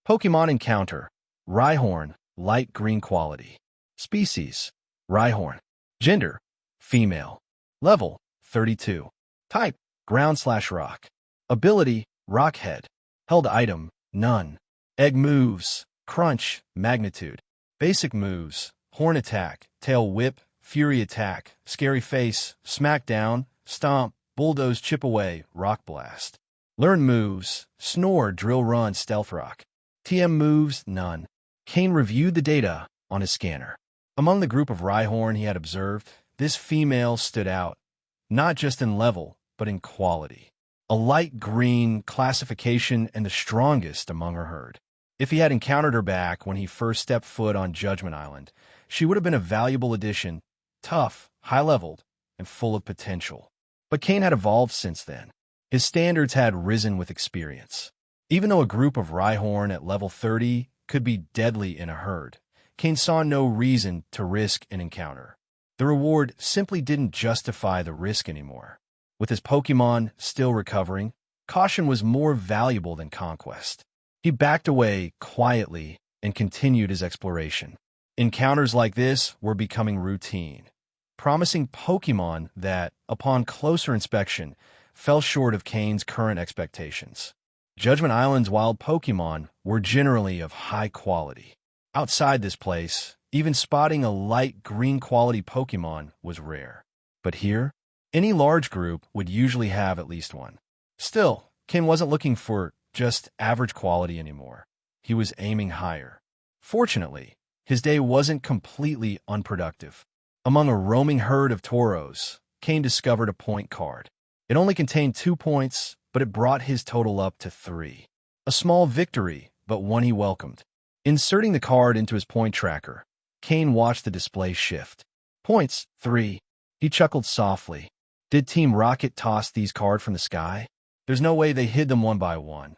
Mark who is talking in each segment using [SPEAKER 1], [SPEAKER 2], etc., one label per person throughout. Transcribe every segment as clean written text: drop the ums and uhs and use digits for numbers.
[SPEAKER 1] Pokemon encounter: Rhyhorn, light green quality. Species: Rhyhorn. Gender: female. Level: 32. Type: ground/rock. Ability: Rockhead. Held item: none. Egg moves: Crunch, Magnitude. Basic moves: Horn Attack, Tail Whip, Fury Attack, Scary Face, Smackdown, Stomp, Bulldoze, Chip Away, Rock Blast. Learn moves: Snore, Drill Run, Stealth Rock. TM moves: none. Cain reviewed the data on his scanner. Among the group of Rhyhorn he had observed, this female stood out, not just in level, but in quality. A light green classification and the strongest among her herd. If he had encountered her back when he first stepped foot on Judgment Island, she would have been a valuable addition, tough, high-leveled, and full of potential. But Cain had evolved since then. His standards had risen with experience. Even though a group of Rhyhorn at level 30 could be deadly in a herd, Cain saw no reason to risk an encounter. The reward simply didn't justify the risk anymore. With his Pokemon still recovering, caution was more valuable than conquest. He backed away quietly and continued his exploration. Encounters like this were becoming routine, promising Pokemon that, upon closer inspection, fell short of Cain's current expectations. Judgment Island's wild Pokemon were generally of high quality. Outside this place, even spotting a light green quality Pokemon was rare. But here, any large group would usually have at least one. Still, Cain wasn't looking for just average quality anymore. He was aiming higher. Fortunately, his day wasn't completely unproductive. Among a roaming herd of Tauros, Cain discovered a point card. It only contained 2 points, but it brought his total up to 3. A small victory, but one he welcomed. Inserting the card into his point tracker, Cain watched the display shift. Points, 3. He chuckled softly. Did Team Rocket toss these cards from the sky? There's no way they hid them one by one.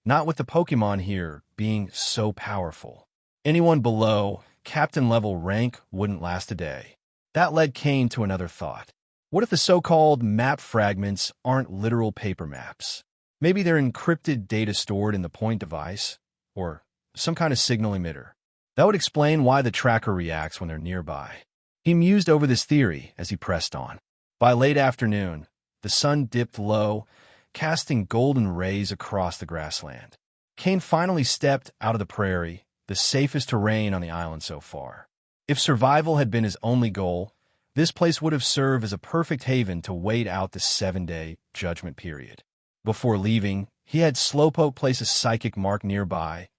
[SPEAKER 1] Not with the Pokemon here being so powerful. Anyone below captain-level rank wouldn't last a day. That led Cain to another thought. What if the so-called map fragments aren't literal paper maps? Maybe they're encrypted data stored in the point device, or some kind of signal emitter. That would explain why the tracker reacts when they're nearby. He mused over this theory as he pressed on. By late afternoon, the sun dipped low, casting golden rays across the grassland. Cain finally stepped out of the prairie, the safest terrain on the island so far. If survival had been his only goal, this place would have served as a perfect haven to wait out the 7-day judgment period. Before leaving, he had Slowpoke place a psychic mark nearby,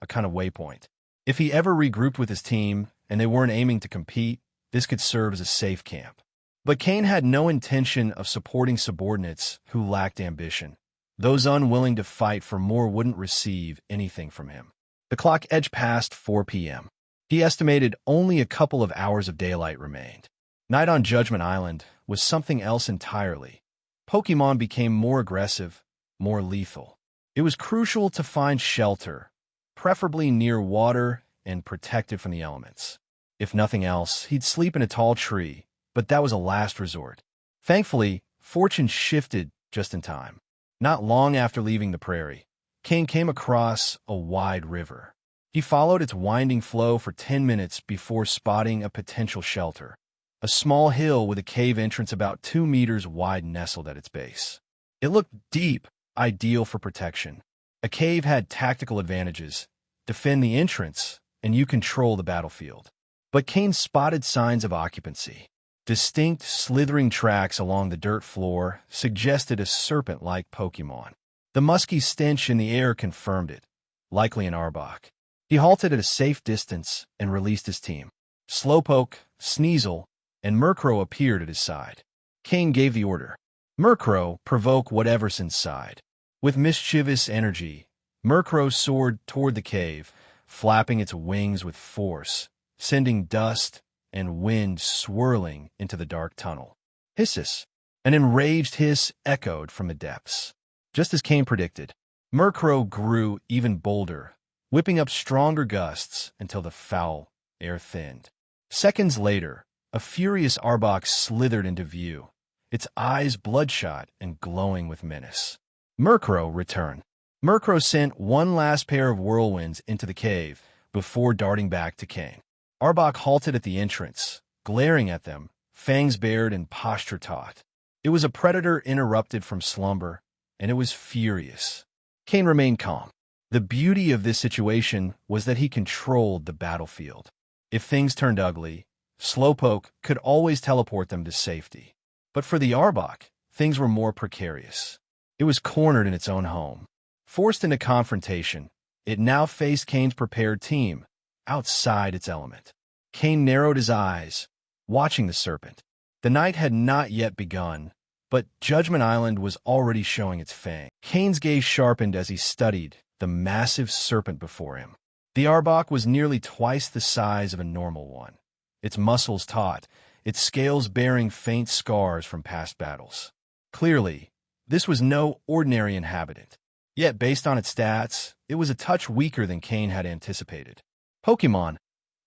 [SPEAKER 1] a kind of waypoint. If he ever regrouped with his team and they weren't aiming to compete, this could serve as a safe camp. But Cain had no intention of supporting subordinates who lacked ambition. Those unwilling to fight for more wouldn't receive anything from him. The clock edged past 4 p.m. He estimated only a couple of hours of daylight remained. Night on Judgment Island was something else entirely. Pokemon became more aggressive, more lethal. It was crucial to find shelter, preferably near water and protected from the elements. If nothing else, he'd sleep in a tall tree, but that was a last resort. Thankfully, fortune shifted just in time. Not long after leaving the prairie, Cain came across a wide river. He followed its winding flow for 10 minutes before spotting a potential shelter. A small hill with a cave entrance about 2 meters wide nestled at its base. It looked deep, ideal for protection. A cave had tactical advantages. Defend the entrance, and you control the battlefield. But Cain spotted signs of occupancy. Distinct, slithering tracks along the dirt floor suggested a serpent-like Pokemon. The musky stench in the air confirmed it, likely an Arbok. He halted at a safe distance and released his team. Slowpoke, Sneasel, and Merro appeared at his side. Cain gave the order. Merro, provoke whatever's inside. With mischievous energy, Merro soared toward the cave, flapping its wings with force, sending dust and wind swirling into the dark tunnel. Hisses! An enraged hiss echoed from the depths. Just as Cain predicted, Merro grew even bolder, whipping up stronger gusts until the foul air thinned. Seconds later, a furious Arbok slithered into view, its eyes bloodshot and glowing with menace. Merro returned. Merro sent one last pair of whirlwinds into the cave before darting back to Cain. Arbok halted at the entrance, glaring at them, fangs bared and posture taut. It was a predator interrupted from slumber, and it was furious. Cain remained calm. The beauty of this situation was that he controlled the battlefield. If things turned ugly, Slowpoke could always teleport them to safety. But for the Arbok, things were more precarious. It was cornered in its own home. Forced into confrontation, it now faced Cain's prepared team, outside its element. Cain narrowed his eyes, watching the serpent. The night had not yet begun, but Judgment Island was already showing its fang. Cain's gaze sharpened as he studied the massive serpent before him. The Arbok was nearly twice the size of a normal one, its muscles taut, its scales bearing faint scars from past battles. Clearly, this was no ordinary inhabitant. Yet, based on its stats, it was a touch weaker than Cain had anticipated. Pokémon: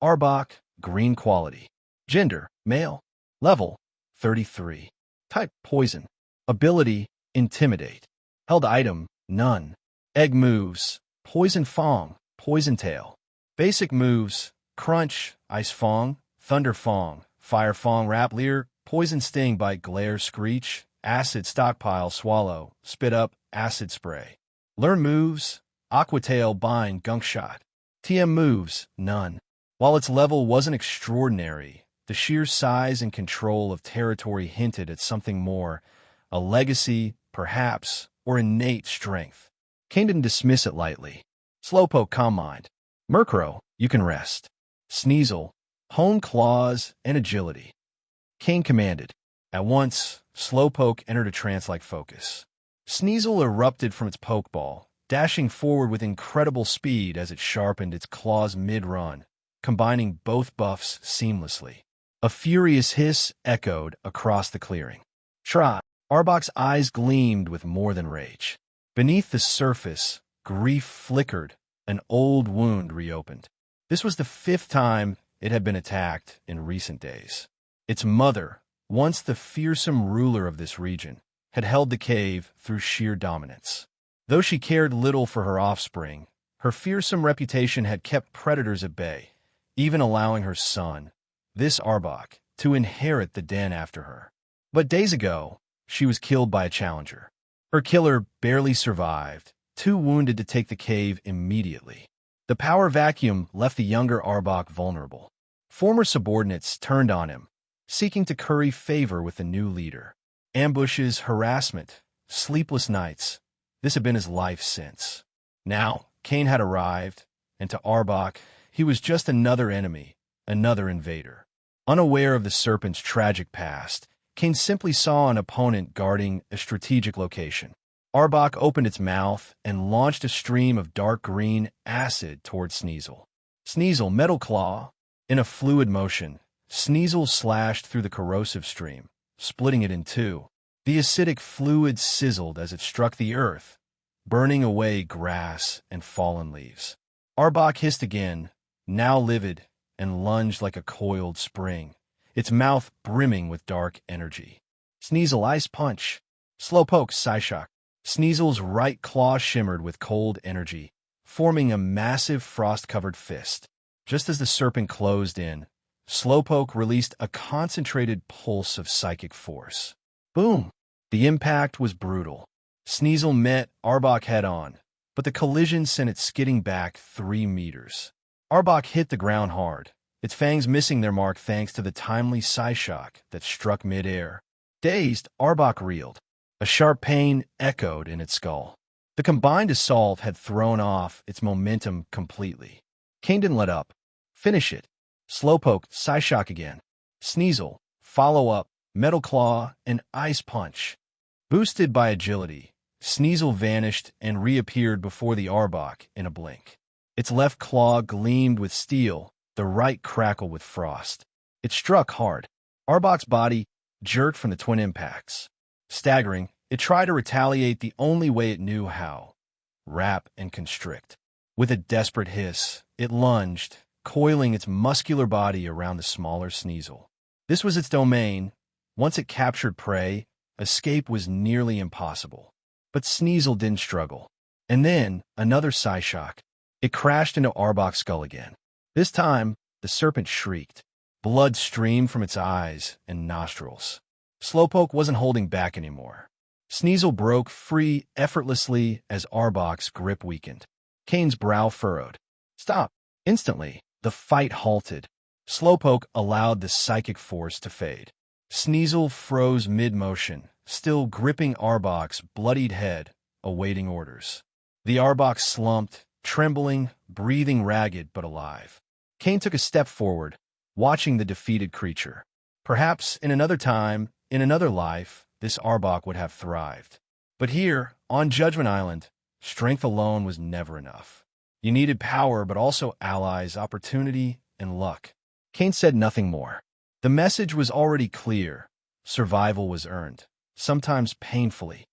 [SPEAKER 1] Arbok, green quality. Gender: male. Level: 33. Type: poison. Ability: intimidate. Held item: none. Egg moves: poison fong, poison tail. Basic moves: crunch, ice fong, thunder fong, fire fong, rap leer, poison sting, bite, glare, screech, acid stockpile, swallow, spit up, acid spray. Learn moves: Aqua Tail, Bind, Gunk Shot. TM moves: none. While its level wasn't extraordinary, the sheer size and control of territory hinted at something more, a legacy, perhaps, or innate strength. Cain didn't dismiss it lightly. Slowpoke, calm mind. Merro, you can rest. Sneasel, hone claws and agility. Cain commanded. At once, Slowpoke entered a trance-like focus. Sneasel erupted from its pokeball, dashing forward with incredible speed as it sharpened its claws mid-run, combining both buffs seamlessly. A furious hiss echoed across the clearing. Try! Arbok's eyes gleamed with more than rage. Beneath the surface, grief flickered, an old wound reopened. This was the 5th time it had been attacked in recent days. Its mother, once the fearsome ruler of this region, had held the cave through sheer dominance. Though she cared little for her offspring, her fearsome reputation had kept predators at bay, even allowing her son, this Arbok, to inherit the den after her. But days ago, she was killed by a challenger. Her killer barely survived, too wounded to take the cave immediately. The power vacuum left the younger Arbok vulnerable. Former subordinates turned on him, seeking to curry favor with the new leader. Ambushes, harassment, sleepless nights. This had been his life since. Now, Cain had arrived, and to Arbok, he was just another enemy, another invader. Unaware of the serpent's tragic past, Cain simply saw an opponent guarding a strategic location. Arbok opened its mouth and launched a stream of dark green acid toward Sneasel. Sneasel, Metal Claw. In a fluid motion, Sneasel slashed through the corrosive stream, splitting it in two. The acidic fluid sizzled as it struck the earth, burning away grass and fallen leaves. Arbok hissed again, now livid, and lunged like a coiled spring, its mouth brimming with dark energy. Sneasel, Ice Punch. Slowpoke, Psyshock. Sneasel's right claw shimmered with cold energy, forming a massive frost-covered fist. Just as the serpent closed in, Slowpoke released a concentrated pulse of psychic force. Boom! The impact was brutal. Sneasel met Arbok head-on, but the collision sent it skidding back 3 meters. Arbok hit the ground hard, its fangs missing their mark thanks to the timely Psyshock that struck mid-air. Dazed, Arbok reeled. A sharp pain echoed in its skull. The combined assault had thrown off its momentum completely. Cain didn't let up. Finish it. Slowpoke, Psyshock again. Sneasel, follow-up, Metal Claw, and Ice Punch. Boosted by agility, Sneasel vanished and reappeared before the Arbok in a blink. Its left claw gleamed with steel, the right crackled with frost. It struck hard. Arbok's body jerked from the twin impacts. Staggering, it tried to retaliate the only way it knew how: wrap and constrict. With a desperate hiss, it lunged, coiling its muscular body around the smaller Sneasel. This was its domain. Once it captured prey, escape was nearly impossible. But Sneasel didn't struggle. And then, another Psyshock. It crashed into Arbok's skull again. This time, the serpent shrieked. Blood streamed from its eyes and nostrils. Slowpoke wasn't holding back anymore. Sneasel broke free effortlessly as Arbok's grip weakened. Cain's brow furrowed. Stop! Instantly, the fight halted. Slowpoke allowed the psychic force to fade. Sneasel froze mid-motion, still gripping Arbok's bloodied head, awaiting orders. The Arbok slumped, trembling, breathing ragged but alive. Cain took a step forward, watching the defeated creature. Perhaps in another time, in another life, this Arbok would have thrived. But here, on Judgment Island, strength alone was never enough. You needed power, but also allies, opportunity, and luck. Cain said nothing more. The message was already clear. Survival was earned, sometimes painfully.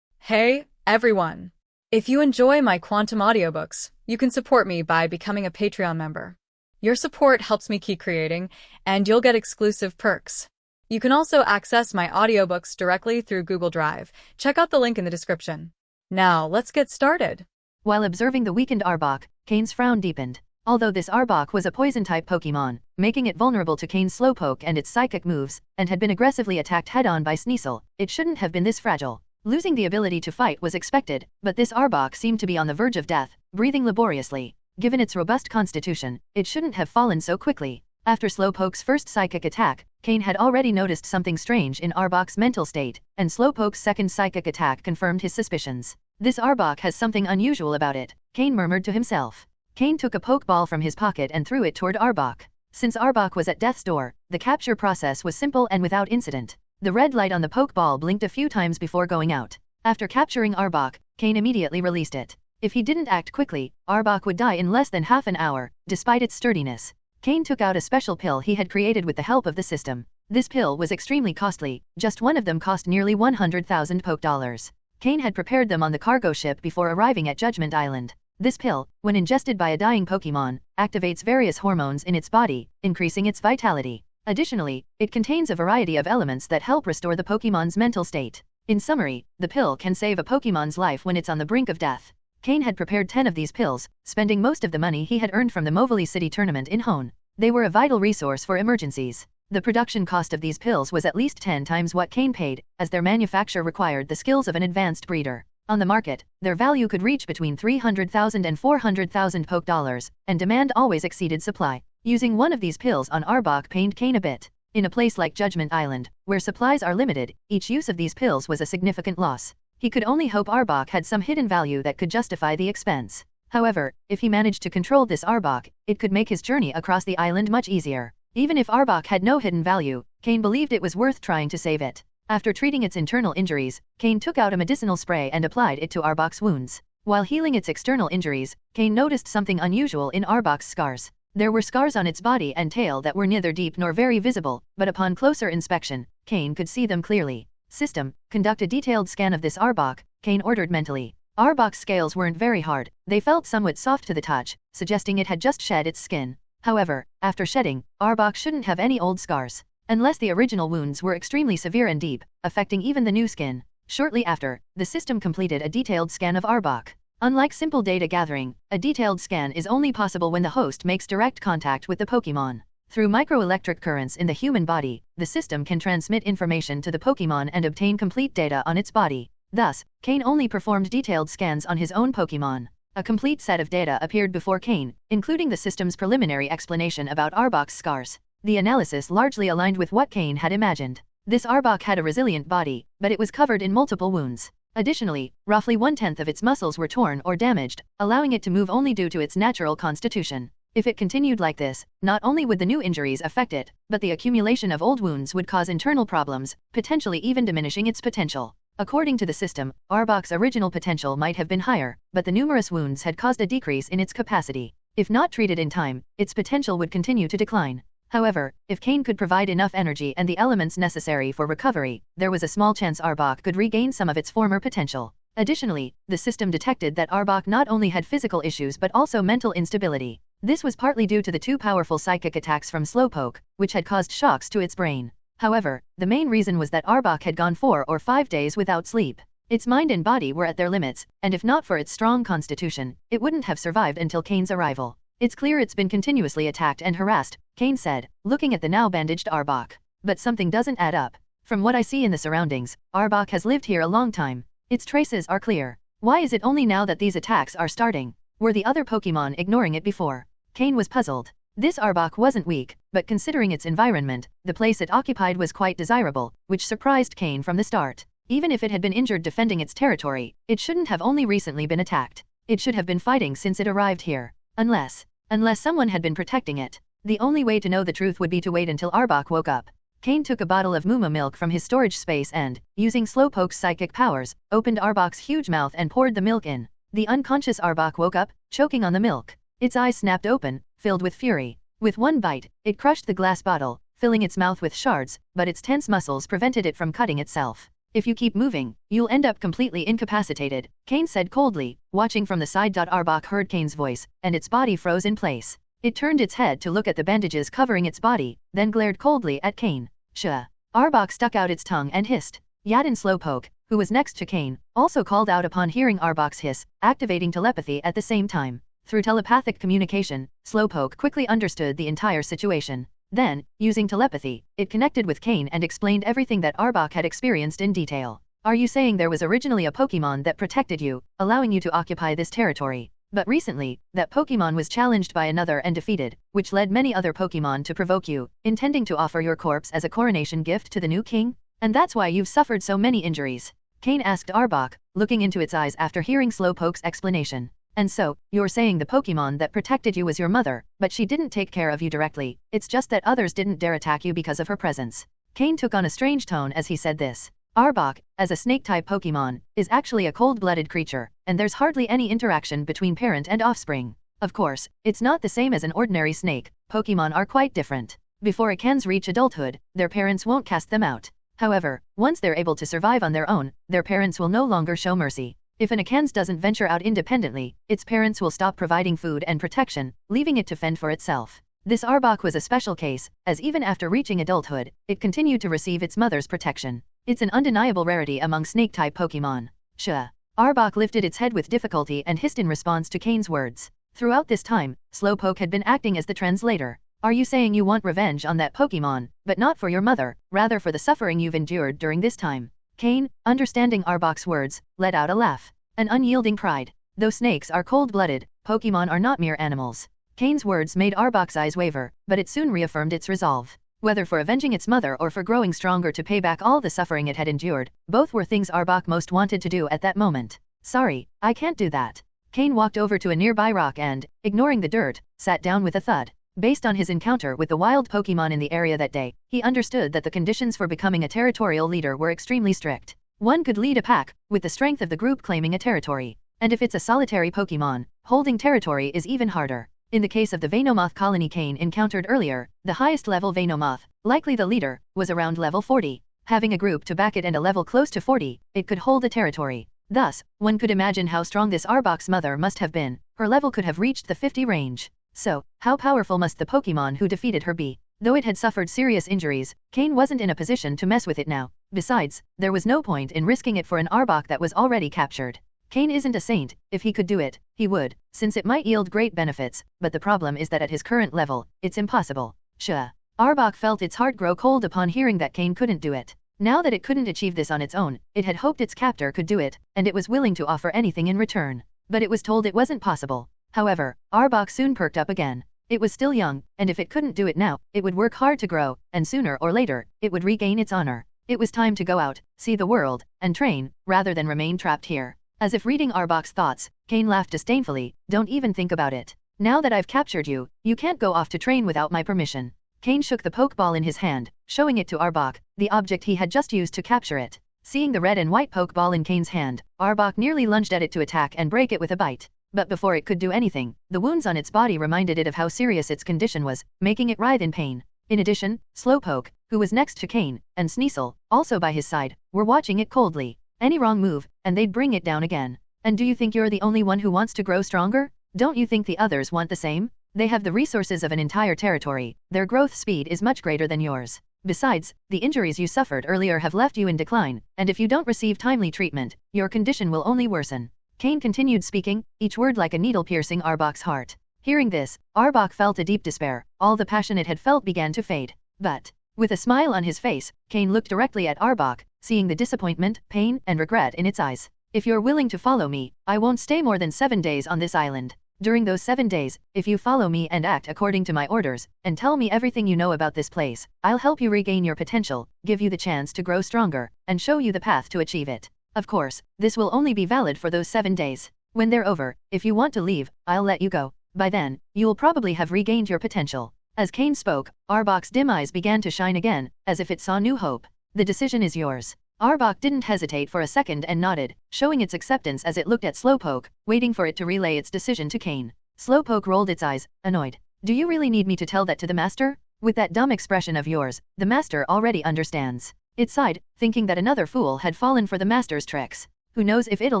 [SPEAKER 2] Hey, everyone! If you enjoy my quantum audiobooks, you can support me by becoming a Patreon member. Your support helps me keep creating, and you'll get exclusive perks. You can also access my audiobooks directly through Google Drive. Check out the link in the description. Now, let's get started.
[SPEAKER 3] While observing the weakened Arbok, Cain's frown deepened. Although this Arbok was a poison-type Pokémon, making it vulnerable to Cain's Slowpoke and its psychic moves, and had been aggressively attacked head-on by Sneasel, it shouldn't have been this fragile. Losing the ability to fight was expected, but this Arbok seemed to be on the verge of death, breathing laboriously. Given its robust constitution, it shouldn't have fallen so quickly. After Slowpoke's first psychic attack, Cain had already noticed something strange in Arbok's mental state, and Slowpoke's second psychic attack confirmed his suspicions. This Arbok has something unusual about it, Cain murmured to himself. Cain took a Pokeball from his pocket and threw it toward Arbok. Since Arbok was at death's door, the capture process was simple and without incident. The red light on the Pokeball blinked a few times before going out. After capturing Arbok, Cain immediately released it. If he didn't act quickly, Arbok would die in less than half an hour, despite its sturdiness. Cain took out a special pill he had created with the help of the system. This pill was extremely costly, just one of them cost nearly 100,000 Poke dollars. Cain had prepared them on the cargo ship before arriving at Judgment Island. This pill, when ingested by a dying Pokémon, activates various hormones in its body, increasing its vitality. Additionally, it contains a variety of elements that help restore the Pokémon's mental state. In summary, the pill can save a Pokémon's life when it's on the brink of death. Cain had prepared 10 of these pills, spending most of the money he had earned from the Movili City tournament in Hone. They were a vital resource for emergencies. The production cost of these pills was at least 10 times what Cain paid, as their manufacture required the skills of an advanced breeder. On the market, their value could reach between 300,000 and 400,000 Poke dollars, and demand always exceeded supply. Using one of these pills on Arbok pained Cain a bit. In a place like Judgment Island, where supplies are limited, each use of these pills was a significant loss. He could only hope Arbok had some hidden value that could justify the expense. However, if he managed to control this Arbok, it could make his journey across the island much easier. Even if Arbok had no hidden value, Cain believed it was worth trying to save it. After treating its internal injuries, Cain took out a medicinal spray and applied it to Arbok's wounds. While healing its external injuries, Cain noticed something unusual in Arbok's scars. There were scars on its body and tail that were neither deep nor very visible, but upon closer inspection, Cain could see them clearly. System, conduct a detailed scan of this Arbok, Cain ordered mentally. Arbok's scales weren't very hard, they felt somewhat soft to the touch, suggesting it had just shed its skin. However, after shedding, Arbok shouldn't have any old scars. Unless the original wounds were extremely severe and deep, affecting even the new skin. Shortly after, the system completed a detailed scan of Arbok. Unlike simple data gathering, a detailed scan is only possible when the host makes direct contact with the Pokémon. Through microelectric currents in the human body, the system can transmit information to the Pokémon and obtain complete data on its body. Thus, Cain only performed detailed scans on his own Pokémon. A complete set of data appeared before Cain, including the system's preliminary explanation about Arbok's scars. The analysis largely aligned with what Cain had imagined. This Arbok had a resilient body, but it was covered in multiple wounds. Additionally, roughly 1/10 of its muscles were torn or damaged, allowing it to move only due to its natural constitution. If it continued like this, not only would the new injuries affect it, but the accumulation of old wounds would cause internal problems, potentially even diminishing its potential. According to the system, Arbok's original potential might have been higher, but the numerous wounds had caused a decrease in its capacity. If not treated in time, its potential would continue to decline. However, if Cain could provide enough energy and the elements necessary for recovery, there was a small chance Arbok could regain some of its former potential. Additionally, the system detected that Arbok not only had physical issues but also mental instability. This was partly due to the two powerful psychic attacks from Slowpoke, which had caused shocks to its brain. However, the main reason was that Arbok had gone 4 or 5 days without sleep. Its mind and body were at their limits, and if not for its strong constitution, it wouldn't have survived until Cain's arrival. It's clear it's been continuously attacked and harassed, Cain said, looking at the now bandaged Arbok. But something doesn't add up. From what I see in the surroundings, Arbok has lived here a long time. Its traces are clear. Why is it only now that these attacks are starting? Were the other Pokémon ignoring it before? Cain was puzzled. This Arbok wasn't weak, but considering its environment, the place it occupied was quite desirable, which surprised Cain from the start. Even if it had been injured defending its territory, it shouldn't have only recently been attacked. It should have been fighting since it arrived here. Unless someone had been protecting it. The only way to know the truth would be to wait until Arbok woke up. Cain took a bottle of Muma milk from his storage space and, using Slowpoke's psychic powers, opened Arbok's huge mouth and poured the milk in. The unconscious Arbok woke up, choking on the milk. Its eyes snapped open, filled with fury. With one bite, it crushed the glass bottle, filling its mouth with shards, but its tense muscles prevented it from cutting itself. If you keep moving, you'll end up completely incapacitated, Cain said coldly, watching from the side. Arbok heard Cain's voice, and its body froze in place. It turned its head to look at the bandages covering its body, then glared coldly at Cain. Shh. Arbok stuck out its tongue and hissed. Yadin Slowpoke, who was next to Cain, also called out upon hearing Arbok's hiss, activating telepathy at the same time. Through telepathic communication, Slowpoke quickly understood the entire situation. Then, using telepathy, it connected with Cain and explained everything that Arbok had experienced in detail. Are you saying there was originally a Pokémon that protected you, allowing you to occupy this territory? But recently, that Pokémon was challenged by another and defeated, which led many other Pokémon to provoke you, intending to offer your corpse as a coronation gift to the new king? And that's why you've suffered so many injuries? Cain asked Arbok, looking into its eyes after hearing Slowpoke's explanation. And so, you're saying the Pokémon that protected you was your mother, but she didn't take care of you directly, it's just that others didn't dare attack you because of her presence. Cain took on a strange tone as he said this. Arbok, as a snake-type Pokémon, is actually a cold-blooded creature, and there's hardly any interaction between parent and offspring. Of course, it's not the same as an ordinary snake, Pokémon are quite different. Before Akans reach adulthood, their parents won't cast them out. However, once they're able to survive on their own, their parents will no longer show mercy. If an Akans doesn't venture out independently, its parents will stop providing food and protection, leaving it to fend for itself. This Arbok was a special case, as even after reaching adulthood, it continued to receive its mother's protection. It's an undeniable rarity among snake-type Pokémon. Shh. Arbok lifted its head with difficulty and hissed in response to Cain's words. Throughout this time, Slowpoke had been acting as the translator. Are you saying you want revenge on that Pokémon, but not for your mother, rather for the suffering you've endured during this time? Cain, understanding Arbok's words, let out a laugh. An unyielding pride. Though snakes are cold-blooded, Pokémon are not mere animals. Cain's words made Arbok's eyes waver, but it soon reaffirmed its resolve. Whether for avenging its mother or for growing stronger to pay back all the suffering it had endured, both were things Arbok most wanted to do at that moment. Sorry, I can't do that. Cain walked over to a nearby rock and, ignoring the dirt, sat down with a thud. Based on his encounter with the wild Pokémon in the area that day, he understood that the conditions for becoming a territorial leader were extremely strict. One could lead a pack, with the strength of the group claiming a territory. And if it's a solitary Pokémon, holding territory is even harder. In the case of the Venomoth colony Cain encountered earlier, the highest level Venomoth, likely the leader, was around level 40. Having a group to back it and a level close to 40, it could hold a territory. Thus, one could imagine how strong this Arbok's mother must have been. Her level could have reached the 50 range. So, how powerful must the Pokémon who defeated her be? Though it had suffered serious injuries, Cain wasn't in a position to mess with it now. Besides, there was no point in risking it for an Arbok that was already captured. Cain isn't a saint, if he could do it, he would, since it might yield great benefits, but the problem is that at his current level, it's impossible. Shh. Arbok felt its heart grow cold upon hearing that Cain couldn't do it. Now that it couldn't achieve this on its own, it had hoped its captor could do it, and it was willing to offer anything in return. But it was told it wasn't possible. However, Arbok soon perked up again. It was still young, and if it couldn't do it now, it would work hard to grow, and sooner or later, it would regain its honor. It was time to go out, see the world, and train, rather than remain trapped here. As if reading Arbok's thoughts, Cain laughed disdainfully. Don't even think about it. Now that I've captured you, you can't go off to train without my permission. Cain shook the Pokeball in his hand, showing it to Arbok, the object he had just used to capture it. Seeing the red and white Pokeball in Cain's hand, Arbok nearly lunged at it to attack and break it with a bite. But before it could do anything, the wounds on its body reminded it of how serious its condition was, making it writhe in pain. In addition, Slowpoke, who was next to Cain, and Sneasel, also by his side, were watching it coldly. Any wrong move, and they'd bring it down again. And do you think you're the only one who wants to grow stronger? Don't you think the others want the same? They have the resources of an entire territory. Their growth speed is much greater than yours. Besides, the injuries you suffered earlier have left you in decline, and if you don't receive timely treatment, your condition will only worsen. Cain continued speaking, each word like a needle piercing Arbok's heart. Hearing this, Arbok felt a deep despair. All the passion it had felt began to fade. But, with a smile on his face, Cain looked directly at Arbok, seeing the disappointment, pain, and regret in its eyes. If you're willing to follow me, I won't stay more than 7 days on this island. During those 7 days, if you follow me and act according to my orders, and tell me everything you know about this place, I'll help you regain your potential, give you the chance to grow stronger, and show you the path to achieve it. Of course, this will only be valid for those 7 days. When they're over, if you want to leave, I'll let you go. By then, you will probably have regained your potential. As Cain spoke, Arbok's dim eyes began to shine again, as if it saw new hope. The decision is yours. Arbok didn't hesitate for a second and nodded, showing its acceptance as it looked at Slowpoke, waiting for it to relay its decision to Cain. Slowpoke rolled its eyes, annoyed. Do you really need me to tell that to the master? With that dumb expression of yours, the master already understands. It sighed, thinking that another fool had fallen for the master's tricks. Who knows if it'll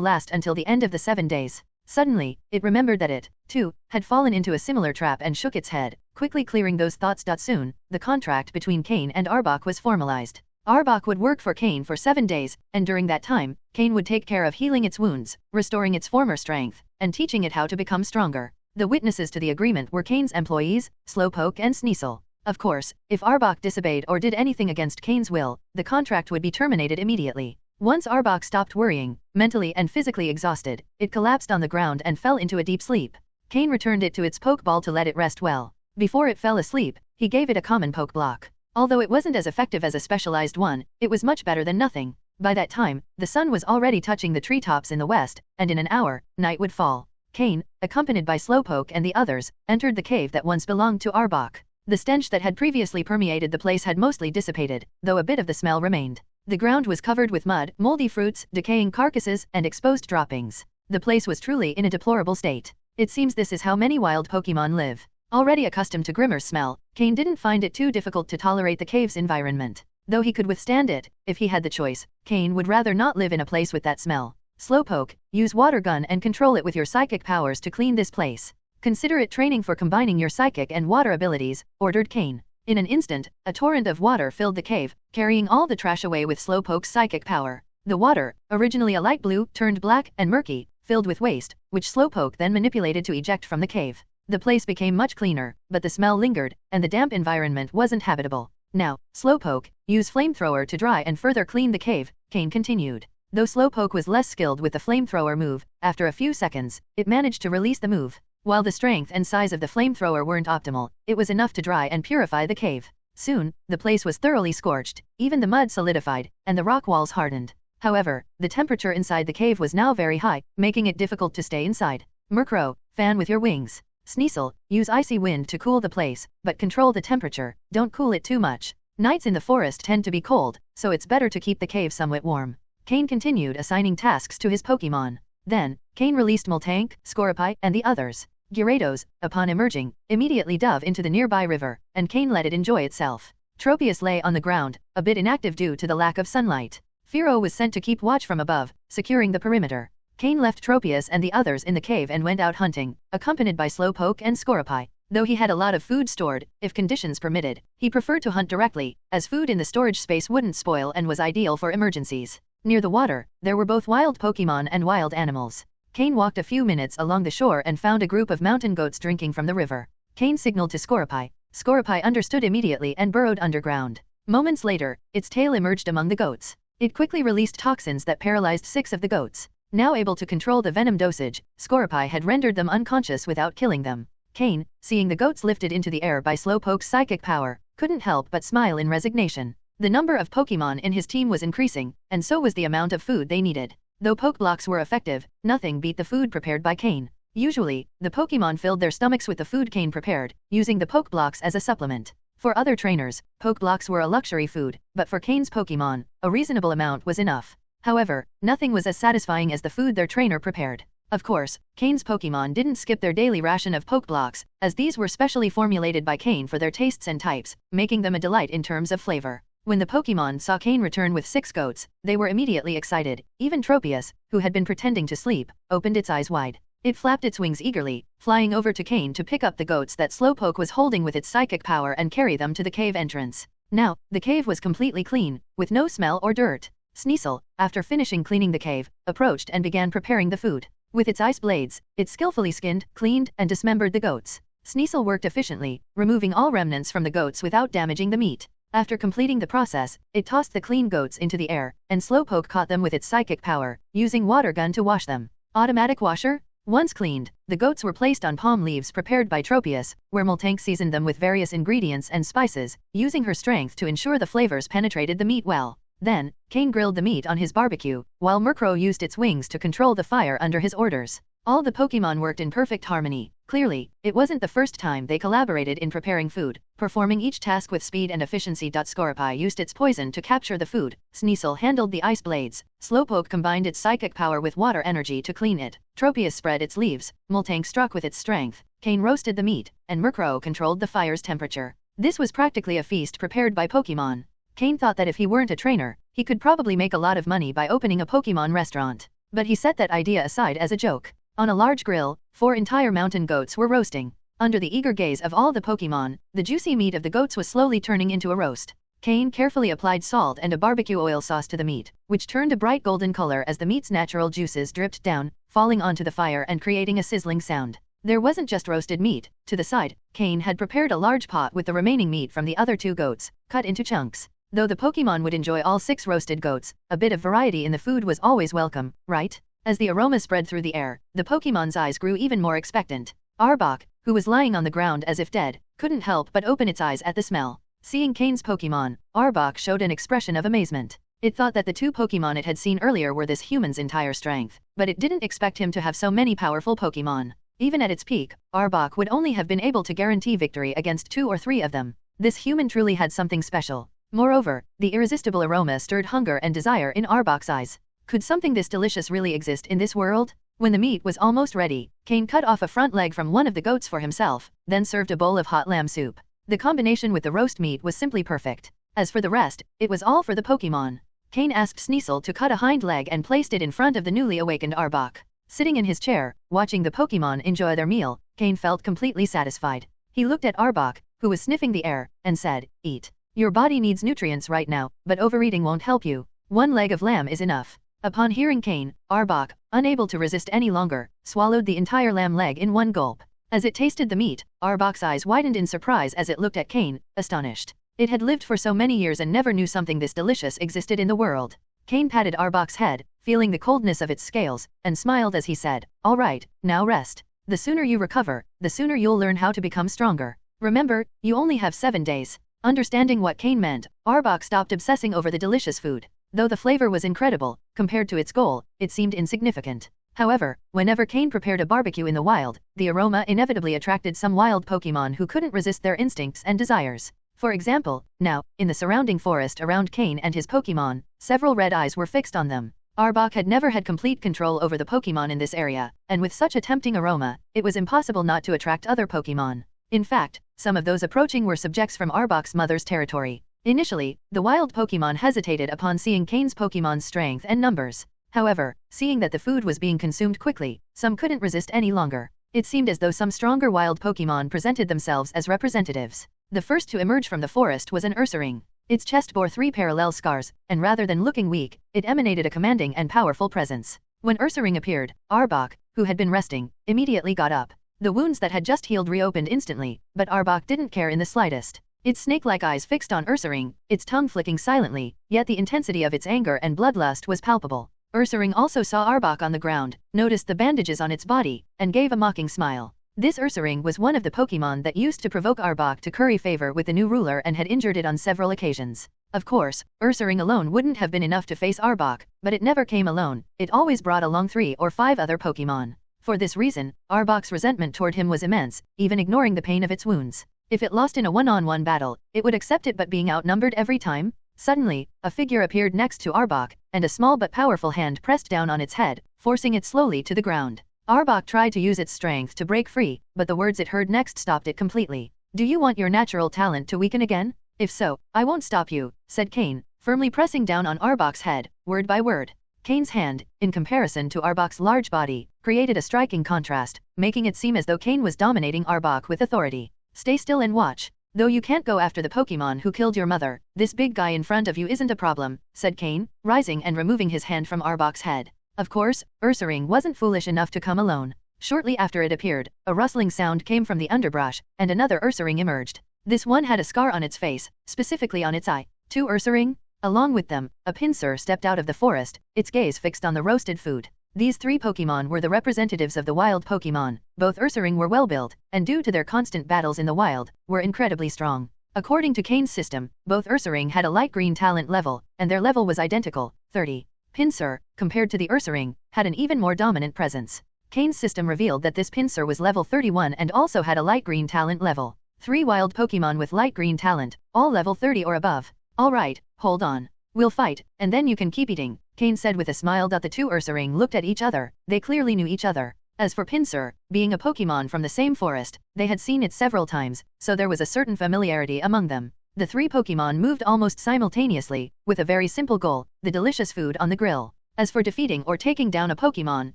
[SPEAKER 3] last until the end of the 7 days. Suddenly, it remembered that it, too, had fallen into a similar trap and shook its head, quickly clearing those thoughts. Soon, the contract between Cain and Arbok was formalized. Arbok would work for Cain for 7 days, and during that time, Cain would take care of healing its wounds, restoring its former strength, and teaching it how to become stronger. The witnesses to the agreement were Cain's employees, Slowpoke and Sneasel. Of course, if Arbok disobeyed or did anything against Cain's will, the contract would be terminated immediately. Once Arbok stopped worrying, mentally and physically exhausted, it collapsed on the ground and fell into a deep sleep. Cain returned it to its Pokeball to let it rest well. Before it fell asleep, he gave it a common Pokeblock. Although it wasn't as effective as a specialized one, it was much better than nothing. By that time, the sun was already touching the treetops in the west, and in an hour, night would fall. Cain, accompanied by Slowpoke and the others, entered the cave that once belonged to Arbok. The stench that had previously permeated the place had mostly dissipated, though a bit of the smell remained. The ground was covered with mud, moldy fruits, decaying carcasses, and exposed droppings. The place was truly in a deplorable state. It seems this is how many wild Pokémon live. Already accustomed to Grimmer's smell, Cain didn't find it too difficult to tolerate the cave's environment. Though he could withstand it, if he had the choice, Cain would rather not live in a place with that smell. Slowpoke, use water gun and control it with your psychic powers to clean this place. Consider it training for combining your psychic and water abilities, ordered Cain. In an instant, a torrent of water filled the cave, carrying all the trash away with Slowpoke's psychic power. The water, originally a light blue, turned black and murky, filled with waste, which Slowpoke then manipulated to eject from the cave. The place became much cleaner, but the smell lingered, and the damp environment wasn't habitable. Now, Slowpoke, use flamethrower to dry and further clean the cave, Cain continued. Though Slowpoke was less skilled with the flamethrower move, after a few seconds, it managed to release the move. While the strength and size of the flamethrower weren't optimal, it was enough to dry and purify the cave. Soon, the place was thoroughly scorched, even the mud solidified, and the rock walls hardened. However, the temperature inside the cave was now very high, making it difficult to stay inside. Merro, fan with your wings. Sneasel, use icy wind to cool the place, but control the temperature, don't cool it too much. Nights in the forest tend to be cold, so it's better to keep the cave somewhat warm. Cain continued assigning tasks to his Pokémon. Then, Cain released Moltank, Scorpy, and the others. Gyarados, upon emerging, immediately dove into the nearby river, and Cain let it enjoy itself. Tropius lay on the ground, a bit inactive due to the lack of sunlight. Fearow was sent to keep watch from above, securing the perimeter. Cain left Tropius and the others in the cave and went out hunting, accompanied by Slowpoke and Scorpy. Though he had a lot of food stored, if conditions permitted, he preferred to hunt directly, as food in the storage space wouldn't spoil and was ideal for emergencies. Near the water, there were both wild Pokémon and wild animals. Cain walked a few minutes along the shore and found a group of mountain goats drinking from the river. Cain signaled to Scorpy. Scorpy understood immediately and burrowed underground. Moments later, its tail emerged among the goats. It quickly released toxins that paralyzed 6 of the goats. Now able to control the venom dosage, Scorpy had rendered them unconscious without killing them. Cain, seeing the goats lifted into the air by Slowpoke's psychic power, couldn't help but smile in resignation. The number of Pokémon in his team was increasing, and so was the amount of food they needed. Though Pokeblocks were effective, nothing beat the food prepared by Cain. Usually, the Pokémon filled their stomachs with the food Cain prepared, using the Pokeblocks as a supplement. For other trainers, Pokeblocks were a luxury food, but for Cain's Pokémon, a reasonable amount was enough. However, nothing was as satisfying as the food their trainer prepared. Of course, Cain's Pokémon didn't skip their daily ration of Pokeblocks, as these were specially formulated by Cain for their tastes and types, making them a delight in terms of flavor. When the Pokémon saw Cain return with 6 goats, they were immediately excited. Even Tropius, who had been pretending to sleep, opened its eyes wide. It flapped its wings eagerly, flying over to Cain to pick up the goats that Slowpoke was holding with its psychic power and carry them to the cave entrance. Now, the cave was completely clean, with no smell or dirt. Sneasel, after finishing cleaning the cave, approached and began preparing the food. With its ice blades, it skillfully skinned, cleaned, and dismembered the goats. Sneasel worked efficiently, removing all remnants from the goats without damaging the meat. After completing the process, it tossed the clean goats into the air, and Slowpoke caught them with its psychic power, using water gun to wash them. Automatic washer? Once cleaned, the goats were placed on palm leaves prepared by Tropius, where Multank seasoned them with various ingredients and spices, using her strength to ensure the flavors penetrated the meat well. Then, Cain grilled the meat on his barbecue, while Merro used its wings to control the fire under his orders. All the Pokémon worked in perfect harmony. Clearly, it wasn't the first time they collaborated in preparing food, performing each task with speed and efficiency. Scorpii used its poison to capture the food, Sneasel handled the ice blades, Slowpoke combined its psychic power with water energy to clean it, Tropius spread its leaves, Multank struck with its strength, Cain roasted the meat, and Merro controlled the fire's temperature. This was practically a feast prepared by Pokémon. Cain thought that if he weren't a trainer, he could probably make a lot of money by opening a Pokémon restaurant. But he set that idea aside as a joke. On a large grill, 4 entire mountain goats were roasting. Under the eager gaze of all the Pokémon, the juicy meat of the goats was slowly turning into a roast. Cain carefully applied salt and a barbecue oil sauce to the meat, which turned a bright golden color as the meat's natural juices dripped down, falling onto the fire and creating a sizzling sound. There wasn't just roasted meat. To the side, Cain had prepared a large pot with the remaining meat from the other 2 goats, cut into chunks. Though the Pokémon would enjoy all 6 roasted goats, a bit of variety in the food was always welcome, right? As the aroma spread through the air, the Pokémon's eyes grew even more expectant. Arbok, who was lying on the ground as if dead, couldn't help but open its eyes at the smell. Seeing Cain's Pokémon, Arbok showed an expression of amazement. It thought that the 2 Pokémon it had seen earlier were this human's entire strength, but it didn't expect him to have so many powerful Pokémon. Even at its peak, Arbok would only have been able to guarantee victory against 2 or 3 of them. This human truly had something special. Moreover, the irresistible aroma stirred hunger and desire in Arbok's eyes. Could something this delicious really exist in this world? When the meat was almost ready, Cain cut off a front leg from one of the goats for himself, then served a bowl of hot lamb soup. The combination with the roast meat was simply perfect. As for the rest, it was all for the Pokémon. Cain asked Sneasel to cut a hind leg and placed it in front of the newly awakened Arbok. Sitting in his chair, watching the Pokémon enjoy their meal, Cain felt completely satisfied. He looked at Arbok, who was sniffing the air, and said, "Eat. Your body needs nutrients right now, but overeating won't help you. 1 leg of lamb is enough." Upon hearing Cain, Arbok, unable to resist any longer, swallowed the entire lamb leg in 1 gulp. As it tasted the meat, Arbok's eyes widened in surprise as it looked at Cain, astonished. It had lived for so many years and never knew something this delicious existed in the world. Cain patted Arbok's head, feeling the coldness of its scales, and smiled as he said, "All right, now rest. The sooner you recover, the sooner you'll learn how to become stronger. Remember, you only have 7 days. Understanding what Cain meant, Arbok stopped obsessing over the delicious food. Though the flavor was incredible, compared to its goal, it seemed insignificant. However, whenever Cain prepared a barbecue in the wild, the aroma inevitably attracted some wild Pokémon who couldn't resist their instincts and desires. For example, now, in the surrounding forest around Cain and his Pokémon, several red eyes were fixed on them. Arbok had never had complete control over the Pokémon in this area, and with such a tempting aroma, it was impossible not to attract other Pokémon. In fact, some of those approaching were subjects from Arbok's mother's territory. Initially, the wild Pokémon hesitated upon seeing Cain's Pokémon's strength and numbers. However, seeing that the food was being consumed quickly, some couldn't resist any longer. It seemed as though some stronger wild Pokémon presented themselves as representatives. The first to emerge from the forest was an Ursaring. Its chest bore 3 parallel scars, and rather than looking weak, it emanated a commanding and powerful presence. When Ursaring appeared, Arbok, who had been resting, immediately got up. The wounds that had just healed reopened instantly, but Arbok didn't care in the slightest. Its snake-like eyes fixed on Ursaring, its tongue flicking silently, yet the intensity of its anger and bloodlust was palpable. Ursaring also saw Arbok on the ground, noticed the bandages on its body, and gave a mocking smile. This Ursaring was one of the Pokémon that used to provoke Arbok to curry favor with the new ruler and had injured it on several occasions. Of course, Ursaring alone wouldn't have been enough to face Arbok, but it never came alone, it always brought along 3 or 5 other Pokémon. For this reason, Arbok's resentment toward him was immense, even ignoring the pain of its wounds. If it lost in a one-on-one battle, it would accept it, but being outnumbered every time? Suddenly, a figure appeared next to Arbok, and a small but powerful hand pressed down on its head, forcing it slowly to the ground. Arbok tried to use its strength to break free, but the words it heard next stopped it completely. "Do you want your natural talent to weaken again? If so, I won't stop you," said Cain, firmly pressing down on Arbok's head, word by word. Cain's hand, in comparison to Arbok's large body, created a striking contrast, making it seem as though Cain was dominating Arbok with authority. "Stay still and watch." Though you can't go after the Pokémon who killed your mother, this big guy in front of you isn't a problem, said Cain, rising and removing his hand from Arbok's head. Of course, Ursaring wasn't foolish enough to come alone. Shortly after it appeared, a rustling sound came from the underbrush, and another Ursaring emerged. This one had a scar on its face, specifically on its eye. 2 Ursaring? Along with them, a Pinsir stepped out of the forest, its gaze fixed on the roasted food. These 3 Pokémon were the representatives of the wild Pokémon. Both Ursaring were well-built, and due to their constant battles in the wild, were incredibly strong. According to Cain's system, both Ursaring had a light green talent level, and their level was identical, 30. Pinsir, compared to the Ursaring, had an even more dominant presence. Cain's system revealed that this Pinsir was level 31 and also had a light green talent level. 3 wild Pokémon with light green talent, all level 30 or above. Alright, hold on. We'll fight, and then you can keep eating, Cain said with a smile. The 2 Ursaring looked at each other, they clearly knew each other. As for Pinsir, being a Pokémon from the same forest, they had seen it several times, so there was a certain familiarity among them. The 3 Pokémon moved almost simultaneously, with a very simple goal, the delicious food on the grill. As for defeating or taking down a Pokémon,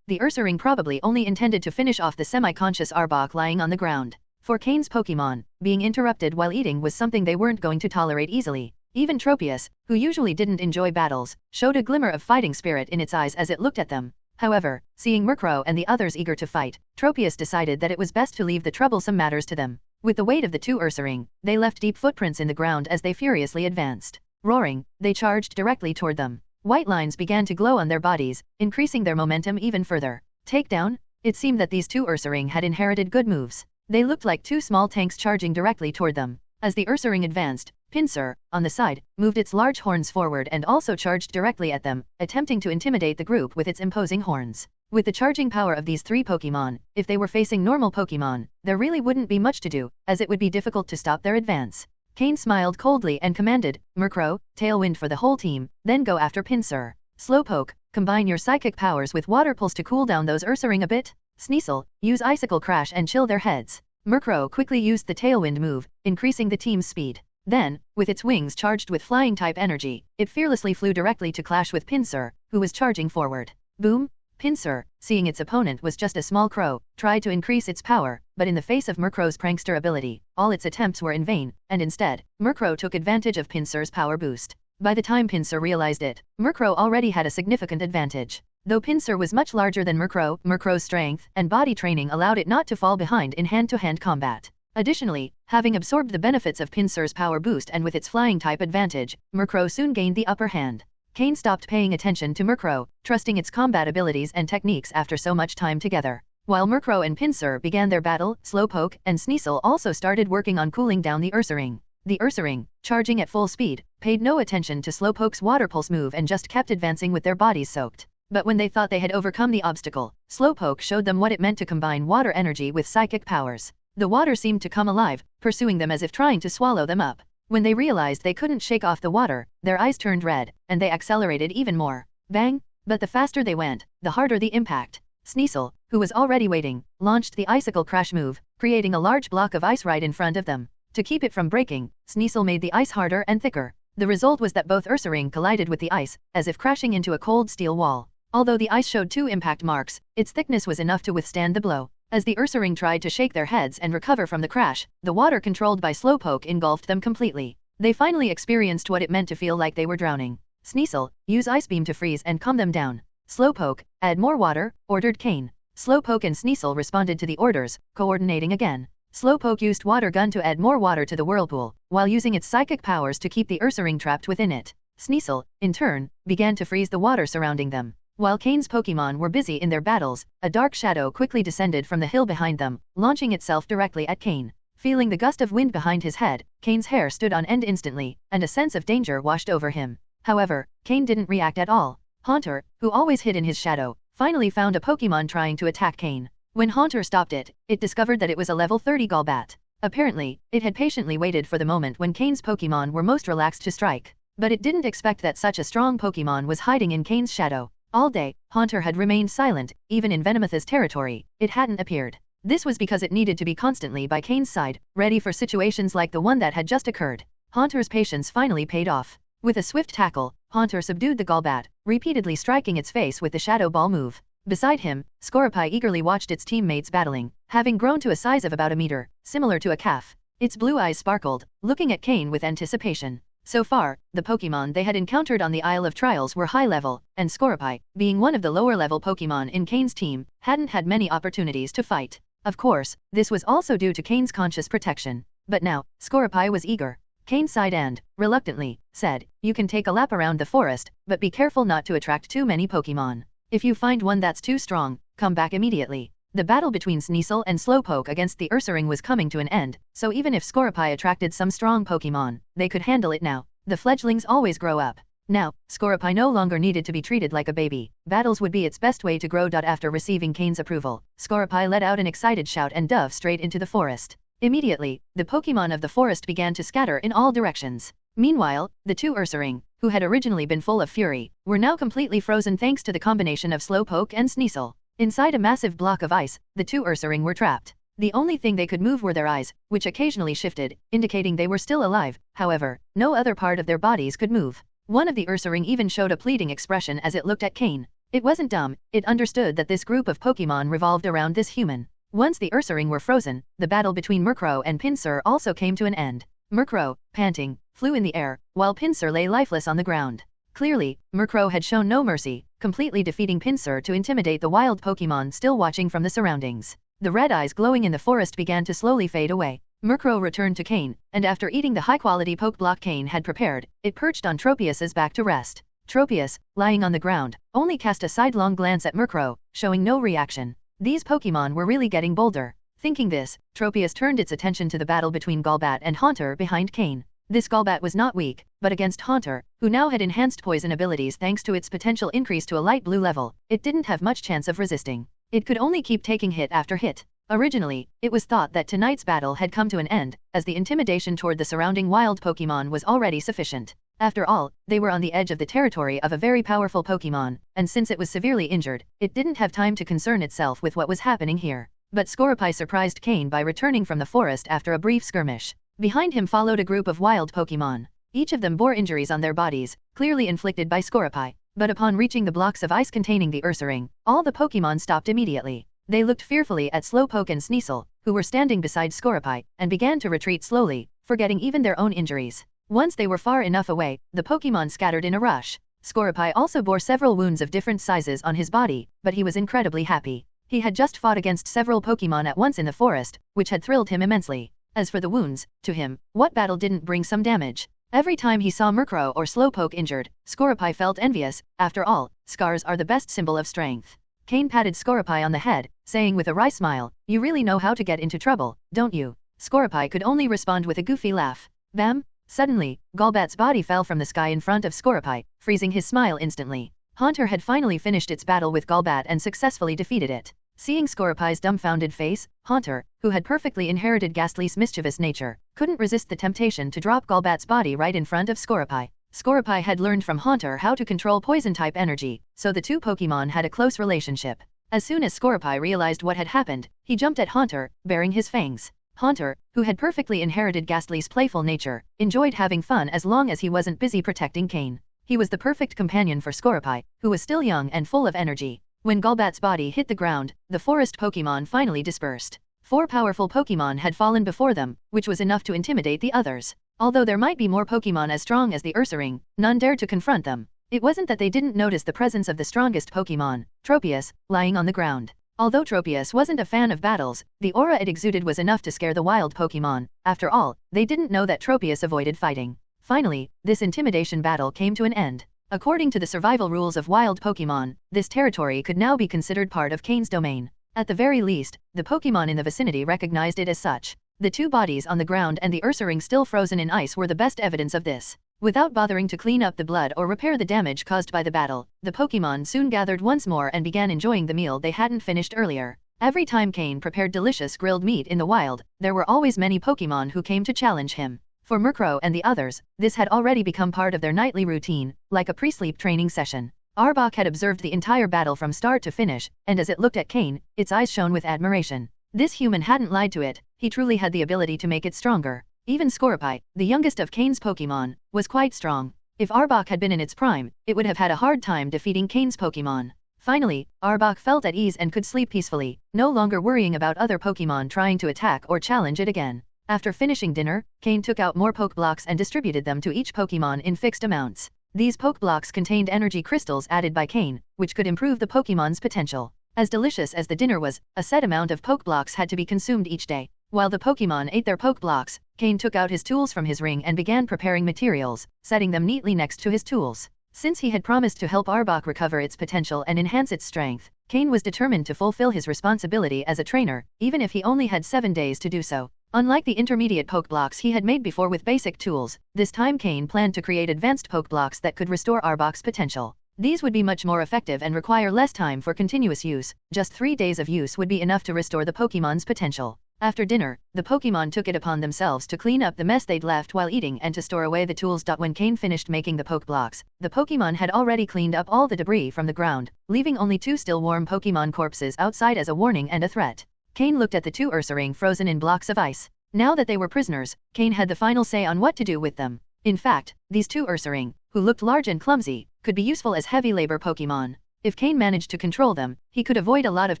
[SPEAKER 3] the Ursaring probably only intended to finish off the semi-conscious Arbok lying on the ground. For Cain's Pokémon, being interrupted while eating was something they weren't going to tolerate easily. Even Tropius, who usually didn't enjoy battles, showed a glimmer of fighting spirit in its eyes as it looked at them. However, seeing Merro and the others eager to fight, Tropius decided that it was best to leave the troublesome matters to them. With the weight of the 2 Ursaring, they left deep footprints in the ground as they furiously advanced. Roaring, they charged directly toward them. White lines began to glow on their bodies, increasing their momentum even further. Takedown? It seemed that these 2 Ursaring had inherited good moves. They looked like 2 small tanks charging directly toward them. As the Ursaring advanced, Pinsir, on the side, moved its large horns forward and also charged directly at them, attempting to intimidate the group with its imposing horns. With the charging power of these 3 Pokémon, if they were facing normal Pokémon, there really wouldn't be much to do, as it would be difficult to stop their advance. Cain smiled coldly and commanded, Merro, Tailwind for the whole team, then go after Pinsir. Slowpoke, combine your psychic powers with Water Pulse to cool down those Ursaring a bit. Sneasel, use Icicle Crash and chill their heads. Merro quickly used the Tailwind move, increasing the team's speed. Then, with its wings charged with flying-type energy, it fearlessly flew directly to clash with Pinsir, who was charging forward. Boom! Pinsir, seeing its opponent was just a small crow, tried to increase its power, but in the face of Merro's prankster ability, all its attempts were in vain, and instead, Merro took advantage of Pinsir's power boost. By the time Pinsir realized it, Merro already had a significant advantage. Though Pinsir was much larger than Merro, Merro's strength and body training allowed it not to fall behind in hand-to-hand combat. Additionally, having absorbed the benefits of Pinsir's power boost and with its flying-type advantage, Merro soon gained the upper hand. Cain stopped paying attention to Merro, trusting its combat abilities and techniques after so much time together. While Merro and Pinsir began their battle, Slowpoke and Sneasel also started working on cooling down the Ursaring. The Ursaring, charging at full speed, paid no attention to Slowpoke's Water Pulse move and just kept advancing with their bodies soaked. But when they thought they had overcome the obstacle, Slowpoke showed them what it meant to combine water energy with psychic powers. The water seemed to come alive, pursuing them as if trying to swallow them up. When they realized they couldn't shake off the water, their eyes turned red, and they accelerated even more. Bang! But the faster they went, the harder the impact. Sneasel, who was already waiting, launched the Icicle Crash move, creating a large block of ice right in front of them. To keep it from breaking, Sneasel made the ice harder and thicker. The result was that both Ursaring collided with the ice, as if crashing into a cold steel wall. Although the ice showed 2 impact marks, its thickness was enough to withstand the blow. As the Ursaring tried to shake their heads and recover from the crash, the water controlled by Slowpoke engulfed them completely. They finally experienced what it meant to feel like they were drowning. Sneasel, use Ice Beam to freeze and calm them down. Slowpoke, add more water, ordered Cain. Slowpoke and Sneasel responded to the orders, coordinating again. Slowpoke used Water Gun to add more water to the whirlpool, while using its psychic powers to keep the Ursaring trapped within it. Sneasel, in turn, began to freeze the water surrounding them. While Cain's Pokémon were busy in their battles, a dark shadow quickly descended from the hill behind them, launching itself directly at Cain. Feeling the gust of wind behind his head, Cain's hair stood on end instantly, and a sense of danger washed over him. However, Cain didn't react at all. Haunter, who always hid in his shadow, finally found a Pokémon trying to attack Cain. When Haunter stopped it, it discovered that it was a level 30 Golbat. Apparently, it had patiently waited for the moment when Cain's Pokémon were most relaxed to strike. But it didn't expect that such a strong Pokémon was hiding in Cain's shadow. All day, Haunter had remained silent, even in Venomoth's territory, it hadn't appeared. This was because it needed to be constantly by Cain's side, ready for situations like the one that had just occurred. Haunter's patience finally paid off. With a swift tackle, Haunter subdued the Golbat, repeatedly striking its face with the Shadow Ball move. Beside him, Scorepi eagerly watched its teammates battling, having grown to a size of about a meter, similar to a calf. Its blue eyes sparkled, looking at Cain with anticipation. So far, the Pokémon they had encountered on the Isle of Trials were high level, and Scoropy, being one of the lower level Pokémon in Cain's team, hadn't had many opportunities to fight. Of course, this was also due to Cain's conscious protection. But now, Scoropy was eager. Cain sighed and, reluctantly, said, "You can take a lap around the forest, but be careful not to attract too many Pokémon. If you find one that's too strong, come back immediately." The battle between Sneasel and Slowpoke against the Ursaring was coming to an end, so even if Scoropy attracted some strong Pokémon, they could handle it now. The fledglings always grow up. Now, Scoropy no longer needed to be treated like a baby. Battles would be its best way to grow. After receiving Cain's approval, Scoropy let out an excited shout and dove straight into the forest. Immediately, the Pokémon of the forest began to scatter in all directions. Meanwhile, the two Ursaring, who had originally been full of fury, were now completely frozen thanks to the combination of Slowpoke and Sneasel. Inside a massive block of ice, the two Ursaring were trapped. The only thing they could move were their eyes, which occasionally shifted, indicating they were still alive. However, no other part of their bodies could move. One of the Ursaring even showed a pleading expression as it looked at Cain. It wasn't dumb, it understood that this group of Pokémon revolved around this human. Once the Ursaring were frozen, the battle between Merro and Pinsir also came to an end. Merro, panting, flew in the air, while Pinsir lay lifeless on the ground. Clearly, Merro had shown no mercy, completely defeating Pinsir to intimidate the wild Pokémon still watching from the surroundings. The red eyes glowing in the forest began to slowly fade away. Merro returned to Cain, and after eating the high-quality poke block Cain had prepared, it perched on Tropius's back to rest. Tropius, lying on the ground, only cast a sidelong glance at Merro, showing no reaction. These Pokémon were really getting bolder. Thinking this, Tropius turned its attention to the battle between Golbat and Haunter behind Cain. This Golbat was not weak, but against Haunter, who now had enhanced poison abilities thanks to its potential increase to a light blue level, it didn't have much chance of resisting. It could only keep taking hit after hit. Originally, it was thought that tonight's battle had come to an end, as the intimidation toward the surrounding wild Pokémon was already sufficient. After all, they were on the edge of the territory of a very powerful Pokémon, and since it was severely injured, it didn't have time to concern itself with what was happening here. But Scoropy surprised Cain by returning from the forest after a brief skirmish. Behind him followed a group of wild Pokémon. Each of them bore injuries on their bodies, clearly inflicted by Scoropy. But upon reaching the blocks of ice containing the Ursaring, all the Pokémon stopped immediately. They looked fearfully at Slowpoke and Sneasel, who were standing beside Scoropy, and began to retreat slowly, forgetting even their own injuries. Once they were far enough away, the Pokémon scattered in a rush. Scoropy also bore several wounds of different sizes on his body, but he was incredibly happy. He had just fought against several Pokémon at once in the forest, which had thrilled him immensely. As for the wounds, to him, what battle didn't bring some damage? Every time he saw Merro or Slowpoke injured, Scoropy felt envious. After all, scars are the best symbol of strength. Cain patted Scoropy on the head, saying with a wry smile, "You really know how to get into trouble, don't you?" Scoropy could only respond with a goofy laugh. Bam! Suddenly, Golbat's body fell from the sky in front of Scoropy, freezing his smile instantly. Haunter had finally finished its battle with Golbat and successfully defeated it. Seeing Scoropy's dumbfounded face, Haunter, who had perfectly inherited Gastly's mischievous nature, couldn't resist the temptation to drop Golbat's body right in front of Scoropy. Scoropy had learned from Haunter how to control poison-type energy, so the two Pokémon had a close relationship. As soon as Scoropy realized what had happened, he jumped at Haunter, baring his fangs. Haunter, who had perfectly inherited Gastly's playful nature, enjoyed having fun as long as he wasn't busy protecting Cain. He was the perfect companion for Scoropy, who was still young and full of energy. When Golbat's body hit the ground, the forest Pokémon finally dispersed. 4 powerful Pokémon had fallen before them, which was enough to intimidate the others. Although there might be more Pokémon as strong as the Ursaring, none dared to confront them. It wasn't that they didn't notice the presence of the strongest Pokémon, Tropius, lying on the ground. Although Tropius wasn't a fan of battles, the aura it exuded was enough to scare the wild Pokémon. After all, they didn't know that Tropius avoided fighting. Finally, this intimidation battle came to an end. According to the survival rules of wild Pokémon, this territory could now be considered part of Cain's domain. At the very least, the Pokémon in the vicinity recognized it as such. The two bodies on the ground and the Ursaring still frozen in ice were the best evidence of this. Without bothering to clean up the blood or repair the damage caused by the battle, the Pokémon soon gathered once more and began enjoying the meal they hadn't finished earlier. Every time Cain prepared delicious grilled meat in the wild, there were always many Pokémon who came to challenge him. For Merro and the others, this had already become part of their nightly routine, like a pre-sleep training session. Arbok had observed the entire battle from start to finish, and as it looked at Cain, its eyes shone with admiration. This human hadn't lied to it, he truly had the ability to make it stronger. Even Scoropy, the youngest of Cain's Pokémon, was quite strong. If Arbok had been in its prime, it would have had a hard time defeating Cain's Pokémon. Finally, Arbok felt at ease and could sleep peacefully, no longer worrying about other Pokémon trying to attack or challenge it again. After finishing dinner, Cain took out more poke blocks and distributed them to each Pokemon in fixed amounts. These poke blocks contained energy crystals added by Cain, which could improve the Pokemon's potential. As delicious as the dinner was, a set amount of poke blocks had to be consumed each day. While the Pokemon ate their poke blocks, Cain took out his tools from his ring and began preparing materials, setting them neatly next to his tools. Since he had promised to help Arbok recover its potential and enhance its strength, Cain was determined to fulfill his responsibility as a trainer, even if he only had 7 days to do so. Unlike the intermediate poke blocks he had made before with basic tools, this time Cain planned to create advanced poke blocks that could restore Arbok's potential. These would be much more effective and require less time for continuous use. Just 3 days of use would be enough to restore the Pokemon's potential. After dinner, the Pokemon took it upon themselves to clean up the mess they'd left while eating and to store away the tools. When Cain finished making the poke blocks, the Pokemon had already cleaned up all the debris from the ground, leaving only 2 still warm Pokemon corpses outside as a warning and a threat. Cain looked at the 2 Ursaring frozen in blocks of ice. Now that they were prisoners, Cain had the final say on what to do with them. In fact, these 2 Ursaring, who looked large and clumsy, could be useful as heavy labor Pokemon. If Cain managed to control them, he could avoid a lot of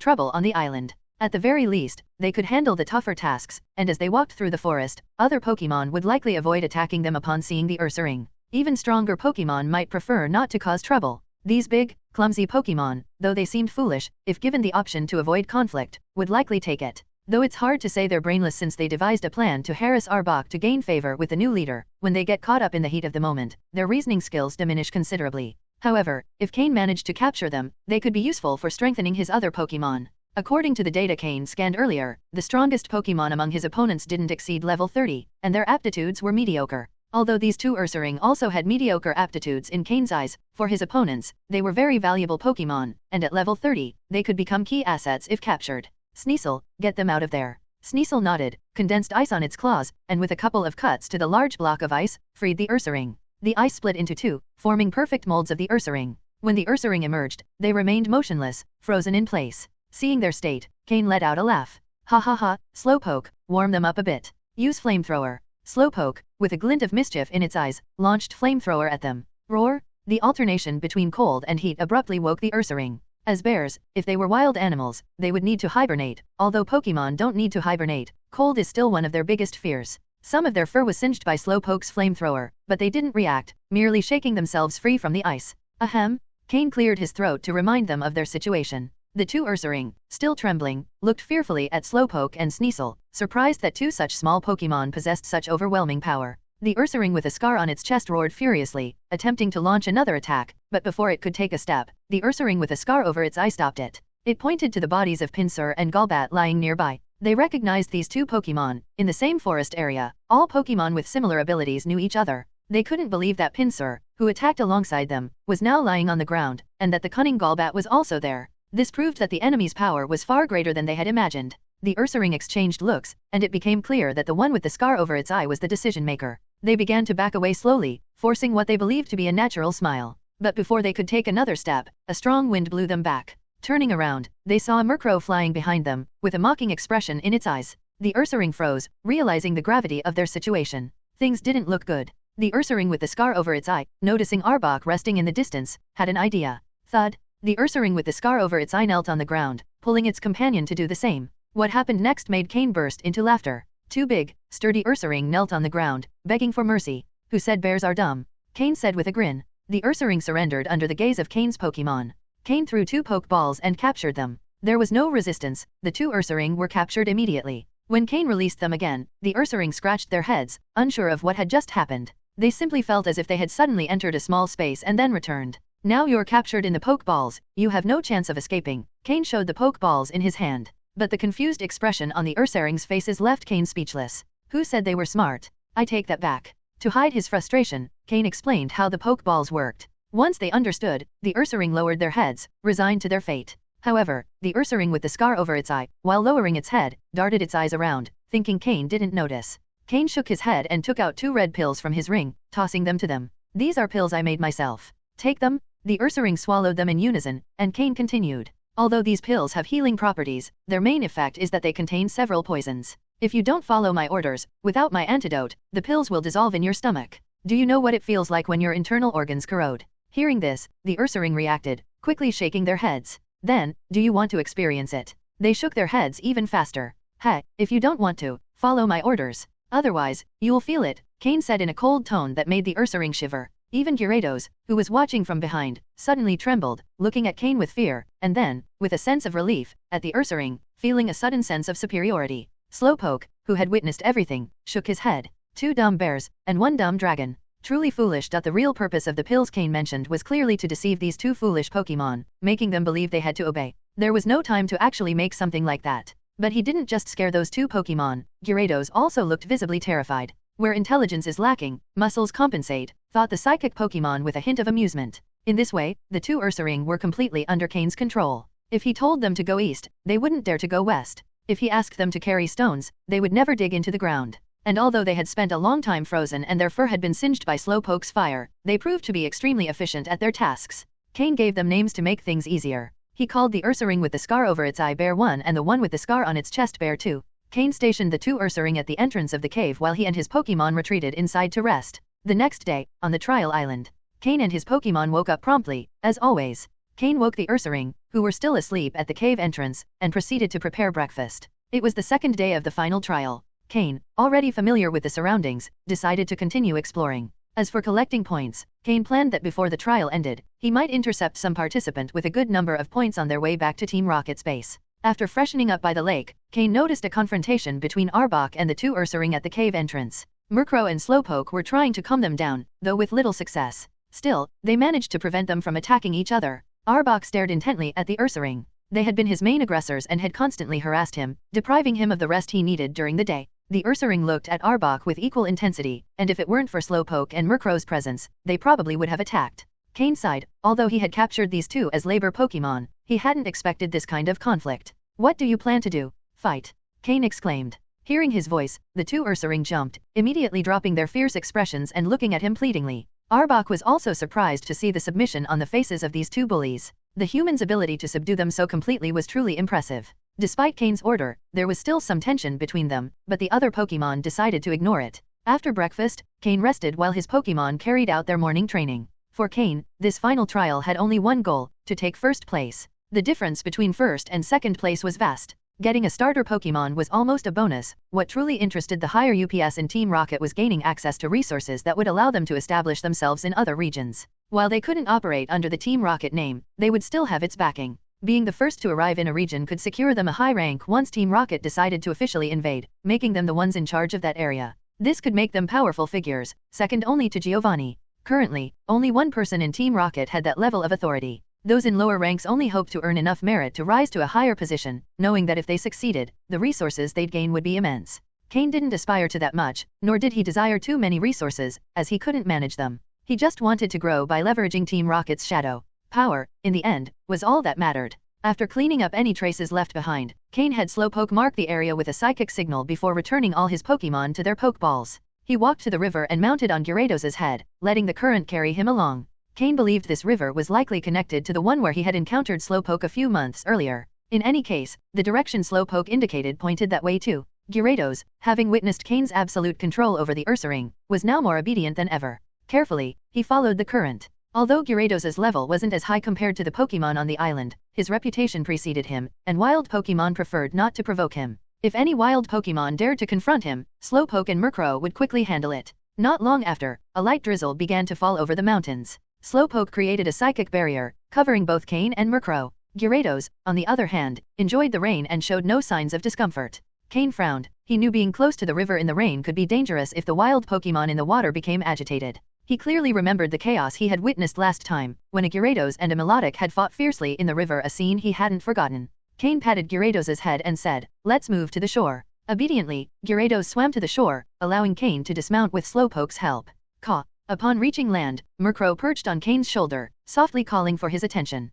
[SPEAKER 3] trouble on the island. At the very least, they could handle the tougher tasks, and as they walked through the forest, other Pokemon would likely avoid attacking them upon seeing the Ursaring. Even stronger Pokemon might prefer not to cause trouble. These big, clumsy Pokemon, though they seemed foolish, if given the option to avoid conflict, would likely take it. Though it's hard to say they're brainless since they devised a plan to harass Arbok to gain favor with the new leader, when they get caught up in the heat of the moment, their reasoning skills diminish considerably. However, if Cain managed to capture them, they could be useful for strengthening his other Pokemon. According to the data Cain scanned earlier, the strongest Pokemon among his opponents didn't exceed level 30, and their aptitudes were mediocre. Although these 2 Ursaring also had mediocre aptitudes in Cain's eyes, for his opponents, they were very valuable Pokemon, and at level 30, they could become key assets if captured. Sneasel, get them out of there. Sneasel nodded, condensed ice on its claws, and with a couple of cuts to the large block of ice, freed the Ursaring. The ice split into 2, forming perfect molds of the Ursaring. When the Ursaring emerged, they remained motionless, frozen in place. Seeing their state, Cain let out a laugh. Ha ha ha, Slowpoke, warm them up a bit. Use Flamethrower. Slowpoke, with a glint of mischief in its eyes, launched Flamethrower at them. Roar! The alternation between cold and heat abruptly woke the Ursaring. As bears, if they were wild animals, they would need to hibernate. Although Pokemon don't need to hibernate, cold is still one of their biggest fears. Some of their fur was singed by Slowpoke's Flamethrower, but they didn't react, merely shaking themselves free from the ice. Ahem! Cain cleared his throat to remind them of their situation. The 2 Ursaring, still trembling, looked fearfully at Slowpoke and Sneasel, surprised that 2 such small Pokemon possessed such overwhelming power. The Ursaring with a scar on its chest roared furiously, attempting to launch another attack, but before it could take a step, the Ursaring with a scar over its eye stopped it. It pointed to the bodies of Pinsir and Golbat lying nearby. They recognized these 2 Pokemon, in the same forest area. All Pokemon with similar abilities knew each other. They couldn't believe that Pinsir, who attacked alongside them, was now lying on the ground, and that the cunning Golbat was also there. This proved that the enemy's power was far greater than they had imagined. The Ursaring exchanged looks, and it became clear that the one with the scar over its eye was the decision-maker. They began to back away slowly, forcing what they believed to be a natural smile. But before they could take another step, a strong wind blew them back. Turning around, they saw a Merro flying behind them, with a mocking expression in its eyes. The Ursaring froze, realizing the gravity of their situation. Things didn't look good. The Ursaring with the scar over its eye, noticing Arbok resting in the distance, had an idea. Thud! The Ursaring with the scar over its eye knelt on the ground, pulling its companion to do the same. What happened next made Cain burst into laughter. 2 big, sturdy Ursaring knelt on the ground, begging for mercy. Who said bears are dumb? Cain said with a grin. The Ursaring surrendered under the gaze of Cain's Pokemon. Cain threw 2 Pokeballs and captured them. There was no resistance, the 2 Ursaring were captured immediately. When Cain released them again, the Ursaring scratched their heads, unsure of what had just happened. They simply felt as if they had suddenly entered a small space and then returned. Now you're captured in the Pokeballs, you have no chance of escaping. Cain showed the Pokeballs in his hand. But the confused expression on the Ursaring's faces left Cain speechless. Who said they were smart? I take that back. To hide his frustration, Cain explained how the Pokeballs worked. Once they understood, the Ursaring lowered their heads, resigned to their fate. However, the Ursaring with the scar over its eye, while lowering its head, darted its eyes around, thinking Cain didn't notice. Cain shook his head and took out 2 red pills from his ring, tossing them to them. These are pills I made myself. Take them. The Ursaring swallowed them in unison, and Cain continued. Although these pills have healing properties, their main effect is that they contain several poisons. If you don't follow my orders, without my antidote, the pills will dissolve in your stomach. Do you know what it feels like when your internal organs corrode? Hearing this, the Ursaring reacted, quickly shaking their heads. Then, do you want to experience it? They shook their heads even faster. Hey, if you don't want to, follow my orders. Otherwise, you'll feel it, Cain said in a cold tone that made the Ursaring shiver. Even Gyarados, who was watching from behind, suddenly trembled, looking at Cain with fear, and then, with a sense of relief, at the Ursaring, feeling a sudden sense of superiority. Slowpoke, who had witnessed everything, shook his head. 2 dumb bears, and 1 dumb dragon. Truly foolish. The real purpose of the pills Cain mentioned was clearly to deceive these 2 foolish Pokemon, making them believe they had to obey. There was no time to actually make something like that. But he didn't just scare those 2 Pokemon, Gyarados also looked visibly terrified. Where intelligence is lacking, muscles compensate, thought the psychic Pokemon with a hint of amusement. In this way, the 2 Ursaring were completely under Cain's control. If he told them to go east, they wouldn't dare to go west. If he asked them to carry stones, they would never dig into the ground. And although they had spent a long time frozen and their fur had been singed by Slowpoke's fire, they proved to be extremely efficient at their tasks. Cain gave them names to make things easier. He called the Ursaring with the scar over its eye Bear 1 and the one with the scar on its chest Bear 2. Cain stationed the 2 Ursaring at the entrance of the cave while he and his Pokemon retreated inside to rest. The next day, on the trial island, Cain and his Pokemon woke up promptly, as always. Cain woke the Ursaring, who were still asleep at the cave entrance, and proceeded to prepare breakfast. It was the second day of the final trial. Cain, already familiar with the surroundings, decided to continue exploring. As for collecting points, Cain planned that before the trial ended, he might intercept some participant with a good number of points on their way back to Team Rocket's base. After freshening up by the lake, Cain noticed a confrontation between Arbok and the 2 Ursaring at the cave entrance. Merro and Slowpoke were trying to calm them down, though with little success. Still, they managed to prevent them from attacking each other. Arbok stared intently at the Ursaring. They had been his main aggressors and had constantly harassed him, depriving him of the rest he needed during the day. The Ursaring looked at Arbok with equal intensity, and if it weren't for Slowpoke and Merro's presence, they probably would have attacked. Cain sighed. Although he had captured these 2 as labor Pokemon, he hadn't expected this kind of conflict. What do you plan to do? Fight! Cain exclaimed. Hearing his voice, the 2 Ursaring jumped, immediately dropping their fierce expressions and looking at him pleadingly. Arbok was also surprised to see the submission on the faces of these 2 bullies. The human's ability to subdue them so completely was truly impressive. Despite Cain's order, there was still some tension between them, but the other Pokemon decided to ignore it. After breakfast, Cain rested while his Pokemon carried out their morning training. For Cain, this final trial had only one goal, to take first place. The difference between first and second place was vast. Getting a starter Pokemon was almost a bonus. What truly interested the higher UPS in Team Rocket was gaining access to resources that would allow them to establish themselves in other regions. While they couldn't operate under the Team Rocket name, they would still have its backing. Being the first to arrive in a region could secure them a high rank once Team Rocket decided to officially invade, making them the ones in charge of that area. This could make them powerful figures, second only to Giovanni. Currently, only one person in Team Rocket had that level of authority. Those in lower ranks only hoped to earn enough merit to rise to a higher position, knowing that if they succeeded, the resources they'd gain would be immense. Cain didn't aspire to that much, nor did he desire too many resources, as he couldn't manage them. He just wanted to grow by leveraging Team Rocket's shadow. Power, in the end, was all that mattered. After cleaning up any traces left behind, Cain had Slowpoke mark the area with a psychic signal before returning all his Pokemon to their Pokeballs. He walked to the river and mounted on Gyarados' head, letting the current carry him along. Cain believed this river was likely connected to the one where he had encountered Slowpoke a few months earlier. In any case, the direction Slowpoke indicated pointed that way too. Gyarados, having witnessed Cain's absolute control over the Ursaring, was now more obedient than ever. Carefully, he followed the current. Although Gyarados' level wasn't as high compared to the Pokemon on the island, his reputation preceded him, and wild Pokemon preferred not to provoke him. If any wild Pokemon dared to confront him, Slowpoke and Merro would quickly handle it. Not long after, a light drizzle began to fall over the mountains. Slowpoke created a psychic barrier, covering both Cain and Merro. Gyarados, on the other hand, enjoyed the rain and showed no signs of discomfort. Cain frowned. He knew being close to the river in the rain could be dangerous if the wild Pokemon in the water became agitated. He clearly remembered the chaos he had witnessed last time, when a Gyarados and a Melodic had fought fiercely in the river, a scene he hadn't forgotten. Cain patted Gyarados' head and said, "Let's move to the shore." Obediently, Gyarados swam to the shore, allowing Cain to dismount with Slowpoke's help. Caw. Upon reaching land, Merro perched on Cain's shoulder, softly calling for his attention.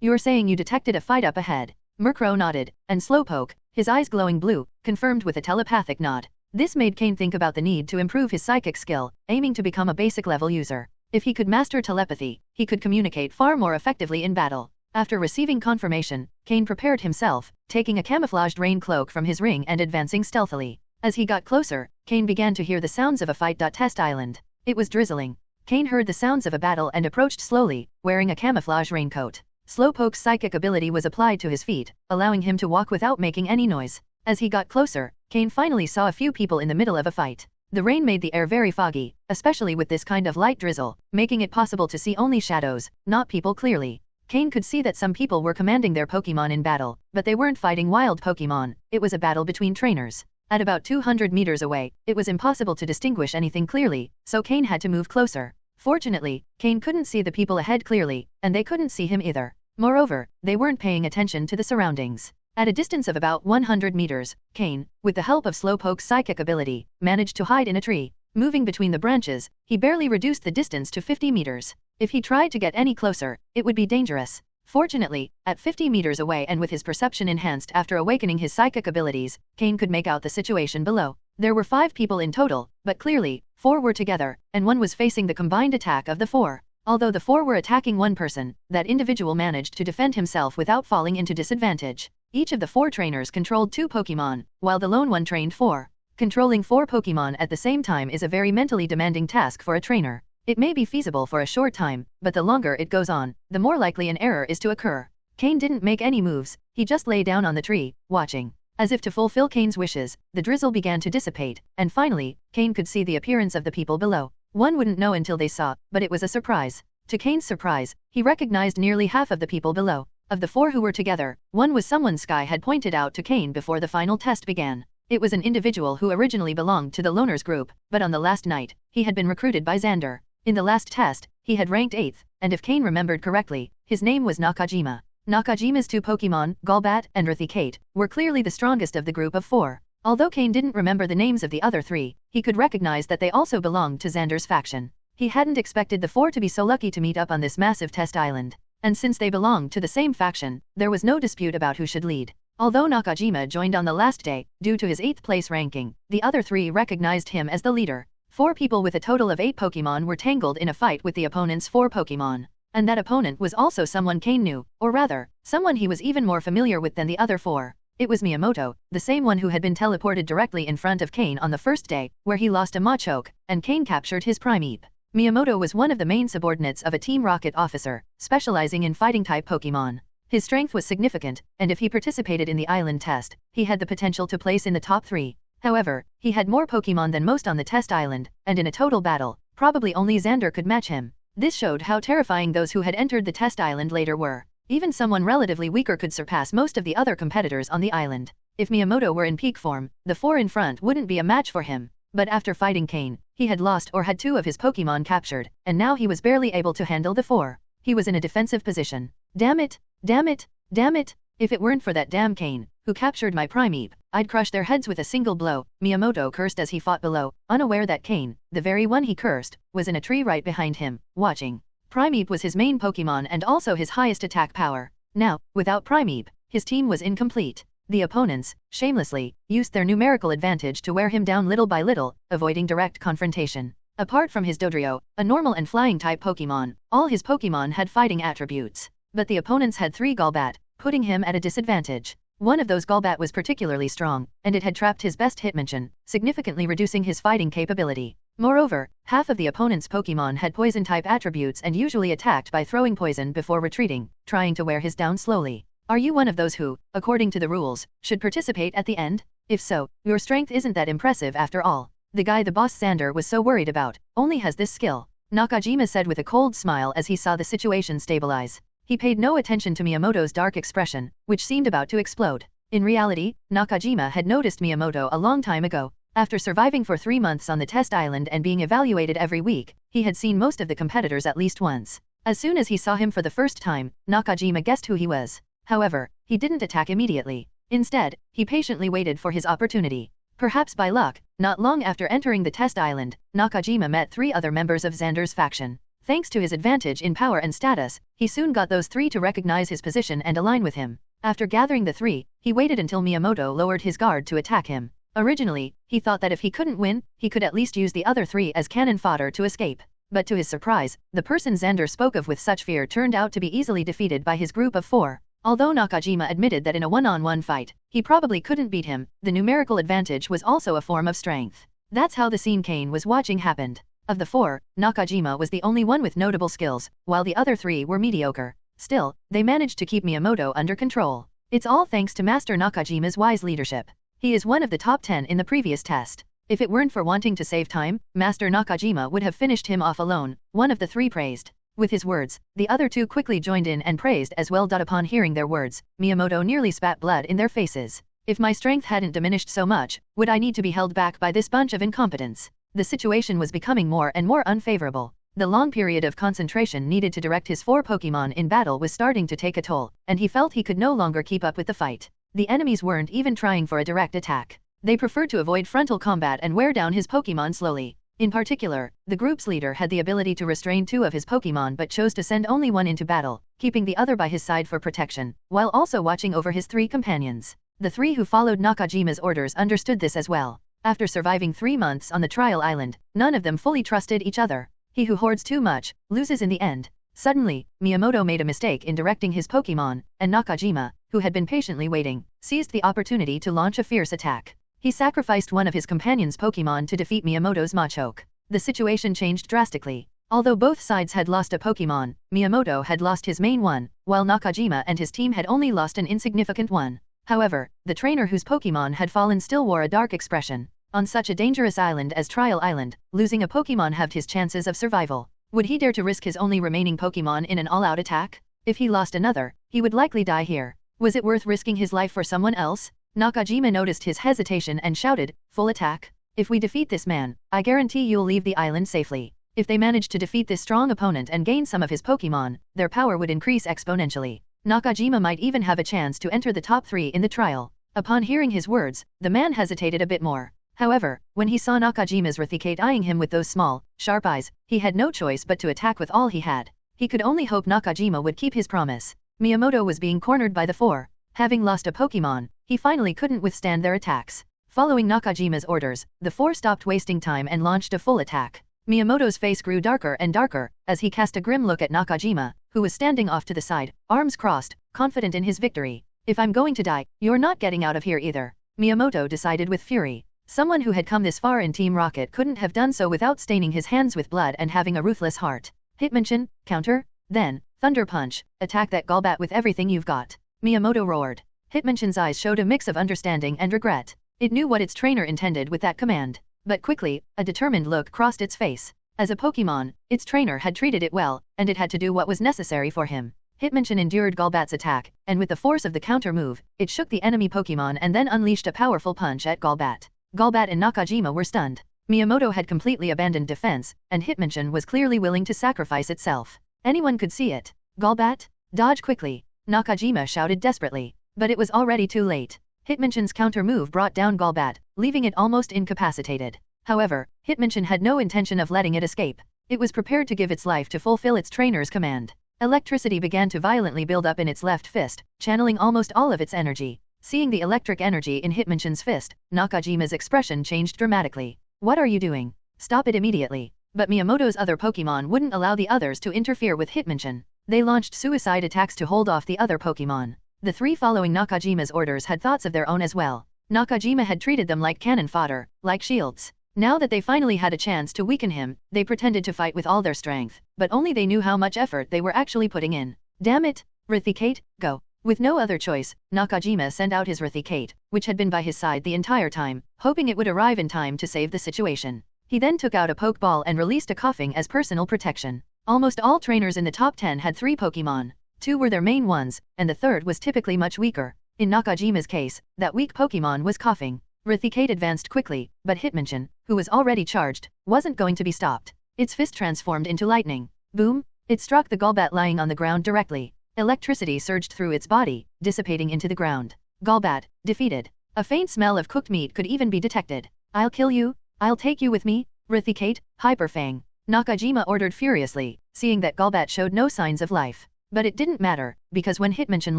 [SPEAKER 3] You're saying you detected a fight up ahead?" Merro nodded, and Slowpoke, his eyes glowing blue, confirmed with a telepathic nod. This made Cain think about the need to improve his psychic skill, aiming to become a basic level user. If he could master telepathy, he could communicate far more effectively in battle. After receiving confirmation, Cain prepared himself, taking a camouflaged rain cloak from his ring and advancing stealthily. As he got closer, Cain began to hear the sounds of a fight. Test Island. It was drizzling. Cain heard the sounds of a battle and approached slowly, wearing a camouflage raincoat. Slowpoke's psychic ability was applied to his feet, allowing him to walk without making any noise. As he got closer, Cain finally saw a few people in the middle of a fight. The rain made the air very foggy, especially with this kind of light drizzle, making it possible to see only shadows, not people clearly. Cain could see that some people were commanding their Pokémon in battle, but they weren't fighting wild Pokémon, it was a battle between trainers. At about 200 meters away, it was impossible to distinguish anything clearly, so Cain had to move closer. Fortunately, Cain couldn't see the people ahead clearly, and they couldn't see him either. Moreover, they weren't paying attention to the surroundings. At a distance of about 100 meters, Cain, with the help of Slowpoke's psychic ability, managed to hide in a tree. Moving between the branches, he barely reduced the distance to 50 meters. If he tried to get any closer, it would be dangerous. Fortunately, at 50 meters away and with his perception enhanced after awakening his psychic abilities, Cain could make out the situation below. There were 5 people in total, but clearly, 4 were together, and 1 was facing the combined attack of the 4. Although the 4 were attacking one person, that individual managed to defend himself without falling into disadvantage. Each of the 4 trainers controlled 2 Pokémon, while the lone one trained 4. Controlling 4 Pokémon at the same time is a very mentally demanding task for a trainer. It may be feasible for a short time, but the longer it goes on, the more likely an error is to occur. Cain didn't make any moves, he just lay down on the tree, watching. As if to fulfill Cain's wishes, the drizzle began to dissipate, and finally, Cain could see the appearance of the people below. One wouldn't know until they saw, but it was a surprise. To Cain's surprise, he recognized nearly half of the people below. Of the 4 who were together, one was someone Sky had pointed out to Cain before the final test began. It was an individual who originally belonged to the Loners group, but on the last night, he had been recruited by Xander. In the last test, he had ranked 8th, and if Cain remembered correctly, his name was Nakajima. Nakajima's 2 Pokémon, Golbat and Raticate, were clearly the strongest of the group of 4. Although Cain didn't remember the names of the other 3, he could recognize that they also belonged to Xander's faction. He hadn't expected the 4 to be so lucky to meet up on this massive test island. And since they belonged to the same faction, there was no dispute about who should lead. Although Nakajima joined on the last day, due to his 8th place ranking, the other 3 recognized him as the leader. 4 people with a total of 8 Pokémon were tangled in a fight with the opponent's 4 Pokémon. And that opponent was also someone Cain knew, or rather, someone he was even more familiar with than the other 4. It was Miyamoto, the same one who had been teleported directly in front of Cain on the first day, where he lost a Machoke, and Cain captured his Primeape. Miyamoto was one of the main subordinates of a Team Rocket officer, specializing in fighting-type Pokémon. His strength was significant, and if he participated in the island test, he had the potential to place in the top 3. However, he had more Pokémon than most on the test island, and in a total battle, probably only Xander could match him. This showed how terrifying those who had entered the test island later were. Even someone relatively weaker could surpass most of the other competitors on the island. If Miyamoto were in peak form, the 4 in front wouldn't be a match for him. But after fighting Cain, he had lost or had 2 of his Pokémon captured, and now he was barely able to handle the 4. He was in a defensive position. Damn it! Damn it! Damn it! If it weren't for that damn Cain, who captured my Primeape, I'd crush their heads with a single blow, Miyamoto cursed as he fought below, unaware that Cain, the very one he cursed, was in a tree right behind him, watching. Primeape was his main Pokémon and also his highest attack power. Now, without Primeape, his team was incomplete. The opponents, shamelessly, used their numerical advantage to wear him down little by little, avoiding direct confrontation. Apart from his Dodrio, a normal and flying-type Pokémon, all his Pokémon had fighting attributes. But the opponents had 3 Golbat, putting him at a disadvantage. One of those Golbat was particularly strong, and it had trapped his best Hitmonchan, significantly reducing his fighting capability. Moreover, half of the opponent's Pokémon had poison-type attributes and usually attacked by throwing poison before retreating, trying to wear his down slowly. Are you one of those who, according to the rules, should participate at the end? If so, your strength isn't that impressive after all. The guy the boss Xander was so worried about, only has this skill. Nakajima said with a cold smile as he saw the situation stabilize. He paid no attention to Miyamoto's dark expression, which seemed about to explode. In reality, Nakajima had noticed Miyamoto a long time ago. After surviving for 3 months on the test island and being evaluated every week, he had seen most of the competitors at least once. As soon as he saw him for the first time, Nakajima guessed who he was. However, he didn't attack immediately. Instead, he patiently waited for his opportunity. Perhaps by luck, not long after entering the test island, Nakajima met 3 other members of Xander's faction. Thanks to his advantage in power and status, he soon got those 3 to recognize his position and align with him. After gathering the 3, he waited until Miyamoto lowered his guard to attack him. Originally, he thought that if he couldn't win, he could at least use the other 3 as cannon fodder to escape. But to his surprise, the person Xander spoke of with such fear turned out to be easily defeated by his group of 4. Although Nakajima admitted that in a one-on-one fight, he probably couldn't beat him, the numerical advantage was also a form of strength. That's how the scene Cain was watching happened. Of the 4, Nakajima was the only one with notable skills, while the other 3 were mediocre. Still, they managed to keep Miyamoto under control. It's all thanks to Master Nakajima's wise leadership. He is one of the top 10 in the previous test. If it weren't for wanting to save time, Master Nakajima would have finished him off alone, one of the three praised. With his words, the other two quickly joined in and praised as well. Upon hearing their words, Miyamoto nearly spat blood in their faces. If my strength hadn't diminished so much, would I need to be held back by this bunch of incompetents? The situation was becoming more and more unfavorable. The long period of concentration needed to direct his 4 Pokémon in battle was starting to take a toll, and he felt he could no longer keep up with the fight. The enemies weren't even trying for a direct attack. They preferred to avoid frontal combat and wear down his Pokémon slowly. In particular, the group's leader had the ability to restrain 2 of his Pokémon but chose to send only one into battle, keeping the other by his side for protection, while also watching over his 3 companions. The 3 who followed Nakajima's orders understood this as well. After surviving 3 months on the trial island, none of them fully trusted each other. He who hoards too much, loses in the end. Suddenly, Miyamoto made a mistake in directing his Pokémon, and Nakajima, who had been patiently waiting, seized the opportunity to launch a fierce attack. He sacrificed one of his companion's Pokémon to defeat Miyamoto's Machoke. The situation changed drastically. Although both sides had lost a Pokémon, Miyamoto had lost his main one, while Nakajima and his team had only lost an insignificant one. However, the trainer whose Pokémon had fallen still wore a dark expression. On such a dangerous island as Trial Island, losing a Pokémon halved his chances of survival. Would he dare to risk his only remaining Pokémon in an all-out attack? If he lost another, he would likely die here. Was it worth risking his life for someone else? Nakajima noticed his hesitation and shouted, "Full attack. If we defeat this man, I guarantee you'll leave the island safely." If they managed to defeat this strong opponent and gain some of his Pokémon, their power would increase exponentially. Nakajima might even have a chance to enter the top 3 in the trial. Upon hearing his words, the man hesitated a bit more. However, when he saw Nakajima's Rathicate eyeing him with those small, sharp eyes, he had no choice but to attack with all he had. He could only hope Nakajima would keep his promise. Miyamoto was being cornered by the 4. Having lost a Pokémon, he finally couldn't withstand their attacks. Following Nakajima's orders, the 4 stopped wasting time and launched a full attack. Miyamoto's face grew darker and darker, as he cast a grim look at Nakajima, who was standing off to the side, arms crossed, confident in his victory. "If I'm going to die, you're not getting out of here either," Miyamoto decided with fury. Someone who had come this far in Team Rocket couldn't have done so without staining his hands with blood and having a ruthless heart. Hitmonchan, counter, then, Thunder Punch, attack that Golbat with everything you've got, Miyamoto roared. Hitmonchan's eyes showed a mix of understanding and regret. It knew what its trainer intended with that command. But quickly, a determined look crossed its face. As a Pokémon, its trainer had treated it well, and it had to do what was necessary for him. Hitmonchan endured Golbat's attack, and with the force of the counter move, it shook the enemy Pokémon and then unleashed a powerful punch at Golbat. Golbat and Nakajima were stunned. Miyamoto had completely abandoned defense, and Hitmonchan was clearly willing to sacrifice itself. Anyone could see it. "Golbat, dodge quickly," Nakajima shouted desperately. But it was already too late. Hitmonchan's counter move brought down Golbat, leaving it almost incapacitated. However, Hitmonchan had no intention of letting it escape. It was prepared to give its life to fulfill its trainer's command. Electricity began to violently build up in its left fist, channeling almost all of its energy. Seeing the electric energy in Hitmonchan's fist, Nakajima's expression changed dramatically. "What are you doing? Stop it immediately." But Miyamoto's other Pokémon wouldn't allow the others to interfere with Hitmonchan. They launched suicide attacks to hold off the other Pokémon. The 3 following Nakajima's orders had thoughts of their own as well. Nakajima had treated them like cannon fodder, like shields. Now that they finally had a chance to weaken him, they pretended to fight with all their strength, but only they knew how much effort they were actually putting in. "Damn it, Rathicate, go." With no other choice, Nakajima sent out his Rathicate, which had been by his side the entire time, hoping it would arrive in time to save the situation. He then took out a Pokeball and released a Coughing as personal protection. Almost all trainers in the top 10 had 3 Pokémon. 2 were their main ones, and the third was typically much weaker. In Nakajima's case, that weak Pokémon was Coughing. Rathicate advanced quickly, but Hitmonchan, who was already charged, wasn't going to be stopped. Its fist transformed into lightning. Boom! It struck the Golbat lying on the ground directly. Electricity surged through its body, dissipating into the ground. Golbat, defeated. A faint smell of cooked meat could even be detected. "I'll kill you. I'll take you with me, Rathicate, Hyperfang," Nakajima ordered furiously, seeing that Golbat showed no signs of life. But it didn't matter, because when Hitmonchan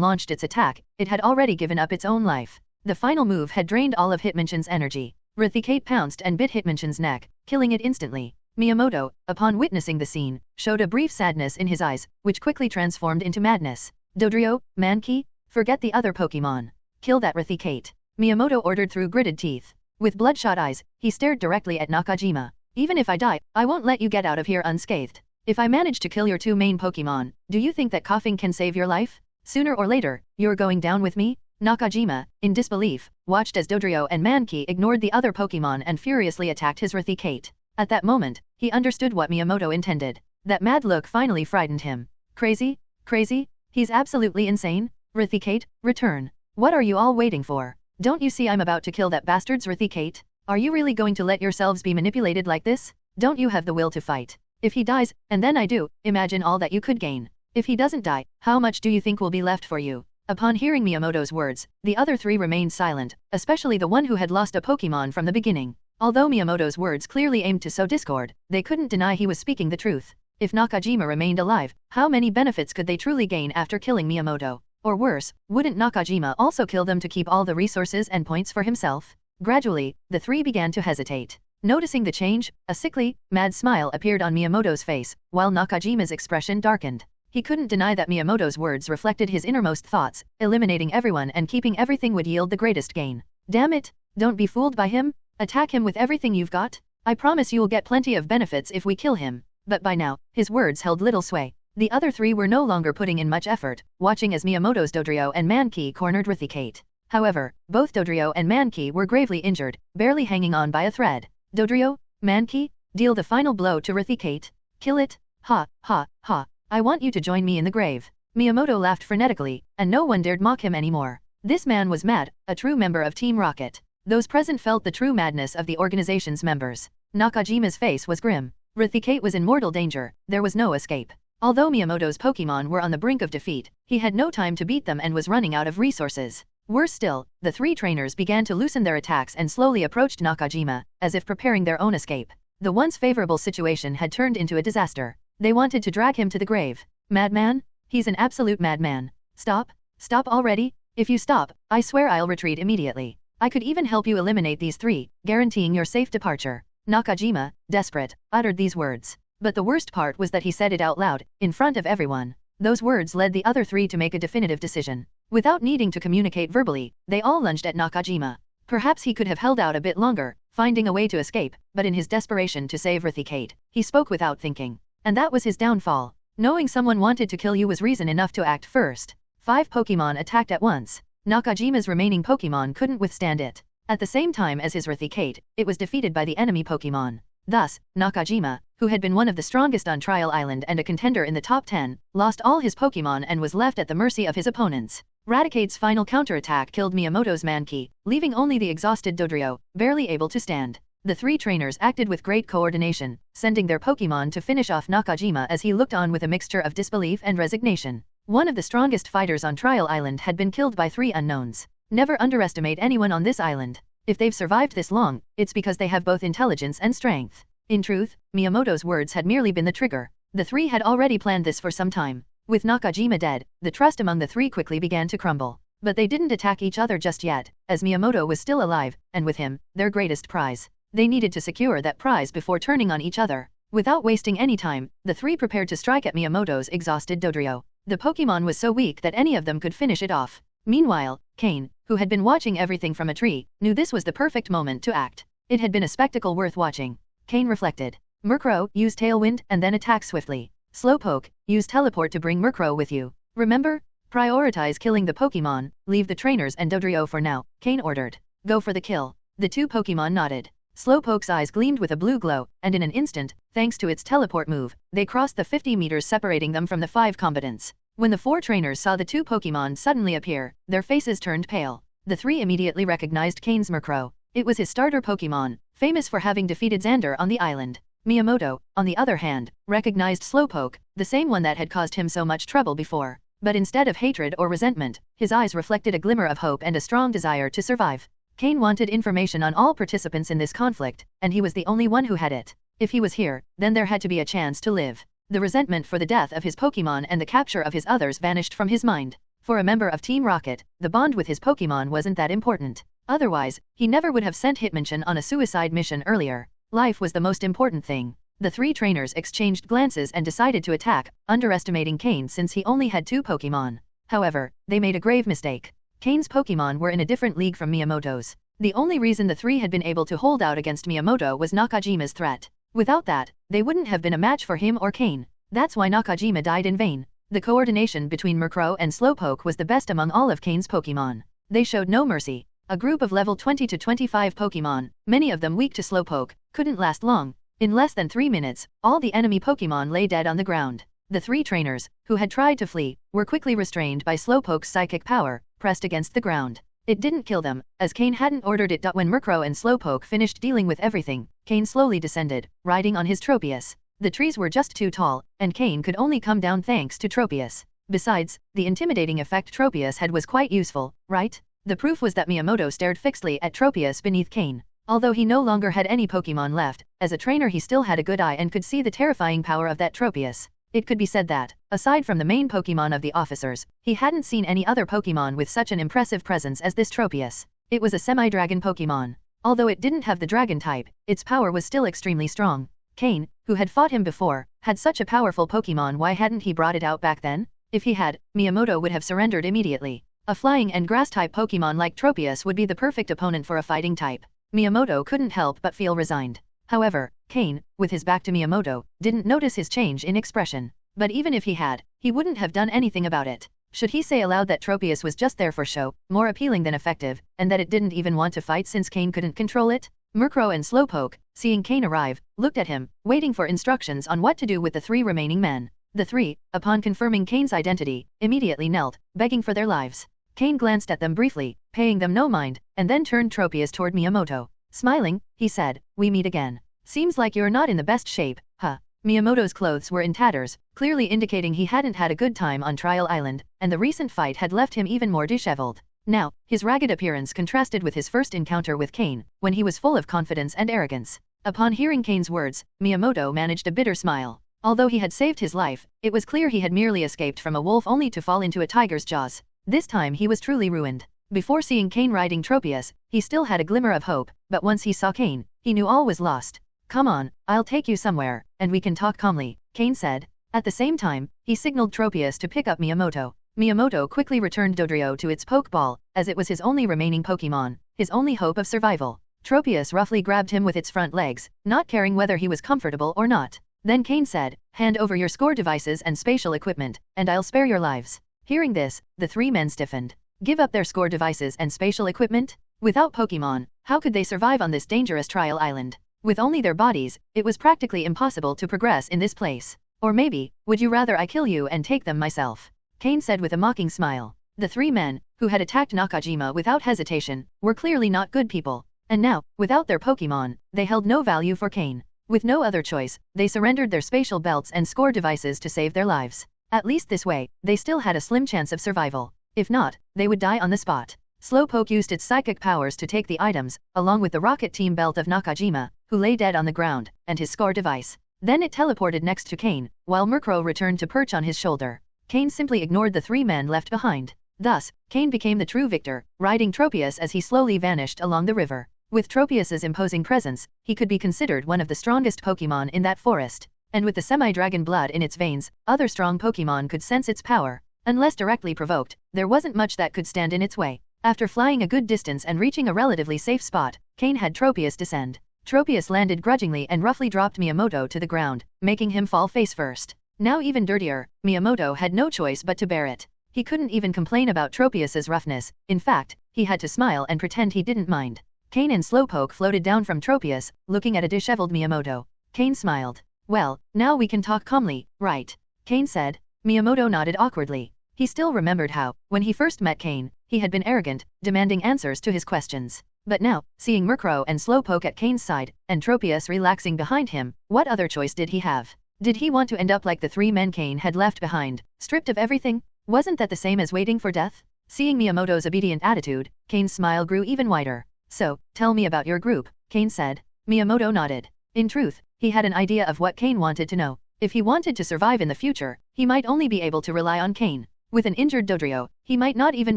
[SPEAKER 3] launched its attack, it had already given up its own life. The final move had drained all of Hitmonchan's energy. Rathicate pounced and bit Hitmonchan's neck, killing it instantly. Miyamoto, upon witnessing the scene, showed a brief sadness in his eyes, which quickly transformed into madness. "Dodrio, Mankey, forget the other Pokémon. Kill that Rathicate," Miyamoto ordered through gritted teeth. With bloodshot eyes, he stared directly at Nakajima. "Even if I die, I won't let you get out of here unscathed. If I manage to kill your 2 main Pokémon, do you think that Coughing can save your life? Sooner or later, you're going down with me?" Nakajima, in disbelief, watched as Dodrio and Mankey ignored the other Pokémon and furiously attacked his Raticate. At that moment, he understood what Miyamoto intended. That mad look finally frightened him. Crazy? Crazy? He's absolutely insane? Raticate, return. What are you all waiting for? Don't you see I'm about to kill that bastard's Raticate? Are you really going to let yourselves be manipulated like this? Don't you have the will to fight? If he dies, and then I do, imagine all that you could gain. If he doesn't die, how much do you think will be left for you? Upon hearing Miyamoto's words, the other three remained silent, especially the one who had lost a Pokémon from the beginning. Although Miyamoto's words clearly aimed to sow discord, they couldn't deny he was speaking the truth. If Nakajima remained alive, how many benefits could they truly gain after killing Miyamoto? Or worse, wouldn't Nakajima also kill them to keep all the resources and points for himself? Gradually, the three began to hesitate. Noticing the change, a sickly, mad smile appeared on Miyamoto's face, while Nakajima's expression darkened. He couldn't deny that Miyamoto's words reflected his innermost thoughts, eliminating everyone and keeping everything would yield the greatest gain. Damn it, don't be fooled by him. Attack him with everything you've got. I promise you'll get plenty of benefits if we kill him. But by now, his words held little sway. The other three were no longer putting in much effort, watching as Miyamoto's Dodrio and Mankey cornered Raticate. However, both Dodrio and Mankey were gravely injured, barely hanging on by a thread. Dodrio, Mankey, deal the final blow to Raticate. Kill it. Ha, ha, ha. I want you to join me in the grave. Miyamoto laughed frenetically, and no one dared mock him anymore. This man was mad, a true member of Team Rocket. Those present felt the true madness of the organization's members. Nakajima's face was grim. Raticate was in mortal danger, there was no escape. Although Miyamoto's Pokémon were on the brink of defeat, he had no time to beat them and was running out of resources. Worse still, the three trainers began to loosen their attacks and slowly approached Nakajima, as if preparing their own escape. The once favorable situation had turned into a disaster. They wanted to drag him to the grave. Madman? He's an absolute madman. Stop. Stop already. If you stop, I swear I'll retreat immediately. I could even help you eliminate these three, guaranteeing your safe departure. Nakajima, desperate, uttered these words. But the worst part was that he said it out loud, in front of everyone. Those words led the other three to make a definitive decision. Without needing to communicate verbally, they all lunged at Nakajima. Perhaps he could have held out a bit longer, finding a way to escape, but in his desperation to save Raticate, he spoke without thinking. And that was his downfall. Knowing someone wanted to kill you was reason enough to act first. 5 Pokémon attacked at once. Nakajima's remaining Pokémon couldn't withstand it. At the same time as his Raticate, it was defeated by the enemy Pokémon. Thus, Nakajima, who had been one of the strongest on Trial Island and a contender in the top 10, lost all his Pokémon and was left at the mercy of his opponents. Raticate's final counterattack killed Miyamoto's Mankey, leaving only the exhausted Dodrio, barely able to stand. The three trainers acted with great coordination, sending their Pokémon to finish off Nakajima as he looked on with a mixture of disbelief and resignation. One of the strongest fighters on Trial Island had been killed by 3 unknowns. Never underestimate anyone on this island. If they've survived this long, it's because they have both intelligence and strength. In truth, Miyamoto's words had merely been the trigger. The three had already planned this for some time. With Nakajima dead, the trust among the three quickly began to crumble. But they didn't attack each other just yet, as Miyamoto was still alive, and with him, their greatest prize. They needed to secure that prize before turning on each other. Without wasting any time, the three prepared to strike at Miyamoto's exhausted Dodrio. The Pokémon was so weak that any of them could finish it off. Meanwhile, Cain, who had been watching everything from a tree, knew this was the perfect moment to act. It had been a spectacle worth watching. Cain reflected. Merro, use Tailwind and then attack swiftly. Slowpoke, use Teleport to bring Merro with you. Remember? Prioritize killing the Pokémon, leave the trainers and Dodrio for now, Cain ordered. Go for the kill. The 2 Pokémon nodded. Slowpoke's eyes gleamed with a blue glow, and in an instant, thanks to its teleport move, they crossed the 50 meters separating them from the 5 combatants. When the 4 trainers saw the 2 Pokémon suddenly appear, their faces turned pale. The 3 immediately recognized Cain's Merro. It was his starter Pokémon, famous for having defeated Xander on the island. Miyamoto, on the other hand, recognized Slowpoke, the same one that had caused him so much trouble before. But instead of hatred or resentment, his eyes reflected a glimmer of hope and a strong desire to survive. Cain wanted information on all participants in this conflict, and he was the only one who had it. If he was here, then there had to be a chance to live. The resentment for the death of his Pokémon and the capture of his others vanished from his mind. For a member of Team Rocket, the bond with his Pokémon wasn't that important. Otherwise, he never would have sent Hitmonchan on a suicide mission earlier. Life was the most important thing. The 3 trainers exchanged glances and decided to attack, underestimating Cain since he only had 2 Pokémon. However, they made a grave mistake. Cain's Pokémon were in a different league from Miyamoto's. The only reason the 3 had been able to hold out against Miyamoto was Nakajima's threat. Without that, they wouldn't have been a match for him or Cain. That's why Nakajima died in vain. The coordination between Merro and Slowpoke was the best among all of Cain's Pokémon. They showed no mercy. A group of level 20 to 25 Pokémon, many of them weak to Slowpoke, couldn't last long. In less than 3 minutes, all the enemy Pokémon lay dead on the ground. The 3 trainers, who had tried to flee, were quickly restrained by Slowpoke's psychic power, pressed against the ground. It didn't kill them, as Cain hadn't ordered it. When Merro and Slowpoke finished dealing with everything, Cain slowly descended, riding on his Tropius. The trees were just too tall, and Cain could only come down thanks to Tropius. Besides, the intimidating effect Tropius had was quite useful, right? The proof was that Miyamoto stared fixedly at Tropius beneath Cain. Although he no longer had any Pokémon left, as a trainer he still had a good eye and could see the terrifying power of that Tropius. It could be said that, aside from the main Pokémon of the officers, he hadn't seen any other Pokémon with such an impressive presence as this Tropius. It was a semi-dragon Pokémon. Although it didn't have the dragon type, its power was still extremely strong. Cain, who had fought him before, had such a powerful Pokémon. Why hadn't he brought it out back then? If he had, Miyamoto would have surrendered immediately. A flying and grass-type Pokémon like Tropius would be the perfect opponent for a fighting type. Miyamoto couldn't help but feel resigned. However, Cain, with his back to Miyamoto, didn't notice his change in expression. But even if he had, he wouldn't have done anything about it. Should he say aloud that Tropius was just there for show, more appealing than effective, and that it didn't even want to fight since Cain couldn't control it? Merro and Slowpoke, seeing Cain arrive, looked at him, waiting for instructions on what to do with the 3 remaining men. The 3, upon confirming Cain's identity, immediately knelt, begging for their lives. Cain glanced at them briefly, paying them no mind, and then turned Tropius toward Miyamoto. Smiling, he said, "We meet again. Seems like you're not in the best shape, huh?" Miyamoto's clothes were in tatters, clearly indicating he hadn't had a good time on Trial Island, and the recent fight had left him even more disheveled. Now, his ragged appearance contrasted with his first encounter with Cain, when he was full of confidence and arrogance. Upon hearing Cain's words, Miyamoto managed a bitter smile. Although he had saved his life, it was clear he had merely escaped from a wolf only to fall into a tiger's jaws. This time he was truly ruined. Before seeing Cain riding Tropius, he still had a glimmer of hope, but once he saw Cain, he knew all was lost. "Come on, I'll take you somewhere, and we can talk calmly," Cain said. At the same time, he signaled Tropius to pick up Miyamoto. Miyamoto quickly returned Dodrio to its Pokeball, as it was his only remaining Pokémon, his only hope of survival. Tropius roughly grabbed him with its front legs, not caring whether he was comfortable or not. Then Cain said, "Hand over your score devices and spatial equipment, and I'll spare your lives." Hearing this, the 3 men stiffened. Give up their score devices and spatial equipment? Without Pokémon, how could they survive on this dangerous trial island? With only their bodies, it was practically impossible to progress in this place. Or maybe, would you rather I kill you and take them myself? Cain said with a mocking smile. The 3 men, who had attacked Nakajima without hesitation, were clearly not good people. And now, without their Pokémon, they held no value for Cain. With no other choice, they surrendered their spatial belts and score devices to save their lives. At least this way, they still had a slim chance of survival. If not, they would die on the spot. Slowpoke used its psychic powers to take the items, along with the rocket team belt of Nakajima, who lay dead on the ground, and his score device. Then it teleported next to Cain, while Merro returned to perch on his shoulder. Cain simply ignored the 3 men left behind. Thus, Cain became the true victor, riding Tropius as he slowly vanished along the river. With Tropius's imposing presence, he could be considered one of the strongest Pokémon in that forest. And with the semi-dragon blood in its veins, other strong Pokémon could sense its power. Unless directly provoked, there wasn't much that could stand in its way. After flying a good distance and reaching a relatively safe spot, Cain had Tropius descend. Tropius landed grudgingly and roughly dropped Miyamoto to the ground, making him fall face first. Now even dirtier, Miyamoto had no choice but to bear it. He couldn't even complain about Tropius's roughness. In fact, he had to smile and pretend he didn't mind. Cain and Slowpoke floated down from Tropius, looking at a disheveled Miyamoto. Cain smiled. "Well, now we can talk calmly, right?" Cain said. Miyamoto nodded awkwardly. He still remembered how, when he first met Cain, he had been arrogant, demanding answers to his questions. But now, seeing Merro and Slowpoke at Cain's side, and Tropius relaxing behind him, what other choice did he have? Did he want to end up like the 3 men Cain had left behind, stripped of everything? Wasn't that the same as waiting for death? Seeing Miyamoto's obedient attitude, Cain's smile grew even wider. "So, tell me about your group," Cain said. Miyamoto nodded. In truth, he had an idea of what Cain wanted to know. If he wanted to survive in the future, he might only be able to rely on Cain. With an injured Dodrio, he might not even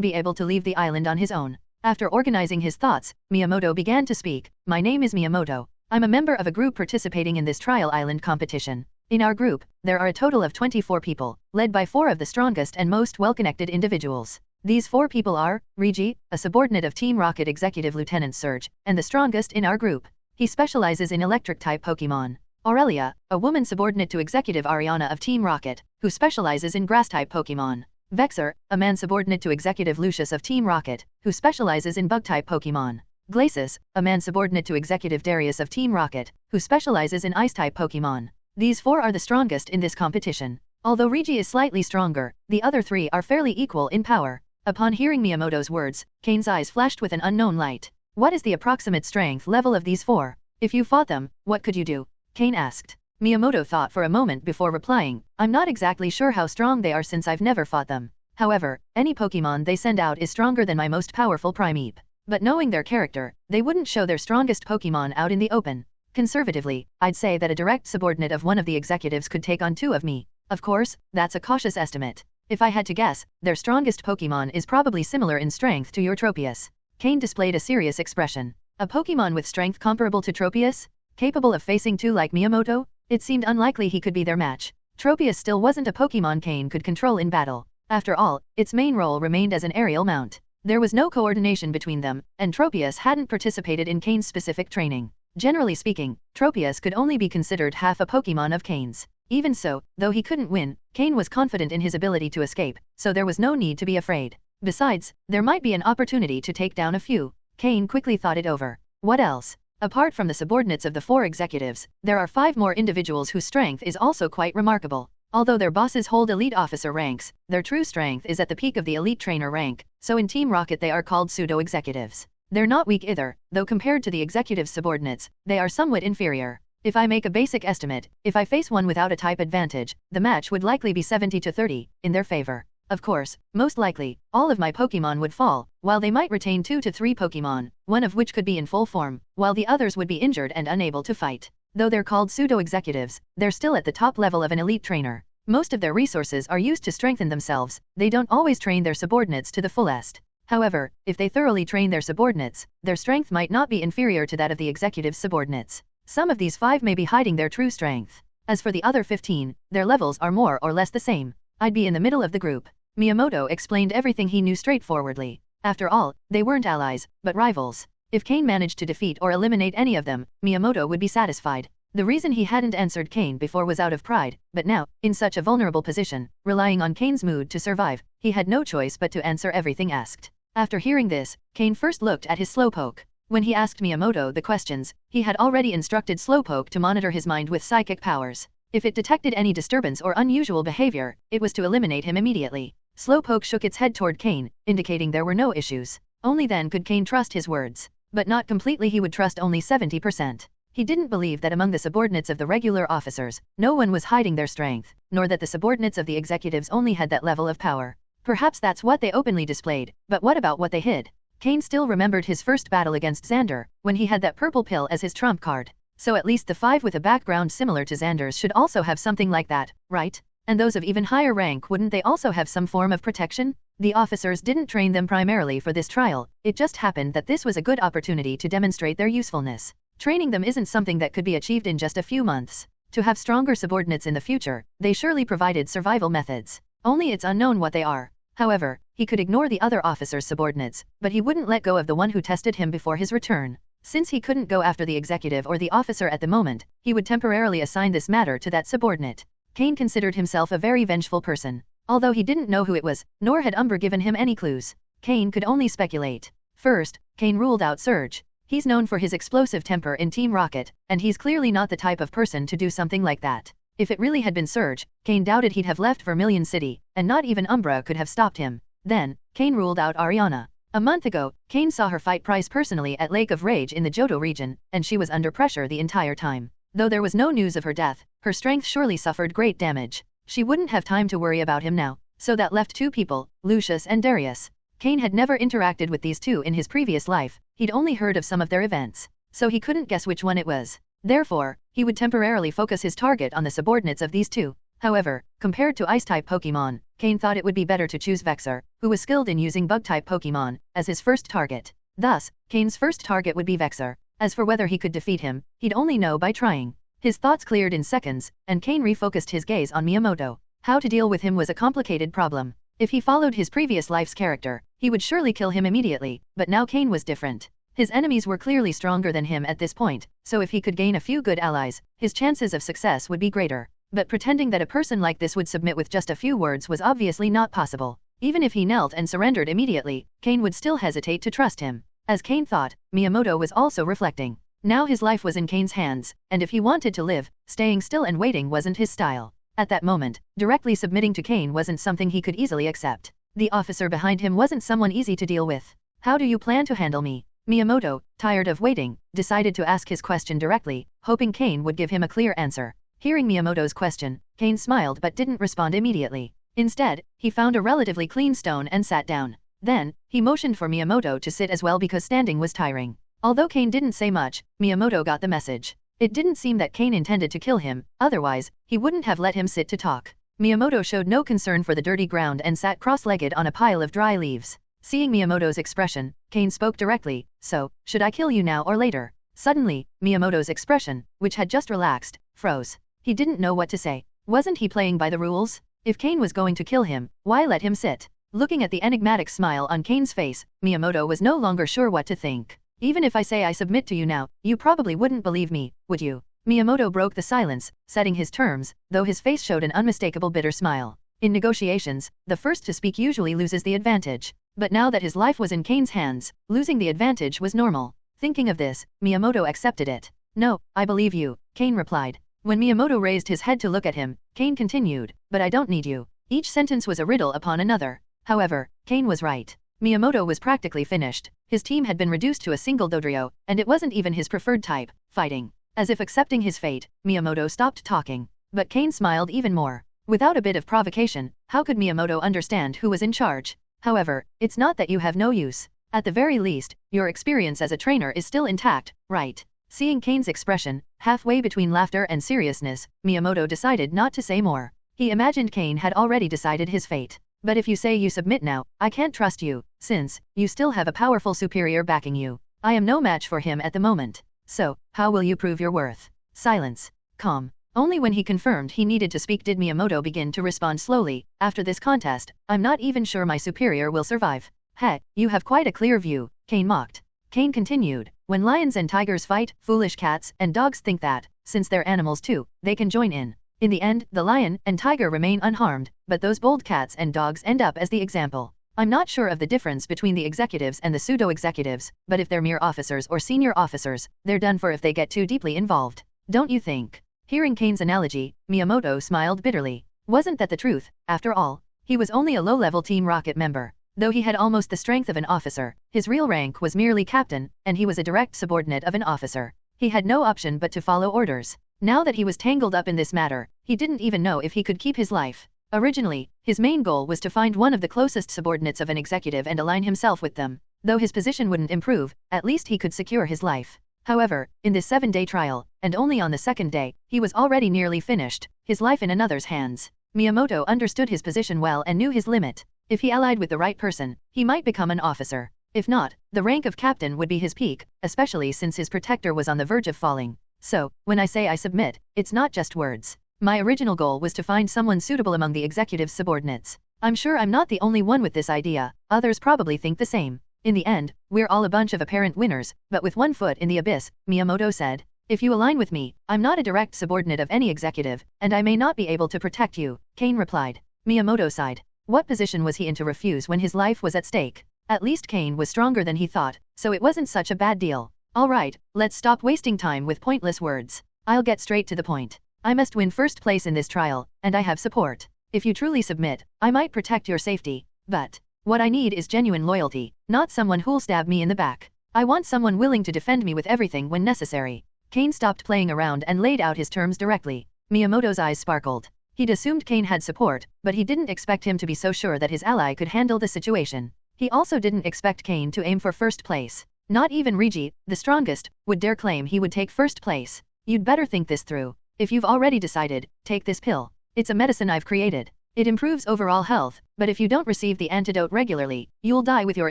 [SPEAKER 3] be able to leave the island on his own. After organizing his thoughts, Miyamoto began to speak. "My name is Miyamoto. I'm a member of a group participating in this trial island competition. In our group, there are a total of 24 people, led by 4 of the strongest and most well-connected individuals. These 4 people are, Regi, a subordinate of Team Rocket Executive Lieutenant Surge, and the strongest in our group. He specializes in electric-type Pokémon. Orelia, a woman subordinate to Executive Ariana of Team Rocket, who specializes in grass-type Pokémon. Vexer, a man subordinate to Executive Lucius of Team Rocket, who specializes in Bug-type Pokémon. Glacis, a man subordinate to Executive Darius of Team Rocket, who specializes in Ice-type Pokémon. These 4 are the strongest in this competition. Although Regi is slightly stronger, the other 3 are fairly equal in power. Upon hearing Miyamoto's words, Cain's eyes flashed with an unknown light. What is the approximate strength level of these 4? If you fought them, what could you do? Cain asked. Miyamoto thought for a moment before replying, I'm not exactly sure how strong they are since I've never fought them. However, any Pokemon they send out is stronger than my most powerful Primeape. But knowing their character, they wouldn't show their strongest Pokemon out in the open. Conservatively, I'd say that a direct subordinate of one of the executives could take on 2 of me. Of course, that's a cautious estimate. If I had to guess, their strongest Pokemon is probably similar in strength to your Tropius. Cain displayed a serious expression. A Pokemon with strength comparable to Tropius? Capable of facing 2 like Miyamoto? It seemed unlikely he could be their match. Tropius still wasn't a Pokemon Cain could control in battle. After all, its main role remained as an aerial mount. There was no coordination between them, and Tropius hadn't participated in Cain's specific training. Generally speaking, Tropius could only be considered half a Pokemon of Cain's. Even so, though he couldn't win, Cain was confident in his ability to escape, so there was no need to be afraid. Besides, there might be an opportunity to take down a few. Cain quickly thought it over. What else? Apart from the subordinates of the 4 executives, there are 5 more individuals whose strength is also quite remarkable. Although their bosses hold elite officer ranks, their true strength is at the peak of the elite trainer rank, so in Team Rocket they are called pseudo-executives. They're not weak either, though compared to the executive's subordinates, they are somewhat inferior. If I make a basic estimate, if I face one without a type advantage, the match would likely be 70 to 30, in their favor. Of course, most likely, all of my Pokemon would fall, while they might retain 2 to 3 Pokemon, one of which could be in full form, while the others would be injured and unable to fight. Though they're called pseudo-executives, they're still at the top level of an elite trainer. Most of their resources are used to strengthen themselves, they don't always train their subordinates to the fullest. However, if they thoroughly train their subordinates, their strength might not be inferior to that of the executive's subordinates. Some of these 5 may be hiding their true strength. As for the other 15, their levels are more or less the same. I'd be in the middle of the group. Miyamoto explained everything he knew straightforwardly. After all, they weren't allies, but rivals. If Cain managed to defeat or eliminate any of them, Miyamoto would be satisfied. The reason he hadn't answered Cain before was out of pride, but now, in such a vulnerable position, relying on Cain's mood to survive, he had no choice but to answer everything asked. After hearing this, Cain first looked at his Slowpoke. When he asked Miyamoto the questions, he had already instructed Slowpoke to monitor his mind with psychic powers. If it detected any disturbance or unusual behavior, it was to eliminate him immediately. Slowpoke shook its head toward Cain, indicating there were no issues. Only then could Cain trust his words. But not completely, he would trust only 70%. He didn't believe that among the subordinates of the regular officers, no one was hiding their strength, nor that the subordinates of the executives only had that level of power. Perhaps that's what they openly displayed, but what about what they hid? Cain still remembered his first battle against Xander, when he had that purple pill as his trump card. So at least the 5 with a background similar to Xander's should also have something like that, right? And those of even higher rank, wouldn't they also have some form of protection? The officers didn't train them primarily for this trial, it just happened that this was a good opportunity to demonstrate their usefulness. Training them isn't something that could be achieved in just a few months. To have stronger subordinates in the future, they surely provided survival methods. Only it's unknown what they are. However, he could ignore the other officers' subordinates, but he wouldn't let go of the one who tested him before his return. Since he couldn't go after the executive or the officer at the moment, he would temporarily assign this matter to that subordinate. Cain considered himself a very vengeful person. Although he didn't know who it was, nor had Umbra given him any clues. Cain could only speculate. First, Cain ruled out Surge. He's known for his explosive temper in Team Rocket, and he's clearly not the type of person to do something like that. If it really had been Surge, Cain doubted he'd have left Vermilion City, and not even Umbra could have stopped him. Then, Cain ruled out Ariana. A month ago, Cain saw her fight Price personally at Lake of Rage in the Johto region, and she was under pressure the entire time. Though there was no news of her death, her strength surely suffered great damage. She wouldn't have time to worry about him now, so that left 2 people, Lucius and Darius. Cain had never interacted with these 2 in his previous life, he'd only heard of some of their events, so he couldn't guess which one it was. Therefore, he would temporarily focus his target on the subordinates of these 2. However, compared to Ice-type Pokémon, Cain thought it would be better to choose Vexer, who was skilled in using Bug-type Pokémon, as his first target. Thus, Cain's first target would be Vexer. As for whether he could defeat him, he'd only know by trying. His thoughts cleared in seconds, and Cain refocused his gaze on Miyamoto. How to deal with him was a complicated problem. If he followed his previous life's character, he would surely kill him immediately, but now Cain was different. His enemies were clearly stronger than him at this point, so if he could gain a few good allies, his chances of success would be greater. but pretending that a person like this would submit with just a few words was obviously not possible. Even if he knelt and surrendered immediately, Cain would still hesitate to trust him. As Cain thought, Miyamoto was also reflecting. Now his life was in Cain's hands, and if he wanted to live, staying still and waiting wasn't his style. At that moment, directly submitting to Cain wasn't something he could easily accept. The officer behind him wasn't someone easy to deal with. How do you plan to handle me? Miyamoto, tired of waiting, decided to ask his question directly, hoping Cain would give him a clear answer. Hearing Miyamoto's question, Cain smiled but didn't respond immediately. Instead, he found a relatively clean stone and sat down. Then, he motioned for Miyamoto to sit as well because standing was tiring. Although Cain didn't say much, Miyamoto got the message. It didn't seem that Cain intended to kill him, otherwise, he wouldn't have let him sit to talk. Miyamoto showed no concern for the dirty ground and sat cross-legged on a pile of dry leaves. Seeing Miyamoto's expression, Cain spoke directly, "So, should I kill you now or later?" Suddenly, Miyamoto's expression, which had just relaxed, froze. He didn't know what to say. Wasn't he playing by the rules? If Cain was going to kill him, why let him sit? Looking at the enigmatic smile on Cain's face, Miyamoto was no longer sure what to think. Even if I say I submit to you now, you probably wouldn't believe me, would you? Miyamoto broke the silence, setting his terms, though his face showed an unmistakable bitter smile. In negotiations, the first to speak usually loses the advantage. But now that his life was in Cain's hands, losing the advantage was normal. Thinking of this, Miyamoto accepted it. "No, I believe you," Cain replied. When Miyamoto raised his head to look at him, Cain continued, "But I don't need you." Each sentence was a riddle upon another. However, Cain was right. Miyamoto was practically finished. His team had been reduced to a single Dodrio, and it wasn't even his preferred type, fighting. As if accepting his fate, Miyamoto stopped talking. But Cain smiled even more. Without a bit of provocation, how could Miyamoto understand who was in charge? However, it's not that you have no use. At the very least, your experience as a trainer is still intact, right? Seeing Cain's expression, halfway between laughter and seriousness, Miyamoto decided not to say more. He imagined Cain had already decided his fate. "But if you say you submit now, I can't trust you, since you still have a powerful superior backing you. I am no match for him at the moment. So, how will you prove your worth?" Silence. Calm. Only when he confirmed he needed to speak did Miyamoto begin to respond slowly. "After this contest, I'm not even sure my superior will survive." "Heh, you have quite a clear view," Cain mocked. Cain continued, "When lions and tigers fight, foolish cats and dogs think that, since they're animals too, they can join in. In the end, the lion and tiger remain unharmed, but those bold cats and dogs end up as the example. I'm not sure of the difference between the executives and the pseudo-executives, but if they're mere officers or senior officers, they're done for if they get too deeply involved. Don't you think?" Hearing Cain's analogy, Miyamoto smiled bitterly. Wasn't that the truth, after all? He was only a low-level Team Rocket member. Though he had almost the strength of an officer, his real rank was merely captain, and he was a direct subordinate of an officer. He had no option but to follow orders. Now that he was tangled up in this matter, he didn't even know if he could keep his life. Originally, his main goal was to find one of the closest subordinates of an executive and align himself with them. Though his position wouldn't improve, at least he could secure his life. However, in this 7-day trial, and only on the second day, he was already nearly finished, his life in another's hands. Miyamoto understood his position well and knew his limit. If he allied with the right person, he might become an officer. If not, the rank of captain would be his peak, especially since his protector was on the verge of falling. So, when I say I submit, it's not just words. My original goal was to find someone suitable among the executive's subordinates. I'm sure I'm not the only one with this idea, others probably think the same. In the end, we're all a bunch of apparent winners, but with one foot in the abyss, Miyamoto said. If you align with me, I'm not a direct subordinate of any executive, and I may not be able to protect you, Cain replied. Miyamoto sighed. What position was he in to refuse when his life was at stake? At least Cain was stronger than he thought, so it wasn't such a bad deal. Alright, let's stop wasting time with pointless words. I'll get straight to the point. I must win first place in this trial, and I have support. If you truly submit, I might protect your safety. But what I need is genuine loyalty, not someone who'll stab me in the back. I want someone willing to defend me with everything when necessary. Cain stopped playing around and laid out his terms directly. Miyamoto's eyes sparkled. He'd assumed Cain had support, but he didn't expect him to be so sure that his ally could handle the situation. He also didn't expect Cain to aim for first place. Not even Rigi, the strongest, would dare claim he would take first place. You'd better think this through. If you've already decided, take this pill. It's a medicine I've created. It improves overall health, but if you don't receive the antidote regularly, you'll die with your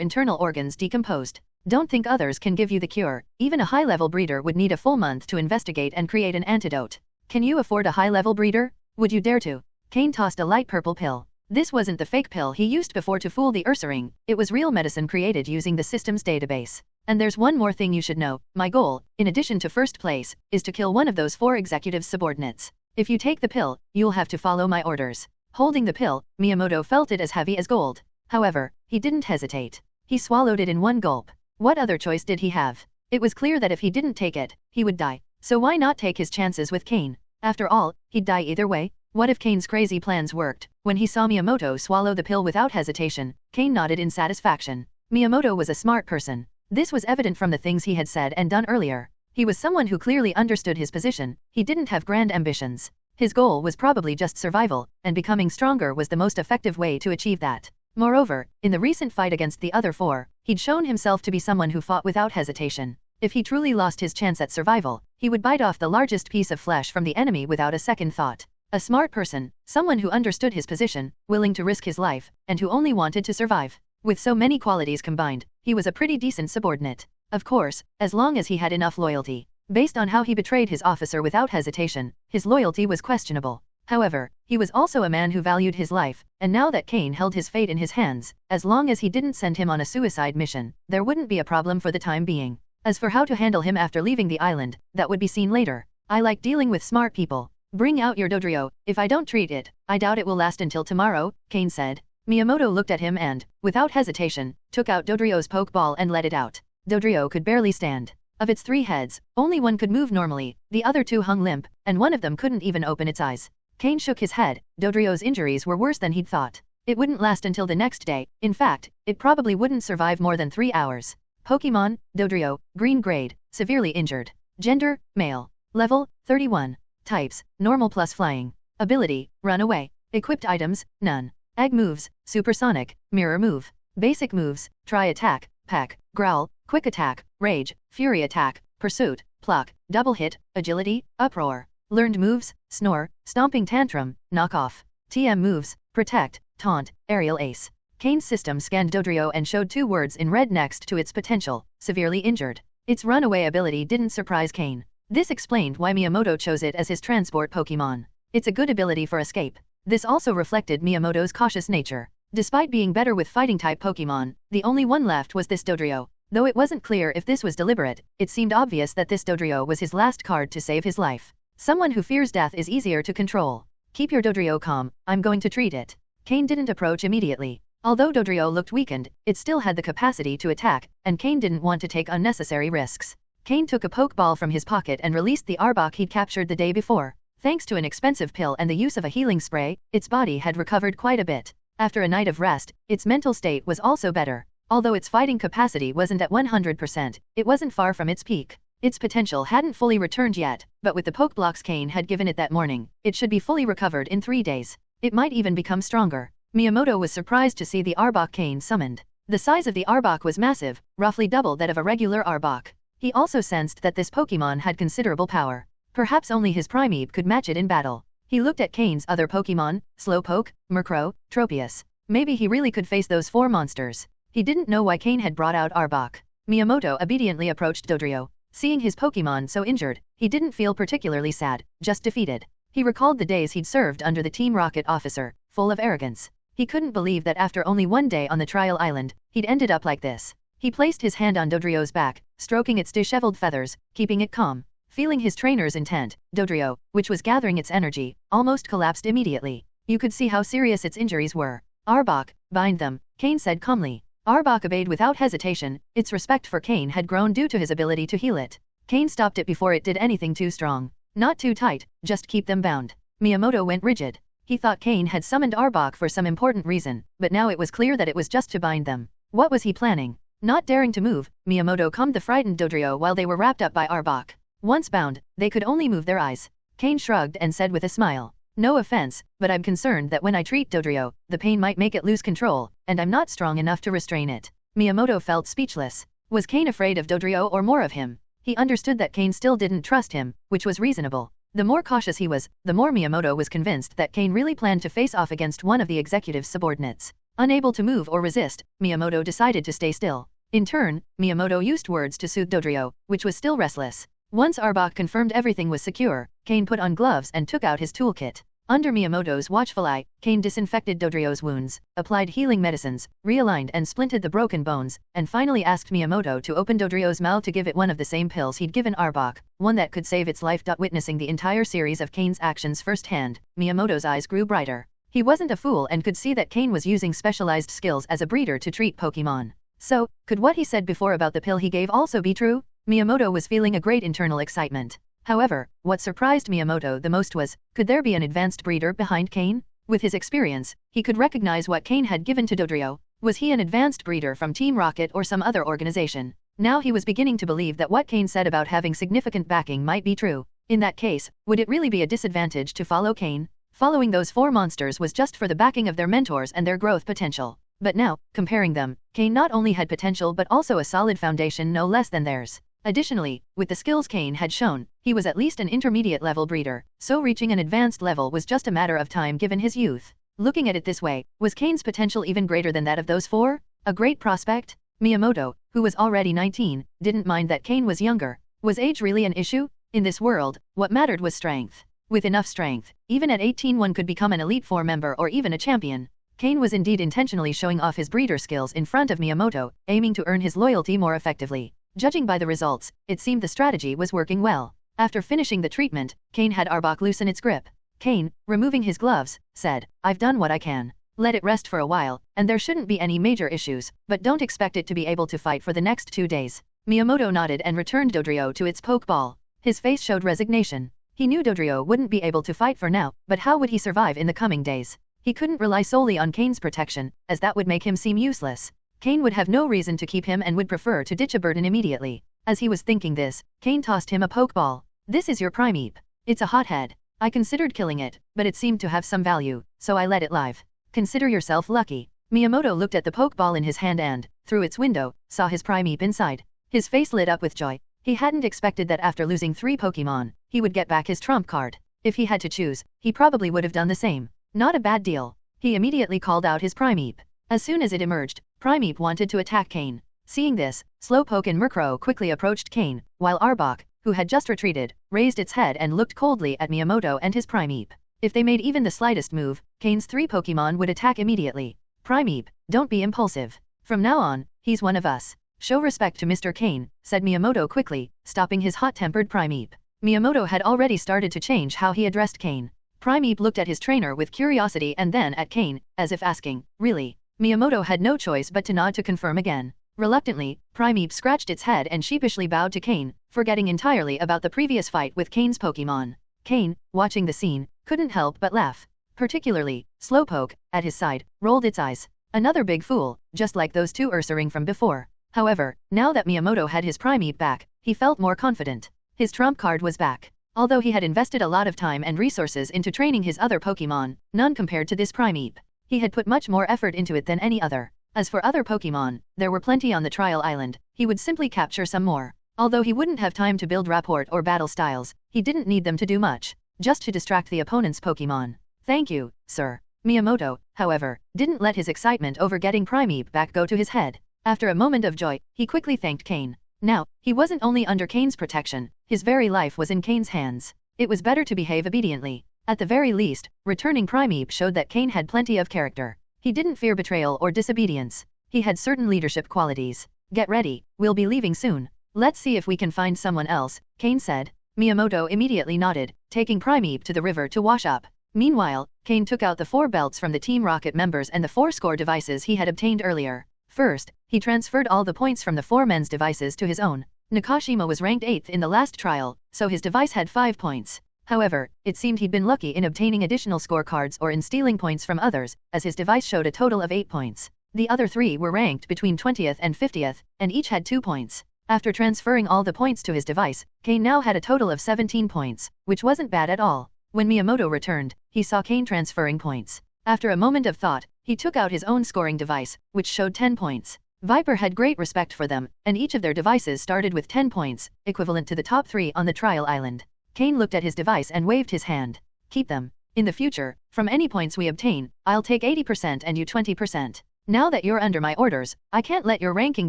[SPEAKER 3] internal organs decomposed. Don't think others can give you the cure. Even a high-level breeder would need a full month to investigate and create an antidote. Can you afford a high-level breeder? Would you dare to? Cain tossed a light purple pill. This wasn't the fake pill he used before to fool the Ursaring, it was real medicine created using the system's database. And there's one more thing you should know, my goal, in addition to first place, is to kill one of those 4 executive subordinates. If you take the pill, you'll have to follow my orders. Holding the pill, Miyamoto felt it as heavy as gold. However, he didn't hesitate. He swallowed it in one gulp. What other choice did he have? It was clear that if he didn't take it, he would die. So why not take his chances with Cain? After all, he'd die either way. What if Cain's crazy plans worked? When he saw Miyamoto swallow the pill without hesitation, Cain nodded in satisfaction. Miyamoto was a smart person. This was evident from the things he had said and done earlier. He was someone who clearly understood his position. He didn't have grand ambitions. His goal was probably just survival, and becoming stronger was the most effective way to achieve that. Moreover, in the recent fight against the other four, he'd shown himself to be someone who fought without hesitation. If he truly lost his chance at survival, he would bite off the largest piece of flesh from the enemy without a second thought. A smart person, someone who understood his position, willing to risk his life, and who only wanted to survive. With so many qualities combined, he was a pretty decent subordinate. Of course, as long as he had enough loyalty. Based on how he betrayed his officer without hesitation, his loyalty was questionable. However, he was also a man who valued his life, and now that Cain held his fate in his hands, as long as he didn't send him on a suicide mission, there wouldn't be a problem for the time being. As for how to handle him after leaving the island, that would be seen later. I like dealing with smart people. Bring out your Dodrio. If I don't treat it, I doubt it will last until tomorrow, Cain said. Miyamoto looked at him and, without hesitation, took out Dodrio's pokeball and let it out. Dodrio could barely stand. Of its 3 heads, only one could move normally, the other 2 hung limp, and one of them couldn't even open its eyes. Cain shook his head. Dodrio's injuries were worse than he'd thought. It wouldn't last until the next day. In fact, it probably wouldn't survive more than 3 hours. Pokemon, Dodrio, green grade, severely injured. Gender, male. Level, 31. Types, normal plus flying. Ability, run away. Equipped items, none. Egg moves, supersonic, mirror move. Basic moves, try attack, peck, growl, quick attack, rage, fury attack, pursuit, pluck, double hit, agility, uproar. Learned moves, snore, stomping tantrum, knock off. TM moves, protect, taunt, aerial ace. Cain's system scanned Dodrio and showed 2 words in red next to its potential, severely injured. Its runaway ability didn't surprise Cain. This explained why Miyamoto chose it as his transport Pokemon. It's a good ability for escape. This also reflected Miyamoto's cautious nature. Despite being better with fighting-type Pokemon, the only one left was this Dodrio. Though it wasn't clear if this was deliberate, it seemed obvious that this Dodrio was his last card to save his life. Someone who fears death is easier to control. Keep your Dodrio calm, I'm going to treat it. Cain didn't approach immediately. Although Dodrio looked weakened, it still had the capacity to attack, and Cain didn't want to take unnecessary risks. Cain took a Pokeball from his pocket and released the Arbok he'd captured the day before. Thanks to an expensive pill and the use of a healing spray, its body had recovered quite a bit. After a night of rest, its mental state was also better. Although its fighting capacity wasn't at 100%, it wasn't far from its peak. Its potential hadn't fully returned yet, but with the Pokeblocks Cain had given it that morning, it should be fully recovered in 3 days. It might even become stronger. Miyamoto was surprised to see the Arbok Cain summoned. The size of the Arbok was massive, roughly double that of a regular Arbok. He also sensed that this Pokemon had considerable power. Perhaps only his Primeape could match it in battle. He looked at Cain's other Pokemon, Slowpoke, Murkrow, Tropius. Maybe he really could face those 4 monsters. He didn't know why Cain had brought out Arbok. Miyamoto obediently approached Dodrio. Seeing his Pokemon so injured, he didn't feel particularly sad, just defeated. He recalled the days he'd served under the Team Rocket officer, full of arrogance. He couldn't believe that after only 1 day on the trial island, he'd ended up like this. He placed his hand on Dodrio's back, stroking its disheveled feathers, keeping it calm. Feeling his trainer's intent, Dodrio, which was gathering its energy, almost collapsed immediately. You could see how serious its injuries were. Arbok, bind them, Cain said calmly. Arbok obeyed without hesitation. Its respect for Cain had grown due to his ability to heal it. Cain stopped it before it did anything too strong. Not too tight, just keep them bound. Miyamoto went rigid. He thought Cain had summoned Arbok for some important reason, but now it was clear that it was just to bind them. What was he planning? Not daring to move, Miyamoto calmed the frightened Dodrio while they were wrapped up by Arbok. Once bound, they could only move their eyes. Cain shrugged and said with a smile. No offense, but I'm concerned that when I treat Dodrio, the pain might make it lose control, and I'm not strong enough to restrain it. Miyamoto felt speechless. Was Cain afraid of Dodrio or more of him? He understood that Cain still didn't trust him, which was reasonable. The more cautious he was, the more Miyamoto was convinced that Cain really planned to face off against one of the executive's subordinates. Unable to move or resist, Miyamoto decided to stay still. In turn, Miyamoto used words to soothe Dodrio, which was still restless. Once Arbok confirmed everything was secure, Cain put on gloves and took out his toolkit. Under Miyamoto's watchful eye, Cain disinfected Dodrio's wounds, applied healing medicines, realigned and splinted the broken bones, and finally asked Miyamoto to open Dodrio's mouth to give it one of the same pills he'd given Arbok, one that could save its life. Witnessing the entire series of Cain's actions firsthand, Miyamoto's eyes grew brighter. He wasn't a fool and could see that Cain was using specialized skills as a breeder to treat Pokémon. So, could what he said before about the pill he gave also be true? Miyamoto was feeling a great internal excitement. However, what surprised Miyamoto the most was, could there be an advanced breeder behind Cain? With his experience, he could recognize what Cain had given to Dodrio. Was he an advanced breeder from Team Rocket or some other organization? Now he was beginning to believe that what Cain said about having significant backing might be true. In that case, would it really be a disadvantage to follow Cain? Following those 4 monsters was just for the backing of their mentors and their growth potential. But now, comparing them, Cain not only had potential but also a solid foundation no less than theirs. Additionally, with the skills Cain had shown, he was at least an intermediate level breeder, so reaching an advanced level was just a matter of time given his youth. Looking at it this way, was Cain's potential even greater than that of those 4? A great prospect? Miyamoto, who was already 19, didn't mind that Cain was younger. Was age really an issue? In this world, what mattered was strength. With enough strength, even at 18 one could become an Elite Four member or even a champion. Cain was indeed intentionally showing off his breeder skills in front of Miyamoto, aiming to earn his loyalty more effectively. Judging by the results, it seemed the strategy was working well. After finishing the treatment, Cain had Arbok loosen its grip. Cain, removing his gloves, said, "I've done what I can. Let it rest for a while, and there shouldn't be any major issues, but don't expect it to be able to fight for the next 2 days." Miyamoto nodded and returned Dodrio to its Pokeball. His face showed resignation. He knew Dodrio wouldn't be able to fight for now, but how would he survive in the coming days? He couldn't rely solely on Cain's protection, as that would make him seem useless. Cain would have no reason to keep him and would prefer to ditch a burden immediately. As he was thinking this, Cain tossed him a Pokeball. "This is your Primeape. It's a hothead. I considered killing it, but it seemed to have some value, so I let it live. Consider yourself lucky." Miyamoto looked at the Pokeball in his hand and, through its window, saw his Primeape inside. His face lit up with joy. He hadn't expected that after losing 3 Pokémon, he would get back his trump card. If he had to choose, he probably would have done the same. Not a bad deal. He immediately called out his Primeape. As soon as it emerged, Primeape wanted to attack Cain. Seeing this, Slowpoke and Merro quickly approached Cain, while Arbok, who had just retreated, raised its head and looked coldly at Miyamoto and his Primeape. If they made even the slightest move, Cain's 3 Pokémon would attack immediately. "Primeape, don't be impulsive. From now on, he's one of us. Show respect to Mr. Cain," said Miyamoto quickly, stopping his hot-tempered Primeape. Miyamoto had already started to change how he addressed Cain. Primeape looked at his trainer with curiosity and then at Cain, as if asking, "Really?" Miyamoto had no choice but to nod to confirm again. Reluctantly, Primeape scratched its head and sheepishly bowed to Cain, forgetting entirely about the previous fight with Cain's Pokémon. Cain, watching the scene, couldn't help but laugh. Particularly, Slowpoke, at his side, rolled its eyes. Another big fool, just like those 2 Ursaring from before. However, now that Miyamoto had his Primeape back, he felt more confident. His trump card was back. Although he had invested a lot of time and resources into training his other Pokémon, none compared to this Primeape. He had put much more effort into it than any other. As for other Pokémon, there were plenty on the trial island. He would simply capture some more. Although he wouldn't have time to build rapport or battle styles, he didn't need them to do much, just to distract the opponent's Pokémon. "Thank you, sir." Miyamoto, however, didn't let his excitement over getting Primeape back go to his head. After a moment of joy, he quickly thanked Cain. Now, he wasn't only under Cain's protection, his very life was in Cain's hands. It was better to behave obediently. At the very least, returning Primeape showed that Cain had plenty of character. He didn't fear betrayal or disobedience. He had certain leadership qualities. "Get ready, we'll be leaving soon. Let's see if we can find someone else," Cain said. Miyamoto immediately nodded, taking Primeape to the river to wash up. Meanwhile, Cain took out the 4 belts from the Team Rocket members and the 4 score devices he had obtained earlier. First, he transferred all the points from the 4 men's devices to his own. Nakashima was ranked 8th in the last trial, so his device had 5 points. However, it seemed he'd been lucky in obtaining additional scorecards or in stealing points from others, as his device showed a total of 8 points. The other 3 were ranked between 20th and 50th, and each had 2 points. After transferring all the points to his device, Cain now had a total of 17 points, which wasn't bad at all. When Miyamoto returned, he saw Cain transferring points. After a moment of thought, he took out his own scoring device, which showed 10 points. Viper had great respect for them, and each of their devices started with 10 points, equivalent to the top 3 on the trial island. Cain looked at his device and waved his hand. "Keep them. In the future, from any points we obtain, I'll take 80% and you 20%. Now that you're under my orders, I can't let your ranking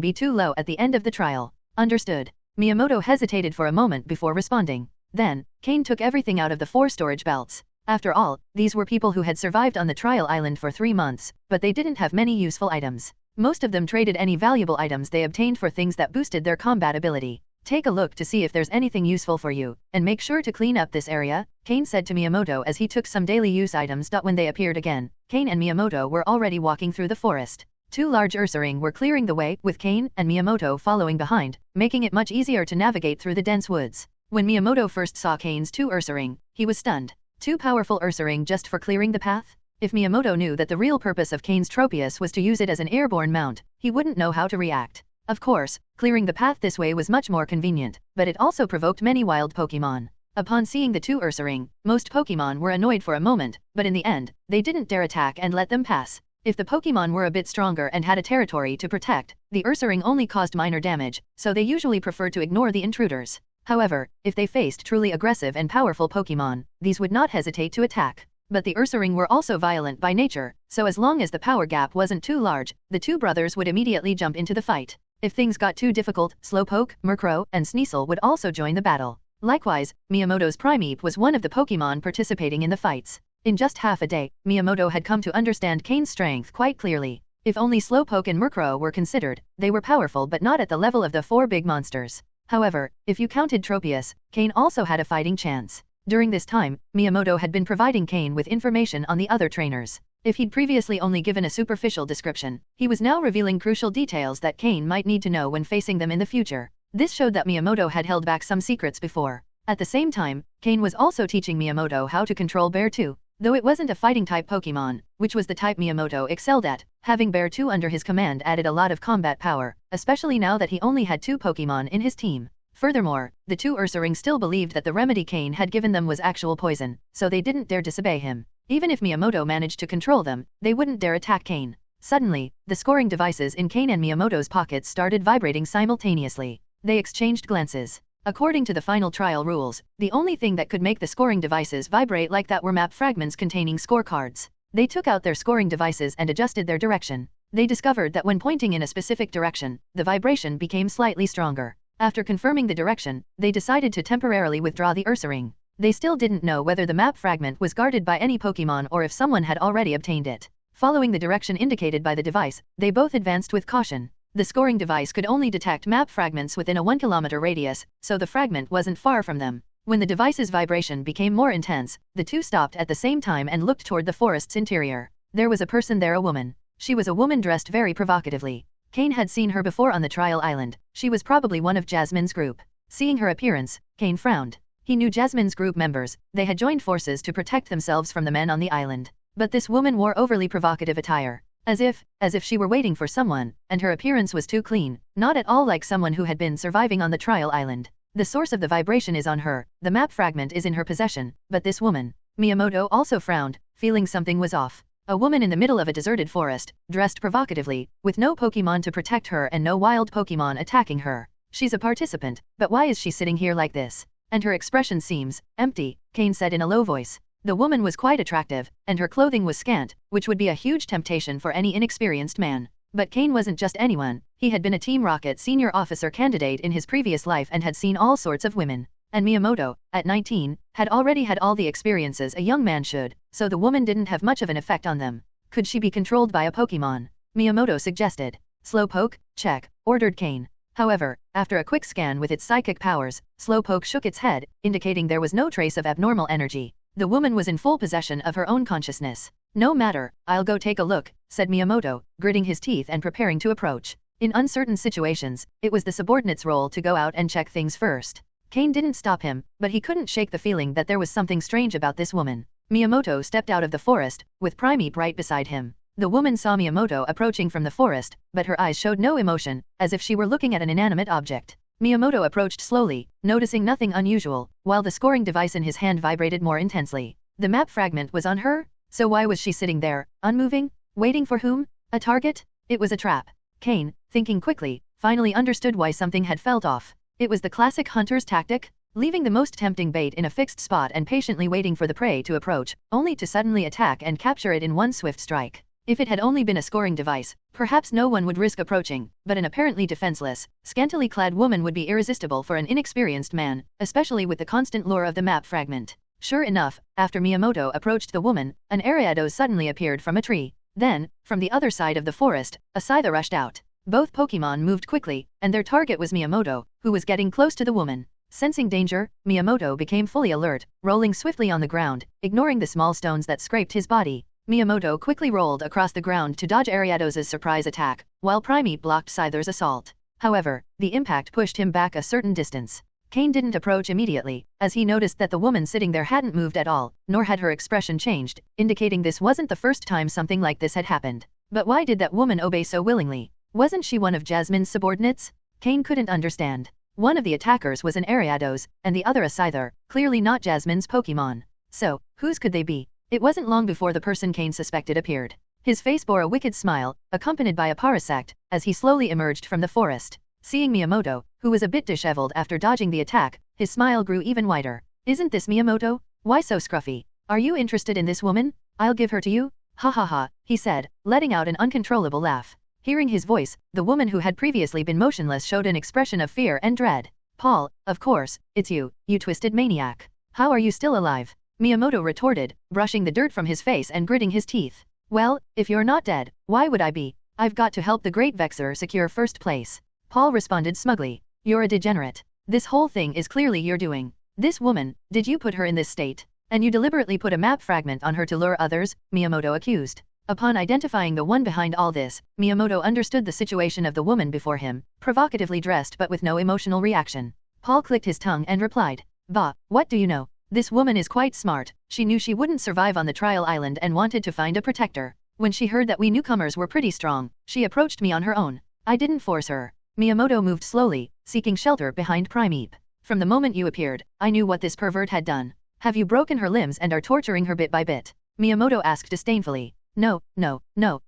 [SPEAKER 3] be too low at the end of the trial." "Understood." Miyamoto hesitated for a moment before responding. Then, Cain took everything out of the 4 storage belts. After all, these were people who had survived on the trial island for 3 months, but they didn't have many useful items. Most of them traded any valuable items they obtained for things that boosted their combat ability. Take a look to see if there's anything useful for you, and make sure to clean up this area, Cain said to Miyamoto as he took some daily use items. When they appeared again, Cain and Miyamoto were already walking through the forest. 2 large Ursaring were clearing the way, with Cain and Miyamoto following behind, making it much easier to navigate through the dense woods. When Miyamoto first saw Cain's 2 Ursaring, he was stunned. 2 powerful Ursaring just for clearing the path? If Miyamoto knew that the real purpose of Cain's Tropius was to use it as an airborne mount, he wouldn't know how to react. Of course, clearing the path this way was much more convenient, but it also provoked many wild Pokémon. Upon seeing the 2 Ursaring, most Pokémon were annoyed for a moment, but in the end, they didn't dare attack and let them pass. If the Pokémon were a bit stronger and had a territory to protect, the Ursaring only caused minor damage, so they usually prefer to ignore the intruders. However, if they faced truly aggressive and powerful Pokémon, these would not hesitate to attack. But the Ursaring were also violent by nature, so as long as the power gap wasn't too large, the 2 brothers would immediately jump into the fight. If things got too difficult, Slowpoke, Merro, and Sneasel would also join the battle. Likewise, Miyamoto's Primeape was one of the Pokémon participating in the fights. In just half a day, Miyamoto had come to understand Cain's strength quite clearly. If only Slowpoke and Merro were considered, they were powerful but not at the level of the 4 big monsters. However, if you counted Tropius, Cain also had a fighting chance. During this time, Miyamoto had been providing Cain with information on the other trainers. If he'd previously only given a superficial description, he was now revealing crucial details that Cain might need to know when facing them in the future. This showed that Miyamoto had held back some secrets before. At the same time, Cain was also teaching Miyamoto how to control Bear 2. Though it wasn't a fighting-type Pokémon, which was the type Miyamoto excelled at, having Bear 2 under his command added a lot of combat power, especially now that he only had 2 Pokémon in his team. Furthermore, the 2 Ursaring still believed that the remedy Cain had given them was actual poison, so they didn't dare disobey him. Even if Miyamoto managed to control them, they wouldn't dare attack Cain. Suddenly, the scoring devices in Cain and Miyamoto's pockets started vibrating simultaneously. They exchanged glances. According to the final trial rules, the only thing that could make the scoring devices vibrate like that were map fragments containing scorecards. They took out their scoring devices and adjusted their direction. They discovered that when pointing in a specific direction, the vibration became slightly stronger. After confirming the direction, they decided to temporarily withdraw the Ursaring. They still didn't know whether the map fragment was guarded by any Pokémon or if someone had already obtained it. Following the direction indicated by the device, they both advanced with caution. The scoring device could only detect map fragments within a 1 kilometer radius, so the fragment wasn't far from them. When the device's vibration became more intense, the 2 stopped at the same time and looked toward the forest's interior. There was a person there, a woman. She was a woman dressed very provocatively. Cain had seen her before on the trial island. She was probably one of Jasmine's group. Seeing her appearance, Cain frowned. He knew Jasmine's group members. They had joined forces to protect themselves from the men on the island. But this woman wore overly provocative attire. As if she were waiting for someone, and her appearance was too clean, not at all like someone who had been surviving on the trial island. The source of the vibration is on her, the map fragment is in her possession, but this woman. Miyamoto also frowned, feeling something was off. A woman in the middle of a deserted forest, dressed provocatively, with no Pokémon to protect her and no wild Pokémon attacking her. She's a participant, but why is she sitting here like this? And her expression seems empty, Cain said in a low voice. The woman was quite attractive, and her clothing was scant, which would be a huge temptation for any inexperienced man. But Cain wasn't just anyone. He had been a Team Rocket senior officer candidate in his previous life and had seen all sorts of women. And Miyamoto, at 19, had already had all the experiences a young man should, so the woman didn't have much of an effect on them. Could she be controlled by a Pokémon? Miyamoto suggested. Slowpoke, check, ordered Cain. However, after a quick scan with its psychic powers, Slowpoke shook its head, indicating there was no trace of abnormal energy. The woman was in full possession of her own consciousness. No matter, I'll go take a look, said Miyamoto, gritting his teeth and preparing to approach. In uncertain situations, it was the subordinate's role to go out and check things first. Cain didn't stop him, but he couldn't shake the feeling that there was something strange about this woman. Miyamoto stepped out of the forest, with Primeape right beside him. The woman saw Miyamoto approaching from the forest, but her eyes showed no emotion, as if she were looking at an inanimate object. Miyamoto approached slowly, noticing nothing unusual, while the scoring device in his hand vibrated more intensely. The map fragment was on her? So why was she sitting there, unmoving? Waiting for whom? A target? It was a trap. Cain, thinking quickly, finally understood why something had felt off. It was the classic hunter's tactic, leaving the most tempting bait in a fixed spot and patiently waiting for the prey to approach, only to suddenly attack and capture it in one swift strike. If it had only been a scoring device, perhaps no one would risk approaching, but an apparently defenseless, scantily clad woman would be irresistible for an inexperienced man, especially with the constant lure of the map fragment. Sure enough, after Miyamoto approached the woman, an Ariados suddenly appeared from a tree. Then, from the other side of the forest, a Scyther rushed out. Both Pokémon moved quickly, and their target was Miyamoto, who was getting close to the woman. Sensing danger, Miyamoto became fully alert, rolling swiftly on the ground, ignoring the small stones that scraped his body. Miyamoto quickly rolled across the ground to dodge Ariados' surprise attack, while Primeape blocked Scyther's assault. However, the impact pushed him back a certain distance. Cain didn't approach immediately, as he noticed that the woman sitting there hadn't moved at all, nor had her expression changed, indicating this wasn't the first time something like this had happened. But why did that woman obey so willingly? Wasn't she one of Jasmine's subordinates? Cain couldn't understand. One of the attackers was an Ariados, and the other a Scyther, clearly not Jasmine's Pokémon. So, whose could they be? It wasn't long before the person Cain suspected appeared. His face bore a wicked smile, accompanied by a parasect, as he slowly emerged from the forest. Seeing Miyamoto, who was a bit disheveled after dodging the attack, his smile grew even wider. Isn't this Miyamoto? Why so scruffy? Are you interested in this woman? I'll give her to you? Ha ha ha, he said, letting out an uncontrollable laugh. Hearing his voice, the woman who had previously been motionless showed an expression of fear and dread. Paul, of course, it's you, you twisted maniac. How are you still alive? Miyamoto retorted, brushing the dirt from his face and gritting his teeth. Well, if you're not dead, why would I be? I've got to help the Great Vexer secure first place. Paul responded smugly. You're a degenerate. This whole thing is clearly your doing. This woman, did you put her in this state? And you deliberately put a map fragment on her to lure others? Miyamoto accused. Upon identifying the one behind all this, Miyamoto understood the situation of the woman before him, provocatively dressed but with no emotional reaction. Paul clicked his tongue and replied. Bah, what do you know? This woman is quite smart. She knew she wouldn't survive on the trial island and wanted to find a protector. When she heard that we newcomers were pretty strong, she approached me on her own. I didn't force her. Miyamoto moved slowly, seeking shelter behind Primeape. From the moment you appeared, I knew what this pervert had done. Have you broken her limbs and are torturing her bit by bit? Miyamoto asked disdainfully. No,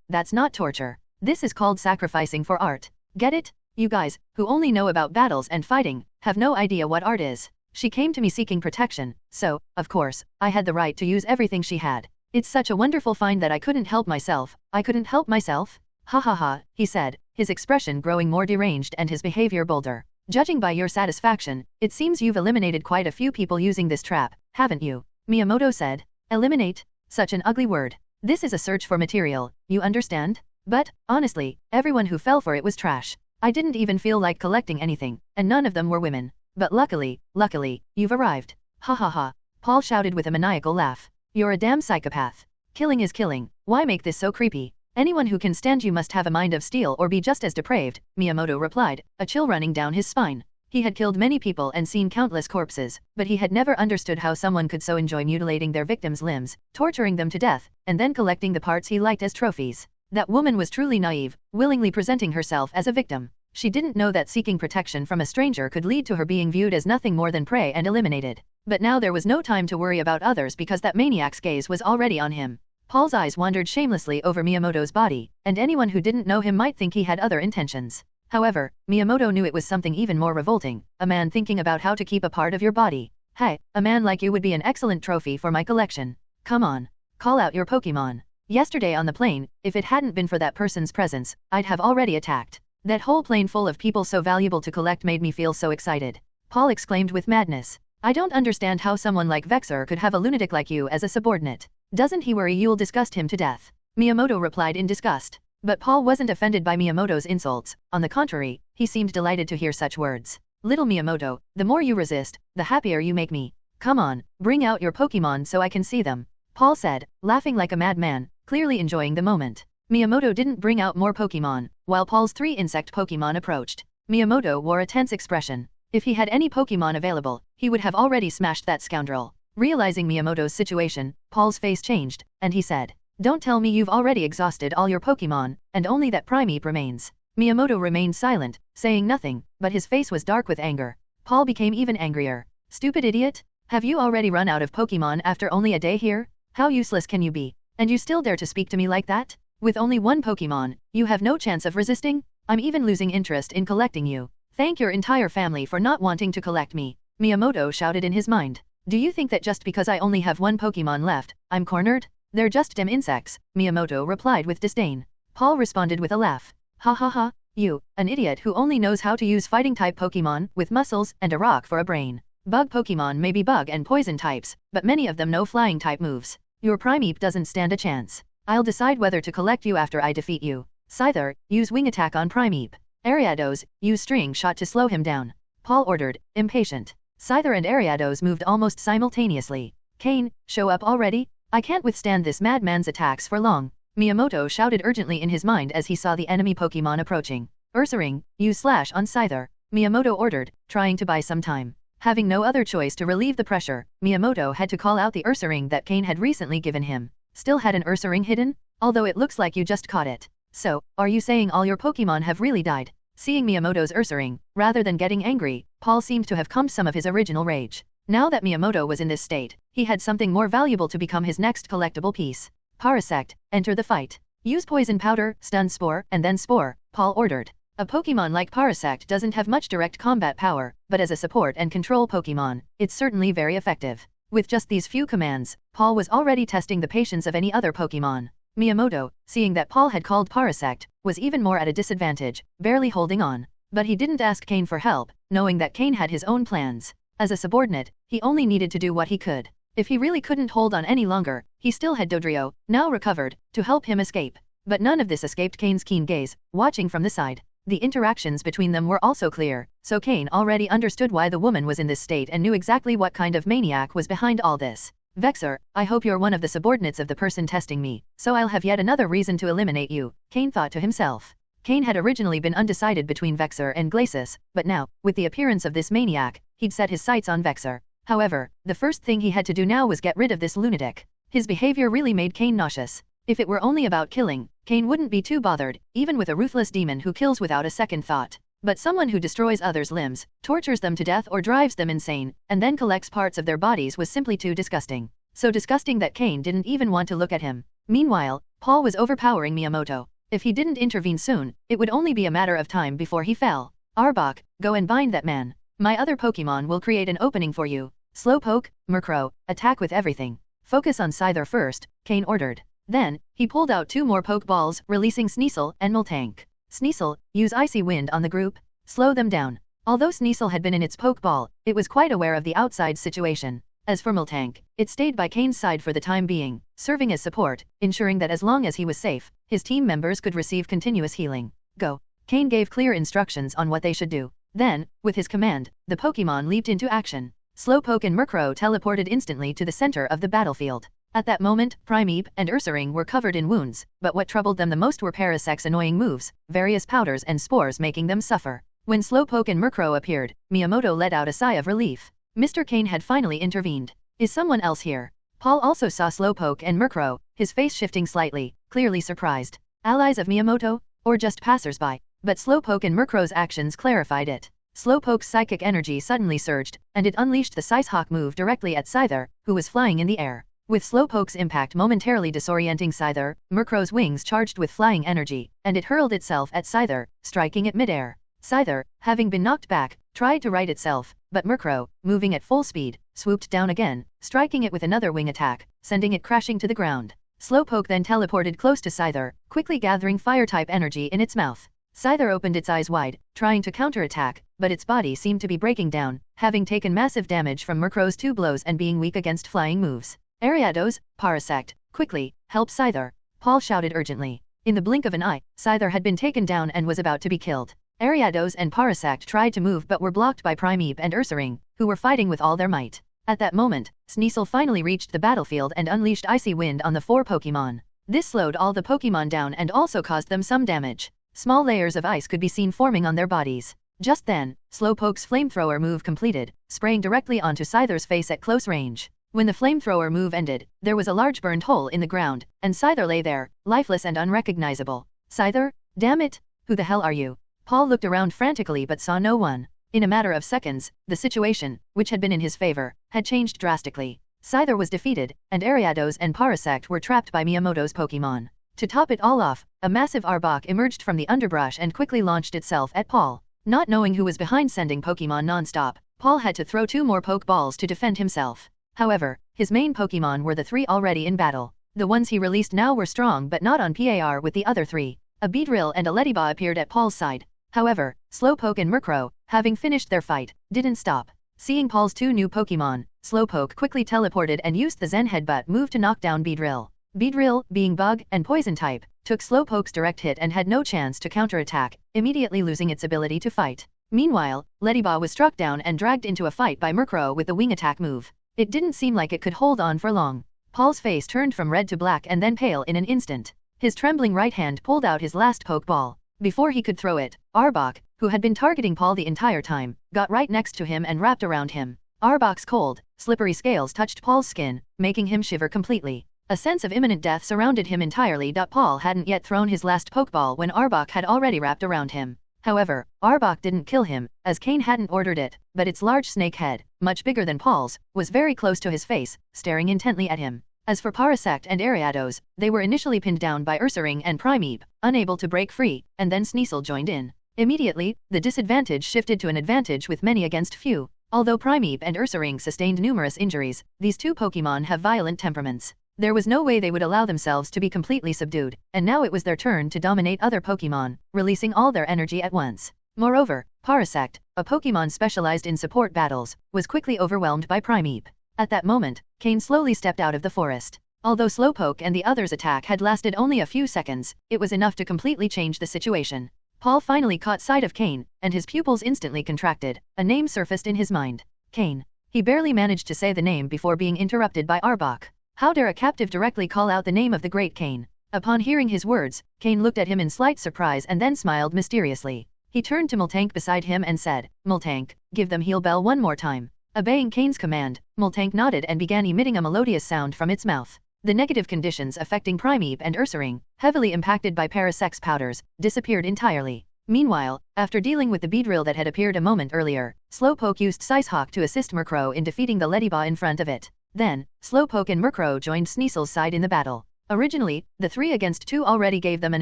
[SPEAKER 3] that's not torture. This is called sacrificing for art. Get it? You guys, who only know about battles and fighting, have no idea what art is. She came to me seeking protection, so, of course, I had the right to use everything she had. It's such a wonderful find that I couldn't help myself. I couldn't help myself? Ha ha ha, he said, his expression growing more deranged and his behavior bolder. Judging by your satisfaction, it seems you've eliminated quite a few people using this trap, haven't you? Miyamoto said. Eliminate? Such an ugly word. This is a search for material, you understand? But, honestly, everyone who fell for it was trash. I didn't even feel like collecting anything, and none of them were women. But luckily, you've arrived. Ha ha ha. Paul shouted with a maniacal laugh. You're a damn psychopath. Killing is killing. Why make this so creepy? Anyone who can stand you must have a mind of steel or be just as depraved, Miyamoto replied, a chill running down his spine. He had killed many people and seen countless corpses, but he had never understood how someone could so enjoy mutilating their victims' limbs, torturing them to death, and then collecting the parts he liked as trophies. That woman was truly naive, willingly presenting herself as a victim. She didn't know that seeking protection from a stranger could lead to her being viewed as nothing more than prey and eliminated. But now there was no time to worry about others because that maniac's gaze was already on him. Paul's eyes wandered shamelessly over Miyamoto's body, and anyone who didn't know him might think he had other intentions. However, Miyamoto knew it was something even more revolting, a man thinking about how to keep a part of your body. Hey, a man like you would be an excellent trophy for my collection. Come on. Call out your Pokémon. Yesterday on the plane, if it hadn't been for that person's presence, I'd have already attacked. That whole plane full of people so valuable to collect made me feel so excited. Paul exclaimed with madness. I don't understand how someone like Vexer could have a lunatic like you as a subordinate. Doesn't he worry you'll disgust him to death? Miyamoto replied in disgust. But Paul wasn't offended by Miyamoto's insults. On the contrary, he seemed delighted to hear such words. Little Miyamoto, the more you resist, the happier you make me. Come on, bring out your Pokémon so I can see them. Paul said, laughing like a madman, clearly enjoying the moment. Miyamoto didn't bring out more Pokémon, while Paul's 3 insect Pokémon approached. Miyamoto wore a tense expression. If he had any Pokémon available, he would have already smashed that scoundrel. Realizing Miyamoto's situation, Paul's face changed, and he said, Don't tell me you've already exhausted all your Pokémon, and only that Primeape remains. Miyamoto remained silent, saying nothing, but his face was dark with anger. Paul became even angrier. Stupid idiot! Have you already run out of Pokémon after only a day here? How useless can you be? And you still dare to speak to me like that? With only one Pokémon, you have no chance of resisting? I'm even losing interest in collecting you. Thank your entire family for not wanting to collect me. Miyamoto shouted in his mind. Do you think that just because I only have one Pokémon left, I'm cornered? They're just damn insects, Miyamoto replied with disdain. Paul responded with a laugh. Ha ha ha, you, an idiot who only knows how to use fighting-type Pokémon with muscles and a rock for a brain. Bug Pokemon may be bug and poison types, but many of them know flying type moves. Your Primeape doesn't stand a chance. I'll decide whether to collect you after I defeat you. Scyther, use Wing Attack on Primeape. Ariados, use String Shot to slow him down. Paul ordered, impatient. Scyther and Ariados moved almost simultaneously. Cain, show up already? I can't withstand this madman's attacks for long. Miyamoto shouted urgently in his mind as he saw the enemy Pokemon approaching. Ursaring, use Slash on Scyther. Miyamoto ordered, trying to buy some time. Having no other choice to relieve the pressure, Miyamoto had to call out the Ursaring that Cain had recently given him. Still had an Ursaring hidden? Although it looks like you just caught it. So, are you saying all your Pokemon have really died? Seeing Miyamoto's Ursaring, rather than getting angry, Paul seemed to have calmed some of his original rage. Now that Miyamoto was in this state, he had something more valuable to become his next collectible piece. Parasect, enter the fight. Use Poison Powder, Stun Spore, and then Spore, Paul ordered. A Pokemon like Parasect doesn't have much direct combat power, but as a support and control Pokemon, it's certainly very effective. With just these few commands, Paul was already testing the patience of any other Pokemon. Miyamoto, seeing that Paul had called Parasect, was even more at a disadvantage, barely holding on. But he didn't ask Cain for help, knowing that Cain had his own plans. As a subordinate, he only needed to do what he could. If he really couldn't hold on any longer, he still had Dodrio, now recovered, to help him escape. But none of this escaped Cain's keen gaze, watching from the side. The interactions between them were also clear, so Cain already understood why the woman was in this state and knew exactly what kind of maniac was behind all this. Vexer, I hope you're one of the subordinates of the person testing me, so I'll have yet another reason to eliminate you, Cain thought to himself. Cain had originally been undecided between Vexer and Glacis, but now, with the appearance of this maniac, he'd set his sights on Vexer. However, the first thing he had to do now was get rid of this lunatic. His behavior really made Cain nauseous. If it were only about killing, Cain wouldn't be too bothered, even with a ruthless demon who kills without a second thought. But someone who destroys others' limbs, tortures them to death or drives them insane, and then collects parts of their bodies was simply too disgusting. So disgusting that Cain didn't even want to look at him. Meanwhile, Paul was overpowering Miyamoto. If he didn't intervene soon, it would only be a matter of time before he fell. Arbok, go and bind that man. My other Pokemon will create an opening for you. Slowpoke, Merro, attack with everything. Focus on Scyther first, Cain ordered. Then, he pulled out 2 more Pokeballs, releasing Sneasel and Miltank. Sneasel, use Icy Wind on the group. Slow them down. Although Sneasel had been in its Pokeball, it was quite aware of the outside situation. As for Miltank, it stayed by Cain's side for the time being, serving as support, ensuring that as long as he was safe, his team members could receive continuous healing. Go. Cain gave clear instructions on what they should do. Then, with his command, the Pokemon leaped into action. Slowpoke and Merro teleported instantly to the center of the battlefield. At that moment, Primeape and Ursaring were covered in wounds, but what troubled them the most were Parasect's annoying moves, various powders and spores making them suffer. When Slowpoke and Merro appeared, Miyamoto let out a sigh of relief. Mr. Cain had finally intervened. Is someone else here? Paul also saw Slowpoke and Merro, his face shifting slightly, clearly surprised. Allies of Miyamoto? Or just passers-by? But Slowpoke and Merro's actions clarified it. Slowpoke's psychic energy suddenly surged, and it unleashed the Sicehawk move directly at Scyther, who was flying in the air. With Slowpoke's impact momentarily disorienting Scyther, Merro's wings charged with flying energy, and it hurled itself at Scyther, striking it mid-air. Scyther, having been knocked back, tried to right itself, but Merro, moving at full speed, swooped down again, striking it with another wing attack, sending it crashing to the ground. Slowpoke then teleported close to Scyther, quickly gathering fire-type energy in its mouth. Scyther opened its eyes wide, trying to counterattack, but its body seemed to be breaking down, having taken massive damage from Merro's 2 blows and being weak against flying moves. Ariados, Parasect, quickly, help Scyther, Paul shouted urgently. In the blink of an eye, Scyther had been taken down and was about to be killed. Ariados and Parasect tried to move but were blocked by Primeape and Ursaring, who were fighting with all their might. At that moment, Sneasel finally reached the battlefield and unleashed Icy Wind on the 4 Pokemon. This slowed all the Pokemon down and also caused them some damage. Small layers of ice could be seen forming on their bodies. Just then, Slowpoke's flamethrower move completed, spraying directly onto Scyther's face at close range. When the flamethrower move ended, there was a large burned hole in the ground, and Scyther lay there, lifeless and unrecognizable. Scyther? Damn it! Who the hell are you? Paul looked around frantically but saw no one. In a matter of seconds, the situation, which had been in his favor, had changed drastically. Scyther was defeated, and Ariados and Parasect were trapped by Miyamoto's Pokemon. To top it all off, a massive Arbok emerged from the underbrush and quickly launched itself at Paul. Not knowing who was behind sending Pokemon non-stop, Paul had to throw 2 more Pokeballs to defend himself. However, his main Pokemon were the 3 already in battle. The ones he released now were strong but not on par with the other 3. A Beedrill and a Ledyba appeared at Paul's side. However, Slowpoke and Merro, having finished their fight, didn't stop. Seeing Paul's two new Pokémon, Slowpoke quickly teleported and used the Zen Headbutt move to knock down Beedrill. Beedrill, being Bug and Poison type, took Slowpoke's direct hit and had no chance to counterattack, immediately losing its ability to fight. Meanwhile, Ledyba was struck down and dragged into a fight by Merro with the Wing Attack move. It didn't seem like it could hold on for long. Paul's face turned from red to black and then pale in an instant. His trembling right hand pulled out his last Pokeball. Before he could throw it, Arbok, who had been targeting Paul the entire time, got right next to him and wrapped around him. Arbok's cold, slippery scales touched Paul's skin, making him shiver completely. A sense of imminent death surrounded him entirely. Paul hadn't yet thrown his last Pokeball when Arbok had already wrapped around him. However, Arbok didn't kill him, as Cain hadn't ordered it, but its large snake head, much bigger than Paul's, was very close to his face, staring intently at him. As for Parasect and Ariados, they were initially pinned down by Ursaring and Primeape, unable to break free, and then Sneasel joined in. Immediately, the disadvantage shifted to an advantage with many against few. Although Primeape and Ursaring sustained numerous injuries, these two Pokémon have violent temperaments. There was no way they would allow themselves to be completely subdued, and now it was their turn to dominate other Pokémon, releasing all their energy at once. Moreover, Parasect, a Pokémon specialized in support battles, was quickly overwhelmed by Primeape. At that moment, Cain slowly stepped out of the forest. Although Slowpoke and the others' attack had lasted only a few seconds, it was enough to completely change the situation. Paul finally caught sight of Cain, and his pupils instantly contracted. A name surfaced in his mind. Cain. He barely managed to say the name before being interrupted by Arbok. How dare a captive directly call out the name of the great Cain? Upon hearing his words, Cain looked at him in slight surprise and then smiled mysteriously. He turned to Miltank beside him and said, "Miltank, give them Heal Bell one more time." Obeying Cain's command, Miltank nodded and began emitting a melodious sound from its mouth. The negative conditions affecting Primeape and Ursaring, heavily impacted by Parasect's powders, disappeared entirely. Meanwhile, after dealing with the Beedrill that had appeared a moment earlier, Slowpoke used Sicehawk to assist Merro in defeating the Ledyba in front of it. Then, Slowpoke and Merro joined Sneasel's side in the battle. Originally, the 3 against 2 already gave them an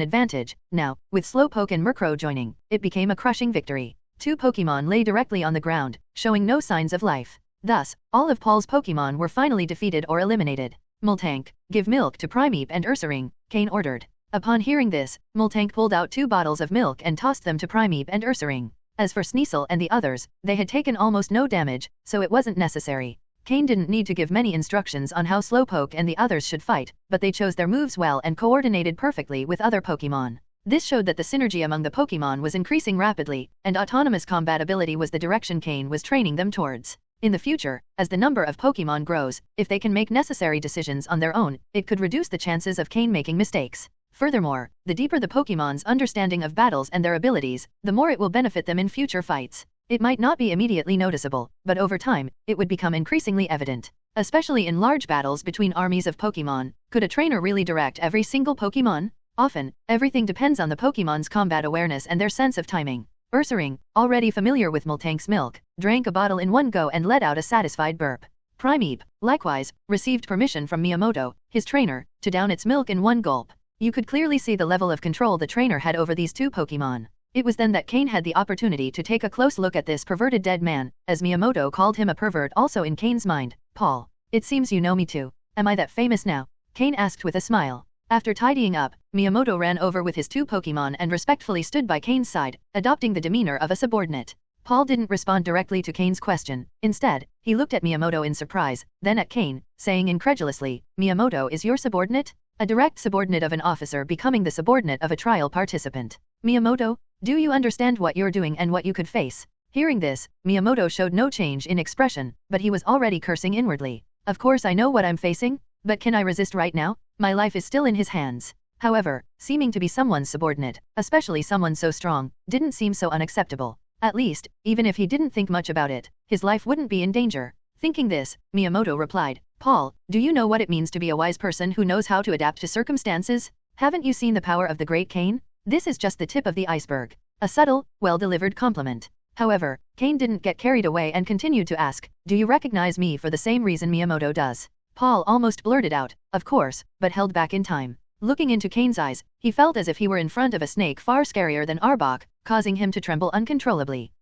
[SPEAKER 3] advantage. Now, with Slowpoke and Merro joining, it became a crushing victory. 2 Pokémon lay directly on the ground, showing no signs of life. Thus, all of Paul's Pokémon were finally defeated or eliminated. Miltank, give milk to Primeape and Ursaring, Cain ordered. Upon hearing this, Miltank pulled out 2 bottles of milk and tossed them to Primeape and Ursaring. As for Sneasel and the others, they had taken almost no damage, so it wasn't necessary. Cain didn't need to give many instructions on how Slowpoke and the others should fight, but they chose their moves well and coordinated perfectly with other Pokémon. This showed that the synergy among the Pokémon was increasing rapidly, and autonomous combat ability was the direction Cain was training them towards. In the future, as the number of Pokémon grows, if they can make necessary decisions on their own, it could reduce the chances of Cain making mistakes. Furthermore, the deeper the Pokémon's understanding of battles and their abilities, the more it will benefit them in future fights. It might not be immediately noticeable, but over time, it would become increasingly evident. Especially in large battles between armies of Pokémon, could a trainer really direct every single Pokémon? Often, everything depends on the Pokémon's combat awareness and their sense of timing. Ursaring, already familiar with Miltank's milk, drank a bottle in one go and let out a satisfied burp. Primeape, likewise, received permission from Miyamoto, his trainer, to down its milk in one gulp. You could clearly see the level of control the trainer had over these 2 Pokémon. It was then that Cain had the opportunity to take a close look at this perverted dead man, as Miyamoto called him a pervert also in Cain's mind. "Paul, it seems you know me too. Am I that famous now?" Cain asked with a smile. After tidying up, Miyamoto ran over with his 2 Pokémon and respectfully stood by Cain's side, adopting the demeanor of a subordinate. Paul didn't respond directly to Cain's question. Instead, he looked at Miyamoto in surprise, then at Cain, saying incredulously, "Miyamoto is your subordinate?" A direct subordinate of an officer becoming the subordinate of a trial participant. "Miyamoto, do you understand what you're doing and what you could face?" Hearing this, Miyamoto showed no change in expression, but he was already cursing inwardly. "Of course I know what I'm facing, but can I resist right now? My life is still in his hands." However, seeming to be someone's subordinate, especially someone so strong, didn't seem so unacceptable. At least, even if he didn't think much about it, his life wouldn't be in danger. Thinking this, Miyamoto replied, "Paul, do you know what it means to be a wise person who knows how to adapt to circumstances? Haven't you seen the power of the great Cain? This is just the tip of the iceberg." A subtle, well-delivered compliment. However, Cain didn't get carried away and continued to ask, "Do you recognize me for the same reason Miyamoto does?" Paul almost blurted out, "Of course," but held back in time. Looking into Cain's eyes, he felt as if he were in front of a snake far scarier than Arbok, causing him to tremble uncontrollably.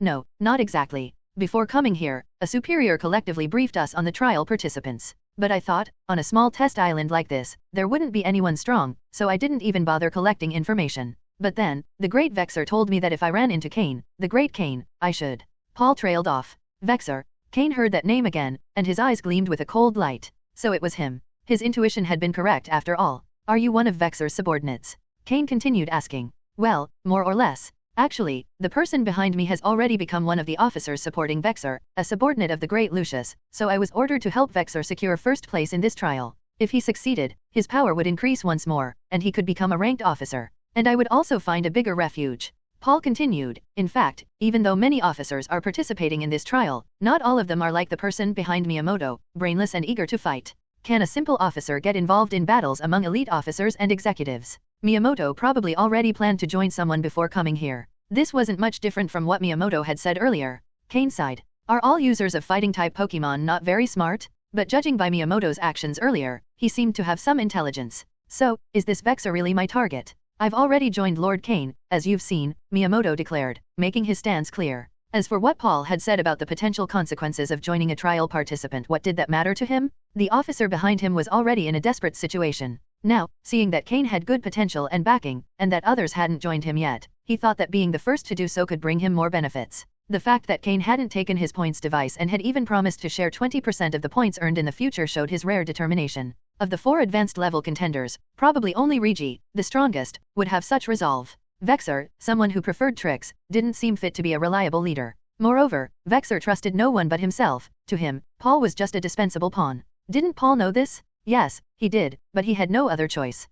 [SPEAKER 3] No, not exactly. Before coming here, a superior collectively briefed us on the trial participants. But I thought, on a small test island like this, there wouldn't be anyone strong, so I didn't even bother collecting information. But then, the Great Vexer told me that if I ran into Cain, the Great Cain, I should. Paul trailed off. Vexer. Cain heard that name again, and his eyes gleamed with a cold light. So it was him. His intuition had been correct after all. Are you one of Vexer's subordinates? Cain continued asking. Well, more or less. Actually, the person behind me has already become one of the officers supporting Vexer, a subordinate of the great Lucius, so I was ordered to help Vexer secure first place in this trial. If he succeeded, his power would increase once more, and he could become a ranked officer. And I would also find a bigger refuge. Paul continued. In fact, even though many officers are participating in this trial, not all of them are like the person behind Miyamoto, brainless and eager to fight. Can a simple officer get involved in battles among elite officers and executives? Miyamoto probably already planned to join someone before coming here. This wasn't much different from what Miyamoto had said earlier. Cain sighed. Are all users of fighting-type Pokemon not very smart? But judging by Miyamoto's actions earlier, he seemed to have some intelligence. So, is this Vexer really my target? I've already joined Lord Cain, as you've seen, Miyamoto declared, making his stance clear. As for what Paul had said about the potential consequences of joining a trial participant, what did that matter to him? The officer behind him was already in a desperate situation. Now, seeing that Cain had good potential and backing, and that others hadn't joined him yet, he thought that being the first to do so could bring him more benefits. The fact that Cain hadn't taken his points device and had even promised to share 20% of the points earned in the future showed his rare determination. Of the 4 advanced level contenders, probably only Regi, the strongest, would have such resolve. Vexer, someone who preferred tricks, didn't seem fit to be a reliable leader. Moreover, Vexer trusted no one but himself. To him, Paul was just a dispensable pawn. Didn't Paul know this? Yes, he did, but he had no other choice.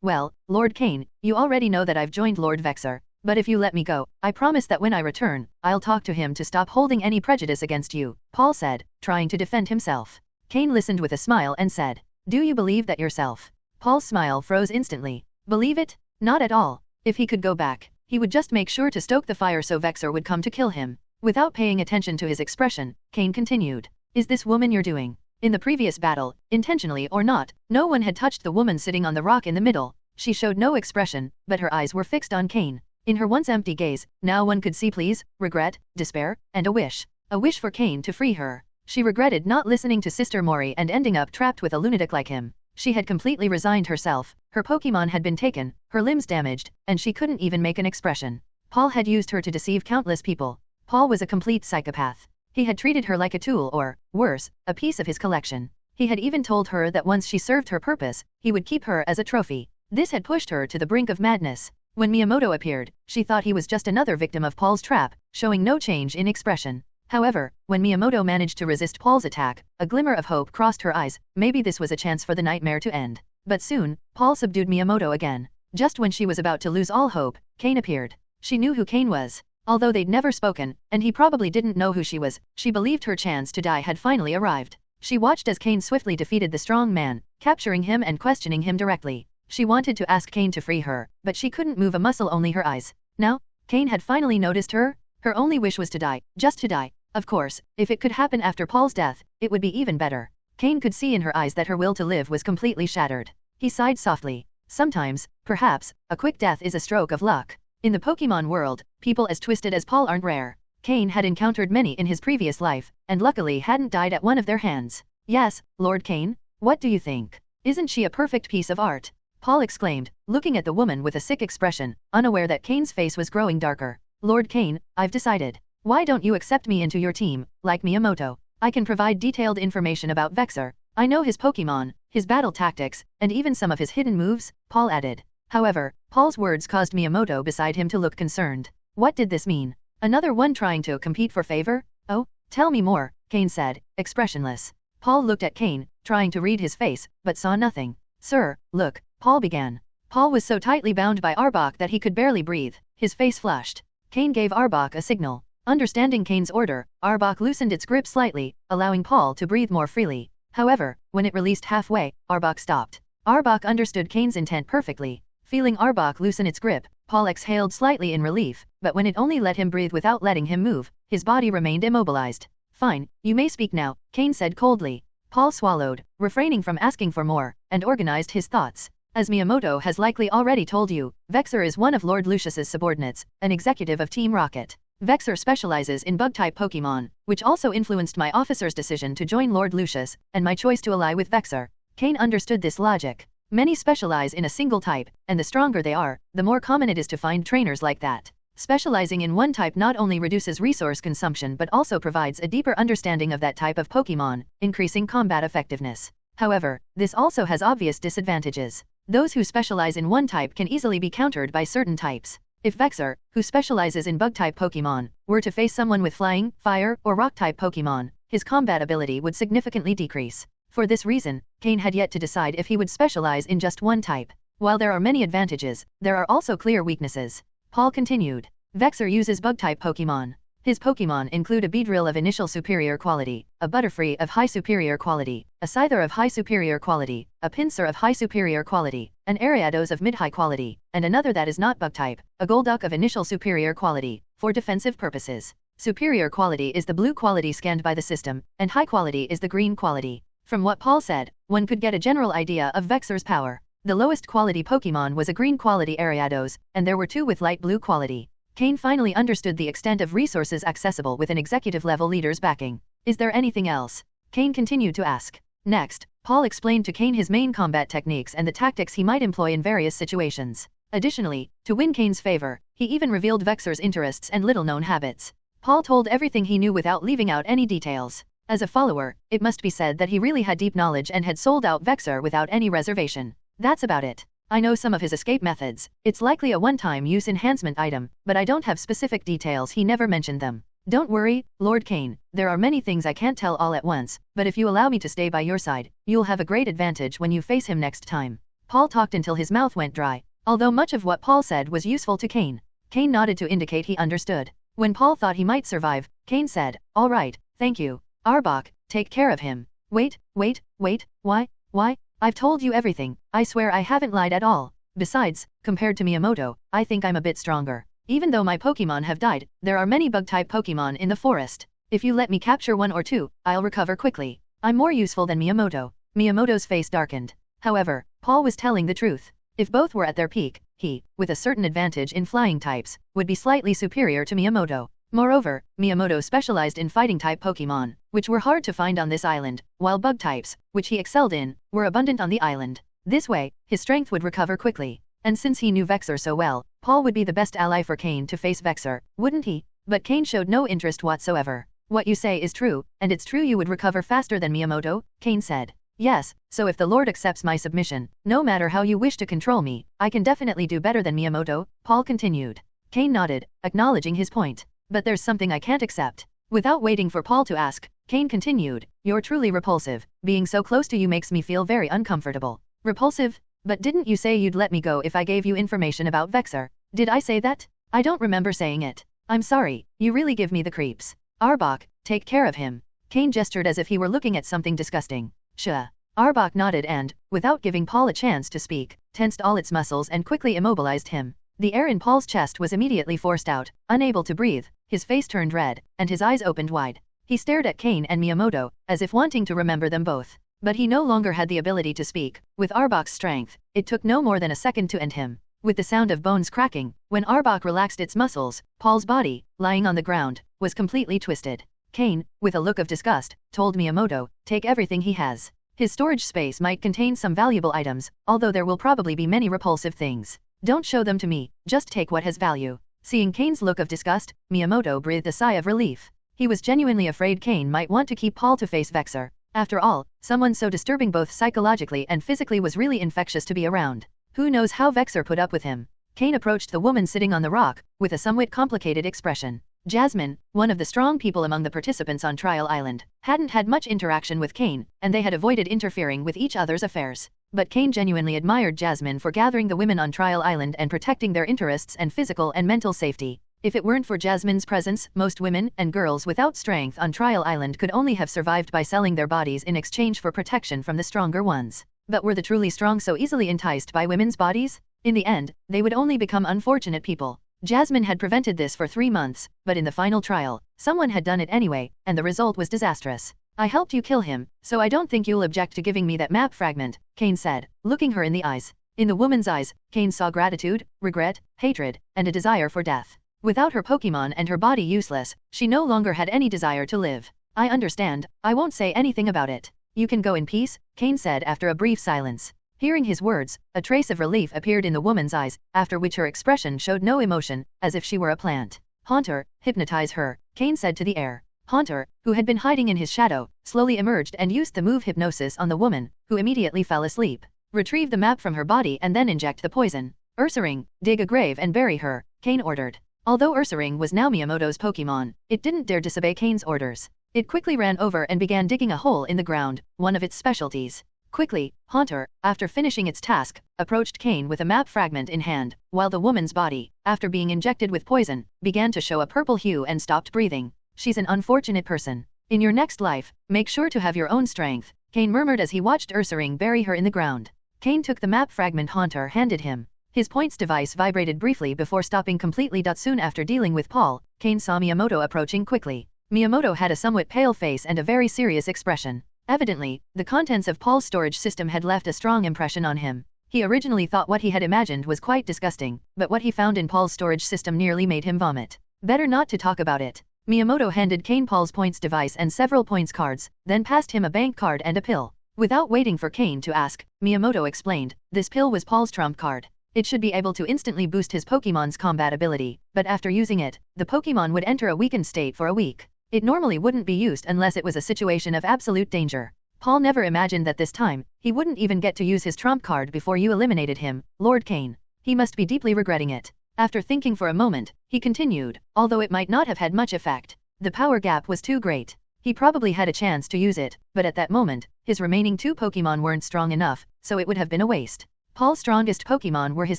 [SPEAKER 3] Well, Lord Cain, you already know that I've joined Lord Vexer. But if you let me go, I promise that when I return, I'll talk to him to stop holding any prejudice against you, Paul said, trying to defend himself. Cain listened with a smile and said, Do you believe that yourself? Paul's smile froze instantly. Believe it? Not at all. If he could go back, he would just make sure to stoke the fire so Vexer would come to kill him. Without paying attention to his expression, Cain continued. Is this woman you're doing? In the previous battle, intentionally or not, no one had touched the woman sitting on the rock in the middle. She showed no expression, but her eyes were fixed on Cain. In her once empty gaze, now one could see pleas, regret, despair, and a wish. A wish for Cain to free her. She regretted not listening to Sister Mori and ending up trapped with a lunatic like him. She had completely resigned herself, her Pokemon had been taken, her limbs damaged, and she couldn't even make an expression. Paul had used her to deceive countless people. Paul was a complete psychopath. He had treated her like a tool or, worse, a piece of his collection. He had even told her that once she served her purpose, he would keep her as a trophy. This had pushed her to the brink of madness. When Miyamoto appeared, she thought he was just another victim of Paul's trap, showing no change in expression. However, when Miyamoto managed to resist Paul's attack, a glimmer of hope crossed her eyes. Maybe this was a chance for the nightmare to end. But soon, Paul subdued Miyamoto again. Just when she was about to lose all hope, Cain appeared. She knew who Cain was. Although they'd never spoken, and he probably didn't know who she was, she believed her chance to die had finally arrived. She watched as Cain swiftly defeated the strong man, capturing him and questioning him directly. She wanted to ask Cain to free her, but she couldn't move a muscle, only her eyes. Now, Cain had finally noticed her. Her only wish was to die, just to die. Of course, if it could happen after Paul's death, it would be even better. Cain could see in her eyes that her will to live was completely shattered. He sighed softly. Sometimes, perhaps, a quick death is a stroke of luck. In the Pokémon world, people as twisted as Paul aren't rare. Cain had encountered many in his previous life, and luckily hadn't died at one of their hands. Yes, Lord Cain? What do you think? Isn't she a perfect piece of art? Paul exclaimed, looking at the woman with a sick expression, unaware that Cain's face was growing darker. Lord Cain, I've decided. Why don't you accept me into your team, like Miyamoto? I can provide detailed information about Vexer. I know his Pokemon, his battle tactics, and even some of his hidden moves, Paul added. However, Paul's words caused Miyamoto beside him to look concerned. What did this mean? Another one trying to compete for favor? Oh, tell me more, Cain said, expressionless. Paul looked at Cain, trying to read his face, but saw nothing. Sir, look, Paul began. Paul was so tightly bound by Arbok that he could barely breathe. His face flushed. Cain gave Arbok a signal. Understanding Cain's order, Arbok loosened its grip slightly, allowing Paul to breathe more freely. However, when it released halfway, Arbok stopped. Arbok understood Cain's intent perfectly. Feeling Arbok loosen its grip, Paul exhaled slightly in relief, but when it only let him breathe without letting him move, his body remained immobilized. Fine, you may speak now, Cain said coldly. Paul swallowed, refraining from asking for more, and organized his thoughts. As Miyamoto has likely already told you, Vexer is one of Lord Lucius's subordinates, an executive of Team Rocket. Vexer specializes in bug-type Pokemon, which also influenced my officer's decision to join Lord Lucius, and my choice to ally with Vexer. Cain understood this logic. Many specialize in a single type, and the stronger they are, the more common it is to find trainers like that. Specializing in one type not only reduces resource consumption but also provides a deeper understanding of that type of Pokémon, increasing combat effectiveness. However, this also has obvious disadvantages. Those who specialize in one type can easily be countered by certain types. If Vexer, who specializes in bug-type Pokémon, were to face someone with flying, fire, or rock-type Pokémon, his combat ability would significantly decrease. For this reason, Cain had yet to decide if he would specialize in just one type. While there are many advantages, there are also clear weaknesses. Paul continued. Vexer uses bug-type Pokémon. His Pokémon include a Beedrill of initial superior quality, a Butterfree of high superior quality, a Scyther of high superior quality, a Pinsir of high superior quality, an Ariados of mid-high quality, and another that is not bug-type, a Golduck of initial superior quality, for defensive purposes. Superior quality is the blue quality scanned by the system, and high quality is the green quality. From what Paul said, one could get a general idea of Vexer's power. The lowest quality Pokémon was a green quality Ariados, and there were two with light blue quality. Cain finally understood the extent of resources accessible with an executive-level leader's backing. Is there anything else? Cain continued to ask. Next, Paul explained to Cain his main combat techniques and the tactics he might employ in various situations. Additionally, to win Cain's favor, he even revealed Vexer's interests and little-known habits. Paul told everything he knew without leaving out any details. As a follower, it must be said that he really had deep knowledge and had sold out Vexer without any reservation. That's about it. I know some of his escape methods. It's likely a one-time use enhancement item, but I don't have specific details. He never mentioned them. Don't worry, Lord Cain, there are many things I can't tell all at once, but if you allow me to stay by your side, you'll have a great advantage when you face him next time. Paul talked until his mouth went dry. Although much of what Paul said was useful to Cain, Cain nodded to indicate he understood. When Paul thought he might survive, Cain said, "All right, thank you. Arbok, take care of him." Wait, why? I've told you everything. I swear I haven't lied at all. Besides, compared to Miyamoto, I think I'm a bit stronger. Even though my Pokémon have died, there are many bug-type Pokémon in the forest. If you let me capture one or two, I'll recover quickly. I'm more useful than Miyamoto. Miyamoto's face darkened. However, Paul was telling the truth. If both were at their peak, he, with a certain advantage in flying types, would be slightly superior to Miyamoto. Moreover, Miyamoto specialized in fighting-type Pokémon, which were hard to find on this island, while bug types, which he excelled in, were abundant on the island. This way, his strength would recover quickly. And since he knew Vexer so well, Paul would be the best ally for Cain to face Vexer, wouldn't he? But Cain showed no interest whatsoever. What you say is true, and it's true you would recover faster than Miyamoto, Cain said. Yes, so if the Lord accepts my submission, no matter how you wish to control me, I can definitely do better than Miyamoto, Paul continued. Cain nodded, acknowledging his point. But there's something I can't accept. Without waiting for Paul to ask, Cain continued, "You're truly repulsive. Being so close to you makes me feel very uncomfortable." Repulsive? But didn't you say you'd let me go if I gave you information about Vexer? Did I say that? I don't remember saying it. I'm sorry, you really give me the creeps. Arbok, take care of him. Cain gestured as if he were looking at something disgusting. Sure. Arbok nodded and, without giving Paul a chance to speak, tensed all its muscles and quickly immobilized him. The air in Paul's chest was immediately forced out. Unable to breathe, his face turned red, and his eyes opened wide. He stared at Cain and Miyamoto, as if wanting to remember them both. But he no longer had the ability to speak. With Arbok's strength, it took no more than a second to end him. With the sound of bones cracking, when Arbok relaxed its muscles, Paul's body, lying on the ground, was completely twisted. Cain, with a look of disgust, told Miyamoto, "Take everything he has. His storage space might contain some valuable items, although there will probably be many repulsive things. Don't show them to me, just take what has value." Seeing Cain's look of disgust, Miyamoto breathed a sigh of relief. He was genuinely afraid Cain might want to keep Paul to face Vexer. After all, someone so disturbing both psychologically and physically was really infectious to be around. Who knows how Vexer put up with him? Cain approached the woman sitting on the rock, with a somewhat complicated expression. Jasmine, one of the strong people among the participants on Trial Island, hadn't had much interaction with Cain, and they had avoided interfering with each other's affairs. But Cain genuinely admired Jasmine for gathering the women on Trial Island and protecting their interests and physical and mental safety. If it weren't for Jasmine's presence, most women and girls without strength on Trial Island could only have survived by selling their bodies in exchange for protection from the stronger ones. But were the truly strong so easily enticed by women's bodies? In the end, they would only become unfortunate people. Jasmine had prevented this for 3 months, but in the final trial, someone had done it anyway, and the result was disastrous. "I helped you kill him, so I don't think you'll object to giving me that map fragment," Cain said, looking her in the eyes. In the woman's eyes, Cain saw gratitude, regret, hatred, and a desire for death. Without her Pokémon and her body useless, she no longer had any desire to live. "I understand, I won't say anything about it. You can go in peace," Cain said after a brief silence. Hearing his words, a trace of relief appeared in the woman's eyes, after which her expression showed no emotion, as if she were a plant. Haunter, hypnotize her, Cain said to the air. Haunter, who had been hiding in his shadow, slowly emerged and used the move hypnosis on the woman, who immediately fell asleep. Retrieve the map from her body and then inject the poison. Ursaring, dig a grave and bury her, Cain ordered. Although Ursaring was now Miyamoto's Pokémon, it didn't dare disobey Cain's orders. It quickly ran over and began digging a hole in the ground, one of its specialties. Quickly, Haunter, after finishing its task, approached Cain with a map fragment in hand, while the woman's body, after being injected with poison, began to show a purple hue and stopped breathing. She's an unfortunate person. In your next life, make sure to have your own strength, Cain murmured as he watched Ursaring bury her in the ground. Cain took the map fragment Haunter handed him. His points device vibrated briefly before stopping completely. Soon after dealing with Paul, Cain saw Miyamoto approaching quickly. Miyamoto had a somewhat pale face and a very serious expression. Evidently, the contents of Paul's storage system had left a strong impression on him. He originally thought what he had imagined was quite disgusting, but what he found in Paul's storage system nearly made him vomit. Better not to talk about it. Miyamoto handed Cain Paul's points device and several points cards, then passed him a bank card and a pill. Without waiting for Cain to ask, Miyamoto explained, this pill was Paul's trump card. It should be able to instantly boost his Pokémon's combat ability, but after using it, the Pokémon would enter a weakened state for a week. It normally wouldn't be used unless it was a situation of absolute danger. Paul never imagined that this time, he wouldn't even get to use his trump card before you eliminated him, Lord Cain. He must be deeply regretting it. After thinking for a moment, he continued, although it might not have had much effect. The power gap was too great. He probably had a chance to use it, but at that moment, his remaining two Pokémon weren't strong enough, so it would have been a waste. Paul's strongest Pokémon were his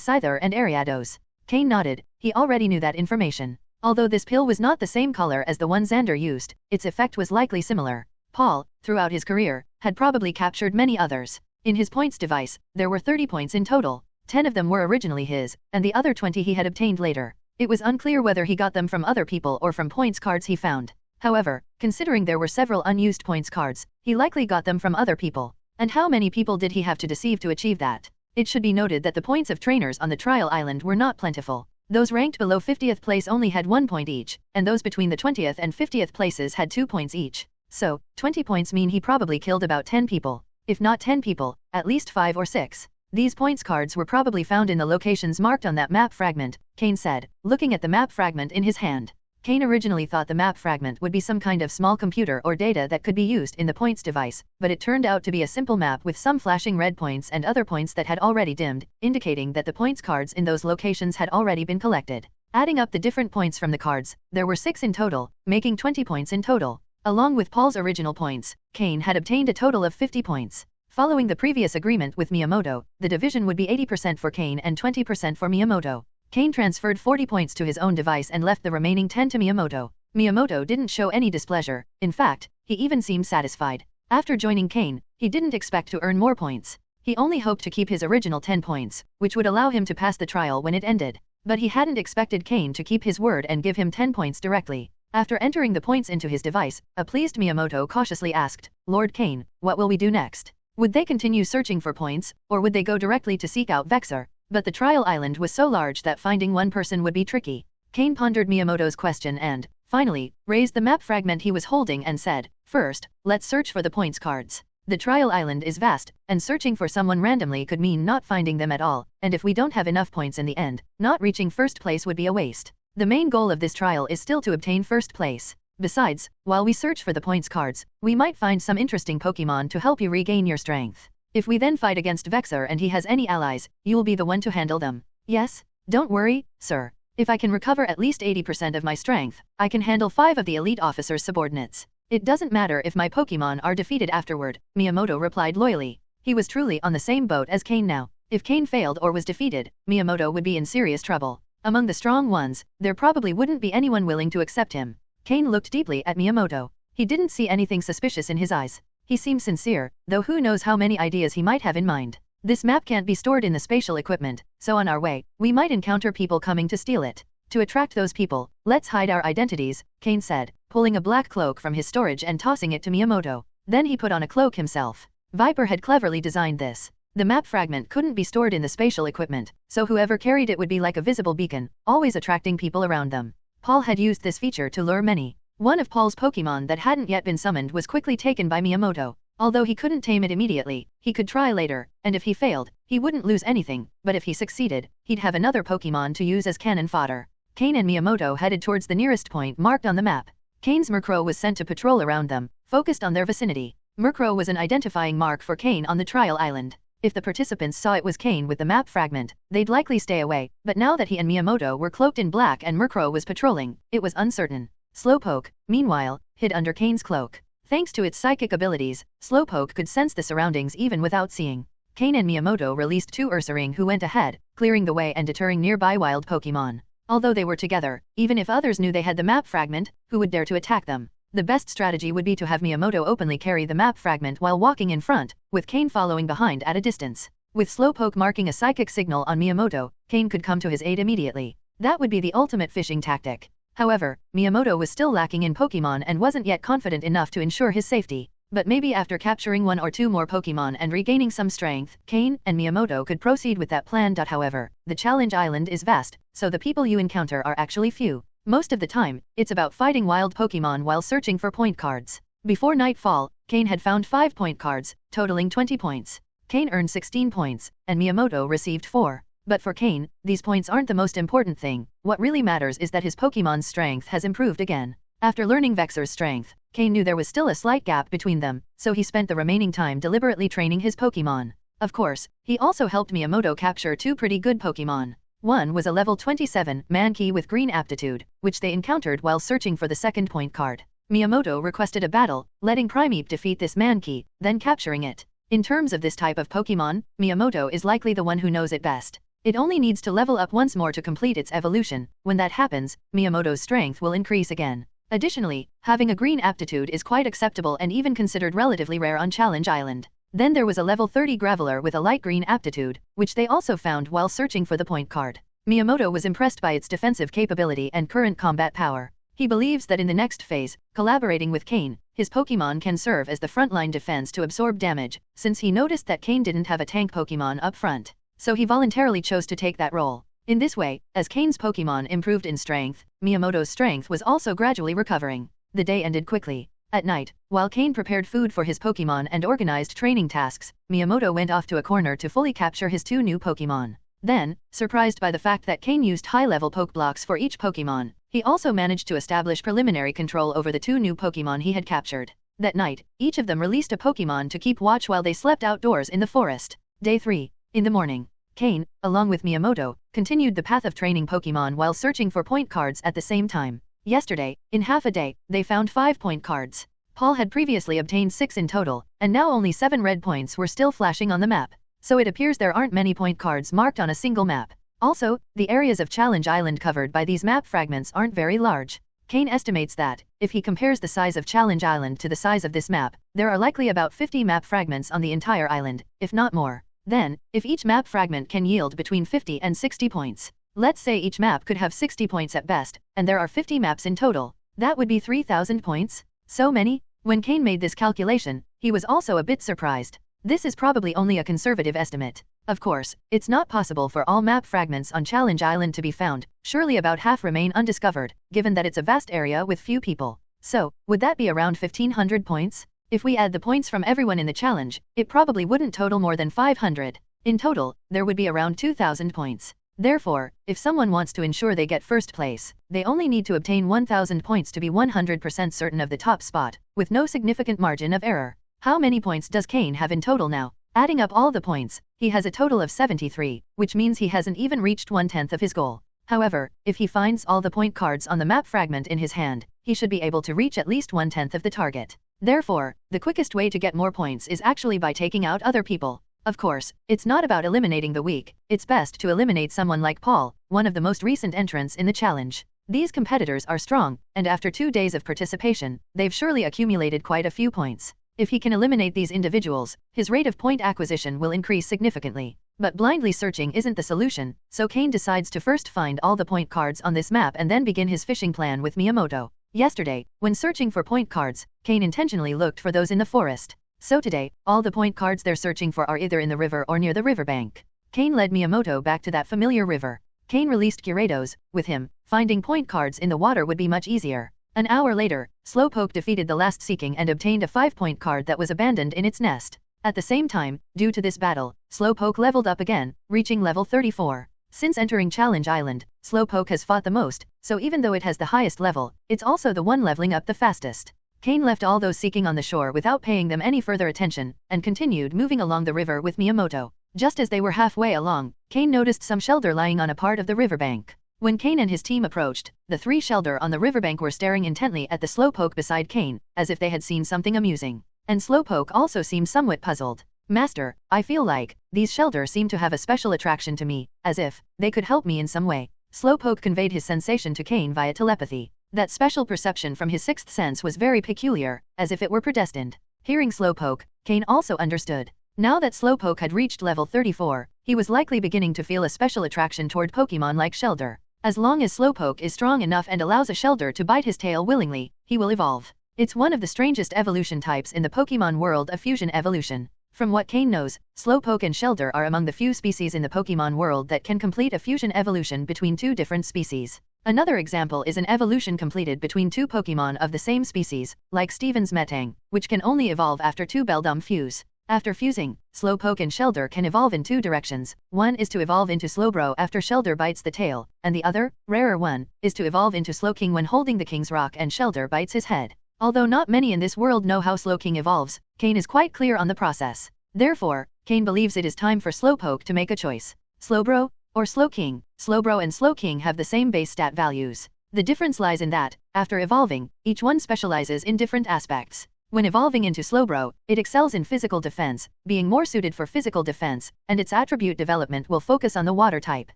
[SPEAKER 3] Scyther and Ariados. Cain nodded, he already knew that information. Although this pill was not the same color as the one Xander used, its effect was likely similar. Paul, throughout his career, had probably captured many others. In his points device, there were 30 points in total. 10 of them were originally his, and the other 20 he had obtained later. It was unclear whether he got them from other people or from points cards he found. However, considering there were several unused points cards, he likely got them from other people. And how many people did he have to deceive to achieve that? It should be noted that the points of trainers on the trial island were not plentiful. Those ranked below 50th place only had 1 point each, and those between the 20th and 50th places had 2 points each. So, 20 points mean he probably killed about 10 people. If not 10 people, at least 5 or 6. These points cards were probably found in the locations marked on that map fragment, Cain said, looking at the map fragment in his hand. Cain originally thought the map fragment would be some kind of small computer or data that could be used in the points device, but it turned out to be a simple map with some flashing red points and other points that had already dimmed, indicating that the points cards in those locations had already been collected. Adding up the different points from the cards, there were 6 in total, making 20 points in total. Along with Paul's original points, Cain had obtained a total of 50 points. Following the previous agreement with Miyamoto, the division would be 80% for Cain and 20% for Miyamoto. Cain transferred 40 points to his own device and left the remaining 10 to Miyamoto. Miyamoto didn't show any displeasure. In fact, he even seemed satisfied. After joining Cain, he didn't expect to earn more points. He only hoped to keep his original 10 points, which would allow him to pass the trial when it ended. But he hadn't expected Cain to keep his word and give him 10 points directly. After entering the points into his device, a pleased Miyamoto cautiously asked, Lord Cain, what will we do next? Would they continue searching for points, or would they go directly to seek out Vexer? But the trial island was so large that finding one person would be tricky. Cain pondered Miyamoto's question and, finally, raised the map fragment he was holding and said, first, let's search for the points cards. The trial island is vast, and searching for someone randomly could mean not finding them at all, and if we don't have enough points in the end, not reaching first place would be a waste. The main goal of this trial is still to obtain first place. Besides, while we search for the points cards, we might find some interesting Pokémon to help you regain your strength. If we then fight against Vexer and he has any allies, you will be the one to handle them. Yes? Don't worry, sir. If I can recover at least 80% of my strength, I can handle 5 of the elite officer's subordinates. It doesn't matter if my Pokémon are defeated afterward, Miyamoto replied loyally. He was truly on the same boat as Cain now. If Cain failed or was defeated, Miyamoto would be in serious trouble. Among the strong ones, there probably wouldn't be anyone willing to accept him. Cain looked deeply at Miyamoto. He didn't see anything suspicious in his eyes. He seemed sincere, though who knows how many ideas he might have in mind. This map can't be stored in the spatial equipment, so on our way, we might encounter people coming to steal it. To attract those people, let's hide our identities, Cain said, pulling a black cloak from his storage and tossing it to Miyamoto. Then he put on a cloak himself. Viper had cleverly designed this. The map fragment couldn't be stored in the spatial equipment, so whoever carried it would be like a visible beacon, always attracting people around them. Paul had used this feature to lure many. One of Paul's Pokémon that hadn't yet been summoned was quickly taken by Miyamoto. Although he couldn't tame it immediately, he could try later, and if he failed, he wouldn't lose anything, but if he succeeded, he'd have another Pokémon to use as cannon fodder. Cain and Miyamoto headed towards the nearest point marked on the map. Cain's Merro was sent to patrol around them, focused on their vicinity. Merro was an identifying mark for Cain on the trial island. If the participants saw it was Cain with the map fragment, they'd likely stay away, but now that he and Miyamoto were cloaked in black and Merro was patrolling, it was uncertain. Slowpoke, meanwhile, hid under Cain's cloak. Thanks to its psychic abilities, Slowpoke could sense the surroundings even without seeing. Cain and Miyamoto released 2 Ursaring who went ahead, clearing the way and deterring nearby wild Pokémon. Although they were together, even if others knew they had the map fragment, who would dare to attack them? The best strategy would be to have Miyamoto openly carry the map fragment while walking in front, with Cain following behind at a distance. With Slowpoke marking a psychic signal on Miyamoto, Cain could come to his aid immediately. That would be the ultimate fishing tactic. However, Miyamoto was still lacking in Pokémon and wasn't yet confident enough to ensure his safety. But maybe after capturing 1 or 2 more Pokémon and regaining some strength, Cain and Miyamoto could proceed with that plan. However, the challenge island is vast, so the people you encounter are actually few. Most of the time, it's about fighting wild Pokémon while searching for point cards. Before nightfall, Cain had found 5 point cards, totaling 20 points. Cain earned 16 points, and Miyamoto received 4. But for Cain, these points aren't the most important thing. What really matters is that his Pokémon's strength has improved again. After learning Vexer's strength, Cain knew there was still a slight gap between them, so he spent the remaining time deliberately training his Pokémon. Of course, he also helped Miyamoto capture 2 pretty good Pokémon. One was a level 27 Mankey with green aptitude, which they encountered while searching for the second point card. Miyamoto requested a battle, letting Primeape defeat this Mankey, then capturing it. In terms of this type of Pokémon, Miyamoto is likely the one who knows it best. It only needs to level up once more to complete its evolution. When that happens, Miyamoto's strength will increase again. Additionally, having a green aptitude is quite acceptable and even considered relatively rare on Challenge Island. Then there was a level 30 Graveler with a light green aptitude, which they also found while searching for the point card. Miyamoto was impressed by its defensive capability and current combat power. He believes that in the next phase, collaborating with Cain, his Pokémon can serve as the frontline defense to absorb damage, since he noticed that Cain didn't have a tank Pokémon up front. So he voluntarily chose to take that role. In this way, as Cain's Pokémon improved in strength, Miyamoto's strength was also gradually recovering. The day ended quickly. At night, while Cain prepared food for his Pokémon and organized training tasks, Miyamoto went off to a corner to fully capture his 2 new Pokémon. Then, surprised by the fact that Cain used high-level Pokeblocks for each Pokémon, he also managed to establish preliminary control over the 2 new Pokémon he had captured. That night, each of them released a Pokémon to keep watch while they slept outdoors in the forest. Day 3. In the morning, Cain, along with Miyamoto, continued the path of training Pokémon while searching for point cards at the same time. Yesterday, in half a day, they found 5 point cards. Paul had previously obtained 6 in total, and now only 7 red points were still flashing on the map. So it appears there aren't many point cards marked on a single map. Also, the areas of Challenge Island covered by these map fragments aren't very large. Cain estimates that, if he compares the size of Challenge Island to the size of this map, there are likely about 50 map fragments on the entire island, if not more. Then, if each map fragment can yield between 50 and 60 points, let's say each map could have 60 points at best, and there are 50 maps in total, that would be 3,000 points? So many? When Cain made this calculation, he was also a bit surprised. This is probably only a conservative estimate. Of course, it's not possible for all map fragments on Challenge Island to be found, surely about half remain undiscovered, given that it's a vast area with few people. So, would that be around 1,500 points? If we add the points from everyone in the challenge, it probably wouldn't total more than 500. In total, there would be around 2,000 points. Therefore, if someone wants to ensure they get first place, they only need to obtain 1,000 points to be 100% certain of the top spot, with no significant margin of error. How many points does Cain have in total now? Adding up all the points, he has a total of 73, which means he hasn't even reached 1/10 of his goal. However, if he finds all the point cards on the map fragment in his hand, he should be able to reach at least 1/10 of the target. Therefore, the quickest way to get more points is actually by taking out other people. Of course, it's not about eliminating the weak, it's best to eliminate someone like Paul, one of the most recent entrants in the challenge. These competitors are strong, and after 2 days of participation, they've surely accumulated quite a few points. If he can eliminate these individuals, his rate of point acquisition will increase significantly. But blindly searching isn't the solution, so Cain decides to first find all the point cards on this map and then begin his fishing plan with Miyamoto. Yesterday, when searching for point cards, Cain intentionally looked for those in the forest. So today, all the point cards they're searching for are either in the river or near the riverbank. Cain led Miyamoto back to that familiar river. Cain released Gyarados. With him, finding point cards in the water would be much easier. An hour later, Slowpoke defeated the last Seeking and obtained a 5-point card that was abandoned in its nest. At the same time, due to this battle, Slowpoke leveled up again, reaching level 34. Since entering Challenge Island, Slowpoke has fought the most, so even though it has the highest level, it's also the one leveling up the fastest. Cain left all those Seeking on the shore without paying them any further attention, and continued moving along the river with Miyamoto. Just as they were halfway along, Cain noticed some Shelder lying on a part of the riverbank. When Cain and his team approached, the 3 Shelder on the riverbank were staring intently at the Slowpoke beside Cain, as if they had seen something amusing. And Slowpoke also seemed somewhat puzzled. Master, I feel like, these Shelder seem to have a special attraction to me, as if they could help me in some way. Slowpoke conveyed his sensation to Cain via telepathy. That special perception from his 6th sense was very peculiar, as if it were predestined. Hearing Slowpoke, Cain also understood. Now that Slowpoke had reached level 34, he was likely beginning to feel a special attraction toward Pokemon like Shelder. As long as Slowpoke is strong enough and allows a Shelder to bite his tail willingly, he will evolve. It's one of the strangest evolution types in the Pokémon world of fusion evolution. From what Cain knows, Slowpoke and Shelder are among the few species in the Pokémon world that can complete a fusion evolution between 2 different species. Another example is an evolution completed between 2 Pokémon of the same species, like Steven's Metang, which can only evolve after 2 Beldum fuse. After fusing, Slowpoke and Shelder can evolve in 2 directions. One is to evolve into Slowbro after Shelder bites the tail, and the other, rarer one, is to evolve into Slowking when holding the King's Rock and Shelder bites his head. Although not many in this world know how Slowking evolves, Cain is quite clear on the process. Therefore, Cain believes it is time for Slowpoke to make a choice. Slowbro or Slowking? Slowbro and Slowking have the same base stat values. The difference lies in that, after evolving, each one specializes in different aspects. When evolving into Slowbro, it excels in physical defense, being more suited for physical defense, and its attribute development will focus on the water type.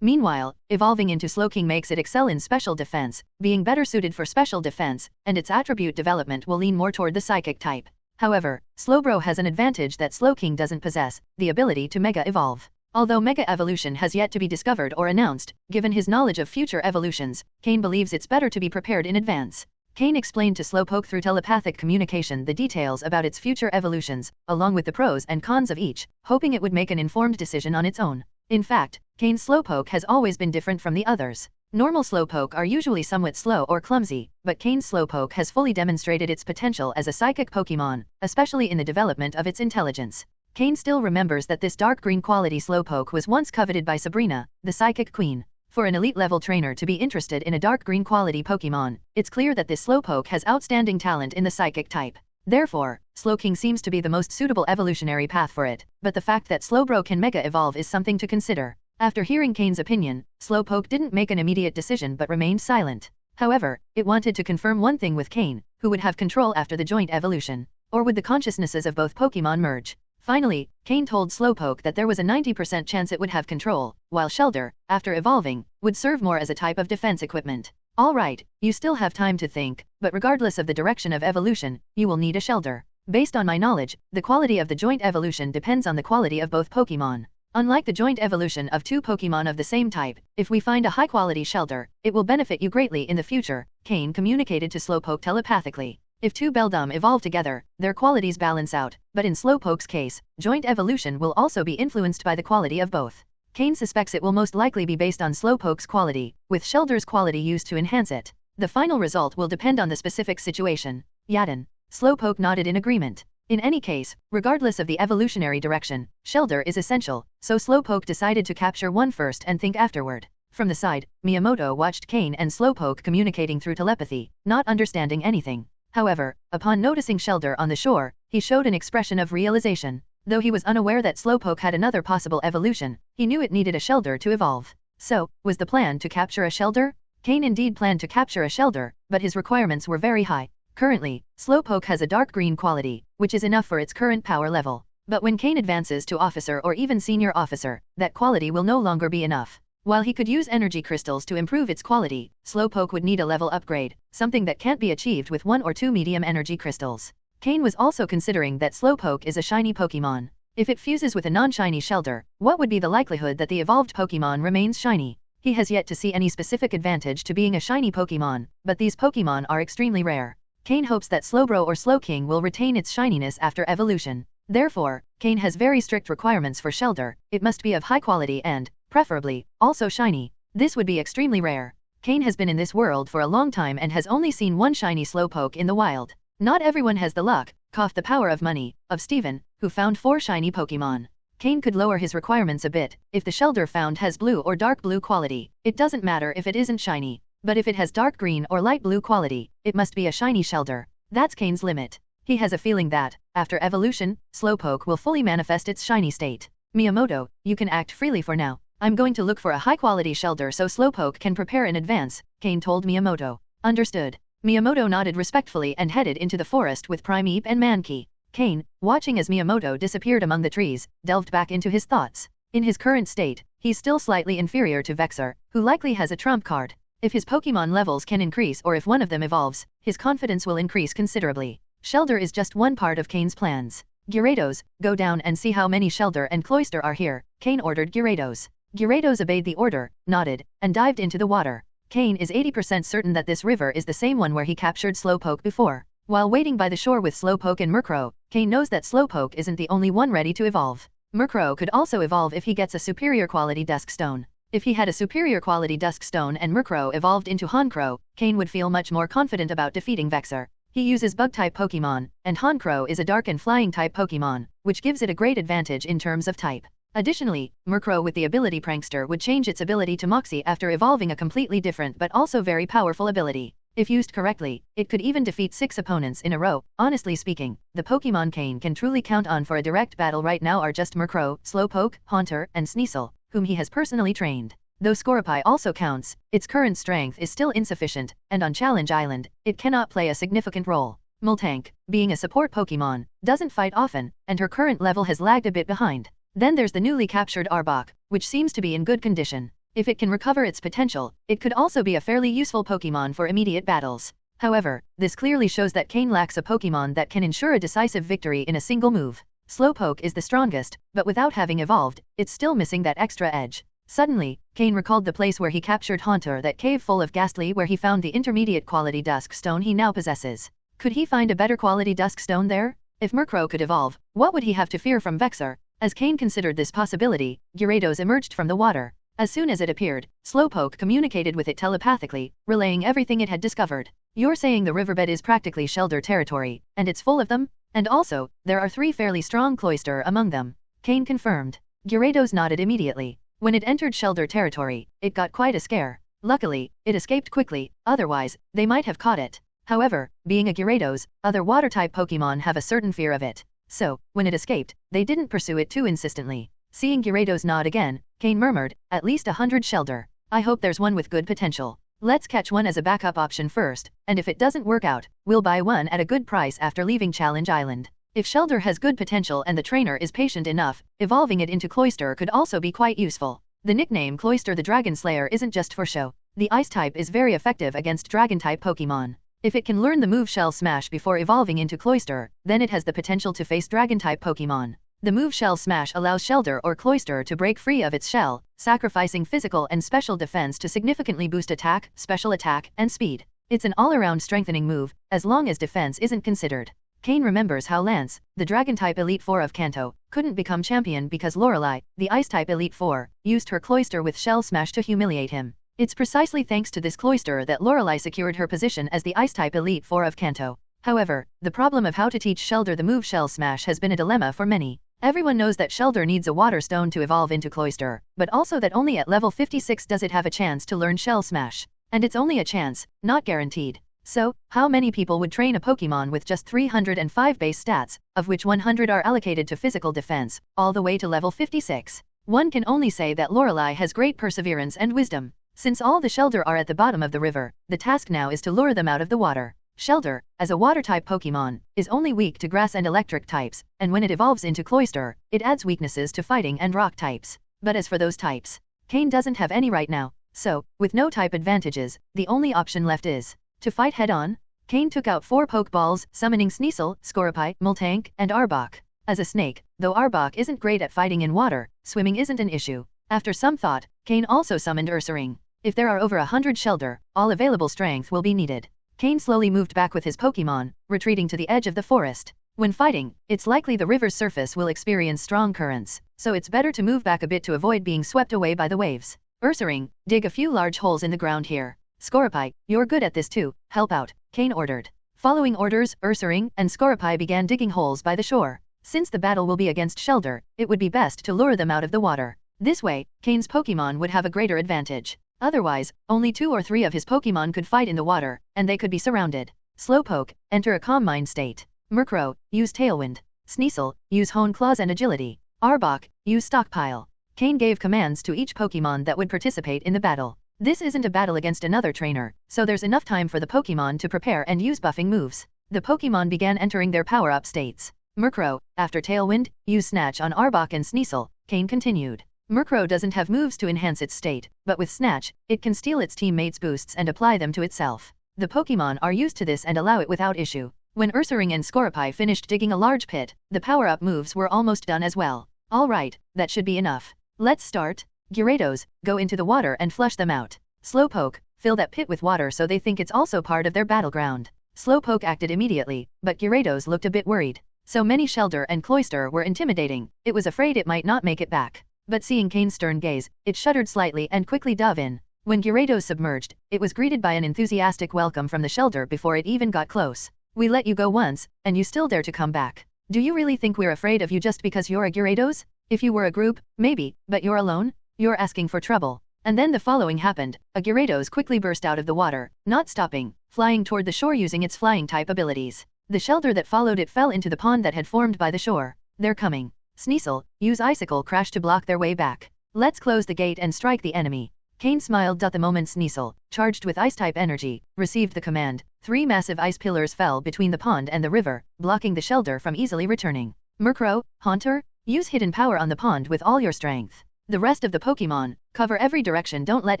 [SPEAKER 3] Meanwhile, evolving into Slowking makes it excel in special defense, being better suited for special defense, and its attribute development will lean more toward the psychic type. However, Slowbro has an advantage that Slowking doesn't possess, the ability to Mega Evolve. Although Mega Evolution has yet to be discovered or announced, given his knowledge of future evolutions, Cain believes it's better to be prepared in advance. Cain explained to Slowpoke through telepathic communication the details about its future evolutions, along with the pros and cons of each, hoping it would make an informed decision on its own. In fact, Cain's Slowpoke has always been different from the others. Normal Slowpoke are usually somewhat slow or clumsy, but Cain's Slowpoke has fully demonstrated its potential as a psychic Pokemon, especially in the development of its intelligence. Cain still remembers that this dark green quality Slowpoke was once coveted by Sabrina, the Psychic Queen. For an elite level trainer to be interested in a dark green quality Pokemon, it's clear that this Slowpoke has outstanding talent in the psychic type. Therefore, Slowking seems to be the most suitable evolutionary path for it, but the fact that Slowbro can Mega Evolve is something to consider. After hearing Cain's opinion, Slowpoke didn't make an immediate decision but remained silent. However, it wanted to confirm one thing with Cain, who would have control after the joint evolution. Or would the consciousnesses of both Pokemon merge? Finally, Cain told Slowpoke that there was a 90% chance it would have control, while Shelder, after evolving, would serve more as a type of defense equipment. Alright, you still have time to think, but regardless of the direction of evolution, you will need a Shelder. Based on my knowledge, the quality of the joint evolution depends on the quality of both Pokemon. Unlike the joint evolution of 2 Pokemon of the same type, if we find a high-quality Shelder, it will benefit you greatly in the future, Cain communicated to Slowpoke telepathically. If 2 Beldum evolve together, their qualities balance out, but in Slowpoke's case, joint evolution will also be influenced by the quality of both. Cain suspects it will most likely be based on Slowpoke's quality, with Shelder's quality used to enhance it. The final result will depend on the specific situation. Yadin. Slowpoke nodded in agreement. In any case, regardless of the evolutionary direction, Shelder is essential, so Slowpoke decided to capture one first and think afterward. From the side, Miyamoto watched Cain and Slowpoke communicating through telepathy, not understanding anything. However, upon noticing Shelder on the shore, he showed an expression of realization. Though he was unaware that Slowpoke had another possible evolution, he knew it needed a Shelder to evolve. So, was the plan to capture a Shelder? Cain indeed planned to capture a Shelder, but his requirements were very high. Currently, Slowpoke has a dark green quality, which is enough for its current power level. But when Cain advances to officer or even senior officer, that quality will no longer be enough. While he could use energy crystals to improve its quality, Slowpoke would need a level upgrade, something that can't be achieved with 1 or 2 medium energy crystals. Cain was also considering that Slowpoke is a shiny Pokemon. If it fuses with a non-shiny Shelder, what would be the likelihood that the evolved Pokemon remains shiny? He has yet to see any specific advantage to being a shiny Pokemon, but these Pokemon are extremely rare. Cain hopes that Slowbro or Slowking will retain its shininess after evolution. Therefore, Cain has very strict requirements for Shelder. It must be of high quality and, preferably, also shiny. This would be extremely rare. Cain has been in this world for a long time and has only seen one shiny Slowpoke in the wild. Not everyone has the luck, the power of money, of Steven, who found 4 shiny Pokemon. Cain could lower his requirements a bit. If the Shelder found has blue or dark blue quality, it doesn't matter if it isn't shiny. But if it has dark green or light blue quality, it must be a shiny Shelder. That's Cain's limit. He has a feeling that, after evolution, Slowpoke will fully manifest its shiny state. Miyamoto, you can act freely for now. I'm going to look for a high-quality Shelder so Slowpoke can prepare in advance, Cain told Miyamoto. Understood. Miyamoto nodded respectfully and headed into the forest with Primeape and Mankey. Cain, watching as Miyamoto disappeared among the trees, delved back into his thoughts. In his current state, he's still slightly inferior to Vexer, who likely has a trump card. If his Pokemon levels can increase or if one of them evolves, his confidence will increase considerably. Shelder is just one part of Cain's plans. Gyarados, go down and see how many Shelder and Cloyster are here, Cain ordered Gyarados. Gyarados obeyed the order, nodded, and dived into the water. Cain is 80% certain that this river is the same one where he captured Slowpoke before. While waiting by the shore with Slowpoke and Merro, Cain knows that Slowpoke isn't the only one ready to evolve. Merro could also evolve if he gets a superior quality Dusk Stone. If he had a superior quality Dusk Stone and Merro evolved into Honchkrow, Cain would feel much more confident about defeating Vexer. He uses Bug-type Pokemon, and Honchkrow is a Dark and Flying-type Pokemon, which gives it a great advantage in terms of type. Additionally, Merro with the ability Prankster would change its ability to Moxie after evolving a completely different but also very powerful ability. If used correctly, it could even defeat 6 opponents in a row. Honestly speaking, the Pokemon Cain can truly count on for a direct battle right now are just Merro, Slowpoke, Haunter, and Sneasel, whom he has personally trained. Though Scorepi also counts, its current strength is still insufficient, and on Challenge Island, it cannot play a significant role. Moltank, being a support Pokemon, doesn't fight often, and her current level has lagged a bit behind. Then there's the newly captured Arbok, which seems to be in good condition. If it can recover its potential, it could also be a fairly useful Pokemon for immediate battles. However, this clearly shows that Cain lacks a Pokemon that can ensure a decisive victory in a single move. Slowpoke is the strongest, but without having evolved, it's still missing that extra edge. Suddenly, Cain recalled the place where he captured Haunter, that cave full of Gastly where he found the intermediate quality Dusk Stone he now possesses. Could he find a better quality Dusk Stone there? If Merro could evolve, what would he have to fear from Vexer? As Cain considered this possibility, Gyarados emerged from the water. As soon as it appeared, Slowpoke communicated with it telepathically, relaying everything it had discovered. You're saying the riverbed is practically Shelder territory, and it's full of them? And also, there are 3 fairly strong Cloyster among them. Cain confirmed. Gyarados nodded immediately. When it entered Shelder territory, it got quite a scare. Luckily, it escaped quickly, otherwise, they might have caught it. However, being a Gyarados, other water-type Pokemon have a certain fear of it. So, when it escaped, they didn't pursue it too insistently. Seeing Gyarados nod again, Cain murmured, at least 100 Shelder. I hope there's one with good potential. Let's catch one as a backup option first, and if it doesn't work out, we'll buy one at a good price after leaving Challenge Island. If Shelder has good potential and the trainer is patient enough, evolving it into Cloyster could also be quite useful. The nickname Cloyster the Dragon Slayer isn't just for show. The Ice type is very effective against Dragon-type Pokemon. If it can learn the move Shell Smash before evolving into Cloyster, then it has the potential to face Dragon-type Pokemon. The move Shell Smash allows Shelder or Cloyster to break free of its shell, sacrificing physical and special defense to significantly boost attack, special attack, and speed. It's an all-around strengthening move, as long as defense isn't considered. Cain remembers how Lance, the Dragon-type Elite Four of Kanto, couldn't become champion because Lorelei, the Ice-type Elite Four, used her Cloyster with Shell Smash to humiliate him. It's precisely thanks to this Cloyster that Lorelei secured her position as the Ice-type Elite Four of Kanto. However, the problem of how to teach Shelder the move Shell Smash has been a dilemma for many. Everyone knows that Shelder needs a Water Stone to evolve into Cloyster, but also that only at level 56 does it have a chance to learn Shell Smash. And it's only a chance, not guaranteed. So, how many people would train a Pokemon with just 305 base stats, of which 100 are allocated to physical defense, all the way to level 56? One can only say that Lorelei has great perseverance and wisdom. Since all the Shelder are at the bottom of the river, the task now is to lure them out of the water. Shelder, as a water-type Pokemon, is only weak to grass and electric types, and when it evolves into Cloyster, it adds weaknesses to fighting and rock types. But as for those types, Cain doesn't have any right now, so, with no type advantages, the only option left is to fight head-on. Cain took out 4 Pokeballs, summoning Sneasel, Scorepi, Moltank, and Arbok. As a snake, though Arbok isn't great at fighting in water, swimming isn't an issue. After some thought, Cain also summoned Ursaring. If there are over 100 Shelder, all available strength will be needed. Cain slowly moved back with his Pokemon, retreating to the edge of the forest. When fighting, it's likely the river's surface will experience strong currents, so it's better to move back a bit to avoid being swept away by the waves. Ursaring, dig a few large holes in the ground here. Scorepi, you're good at this too, help out, Cain ordered. Following orders, Ursaring and Scorepi began digging holes by the shore. Since the battle will be against Shelder, it would be best to lure them out of the water. This way, Cain's Pokémon would have a greater advantage. Otherwise, only 2 or 3 of his Pokémon could fight in the water, and they could be surrounded. Slowpoke, enter a calm mind state. Merro, use Tailwind. Sneasel, use Hone Claws and Agility. Arbok, use Stockpile. Cain gave commands to each Pokémon that would participate in the battle. This isn't a battle against another trainer, so there's enough time for the Pokémon to prepare and use buffing moves. The Pokémon began entering their power-up states. Merro, after Tailwind, use Snatch on Arbok and Sneasel, Cain continued. Merro doesn't have moves to enhance its state, but with Snatch, it can steal its teammates' boosts and apply them to itself. The Pokémon are used to this and allow it without issue. When Ursaring and Scorepi finished digging a large pit, the power-up moves were almost done as well. Alright, that should be enough. Let's start. Gyarados, go into the water and flush them out. Slowpoke, fill that pit with water so they think it's also part of their battleground. Slowpoke acted immediately, but Gyarados looked a bit worried. So many Shelder and Cloyster were intimidating, it was afraid it might not make it back. But seeing Cain's stern gaze, it shuddered slightly and quickly dove in. When Gyarados submerged, it was greeted by an enthusiastic welcome from the Shelder before it even got close. We let you go once, and you still dare to come back. Do you really think we're afraid of you just because you're a Gyarados? If you were a group, maybe, but you're alone? You're asking for trouble. And then the following happened. A Gyarados quickly burst out of the water, not stopping, flying toward the shore using its flying type abilities. The Shelder that followed it fell into the pond that had formed by the shore. They're coming. Sneasel, use Icicle Crash to block their way back. Let's close the gate and strike the enemy. Cain smiled. The moment Sneasel, charged with Ice-type energy, received the command, 3 massive ice pillars fell between the pond and the river, blocking the Shelder from easily returning. Merro, Haunter, use Hidden Power on the pond with all your strength. The rest of the Pokémon, cover every direction, don't let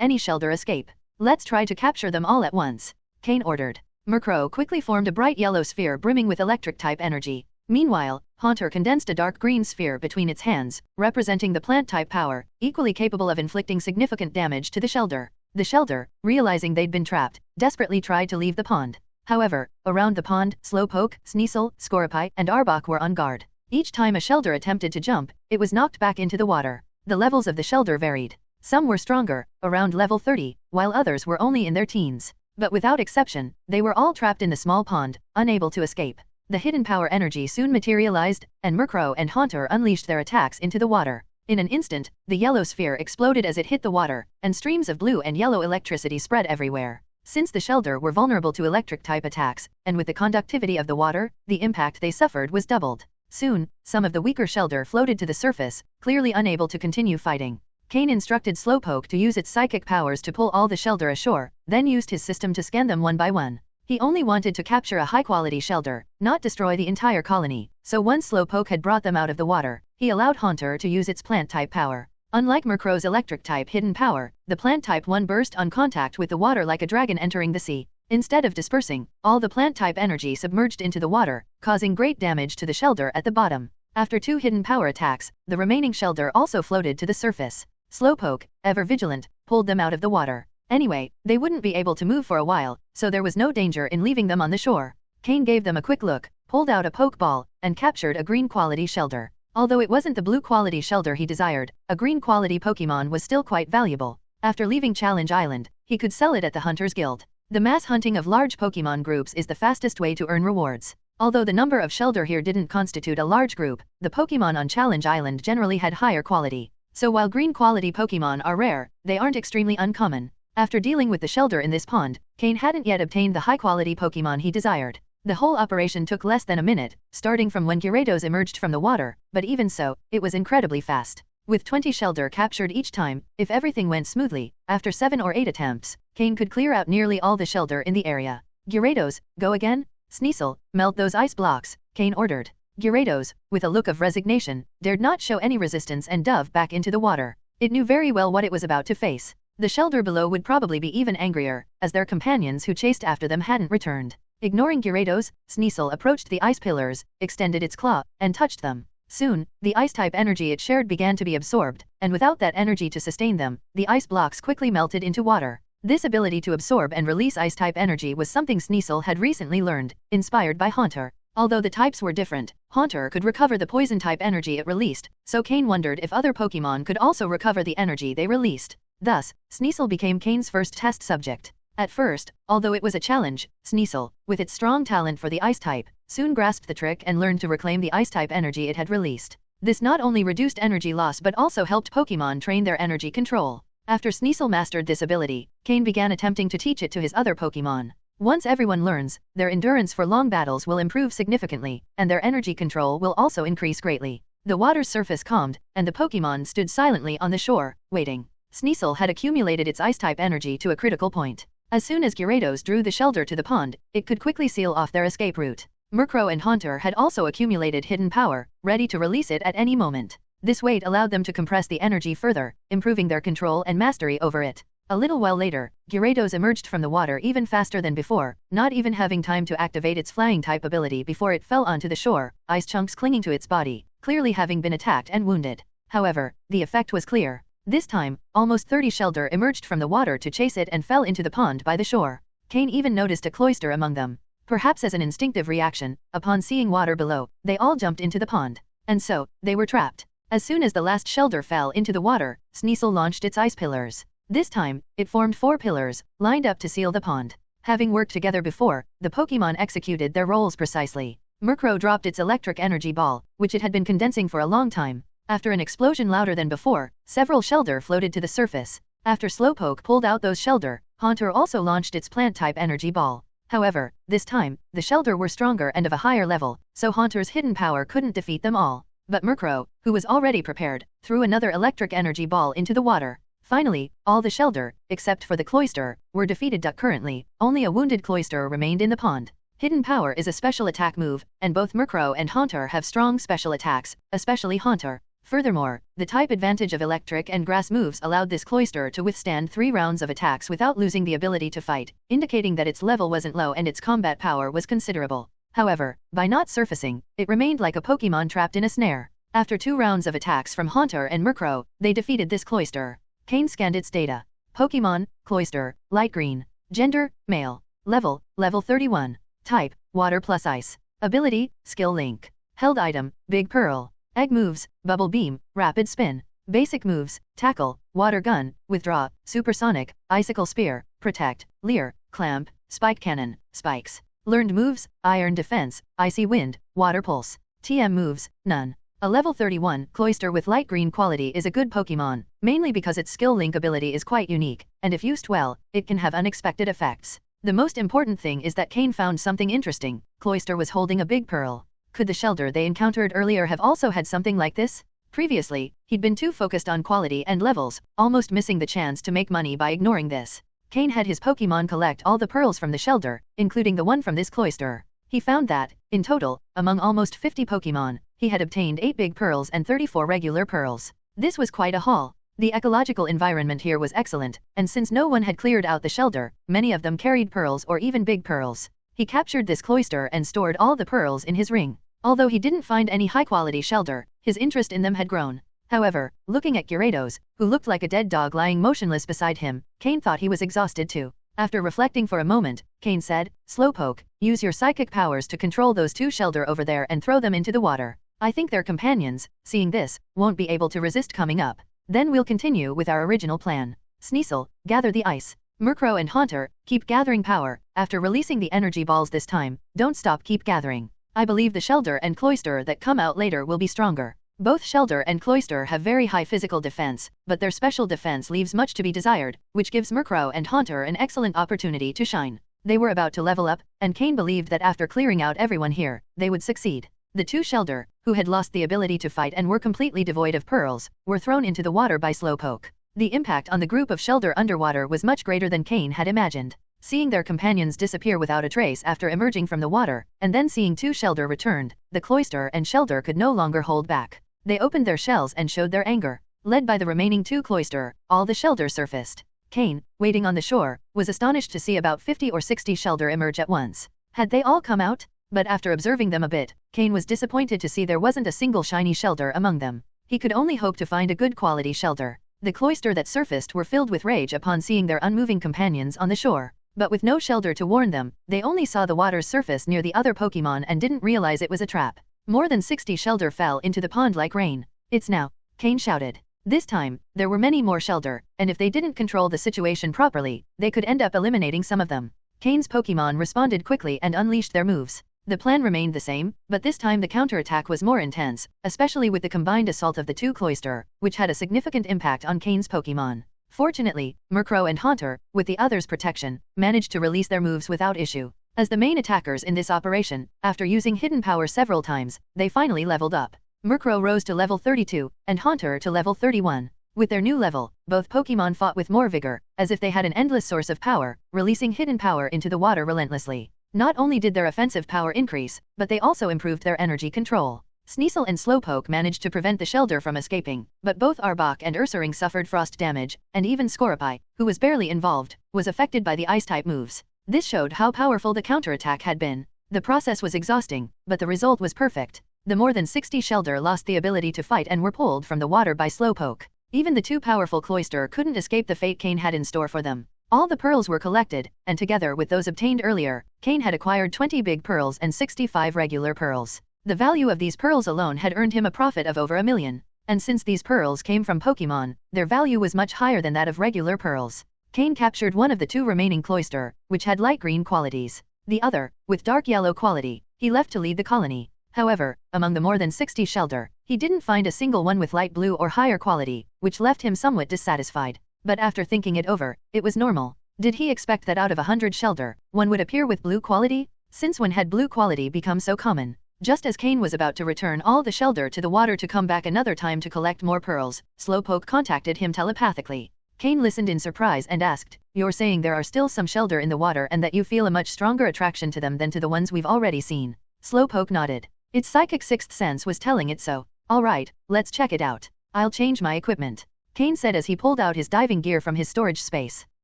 [SPEAKER 3] any Shelder escape. Let's try to capture them all at once. Cain ordered. Merro quickly formed a bright yellow sphere brimming with electric-type energy. Meanwhile, Haunter condensed a dark green sphere between its hands, representing the plant-type power, equally capable of inflicting significant damage to the Shelder. The Shelder, realizing they'd been trapped, desperately tried to leave the pond. However, around the pond, Slowpoke, Sneasel, Scorepi, and Arbok were on guard. Each time a Shelder attempted to jump, it was knocked back into the water. The levels of the Shelder varied. Some were stronger, around level 30, while others were only in their teens. But without exception, they were all trapped in the small pond, unable to escape. The hidden power energy soon materialized, and Merro and Haunter unleashed their attacks into the water. In an instant, the yellow sphere exploded as it hit the water, and streams of blue and yellow electricity spread everywhere. Since the Shelder were vulnerable to electric-type attacks, and with the conductivity of the water, the impact they suffered was doubled. Soon, some of the weaker Shelder floated to the surface, clearly unable to continue fighting. Cain instructed Slowpoke to use its psychic powers to pull all the Shelder ashore, then used his system to scan them one by one. He only wanted to capture a high-quality Shelder, not destroy the entire colony, so once Slowpoke had brought them out of the water, he allowed Haunter to use its plant-type power. Unlike Merro's electric-type hidden power, the plant-type one burst on contact with the water like a dragon entering the sea. Instead of dispersing, all the plant-type energy submerged into the water, causing great damage to the Shelder at the bottom. After 2 hidden power attacks, the remaining Shelder also floated to the surface. Slowpoke, ever vigilant, pulled them out of the water. Anyway, they wouldn't be able to move for a while, so there was no danger in leaving them on the shore. Cain gave them a quick look, pulled out a Pokeball, and captured a green-quality Shelder. Although it wasn't the blue-quality Shelder he desired, a green-quality Pokemon was still quite valuable. After leaving Challenge Island, he could sell it at the Hunters Guild. The mass hunting of large Pokemon groups is the fastest way to earn rewards. Although the number of Shelder here didn't constitute a large group, the Pokemon on Challenge Island generally had higher quality. So while green-quality Pokemon are rare, they aren't extremely uncommon. After dealing with the Shelder in this pond, Cain hadn't yet obtained the high-quality Pokemon he desired. The whole operation took less than a minute, starting from when Gyarados emerged from the water, but even so, it was incredibly fast. With 20 Shelder captured each time, if everything went smoothly, after 7 or 8 attempts, Cain could clear out nearly all the Shelder in the area. Gyarados, go again? Sneasel, melt those ice blocks, Cain ordered. Gyarados, with a look of resignation, dared not show any resistance and dove back into the water. It knew very well what it was about to face. The Shelder below would probably be even angrier, as their companions who chased after them hadn't returned. Ignoring Gyarados, Sneasel approached the ice pillars, extended its claw, and touched them. Soon, the ice-type energy it shared began to be absorbed, and without that energy to sustain them, the ice blocks quickly melted into water. This ability to absorb and release ice-type energy was something Sneasel had recently learned, inspired by Haunter. Although the types were different, Haunter could recover the poison-type energy it released, so Cain wondered if other Pokémon could also recover the energy they released. Thus, Sneasel became Cain's first test subject. At first, although it was a challenge, Sneasel, with its strong talent for the ice type, soon grasped the trick and learned to reclaim the ice type energy it had released. This not only reduced energy loss but also helped Pokémon train their energy control. After Sneasel mastered this ability, Cain began attempting to teach it to his other Pokémon. Once everyone learns, their endurance for long battles will improve significantly, and their energy control will also increase greatly. The water's surface calmed, and the Pokémon stood silently on the shore, waiting. Sneasel had accumulated its ice-type energy to a critical point. As soon as Gyarados drew the Shelder to the pond, it could quickly seal off their escape route. Merro and Haunter had also accumulated hidden power, ready to release it at any moment. This weight allowed them to compress the energy further, improving their control and mastery over it. A little while later, Gyarados emerged from the water even faster than before, not even having time to activate its flying-type ability before it fell onto the shore, ice chunks clinging to its body, clearly having been attacked and wounded. However, the effect was clear. This time, almost 30 Shelder emerged from the water to chase it and fell into the pond by the shore. Cain even noticed a cloister among them. Perhaps as an instinctive reaction, upon seeing water below, they all jumped into the pond. And so, they were trapped. As soon as the last Shelder fell into the water, Sneasel launched its ice pillars. This time, it formed 4 pillars, lined up to seal the pond. Having worked together before, the Pokémon executed their roles precisely. Merro dropped its electric energy ball, which it had been condensing for a long time. After an explosion louder than before, several Shelder floated to the surface. After Slowpoke pulled out those Shelder, Haunter also launched its plant-type energy ball. However, this time, the Shelder were stronger and of a higher level, so Haunter's hidden power couldn't defeat them all. But Merro, who was already prepared, threw another electric energy ball into the water. Finally, all the Shelder, except for the cloister, were defeated. Currently, only a wounded cloister remained in the pond. Hidden power is a special attack move, and both Merro and Haunter have strong special attacks, especially Haunter. Furthermore, the type advantage of electric and grass moves allowed this cloister to withstand 3 rounds of attacks without losing the ability to fight, indicating that its level wasn't low and its combat power was considerable. However, by not surfacing, it remained like a Pokémon trapped in a snare. After 2 rounds of attacks from Haunter and Merro, they defeated this cloister. Cain scanned its data. Pokémon, cloister, light green. Gender, male. Level 31. Type, water plus ice. Ability, skill link. Held item, Big Pearl. Egg moves, Bubble Beam, Rapid Spin. Basic moves, Tackle, Water Gun, Withdraw, Supersonic, Icicle Spear, Protect, Leer, Clamp, Spike Cannon, Spikes. Learned moves, Iron Defense, Icy Wind, Water Pulse. TM moves, none. A level 31 cloister with light green quality is a good Pokémon, mainly because its skill link ability is quite unique, and if used well, it can have unexpected effects. The most important thing is that Cain found something interesting. Cloister was holding a big pearl. Could the Shelder they encountered earlier have also had something like this? Previously, he'd been too focused on quality and levels, almost missing the chance to make money by ignoring this. Cain had his Pokémon collect all the pearls from the Shelder, including the one from this cloister. He found that, in total, among almost 50 Pokémon, he had obtained 8 big pearls and 34 regular pearls. This was quite a haul. The ecological environment here was excellent, and since no one had cleared out the Shelder, many of them carried pearls or even big pearls. He captured this cloister and stored all the pearls in his ring. Although he didn't find any high-quality Shelder, his interest in them had grown. However, looking at Gyarados, who looked like a dead dog lying motionless beside him, Cain thought he was exhausted too. After reflecting for a moment, Cain said, "Slowpoke, use your psychic powers to control those 2 Shelder over there and throw them into the water. I think their companions, seeing this, won't be able to resist coming up. Then we'll continue with our original plan. Sneasel, gather the ice. Merro and Haunter, keep gathering power. After releasing the energy balls this time, don't stop, keep gathering. I believe the Shelder and cloister that come out later will be stronger. Both Shelder and cloister have very high physical defense, but their special defense leaves much to be desired, which gives Merro and Haunter an excellent opportunity to shine." They were about to level up, and Cain believed that after clearing out everyone here, they would succeed. The 2 Shelder, who had lost the ability to fight and were completely devoid of pearls, were thrown into the water by Slowpoke. The impact on the group of Shelder underwater was much greater than Cain had imagined. Seeing their companions disappear without a trace after emerging from the water, and then seeing 2 Shelder returned, the cloister and Shelder could no longer hold back. They opened their shells and showed their anger. Led by the remaining 2 cloister, all the Shelder surfaced. Cain, waiting on the shore, was astonished to see about 50 or 60 Shelder emerge at once. Had they all come out? But after observing them a bit, Cain was disappointed to see there wasn't a single shiny Shelder among them. He could only hope to find a good quality Shelder. The cloister that surfaced were filled with rage upon seeing their unmoving companions on the shore. But with no Shelder to warn them, they only saw the water's surface near the other Pokémon and didn't realize it was a trap. More than 60 Shelder fell into the pond like rain. "It's now," Cain shouted. This time, there were many more Shelder, and if they didn't control the situation properly, they could end up eliminating some of them. Cain's Pokémon responded quickly and unleashed their moves. The plan remained the same, but this time the counterattack was more intense, especially with the combined assault of the two Cloyster, which had a significant impact on Cain's Pokémon. Fortunately, Merro and Haunter, with the others' protection, managed to release their moves without issue. As the main attackers in this operation, after using hidden power several times, they finally leveled up. Merro rose to level 32, and Haunter to level 31. With their new level, both Pokémon fought with more vigor, as if they had an endless source of power, releasing hidden power into the water relentlessly. Not only did their offensive power increase, but they also improved their energy control. Sneasel and Slowpoke managed to prevent the Shelder from escaping, but both Arbok and Ursaring suffered frost damage, and even Scorpii, who was barely involved, was affected by the Ice-type moves. This showed how powerful the counterattack had been. The process was exhausting, but the result was perfect. The more than 60 Shelder lost the ability to fight and were pulled from the water by Slowpoke. Even the two powerful Cloyster couldn't escape the fate Cain had in store for them. All the pearls were collected, and together with those obtained earlier, Cain had acquired 20 big pearls and 65 regular pearls. The value of these pearls alone had earned him a profit of over $1 million. And since these pearls came from Pokémon, their value was much higher than that of regular pearls. Cain captured one of the two remaining Cloyster, which had light green qualities. The other, with dark yellow quality, he left to lead the colony. However, among the more than 60 Shelder, he didn't find a single one with light blue or higher quality, which left him somewhat dissatisfied. But after thinking it over, it was normal. Did he expect that out of 100 Shelder, one would appear with blue quality? Since when had blue quality become so common? Just as Cain was about to return all the Shelder to the water to come back another time to collect more pearls, Slowpoke contacted him telepathically. Cain listened in surprise and asked, "You're saying there are still some Shelder in the water and that you feel a much stronger attraction to them than to the ones we've already seen?" Slowpoke nodded. Its psychic sixth sense was telling it so. "Alright, let's check it out. I'll change my equipment," Cain said as he pulled out his diving gear from his storage space.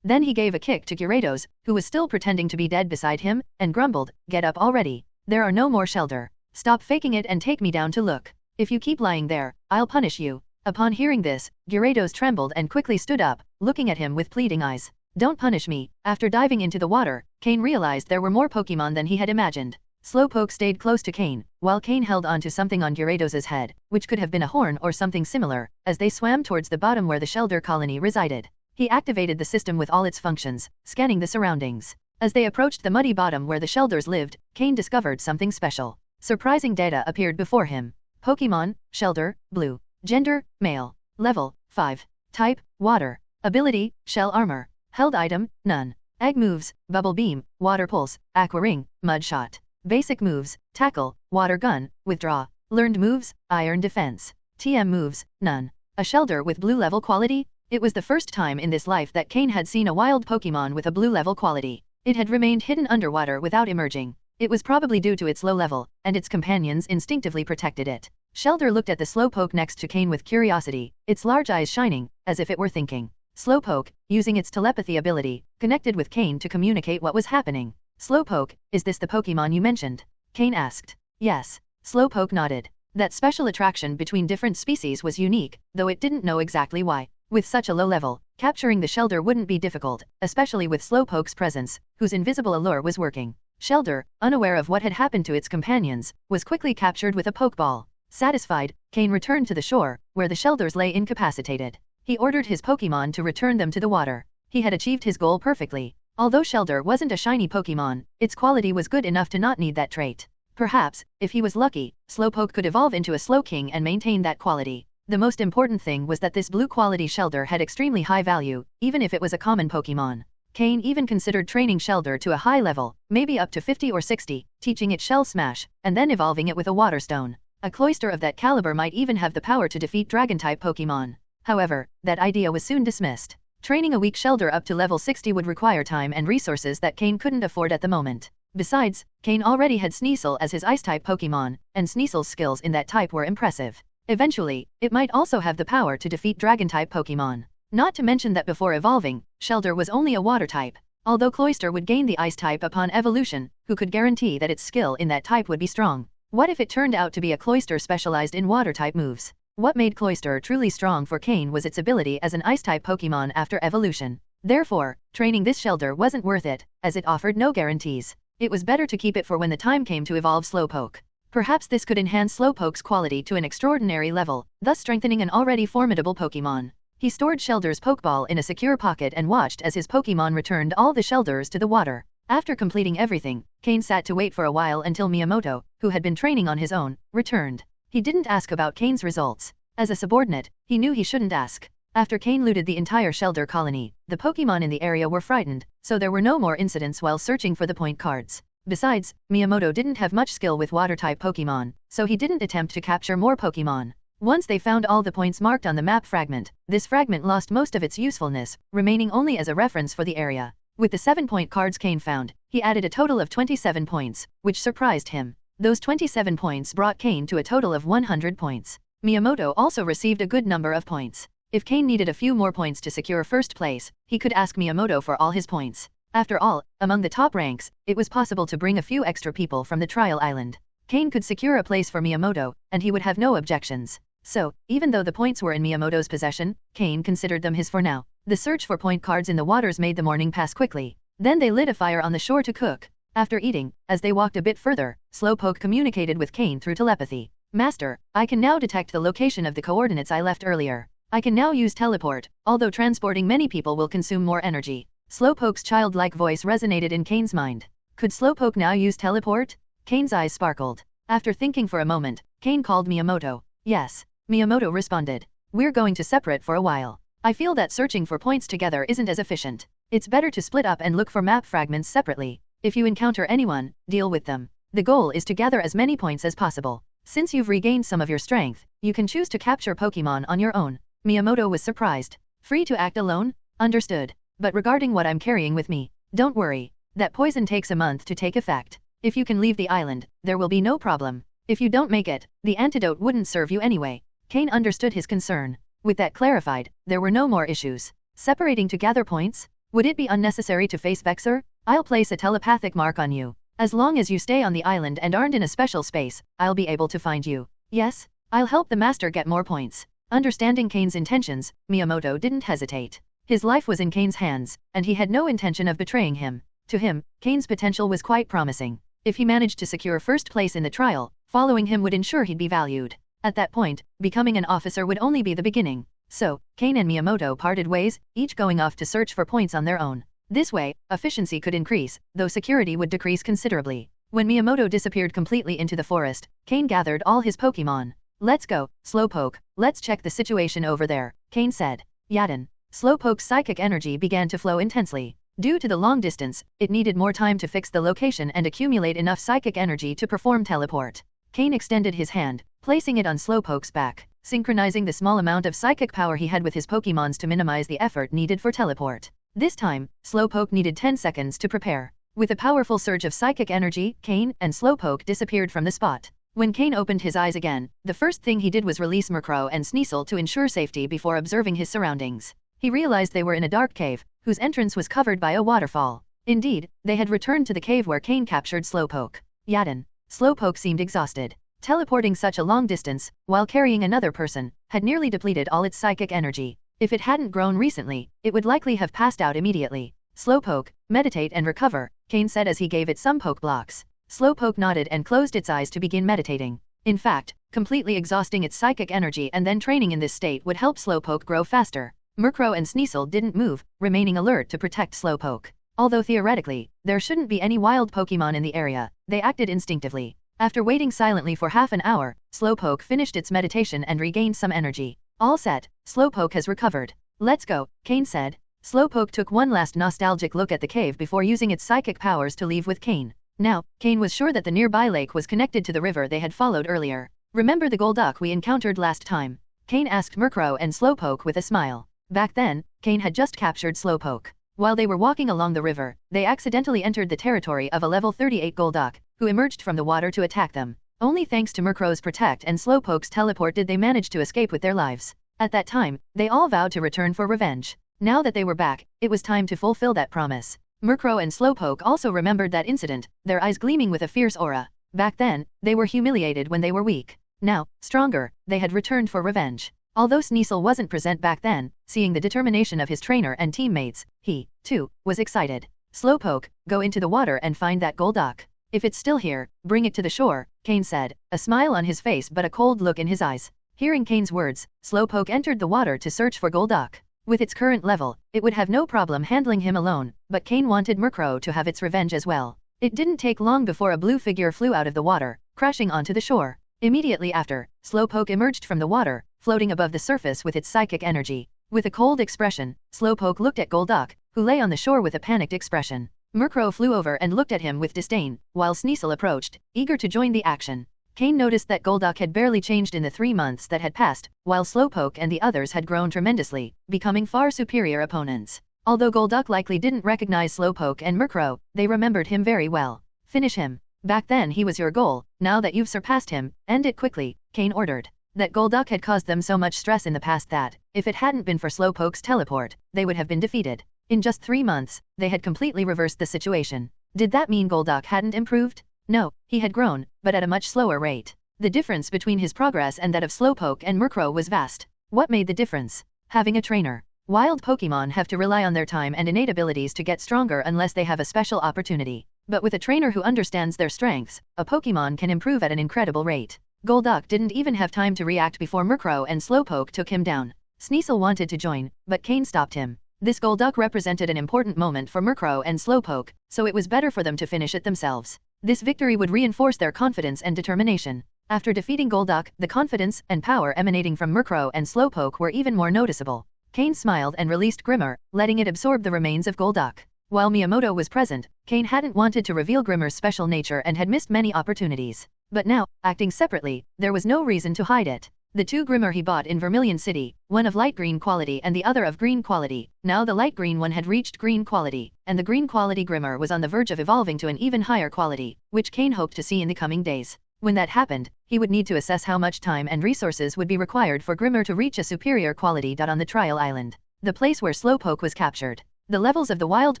[SPEAKER 3] Then he gave a kick to Gyarados, who was still pretending to be dead beside him, and grumbled, "Get up already. There are no more Shelder. Stop faking it and take me down to look. If you keep lying there, I'll punish you." Upon hearing this, Gyarados trembled and quickly stood up, looking at him with pleading eyes. "Don't punish me." After diving into the water, Cain realized there were more Pokémon than he had imagined. Slowpoke stayed close to Cain, while Cain held onto something on Gyarados' head, which could have been a horn or something similar, as they swam towards the bottom where the Shelder colony resided. He activated the system with all its functions, scanning the surroundings. As they approached the muddy bottom where the Shelders lived, Cain discovered something special. Surprising data appeared before him. Pokémon, Shelder, blue. Gender, male. Level, 5. Type, water. Ability, shell armor. Held item, none. Egg moves, bubble beam, water pulse, aqua ring, mud shot. Basic moves, tackle, water gun, withdraw. Learned moves, iron defense. TM moves, none. A Shelder with blue level quality? It was the first time in this life that Cain had seen a wild Pokémon with a blue level quality. It had remained hidden underwater without emerging. It was probably due to its low level, and its companions instinctively protected it. Shelder looked at the Slowpoke next to Cain with curiosity, its large eyes shining, as if it were thinking. Slowpoke, using its telepathy ability, connected with Cain to communicate what was happening. "Slowpoke, is this the Pokémon you mentioned?" Cain asked. "Yes." Slowpoke nodded. That special attraction between different species was unique, though it didn't know exactly why. With such a low level, capturing the Shelder wouldn't be difficult, especially with Slowpoke's presence, whose invisible allure was working. Shelder, unaware of what had happened to its companions, was quickly captured with a Pokeball. Satisfied, Cain returned to the shore, where the Shelders lay incapacitated. He ordered his Pokémon to return them to the water. He had achieved his goal perfectly. Although Shelder wasn't a shiny Pokémon, its quality was good enough to not need that trait. Perhaps, if he was lucky, Slowpoke could evolve into a Slowking and maintain that quality. The most important thing was that this blue quality Shelder had extremely high value, even if it was a common Pokémon. Cain even considered training Shelder to a high level, maybe up to 50 or 60, teaching it Shell Smash, and then evolving it with a Water Stone. A Cloyster of that caliber might even have the power to defeat Dragon-type Pokémon. However, that idea was soon dismissed. Training a weak Shelder up to level 60 would require time and resources that Cain couldn't afford at the moment. Besides, Cain already had Sneasel as his Ice-type Pokémon, and Sneasel's skills in that type were impressive. Eventually, it might also have the power to defeat Dragon-type Pokémon. Not to mention that before evolving, Shelder was only a Water type. Although Cloyster would gain the Ice type upon evolution, who could guarantee that its skill in that type would be strong? What if it turned out to be a Cloyster specialized in Water-type moves? What made Cloyster truly strong for Cain was its ability as an Ice-type Pokémon after evolution. Therefore, training this Shelder wasn't worth it, as it offered no guarantees. It was better to keep it for when the time came to evolve Slowpoke. Perhaps this could enhance Slowpoke's quality to an extraordinary level, thus strengthening an already formidable Pokémon. He stored Shelder's Pokeball in a secure pocket and watched as his Pokémon returned all the Shelders to the water. After completing everything, Cain sat to wait for a while until Miyamoto, who had been training on his own, returned. He didn't ask about Cain's results. As a subordinate, he knew he shouldn't ask. After Cain looted the entire Shelder colony, the Pokémon in the area were frightened, so there were no more incidents while searching for the point cards. Besides, Miyamoto didn't have much skill with water-type Pokémon, so he didn't attempt to capture more Pokémon. Once they found all the points marked on the map fragment, this fragment lost most of its usefulness, remaining only as a reference for the area. With the 7-point cards Cain found, he added a total of 27 points, which surprised him. Those 27 points brought Cain to a total of 100 points. Miyamoto also received a good number of points. If Cain needed a few more points to secure first place, he could ask Miyamoto for all his points. After all, among the top ranks, it was possible to bring a few extra people from the trial island. Cain could secure a place for Miyamoto, and he would have no objections. So, even though the points were in Miyamoto's possession, Cain considered them his for now. The search for point cards in the waters made the morning pass quickly. Then they lit a fire on the shore to cook. After eating, as they walked a bit further, Slowpoke communicated with Cain through telepathy. Master, I can now detect the location of the coordinates I left earlier. I can now use teleport, although transporting many people will consume more energy. Slowpoke's childlike voice resonated in Cain's mind. Could Slowpoke now use teleport? Cain's eyes sparkled. After thinking for a moment, Cain called Miyamoto. Yes. Miyamoto responded. We're going to separate for a while. I feel that searching for points together isn't as efficient. It's better to split up and look for map fragments separately. If you encounter anyone, deal with them. The goal is to gather as many points as possible. Since you've regained some of your strength, you can choose to capture Pokémon on your own. Miyamoto was surprised. Free to act alone? Understood. But regarding what I'm carrying with me, don't worry. That poison takes a month to take effect. If you can leave the island, there will be no problem. If you don't make it, the antidote wouldn't serve you anyway. Cain understood his concern. With that clarified, there were no more issues. Separating to gather points? Would it be unnecessary to face Vexer? I'll place a telepathic mark on you. As long as you stay on the island and aren't in a special space, I'll be able to find you. Yes? I'll help the master get more points. Understanding Cain's intentions, Miyamoto didn't hesitate. His life was in Cain's hands, and he had no intention of betraying him. To him, Cain's potential was quite promising. If he managed to secure first place in the trial, following him would ensure he'd be valued. At that point, becoming an officer would only be the beginning. So, Cain and Miyamoto parted ways, each going off to search for points on their own. This way, efficiency could increase, though security would decrease considerably. When Miyamoto disappeared completely into the forest, Cain gathered all his Pokémon. Let's go, Slowpoke, let's check the situation over there, Cain said. Yadin. Slowpoke's psychic energy began to flow intensely. Due to the long distance, it needed more time to fix the location and accumulate enough psychic energy to perform teleport. Cain extended his hand, placing it on Slowpoke's back, synchronizing the small amount of psychic power he had with his Pokémons to minimize the effort needed for teleport. This time, Slowpoke needed 10 seconds to prepare. With a powerful surge of psychic energy, Cain and Slowpoke disappeared from the spot. When Cain opened his eyes again, the first thing he did was release Merro and Sneasel to ensure safety before observing his surroundings. He realized they were in a dark cave, whose entrance was covered by a waterfall. Indeed, they had returned to the cave where Cain captured Slowpoke. Yadin. Slowpoke seemed exhausted. Teleporting such a long distance, while carrying another person, had nearly depleted all its psychic energy. If it hadn't grown recently, it would likely have passed out immediately. Slowpoke, meditate and recover, Cain said as he gave it some poke blocks. Slowpoke nodded and closed its eyes to begin meditating. In fact, completely exhausting its psychic energy and then training in this state would help Slowpoke grow faster. Merro and Sneasel didn't move, remaining alert to protect Slowpoke. Although theoretically, there shouldn't be any wild Pokémon in the area, they acted instinctively. After waiting silently for half an hour, Slowpoke finished its meditation and regained some energy. All set, Slowpoke has recovered. Let's go, Cain said. Slowpoke took one last nostalgic look at the cave before using its psychic powers to leave with Cain. Now, Cain was sure that the nearby lake was connected to the river they had followed earlier. Remember the Golduck we encountered last time? Cain asked Merro and Slowpoke with a smile. Back then, Cain had just captured Slowpoke. While they were walking along the river, they accidentally entered the territory of a level 38 Golduck, who emerged from the water to attack them. Only thanks to Merro's protect and Slowpoke's teleport did they manage to escape with their lives. At that time, they all vowed to return for revenge. Now that they were back, it was time to fulfill that promise. Merro and Slowpoke also remembered that incident, their eyes gleaming with a fierce aura. Back then, they were humiliated when they were weak. Now, stronger, they had returned for revenge. Although Sneasel wasn't present back then, seeing the determination of his trainer and teammates, he, too, was excited. Slowpoke, go into the water and find that Golduck. If it's still here, bring it to the shore, Cain said, a smile on his face but a cold look in his eyes. Hearing Cain's words, Slowpoke entered the water to search for Golduck. With its current level, it would have no problem handling him alone, but Cain wanted Merro to have its revenge as well. It didn't take long before a blue figure flew out of the water, crashing onto the shore. Immediately after, Slowpoke emerged from the water, floating above the surface with its psychic energy. With a cold expression, Slowpoke looked at Golduck, who lay on the shore with a panicked expression. Merro flew over and looked at him with disdain, while Sneasel approached, eager to join the action. Cain noticed that Golduck had barely changed in the 3 months that had passed, while Slowpoke and the others had grown tremendously, becoming far superior opponents. Although Golduck likely didn't recognize Slowpoke and Merro, they remembered him very well. Finish him. Back then he was your goal, now that you've surpassed him, end it quickly, Cain ordered. That Golduck had caused them so much stress in the past that, if it hadn't been for Slowpoke's teleport, they would have been defeated. In just 3 months, they had completely reversed the situation. Did that mean Golduck hadn't improved? No, he had grown, but at a much slower rate. The difference between his progress and that of Slowpoke and Merro was vast. What made the difference? Having a trainer. Wild Pokémon have to rely on their time and innate abilities to get stronger unless they have a special opportunity. But with a trainer who understands their strengths, a Pokémon can improve at an incredible rate. Golduck didn't even have time to react before Merro and Slowpoke took him down. Sneasel wanted to join, but Cain stopped him. This Golduck represented an important moment for Merro and Slowpoke, so it was better for them to finish it themselves. This victory would reinforce their confidence and determination. After defeating Golduck, the confidence and power emanating from Merro and Slowpoke were even more noticeable. Cain smiled and released Grimmer, letting it absorb the remains of Golduck. While Miyamoto was present, Cain hadn't wanted to reveal Grimmer's special nature and had missed many opportunities. But now, acting separately, there was no reason to hide it. The 2 Grimmer he bought in Vermilion City, one of light green quality and the other of green quality. Now the light green one had reached green quality, and the green quality Grimmer was on the verge of evolving to an even higher quality, which Cain hoped to see in the coming days. When that happened, he would need to assess how much time and resources would be required for Grimmer to reach a superior quality. On the trial island, the place where Slowpoke was captured. The levels of the wild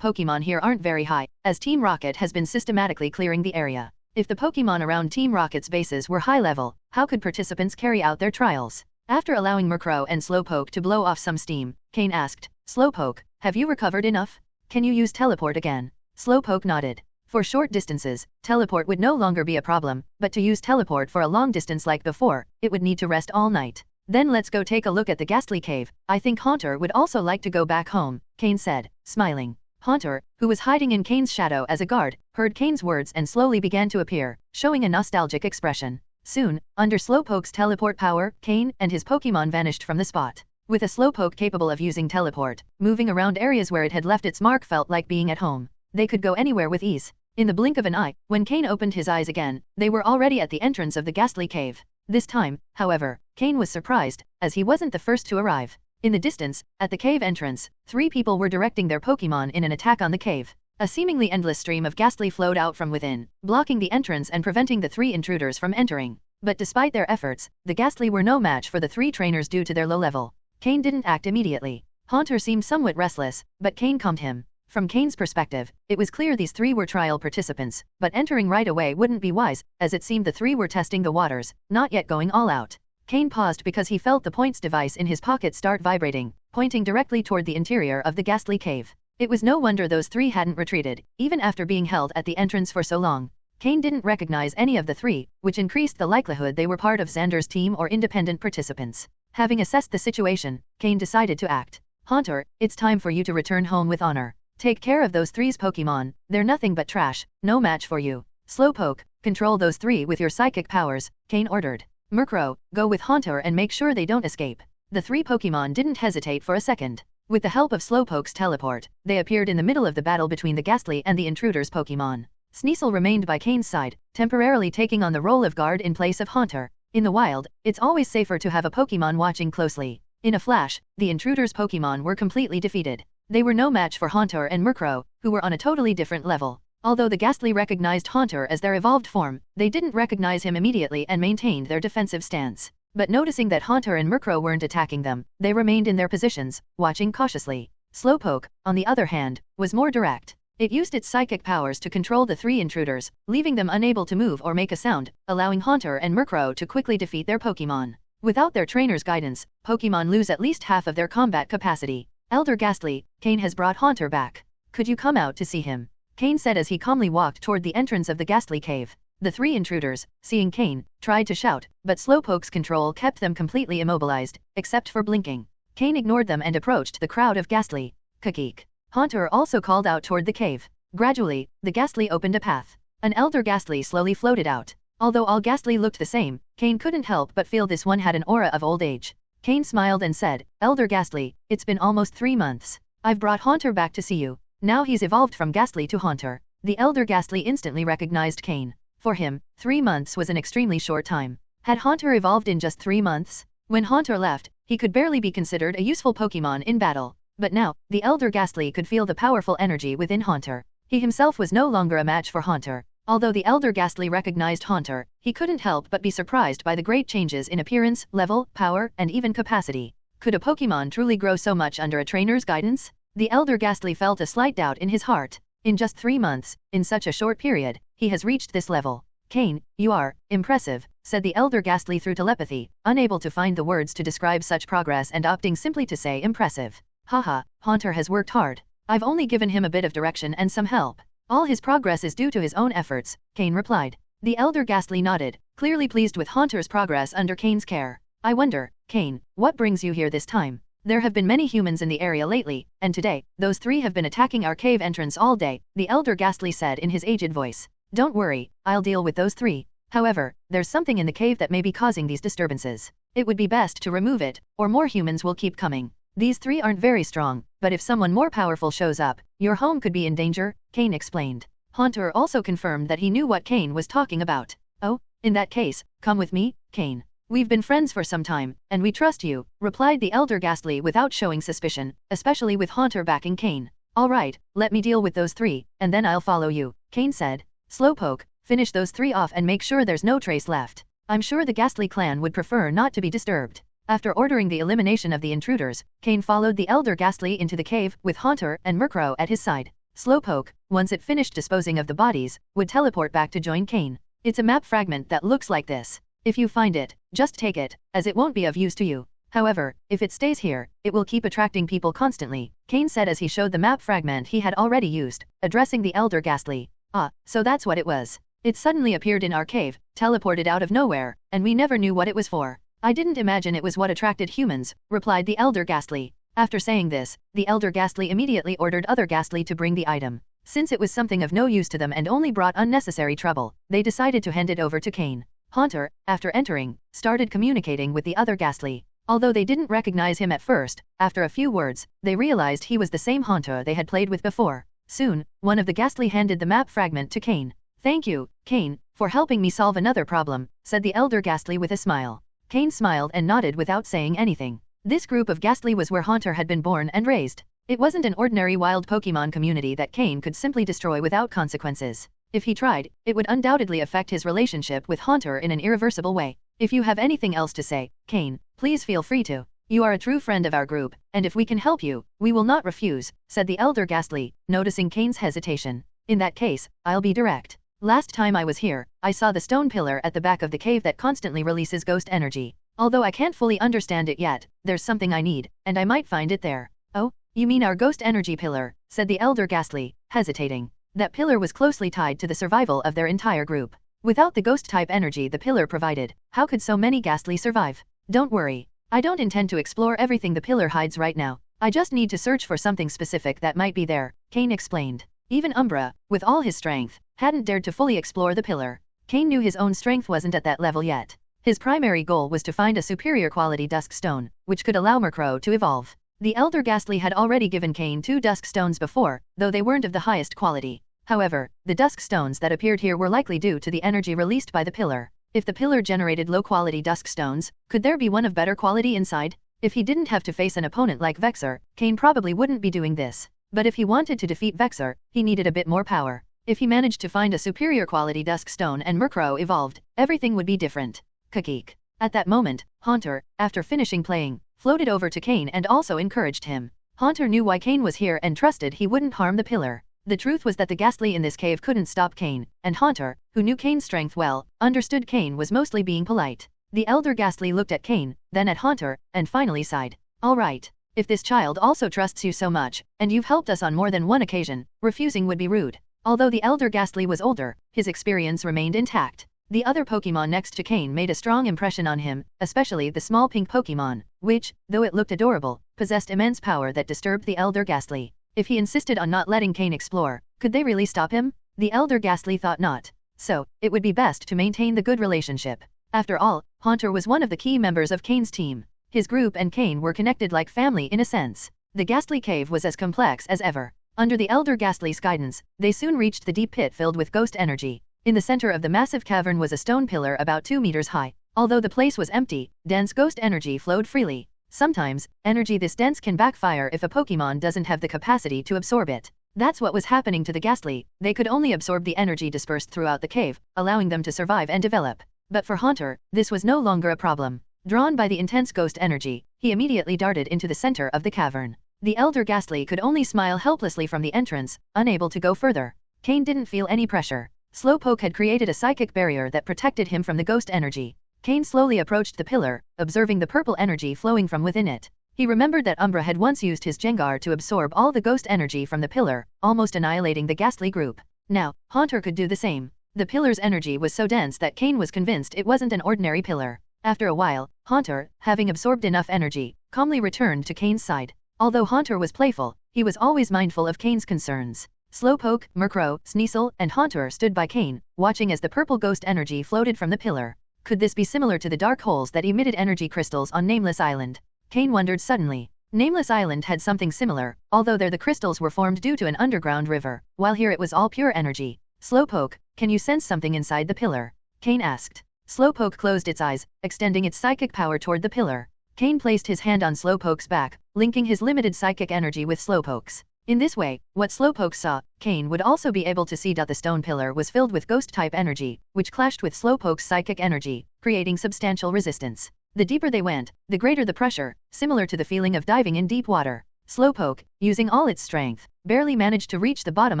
[SPEAKER 3] Pokémon here aren't very high, as Team Rocket has been systematically clearing the area. If the Pokémon around Team Rocket's bases were high level, how could participants carry out their trials? After allowing Merro and Slowpoke to blow off some steam, Cain asked, Slowpoke, have you recovered enough? Can you use teleport again? Slowpoke nodded. For short distances, teleport would no longer be a problem, but to use teleport for a long distance like before, it would need to rest all night. Then let's go take a look at the Gastly cave. I think Haunter would also like to go back home, Cain said, smiling. Haunter, who was hiding in Cain's shadow as a guard, heard Cain's words and slowly began to appear, showing a nostalgic expression. Soon, under Slowpoke's teleport power, Cain and his Pokémon vanished from the spot. With a Slowpoke capable of using teleport, moving around areas where it had left its mark felt like being at home. They could go anywhere with ease. In the blink of an eye, when Cain opened his eyes again, they were already at the entrance of the Gastly cave. This time, however, Cain was surprised, as he wasn't the first to arrive. In the distance, at the cave entrance, 3 people were directing their Pokémon in an attack on the cave. A seemingly endless stream of Gastly flowed out from within, blocking the entrance and preventing the 3 intruders from entering. But despite their efforts, the Gastly were no match for the 3 trainers due to their low level. Cain didn't act immediately. Haunter seemed somewhat restless, but Cain calmed him. From Cain's perspective, it was clear these 3 were trial participants, but entering right away wouldn't be wise, as it seemed the 3 were testing the waters, not yet going all out. Cain paused because he felt the points device in his pocket start vibrating, pointing directly toward the interior of the Gastly cave. It was no wonder those 3 hadn't retreated, even after being held at the entrance for so long. Cain didn't recognize any of the 3, which increased the likelihood they were part of Xander's team or independent participants. Having assessed the situation, Cain decided to act. Haunter, it's time for you to return home with honor. Take care of those 3's Pokémon, they're nothing but trash, no match for you. Slowpoke, control those 3 with your psychic powers, Cain ordered. Merro, go with Haunter and make sure they don't escape. The 3 Pokémon didn't hesitate for a second. With the help of Slowpoke's teleport, they appeared in the middle of the battle between the Gastly and the intruders' Pokémon. Sneasel remained by Cain's side, temporarily taking on the role of guard in place of Haunter. In the wild, it's always safer to have a Pokémon watching closely. In a flash, the intruders' Pokémon were completely defeated. They were no match for Haunter and Merro, who were on a totally different level. Although the Gastly recognized Haunter as their evolved form, they didn't recognize him immediately and maintained their defensive stance. But noticing that Haunter and Merro weren't attacking them, they remained in their positions, watching cautiously. Slowpoke, on the other hand, was more direct. It used its psychic powers to control the 3 intruders, leaving them unable to move or make a sound, allowing Haunter and Merro to quickly defeat their Pokémon. Without their trainer's guidance, Pokémon lose at least half of their combat capacity. Elder Gastly, Cain has brought Haunter back. Could you come out to see him? Cain said as he calmly walked toward the entrance of the Gastly cave. The three intruders, seeing Cain, tried to shout, but Slowpoke's control kept them completely immobilized, except for blinking. Cain ignored them and approached the crowd of Gastly. Kakeek. Haunter also called out toward the cave. Gradually, the Gastly opened a path. An elder Gastly slowly floated out. Although all Gastly looked the same, Cain couldn't help but feel this one had an aura of old age. Cain smiled and said, "Elder Gastly, it's been almost 3 months. I've brought Haunter back to see you." Now he's evolved from Gastly to Haunter. The elder Gastly instantly recognized Cain. For him, 3 months was an extremely short time. Had Haunter evolved in just 3 months? When Haunter left, he could barely be considered a useful Pokemon in battle. But now, the elder Gastly could feel the powerful energy within Haunter. He himself was no longer a match for Haunter. Although the elder Gastly recognized Haunter, he couldn't help but be surprised by the great changes in appearance, level, power, and even capacity. Could a Pokemon truly grow so much under a trainer's guidance? The elder Gastly felt a slight doubt in his heart. In just 3 months, in such a short period, he has reached this level. "Cain, you are impressive," said the elder Gastly through telepathy, unable to find the words to describe such progress and opting simply to say impressive. "Haha, Haunter has worked hard. I've only given him a bit of direction and some help. All his progress is due to his own efforts," Cain replied. The elder Gastly nodded, clearly pleased with Haunter's progress under Cain's care. "I wonder, Cain, what brings you here this time? There have been many humans in the area lately, and today, those 3 have been attacking our cave entrance all day," the elder Gastly said in his aged voice. "Don't worry, I'll deal with those 3. However, there's something in the cave that may be causing these disturbances. It would be best to remove it, or more humans will keep coming. These 3 aren't very strong, but if someone more powerful shows up, your home could be in danger," Cain explained. Haunter also confirmed that he knew what Cain was talking about. "Oh, in that case, come with me, Cain. We've been friends for some time, and we trust you," replied the elder Gastly without showing suspicion, especially with Haunter backing Cain. "All right, let me deal with those 3, and then I'll follow you," Cain said. "Slowpoke, finish those 3 off and make sure there's no trace left. I'm sure the Gastly clan would prefer not to be disturbed." After ordering the elimination of the intruders, Cain followed the elder Gastly into the cave with Haunter and Merro at his side. Slowpoke, once it finished disposing of the bodies, would teleport back to join Cain. "It's a map fragment that looks like this. If you find it, just take it, as it won't be of use to you. However, if it stays here, it will keep attracting people constantly," Cain said as he showed the map fragment he had already used, addressing the elder Gastly. "Ah, so that's what it was. It suddenly appeared in our cave, teleported out of nowhere, and we never knew what it was for. I didn't imagine it was what attracted humans," replied the elder Gastly. After saying this, the elder Gastly immediately ordered other Gastly to bring the item. Since it was something of no use to them and only brought unnecessary trouble, they decided to hand it over to Cain. Haunter, after entering, started communicating with the other Gastly. Although they didn't recognize him at first, after a few words, they realized he was the same Haunter they had played with before. Soon, one of the Gastly handed the map fragment to Cain. "Thank you, Cain, for helping me solve another problem," said the elder Gastly with a smile. Cain smiled and nodded without saying anything. This group of Gastly was where Haunter had been born and raised. It wasn't an ordinary wild Pokemon community that Cain could simply destroy without consequences. If he tried, it would undoubtedly affect his relationship with Haunter in an irreversible way. "If you have anything else to say, Cain, please feel free to. You are a true friend of our group, and if we can help you, we will not refuse," said the elder Gastly, noticing Cain's hesitation. "In that case, I'll be direct. Last time I was here, I saw the stone pillar at the back of the cave that constantly releases ghost energy. Although I can't fully understand it yet, there's something I need, and I might find it there." "Oh, you mean our ghost energy pillar," said the elder Gastly, hesitating. That pillar was closely tied to the survival of their entire group. Without the ghost-type energy the pillar provided, how could so many Gastly survive? "Don't worry. I don't intend to explore everything the pillar hides right now. I just need to search for something specific that might be there," Cain explained. Even Umbra, with all his strength, hadn't dared to fully explore the pillar. Cain knew his own strength wasn't at that level yet. His primary goal was to find a superior quality Dusk stone, which could allow Merro to evolve. The elder Gastly had already given Cain 2 Dusk stones before, though they weren't of the highest quality. However, the Dusk stones that appeared here were likely due to the energy released by the pillar. If the pillar generated low-quality Dusk stones, could there be one of better quality inside? If he didn't have to face an opponent like Vexer, Cain probably wouldn't be doing this. But if he wanted to defeat Vexer, he needed a bit more power. If he managed to find a superior quality Dusk stone and Merro evolved, everything would be different. Kakeek. At that moment, Haunter, after finishing playing, floated over to Cain and also encouraged him. Haunter knew why Cain was here and trusted he wouldn't harm the pillar. The truth was that the Gastly in this cave couldn't stop Cain, and Haunter, who knew Cain's strength well, understood Cain was mostly being polite. The elder Gastly looked at Cain, then at Haunter, and finally sighed. "All right. If this child also trusts you so much, and you've helped us on more than one occasion, refusing would be rude. Although the elder Gastly was older, his experience remained intact. The other Pokémon next to Cain made a strong impression on him, especially the small pink Pokémon, which, though it looked adorable, possessed immense power that disturbed the elder Gastly. If he insisted on not letting Cain explore, could they really stop him? The elder Gastly thought not. So, it would be best to maintain the good relationship. After all, Haunter was one of the key members of Cain's team. His group and Cain were connected like family in a sense. The Gastly cave was as complex as ever. Under the elder Gastly's guidance, they soon reached the deep pit filled with ghost energy. In the center of the massive cavern was a stone pillar about 2 meters high. Although the place was empty, dense ghost energy flowed freely. Sometimes, energy this dense can backfire if a Pokémon doesn't have the capacity to absorb it. That's what was happening to the Gastly. They could only absorb the energy dispersed throughout the cave, allowing them to survive and develop. But for Haunter, this was no longer a problem. Drawn by the intense ghost energy, he immediately darted into the center of the cavern. The elder Gastly could only smile helplessly from the entrance, unable to go further. Cain didn't feel any pressure. Slowpoke had created a psychic barrier that protected him from the ghost energy. Cain slowly approached the pillar, observing the purple energy flowing from within it. He remembered that Umbra had once used his Jengar to absorb all the ghost energy from the pillar, almost annihilating the Gastly group. Now, Haunter could do the same. The pillar's energy was so dense that Cain was convinced it wasn't an ordinary pillar. After a while, Haunter, having absorbed enough energy, calmly returned to Cain's side. Although Haunter was playful, he was always mindful of Cain's concerns. Slowpoke, Merro, Sneasel, and Haunter stood by Cain, watching as the purple ghost energy floated from the pillar. Could this be similar to the dark holes that emitted energy crystals on Nameless Island? Cain wondered suddenly. Nameless Island had something similar, although there the crystals were formed due to an underground river, while here it was all pure energy. Slowpoke, can you sense something inside the pillar? Cain asked. Slowpoke closed its eyes, extending its psychic power toward the pillar. Cain placed his hand on Slowpoke's back, linking his limited psychic energy with Slowpoke's. In this way, what Slowpoke saw, Cain would also be able to see. The stone pillar was filled with ghost-type energy, which clashed with Slowpoke's psychic energy, creating substantial resistance. The deeper they went, the greater the pressure, similar to the feeling of diving in deep water. Slowpoke, using all its strength, barely managed to reach the bottom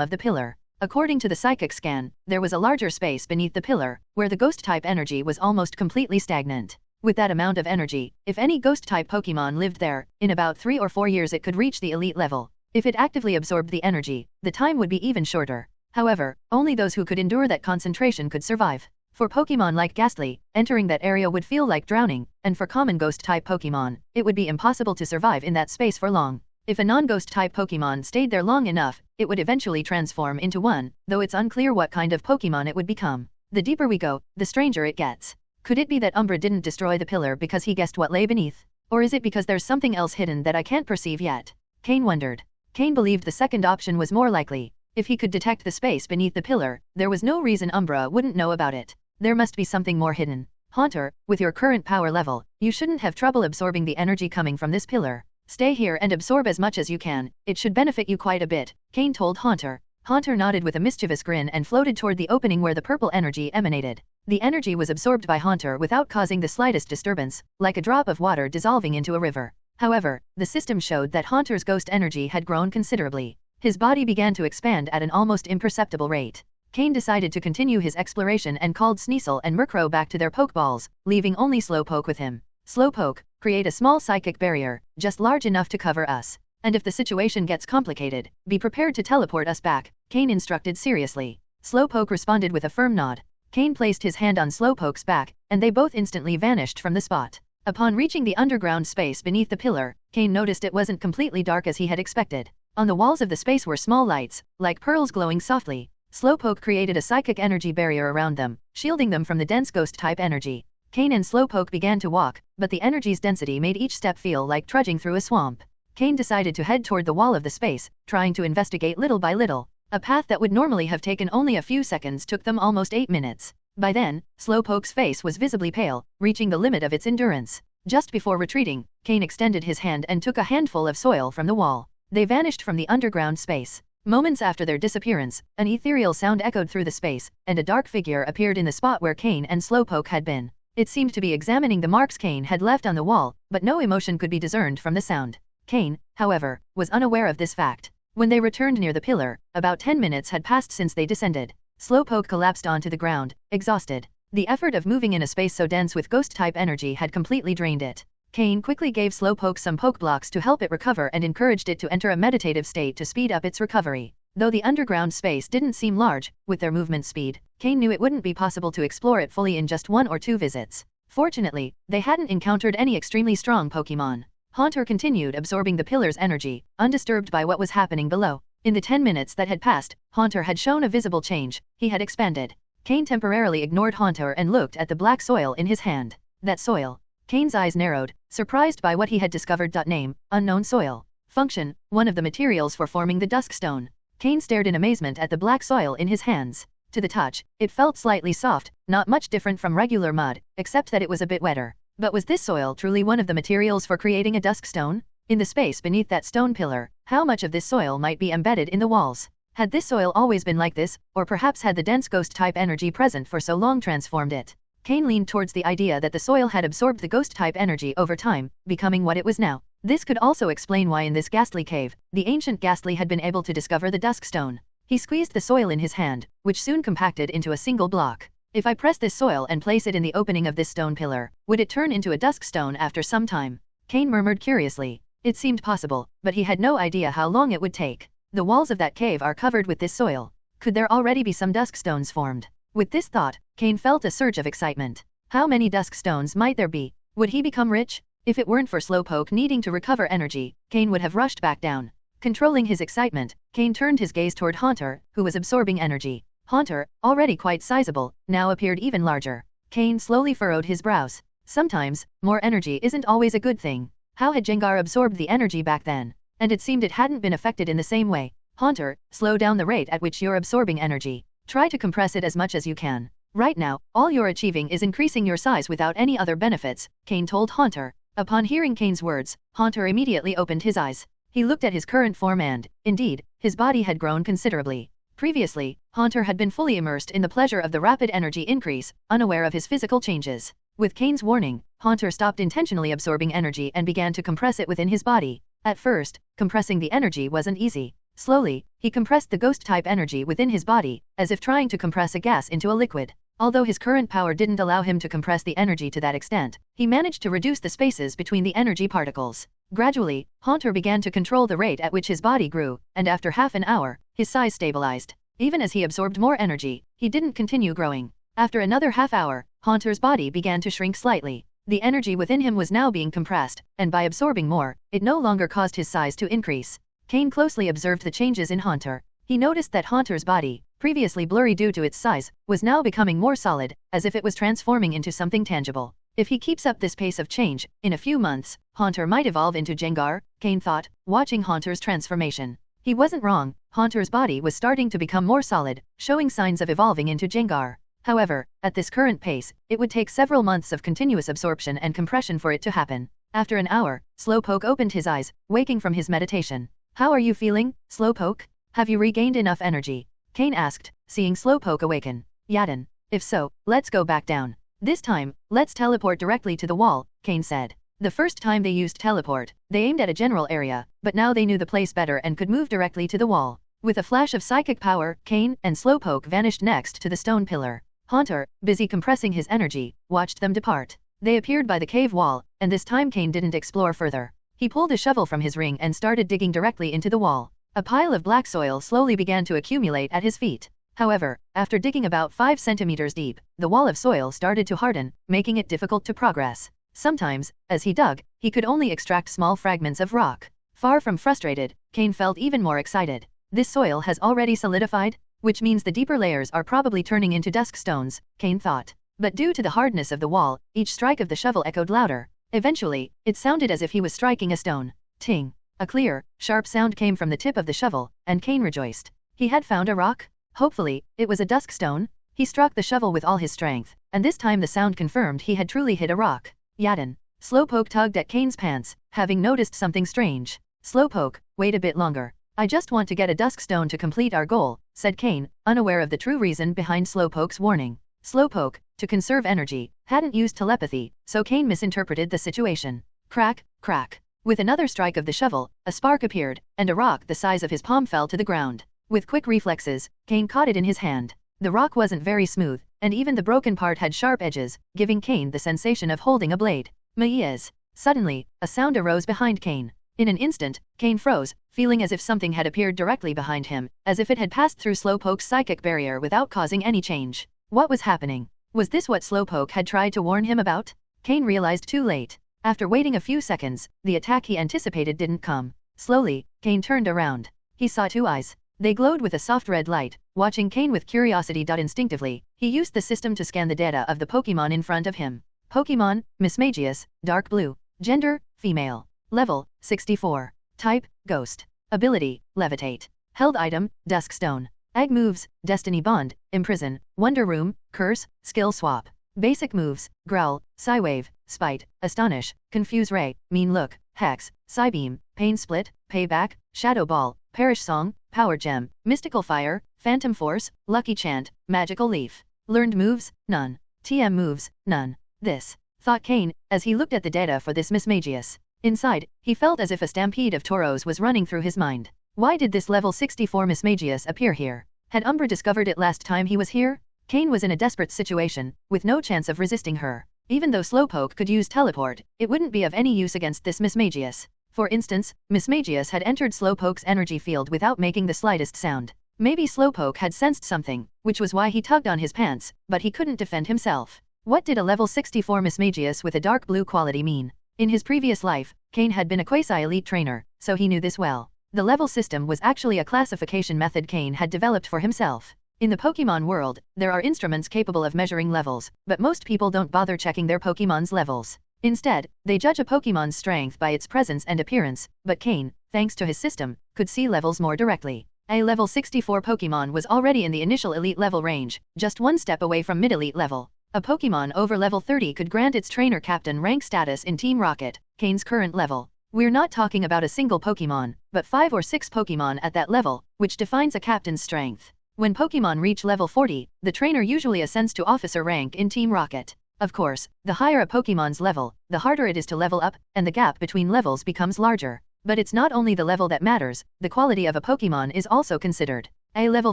[SPEAKER 3] of the pillar. According to the psychic scan, there was a larger space beneath the pillar, where the ghost-type energy was almost completely stagnant. With that amount of energy, if any ghost-type Pokémon lived there, in about 3 or 4 years it could reach the elite level. If it actively absorbed the energy, the time would be even shorter. However, only those who could endure that concentration could survive. For Pokémon like Gastly, entering that area would feel like drowning, and for common ghost-type Pokémon, it would be impossible to survive in that space for long. If a non-ghost-type Pokémon stayed there long enough, it would eventually transform into one, though it's unclear what kind of Pokémon it would become. The deeper we go, the stranger it gets. Could it be that Umbra didn't destroy the pillar because he guessed what lay beneath? Or is it because there's something else hidden that I can't perceive yet? Cain wondered. Cain believed the second option was more likely. If he could detect the space beneath the pillar, there was no reason Umbra wouldn't know about it. There must be something more hidden. Haunter, with your current power level, you shouldn't have trouble absorbing the energy coming from this pillar. Stay here and absorb as much as you can, it should benefit you quite a bit, Cain told Haunter. Haunter nodded with a mischievous grin and floated toward the opening where the purple energy emanated. The energy was absorbed by Haunter without causing the slightest disturbance, like a drop of water dissolving into a river. However, the system showed that Haunter's ghost energy had grown considerably. His body began to expand at an almost imperceptible rate. Cain decided to continue his exploration and called Sneasel and Merro back to their Pokeballs, leaving only Slowpoke with him. Slowpoke, create a small psychic barrier, just large enough to cover us. And if the situation gets complicated, be prepared to teleport us back, Cain instructed seriously. Slowpoke responded with a firm nod. Cain placed his hand on Slowpoke's back, and they both instantly vanished from the spot. Upon reaching the underground space beneath the pillar, Cain noticed it wasn't completely dark as he had expected. On the walls of the space were small lights, like pearls glowing softly. Slowpoke created a psychic energy barrier around them, shielding them from the dense ghost-type energy. Cain and Slowpoke began to walk, but the energy's density made each step feel like trudging through a swamp. Cain decided to head toward the wall of the space, trying to investigate little by little. A path that would normally have taken only a few seconds took them almost 8 minutes. By then, Slowpoke's face was visibly pale, reaching the limit of its endurance. Just before retreating, Cain extended his hand and took a handful of soil from the wall. They vanished from the underground space. Moments after their disappearance, an ethereal sound echoed through the space, and a dark figure appeared in the spot where Cain and Slowpoke had been. It seemed to be examining the marks Cain had left on the wall, but no emotion could be discerned from the sound. Cain, however, was unaware of this fact. When they returned near the pillar, about 10 minutes had passed since they descended. Slowpoke collapsed onto the ground, exhausted. The effort of moving in a space so dense with ghost-type energy had completely drained it. Cain quickly gave Slowpoke some poke blocks to help it recover and encouraged it to enter a meditative state to speed up its recovery. Though the underground space didn't seem large, with their movement speed, Cain knew it wouldn't be possible to explore it fully in just 1 or 2 visits. Fortunately, they hadn't encountered any extremely strong Pokémon. Haunter continued absorbing the pillar's energy, undisturbed by what was happening below. In the 10 minutes that had passed, Haunter had shown a visible change. He had expanded. Cain temporarily ignored Haunter and looked at the black soil in his hand. That soil. Cain's eyes narrowed, surprised by what he had discovered. Name, unknown soil. Function, one of the materials for forming the Dusk Stone. Cain stared in amazement at the black soil in his hands. To the touch, it felt slightly soft, not much different from regular mud, except that it was a bit wetter. But was this soil truly one of the materials for creating a Dusk Stone? In the space beneath that stone pillar, how much of this soil might be embedded in the walls? Had this soil always been like this, or perhaps had the dense ghost-type energy present for so long transformed it? Cain leaned towards the idea that the soil had absorbed the ghost-type energy over time, becoming what it was now. This could also explain why in this Gastly cave, the ancient Gastly had been able to discover the Dusk Stone. He squeezed the soil in his hand, which soon compacted into a single block. If I press this soil and place it in the opening of this stone pillar, would it turn into a Dusk Stone after some time? Cain murmured curiously. It seemed possible, but he had no idea how long it would take. The walls of that cave are covered with this soil. Could there already be some Dusk Stones formed? With this thought, Cain felt a surge of excitement. How many Dusk Stones might there be? Would he become rich? If it weren't for Slowpoke needing to recover energy, Cain would have rushed back down. Controlling his excitement, Cain turned his gaze toward Haunter, who was absorbing energy. Haunter, already quite sizable, now appeared even larger. Cain slowly furrowed his brows. Sometimes, more energy isn't always a good thing. How had Xander absorbed the energy back then? And it seemed it hadn't been affected in the same way. Haunter, slow down the rate at which you're absorbing energy. Try to compress it as much as you can. Right now, all you're achieving is increasing your size without any other benefits, Cain told Haunter. Upon hearing Cain's words, Haunter immediately opened his eyes. He looked at his current form and, indeed, his body had grown considerably. Previously, Haunter had been fully immersed in the pleasure of the rapid energy increase, unaware of his physical changes. With Cain's warning, Haunter stopped intentionally absorbing energy and began to compress it within his body. At first, compressing the energy wasn't easy. Slowly, he compressed the ghost-type energy within his body, as if trying to compress a gas into a liquid. Although his current power didn't allow him to compress the energy to that extent, he managed to reduce the spaces between the energy particles. Gradually, Haunter began to control the rate at which his body grew, and after half an hour, his size stabilized. Even as he absorbed more energy, he didn't continue growing. After another half hour, Haunter's body began to shrink slightly. The energy within him was now being compressed, and by absorbing more, it no longer caused his size to increase. Cain closely observed the changes in Haunter. He noticed that Haunter's body, previously blurry due to its size, was now becoming more solid, as if it was transforming into something tangible. If he keeps up this pace of change, in a few months, Haunter might evolve into Xander, Cain thought, watching Haunter's transformation. He wasn't wrong, Haunter's body was starting to become more solid, showing signs of evolving into Xander. However, at this current pace, it would take several months of continuous absorption and compression for it to happen. After an hour, Slowpoke opened his eyes, waking from his meditation. How are you feeling, Slowpoke? Have you regained enough energy? Cain asked, seeing Slowpoke awaken. Yaden. If so, let's go back down. This time, let's teleport directly to the wall, Cain said. The first time they used teleport, they aimed at a general area, but now they knew the place better and could move directly to the wall. With a flash of psychic power, Cain and Slowpoke vanished next to the stone pillar. Haunter, busy compressing his energy, watched them depart. They appeared by the cave wall, and this time Cain didn't explore further. He pulled a shovel from his ring and started digging directly into the wall. A pile of black soil slowly began to accumulate at his feet. However, after digging about 5 centimeters deep, the wall of soil started to harden, making it difficult to progress. Sometimes, as he dug, he could only extract small fragments of rock. Far from frustrated, Cain felt even more excited. This soil has already solidified, which means the deeper layers are probably turning into dusk stones, Cain thought. But due to the hardness of the wall, each strike of the shovel echoed louder. Eventually, it sounded as if he was striking a stone. Ting! A clear, sharp sound came from the tip of the shovel, and Cain rejoiced. He had found a rock? Hopefully, it was a dusk stone. He struck the shovel with all his strength, and this time the sound confirmed he had truly hit a rock. Yaden. Slowpoke tugged at Cain's pants, having noticed something strange. Slowpoke, wait a bit longer. I just want to get a dusk stone to complete our goal, said Cain, unaware of the true reason behind Slowpoke's warning. Slowpoke, to conserve energy, hadn't used telepathy, so Cain misinterpreted the situation. Crack, crack. With another strike of the shovel, a spark appeared, and a rock the size of his palm fell to the ground. With quick reflexes, Cain caught it in his hand. The rock wasn't very smooth, and even the broken part had sharp edges, giving Cain the sensation of holding a blade. Myes. Suddenly, a sound arose behind Cain. In an instant, Cain froze, feeling as if something had appeared directly behind him, as if it had passed through Slowpoke's psychic barrier without causing any change. What was happening? Was this what Slowpoke had tried to warn him about? Cain realized too late. After waiting a few seconds, the attack he anticipated didn't come. Slowly, Cain turned around. He saw two eyes. They glowed with a soft red light. Watching Cain with curiosity. Instinctively, he used the system to scan the data of the Pokemon in front of him. Pokemon, Mismagius, dark blue. Gender, female. Level, 64. Type, ghost. Ability, levitate. Held item, Dusk Stone. Egg moves, Destiny Bond, Imprison, Wonder Room, Curse, Skill Swap. Basic moves, Growl, Psywave, Spite, Astonish, Confuse Ray, Mean Look, Hex, Psybeam, Pain Split, Payback, Shadow Ball, Perish Song, Power Gem, Mystical Fire, Phantom Force, Lucky Chant, Magical Leaf. Learned moves, none. TM moves, none. This, thought Cain, as he looked at the data for this Mismagius. Inside, he felt as if a stampede of Tauros was running through his mind. Why did this level 64 Mismagius appear here? Had Umbra discovered it last time he was here? Cain was in a desperate situation, with no chance of resisting her. Even though Slowpoke could use teleport, it wouldn't be of any use against this Mismagius. For instance, Mismagius had entered Slowpoke's energy field without making the slightest sound. Maybe Slowpoke had sensed something, which was why he tugged on his pants, but he couldn't defend himself. What did a level 64 Mismagius with a dark blue quality mean? In his previous life, Cain had been a quasi-elite trainer, so he knew this well. The level system was actually a classification method Cain had developed for himself. In the Pokémon world, there are instruments capable of measuring levels, but most people don't bother checking their Pokémon's levels. Instead, they judge a Pokémon's strength by its presence and appearance, but Cain, thanks to his system, could see levels more directly. A level 64 Pokémon was already in the initial elite level range, just one step away from mid-elite level. A Pokémon over level 30 could grant its trainer captain rank status in Team Rocket, Cain's current level. We're not talking about a single Pokémon, but 5 or 6 Pokémon at that level, which defines a captain's strength. When Pokémon reach level 40, the trainer usually ascends to officer rank in Team Rocket. Of course, the higher a Pokémon's level, the harder it is to level up, and the gap between levels becomes larger. But it's not only the level that matters, the quality of a Pokémon is also considered. A level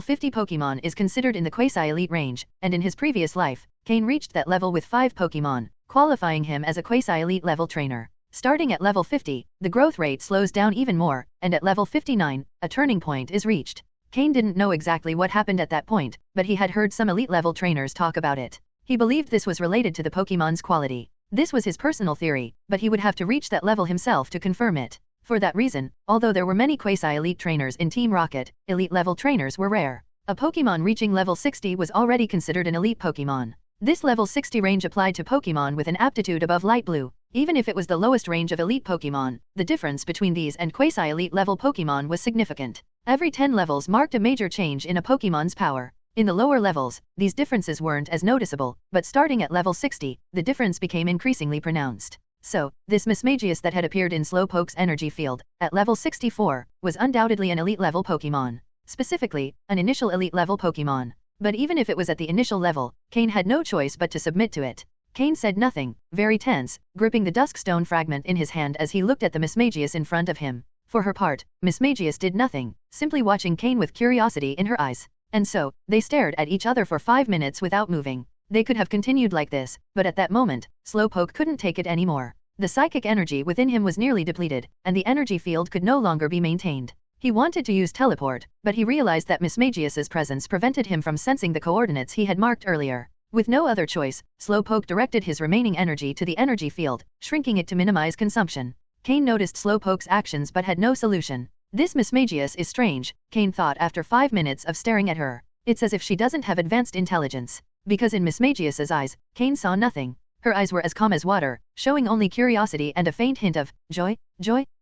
[SPEAKER 3] 50 Pokémon is considered in the quasi-elite range, and in his previous life, Cain reached that level with 5 Pokémon, qualifying him as a quasi-elite level trainer. Starting at level 50, the growth rate slows down even more, and at level 59, a turning point is reached. Cain didn't know exactly what happened at that point, but he had heard some elite level trainers talk about it. He believed this was related to the Pokémon's quality. This was his personal theory, but he would have to reach that level himself to confirm it. For that reason, although there were many quasi-elite trainers in Team Rocket, elite level trainers were rare. A Pokémon reaching level 60 was already considered an elite Pokémon. This level 60 range applied to Pokémon with an aptitude above light blue. Even if it was the lowest range of elite Pokémon, the difference between these and quasi-elite level Pokémon was significant. Every 10 levels marked a major change in a Pokémon's power. In the lower levels, these differences weren't as noticeable, but starting at level 60, the difference became increasingly pronounced. So, this Mismagius that had appeared in Slowpoke's energy field, at level 64, was undoubtedly an elite level Pokémon. Specifically, an initial elite level Pokémon. But even if it was at the initial level, Cain had no choice but to submit to it. Cain said nothing, very tense, gripping the Dusk Stone fragment in his hand as he looked at the Mismagius in front of him. For her part, Mismagius did nothing, simply watching Cain with curiosity in her eyes. And so, they stared at each other for 5 minutes without moving. They could have continued like this, but at that moment, Slowpoke couldn't take it anymore. The psychic energy within him was nearly depleted, and the energy field could no longer be maintained. He wanted to use teleport, but he realized that Mismagius's presence prevented him from sensing the coordinates he had marked earlier. With no other choice, Slowpoke directed his remaining energy to the energy field, shrinking it to minimize consumption. Cain noticed Slowpoke's actions but had no solution. This Mismagius is strange, Cain thought after 5 minutes of staring at her. It's as if she doesn't have advanced intelligence. Because in Mismagius's eyes, Cain saw nothing. Her eyes were as calm as water, showing only curiosity and a faint hint of joy.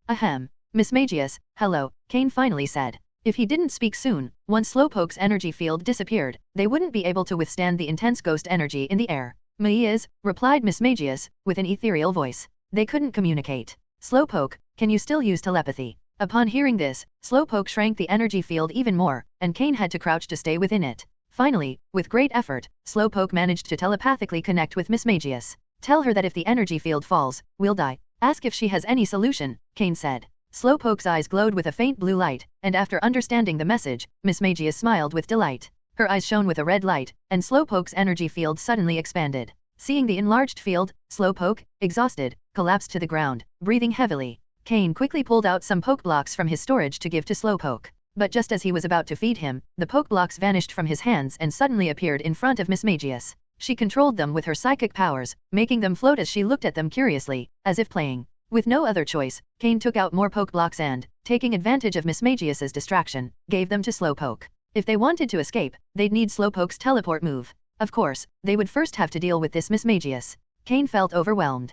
[SPEAKER 3] Ahem. Mismagius, hello, Cain finally said. If he didn't speak soon, once Slowpoke's energy field disappeared, they wouldn't be able to withstand the intense ghost energy in the air. "Me is," replied Mismagius, with an ethereal voice. They couldn't communicate. "Slowpoke, can you still use telepathy?" Upon hearing this, Slowpoke shrank the energy field even more, and Cain had to crouch to stay within it. Finally, with great effort, Slowpoke managed to telepathically connect with Mismagius. "Tell her that if the energy field falls, we'll die. Ask if she has any solution," Cain said. Slowpoke's eyes glowed with a faint blue light, and after understanding the message, Mismagius smiled with delight. Her eyes shone with a red light, and Slowpoke's energy field suddenly expanded. Seeing the enlarged field, Slowpoke, exhausted, collapsed to the ground, breathing heavily. Cain quickly pulled out some Pokeblocks from his storage to give to Slowpoke. But just as he was about to feed him, the Pokeblocks vanished from his hands and suddenly appeared in front of Mismagius. She controlled them with her psychic powers, making them float as she looked at them curiously, as if playing. With no other choice, Cain took out more Pokeblocks and, taking advantage of Mismagius's distraction, gave them to Slowpoke. If they wanted to escape, they'd need Slowpoke's teleport move. Of course, they would first have to deal with this Mismagius. Cain felt overwhelmed.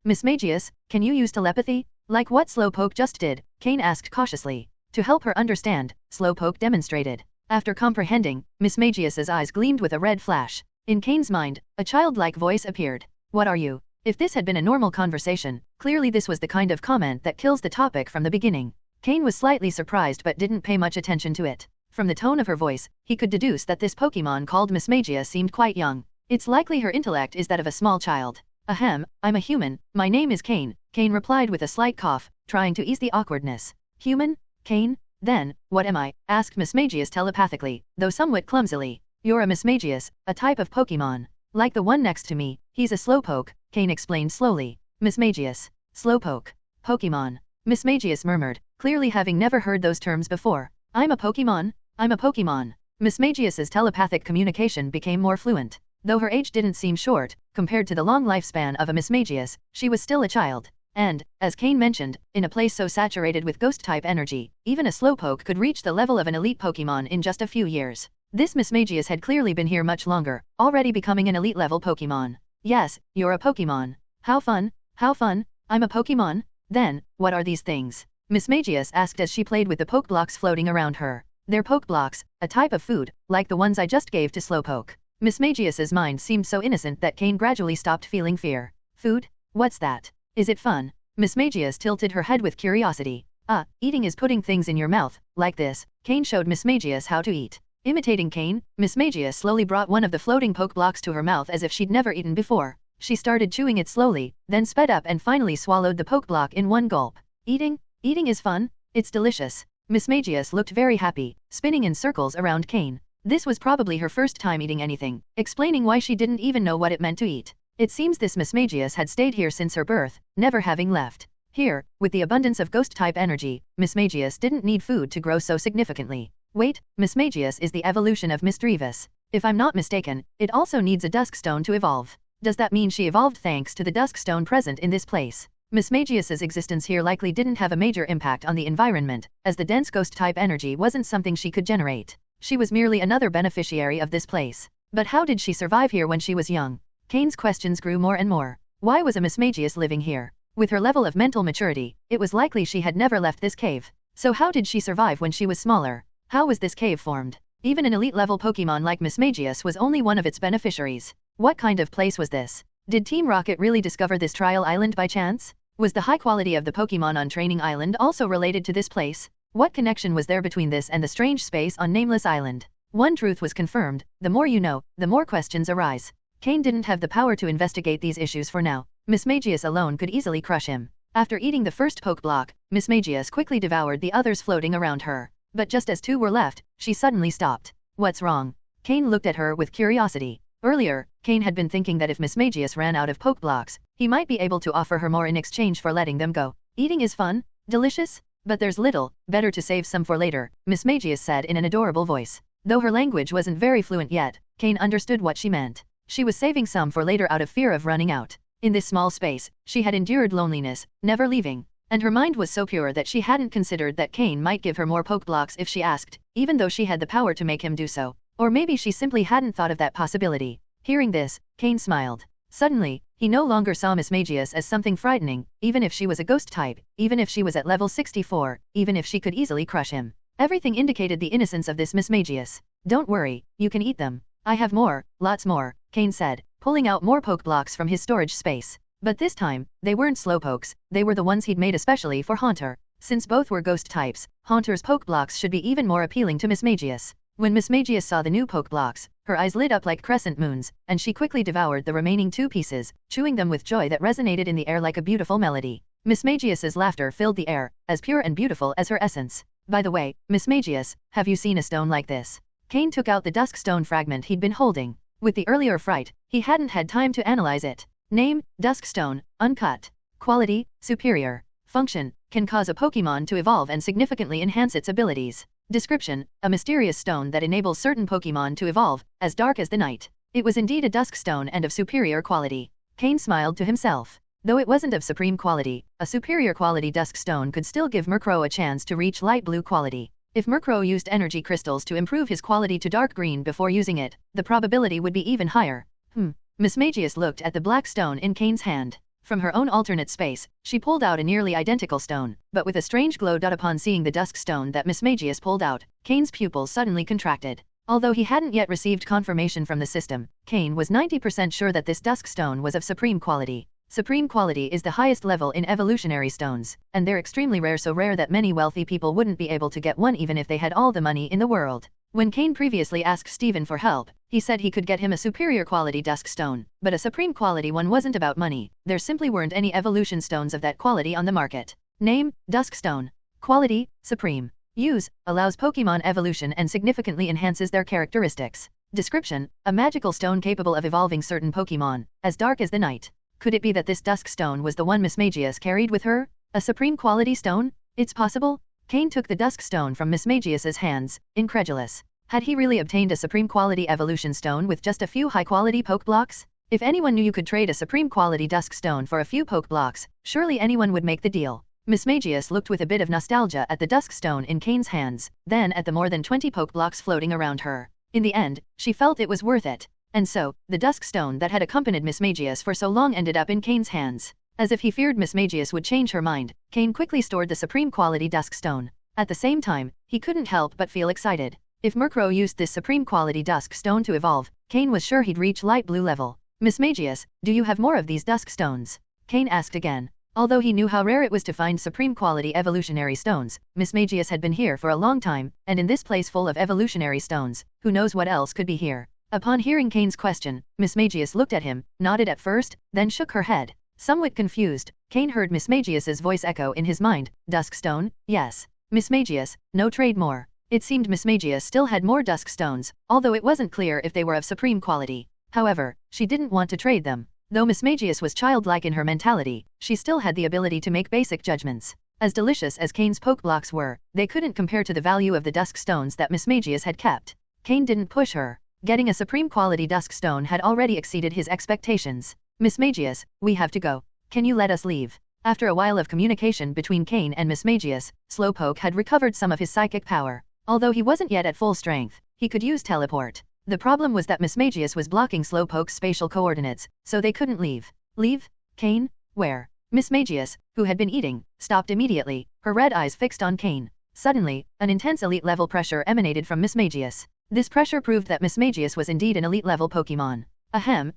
[SPEAKER 3] Mismagius, can you use telepathy? Like what Slowpoke just did, Cain asked cautiously. To help her understand, Slowpoke demonstrated. After comprehending, Mismagius's eyes gleamed with a red flash. In Cain's mind, a childlike voice appeared. What are you? If this had been a normal conversation, clearly this was the kind of comment that kills the topic from the beginning. Cain was slightly surprised but didn't pay much attention to it. From the tone of her voice, he could deduce that this Pokemon called Mismagius seemed quite young. It's likely her intellect is that of a small child. Ahem, I'm a human, my name is Cain, Cain replied with a slight cough, trying to ease the awkwardness. Human? Cain? Then, what am I? Asked Mismagius telepathically, though somewhat clumsily. You're a Mismagius, a type of Pokemon. Like the one next to me, he's a Slowpoke, Cain explained slowly. Mismagius. Slowpoke. Pokemon. Mismagius murmured, clearly having never heard those terms before. I'm a Pokemon? I'm a Pokemon. Mismagius's telepathic communication became more fluent. Though her age didn't seem short, compared to the long lifespan of a Mismagius, she was still a child. And, as Cain mentioned, in a place so saturated with ghost-type energy, even a Slowpoke could reach the level of an elite Pokemon in just a few years. This Mismagius had clearly been here much longer, already becoming an elite-level Pokemon. Yes, you're a Pokemon. How fun, how fun, I'm a Pokemon? Then, what are these things? Mismagius asked as she played with the Pokeblocks floating around her. They're Pokeblocks, a type of food, like the ones I just gave to Slowpoke. Mismagius's mind seemed so innocent that Cain gradually stopped feeling fear. Food? What's that? Is it fun? Mismagius tilted her head with curiosity. Eating is putting things in your mouth, like this. Cain showed Mismagius how to eat. Imitating Cain, Mismagius slowly brought one of the floating Pokeblocks to her mouth as if she'd never eaten before. She started chewing it slowly, then sped up and finally swallowed the Pokeblock in one gulp. Eating is fun, it's delicious. Mismagius looked very happy, spinning in circles around Cain. This was probably her first time eating anything, explaining why she didn't even know what it meant to eat. It seems this Mismagius had stayed here since her birth, never having left. Here, with the abundance of ghost-type energy, Mismagius didn't need food to grow so significantly. Wait, Mismagius is the evolution of Misdreavus. If I'm not mistaken, it also needs a Dusk Stone to evolve. Does that mean she evolved thanks to the Dusk Stone present in this place? Mismagius's existence here likely didn't have a major impact on the environment, as the dense ghost-type energy wasn't something she could generate. She was merely another beneficiary of this place. But how did she survive here when she was young? Cain's questions grew more and more. Why was a Mismagius living here? With her level of mental maturity, it was likely she had never left this cave. So how did she survive when she was smaller? How was this cave formed? Even an elite-level Pokemon like Mismagius was only one of its beneficiaries. What kind of place was this? Did Team Rocket really discover this trial island by chance? Was the high quality of the Pokemon on Training Island also related to this place? What connection was there between this and the strange space on Nameless Island? One truth was confirmed: the more you know, the more questions arise. Cain didn't have the power to investigate these issues for now. Mismagius alone could easily crush him. After eating the first Pokeblock, Mismagius quickly devoured the others floating around her. But just as 2 were left, she suddenly stopped. What's wrong? Cain looked at her with curiosity. Earlier, Cain had been thinking that if Mismagius ran out of Pokeblocks, he might be able to offer her more in exchange for letting them go. Eating is fun, delicious, but there's little, better to save some for later, Mismagius said in an adorable voice. Though her language wasn't very fluent yet, Cain understood what she meant. She was saving some for later out of fear of running out. In this small space, she had endured loneliness, never leaving. And her mind was so pure that she hadn't considered that Cain might give her more Pokeblocks if she asked, even though she had the power to make him do so. Or maybe she simply hadn't thought of that possibility. Hearing this, Cain smiled. Suddenly, he no longer saw Mismagius as something frightening, even if she was a ghost type, even if she was at level 64, even if she could easily crush him. Everything indicated the innocence of this Mismagius. Don't worry, you can eat them. I have more, lots more, Cain said, pulling out more Pokeblocks from his storage space. But this time, they weren't Slowpokes, they were the ones he'd made especially for Haunter. Since both were ghost types, Haunter's Pokeblocks should be even more appealing to Mismagius. When Mismagius saw the new Pokeblocks, her eyes lit up like crescent moons, and she quickly devoured the remaining 2 pieces, chewing them with joy that resonated in the air like a beautiful melody. Mismagius's laughter filled the air, as pure and beautiful as her essence. By the way, Mismagius, have you seen a stone like this? Cain took out the Dusk stone fragment he'd been holding. With the earlier fright, he hadn't had time to analyze it. Name, Dusk stone, uncut. Quality, superior. Function: can cause a Pokémon to evolve and significantly enhance its abilities. Description: a mysterious stone that enables certain Pokémon to evolve, as dark as the night. It was indeed a Dusk stone and of superior quality. Cain smiled to himself. Though it wasn't of supreme quality, a superior quality Dusk stone could still give Merro a chance to reach light blue quality. If Merro used energy crystals to improve his quality to dark green before using it, the probability would be even higher. Mismagius looked at the black stone in Cain's hand. From her own alternate space, she pulled out a nearly identical stone, but with a strange glow. Upon seeing the Dusk stone that Mismagius pulled out, Cain's pupils suddenly contracted. Although he hadn't yet received confirmation from the system, Cain was 90% sure that this Dusk stone was of supreme quality. Supreme quality is the highest level in evolutionary stones, and they're extremely rare, so rare that many wealthy people wouldn't be able to get one even if they had all the money in the world. When Cain previously asked Steven for help, he said he could get him a superior quality Dusk stone, but a supreme quality one wasn't about money. There simply weren't any evolution stones of that quality on the market. Name: Dusk stone. Quality: supreme. Use: allows Pokémon evolution and significantly enhances their characteristics. Description: a magical stone capable of evolving certain Pokémon, as dark as the night. Could it be that this Dusk stone was the one Mismagius carried with her? A supreme quality stone? It's possible? Cain took the Dusk stone from Mismagius's hands, incredulous. Had he really obtained a supreme quality evolution stone with just a few high-quality poke blocks? If anyone knew you could trade a supreme quality Dusk stone for a few poke blocks, surely anyone would make the deal. Mismagius looked with a bit of nostalgia at the Dusk stone in Cain's hands, then at the more than 20 poke blocks floating around her. In the end, she felt it was worth it. And so, the Dusk stone that had accompanied Mismagius for so long ended up in Cain's hands. As if he feared Mismagius would change her mind, Cain quickly stored the supreme quality Dusk stone. At the same time, he couldn't help but feel excited. If Merro used this supreme quality Dusk stone to evolve, Cain was sure he'd reach light blue level. Mismagius, do you have more of these Dusk stones? Cain asked again. Although he knew how rare it was to find supreme quality evolutionary stones, Mismagius had been here for a long time, and in this place full of evolutionary stones, who knows what else could be here. Upon hearing Cain's question, Mismagius looked at him, nodded at first, then shook her head. Somewhat confused, Cain heard Mismagius's voice echo in his mind. Dusk stone? Yes. Mismagius, no trade more. It seemed Mismagius still had more Dusk stones, although it wasn't clear if they were of supreme quality. However, she didn't want to trade them. Though Mismagius was childlike in her mentality, she still had the ability to make basic judgments. As delicious as Cain's poke blocks were, they couldn't compare to the value of the Dusk stones that Mismagius had kept. Cain didn't push her. Getting a supreme quality Dusk stone had already exceeded his expectations. Mismagius, we have to go. Can you let us leave? After a while of communication between Cain and Mismagius, Slowpoke had recovered some of his psychic power. Although he wasn't yet at full strength, he could use teleport. The problem was that Mismagius was blocking Slowpoke's spatial coordinates, so they couldn't leave. Leave? Cain? Where? Mismagius, who had been eating, stopped immediately, her red eyes fixed on Cain. Suddenly, an intense elite-level pressure emanated from Mismagius. This pressure proved that Mismagius was indeed an elite-level Pokémon. Ahem,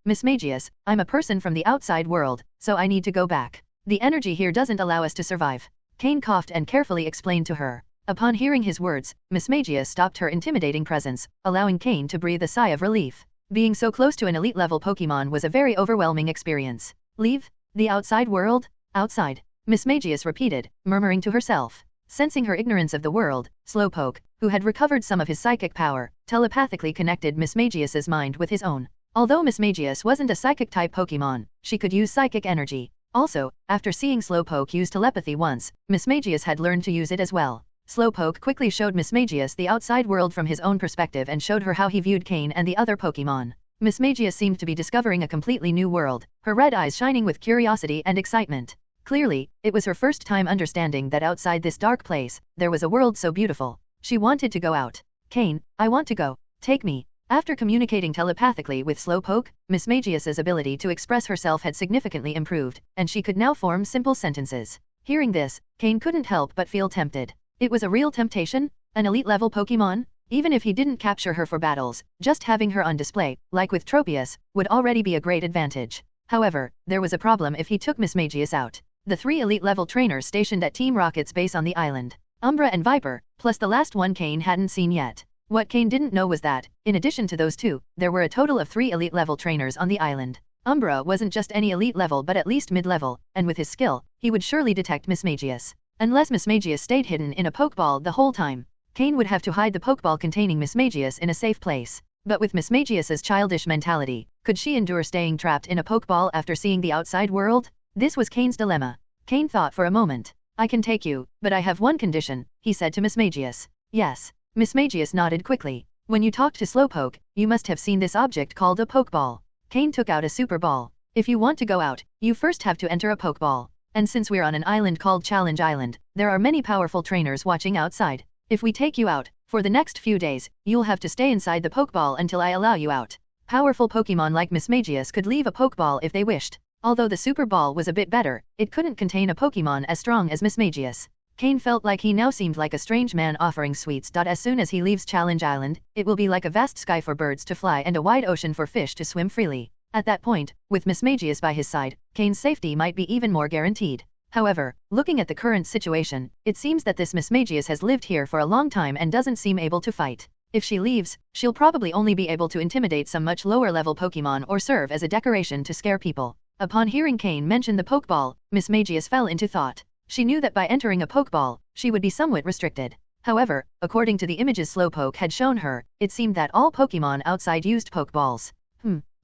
[SPEAKER 3] Mismagius, I'm a person from the outside world, so I need to go back. The energy here doesn't allow us to survive. Cain coughed and carefully explained to her. Upon hearing his words, Mismagius stopped her intimidating presence, allowing Cain to breathe a sigh of relief. Being so close to an elite-level Pokémon was a very overwhelming experience. Leave? The outside world? Outside? Mismagius repeated, murmuring to herself. Sensing her ignorance of the world, Slowpoke, who had recovered some of his psychic power, telepathically connected Mismagius's mind with his own. Although Mismagius wasn't a psychic-type Pokémon, she could use psychic energy. Also, after seeing Slowpoke use telepathy once, Mismagius had learned to use it as well. Slowpoke quickly showed Mismagius the outside world from his own perspective and showed her how he viewed Cain and the other Pokémon. Mismagius seemed to be discovering a completely new world, her red eyes shining with curiosity and excitement. Clearly, it was her first time understanding that outside this dark place, there was a world so beautiful. She wanted to go out. Cain, I want to go. Take me. After communicating telepathically with Slowpoke, Mismagius's ability to express herself had significantly improved, and she could now form simple sentences. Hearing this, Cain couldn't help but feel tempted. It was a real temptation? An elite-level Pokémon? Even if he didn't capture her for battles, just having her on display, like with Tropius, would already be a great advantage. However, there was a problem if he took Mismagius out. The 3 elite-level trainers stationed at Team Rocket's base on the island, Umbra and Viper, plus the last one Cain hadn't seen yet. What Cain didn't know was that, in addition to those 2, there were a total of 3 elite-level trainers on the island. Umbra wasn't just any elite level but at least mid-level, and with his skill, he would surely detect Mismagius. Unless Mismagius stayed hidden in a Pokeball the whole time, Cain would have to hide the Pokeball containing Mismagius in a safe place. But with Mismagius's childish mentality, could she endure staying trapped in a Pokeball after seeing the outside world? This was Cain's dilemma. Cain thought for a moment. I can take you, but I have one condition, he said to Mismagius. Yes. Mismagius nodded quickly. When you talked to Slowpoke, you must have seen this object called a Pokeball. Cain took out a Super Ball. If you want to go out, you first have to enter a Pokeball. And since we're on an island called Challenge Island, there are many powerful trainers watching outside. If we take you out, for the next few days, you'll have to stay inside the Pokeball until I allow you out. Powerful Pokemon like Mismagius could leave a Pokeball if they wished. Although the Super Ball was a bit better, it couldn't contain a Pokemon as strong as Mismagius. Cain felt like he now seemed like a strange man offering sweets. As soon as he leaves Challenge Island, it will be like a vast sky for birds to fly and a wide ocean for fish to swim freely. At that point, with Mismagius by his side, Cain's safety might be even more guaranteed. However, looking at the current situation, it seems that this Mismagius has lived here for a long time and doesn't seem able to fight. If she leaves, she'll probably only be able to intimidate some much lower level Pokemon or serve as a decoration to scare people. Upon hearing Cain mention the Pokeball, Mismagius fell into thought. She knew that by entering a Pokeball, she would be somewhat restricted. However, according to the images Slowpoke had shown her, it seemed that all Pokemon outside used Pokeballs.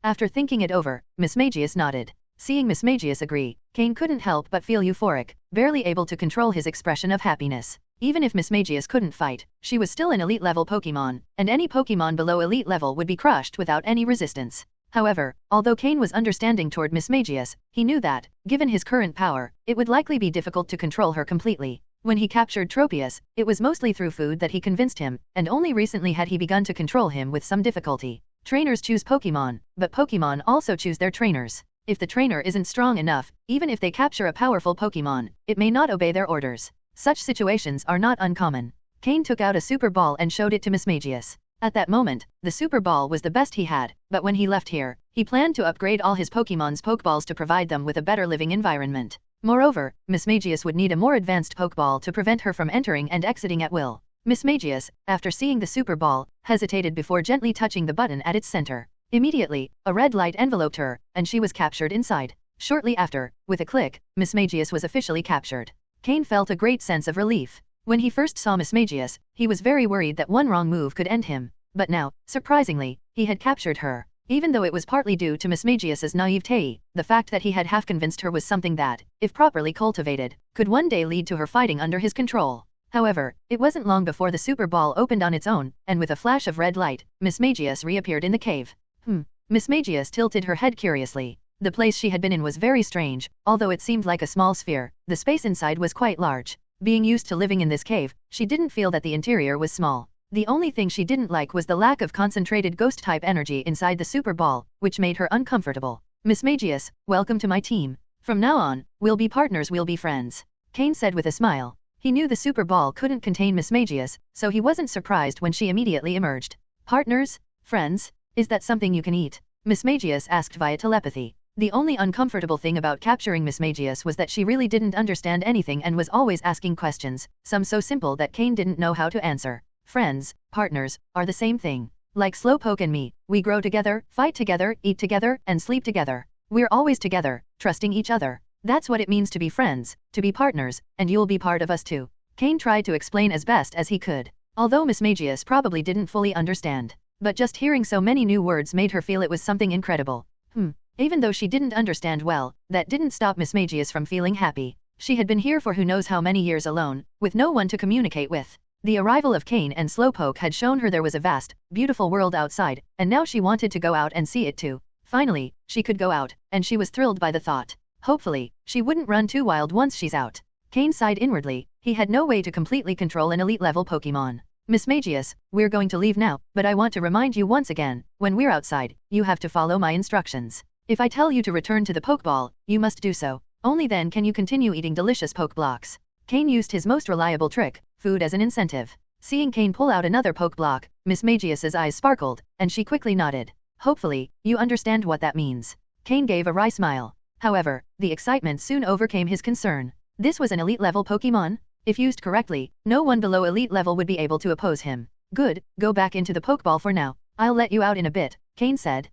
[SPEAKER 3] After thinking it over, Mismagius nodded. Seeing Mismagius agree, Cain couldn't help but feel euphoric, barely able to control his expression of happiness. Even if Mismagius couldn't fight, she was still an elite level Pokemon, and any Pokemon below elite level would be crushed without any resistance. However, although Cain was understanding toward Mismagius, he knew that, given his current power, it would likely be difficult to control her completely. When he captured Tropius, it was mostly through food that he convinced him, and only recently had he begun to control him with some difficulty. Trainers choose Pokemon, but Pokemon also choose their trainers. If the trainer isn't strong enough, even if they capture a powerful Pokemon, it may not obey their orders. Such situations are not uncommon. Cain took out a Super Ball and showed it to Mismagius. At that moment, the Super Ball was the best he had, but when he left here, he planned to upgrade all his Pokemon's Pokeballs to provide them with a better living environment. Moreover, Mismagius would need a more advanced Pokeball to prevent her from entering and exiting at will. Mismagius, after seeing the Super Ball, hesitated before gently touching the button at its center. Immediately, a red light enveloped her, and she was captured inside. Shortly after, with a click, Mismagius was officially captured. Cain felt a great sense of relief. When he first saw Mismagius, he was very worried that one wrong move could end him. But now, surprisingly, he had captured her. Even though it was partly due to Mismagius's naivete, the fact that he had half convinced her was something that, if properly cultivated, could one day lead to her fighting under his control. However, it wasn't long before the Super Ball opened on its own, and with a flash of red light, Mismagius reappeared in the cave. Mismagius tilted her head curiously. The place she had been in was very strange. Although it seemed like a small sphere, the space inside was quite large. Being used to living in this cave, she didn't feel that the interior was small. The only thing she didn't like was the lack of concentrated ghost-type energy inside the Super Ball, which made her uncomfortable. Mismagius, welcome to my team. From now on, we'll be partners, we'll be friends. Cain said with a smile. He knew the Super Ball couldn't contain Mismagius, so he wasn't surprised when she immediately emerged. Partners? Friends? Is that something you can eat? Mismagius asked via telepathy. The only uncomfortable thing about capturing Mismagius was that she really didn't understand anything and was always asking questions, some so simple that Cain didn't know how to answer. Friends, partners, are the same thing. Like Slowpoke and me, we grow together, fight together, eat together, and sleep together. We're always together, trusting each other. That's what it means to be friends, to be partners, and you'll be part of us too. Cain tried to explain as best as he could. Although Mismagius probably didn't fully understand. But just hearing so many new words made her feel it was something incredible. Even though she didn't understand well, that didn't stop Mismagius from feeling happy. She had been here for who knows how many years alone, with no one to communicate with. The arrival of Cain and Slowpoke had shown her there was a vast, beautiful world outside, and now she wanted to go out and see it too. Finally, she could go out, and she was thrilled by the thought. Hopefully, she wouldn't run too wild once she's out. Cain sighed inwardly. He had no way to completely control an elite-level Pokemon. Mismagius, we're going to leave now, but I want to remind you once again, when we're outside, you have to follow my instructions. If I tell you to return to the Pokeball, you must do so. Only then can you continue eating delicious Pokeblocks. Cain used his most reliable trick, food as an incentive. Seeing Cain pull out another Pokeblock, Mismagius's eyes sparkled, and she quickly nodded. Hopefully, you understand what that means. Cain gave a wry smile. However, the excitement soon overcame his concern. This was an elite-level Pokemon? If used correctly, no one below elite level would be able to oppose him. Good, go back into the Pokeball for now. I'll let you out in a bit, Cain said.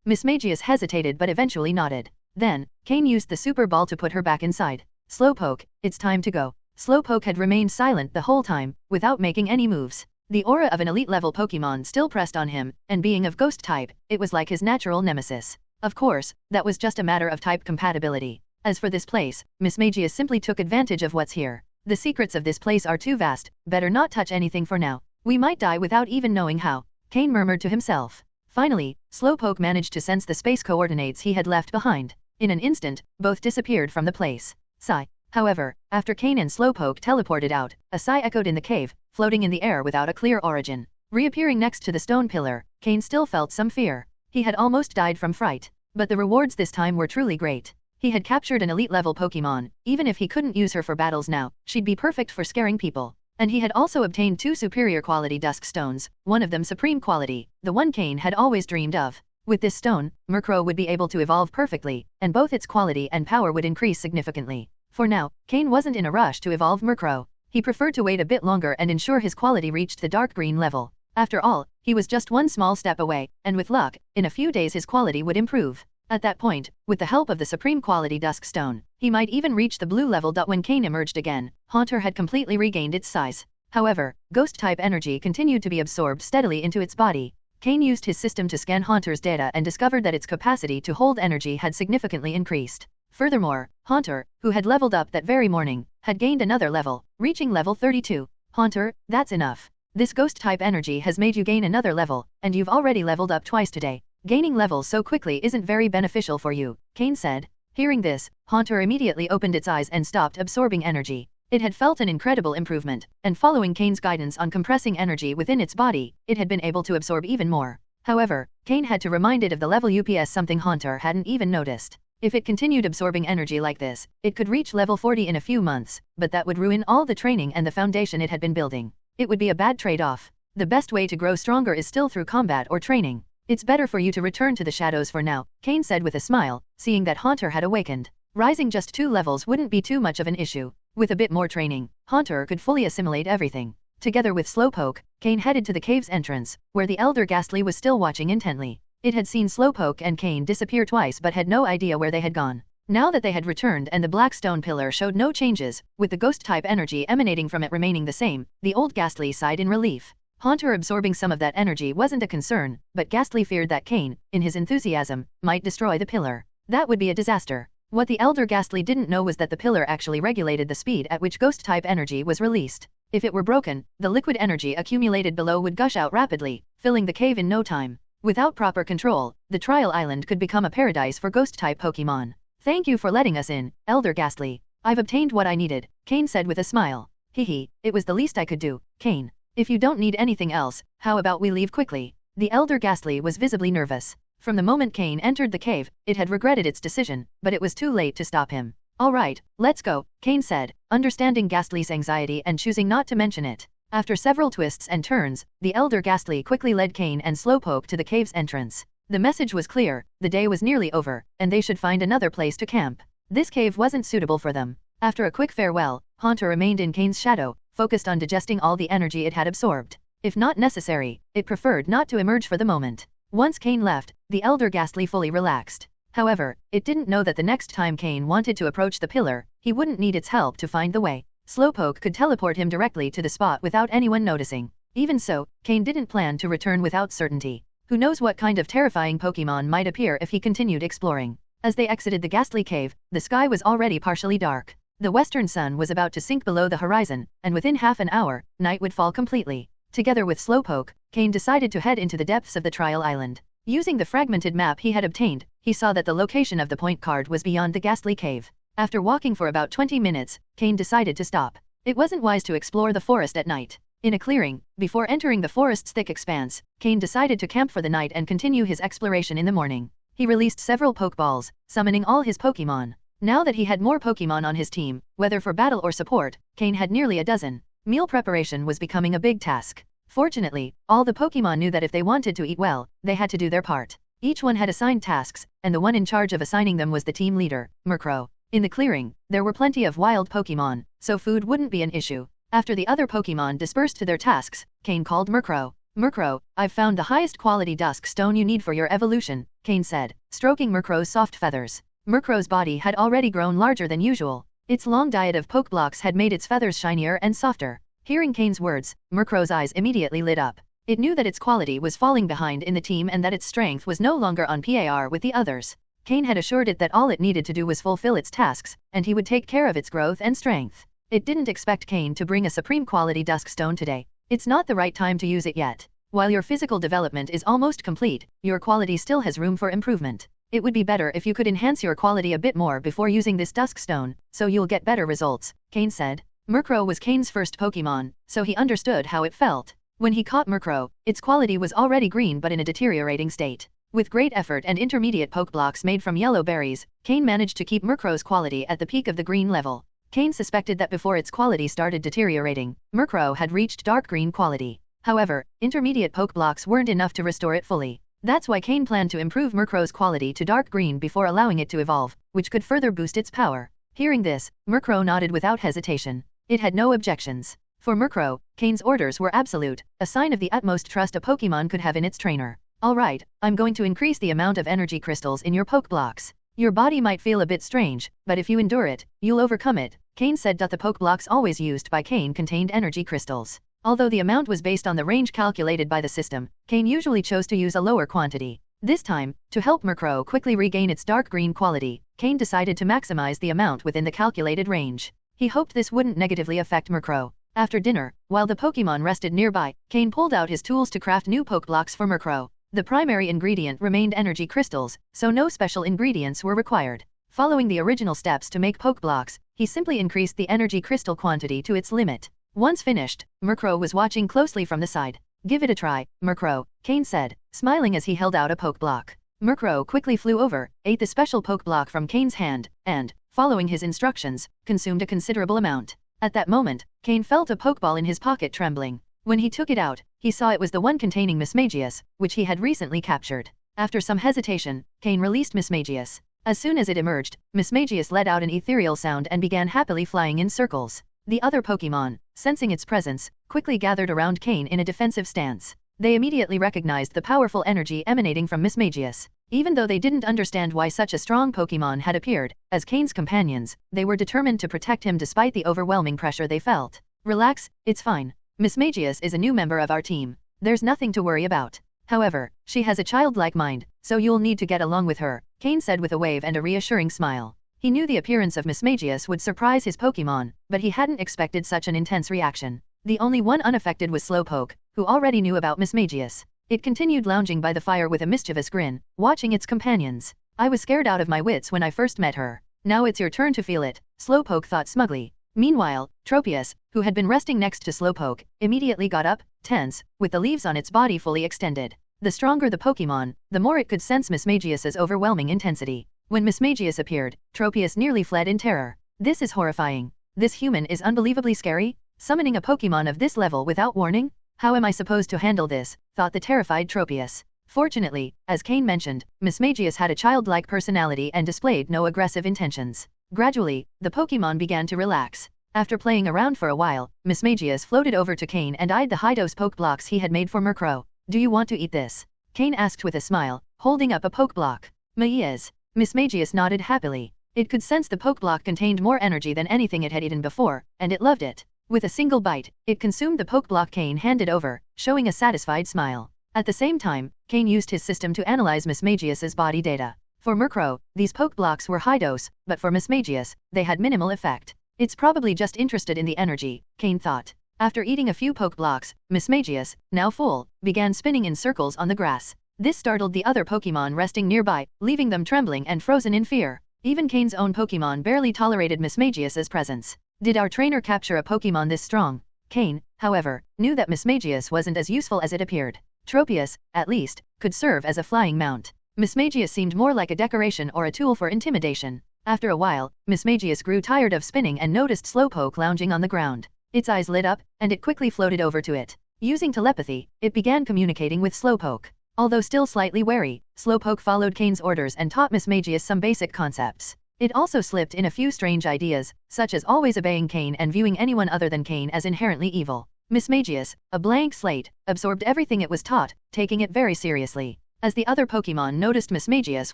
[SPEAKER 3] Mismagius hesitated but eventually nodded. Then, Cain used the Super Ball to put her back inside. Slowpoke, it's time to go. Slowpoke had remained silent the whole time, without making any moves. The aura of an elite-level Pokemon still pressed on him, and being of ghost type, it was like his natural nemesis. Of course, that was just a matter of type compatibility. As for this place, Mismagius simply took advantage of what's here. The secrets of this place are too vast, better not touch anything for now. We might die without even knowing how, Cain murmured to himself. Finally, Slowpoke managed to sense the space coordinates he had left behind. In an instant, both disappeared from the place. Sigh. However, after Cain and Slowpoke teleported out, a sigh echoed in the cave, floating in the air without a clear origin. Reappearing next to the stone pillar, Cain still felt some fear. He had almost died from fright. But the rewards this time were truly great. He had captured an elite-level Pokémon. Even if he couldn't use her for battles now, she'd be perfect for scaring people. And he had also obtained 2 superior quality Dusk stones, one of them supreme quality, the one Cain had always dreamed of. With this stone, Merro would be able to evolve perfectly, and both its quality and power would increase significantly. For now, Cain wasn't in a rush to evolve Merro. He preferred to wait a bit longer and ensure his quality reached the dark green level. After all, he was just one small step away, and with luck, in a few days his quality would improve. At that point, with the help of the supreme quality Dusk stone, he might even reach the blue level. When Cain emerged again, Haunter had completely regained its size. However, ghost-type energy continued to be absorbed steadily into its body. Cain used his system to scan Haunter's data and discovered that its capacity to hold energy had significantly increased. Furthermore, Haunter, who had leveled up that very morning, had gained another level, reaching level 32. Haunter, that's enough. This ghost-type energy has made you gain another level, and you've already leveled up twice today. Gaining levels so quickly isn't very beneficial for you, Cain said. Hearing this, Haunter immediately opened its eyes and stopped absorbing energy. It had felt an incredible improvement, and following Cain's guidance on compressing energy within its body, it had been able to absorb even more. However, Cain had to remind it of the level UPS, something Haunter hadn't even noticed. If it continued absorbing energy like this, it could reach level 40 in a few months, but that would ruin all the training and the foundation it had been building. It would be a bad trade-off. The best way to grow stronger is still through combat or training. It's better for you to return to the shadows for now, Cain said with a smile, seeing that Haunter had awakened. Rising just 2 levels wouldn't be too much of an issue. With a bit more training, Haunter could fully assimilate everything. Together with Slowpoke, Cain headed to the cave's entrance, where the elder Gastly was still watching intently. It had seen Slowpoke and Cain disappear twice but had no idea where they had gone. Now that they had returned and the black stone pillar showed no changes, with the ghost-type energy emanating from it remaining the same, the old Gastly sighed in relief. Haunter absorbing some of that energy wasn't a concern, but Gastly feared that Cain, in his enthusiasm, might destroy the pillar. That would be a disaster. What the elder Gastly didn't know was that the pillar actually regulated the speed at which ghost-type energy was released. If it were broken, the liquid energy accumulated below would gush out rapidly, filling the cave in no time. Without proper control, the trial island could become a paradise for ghost-type Pokémon. Thank you for letting us in, Elder Gastly. I've obtained what I needed, Cain said with a smile. Hehe, it was the least I could do, Cain. If you don't need anything else, how about we leave quickly? The elder Gastly was visibly nervous. From the moment Cain entered the cave, it had regretted its decision, but it was too late to stop him. All right, let's go, Cain said, understanding Gastly's anxiety and choosing not to mention it. After several twists and turns, the elder Gastly quickly led Cain and Slowpoke to the cave's entrance. The message was clear, the day was nearly over, and they should find another place to camp. This cave wasn't suitable for them. After a quick farewell, Haunter remained in Cain's shadow, focused on digesting all the energy it had absorbed. If not necessary, it preferred not to emerge for the moment. Once Cain left, the elder Gastly fully relaxed. However, it didn't know that the next time Cain wanted to approach the pillar, he wouldn't need its help to find the way. Slowpoke could teleport him directly to the spot without anyone noticing. Even so, Cain didn't plan to return without certainty. Who knows what kind of terrifying Pokémon might appear if he continued exploring. As they exited the Gastly cave, the sky was already partially dark. The western sun was about to sink below the horizon, and within half an hour, night would fall completely. Together with Slowpoke, Cain decided to head into the depths of the trial island. Using the fragmented map he had obtained, he saw that the location of the point card was beyond the Gastly cave. After walking for about 20 minutes, Cain decided to stop. It wasn't wise to explore the forest at night. In a clearing, before entering the forest's thick expanse, Cain decided to camp for the night and continue his exploration in the morning. He released several Pokeballs, summoning all his Pokémon. Now that he had more Pokémon on his team, whether for battle or support, Cain had nearly a dozen. Meal preparation was becoming a big task. Fortunately, all the Pokémon knew that if they wanted to eat well, they had to do their part. Each one had assigned tasks, and the one in charge of assigning them was the team leader, Merro. In the clearing, there were plenty of wild Pokémon, so food wouldn't be an issue. After the other Pokémon dispersed to their tasks, Cain called Merro. Merro, I've found the highest quality Dusk stone you need for your evolution, Cain said, stroking Merro's soft feathers. Merro's body had already grown larger than usual. Its long diet of Pokeblocks had made its feathers shinier and softer. Hearing Cain's words, Merro's eyes immediately lit up. It knew that its quality was falling behind in the team and that its strength was no longer on par with the others. Cain had assured it that all it needed to do was fulfill its tasks, and he would take care of its growth and strength. It didn't expect Cain to bring a supreme quality Dusk Stone today. It's not the right time to use it yet. While your physical development is almost complete, your quality still has room for improvement. It would be better if you could enhance your quality a bit more before using this Dusk Stone, so you'll get better results, Cain said. Merro was Cain's first Pokémon, so he understood how it felt. When he caught Merro, its quality was already green but in a deteriorating state. With great effort and intermediate Pokeblocks made from yellow berries, Cain managed to keep Merro's quality at the peak of the green level. Cain suspected that before its quality started deteriorating, Merro had reached dark green quality. However, intermediate Pokeblocks weren't enough to restore it fully. That's why Cain planned to improve Merro's quality to dark green before allowing it to evolve, which could further boost its power. Hearing this, Merro nodded without hesitation. It had no objections. For Merro, Cain's orders were absolute, a sign of the utmost trust a Pokémon could have in its trainer. Alright, I'm going to increase the amount of energy crystals in your Pokeblocks. Your body might feel a bit strange, but if you endure it, you'll overcome it, Cain said. The Pokeblocks always used by Cain contained energy crystals. Although the amount was based on the range calculated by the system, Cain usually chose to use a lower quantity. This time, to help Merro quickly regain its dark green quality, Cain decided to maximize the amount within the calculated range. He hoped this wouldn't negatively affect Merro. After dinner, while the Pokémon rested nearby, Cain pulled out his tools to craft new Pokeblocks for Merro. The primary ingredient remained energy crystals, so no special ingredients were required. Following the original steps to make Pokeblocks, he simply increased the energy crystal quantity to its limit. Once finished, Merro was watching closely from the side. Give it a try, Merro, Cain said, smiling as he held out a Pokeblock. Merro quickly flew over, ate the special Pokeblock from Cain's hand, and, following his instructions, consumed a considerable amount. At that moment, Cain felt a Pokeball in his pocket trembling. When he took it out, he saw it was the one containing Mismagius, which he had recently captured. After some hesitation, Cain released Mismagius. As soon as it emerged, Mismagius let out an ethereal sound and began happily flying in circles. The other Pokémon, sensing its presence, quickly gathered around Cain in a defensive stance. They immediately recognized the powerful energy emanating from Mismagius. Even though they didn't understand why such a strong Pokémon had appeared, as Cain's companions, they were determined to protect him despite the overwhelming pressure they felt. Relax, it's fine. Mismagius is a new member of our team. There's nothing to worry about. However, she has a childlike mind, so you'll need to get along with her, Cain said with a wave and a reassuring smile. He knew the appearance of Mismagius would surprise his Pokémon, but he hadn't expected such an intense reaction. The only one unaffected was Slowpoke, who already knew about Mismagius. It continued lounging by the fire with a mischievous grin, watching its companions. I was scared out of my wits when I first met her. Now it's your turn to feel it, Slowpoke thought smugly. Meanwhile, Tropius, who had been resting next to Slowpoke, immediately got up, tense, with the leaves on its body fully extended. The stronger the Pokémon, the more it could sense Mismagius's overwhelming intensity. When Mismagius appeared, Tropius nearly fled in terror. This is horrifying. This human is unbelievably scary. Summoning a Pokémon of this level without warning? How am I supposed to handle this? Thought the terrified Tropius. Fortunately, as Cain mentioned, Mismagius had a childlike personality and displayed no aggressive intentions. Gradually, the Pokémon began to relax. After playing around for a while, Mismagius floated over to Cain and eyed the high-dose Pokeblocks he had made for Merro. Do you want to eat this? Cain asked with a smile, holding up a Pokeblock. Yes. Mismagius nodded happily. It could sense the Pokeblock contained more energy than anything it had eaten before, and it loved it. With a single bite, it consumed the Pokeblock Cain handed over, showing a satisfied smile. At the same time, Cain used his system to analyze Mismagius's body data. For Merro, these Pokeblocks were high dose, but for Mismagius, they had minimal effect. It's probably just interested in the energy, Cain thought. After eating a few Pokeblocks, Mismagius, now full, began spinning in circles on the grass. This startled the other Pokémon resting nearby, leaving them trembling and frozen in fear. Even Cain's own Pokémon barely tolerated Mismagius's presence. Did our trainer capture a Pokémon this strong? Cain, however, knew that Mismagius wasn't as useful as it appeared. Tropius, at least, could serve as a flying mount. Mismagius seemed more like a decoration or a tool for intimidation. After a while, Mismagius grew tired of spinning and noticed Slowpoke lounging on the ground. Its eyes lit up, and it quickly floated over to it. Using telepathy, it began communicating with Slowpoke. Although still slightly wary, Slowpoke followed Cain's orders and taught Mismagius some basic concepts. It also slipped in a few strange ideas, such as always obeying Cain and viewing anyone other than Cain as inherently evil. Mismagius, a blank slate, absorbed everything it was taught, taking it very seriously. As the other Pokémon noticed Mismagius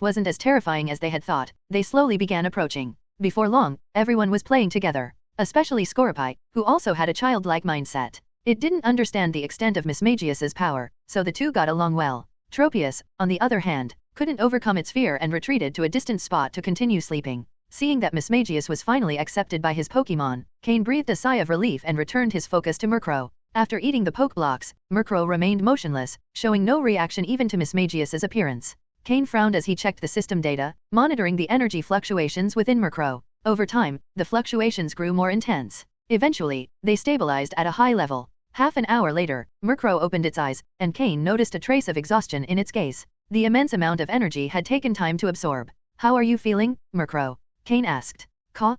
[SPEAKER 3] wasn't as terrifying as they had thought, they slowly began approaching. Before long, everyone was playing together, especially Scorpii, who also had a childlike mindset. It didn't understand the extent of Mismagius's power, so the two got along well. Tropius, on the other hand, couldn't overcome its fear and retreated to a distant spot to continue sleeping. Seeing that Mismagius was finally accepted by his Pokémon, Cain breathed a sigh of relief and returned his focus to Merro. After eating the poke blocks, Merro remained motionless, showing no reaction even to Mismagius's appearance. Cain frowned as he checked the system data, monitoring the energy fluctuations within Merro. Over time, the fluctuations grew more intense. Eventually, they stabilized at a high level. Half an hour later, Merro opened its eyes, and Cain noticed a trace of exhaustion in its gaze. The immense amount of energy had taken time to absorb. "How are you feeling, Merro?" Cain asked. "Caw.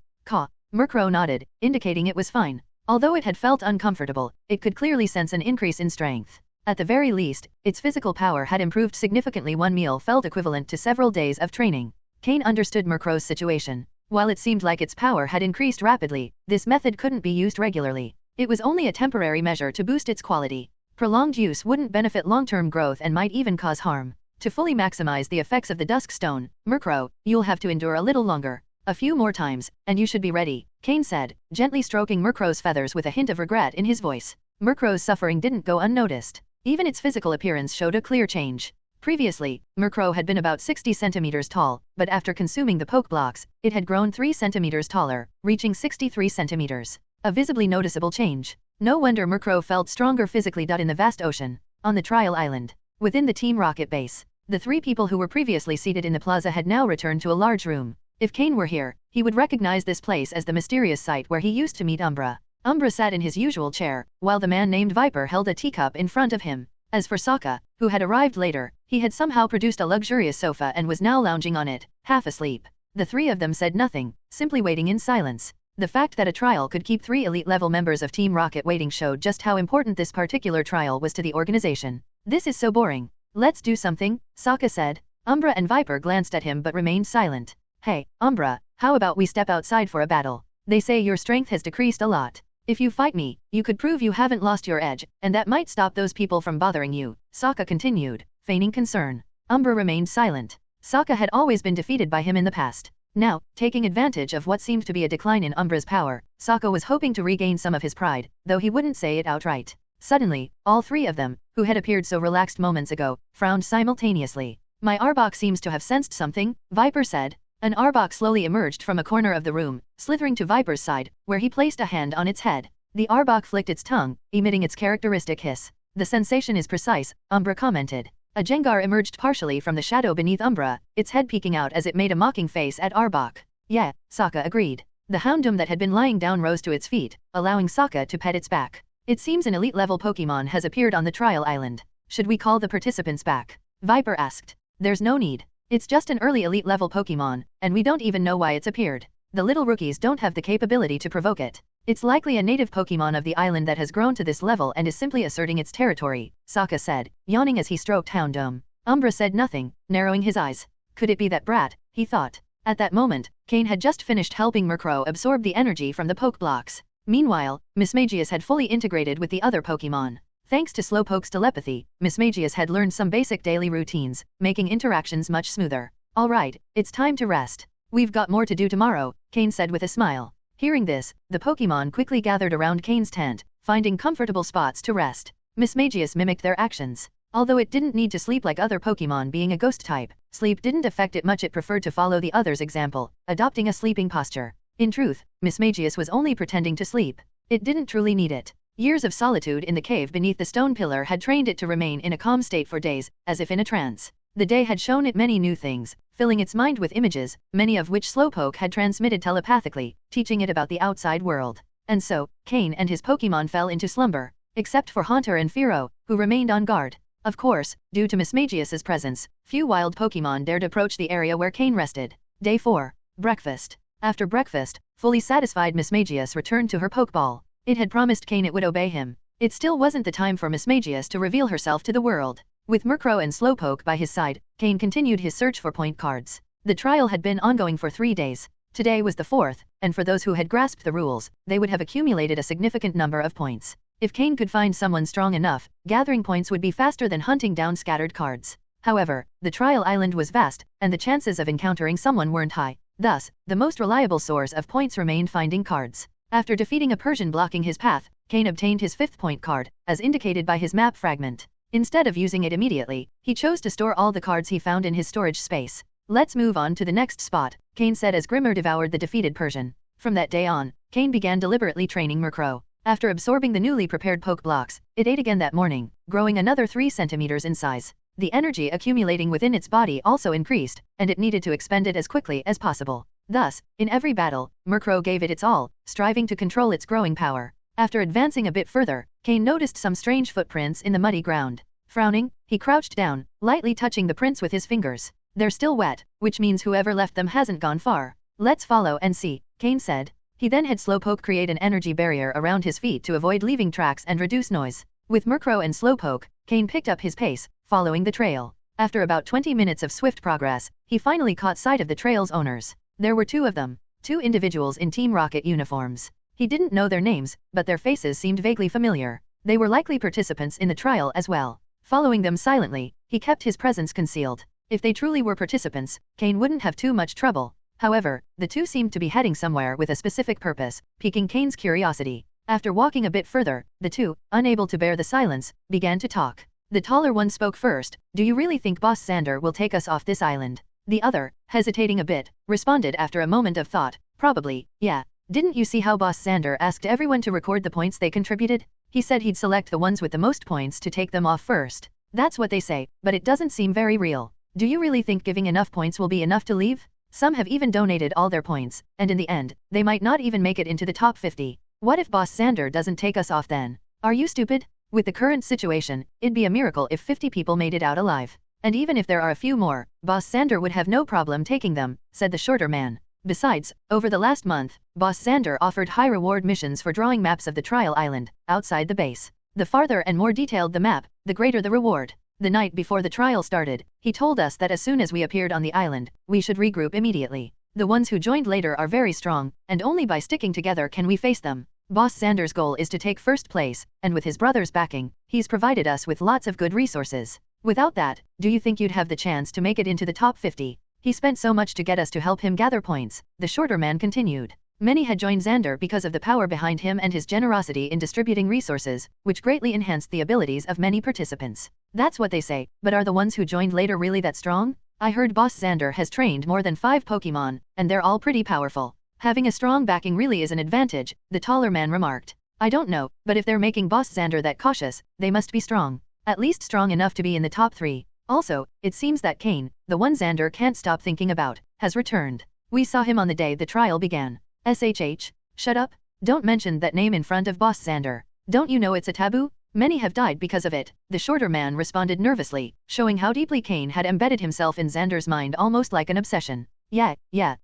[SPEAKER 3] Merro nodded, indicating it was fine. Although it had felt uncomfortable, it could clearly sense an increase in strength. At the very least, its physical power had improved significantly. One meal felt equivalent to several days of training. Cain understood Merro's situation. While it seemed like its power had increased rapidly, this method couldn't be used regularly. It was only a temporary measure to boost its quality. Prolonged use wouldn't benefit long-term growth and might even cause harm. To fully maximize the effects of the Dusk Stone, Merro, you'll have to endure a little longer. A few more times, and you should be ready," Cain said, gently stroking Merro's feathers with a hint of regret in his voice. Merro's suffering didn't go unnoticed. Even its physical appearance showed a clear change. Previously, Merro had been about 60 centimeters tall, but after consuming the poke blocks, it had grown 3 centimeters taller, reaching 63 centimeters. A visibly noticeable change. No wonder Merro felt stronger physically. In the vast ocean, on the trial island, within the Team Rocket base, the 3 people who were previously seated in the plaza had now returned to a large room. If Cain were here, he would recognize this place as the mysterious site where he used to meet Umbra. Umbra sat in his usual chair, while the man named Viper held a teacup in front of him. As for Sokka, who had arrived later, he had somehow produced a luxurious sofa and was now lounging on it, half asleep. The 3 of them said nothing, simply waiting in silence. The fact that a trial could keep 3 elite-level members of Team Rocket waiting showed just how important this particular trial was to the organization. "This is so boring. Let's do something," Sokka said. Umbra and Viper glanced at him but remained silent. "Hey, Umbra, how about we step outside for a battle? They say your strength has decreased a lot. If you fight me, you could prove you haven't lost your edge, and that might stop those people from bothering you," Sokka continued, feigning concern. Umbra remained silent. Sokka had always been defeated by him in the past. Now, taking advantage of what seemed to be a decline in Umbra's power, Sokka was hoping to regain some of his pride, though he wouldn't say it outright. Suddenly, all 3 of them, who had appeared so relaxed moments ago, frowned simultaneously. "My Arbok seems to have sensed something," Viper said. An Arbok slowly emerged from a corner of the room, slithering to Viper's side, where he placed a hand on its head. The Arbok flicked its tongue, emitting its characteristic hiss. "The sensation is precise," Umbra commented. A Jengar emerged partially from the shadow beneath Umbra, its head peeking out as it made a mocking face at Arbok. "Yeah," Sokka agreed. The Houndoom that had been lying down rose to its feet, allowing Sokka to pet its back. "It seems an elite-level Pokémon has appeared on the trial island. Should we call the participants back?" Viper asked. "There's no need. It's just an early elite-level Pokémon, and we don't even know why it's appeared. The little rookies don't have the capability to provoke it. It's likely a native Pokémon of the island that has grown to this level and is simply asserting its territory," Sokka said, yawning as he stroked Houndoom. Umbra said nothing, narrowing his eyes. Could it be that brat, he thought. At that moment, Cain had just finished helping Merro absorb the energy from the poke blocks. Meanwhile, Mismagius had fully integrated with the other Pokémon. Thanks to Slowpoke's telepathy, Mismagius had learned some basic daily routines, making interactions much smoother. "All right, it's time to rest. We've got more to do tomorrow," Cain said with a smile. Hearing this, the Pokémon quickly gathered around Cain's tent, finding comfortable spots to rest. Mismagius mimicked their actions. Although it didn't need to sleep like other Pokémon, being a ghost type, sleep didn't affect it much. It preferred to follow the others' example, adopting a sleeping posture. In truth, Mismagius was only pretending to sleep. It didn't truly need it. Years of solitude in the cave beneath the stone pillar had trained it to remain in a calm state for days, as if in a trance. The day had shown it many new things, filling its mind with images, many of which Slowpoke had transmitted telepathically, teaching it about the outside world. And so, Cain and his Pokémon fell into slumber, except for Haunter and Fearow, who remained on guard. Of course, due to Mismagius's presence, few wild Pokémon dared approach the area where Cain rested. Day 4. Breakfast. After breakfast, fully satisfied, Mismagius returned to her Pokeball. It had promised Cain it would obey him. It still wasn't the time for Mismagius to reveal herself to the world. With Merro and Slowpoke by his side, Cain continued his search for point cards. The trial had been ongoing for 3 days. Today was the 4th, and for those who had grasped the rules, they would have accumulated a significant number of points. If Cain could find someone strong enough, gathering points would be faster than hunting down scattered cards. However, the trial island was vast, and the chances of encountering someone weren't high. Thus, the most reliable source of points remained finding cards. After defeating a Persian blocking his path, Cain obtained his 5th point card, as indicated by his map fragment. Instead of using it immediately, he chose to store all the cards he found in his storage space. Let's move on to the next spot, Cain said as Grimmer devoured the defeated Persian. From that day on, Cain began deliberately training Merro. After absorbing the newly prepared poke blocks, it ate again that morning, growing another 3 centimeters in size. The energy accumulating within its body also increased, and it needed to expend it as quickly as possible. Thus, in every battle, Merro gave it its all, striving to control its growing power. After advancing a bit further, Cain noticed some strange footprints in the muddy ground. Frowning, he crouched down, lightly touching the prints with his fingers. They're still wet, which means whoever left them hasn't gone far. Let's follow and see, Cain said. He then had Slowpoke create an energy barrier around his feet to avoid leaving tracks and reduce noise. With Merro and Slowpoke, Cain picked up his pace, following the trail. After about 20 minutes of swift progress, he finally caught sight of the trail's owners. There were 2 of them, 2 individuals in Team Rocket uniforms. He didn't know their names, but their faces seemed vaguely familiar. They were likely participants in the trial as well. Following them silently, he kept his presence concealed. If they truly were participants, Cain wouldn't have too much trouble. However, the 2 seemed to be heading somewhere with a specific purpose, piquing Cain's curiosity. After walking a bit further, the 2, unable to bear the silence, began to talk. The taller one spoke first. Do you really think Boss Xander will take us off this island? The other, hesitating a bit, responded after a moment of thought. Probably, yeah. Didn't you see how Boss Xander asked everyone to record the points they contributed? He said he'd select the ones with the most points to take them off first. That's what they say, but it doesn't seem very real. Do you really think giving enough points will be enough to leave? Some have even donated all their points, and in the end, they might not even make it into the top 50. What if Boss Xander doesn't take us off then? Are you stupid? With the current situation, it'd be a miracle if 50 people made it out alive. And even if there are a few more, Boss Xander would have no problem taking them, said the shorter man. Besides, over the last month, Boss Xander offered high-reward missions for drawing maps of the trial island, outside the base. The farther and more detailed the map, the greater the reward. The night before the trial started, he told us that as soon as we appeared on the island, we should regroup immediately. The ones who joined later are very strong, and only by sticking together can we face them. Boss Xander's goal is to take first place, and with his brother's backing, he's provided us with lots of good resources. Without that, do you think you'd have the chance to make it into the top 50? He spent so much to get us to help him gather points, the shorter man continued. Many had joined Xander because of the power behind him and his generosity in distributing resources, which greatly enhanced the abilities of many participants. That's what they say, but are the ones who joined later really that strong? I heard Boss Xander has trained more than 5 Pokémon, and they're all pretty powerful. Having a strong backing really is an advantage, the taller man remarked. I don't know, but if they're making Boss Xander that cautious, they must be strong. At least strong enough to be in the top 3. Also, it seems that Cain, the one Xander can't stop thinking about, has returned. We saw him on the day the trial began. SHH, shut up, don't mention that name in front of Boss Xander. Don't you know it's a taboo? Many have died because of it, the shorter man responded nervously, showing how deeply Cain had embedded himself in Xander's mind almost like an obsession. Yeah,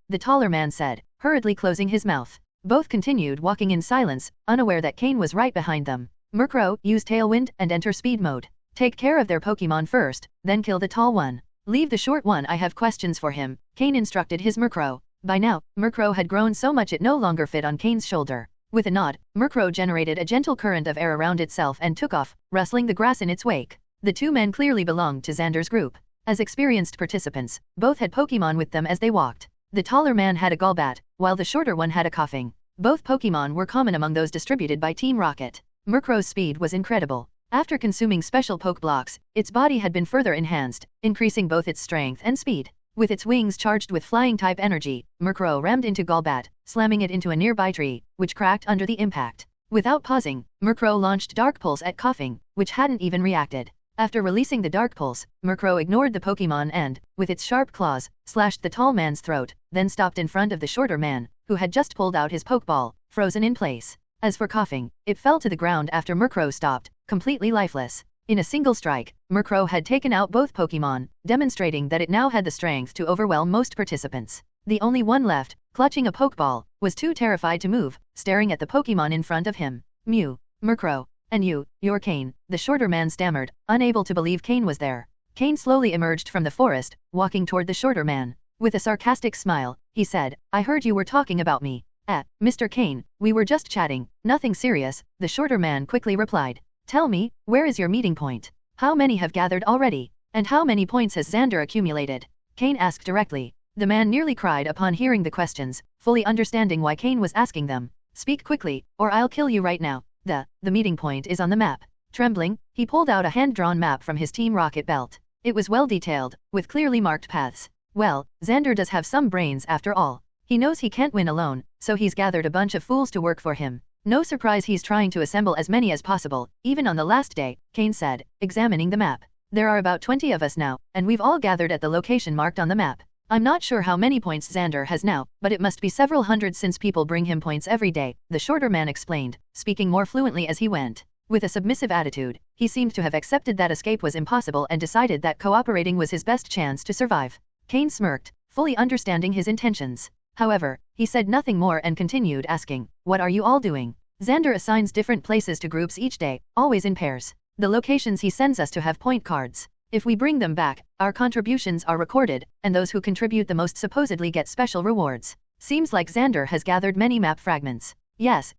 [SPEAKER 3] the taller man said, hurriedly closing his mouth. Both continued walking in silence, unaware that Cain was right behind them. Merro, use Tailwind and enter speed mode. Take care of their Pokemon first, then kill the tall one. Leave the short one, I have questions for him, Cain instructed his Merro. By now, Merro had grown so much it no longer fit on Cain's shoulder. With a nod, Merro generated a gentle current of air around itself and took off, rustling the grass in its wake. The 2 men clearly belonged to Xander's group. As experienced participants, both had Pokemon with them as they walked. The taller man had a Golbat, while the shorter one had a Coughing. Both Pokemon were common among those distributed by Team Rocket. Merro's speed was incredible. After consuming special poke blocks, its body had been further enhanced, increasing both its strength and speed. With its wings charged with flying-type energy, Merro rammed into Golbat, slamming it into a nearby tree, which cracked under the impact. Without pausing, Merro launched Dark Pulse at Coughing, which hadn't even reacted. After releasing the Dark Pulse, Merro ignored the Pokemon and, with its sharp claws, slashed the tall man's throat, then stopped in front of the shorter man, who had just pulled out his Pokeball, frozen in place. As for Coughing, it fell to the ground after Merro stopped, completely lifeless. In a single strike, Merro had taken out both Pokemon, demonstrating that it now had the strength to overwhelm most participants. The only one left, clutching a Pokeball, was too terrified to move, staring at the Pokemon in front of him. Mew. Merro. And you're Cain, the shorter man stammered, unable to believe Cain was there. Cain slowly emerged from the forest, walking toward the shorter man. With a sarcastic smile, he said, I heard you were talking about me. Mr. Cain, we were just chatting, nothing serious, the shorter man quickly replied. Tell me, where is your meeting point? How many have gathered already? And how many points has Xander accumulated? Cain asked directly. The man nearly cried upon hearing the questions, fully understanding why Cain was asking them. Speak quickly, or I'll kill you right now. The meeting point is on the map. Trembling, he pulled out a hand-drawn map from his Team Rocket belt. It was well detailed, with clearly marked paths. Well, Xander does have some brains after all. He knows he can't win alone, so he's gathered a bunch of fools to work for him. No surprise he's trying to assemble as many as possible, even on the last day, Cain said, examining the map. There are about 20 of us now, and we've all gathered at the location marked on the map. I'm not sure how many points Xander has now, but it must be several hundred since people bring him points every day, the shorter man explained, speaking more fluently as he went. With a submissive attitude, he seemed to have accepted that escape was impossible and decided that cooperating was his best chance to survive. Cain smirked, fully understanding his intentions. However, he said nothing more and continued asking, "What are you all doing?" Xander assigns different places to groups each day, always in pairs. The locations he sends us to have point cards. If we bring them back, our contributions are recorded, and those who contribute the most supposedly get special rewards. Seems like Xander has gathered many map fragments. Yes.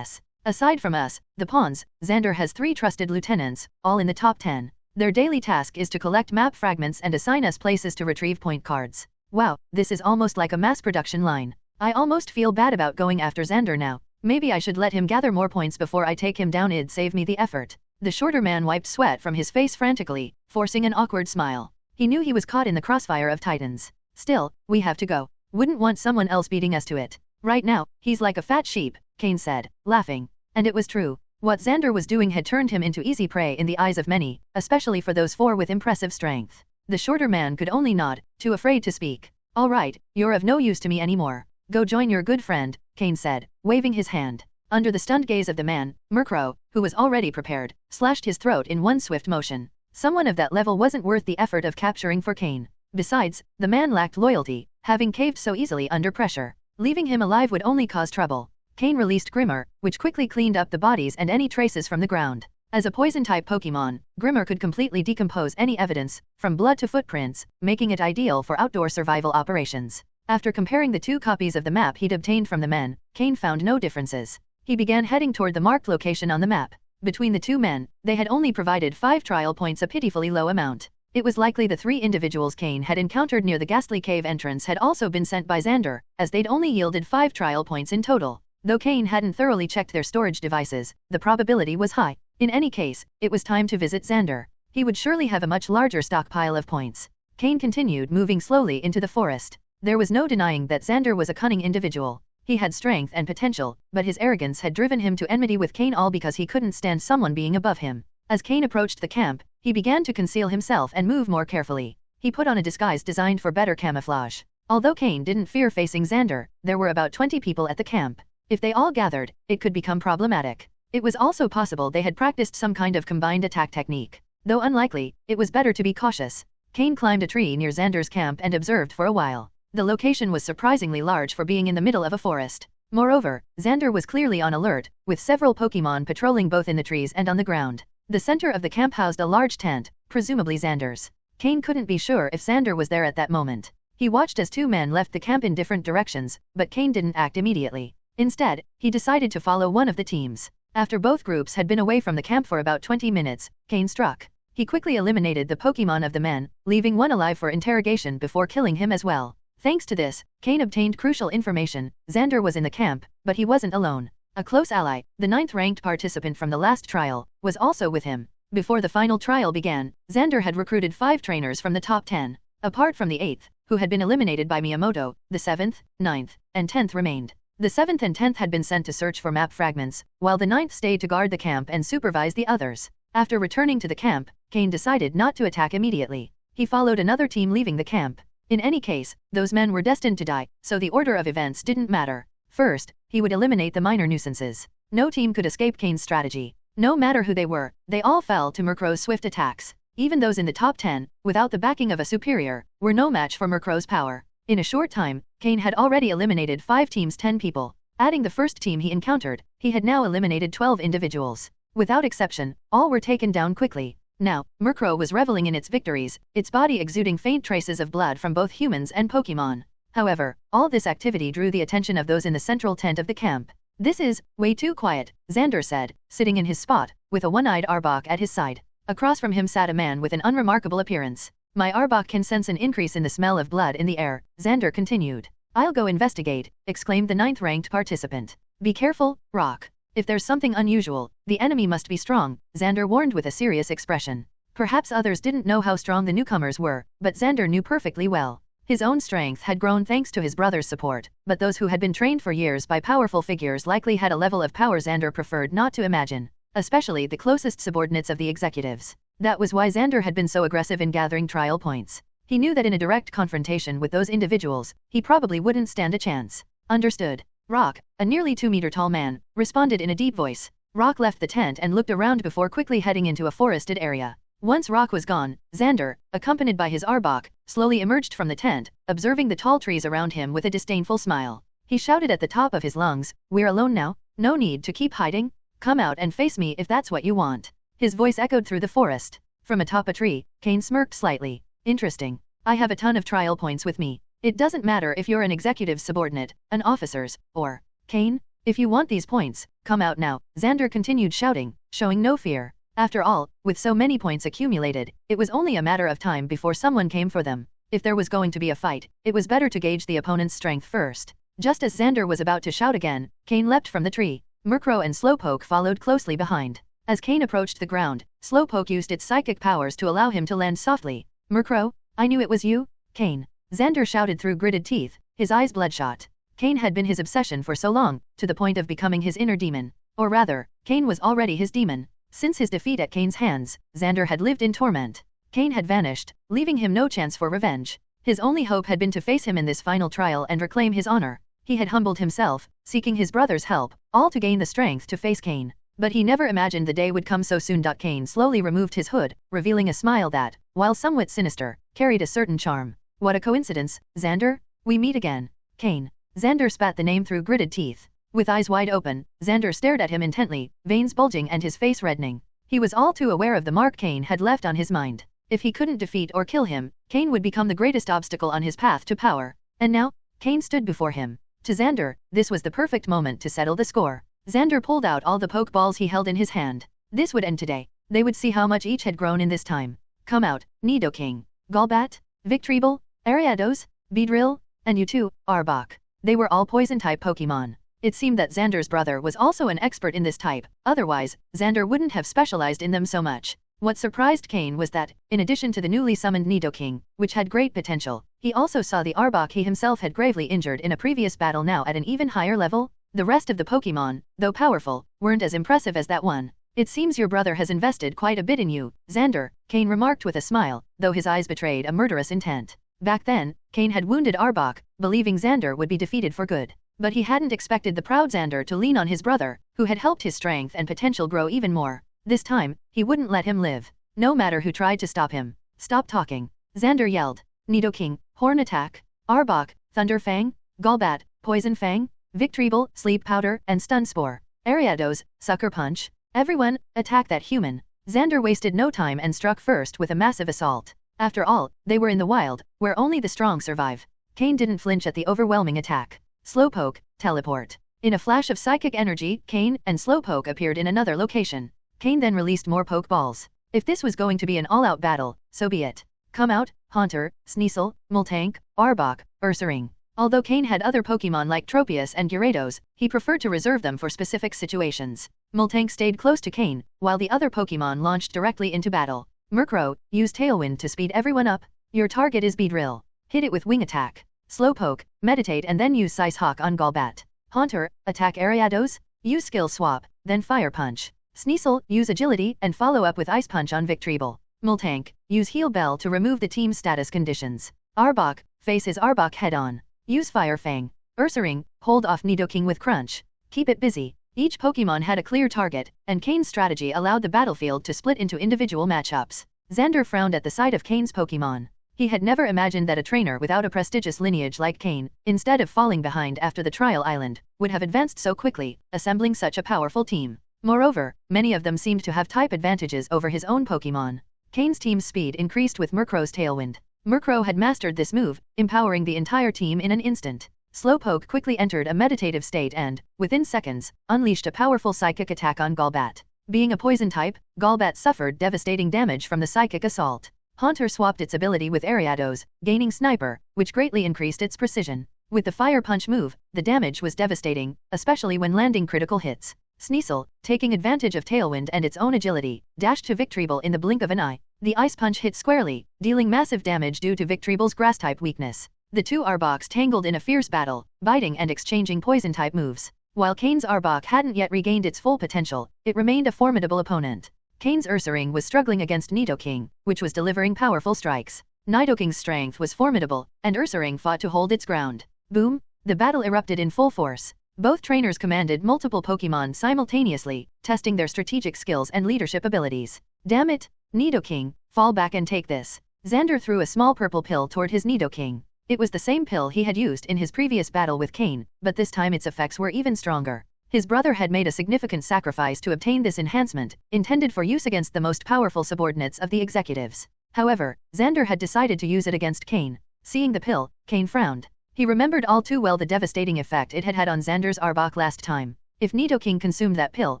[SPEAKER 3] Aside from us, the pawns, Xander has 3 trusted lieutenants, all in the top 10. Their daily task is to collect map fragments and assign us places to retrieve point cards. Wow, this is almost like a mass production line. I almost feel bad about going after Xander now. Maybe I should let him gather more points before I take him down. It'd save me the effort. The shorter man wiped sweat from his face frantically, forcing an awkward smile. He knew he was caught in the crossfire of titans. Still, we have to go. Wouldn't want someone else beating us to it. Right now, he's like a fat sheep, Cain said, laughing. And it was true. What Xander was doing had turned him into easy prey in the eyes of many, especially for those 4 with impressive strength. The shorter man could only nod, too afraid to speak. All right, you're of no use to me anymore. Go join your good friend, Cain said, waving his hand. Under the stunned gaze of the man, Merro, who was already prepared, slashed his throat in one swift motion. Someone of that level wasn't worth the effort of capturing for Cain. Besides, the man lacked loyalty, having caved so easily under pressure. Leaving him alive would only cause trouble. Cain released Grimmer, which quickly cleaned up the bodies and any traces from the ground. As a poison-type Pokémon, Grimmer could completely decompose any evidence, from blood to footprints, making it ideal for outdoor survival operations. After comparing the 2 copies of the map he'd obtained from the men, Cain found no differences. He began heading toward the marked location on the map. Between the 2 men, they had only provided 5 trial points, a pitifully low amount. It was likely the 3 individuals Cain had encountered near the Gastly cave entrance had also been sent by Xander, as they'd only yielded 5 trial points in total. Though Cain hadn't thoroughly checked their storage devices, the probability was high. In any case, it was time to visit Xander. He would surely have a much larger stockpile of points. Cain continued moving slowly into the forest. There was no denying that Xander was a cunning individual. He had strength and potential, but his arrogance had driven him to enmity with Cain, all because he couldn't stand someone being above him. As Cain approached the camp, he began to conceal himself and move more carefully. He put on a disguise designed for better camouflage. Although Cain didn't fear facing Xander, there were about 20 people at the camp. If they all gathered, it could become problematic. It was also possible they had practiced some kind of combined attack technique. Though unlikely, it was better to be cautious. Cain climbed a tree near Xander's camp and observed for a while. The location was surprisingly large for being in the middle of a forest. Moreover, Xander was clearly on alert, with several Pokémon patrolling both in the trees and on the ground. The center of the camp housed a large tent, presumably Xander's. Cain couldn't be sure if Xander was there at that moment. He watched as 2 men left the camp in different directions, but Cain didn't act immediately. Instead, he decided to follow one of the teams. After both groups had been away from the camp for about 20 minutes, Cain struck. He quickly eliminated the Pokémon of the men, leaving one alive for interrogation before killing him as well. Thanks to this, Cain obtained crucial information. Xander was in the camp, but he wasn't alone. A close ally, the 9th-ranked participant from the last trial, was also with him. Before the final trial began, Xander had recruited 5 trainers from the top 10. Apart from the 8th, who had been eliminated by Miyamoto, the 7th, 9th, and 10th remained. The 7th and 10th had been sent to search for map fragments, while the 9th stayed to guard the camp and supervise the others. After returning to the camp, Cain decided not to attack immediately. He followed another team leaving the camp. In any case, those men were destined to die, so the order of events didn't matter. First, he would eliminate the minor nuisances. No team could escape Cain's strategy. No matter who they were, they all fell to Merro's swift attacks. Even those in the top 10, without the backing of a superior, were no match for Merro's power. In a short time, Cain had already eliminated 5 teams, 10 people. Adding the first team he encountered, he had now eliminated 12 individuals. Without exception, all were taken down quickly. Now, Merro was reveling in its victories, its body exuding faint traces of blood from both humans and Pokémon. However, all this activity drew the attention of those in the central tent of the camp. "This is way too quiet," Xander said, sitting in his spot, with a one-eyed Arbok at his side. Across from him sat a man with an unremarkable appearance. "My Arbok can sense an increase in the smell of blood in the air," Xander continued. "I'll go investigate," exclaimed the 9th-ranked participant. "Be careful, Rock." If there's something unusual, the enemy must be strong, Xander warned with a serious expression. Perhaps others didn't know how strong the newcomers were, but Xander knew perfectly well. His own strength had grown thanks to his brother's support, but those who had been trained for years by powerful figures likely had a level of power Xander preferred not to imagine, especially the closest subordinates of the executives. That was why Xander had been so aggressive in gathering trial points. He knew that in a direct confrontation with those individuals, he probably wouldn't stand a chance. Understood. Rock, a nearly 2-meter-tall man, responded in a deep voice. Rock left the tent and looked around before quickly heading into a forested area. Once Rock was gone, Xander, accompanied by his Arbok, slowly emerged from the tent, observing the tall trees around him with a disdainful smile. He shouted at the top of his lungs, "We're alone now? No need to keep hiding. Come out and face me if that's what you want." His voice echoed through the forest. From atop a tree, Cain smirked slightly. "Interesting. I have a ton of trial points with me. It doesn't matter if you're an executive's subordinate, an officer's, or Cain. If you want these points, come out now," Xander continued shouting, showing no fear. After all, with so many points accumulated, it was only a matter of time before someone came for them. If there was going to be a fight, it was better to gauge the opponent's strength first. Just as Xander was about to shout again, Cain leapt from the tree. Merro and Slowpoke followed closely behind. As Cain approached the ground, Slowpoke used its psychic powers to allow him to land softly. "Merro, I knew it was you, Cain," Xander shouted through gritted teeth, his eyes bloodshot. Cain had been his obsession for so long, to the point of becoming his inner demon. Or rather, Cain was already his demon. Since his defeat at Cain's hands, Xander had lived in torment. Cain had vanished, leaving him no chance for revenge. His only hope had been to face him in this final trial and reclaim his honor. He had humbled himself, seeking his brother's help, all to gain the strength to face Cain. But he never imagined the day would come so soon. Cain slowly removed his hood, revealing a smile that, while somewhat sinister, carried a certain charm. "What a coincidence, Xander. We meet again, Cain." Xander spat the name through gritted teeth. With eyes wide open, Xander stared at him intently, veins bulging and his face reddening. He was all too aware of the mark Cain had left on his mind. If he couldn't defeat or kill him, Cain would become the greatest obstacle on his path to power. And now, Cain stood before him. To Xander, this was the perfect moment to settle the score. Xander pulled out all the Pokeballs he held in his hand. This would end today. They would see how much each had grown in this time. "Come out, Nidoking, Golbat, Victreebel, Ariados, Beedrill, and you too, Arbok." They were all poison-type Pokemon. It seemed that Xander's brother was also an expert in this type, otherwise, Xander wouldn't have specialized in them so much. What surprised Cain was that, in addition to the newly summoned Nidoking, which had great potential, he also saw the Arbok he himself had gravely injured in a previous battle now at an even higher level. The rest of the Pokemon, though powerful, weren't as impressive as that one. "It seems your brother has invested quite a bit in you, Xander," Cain remarked with a smile, though his eyes betrayed a murderous intent. Back then, Cain had wounded Arbok, believing Xander would be defeated for good. But he hadn't expected the proud Xander to lean on his brother, who had helped his strength and potential grow even more. This time, he wouldn't let him live. No matter who tried to stop him. "Stop talking," Xander yelled. "Nidoking, Horn Attack, Arbok, Thunder Fang, Golbat, Poison Fang, Victreebel, Sleep Powder, and Stun Spore, Ariados, Sucker Punch. Everyone, attack that human." Xander wasted no time and struck first with a massive assault. After all, they were in the wild, where only the strong survive. Cain didn't flinch at the overwhelming attack. Slowpoke, teleport. In a flash of psychic energy, Cain and Slowpoke appeared in another location. Cain then released more Pokeballs. If this was going to be an all-out battle, so be it. "Come out, Haunter, Sneasel, Moltank, Arbok, Ursaring." Although Cain had other Pokemon like Tropius and Gyarados, he preferred to reserve them for specific situations. Moltank stayed close to Cain, while the other Pokemon launched directly into battle. Merro, use Tailwind to speed everyone up. Your target is Beedrill. Hit it with Wing Attack. Slowpoke, meditate and then use Size Hawk on Golbat. Haunter, attack Ariados, use Skill Swap, then Fire Punch. Sneasel, use Agility and follow up with Ice Punch on Victreebel. Moltank, use Heal Bell to remove the team's status conditions. Arbok, face his Arbok head-on. Use Fire Fang. Ursaring, hold off Nidoking with Crunch. Keep it busy. Each Pokemon had a clear target, and Cain's strategy allowed the battlefield to split into individual matchups. Xander frowned at the sight of Cain's Pokemon. He had never imagined that a trainer without a prestigious lineage like Cain, instead of falling behind after the trial island, would have advanced so quickly, assembling such a powerful team. Moreover, many of them seemed to have type advantages over his own Pokemon. Cain's team's speed increased with Merro's Tailwind. Merro had mastered this move, empowering the entire team in an instant. Slowpoke quickly entered a meditative state and, within seconds, unleashed a powerful psychic attack on Golbat. Being a poison type, Golbat suffered devastating damage from the psychic assault. Haunter swapped its ability with Ariados, gaining Sniper, which greatly increased its precision. With the Fire Punch move, the damage was devastating, especially when landing critical hits. Sneasel, taking advantage of Tailwind and its own agility, dashed to Victreebel in the blink of an eye. The Ice Punch hit squarely, dealing massive damage due to Victreebel's Grass-type weakness. The two Arboks tangled in a fierce battle, biting and exchanging Poison-type moves. While Cain's Arbok hadn't yet regained its full potential, it remained a formidable opponent. Cain's Ursaring was struggling against Nidoking, which was delivering powerful strikes. Nidoking's strength was formidable, and Ursaring fought to hold its ground. Boom! The battle erupted in full force. Both trainers commanded multiple Pokémon simultaneously, testing their strategic skills and leadership abilities. Damn it! Nidoking, fall back and take this. Xander threw a small purple pill toward his Nidoking. It was the same pill he had used in his previous battle with Cain, but this time its effects were even stronger. His brother had made a significant sacrifice to obtain this enhancement, intended for use against the most powerful subordinates of the executives. However, Xander had decided to use it against Cain. Seeing the pill, Cain frowned. He remembered all too well the devastating effect it had had on Xander's Arbok last time. If Nidoking consumed that pill,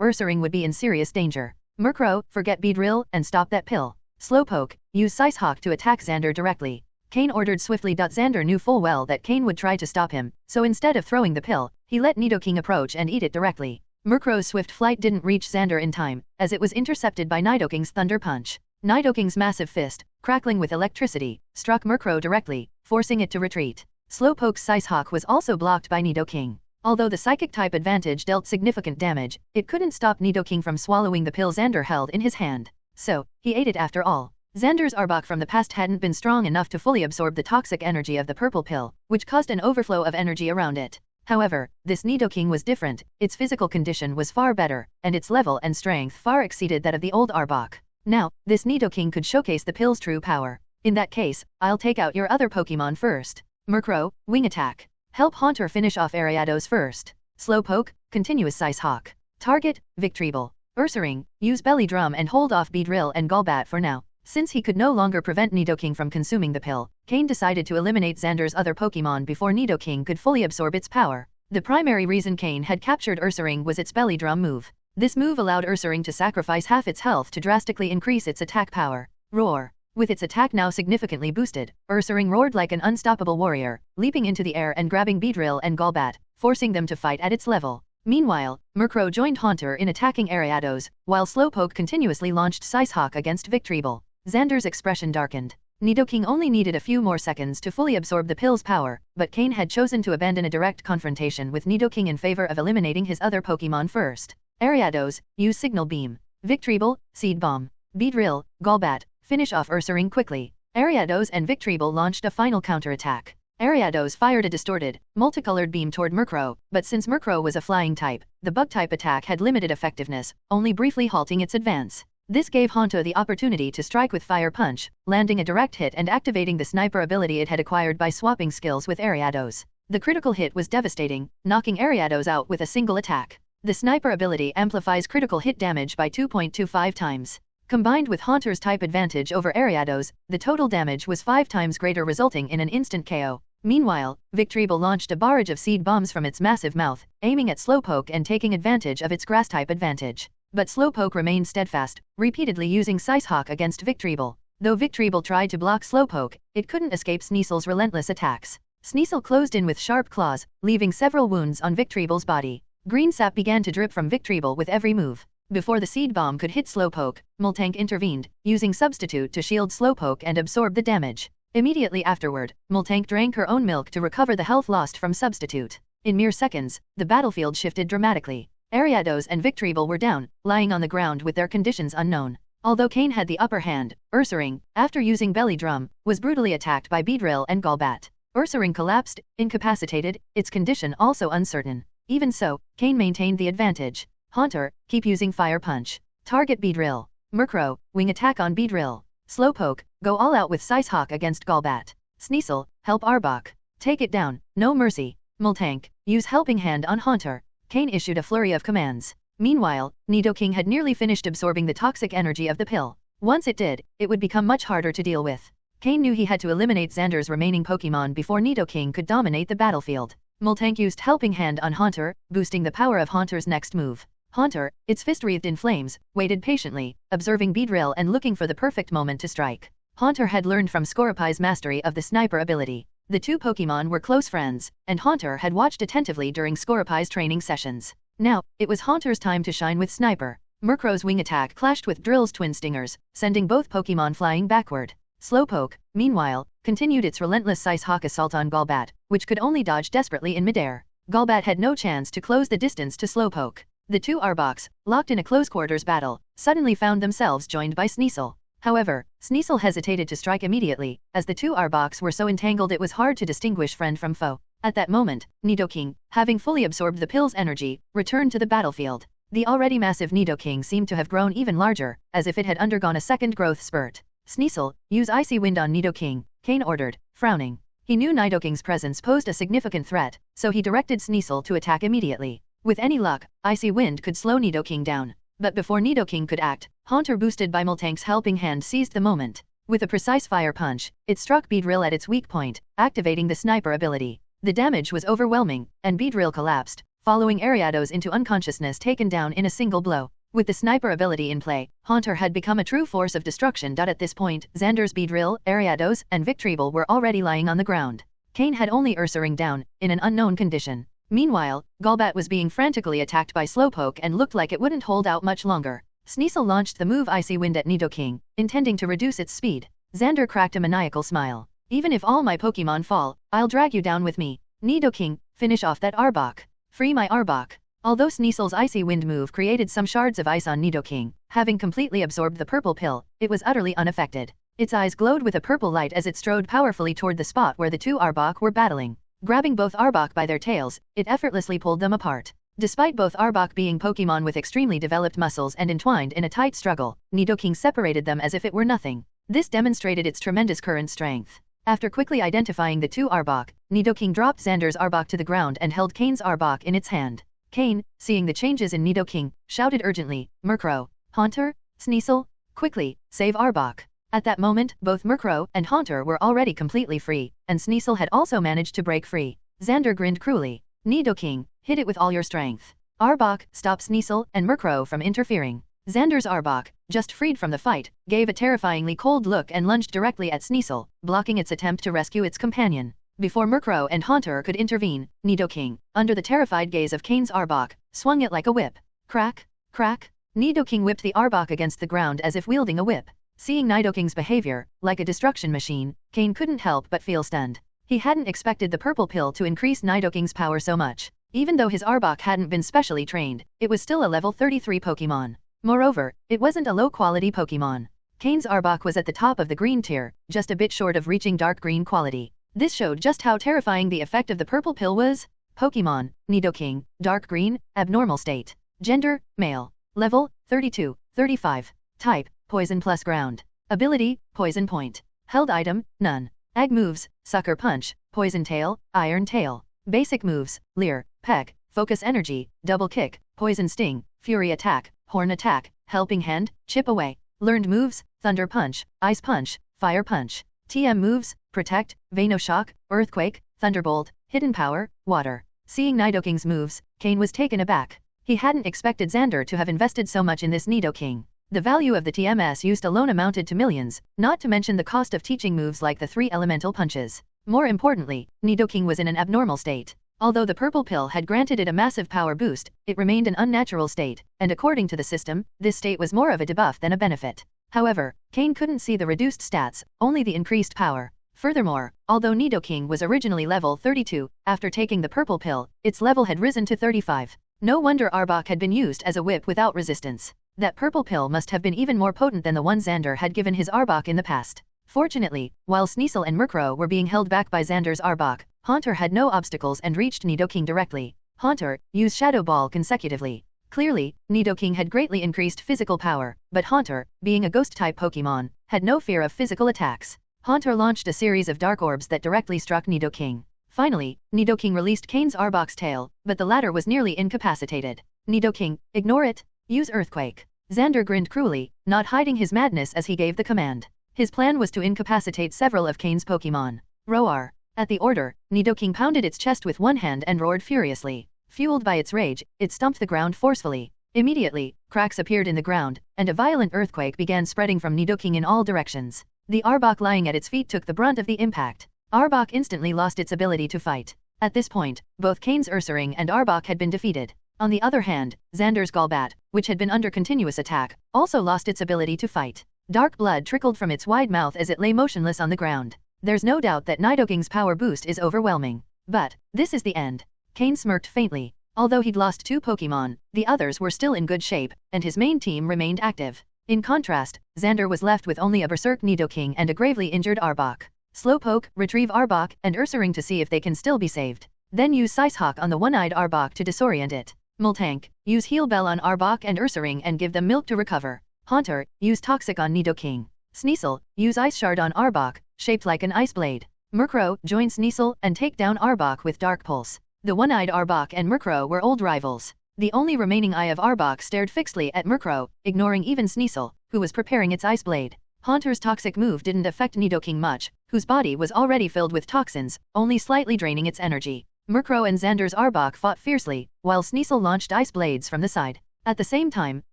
[SPEAKER 3] Ursaring would be in serious danger. Merro, forget Beedrill and stop that pill. Slowpoke, use Sicehawk to attack Xander directly. Cain ordered swiftly. Xander knew full well that Cain would try to stop him, so instead of throwing the pill, he let Nidoking approach and eat it directly. Merro's swift flight didn't reach Xander in time, as it was intercepted by Nidoking's Thunder Punch. Nidoking's massive fist, crackling with electricity, struck Merro directly, forcing it to retreat. Slowpoke's Sicehawk was also blocked by Nidoking. Although the Psychic-type advantage dealt significant damage, it couldn't stop Nidoking from swallowing the pill Xander held in his hand. So, he ate it after all. Xander's Arbok from the past hadn't been strong enough to fully absorb the toxic energy of the purple pill, which caused an overflow of energy around it. However, this Nidoking was different, its physical condition was far better, and its level and strength far exceeded that of the old Arbok. Now, this Nidoking could showcase the pill's true power. In that case, I'll take out your other Pokémon first. Merro, Wing Attack. Help Haunter finish off Ariados first. Slowpoke, Continuous Sicehawk. Target, Victreebel. Ursaring, use Belly Drum and hold off Beedrill and Golbat for now. Since he could no longer prevent Nidoking from consuming the pill, Cain decided to eliminate Xander's other Pokémon before Nidoking could fully absorb its power. The primary reason Cain had captured Ursaring was its Belly Drum move. This move allowed Ursaring to sacrifice half its health to drastically increase its attack power. Roar. With its attack now significantly boosted, Ursaring roared like an unstoppable warrior, leaping into the air and grabbing Beedrill and Golbat, forcing them to fight at its level. Meanwhile, Merro joined Haunter in attacking Ariados, while Slowpoke continuously launched Sicehawk against Victreebel. Xander's expression darkened. Nidoking only needed a few more seconds to fully absorb the pill's power, but Cain had chosen to abandon a direct confrontation with Nidoking in favor of eliminating his other Pokémon first. Ariados, use Signal Beam. Victreebel, Seed Bomb. Beedrill, Golbat, finish off Ursaring quickly. Ariados and Victreebel launched a final counterattack. Ariados fired a distorted, multicolored beam toward Merro, but since Merro was a flying type, the bug-type attack had limited effectiveness, only briefly halting its advance. This gave Haunter the opportunity to strike with Fire Punch, landing a direct hit and activating the sniper ability it had acquired by swapping skills with Ariados. The critical hit was devastating, knocking Ariados out with a single attack. The sniper ability amplifies critical hit damage by 2.25 times. Combined with Haunter's type advantage over Ariados, the total damage was 5 times greater, resulting in an instant KO. Meanwhile, Victreebel launched a barrage of seed bombs from its massive mouth, aiming at Slowpoke and taking advantage of its grass-type advantage. But Slowpoke remained steadfast, repeatedly using Sicehawk against Victreebel. Though Victreebel tried to block Slowpoke, it couldn't escape Sneasel's relentless attacks. Sneasel closed in with sharp claws, leaving several wounds on Victreebel's body. Green sap began to drip from Victreebel with every move. Before the seed bomb could hit Slowpoke, Miltank intervened, using Substitute to shield Slowpoke and absorb the damage. Immediately afterward, Miltank drank her own milk to recover the health lost from Substitute. In mere seconds, the battlefield shifted dramatically. Ariados and Victreebel were down, lying on the ground with their conditions unknown. Although Cain had the upper hand, Ursaring, after using Belly Drum, was brutally attacked by Beedrill and Golbat. Ursaring collapsed, incapacitated, its condition also uncertain. Even so, Cain maintained the advantage. Haunter, keep using Fire Punch. Target Beedrill. Merro, Wing Attack on Beedrill. Slowpoke, go all out with Sicehawk against Golbat. Sneasel, help Arbok. Take it down, no mercy. Miltank, use Helping Hand on Haunter. Cain issued a flurry of commands. Meanwhile, Nidoking had nearly finished absorbing the toxic energy of the pill. Once it did, it would become much harder to deal with. Cain knew he had to eliminate Xander's remaining Pokémon before Nidoking could dominate the battlefield. Miltank used Helping Hand on Haunter, boosting the power of Haunter's next move. Haunter, its fist wreathed in flames, waited patiently, observing Beedrill and looking for the perfect moment to strike. Haunter had learned from Scorpai's mastery of the sniper ability. The two Pokémon were close friends, and Haunter had watched attentively during Scorpai's training sessions. Now, it was Haunter's time to shine with Sniper. Murkrow's wing attack clashed with Drill's twin stingers, sending both Pokémon flying backward. Slowpoke, meanwhile, continued its relentless Ice Hawk assault on Golbat, which could only dodge desperately in midair. Golbat had no chance to close the distance to Slowpoke. The two Arboks, locked in a close-quarters battle, suddenly found themselves joined by Sneasel. However, Sneasel hesitated to strike immediately, as the two Arboks were so entangled it was hard to distinguish friend from foe. At that moment, Nidoking, having fully absorbed the pill's energy, returned to the battlefield. The already massive Nidoking seemed to have grown even larger, as if it had undergone a second growth spurt. Sneasel, use Icy Wind on Nidoking, Cain ordered, frowning. He knew Nidoking's presence posed a significant threat, so he directed Sneasel to attack immediately. With any luck, Icy Wind could slow Nidoking down. But before Nidoking could act, Haunter boosted by Miltank's helping hand seized the moment. With a precise fire punch, it struck Beedrill at its weak point, activating the Sniper ability. The damage was overwhelming, and Beedrill collapsed, following Ariados into unconsciousness taken down in a single blow. With the Sniper ability in play, Haunter had become a true force of destruction. At this point, Xander's Beedrill, Ariados, and Victreebel were already lying on the ground. Cain had only Ursaring down, in an unknown condition. Meanwhile, Golbat was being frantically attacked by Slowpoke and looked like it wouldn't hold out much longer. Sneasel launched the move Icy Wind at Nidoking, intending to reduce its speed. Xander cracked a maniacal smile. Even if all my Pokémon fall, I'll drag you down with me. Nidoking, finish off that Arbok. Free my Arbok. Although Sneasel's Icy Wind move created some shards of ice on Nidoking, having completely absorbed the purple pill, it was utterly unaffected. Its eyes glowed with a purple light as it strode powerfully toward the spot where the two Arbok were battling. Grabbing both Arbok by their tails, it effortlessly pulled them apart. Despite both Arbok being Pokémon with extremely developed muscles and entwined in a tight struggle, Nidoking separated them as if it were nothing. This demonstrated its tremendous current strength. After quickly identifying the two Arbok, Nidoking dropped Xander's Arbok to the ground and held Cain's Arbok in its hand. Cain, seeing the changes in Nidoking, shouted urgently, Murkrow, Haunter, Sneasel, quickly, save Arbok. At that moment, both Murkrow and Haunter were already completely free, and Sneasel had also managed to break free. Xander grinned cruelly. Nidoking, hit it with all your strength. Arbok, stop Sneasel and Murkrow from interfering. Xander's Arbok, just freed from the fight, gave a terrifyingly cold look and lunged directly at Sneasel, blocking its attempt to rescue its companion. Before Murkrow and Haunter could intervene, Nidoking, under the terrified gaze of Cain's Arbok, swung it like a whip. Crack, crack. Nidoking whipped the Arbok against the ground as if wielding a whip. Seeing Nidoking's behavior, like a destruction machine, Cain couldn't help but feel stunned. He hadn't expected the purple pill to increase Nidoking's power so much. Even though his Arbok hadn't been specially trained, it was still a level 33 Pokémon. Moreover, it wasn't a low-quality Pokémon. Cain's Arbok was at the top of the green tier, just a bit short of reaching dark green quality. This showed just how terrifying the effect of the purple pill was. Pokémon, Nidoking, dark green, abnormal state. Gender, male. Level, 32, 35. Type, poison plus ground. Ability, poison point. Held item, none. Ag moves, sucker punch, poison tail, iron tail. Basic moves, leer, peck, focus energy, double kick, poison sting, fury attack, horn attack, helping hand, chip away. Learned moves, thunder punch, ice punch, fire punch. TM moves, protect, Venoshock, earthquake, thunderbolt, hidden power, water. Seeing Nidoking's moves, Cain was taken aback. He hadn't expected Xander to have invested so much in this Nidoking. The value of the TMS used alone amounted to millions, not to mention the cost of teaching moves like the 3 elemental punches. More importantly, Nidoking was in an abnormal state. Although the purple pill had granted it a massive power boost, it remained an unnatural state, and according to the system, this state was more of a debuff than a benefit. However, Cain couldn't see the reduced stats, only the increased power. Furthermore, although Nidoking was originally level 32, after taking the purple pill, its level had risen to 35. No wonder Arbok had been used as a whip without resistance. That purple pill must have been even more potent than the one Xander had given his Arbok in the past. Fortunately, while Sneasel and Murkrow were being held back by Xander's Arbok, Haunter had no obstacles and reached Nidoking directly. Haunter, use Shadow Ball consecutively. Clearly, Nidoking had greatly increased physical power, but Haunter, being a ghost-type Pokémon, had no fear of physical attacks. Haunter launched a series of dark orbs that directly struck Nidoking. Finally, Nidoking released Cain's Arbok's tail, but the latter was nearly incapacitated. Nidoking, ignore it. Use Earthquake. Xander grinned cruelly, not hiding his madness as he gave the command. His plan was to incapacitate several of Cain's Pokémon. Roar. At the order, Nidoking pounded its chest with one hand and roared furiously. Fueled by its rage, it stomped the ground forcefully. Immediately, cracks appeared in the ground, and a violent earthquake began spreading from Nidoking in all directions. The Arbok lying at its feet took the brunt of the impact. Arbok instantly lost its ability to fight. At this point, both Cain's Ursaring and Arbok had been defeated. On the other hand, Xander's Golbat, which had been under continuous attack, also lost its ability to fight. Dark blood trickled from its wide mouth as it lay motionless on the ground. There's no doubt that Nidoking's power boost is overwhelming. But, this is the end. Cain smirked faintly. Although he'd lost 2 Pokémon, the others were still in good shape, and his main team remained active. In contrast, Xander was left with only a Berserk Nidoking and a gravely injured Arbok. Slowpoke, retrieve Arbok, and Ursaring to see if they can still be saved. Then use Sicehawk on the one-eyed Arbok to disorient it. Miltank, use Heal Bell on Arbok and Ursaring and give them milk to recover. Haunter, use Toxic on Nidoking. Sneasel, use Ice Shard on Arbok, shaped like an ice blade. Murkrow, join Sneasel and take down Arbok with Dark Pulse. The one-eyed Arbok and Murkrow were old rivals. The only remaining eye of Arbok stared fixedly at Murkrow, ignoring even Sneasel, who was preparing its ice blade. Haunter's toxic move didn't affect Nidoking much, whose body was already filled with toxins, only slightly draining its energy. Murkrow and Xander's Arbok fought fiercely, while Sneasel launched ice blades from the side. At the same time,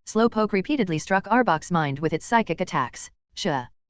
[SPEAKER 3] Slowpoke repeatedly struck Arbok's mind with its psychic attacks.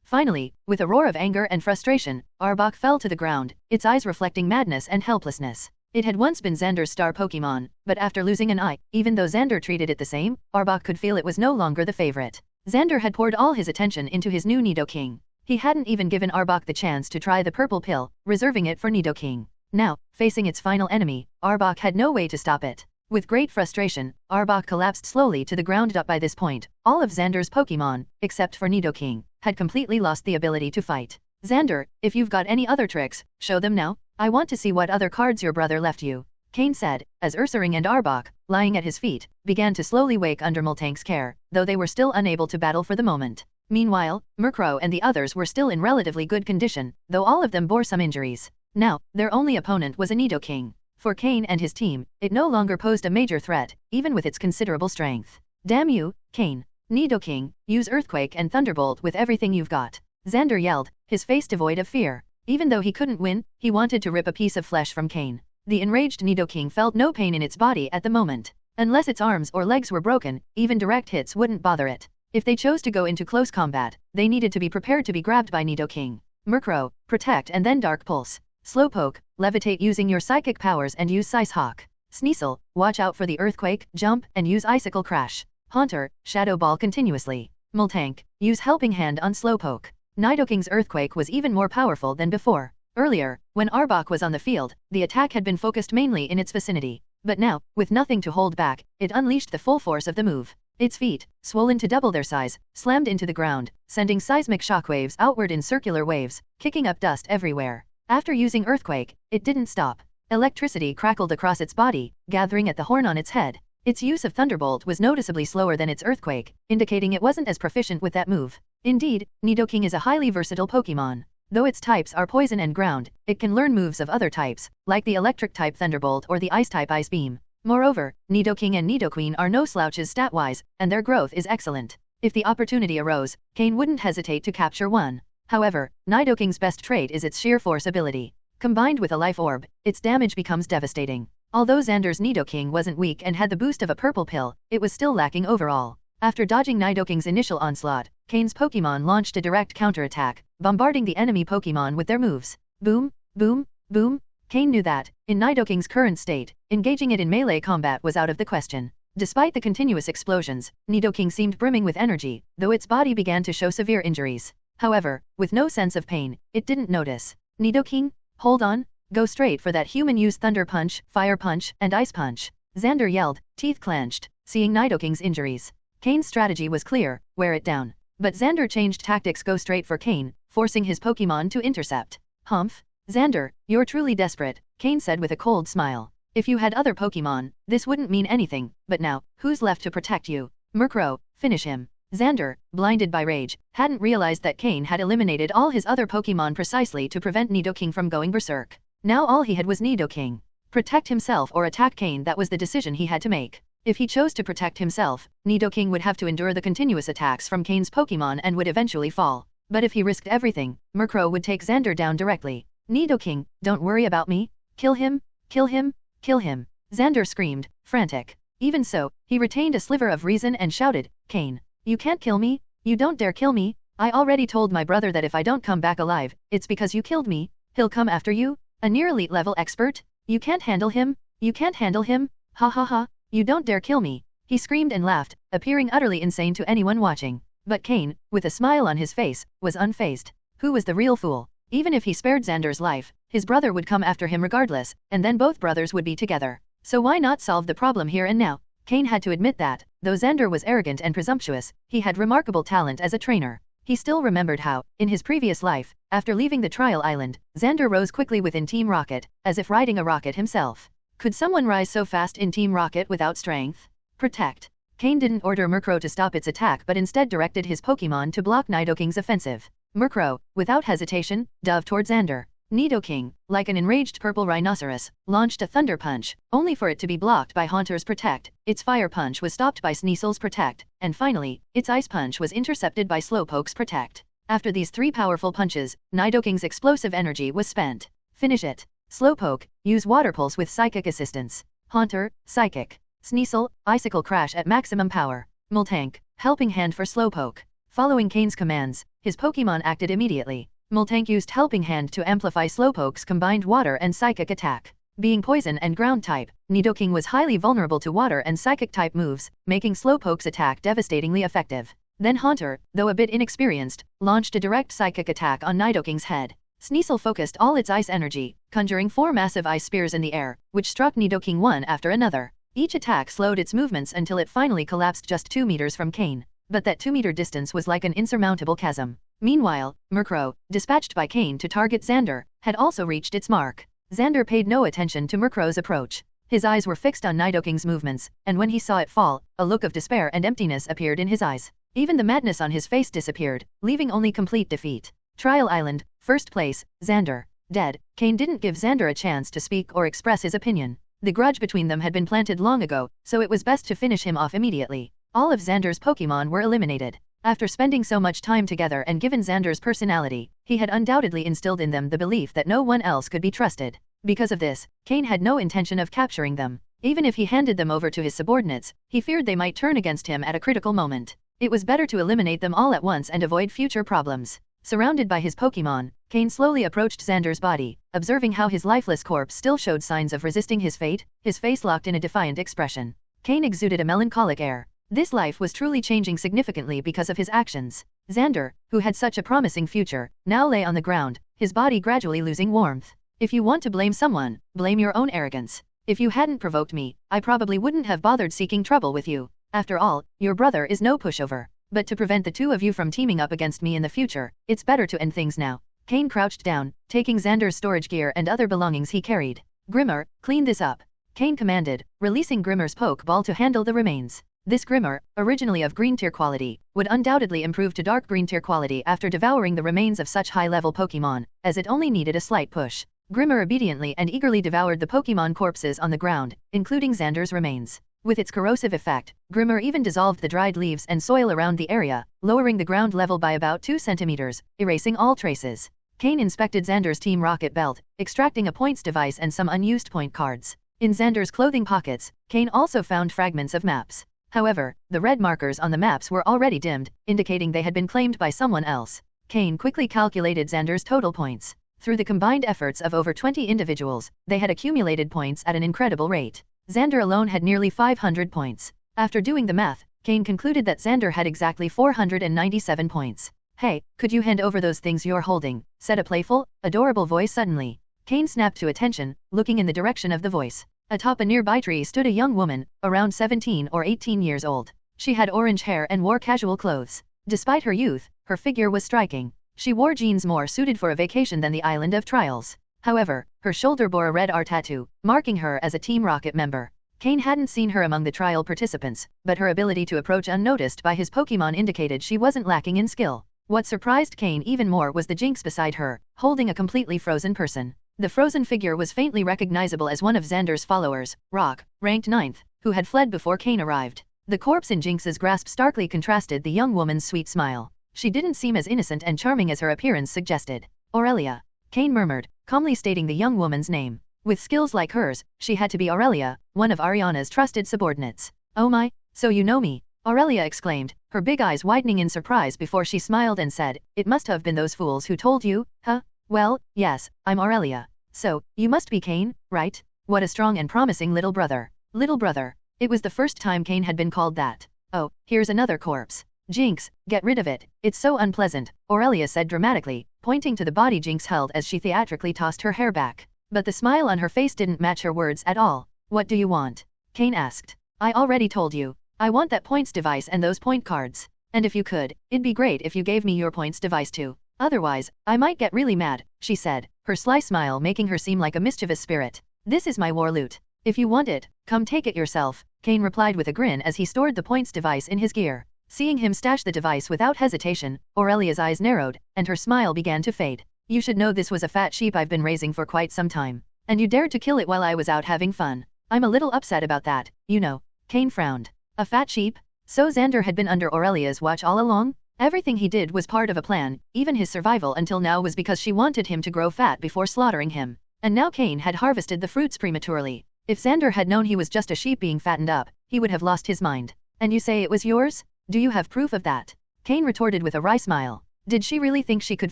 [SPEAKER 3] Finally, with a roar of anger and frustration, Arbok fell to the ground, its eyes reflecting madness and helplessness. It had once been Xander's star Pokémon, but after losing an eye, even though Xander treated it the same, Arbok could feel it was no longer the favorite. Xander had poured all his attention into his new Nidoking. He hadn't even given Arbok the chance to try the purple pill, reserving it for Nidoking. Now, facing its final enemy, Arbok had no way to stop it. With great frustration, Arbok collapsed slowly to the ground. By this point, all of Xander's Pokémon, except for Nidoking, had completely lost the ability to fight. Xander, if you've got any other tricks, show them now. I want to see what other cards your brother left you, Cain said, as Ursaring and Arbok, lying at his feet, began to slowly wake under Miltank's care, though they were still unable to battle for the moment. Meanwhile, Murkrow and the others were still in relatively good condition, though all of them bore some injuries. Now, their only opponent was a Nidoking. For Cain and his team, it no longer posed a major threat, even with its considerable strength. Damn you, Cain. Nidoking, use Earthquake and Thunderbolt with everything you've got. Xander yelled, his face devoid of fear. Even though he couldn't win, he wanted to rip a piece of flesh from Cain. The enraged Nidoking felt no pain in its body at the moment. Unless its arms or legs were broken, even direct hits wouldn't bother it. If they chose to go into close combat, they needed to be prepared to be grabbed by Nidoking. Murkrow, protect and then Dark Pulse. Slowpoke, levitate using your psychic powers and use Sicehawk. Sneasel, watch out for the Earthquake, jump, and use Icicle Crash. Haunter, Shadow Ball continuously. Miltank, use Helping Hand on Slowpoke. Nidoking's Earthquake was even more powerful than before. Earlier, when Arbok was on the field, the attack had been focused mainly in its vicinity. But now, with nothing to hold back, it unleashed the full force of the move. Its feet, swollen to double their size, slammed into the ground, sending seismic shockwaves outward in circular waves, kicking up dust everywhere. After using Earthquake, it didn't stop. Electricity crackled across its body, gathering at the horn on its head. Its use of Thunderbolt was noticeably slower than its Earthquake, indicating it wasn't as proficient with that move. Indeed, Nidoking is a highly versatile Pokémon. Though its types are Poison and Ground, it can learn moves of other types, like the Electric-type Thunderbolt or the Ice-type Ice Beam. Moreover, Nidoking and Nidoqueen are no slouches stat-wise, and their growth is excellent. If the opportunity arose, Cain wouldn't hesitate to capture one. However, Nidoking's best trait is its sheer force ability. Combined with a life orb, its damage becomes devastating. Although Xander's Nidoking wasn't weak and had the boost of a purple pill, it was still lacking overall. After dodging Nidoking's initial onslaught, Cain's Pokémon launched a direct counterattack, bombarding the enemy Pokémon with their moves. Boom, boom, boom. Cain knew that, in Nidoking's current state, engaging it in melee combat was out of the question. Despite the continuous explosions, Nidoking seemed brimming with energy, though its body began to show severe injuries. However, with no sense of pain, it didn't notice. Nidoking, hold on, go straight for that human-use Thunder Punch, Fire Punch, and Ice Punch. Xander yelled, teeth clenched, seeing Nidoking's injuries. Cain's strategy was clear, wear it down. But Xander changed tactics, go straight for Cain, forcing his Pokémon to intercept. Humph. Xander, you're truly desperate, Cain said with a cold smile. If you had other Pokémon, this wouldn't mean anything, but now, who's left to protect you? Murkrow, finish him. Xander, blinded by rage, hadn't realized that Cain had eliminated all his other Pokémon precisely to prevent Nidoking from going berserk. Now all he had was Nidoking. Protect himself or attack Cain, that was the decision he had to make. If he chose to protect himself, Nidoking would have to endure the continuous attacks from Cain's Pokémon and would eventually fall. But if he risked everything, Murkrow would take Xander down directly. Nidoking, don't worry about me. Kill him, kill him, kill him. Xander screamed, frantic. Even so, he retained a sliver of reason and shouted, Cain. You can't kill me, you don't dare kill me. I already told my brother that if I don't come back alive, it's because you killed me. He'll come after you? A near elite level expert? You can't handle him? You can't handle him? Ha ha ha. You don't dare kill me, he screamed and laughed, appearing utterly insane to anyone watching. But Cain, with a smile on his face, was unfazed. Who was the real fool? Even if he spared Xander's life, his brother would come after him regardless, and then both brothers would be together. So why not solve the problem here and now? Cain had to admit that, though Xander was arrogant and presumptuous, he had remarkable talent as a trainer. He still remembered how, in his previous life, after leaving the trial island, Xander rose quickly within Team Rocket, as if riding a rocket himself. Could someone rise so fast in Team Rocket without strength? Protect. Cain didn't order Merro to stop its attack but instead directed his Pokémon to block Nidoking's offensive. Merro, without hesitation, dove toward Xander. Nidoking, like an enraged purple rhinoceros, launched a thunder punch, only for it to be blocked by Haunter's Protect. Its fire punch was stopped by Sneasel's Protect, and finally, its ice punch was intercepted by Slowpoke's Protect. After these three powerful punches, Nidoking's explosive energy was spent. Finish it. Slowpoke, use Water Pulse with Psychic Assistance. Haunter, Psychic. Sneasel, Icicle Crash at maximum power. Miltank, Helping Hand for Slowpoke. Following Cain's commands, his Pokémon acted immediately. Miltank used Helping Hand to amplify Slowpoke's combined water and psychic attack. Being poison and ground type, Nidoking was highly vulnerable to water and psychic type moves, making Slowpoke's attack devastatingly effective. Then Haunter, though a bit inexperienced, launched a direct psychic attack on Nidoking's head. Sneasel focused all its ice energy, conjuring 4 massive ice spears in the air, which struck Nidoking one after another. Each attack slowed its movements until it finally collapsed just 2 meters from Cain. But that 2-meter distance was like an insurmountable chasm. Meanwhile, Merro, dispatched by Cain to target Xander, had also reached its mark. Xander paid no attention to Merro's approach. His eyes were fixed on Nidoking's movements, and when he saw it fall, a look of despair and emptiness appeared in his eyes. Even the madness on his face disappeared, leaving only complete defeat. Trial Island, first place, Xander. Dead. Cain didn't give Xander a chance to speak or express his opinion. The grudge between them had been planted long ago, so it was best to finish him off immediately. All of Xander's Pokémon were eliminated. After spending so much time together and given Xander's personality, he had undoubtedly instilled in them the belief that no one else could be trusted. Because of this, Cain had no intention of capturing them. Even if he handed them over to his subordinates, he feared they might turn against him at a critical moment. It was better to eliminate them all at once and avoid future problems. Surrounded by his Pokémon, Cain slowly approached Xander's body, observing how his lifeless corpse still showed signs of resisting his fate, his face locked in a defiant expression. Cain exuded a melancholic air. This life was truly changing significantly because of his actions. Xander, who had such a promising future, now lay on the ground, his body gradually losing warmth. If you want to blame someone, blame your own arrogance. If you hadn't provoked me, I probably wouldn't have bothered seeking trouble with you. After all, your brother is no pushover. But to prevent the two of you from teaming up against me in the future, it's better to end things now. Cain crouched down, taking Xander's storage gear and other belongings he carried. Grimmer, clean this up. Cain commanded, releasing Grimmer's Pokeball to handle the remains. This Grimmer, originally of green tier quality, would undoubtedly improve to dark green tier quality after devouring the remains of such high-level Pokémon, as it only needed a slight push. Grimmer obediently and eagerly devoured the Pokémon corpses on the ground, including Xander's remains. With its corrosive effect, Grimmer even dissolved the dried leaves and soil around the area, lowering the ground level by about 2 centimeters, erasing all traces. Cain inspected Xander's Team Rocket belt, extracting a points device and some unused point cards. In Xander's clothing pockets, Cain also found fragments of maps. However, the red markers on the maps were already dimmed, indicating they had been claimed by someone else. Cain quickly calculated Xander's total points. Through the combined efforts of over 20 individuals, they had accumulated points at an incredible rate. Xander alone had nearly 500 points. After doing the math, Cain concluded that Xander had exactly 497 points. Hey, could you hand over those things you're holding? Said a playful, adorable voice suddenly. Cain snapped to attention, looking in the direction of the voice. Atop a nearby tree stood a young woman, around 17 or 18 years old. She had orange hair and wore casual clothes. Despite her youth, her figure was striking. She wore jeans more suited for a vacation than the Island of Trials. However, her shoulder bore a red R tattoo, marking her as a Team Rocket member. Cain hadn't seen her among the trial participants, but her ability to approach unnoticed by his Pokémon indicated she wasn't lacking in skill. What surprised Cain even more was the Jinx beside her, holding a completely frozen person. The frozen figure was faintly recognizable as one of Xander's followers, Rock, ranked 9th, who had fled before Cain arrived. The corpse in Jinx's grasp starkly contrasted the young woman's sweet smile. She didn't seem as innocent and charming as her appearance suggested. Orelia. Cain murmured, calmly stating the young woman's name. With skills like hers, she had to be Orelia, one of Ariana's trusted subordinates. Oh my, so you know me? Orelia exclaimed, her big eyes widening in surprise before she smiled and said, it must have been those fools who told you, huh? Well, yes, I'm Orelia. So, you must be Cain, right? What a strong and promising little brother. Little brother. It was the first time Cain had been called that. Oh, here's another corpse. Jinx, get rid of it, it's so unpleasant, Orelia said dramatically, pointing to the body Jinx held as she theatrically tossed her hair back. But the smile on her face didn't match her words at all. What do you want? Cain asked. I already told you. I want that points device and those point cards. And if you could, it'd be great if you gave me your points device too. Otherwise, I might get really mad, she said, her sly smile making her seem like a mischievous spirit. This is my war loot. If you want it, come take it yourself, Cain replied with a grin as he stored the points device in his gear. Seeing him stash the device without hesitation, Orelia's eyes narrowed, and her smile began to fade. You should know this was a fat sheep I've been raising for quite some time. And you dared to kill it while I was out having fun. I'm a little upset about that, you know. Cain frowned. A fat sheep? So Xander had been under Orelia's watch all along? Everything he did was part of a plan, even his survival until now was because she wanted him to grow fat before slaughtering him. And now Cain had harvested the fruits prematurely. If Xander had known he was just a sheep being fattened up, he would have lost his mind. And you say it was yours? Do you have proof of that? Cain retorted with a wry smile. Did she really think she could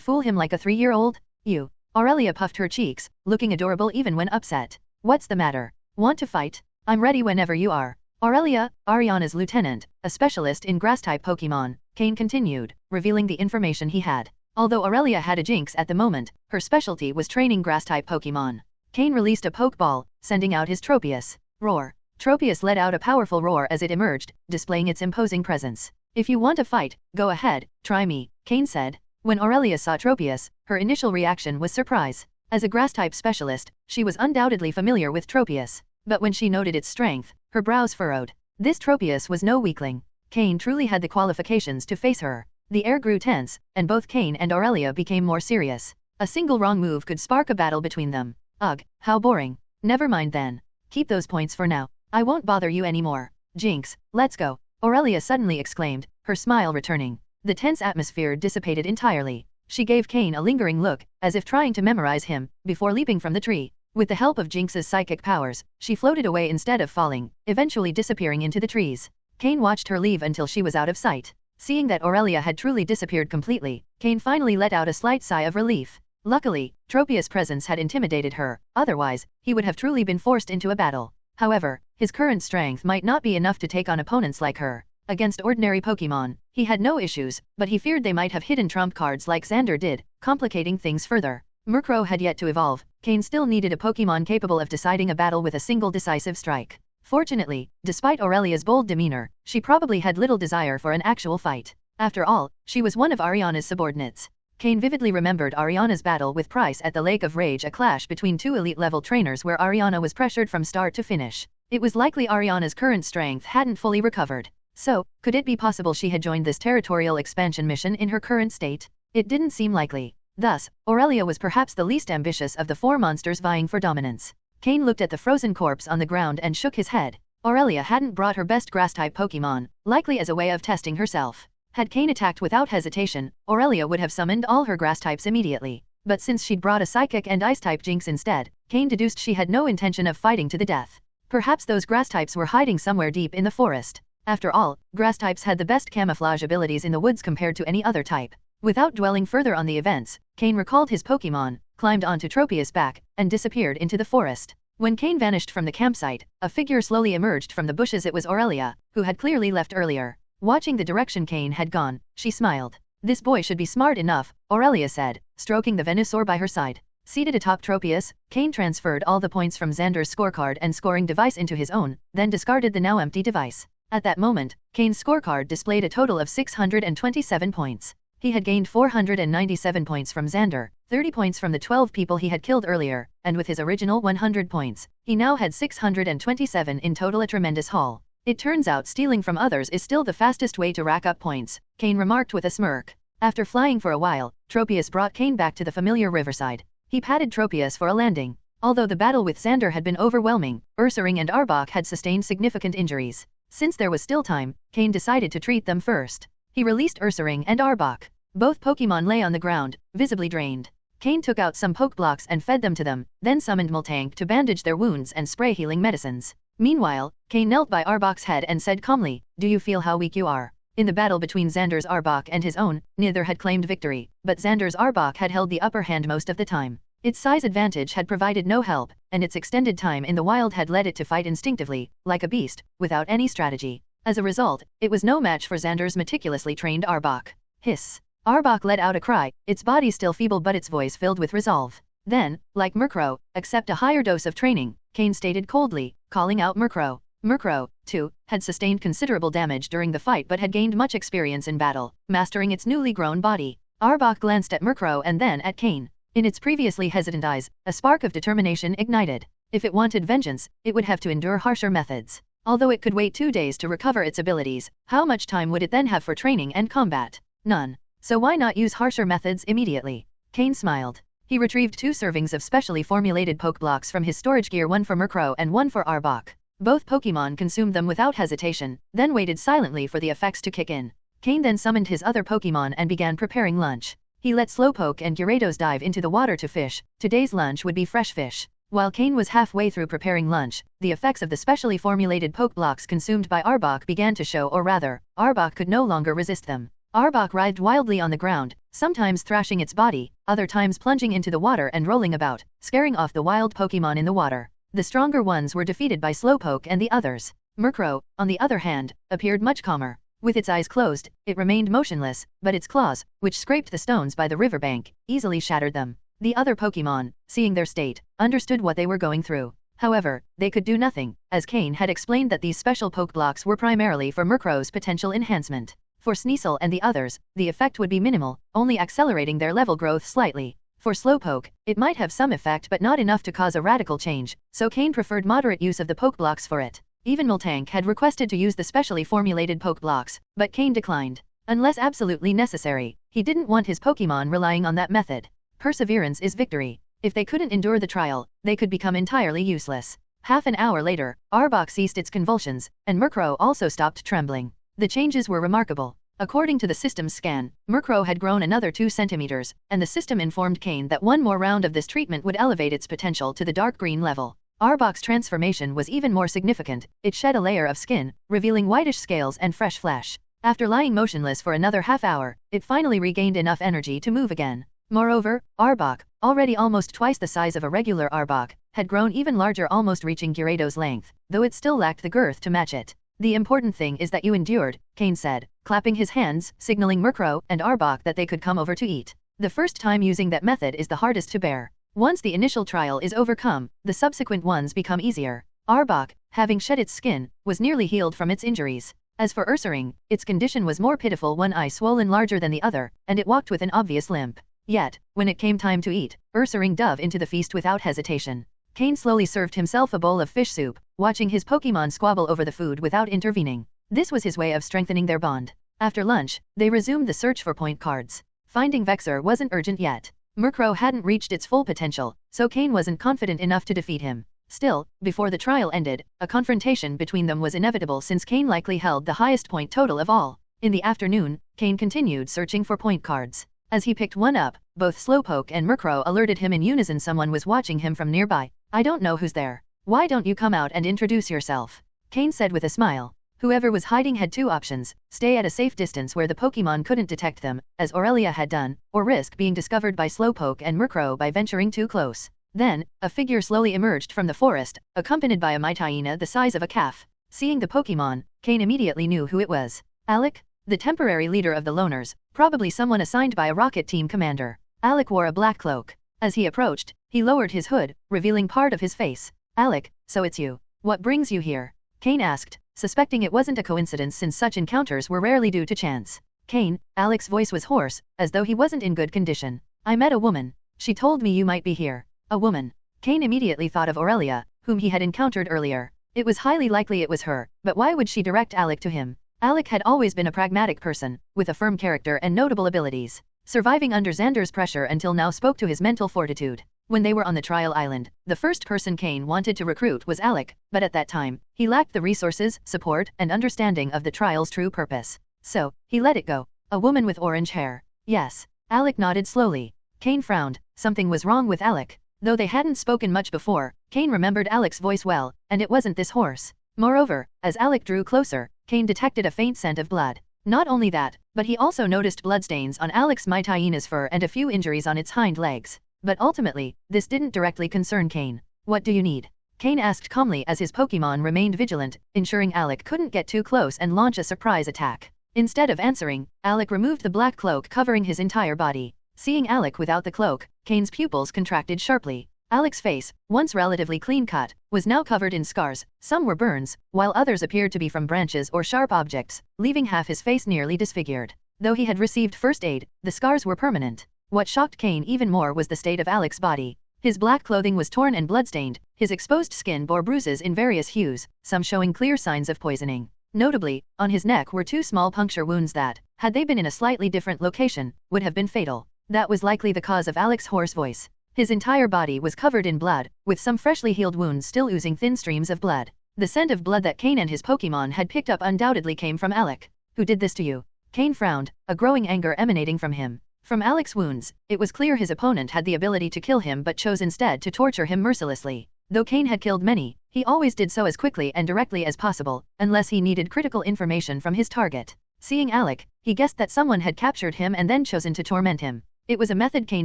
[SPEAKER 3] fool him like a 3-year-old? You. Orelia puffed her cheeks, looking adorable even when upset. What's the matter? Want to fight? I'm ready whenever you are. Orelia, Ariana's lieutenant, a specialist in grass-type Pokémon, Cain continued, revealing the information he had. Although Orelia had a Jinx at the moment, her specialty was training grass-type Pokémon. Cain released a Pokeball, sending out his Tropius. Roar. Tropius let out a powerful roar as it emerged, displaying its imposing presence. If you want to fight, go ahead, try me, Cain said. When Orelia saw Tropius, her initial reaction was surprise. As a grass-type specialist, she was undoubtedly familiar with Tropius. But when she noted its strength, her brows furrowed. This Tropius was no weakling. Cain truly had the qualifications to face her. The air grew tense, and both Cain and Orelia became more serious. A single wrong move could spark a battle between them. Ugh, how boring. Never mind then. Keep those points for now. I won't bother you anymore. Jinx, let's go. Orelia suddenly exclaimed, her smile returning. The tense atmosphere dissipated entirely. She gave Cain a lingering look, as if trying to memorize him, before leaping from the tree. With the help of Jinx's psychic powers, she floated away instead of falling, eventually disappearing into the trees. Cain watched her leave until she was out of sight. Seeing that Orelia had truly disappeared completely, Cain finally let out a slight sigh of relief. Luckily, Tropius' presence had intimidated her, otherwise, he would have truly been forced into a battle. However, his current strength might not be enough to take on opponents like her. Against ordinary Pokémon, he had no issues, but he feared they might have hidden trump cards like Xander did, complicating things further. Merro had yet to evolve. Cain still needed a Pokémon capable of deciding a battle with a single decisive strike. Fortunately, despite Orelia's bold demeanor, she probably had little desire for an actual fight. After all, she was one of Ariana's subordinates. Cain vividly remembered Ariana's battle with Price at the Lake of Rage, a clash between two elite-level trainers where Ariana was pressured from start to finish. It was likely Ariana's current strength hadn't fully recovered. So, could it be possible she had joined this territorial expansion mission in her current state? It didn't seem likely. Thus, Orelia was perhaps the least ambitious of the four monsters vying for dominance. Cain looked at the frozen corpse on the ground and shook his head. Orelia hadn't brought her best grass-type Pokémon, likely as a way of testing herself. Had Cain attacked without hesitation, Orelia would have summoned all her grass types immediately. But since she'd brought a psychic and ice-type Jinx instead, Cain deduced she had no intention of fighting to the death. Perhaps those grass types were hiding somewhere deep in the forest. After all, grass types had the best camouflage abilities in the woods compared to any other type. Without dwelling further on the events, Cain recalled his Pokémon, climbed onto Tropius' back, and disappeared into the forest. When Cain vanished from the campsite, a figure slowly emerged from the bushes. It was Orelia, who had clearly left earlier. Watching the direction Cain had gone, she smiled. This boy should be smart enough, Orelia said, stroking the Venusaur by her side. Seated atop Tropius, Cain transferred all the points from Xander's scorecard and scoring device into his own, then discarded the now empty device. At that moment, Cain's scorecard displayed a total of 627 points. He had gained 497 points from Xander, 30 points from the 12 people he had killed earlier, and with his original 100 points, he now had 627 in total, a tremendous haul. It turns out stealing from others is still the fastest way to rack up points, Cain remarked with a smirk. After flying for a while, Tropius brought Cain back to the familiar riverside. He patted Tropius for a landing. Although the battle with Xander had been overwhelming, Ursaring and Arbok had sustained significant injuries. Since there was still time, Cain decided to treat them first. He released Ursaring and Arbok. Both Pokémon lay on the ground, visibly drained. Cain took out some Pokeblocks and fed them to them, then summoned Miltank to bandage their wounds and spray healing medicines. Meanwhile, Cain knelt by Arbok's head and said calmly, "Do you feel how weak you are?" In the battle between Xander's Arbok and his own, neither had claimed victory, but Xander's Arbok had held the upper hand most of the time. Its size advantage had provided no help, and its extended time in the wild had led it to fight instinctively, like a beast, without any strategy. As a result, it was no match for Xander's meticulously trained Arbok. Hiss. Arbok let out a cry, its body still feeble but its voice filled with resolve. Then, like Merro, accept a higher dose of training, Cain stated coldly, calling out Merro. Merro, too, had sustained considerable damage during the fight but had gained much experience in battle, mastering its newly grown body. Arbok glanced at Merro and then at Cain. In its previously hesitant eyes, a spark of determination ignited. If it wanted vengeance, it would have to endure harsher methods. Although it could wait 2 days to recover its abilities, how much time would it then have for training and combat? None. So why not use harsher methods immediately? Cain smiled. He retrieved 2 servings of specially formulated poke blocks from his storage gear, one for Merro and one for Arbok. Both Pokemon consumed them without hesitation, then waited silently for the effects to kick in. Cain then summoned his other Pokemon and began preparing lunch. He let Slowpoke and Gyarados dive into the water to fish. Today's lunch would be fresh fish. While Cain was halfway through preparing lunch, the effects of the specially formulated poke blocks consumed by Arbok began to show, or rather, Arbok could no longer resist them. Arbok writhed wildly on the ground, sometimes thrashing its body, other times plunging into the water and rolling about, scaring off the wild Pokemon in the water. The stronger ones were defeated by Slowpoke and the others. Merro, on the other hand, appeared much calmer. With its eyes closed, it remained motionless, but its claws, which scraped the stones by the riverbank, easily shattered them. The other Pokemon, seeing their state, understood what they were going through. However, they could do nothing, as Cain had explained that these special poke blocks were primarily for Merro's potential enhancement. For Sneasel and the others, the effect would be minimal, only accelerating their level growth slightly. For Slowpoke, it might have some effect but not enough to cause a radical change, so Cain preferred moderate use of the poke blocks for it. Even Miltank had requested to use the specially formulated poke blocks, but Cain declined. Unless absolutely necessary, he didn't want his Pokemon relying on that method. Perseverance is victory. If they couldn't endure the trial, they could become entirely useless. Half an hour later, Arbok ceased its convulsions, and Merro also stopped trembling. The changes were remarkable. According to the system's scan, Merro had grown another 2 centimeters, and the system informed Cain that one more round of this treatment would elevate its potential to the dark green level. Arbok's transformation was even more significant. It shed a layer of skin, revealing whitish scales and fresh flesh. After lying motionless for another half hour, it finally regained enough energy to move again. Moreover, Arbok, already almost twice the size of a regular Arbok, had grown even larger, almost reaching Gyarados' length, though it still lacked the girth to match it. The important thing is that you endured, Cain said, clapping his hands, signaling Merro and Arbok that they could come over to eat. The first time using that method is the hardest to bear. Once the initial trial is overcome, the subsequent ones become easier. Arbok, having shed its skin, was nearly healed from its injuries. As for Ursaring, its condition was more pitiful, one eye swollen larger than the other, and it walked with an obvious limp. Yet, when it came time to eat, Ursaring dove into the feast without hesitation. Cain slowly served himself a bowl of fish soup, watching his Pokemon squabble over the food without intervening. This was his way of strengthening their bond. After lunch, they resumed the search for point cards. Finding Vexer wasn't urgent yet. Merro hadn't reached its full potential, so Cain wasn't confident enough to defeat him. Still, before the trial ended, a confrontation between them was inevitable since Cain likely held the highest point total of all. In the afternoon, Cain continued searching for point cards. As he picked one up, both Slowpoke and Merro alerted him in unison someone was watching him from nearby. "I don't know who's there. Why don't you come out and introduce yourself?" Cain said with a smile. Whoever was hiding had 2 options: stay at a safe distance where the Pokemon couldn't detect them, as Orelia had done, or risk being discovered by Slowpoke and Merro by venturing too close. Then, a figure slowly emerged from the forest, accompanied by a Mytyena the size of a calf. Seeing the Pokemon, Cain immediately knew who it was. Alec, the temporary leader of the Loners, probably someone assigned by a rocket team commander. Alec wore a black cloak. As he approached, he lowered his hood, revealing part of his face. "Alec, so it's you. What brings you here?" Cain asked, suspecting it wasn't a coincidence since such encounters were rarely due to chance. "Cain," Alec's voice was hoarse, as though he wasn't in good condition. "I met a woman. She told me you might be here." A woman. Cain immediately thought of Orelia, whom he had encountered earlier. It was highly likely it was her, but why would she direct Alec to him? Alec had always been a pragmatic person, with a firm character and notable abilities. Surviving under Xander's pressure until now spoke to his mental fortitude. When they were on the trial island, the first person Cain wanted to recruit was Alec, but at that time, he lacked the resources, support, and understanding of the trial's true purpose. So, he let it go. A woman with orange hair. Yes. Alec nodded slowly. Cain frowned. Something was wrong with Alec. Though they hadn't spoken much before, Cain remembered Alec's voice well, and it wasn't this hoarse. Moreover, as Alec drew closer, Cain detected a faint scent of blood. Not only that, but he also noticed bloodstains on Alec's Mytyena's fur and a few injuries on its hind legs. But ultimately, this didn't directly concern Cain. What do you need? Cain asked calmly as his Pokémon remained vigilant, ensuring Alec couldn't get too close and launch a surprise attack. Instead of answering, Alec removed the black cloak covering his entire body. Seeing Alec without the cloak, Cain's pupils contracted sharply. Alec's face, once relatively clean-cut, was now covered in scars. Some were burns, while others appeared to be from branches or sharp objects, leaving half his face nearly disfigured. Though he had received first aid, the scars were permanent. What shocked Cain even more was the state of Alec's body. His black clothing was torn and bloodstained, his exposed skin bore bruises in various hues, some showing clear signs of poisoning. Notably, on his neck were 2 small puncture wounds that, had they been in a slightly different location, would have been fatal. That was likely the cause of Alec's hoarse voice. His entire body was covered in blood, with some freshly healed wounds still oozing thin streams of blood. The scent of blood that Cain and his Pokémon had picked up undoubtedly came from Alec. Who did this to you? Cain frowned, a growing anger emanating from him. From Alec's wounds, it was clear his opponent had the ability to kill him but chose instead to torture him mercilessly. Though Cain had killed many, he always did so as quickly and directly as possible, unless he needed critical information from his target. Seeing Alec, he guessed that someone had captured him and then chosen to torment him. It was a method Cain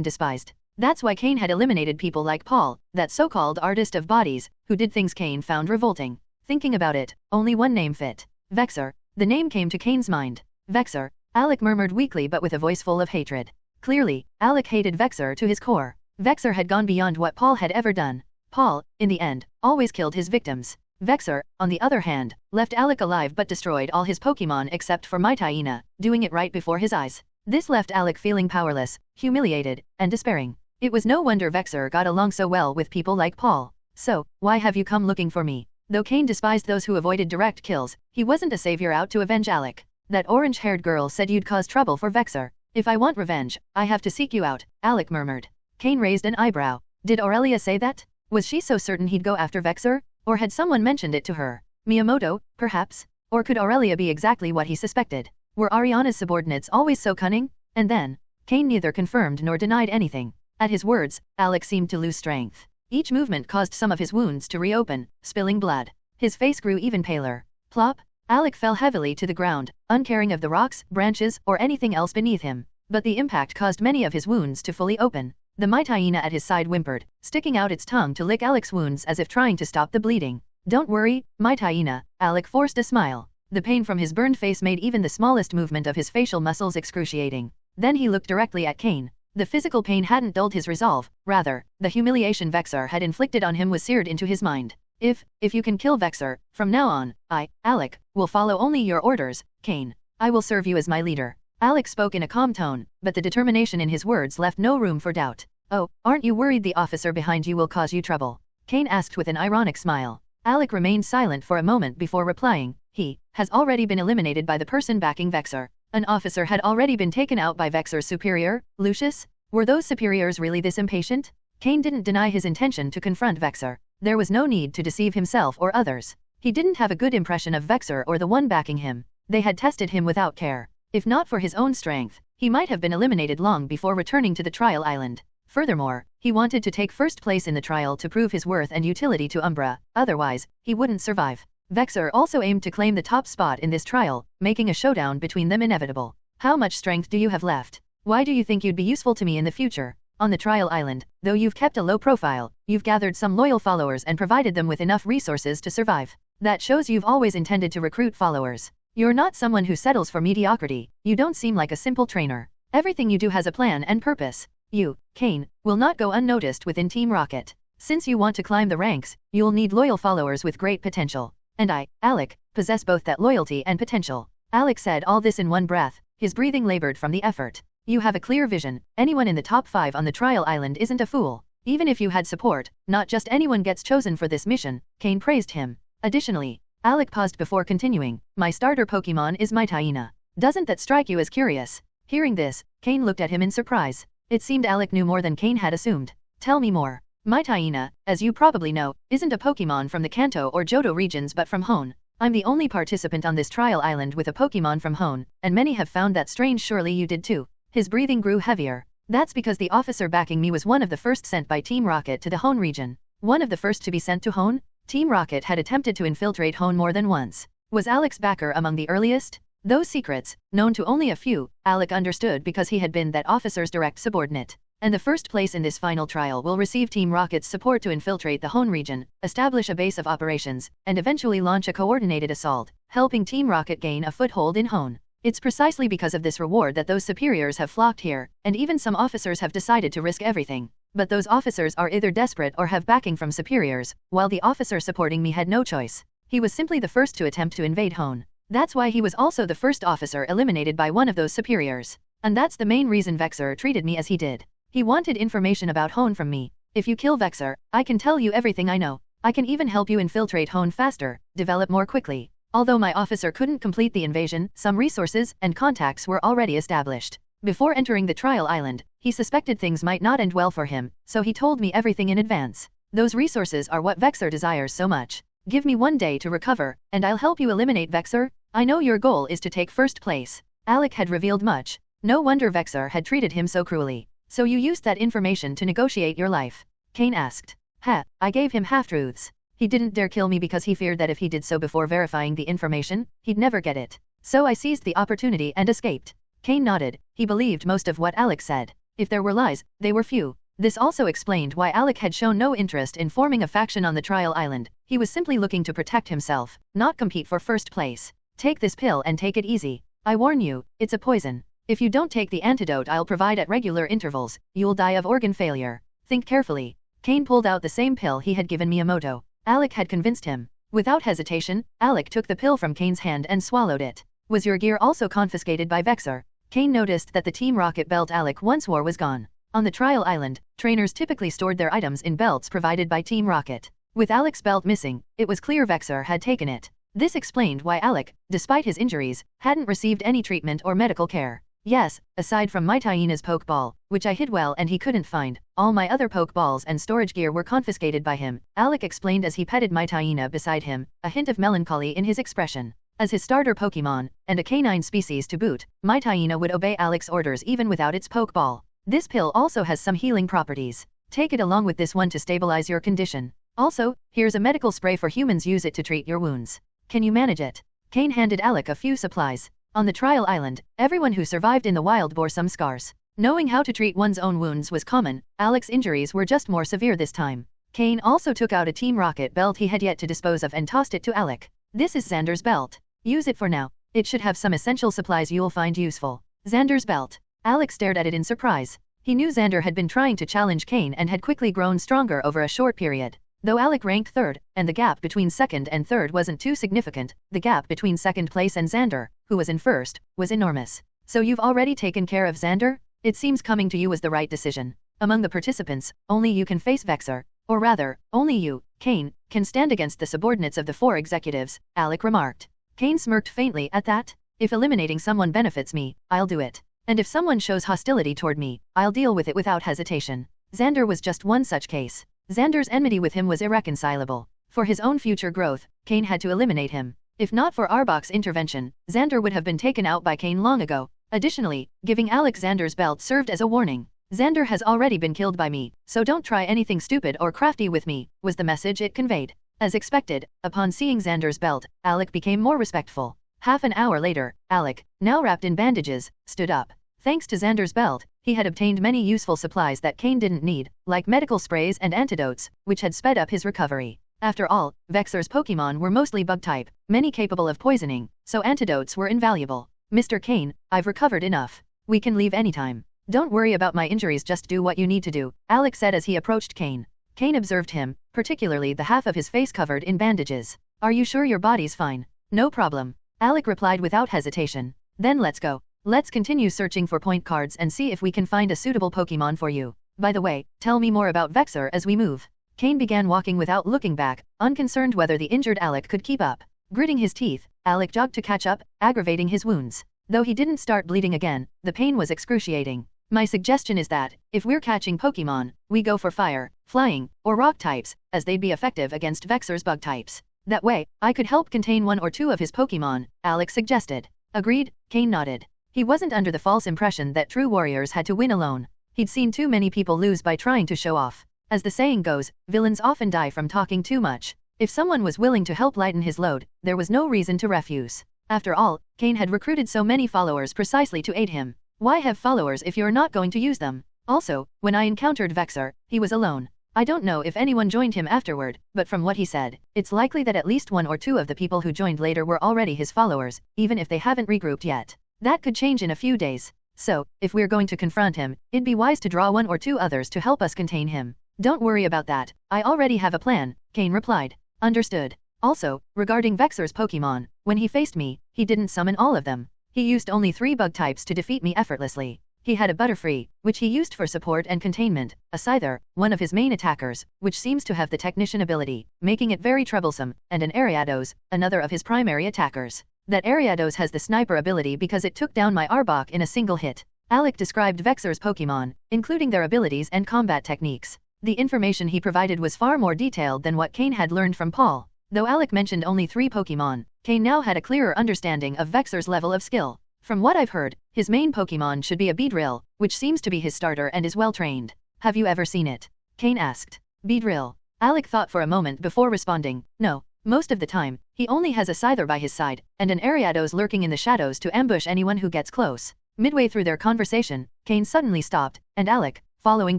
[SPEAKER 3] despised. That's why Cain had eliminated people like Paul, that so-called artist of bodies, who did things Cain found revolting. Thinking about it, only one name fit. Vexer. The name came to Cain's mind. Vexer. Alec murmured weakly but with a voice full of hatred. Clearly, Alec hated Vexer to his core. Vexer had gone beyond what Paul had ever done. Paul, in the end, always killed his victims. Vexer, on the other hand, left Alec alive but destroyed all his Pokémon except for Miyamoto, doing it right before his eyes. This left Alec feeling powerless, humiliated, and despairing. It was no wonder Vexer got along so well with people like Paul. So, why have you come looking for me? Though Cain despised those who avoided direct kills, he wasn't a savior out to avenge Alec. That orange-haired girl said you'd cause trouble for Vexer. If I want revenge, I have to seek you out, Alec murmured. Cain raised an eyebrow. Did Orelia say that? Was she so certain he'd go after Vexer? Or had someone mentioned it to her? Miyamoto, perhaps? Or could Orelia be exactly what he suspected? Were Ariana's subordinates always so cunning? And then, Cain neither confirmed nor denied anything. At his words, Alec seemed to lose strength. Each movement caused some of his wounds to reopen, spilling blood. His face grew even paler. Plop! Alec fell heavily to the ground, uncaring of the rocks, branches, or anything else beneath him. But the impact caused many of his wounds to fully open. The Miyamoto at his side whimpered, sticking out its tongue to lick Alec's wounds as if trying to stop the bleeding. Don't worry, Miyamoto, Alec forced a smile. The pain from his burned face made even the smallest movement of his facial muscles excruciating. Then he looked directly at Cain. The physical pain hadn't dulled his resolve, rather, the humiliation Vexer had inflicted on him was seared into his mind. If you can kill Vexer, from now on, I, Alec, will follow only your orders, Cain. I will serve you as my leader. Alec spoke in a calm tone, but the determination in his words left no room for doubt. Oh, aren't you worried the officer behind you will cause you trouble? Cain asked with an ironic smile. Alec remained silent for a moment before replying. He has already been eliminated by the person backing Vexer. An officer had already been taken out by Vexer's superior, Lucius? Were those superiors really this impatient? Cain didn't deny his intention to confront Vexer. There was no need to deceive himself or others. He didn't have a good impression of Vexer or the one backing him. They had tested him without care. If not for his own strength, he might have been eliminated long before returning to the trial island. Furthermore, he wanted to take first place in the trial to prove his worth and utility to Umbra, otherwise, he wouldn't survive. Vexer also aimed to claim the top spot in this trial, making a showdown between them inevitable. How much strength do you have left? Why do you think you'd be useful to me in the future? On the trial island, though you've kept a low profile, you've gathered some loyal followers and provided them with enough resources to survive. That shows you've always intended to recruit followers. You're not someone who settles for mediocrity. You don't seem like a simple trainer. Everything you do has a plan and purpose. You, Cain, will not go unnoticed within Team Rocket. Since you want to climb the ranks, you'll need loyal followers with great potential. And I, Alec, possess both that loyalty and potential. Alec said all this in one breath, his breathing labored from the effort. You have a clear vision. Anyone in the top 5 on the trial island isn't a fool. Even if you had support, not just anyone gets chosen for this mission, Cain praised him. Additionally, Alec paused before continuing, my starter Pokémon is Miyamoto. Doesn't that strike you as curious? Hearing this, Cain looked at him in surprise. It seemed Alec knew more than Cain had assumed. Tell me more. Miyamoto, as you probably know, isn't a Pokémon from the Kanto or Johto regions but from Hone. I'm the only participant on this trial island with a Pokémon from Hone, and many have found that strange. Surely you did too. His breathing grew heavier. That's because the officer backing me was one of the first sent by Team Rocket to the Hone region. One of the first to be sent to Hone? Team Rocket had attempted to infiltrate Hone more than once. Was Alec's backer among the earliest? Those secrets, known to only a few, Alec understood because he had been that officer's direct subordinate. and the first place in this final trial will receive Team Rocket's support to infiltrate the Hone region, establish a base of operations, and eventually launch a coordinated assault, helping Team Rocket gain a foothold in Hone. It's precisely because of this reward that those superiors have flocked here, and even some officers have decided to risk everything. But those officers are either desperate or have backing from superiors, while the officer supporting me had no choice. He was simply the first to attempt to invade Hone. That's why he was also the first officer eliminated by one of those superiors. And that's the main reason Vexer treated me as he did. He wanted information about Hone from me. If you kill Vexer, I can tell you everything I know. I can even help you infiltrate Hone faster, develop more quickly. Although my officer couldn't complete the invasion, some resources and contacts were already established. Before entering the trial island, he suspected things might not end well for him, so he told me everything in advance. Those resources are what Vexer desires so much. Give me 1 day to recover, and I'll help you eliminate Vexer. I know your goal is to take first place. Alec had revealed much. No wonder Vexer had treated him so cruelly. So you used that information to negotiate your life? Cain asked. I gave him half-truths. He didn't dare kill me because he feared that if he did so before verifying the information, he'd never get it. So I seized the opportunity and escaped. Cain nodded. He believed most of what Alec said. If there were lies, they were few. This also explained why Alec had shown no interest in forming a faction on the trial island. He was simply looking to protect himself, not compete for first place. Take this pill and take it easy. I warn you, it's a poison. If you don't take the antidote I'll provide at regular intervals, you'll die of organ failure. Think carefully. Cain pulled out the same pill he had given Miyamoto. Alec had convinced him. Without hesitation, Alec took the pill from Cain's hand and swallowed it. Was your gear also confiscated by Vexer? Cain noticed that the Team Rocket belt Alec once wore was gone. On the trial island, trainers typically stored their items in belts provided by Team Rocket. With Alec's belt missing, it was clear Vexer had taken it. This explained why Alec, despite his injuries, hadn't received any treatment or medical care. Yes, aside from my Tyena's Pokeball, which I hid well and he couldn't find, all my other Pokeballs and storage gear were confiscated by him, Alec explained as he petted my Tyena beside him, a hint of melancholy in his expression. As his starter Pokemon, and a canine species to boot, my Tyena would obey Alec's orders even without its Pokeball. This pill also has some healing properties. Take it along with this one to stabilize your condition. Also, here's a medical spray for humans, use it to treat your wounds. Can you manage it? Cain handed Alec a few supplies. On the trial island, everyone who survived in the wild bore some scars. Knowing how to treat one's own wounds was common. Alec's injuries were just more severe this time. Cain also took out a Team Rocket belt he had yet to dispose of and tossed it to Alec. This is Xander's belt. Use it for now. It should have some essential supplies you'll find useful. Xander's belt. Alec stared at it in surprise. He knew Xander had been trying to challenge Cain and had quickly grown stronger over a short period. Though Alec ranked third, and the gap between second and third wasn't too significant, the gap between second place and Xander, who was in first, was enormous. So you've already taken care of Xander? It seems coming to you was the right decision. Among the participants, only you can face Vexer. Or rather, only you, Cain, can stand against the subordinates of the 4 executives, Alec remarked. Cain smirked faintly at that. If eliminating someone benefits me, I'll do it. And if someone shows hostility toward me, I'll deal with it without hesitation. Xander was just one such case. Xander's enmity with him was irreconcilable. For his own future growth, Cain had to eliminate him. If not for Arbok's intervention, Xander would have been taken out by Cain long ago. Additionally, giving Alec Xander's belt served as a warning. Xander has already been killed by me, so don't try anything stupid or crafty with me, was the message it conveyed. As expected, upon seeing Xander's belt, Alec became more respectful. Half an hour later, Alec, now wrapped in bandages, stood up. Thanks to Xander's belt, he had obtained many useful supplies that Cain didn't need, like medical sprays and antidotes, which had sped up his recovery. After all, Vexer's Pokemon were mostly bug-type, many capable of poisoning, so antidotes were invaluable. Mr. Cain, I've recovered enough. We can leave anytime. Don't worry about my injuries, just do what you need to do, Alec said as he approached Cain. Cain observed him, particularly the half of his face covered in bandages. Are you sure your body's fine? No problem. Alec replied without hesitation. Then let's go. Let's continue searching for point cards and see if we can find a suitable Pokemon for you. By the way, tell me more about Vexer as we move. Cain began walking without looking back, unconcerned whether the injured Alec could keep up. Gritting his teeth, Alec jogged to catch up, aggravating his wounds. Though he didn't start bleeding again, the pain was excruciating. My suggestion is that, if we're catching Pokemon, we go for fire, flying, or rock types, as they'd be effective against Vexer's bug types. That way, I could help contain 1 or 2 of his Pokemon, Alec suggested. Agreed, Cain nodded. He wasn't under the false impression that true warriors had to win alone. He'd seen too many people lose by trying to show off. As the saying goes, villains often die from talking too much. If someone was willing to help lighten his load, there was no reason to refuse. After all, Cain had recruited so many followers precisely to aid him. Why have followers if you're not going to use them? Also, when I encountered Vexer, he was alone. I don't know if anyone joined him afterward, but from what he said, it's likely that at least one or two of the people who joined later were already his followers, even if they haven't regrouped yet. That could change in a few days. So, if we're going to confront him, it'd be wise to draw one or two others to help us contain him. Don't worry about that, I already have a plan, Cain replied. Understood. Also, regarding Vexer's Pokémon, when he faced me, he didn't summon all of them. He used only 3 bug types to defeat me effortlessly. He had a Butterfree, which he used for support and containment, a Scyther, one of his main attackers, which seems to have the Technician ability, making it very troublesome, and an Ariados, another of his primary attackers. That Ariados has the sniper ability because it took down my Arbok in a single hit. Alec described Vexer's Pokémon, including their abilities and combat techniques. The information he provided was far more detailed than what Cain had learned from Paul. Though Alec mentioned only 3 Pokémon, Cain now had a clearer understanding of Vexer's level of skill. From what I've heard, his main Pokémon should be a Beedrill, which seems to be his starter and is well trained. Have you ever seen it? Cain asked. Beedrill. Alec thought for a moment before responding, no. Most of the time, he only has a Scyther by his side, and an Ariados lurking in the shadows to ambush anyone who gets close. Midway through their conversation, Cain suddenly stopped, and Alec, following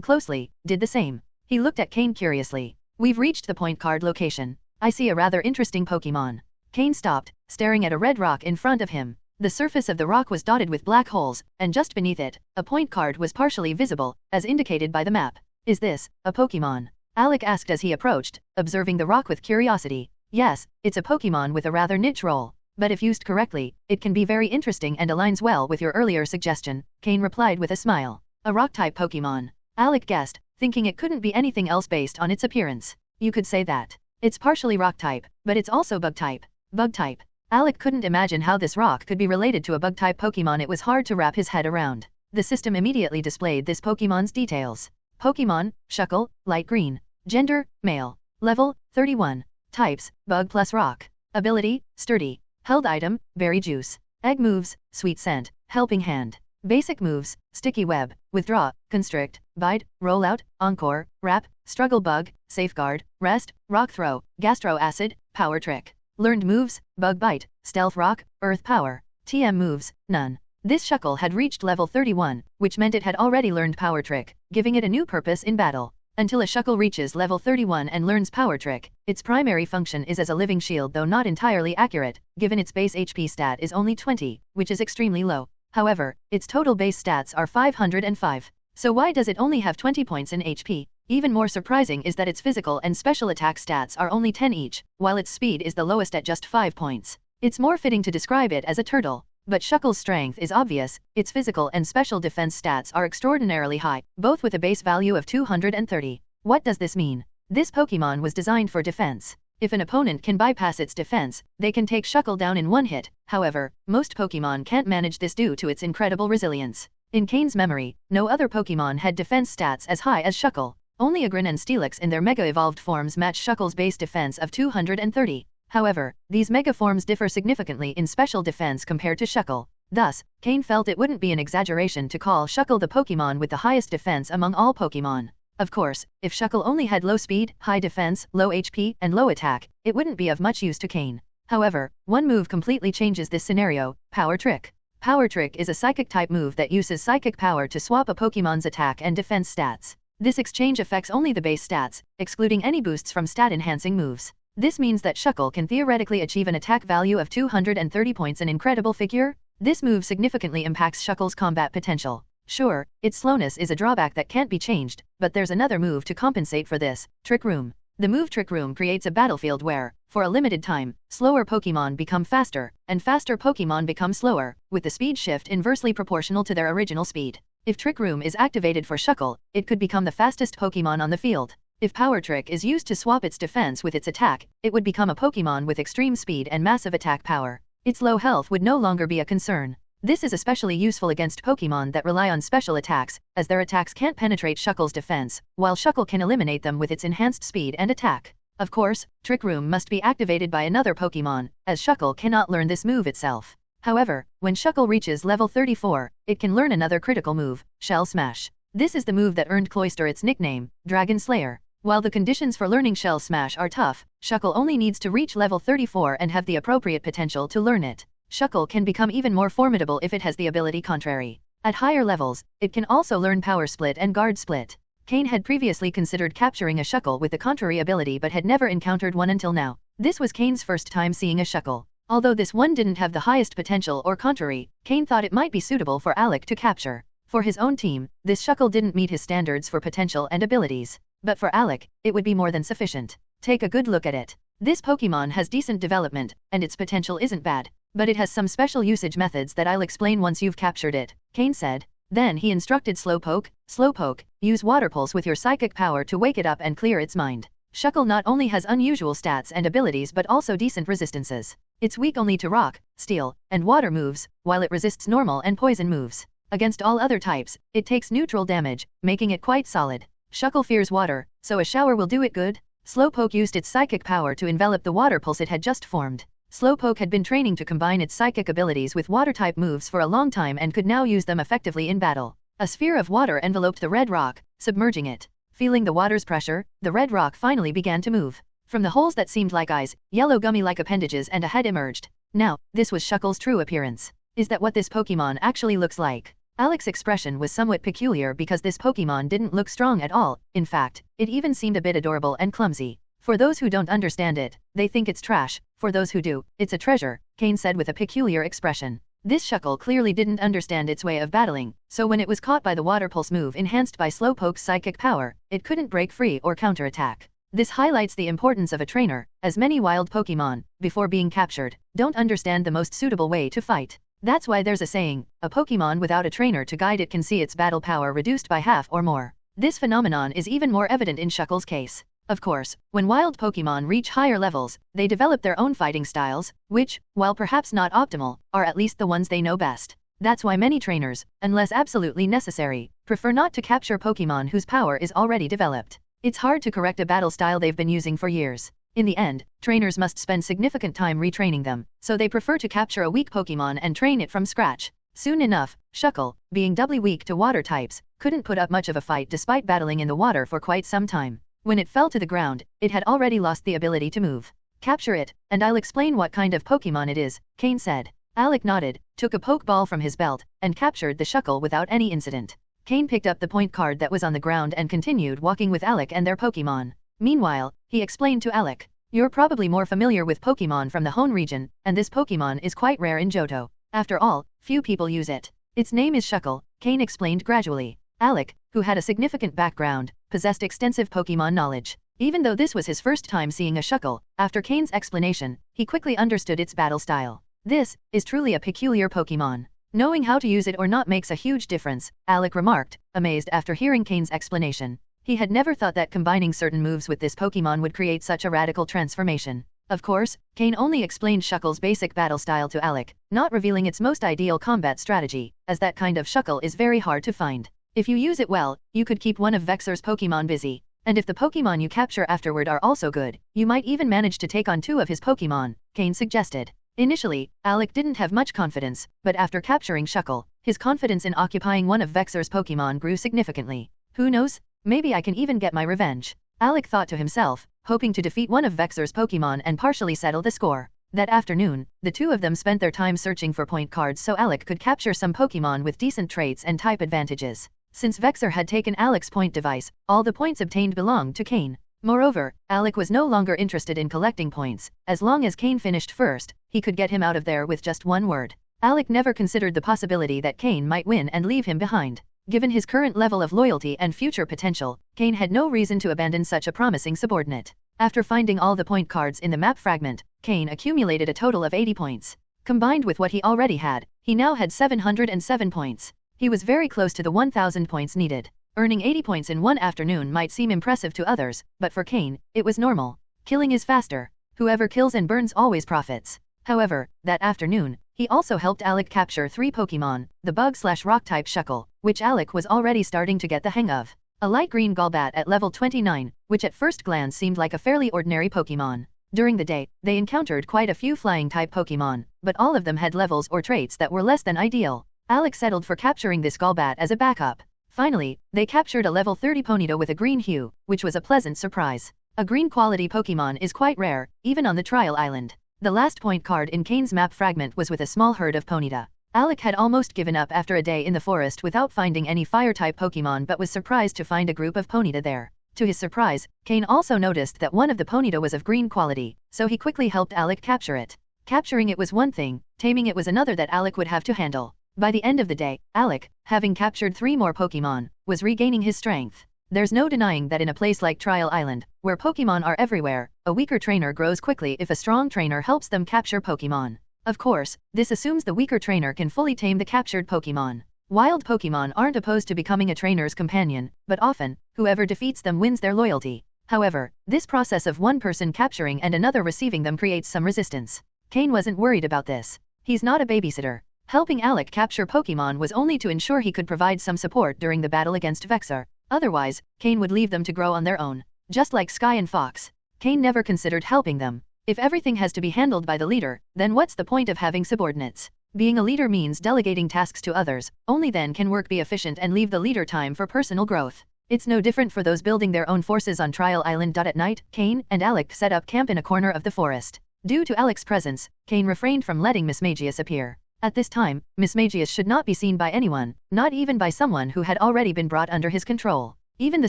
[SPEAKER 3] closely, did the same. He looked at Cain curiously. We've reached the point card location. I see a rather interesting Pokémon. Cain stopped, staring at a red rock in front of him. The surface of the rock was dotted with black holes, and just beneath it, a point card was partially visible, as indicated by the map. Is this a Pokémon? Alec asked as he approached, observing the rock with curiosity. Yes, it's a Pokémon with a rather niche role. But if used correctly, it can be very interesting and aligns well with your earlier suggestion, Cain replied with a smile. A rock-type Pokémon. Alec guessed, thinking it couldn't be anything else based on its appearance. You could say that. It's partially rock-type, but it's also bug-type. Bug-type. Alec couldn't imagine how this rock could be related to a bug-type Pokémon. It was hard to wrap his head around. The system immediately displayed this Pokémon's details. Pokémon, Shuckle, light green. Gender, male. Level, 31. Types, bug plus rock. Ability, sturdy. Held item, berry juice. Egg moves, sweet scent, helping hand. Basic moves, sticky web, withdraw, constrict, bite, rollout, encore, wrap, struggle bug, safeguard, rest, rock throw, gastro acid, power trick. Learned moves, bug bite, stealth rock, earth power. TM moves, none. This Shuckle had reached level 31, which meant it had already learned power trick, giving it a new purpose in battle. Until a Shuckle reaches level 31 and learns power trick, its primary function is as a living shield, though not entirely accurate, given its base HP stat is only 20, which is extremely low. However, its total base stats are 505. So why does it only have 20 points in HP? Even more surprising is that its physical and special attack stats are only 10 each, while its speed is the lowest at just 5 points. It's more fitting to describe it as a turtle. But Shuckle's strength is obvious, its physical and special defense stats are extraordinarily high, both with a base value of 230. What does this mean? This Pokémon was designed for defense. If an opponent can bypass its defense, they can take Shuckle down in one hit. However, most Pokémon can't manage this due to its incredible resilience. In Cain's memory, no other Pokémon had defense stats as high as Shuckle. Only Aron and Steelix in their Mega-evolved forms match Shuckle's base defense of 230. However, these Mega forms differ significantly in special defense compared to Shuckle. Thus, Cain felt it wouldn't be an exaggeration to call Shuckle the Pokémon with the highest defense among all Pokémon. Of course, if Shuckle only had low speed, high defense, low HP, and low attack, it wouldn't be of much use to Cain. However, one move completely changes this scenario: Power Trick. Power Trick is a psychic-type move that uses psychic power to swap a Pokémon's attack and defense stats. This exchange affects only the base stats, excluding any boosts from stat-enhancing moves. This means that Shuckle can theoretically achieve an attack value of 230 points, an incredible figure. This move significantly impacts Shuckle's combat potential. Sure, its slowness is a drawback that can't be changed, but there's another move to compensate for this: Trick Room. The move Trick Room creates a battlefield where, for a limited time, slower Pokémon become faster, and faster Pokémon become slower, with the speed shift inversely proportional to their original speed. If Trick Room is activated for Shuckle, it could become the fastest Pokémon on the field. If Power Trick is used to swap its defense with its attack, it would become a Pokémon with extreme speed and massive attack power. Its low health would no longer be a concern. This is especially useful against Pokémon that rely on special attacks, as their attacks can't penetrate Shuckle's defense, while Shuckle can eliminate them with its enhanced speed and attack. Of course, Trick Room must be activated by another Pokémon, as Shuckle cannot learn this move itself. However, when Shuckle reaches level 34, it can learn another critical move, Shell Smash. This is the move that earned Cloyster its nickname, Dragon Slayer. While the conditions for learning Shell Smash are tough, Shuckle only needs to reach level 34 and have the appropriate potential to learn it. Shuckle can become even more formidable if it has the ability contrary. At higher levels, it can also learn Power Split and Guard Split. Cain had previously considered capturing a Shuckle with the contrary ability but had never encountered one until now. This was Cain's first time seeing a Shuckle. Although this one didn't have the highest potential or contrary, Cain thought it might be suitable for Alec to capture. For his own team, this Shuckle didn't meet his standards for potential and abilities. But for Alec, it would be more than sufficient. Take a good look at it. This Pokemon has decent development, and its potential isn't bad. But it has some special usage methods that I'll explain once you've captured it, Cain said. Then he instructed Slowpoke, use Water Pulse with your psychic power to wake it up and clear its mind. Shuckle not only has unusual stats and abilities but also decent resistances. It's weak only to rock, steel, and water moves, while it resists normal and poison moves. Against all other types, it takes neutral damage, making it quite solid. Shuckle fears water, so a shower will do it good. Slowpoke used its psychic power to envelop the water pulse it had just formed. Slowpoke had been training to combine its psychic abilities with water-type moves for a long time and could now use them effectively in battle. A sphere of water enveloped the red rock, submerging it. Feeling the water's pressure, the red rock finally began to move. From the holes that seemed like eyes, yellow gummy-like appendages and a head emerged. Now, this was Shuckle's true appearance. Is that what this Pokemon actually looks like? Alec's expression was somewhat peculiar because this Pokemon didn't look strong at all. In fact, it even seemed a bit adorable and clumsy. For those who don't understand it, they think it's trash. For those who do, it's a treasure, Cain said with a peculiar expression. This Shuckle clearly didn't understand its way of battling, so when it was caught by the Water Pulse move enhanced by Slowpoke's psychic power, it couldn't break free or counterattack. This highlights the importance of a trainer, as many wild Pokemon, before being captured, don't understand the most suitable way to fight. That's why there's a saying, a Pokemon without a trainer to guide it can see its battle power reduced by half or more. This phenomenon is even more evident in Shuckle's case. Of course, when wild Pokemon reach higher levels, they develop their own fighting styles, which, while perhaps not optimal, are at least the ones they know best. That's why many trainers, unless absolutely necessary, prefer not to capture Pokemon whose power is already developed. It's hard to correct a battle style they've been using for years. In the end, trainers must spend significant time retraining them, so they prefer to capture a weak Pokemon and train it from scratch. Soon enough, Shuckle, being doubly weak to water types, couldn't put up much of a fight despite battling in the water for quite some time. When it fell to the ground, it had already lost the ability to move. Capture it, and I'll explain what kind of Pokemon it is, Cain said. Alec nodded, took a Pokeball from his belt, and captured the Shuckle without any incident. Cain picked up the point card that was on the ground and continued walking with Alec and their Pokemon. Meanwhile, he explained to Alec, "You're probably more familiar with Pokemon from the Hone region, and this Pokemon is quite rare in Johto. After all, few people use it. Its name is Shuckle," Cain explained gradually. Alec, who had a significant background, possessed extensive Pokemon knowledge. Even though this was his first time seeing a Shuckle, after Cain's explanation, he quickly understood its battle style. This is truly a peculiar Pokemon. Knowing how to use it or not makes a huge difference, Alec remarked, amazed after hearing Cain's explanation. He had never thought that combining certain moves with this Pokemon would create such a radical transformation. Of course, Cain only explained Shuckle's basic battle style to Alec, not revealing its most ideal combat strategy, as that kind of Shuckle is very hard to find. If you use it well, you could keep one of Vexer's Pokemon busy. And if the Pokemon you capture afterward are also good, you might even manage to take on 2 of his Pokemon, Cain suggested. Initially, Alec didn't have much confidence, but after capturing Shuckle, his confidence in occupying one of Vexer's Pokemon grew significantly. Who knows? Maybe I can even get my revenge, Alec thought to himself, hoping to defeat one of Vexer's Pokemon and partially settle the score. That afternoon, the 2 of them spent their time searching for point cards so Alec could capture some Pokemon with decent traits and type advantages. Since Vexer had taken Alec's point device, all the points obtained belonged to Cain. Moreover, Alec was no longer interested in collecting points. As long as Cain finished first, he could get him out of there with just one word. Alec never considered the possibility that Cain might win and leave him behind. Given his current level of loyalty and future potential, Cain had no reason to abandon such a promising subordinate. After finding all the point cards in the map fragment, Cain accumulated a total of 80 points. Combined with what he already had, he now had 707 points. He was very close to the 1,000 points needed. Earning 80 points in one afternoon might seem impressive to others, but for Cain, it was normal. Killing is faster. Whoever kills and burns always profits. However, that afternoon, he also helped Alec capture 3 Pokemon, the Bug/Rock-type Shuckle, which Alec was already starting to get the hang of. A light green Golbat at level 29, which at first glance seemed like a fairly ordinary Pokemon. During the day, they encountered quite a few flying-type Pokemon, but all of them had levels or traits that were less than ideal. Alec settled for capturing this Golbat as a backup. Finally, they captured a level 30 Ponyta with a green hue, which was a pleasant surprise. A green quality Pokemon is quite rare, even on the trial island. The last point card in Cain's map fragment was with a small herd of Ponyta. Alec had almost given up after a day in the forest without finding any fire-type Pokémon but was surprised to find a group of Ponyta there. To his surprise, Cain also noticed that one of the Ponyta was of green quality, so he quickly helped Alec capture it. Capturing it was one thing, taming it was another that Alec would have to handle. By the end of the day, Alec, having captured 3 more Pokémon, was regaining his strength. There's no denying that in a place like Trial Island, where Pokémon are everywhere, a weaker trainer grows quickly if a strong trainer helps them capture Pokémon. Of course, this assumes the weaker trainer can fully tame the captured Pokémon. Wild Pokémon aren't opposed to becoming a trainer's companion, but often, whoever defeats them wins their loyalty. However, this process of one person capturing and another receiving them creates some resistance. Cain wasn't worried about this. He's not a babysitter. Helping Alec capture Pokémon was only to ensure he could provide some support during the battle against Vexer. Otherwise, Cain would leave them to grow on their own. Just like Sky and Fox, Cain never considered helping them. If everything has to be handled by the leader, then what's the point of having subordinates? Being a leader means delegating tasks to others, only then can work be efficient and leave the leader time for personal growth. It's no different for those building their own forces on Trial Island. At night, Cain and Alec set up camp in a corner of the forest. Due to Alec's presence, Cain refrained from letting Mismagius appear. At this time, Mismagius should not be seen by anyone, not even by someone who had already been brought under his control. Even the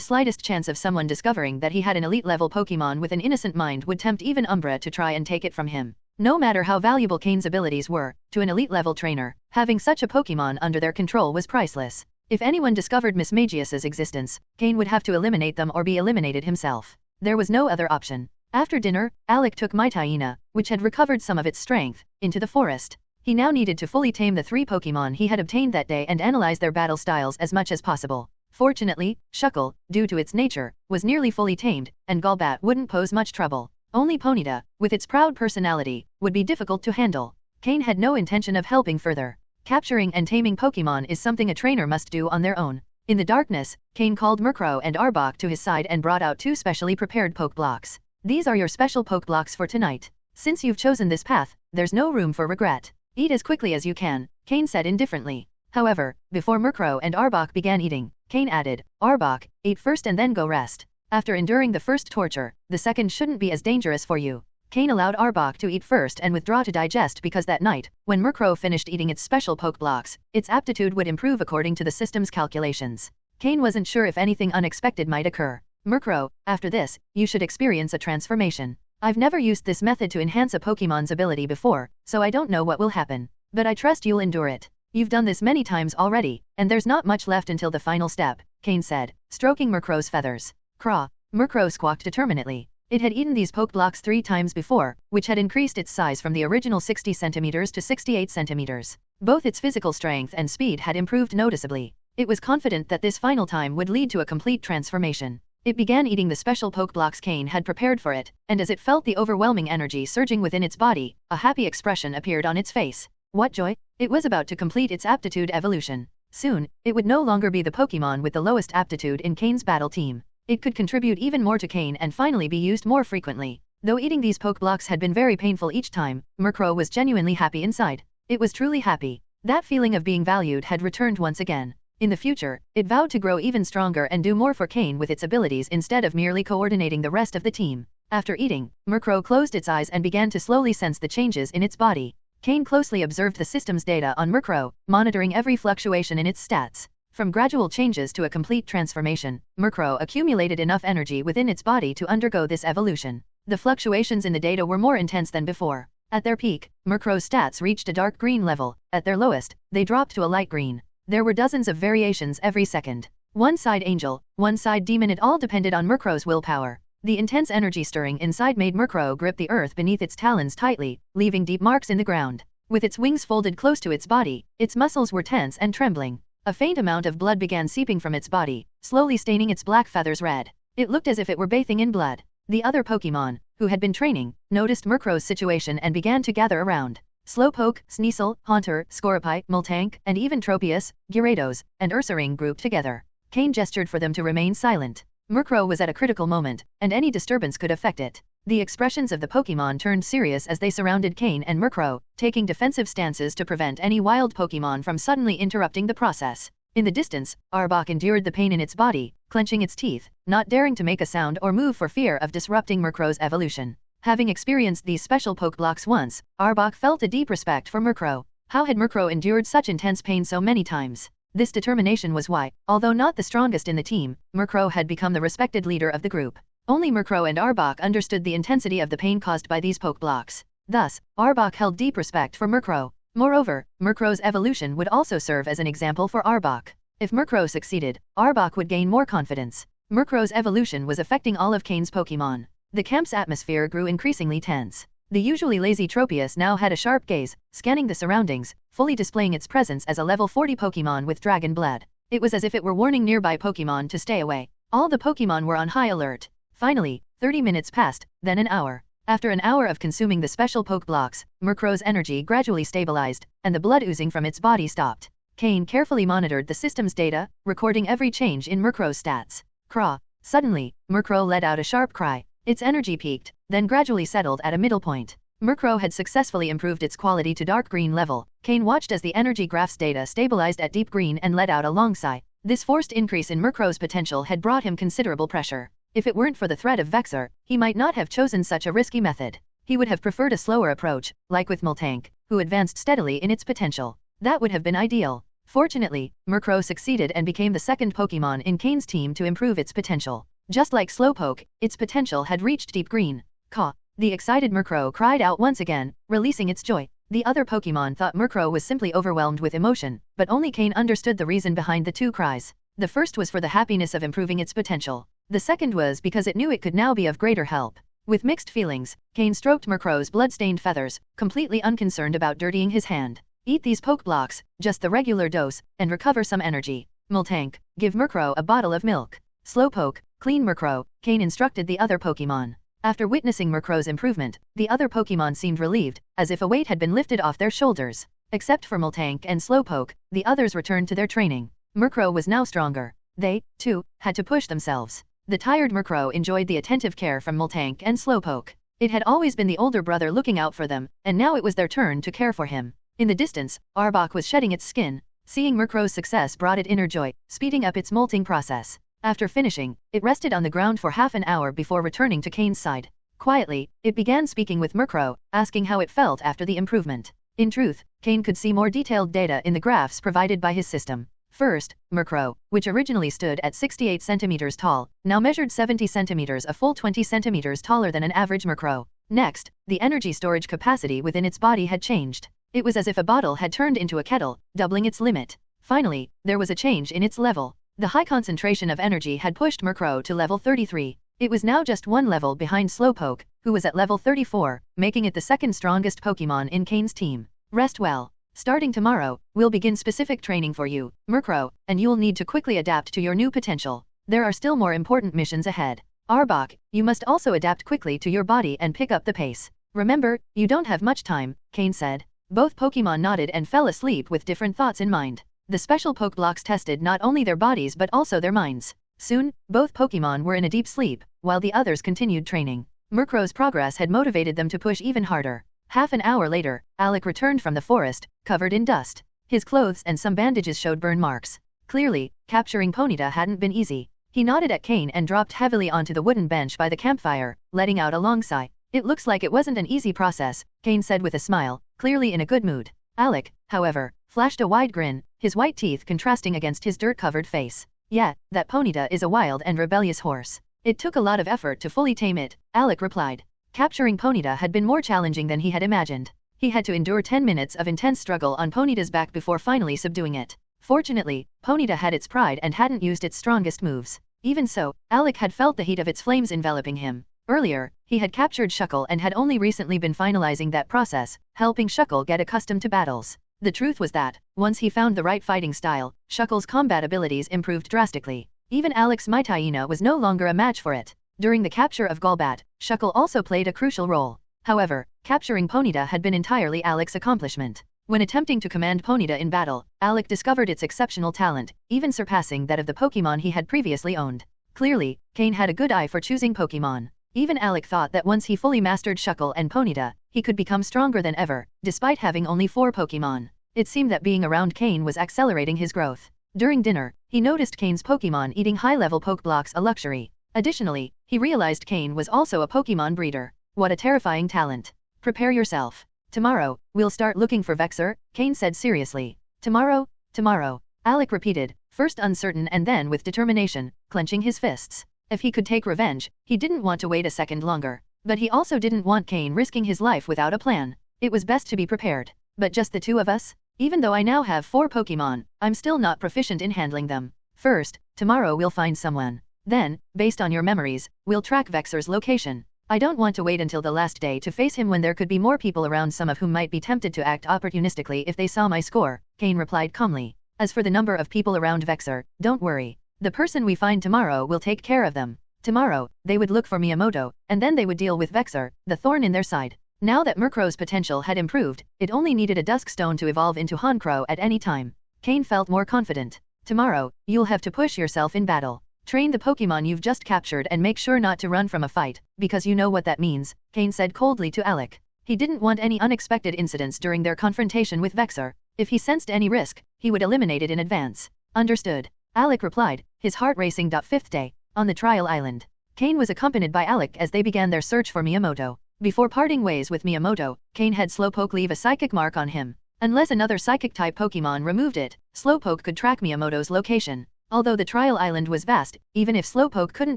[SPEAKER 3] slightest chance of someone discovering that he had an elite-level Pokémon with an innocent mind would tempt even Umbra to try and take it from him. No matter how valuable Cain's abilities were, to an elite-level trainer, having such a Pokémon under their control was priceless. If anyone discovered Mismagius's existence, Cain would have to eliminate them or be eliminated himself. There was no other option. After dinner, Alec took Mytaina, which had recovered some of its strength, into the forest. He now needed to fully tame the 3 Pokémon he had obtained that day and analyze their battle styles as much as possible. Fortunately, Shuckle, due to its nature, was nearly fully tamed, and Golbat wouldn't pose much trouble. Only Ponyta, with its proud personality, would be difficult to handle. Cain had no intention of helping further. Capturing and taming Pokémon is something a trainer must do on their own. In the darkness, Cain called Merro and Arbok to his side and brought out 2 specially prepared poke blocks. These are your special poke blocks for tonight. Since you've chosen this path, there's no room for regret. Eat as quickly as you can, Cain said indifferently. However, before Merro and Arbok began eating, Cain added, Arbok, eat first and then go rest. After enduring the first torture, the second shouldn't be as dangerous for you. Cain allowed Arbok to eat first and withdraw to digest because that night, when Merro finished eating its special poke blocks, its aptitude would improve according to the system's calculations. Cain wasn't sure if anything unexpected might occur. Merro, after this, you should experience a transformation. I've never used this method to enhance a Pokémon's ability before, so I don't know what will happen. But I trust you'll endure it. You've done this many times already, and there's not much left until the final step, Cain said, stroking Merro's feathers. Craw! Merro squawked determinedly. It had eaten these poke blocks 3 times before, which had increased its size from the original 60 centimeters to 68 centimeters. Both its physical strength and speed had improved noticeably. It was confident that this final time would lead to a complete transformation. It began eating the special poke blocks Cain had prepared for it, and as it felt the overwhelming energy surging within its body, a happy expression appeared on its face. What joy! It was about to complete its aptitude evolution. Soon, it would no longer be the Pokémon with the lowest aptitude in Cain's battle team. It could contribute even more to Cain and finally be used more frequently. Though eating these poke blocks had been very painful each time, Merro was genuinely happy inside. It was truly happy. That feeling of being valued had returned once again. In the future, it vowed to grow even stronger and do more for Cain with its abilities instead of merely coordinating the rest of the team. After eating, Merro closed its eyes and began to slowly sense the changes in its body. Cain closely observed the system's data on Merro, monitoring every fluctuation in its stats. From gradual changes to a complete transformation, Merro accumulated enough energy within its body to undergo this evolution. The fluctuations in the data were more intense than before. At their peak, Merro's stats reached a dark green level. At their lowest, they dropped to a light green. There were dozens of variations every second. One side angel, one side demon, it all depended on Merro's willpower. The intense energy stirring inside made Merro grip the earth beneath its talons tightly, leaving deep marks in the ground. With its wings folded close to its body, its muscles were tense and trembling. A faint amount of blood began seeping from its body, slowly staining its black feathers red. It looked as if it were bathing in blood. The other Pokémon, who had been training, noticed Merro's situation and began to gather around. Slowpoke, Sneasel, Haunter, Scorpy, Multank, and even Tropius, Gyarados, and Ursaring grouped together. Cain gestured for them to remain silent. Merro was at a critical moment, and any disturbance could affect it. The expressions of the Pokémon turned serious as they surrounded Cain and Merro, taking defensive stances to prevent any wild Pokémon from suddenly interrupting the process. In the distance, Arbok endured the pain in its body, clenching its teeth, not daring to make a sound or move for fear of disrupting Merro's evolution. Having experienced these special poke blocks once, Arbok felt a deep respect for Merro. How had Merro endured such intense pain so many times? This determination was why, although not the strongest in the team, Merro had become the respected leader of the group. Only Merro and Arbok understood the intensity of the pain caused by these poke blocks. Thus, Arbok held deep respect for Merro. Moreover, Merro's evolution would also serve as an example for Arbok. If Merro succeeded, Arbok would gain more confidence. Merro's evolution was affecting all of Cain's Pokémon. The camp's atmosphere grew increasingly tense. The usually lazy Tropius now had a sharp gaze, scanning the surroundings, fully displaying its presence as a level 40 Pokémon with dragon blood. It was as if it were warning nearby Pokémon to stay away. All the Pokémon were on high alert. Finally, 30 minutes passed, then an hour. After an hour of consuming the special poke blocks, Merro's energy gradually stabilized, and the blood oozing from its body stopped. Cain carefully monitored the system's data, recording every change in Merro's stats. Craw! Suddenly, Merro let out a sharp cry. Its energy peaked, then gradually settled at a middle point. Merro had successfully improved its quality to dark green level. Cain watched as the energy graph's data stabilized at deep green and let out a long sigh. This forced increase in Merro's potential had brought him considerable pressure. If it weren't for the threat of Vexer, he might not have chosen such a risky method. He would have preferred a slower approach, like with Miltank, who advanced steadily in its potential. That would have been ideal. Fortunately, Merro succeeded and became the second Pokémon in Cain's team to improve its potential. Just like Slowpoke, its potential had reached deep green. Caw! The excited Merro cried out once again, releasing its joy. The other Pokémon thought Merro was simply overwhelmed with emotion, but only Cain understood the reason behind the two cries. The first was for the happiness of improving its potential. The second was because it knew it could now be of greater help. With mixed feelings, Cain stroked Merro's blood-stained feathers, completely unconcerned about dirtying his hand. Eat these poke blocks, just the regular dose, and recover some energy. Miltank, give Merro a bottle of milk. Slowpoke, clean Merro, Cain instructed the other Pokémon. After witnessing Merro's improvement, the other Pokémon seemed relieved, as if a weight had been lifted off their shoulders. Except for Miltank and Slowpoke, the others returned to their training. Merro was now stronger. They, too, had to push themselves. The tired Merro enjoyed the attentive care from Miltank and Slowpoke. It had always been the older brother looking out for them, and now it was their turn to care for him. In the distance, Arbok was shedding its skin. Seeing Merro's success brought it inner joy, speeding up its molting process. After finishing, it rested on the ground for half an hour before returning to Cain's side. Quietly, it began speaking with Merro, asking how it felt after the improvement. In truth, Cain could see more detailed data in the graphs provided by his system. First, Merro, which originally stood at 68 centimeters tall, now measured 70 centimeters, a full 20 centimeters taller than an average Merro. Next, the energy storage capacity within its body had changed. It was as if a bottle had turned into a kettle, doubling its limit. Finally, there was a change in its level. The high concentration of energy had pushed Merro to level 33. It was now just one level behind Slowpoke, who was at level 34, making it the second strongest Pokémon in Cain's team. Rest well. Starting tomorrow, we'll begin specific training for you, Merro, and you'll need to quickly adapt to your new potential. There are still more important missions ahead. Arbok, you must also adapt quickly to your body and pick up the pace. Remember, you don't have much time, Cain said. Both Pokémon nodded and fell asleep with different thoughts in mind. The special poke blocks tested not only their bodies but also their minds. Soon, both Pokémon were in a deep sleep, while the others continued training. Merro's progress had motivated them to push even harder. Half an hour later, Alec returned from the forest, covered in dust. His clothes and some bandages showed burn marks. Clearly, capturing Ponyta hadn't been easy. He nodded at Cain and dropped heavily onto the wooden bench by the campfire, letting out a long sigh. It looks like it wasn't an easy process, Cain said with a smile, clearly in a good mood. Alec, however, flashed a wide grin, his white teeth contrasting against his dirt-covered face. Yeah, that Ponyta is a wild and rebellious horse. It took a lot of effort to fully tame it, Alec replied. Capturing Ponyta had been more challenging than he had imagined. He had to endure 10 minutes of intense struggle on Ponyta's back before finally subduing it. Fortunately, Ponyta had its pride and hadn't used its strongest moves. Even so, Alec had felt the heat of its flames enveloping him. Earlier, he had captured Shuckle and had only recently been finalizing that process, helping Shuckle get accustomed to battles. The truth was that, once he found the right fighting style, Shuckle's combat abilities improved drastically. Even Alec's Mightyena was no longer a match for it. During the capture of Golbat, Shuckle also played a crucial role. However, capturing Ponyta had been entirely Alec's accomplishment. When attempting to command Ponyta in battle, Alec discovered its exceptional talent, even surpassing that of the Pokémon he had previously owned. Clearly, Cain had a good eye for choosing Pokémon. Even Alec thought that once he fully mastered Shuckle and Ponyta, he could become stronger than ever, despite having only 4 Pokémon. It seemed that being around Cain was accelerating his growth. During dinner, he noticed Cain's Pokémon eating high-level poke blocks, a luxury. Additionally, he realized Cain was also a Pokémon breeder. What a terrifying talent. Prepare yourself. Tomorrow, we'll start looking for Vexer, Cain said seriously. Tomorrow? Tomorrow. Alec repeated, first uncertain and then with determination, clenching his fists. If he could take revenge, he didn't want to wait a second longer. But he also didn't want Cain risking his life without a plan. It was best to be prepared. But just the two of us? Even though I now have 4 Pokémon, I'm still not proficient in handling them. First, tomorrow we'll find someone. Then, based on your memories, we'll track Vexer's location. I don't want to wait until the last day to face him when there could be more people around, some of whom might be tempted to act opportunistically if they saw my score, Cain replied calmly. As for the number of people around Vexer, don't worry. The person we find tomorrow will take care of them. Tomorrow, they would look for Miyamoto, and then they would deal with Vexer, the thorn in their side. Now that Merro's potential had improved, it only needed a Dusk stone to evolve into Honchkrow at any time. Cain felt more confident. Tomorrow, you'll have to push yourself in battle. Train the Pokémon you've just captured and make sure not to run from a fight, because you know what that means, Cain said coldly to Alec. He didn't want any unexpected incidents during their confrontation with Vexer. If he sensed any risk, he would eliminate it in advance. Understood. Alec replied, his heart racing. 5th day. On the trial island. Cain was accompanied by Alec as they began their search for Miyamoto. Before parting ways with Miyamoto, Cain had Slowpoke leave a psychic mark on him. Unless another psychic-type Pokémon removed it, Slowpoke could track Miyamoto's location. Although the trial island was vast, even if Slowpoke couldn't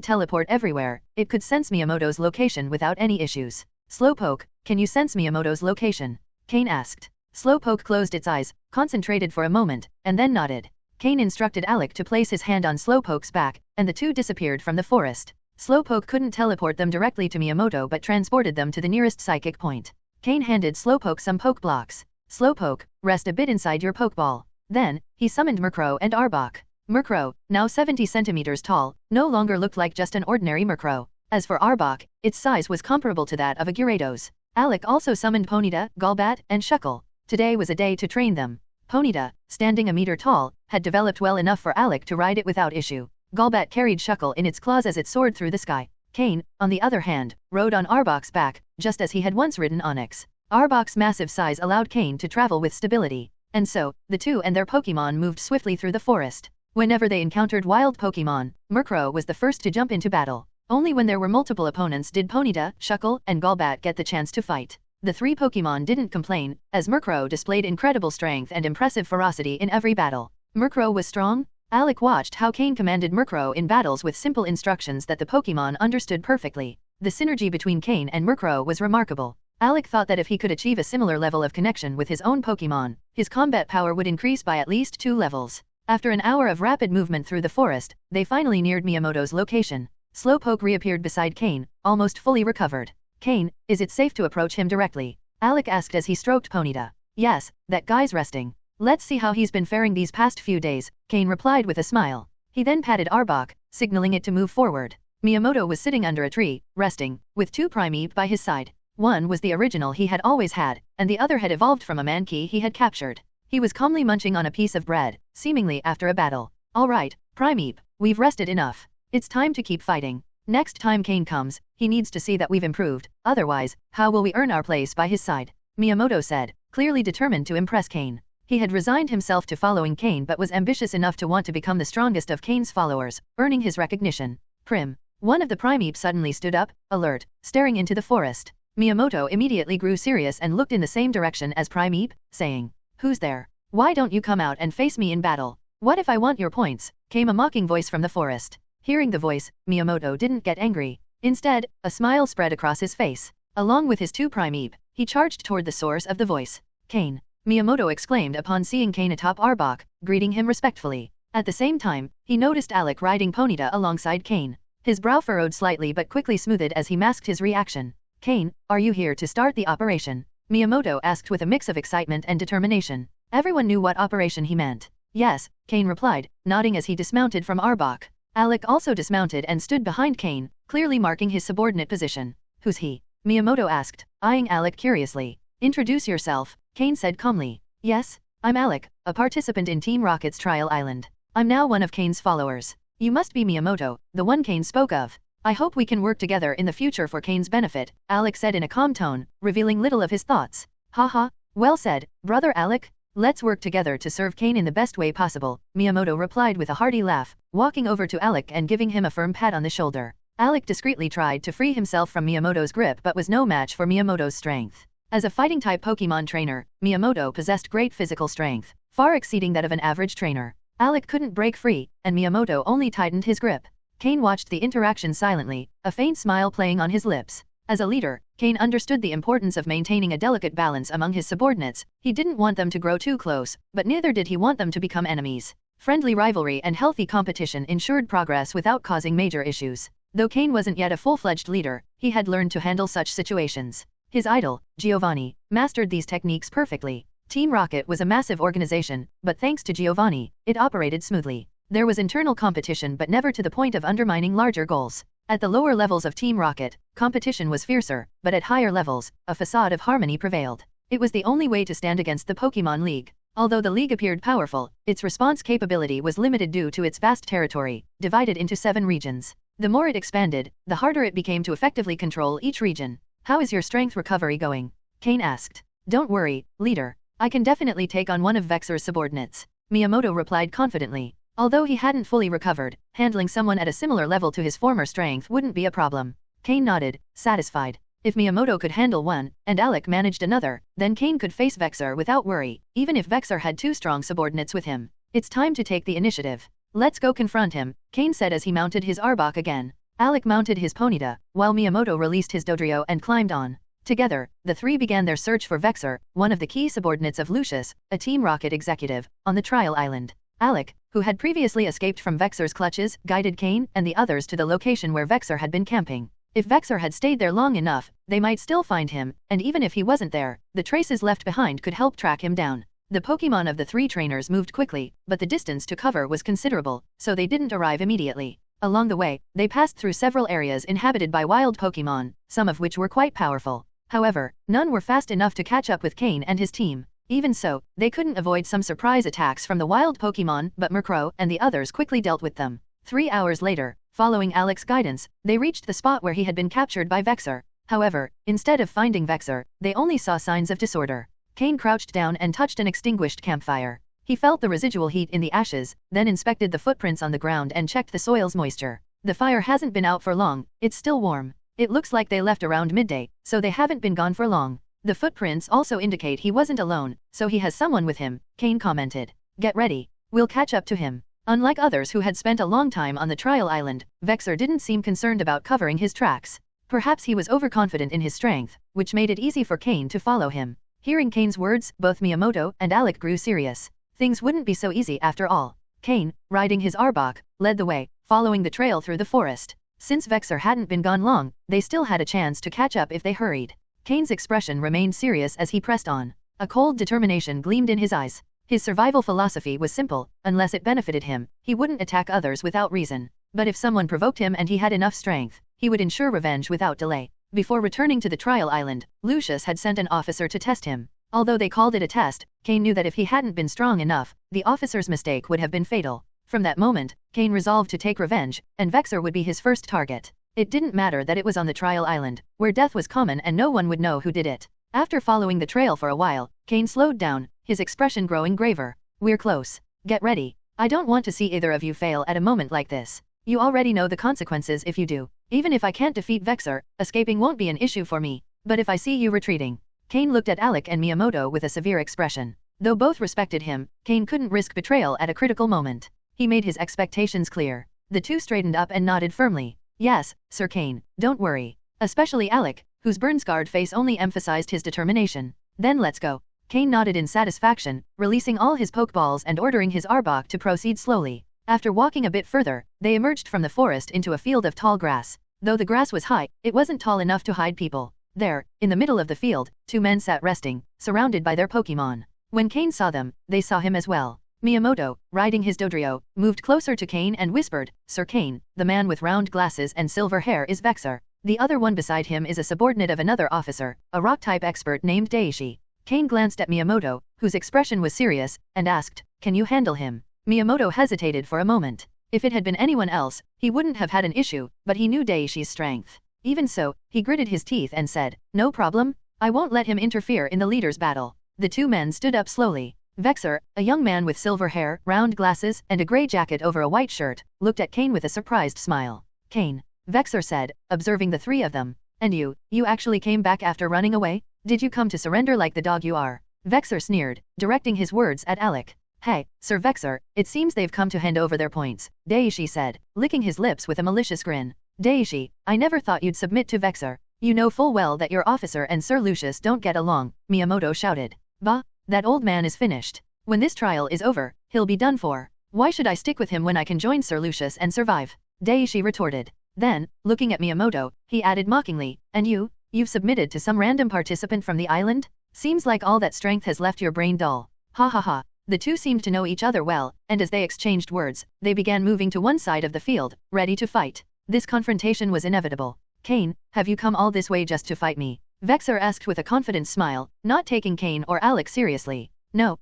[SPEAKER 3] teleport everywhere, it could sense Miyamoto's location without any issues. Slowpoke, can you sense Miyamoto's location? Cain asked. Slowpoke closed its eyes, concentrated for a moment, and then nodded. Cain instructed Alec to place his hand on Slowpoke's back, and the two disappeared from the forest. Slowpoke couldn't teleport them directly to Miyamoto but transported them to the nearest psychic point. Cain handed Slowpoke some poke blocks. Slowpoke, rest a bit inside your Pokeball. Then, he summoned Merro and Arbok. Merro, now 70 centimeters tall, no longer looked like just an ordinary Merro. As for Arbok, its size was comparable to that of a Gyarados. Alec also summoned Ponyta, Golbat, and Shuckle. Today was a day to train them. Ponyta, standing a meter tall, had developed well enough for Alec to ride it without issue. Golbat carried Shuckle in its claws as it soared through the sky. Cain, on the other hand, rode on Arbok's back, just as he had once ridden Onyx. Arbok's massive size allowed Cain to travel with stability. And so, the two and their Pokémon moved swiftly through the forest. Whenever they encountered wild Pokémon, Merro was the first to jump into battle. Only when there were multiple opponents did Ponyta, Shuckle, and Golbat get the chance to fight. The 3 Pokémon didn't complain, as Merro displayed incredible strength and impressive ferocity in every battle. Merro was strong? Alec watched how Cain commanded Merro in battles with simple instructions that the Pokémon understood perfectly. The synergy between Cain and Merro was remarkable. Alec thought that if he could achieve a similar level of connection with his own Pokémon, his combat power would increase by at least 2 levels. After an hour of rapid movement through the forest, they finally neared Miyamoto's location. Slowpoke reappeared beside Cain, almost fully recovered. Cain, is it safe to approach him directly? Alec asked as he stroked Ponyta. Yes, that guy's resting. Let's see how he's been faring these past few days, Cain replied with a smile. He then patted Arbok, signaling it to move forward. Miyamoto was sitting under a tree, resting, with 2 Primeape by his side. One was the original he had always had, and the other had evolved from a Mankey he had captured. He was calmly munching on a piece of bread, seemingly after a battle. Alright, Primeape, we've rested enough. It's time to keep fighting. Next time Cain comes, he needs to see that we've improved, otherwise, how will we earn our place by his side? Miyamoto said, clearly determined to impress Cain. He had resigned himself to following Cain but was ambitious enough to want to become the strongest of Cain's followers, earning his recognition. Prim. One of the Primeape suddenly stood up, alert, staring into the forest. Miyamoto immediately grew serious and looked in the same direction as Primeape, saying, "Who's there? Why don't you come out and face me in battle? What if I want your points?" came a mocking voice from the forest. Hearing the voice, Miyamoto didn't get angry. Instead, a smile spread across his face. Along with his 2 Primeape, he charged toward the source of the voice. Cain. Miyamoto exclaimed upon seeing Cain atop Arbok, greeting him respectfully. At the same time, he noticed Alec riding Ponyta alongside Cain. His brow furrowed slightly but quickly smoothed as he masked his reaction. Cain, are you here to start the operation? Miyamoto asked with a mix of excitement and determination. Everyone knew what operation he meant. Yes, Cain replied, nodding as he dismounted from Arbok. Alec also dismounted and stood behind Cain, clearly marking his subordinate position. Who's he? Miyamoto asked, eyeing Alec curiously. Introduce yourself, Cain said calmly. Yes, I'm Alec, a participant in Team Rocket's trial island. I'm now one of Cain's followers. You must be Miyamoto, the one Cain spoke of. I hope we can work together in the future for Cain's benefit, Alec said in a calm tone, revealing little of his thoughts. Haha, well said, brother Alec. Let's work together to serve Cain in the best way possible, Miyamoto replied with a hearty laugh, walking over to Alec and giving him a firm pat on the shoulder. Alec discreetly tried to free himself from Miyamoto's grip but was no match for Miyamoto's strength. As a fighting-type Pokémon trainer, Miyamoto possessed great physical strength, far exceeding that of an average trainer. Alec couldn't break free, and Miyamoto only tightened his grip. Cain watched the interaction silently, a faint smile playing on his lips. As a leader, Cain understood the importance of maintaining a delicate balance among his subordinates. He didn't want them to grow too close, but neither did he want them to become enemies. Friendly rivalry and healthy competition ensured progress without causing major issues. Though Cain wasn't yet a full-fledged leader, he had learned to handle such situations. His idol, Giovanni, mastered these techniques perfectly. Team Rocket was a massive organization, but thanks to Giovanni, it operated smoothly. There was internal competition but never to the point of undermining larger goals. At the lower levels of Team Rocket, competition was fiercer, but at higher levels, a facade of harmony prevailed. It was the only way to stand against the Pokémon League. Although the League appeared powerful, its response capability was limited due to its vast territory, divided into 7 regions. The more it expanded, the harder it became to effectively control each region. How is your strength recovery going? Cain asked. Don't worry, leader. I can definitely take on one of Vexer's subordinates. Miyamoto replied confidently. Although he hadn't fully recovered, handling someone at a similar level to his former strength wouldn't be a problem. Cain nodded, satisfied. If Miyamoto could handle one, and Alec managed another, then Cain could face Vexer without worry, even if Vexer had 2 strong subordinates with him. It's time to take the initiative. Let's go confront him, Cain said as he mounted his Arbok again. Alec mounted his Ponyta, while Miyamoto released his Dodrio and climbed on. Together, the 3 began their search for Vexer, one of the key subordinates of Lucius, a Team Rocket executive, on the trial island. Alec, who had previously escaped from Vexer's clutches, guided Cain and the others to the location where Vexer had been camping. If Vexer had stayed there long enough, they might still find him, and even if he wasn't there, the traces left behind could help track him down. The Pokémon of the 3 trainers moved quickly, but the distance to cover was considerable, so they didn't arrive immediately. Along the way, they passed through several areas inhabited by wild Pokémon, some of which were quite powerful. However, none were fast enough to catch up with Cain and his team. Even so, they couldn't avoid some surprise attacks from the wild Pokémon, but Merro and the others quickly dealt with them. 3 hours later, following Alec's guidance, they reached the spot where he had been captured by Vexer. However, instead of finding Vexer, they only saw signs of disorder. Cain crouched down and touched an extinguished campfire. He felt the residual heat in the ashes, then inspected the footprints on the ground and checked the soil's moisture. The fire hasn't been out for long, it's still warm. It looks like they left around midday, so they haven't been gone for long. The footprints also indicate he wasn't alone, so he has someone with him, Cain commented. Get ready. We'll catch up to him. Unlike others who had spent a long time on the trial island, Vexer didn't seem concerned about covering his tracks. Perhaps he was overconfident in his strength, which made it easy for Cain to follow him. Hearing Cain's words, both Miyamoto and Alec grew serious. Things wouldn't be so easy after all. Cain, riding his Arbok, led the way, following the trail through the forest. Since Vexer hadn't been gone long, they still had a chance to catch up if they hurried. Cain's expression remained serious as he pressed on. A cold determination gleamed in his eyes. His survival philosophy was simple: unless it benefited him, he wouldn't attack others without reason. But if someone provoked him and he had enough strength, he would ensure revenge without delay. Before returning to the trial island, Lucius had sent an officer to test him. Although they called it a test, Cain knew that if he hadn't been strong enough, the officer's mistake would have been fatal. From that moment, Cain resolved to take revenge, and Vexer would be his first target. It didn't matter that it was on the trial island, where death was common and no one would know who did it. After following the trail for a while, Cain slowed down, his expression growing graver. We're close. Get ready. I don't want to see either of you fail at a moment like this. You already know the consequences if you do. Even if I can't defeat Vexer, escaping won't be an issue for me. But if I see you retreating... Cain looked at Alec and Miyamoto with a severe expression. Though both respected him, Cain couldn't risk betrayal at a critical moment. He made his expectations clear. The 2 straightened up and nodded firmly. Yes, Sir Cain, don't worry. Especially Alec, whose burn-scarred face only emphasized his determination. Then let's go. Cain nodded in satisfaction, releasing all his Pokeballs and ordering his Arbok to proceed slowly. After walking a bit further, they emerged from the forest into a field of tall grass. Though the grass was high, it wasn't tall enough to hide people. There, in the middle of the field, 2 men sat resting, surrounded by their Pokémon. When Cain saw them, they saw him as well. Miyamoto, riding his Dodrio, moved closer to Cain and whispered, Sir Cain, the man with round glasses and silver hair is Vexer. The other one beside him is a subordinate of another officer, a rock-type expert named Daishi. Cain glanced at Miyamoto, whose expression was serious, and asked, Can you handle him? Miyamoto hesitated for a moment. If it had been anyone else, he wouldn't have had an issue, but he knew Daishi's strength. Even so, he gritted his teeth and said, No problem. I won't let him interfere in the leader's battle. The 2 men stood up slowly. Vexer, a young man with silver hair, round glasses, and a grey jacket over a white shirt, looked at Cain with a surprised smile. Cain, Vexer said, observing the 3 of them. And you actually came back after running away? Did you come to surrender like the dog you are? Vexer sneered, directing his words at Alec. Hey, Sir Vexer, it seems they've come to hand over their points, Daishi said, licking his lips with a malicious grin. Daishi, I never thought you'd submit to Vexer. You know full well that your officer and Sir Lucius don't get along, Miyamoto shouted. Bah, that old man is finished. When this trial is over, he'll be done for. Why should I stick with him when I can join Sir Lucius and survive? Daishi retorted. Then, looking at Miyamoto, he added mockingly, and you've submitted to some random participant from the island? Seems like all that strength has left your brain dull. Ha ha ha. The two seemed to know each other well, and as they exchanged words, they began moving to one side of the field, ready to fight. This confrontation was inevitable. Cain, have you come all this way just to fight me? Vexer asked with a confident smile, not taking Cain or Alec seriously. No,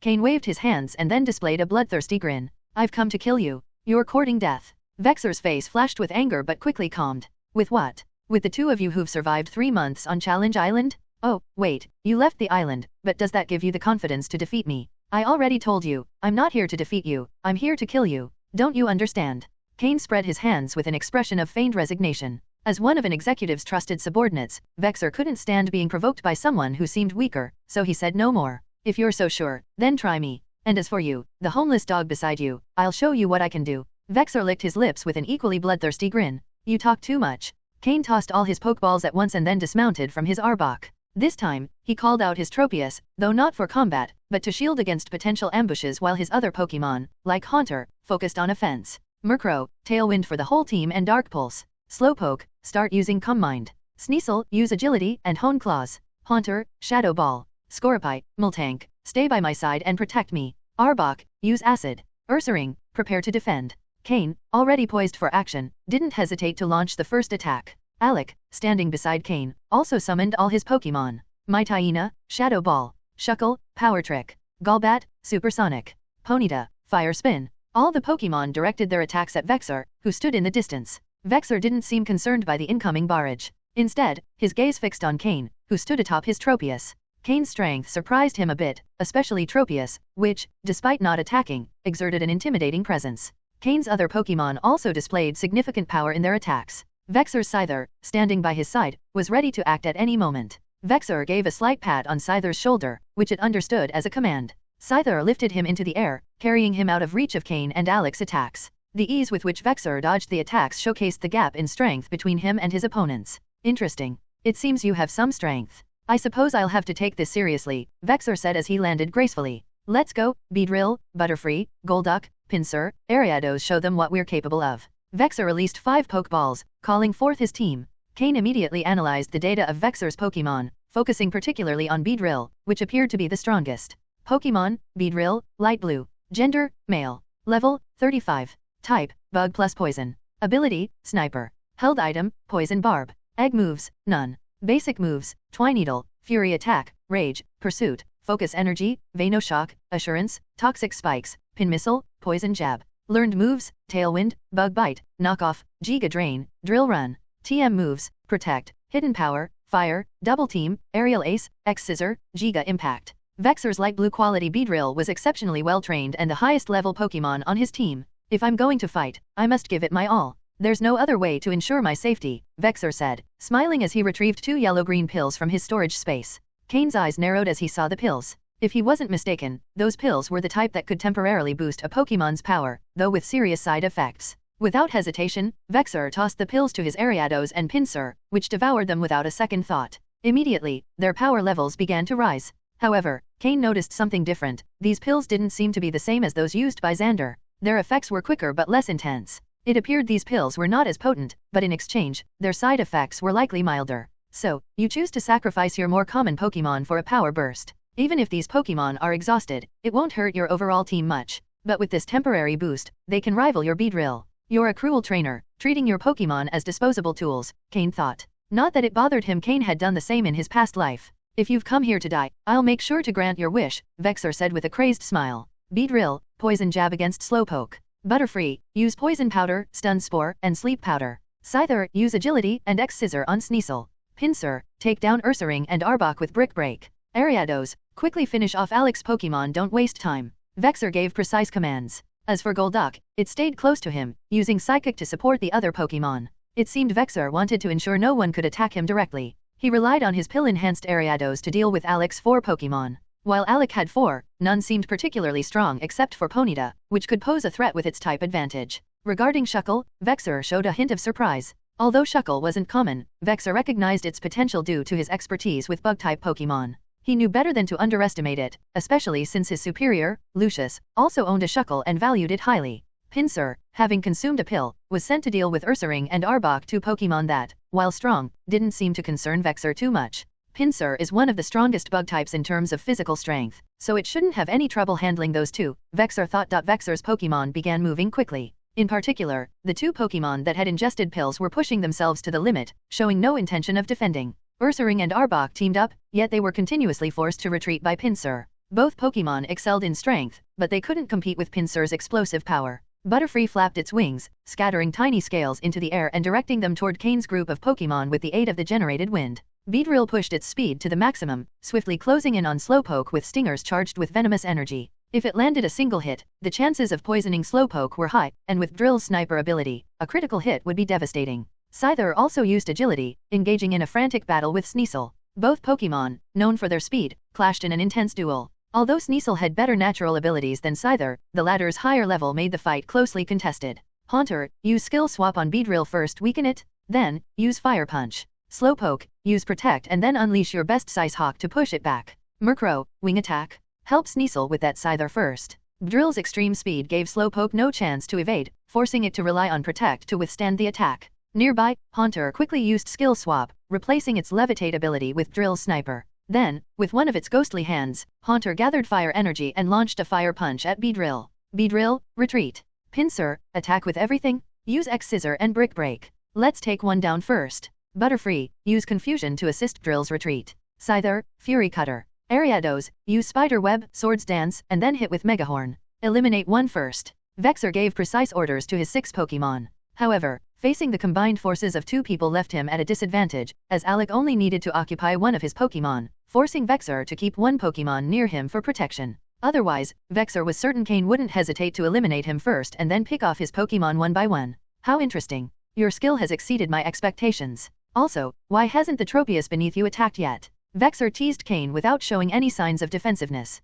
[SPEAKER 3] Cain waved his hands and then displayed a bloodthirsty grin. I've come to kill you. You're courting death. Vexer's face flashed with anger but quickly calmed. With what? With the two of you who've survived 3 months on Challenge Island? Oh, wait, you left the island, but does that give you the confidence to defeat me? I already told you, I'm not here to defeat you, I'm here to kill you. Don't you understand? Cain spread his hands with an expression of feigned resignation. As one of an executive's trusted subordinates, Vexer couldn't stand being provoked by someone who seemed weaker, so he said no more. If you're so sure, then try me. And as for you, the homeless dog beside you, I'll show you what I can do. Vexer licked his lips with an equally bloodthirsty grin. You talk too much. Cain tossed all his pokeballs at once and then dismounted from his Arbok. This time, he called out his Tropius, though not for combat, but to shield against potential ambushes while his other Pokemon, like Haunter, focused on offense. Merro, Tailwind for the whole team and Dark Pulse. Slowpoke, start using Calm Mind. Sneasel, use Agility and Hone Claws. Haunter, Shadow Ball. Scorpite, Miltank, stay by my side and protect me. Arbok, use Acid. Ursaring, prepare to defend. Cain, already poised for action, didn't hesitate to launch the first attack. Alec, standing beside Cain, also summoned all his Pokemon. Mytaina, Shadow Ball. Shuckle, Power Trick. Golbat, Supersonic. Ponyta, Fire Spin. All the Pokemon directed their attacks at Vexer, who stood in the distance. Vexer didn't seem concerned by the incoming barrage. Instead, his gaze fixed on Cain, who stood atop his Tropius. Cain's strength surprised him a bit, especially Tropius, which, despite not attacking, exerted an intimidating presence. Cain's other Pokemon also displayed significant power in their attacks. Vexer's Scyther, standing by his side, was ready to act at any moment. Vexer gave a slight pat on Scyther's shoulder, which it understood as a command. Scyther lifted him into the air, carrying him out of reach of Cain and Alec's attacks. The ease with which Vexer dodged the attacks showcased the gap in strength between him and his opponents. Interesting. It seems you have some strength. I suppose I'll have to take this seriously, Vexer said as he landed gracefully. Let's go, Beedrill, Butterfree, Golduck, Pinsir, Ariados, show them what we're capable of. Vexer released 5 Pokeballs, calling forth his team. Cain immediately analyzed the data of Vexer's Pokemon, focusing particularly on Beedrill, which appeared to be the strongest. Pokemon, Beedrill, Light Blue. Gender, Male. Level, 35. Type, Bug plus Poison. Ability, Sniper. Held item, Poison Barb. Egg moves, none. Basic moves, Twineedle, Fury Attack, Rage, Pursuit, Focus Energy, Venoshock, Assurance, Toxic Spikes, Pin Missile, Poison Jab. Learned moves, Tailwind, Bug Bite, Knockoff, Giga Drain, Drill Run. TM moves, Protect, Hidden Power, Fire, Double Team, Aerial Ace, X-Scissor, Giga Impact. Vexer's light blue quality Beedrill was exceptionally well trained and the highest level Pokemon on his team. If I'm going to fight, I must give it my all. There's no other way to ensure my safety, Vexer said, smiling as he retrieved 2 yellow-green pills from his storage space. Cain's eyes narrowed as he saw the pills. If he wasn't mistaken, those pills were the type that could temporarily boost a Pokemon's power, though with serious side effects. Without hesitation, Vexer tossed the pills to his Ariados and Pinsir, which devoured them without a second thought. Immediately, their power levels began to rise. However, Cain noticed something different. These pills didn't seem to be the same as those used by Xander. Their effects were quicker but less intense. It appeared these pills were not as potent, but in exchange, their side effects were likely milder. So, you choose to sacrifice your more common Pokemon for a power burst. Even if these Pokemon are exhausted, it won't hurt your overall team much. But with this temporary boost, they can rival your Beedrill. You're a cruel trainer, treating your Pokemon as disposable tools, Cain thought. Not that it bothered him, Cain had done the same in his past life. If you've come here to die, I'll make sure to grant your wish, Vexer said with a crazed smile. Beedrill, Poison Jab against Slowpoke. Butterfree, use Poison Powder, Stun Spore, and Sleep Powder. Scyther, use Agility and X-Scissor on Sneasel. Pinsir, take down Ursaring and Arbok with Brick Break. Ariados, quickly finish off Alec's Pokemon, don't waste time. Vexer gave precise commands. As for Golduck, it stayed close to him, using Psychic to support the other Pokemon. It seemed Vexer wanted to ensure no one could attack him directly. He relied on his pill-enhanced Ariados to deal with Alec's 4 Pokémon. While Alec had 4, none seemed particularly strong except for Ponyta, which could pose a threat with its type advantage. Regarding Shuckle, Vexer showed a hint of surprise. Although Shuckle wasn't common, Vexer recognized its potential due to his expertise with bug-type Pokémon. He knew better than to underestimate it, especially since his superior, Lucius, also owned a Shuckle and valued it highly. Pinsir, having consumed a pill, was sent to deal with Ursaring and Arbok, 2 Pokémon that, while strong, didn't seem to concern Vexer too much. Pinsir is one of the strongest bug types in terms of physical strength, so it shouldn't have any trouble handling those 2, Vexer thought. Vexer's Pokémon began moving quickly. In particular, the 2 Pokémon that had ingested pills were pushing themselves to the limit, showing no intention of defending. Ursaring and Arbok teamed up, yet they were continuously forced to retreat by Pinsir. Both Pokémon excelled in strength, but they couldn't compete with Pinsir's explosive power. Butterfree flapped its wings, scattering tiny scales into the air and directing them toward Cain's group of Pokémon with the aid of the generated wind. Beedrill pushed its speed to the maximum, swiftly closing in on Slowpoke with stingers charged with venomous energy. If it landed a single hit, the chances of poisoning Slowpoke were high, and with Drill's sniper ability, a critical hit would be devastating. Scyther also used agility, engaging in a frantic battle with Sneasel. Both Pokémon, known for their speed, clashed in an intense duel. Although Sneasel had better natural abilities than Scyther, the latter's higher level made the fight closely contested. Haunter, use Skill Swap on Beedrill first, weaken it, then, use Fire Punch. Slowpoke, use Protect and then unleash your best Size Hawk to push it back. Merro, Wing Attack. Help Sneasel with that Scyther first. Drill's extreme speed gave Slowpoke no chance to evade, forcing it to rely on Protect to withstand the attack. Nearby, Haunter quickly used Skill Swap, replacing its Levitate ability with Drill's Sniper. Then, with one of its ghostly hands, Haunter gathered fire energy and launched a Fire Punch at Beedrill. Beedrill, retreat. Pinsir, attack with everything, use X-Scissor and Brick Break. Let's take one down first. Butterfree, use Confusion to assist Drill's retreat. Scyther, Fury Cutter. Ariados, use Spider Web, Swords Dance, and then hit with Megahorn. Eliminate one first. Vexer gave precise orders to his 6 Pokémon. However, facing the combined forces of 2 people left him at a disadvantage, as Alec only needed to occupy one of his Pokémon, forcing Vexer to keep one Pokémon near him for protection. Otherwise, Vexer was certain Cain wouldn't hesitate to eliminate him first and then pick off his Pokémon one by one. How interesting. Your skill has exceeded my expectations. Also, why hasn't the Tropius beneath you attacked yet? Vexer teased Cain without showing any signs of defensiveness.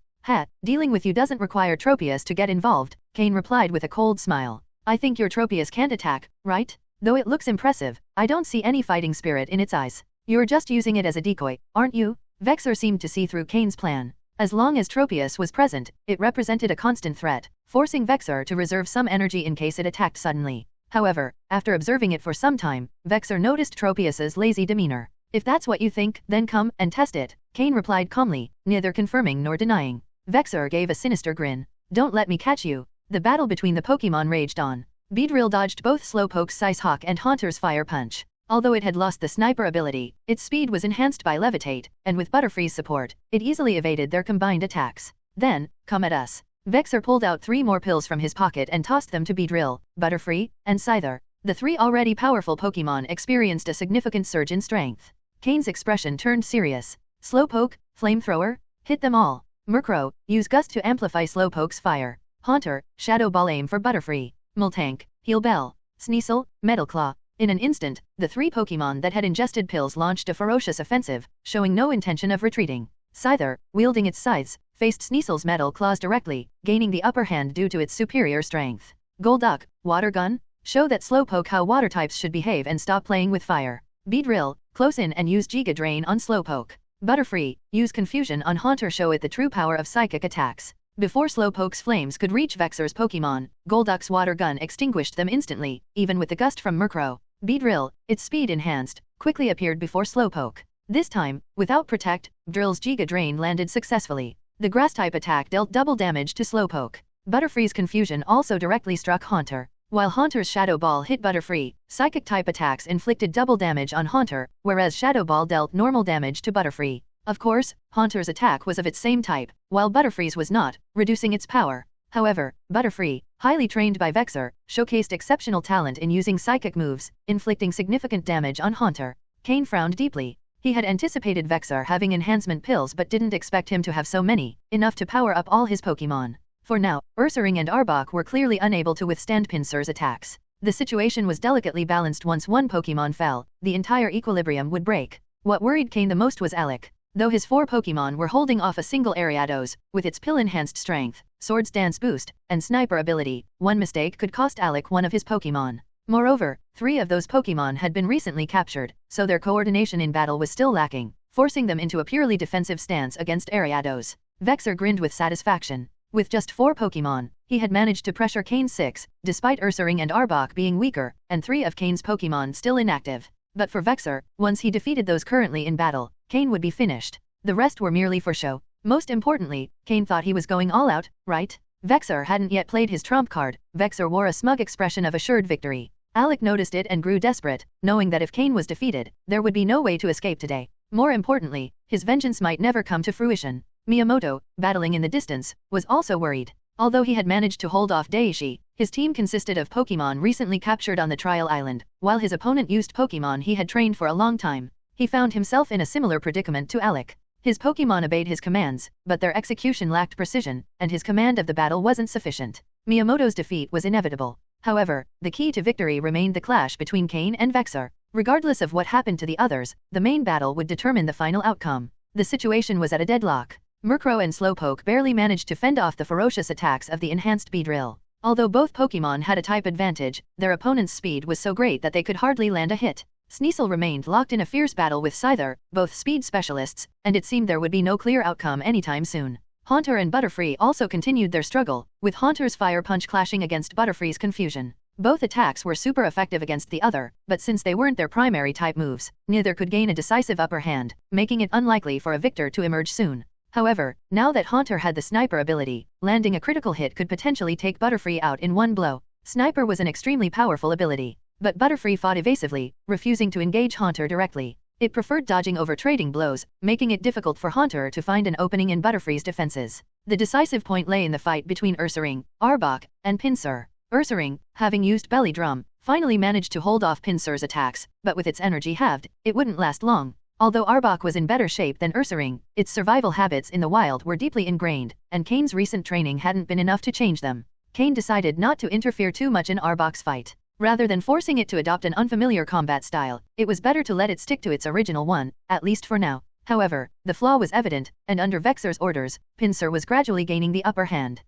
[SPEAKER 3] Dealing with you doesn't require Tropius to get involved, Cain replied with a cold smile. I think your Tropius can't attack, right? Though it looks impressive, I don't see any fighting spirit in its eyes. You're just using it as a decoy, aren't you? Vexer seemed to see through Cain's plan. As long as Tropius was present, it represented a constant threat, forcing Vexer to reserve some energy in case it attacked suddenly. However, after observing it for some time, Vexer noticed Tropius's lazy demeanor. If that's what you think, then come and test it, Cain replied calmly, neither confirming nor denying. Vexer gave a sinister grin. Don't let me catch you. The battle between the Pokémon raged on. Beedrill dodged both Slowpoke's Size Hawk and Haunter's Fire Punch. Although it had lost the sniper ability, its speed was enhanced by Levitate, and with Butterfree's support, it easily evaded their combined attacks. Then, come at us. Vexer pulled out 3 more pills from his pocket and tossed them to Beedrill, Butterfree, and Scyther. The 3 already powerful Pokémon experienced a significant surge in strength. Cain's expression turned serious. Slowpoke, Flamethrower, hit them all. Merro, use Gust to amplify Slowpoke's fire. Haunter, Shadow Ball aim for Butterfree. Miltank, Heal Bell. Sneasel, Metal Claw. In an instant, the 3 Pokémon that had ingested pills launched a ferocious offensive, showing no intention of retreating. Scyther, wielding its scythes, faced Sneasel's metal claws directly, gaining the upper hand due to its superior strength. Golduck, Water Gun, show that Slowpoke how water types should behave and stop playing with fire. Beedrill, close in and use Giga Drain on Slowpoke. Butterfree, use Confusion on Haunter, show it the true power of psychic attacks. Before Slowpoke's flames could reach Vexer's Pokémon, Golduck's water gun extinguished them instantly, even with the gust from Merro. Beedrill, its speed enhanced, quickly appeared before Slowpoke. This time, without Protect, Drill's Giga Drain landed successfully. The Grass-type attack dealt double damage to Slowpoke. Butterfree's Confusion also directly struck Haunter. While Haunter's Shadow Ball hit Butterfree, Psychic-type attacks inflicted double damage on Haunter, whereas Shadow Ball dealt normal damage to Butterfree. Of course, Haunter's attack was of its same type, while Butterfree's was not, reducing its power. However, Butterfree, highly trained by Vexer, showcased exceptional talent in using psychic moves, inflicting significant damage on Haunter. Cain frowned deeply. He had anticipated Vexer having enhancement pills but didn't expect him to have so many, enough to power up all his Pokémon. For now, Ursaring and Arbok were clearly unable to withstand Pinsir's attacks. The situation was delicately balanced. Once one Pokémon fell, the entire equilibrium would break. What worried Cain the most was Alec. Though his 4 Pokémon were holding off a single Ariados, with its pill-enhanced strength, Swords Dance boost, and Sniper ability, one mistake could cost Alec one of his Pokémon. Moreover, 3 of those Pokémon had been recently captured, so their coordination in battle was still lacking, forcing them into a purely defensive stance against Ariados. Vexer grinned with satisfaction. With just 4 Pokémon, he had managed to pressure Cain's 6, despite Ursaring and Arbok being weaker, and 3 of Cain's Pokémon still inactive. But for Vexer, once he defeated those currently in battle, Cain would be finished. The rest were merely for show. Most importantly, Cain thought he was going all out, right? Vexer hadn't yet played his trump card. Vexer wore a smug expression of assured victory. Alec noticed it and grew desperate, knowing that if Cain was defeated, there would be no way to escape today. More importantly, his vengeance might never come to fruition. Miyamoto, battling in the distance, was also worried. Although he had managed to hold off Daishi, his team consisted of Pokémon recently captured on the trial island, while his opponent used Pokémon he had trained for a long time. He found himself in a similar predicament to Alec. His Pokémon obeyed his commands, but their execution lacked precision, and his command of the battle wasn't sufficient. Miyamoto's defeat was inevitable. However, the key to victory remained the clash between Cain and Vexer. Regardless of what happened to the others, the main battle would determine the final outcome. The situation was at a deadlock. Merro and Slowpoke barely managed to fend off the ferocious attacks of the enhanced Beedrill. Although both Pokémon had a type advantage, their opponent's speed was so great that they could hardly land a hit. Sneasel remained locked in a fierce battle with Scyther, both speed specialists, and it seemed there would be no clear outcome anytime soon. Haunter and Butterfree also continued their struggle, with Haunter's Fire Punch clashing against Butterfree's Confusion. Both attacks were super effective against the other, but since they weren't their primary type moves, neither could gain a decisive upper hand, making it unlikely for a victor to emerge soon. However, now that Haunter had the Sniper ability, landing a critical hit could potentially take Butterfree out in one blow. Sniper was an extremely powerful ability, but Butterfree fought evasively, refusing to engage Haunter directly. It preferred dodging over trading blows, making it difficult for Haunter to find an opening in Butterfree's defenses. The decisive point lay in the fight between Ursaring, Arbok, and Pinsir. Ursaring, having used Belly Drum, finally managed to hold off Pinsir's attacks, but with its energy halved, it wouldn't last long. Although Arbok was in better shape than Ursaring, its survival habits in the wild were deeply ingrained, and Cain's recent training hadn't been enough to change them. Cain decided not to interfere too much in Arbok's fight. Rather than forcing it to adopt an unfamiliar combat style, it was better to let it stick to its original one, at least for now. However, the flaw was evident, and under Vexer's orders, Pinsir was gradually gaining the upper hand.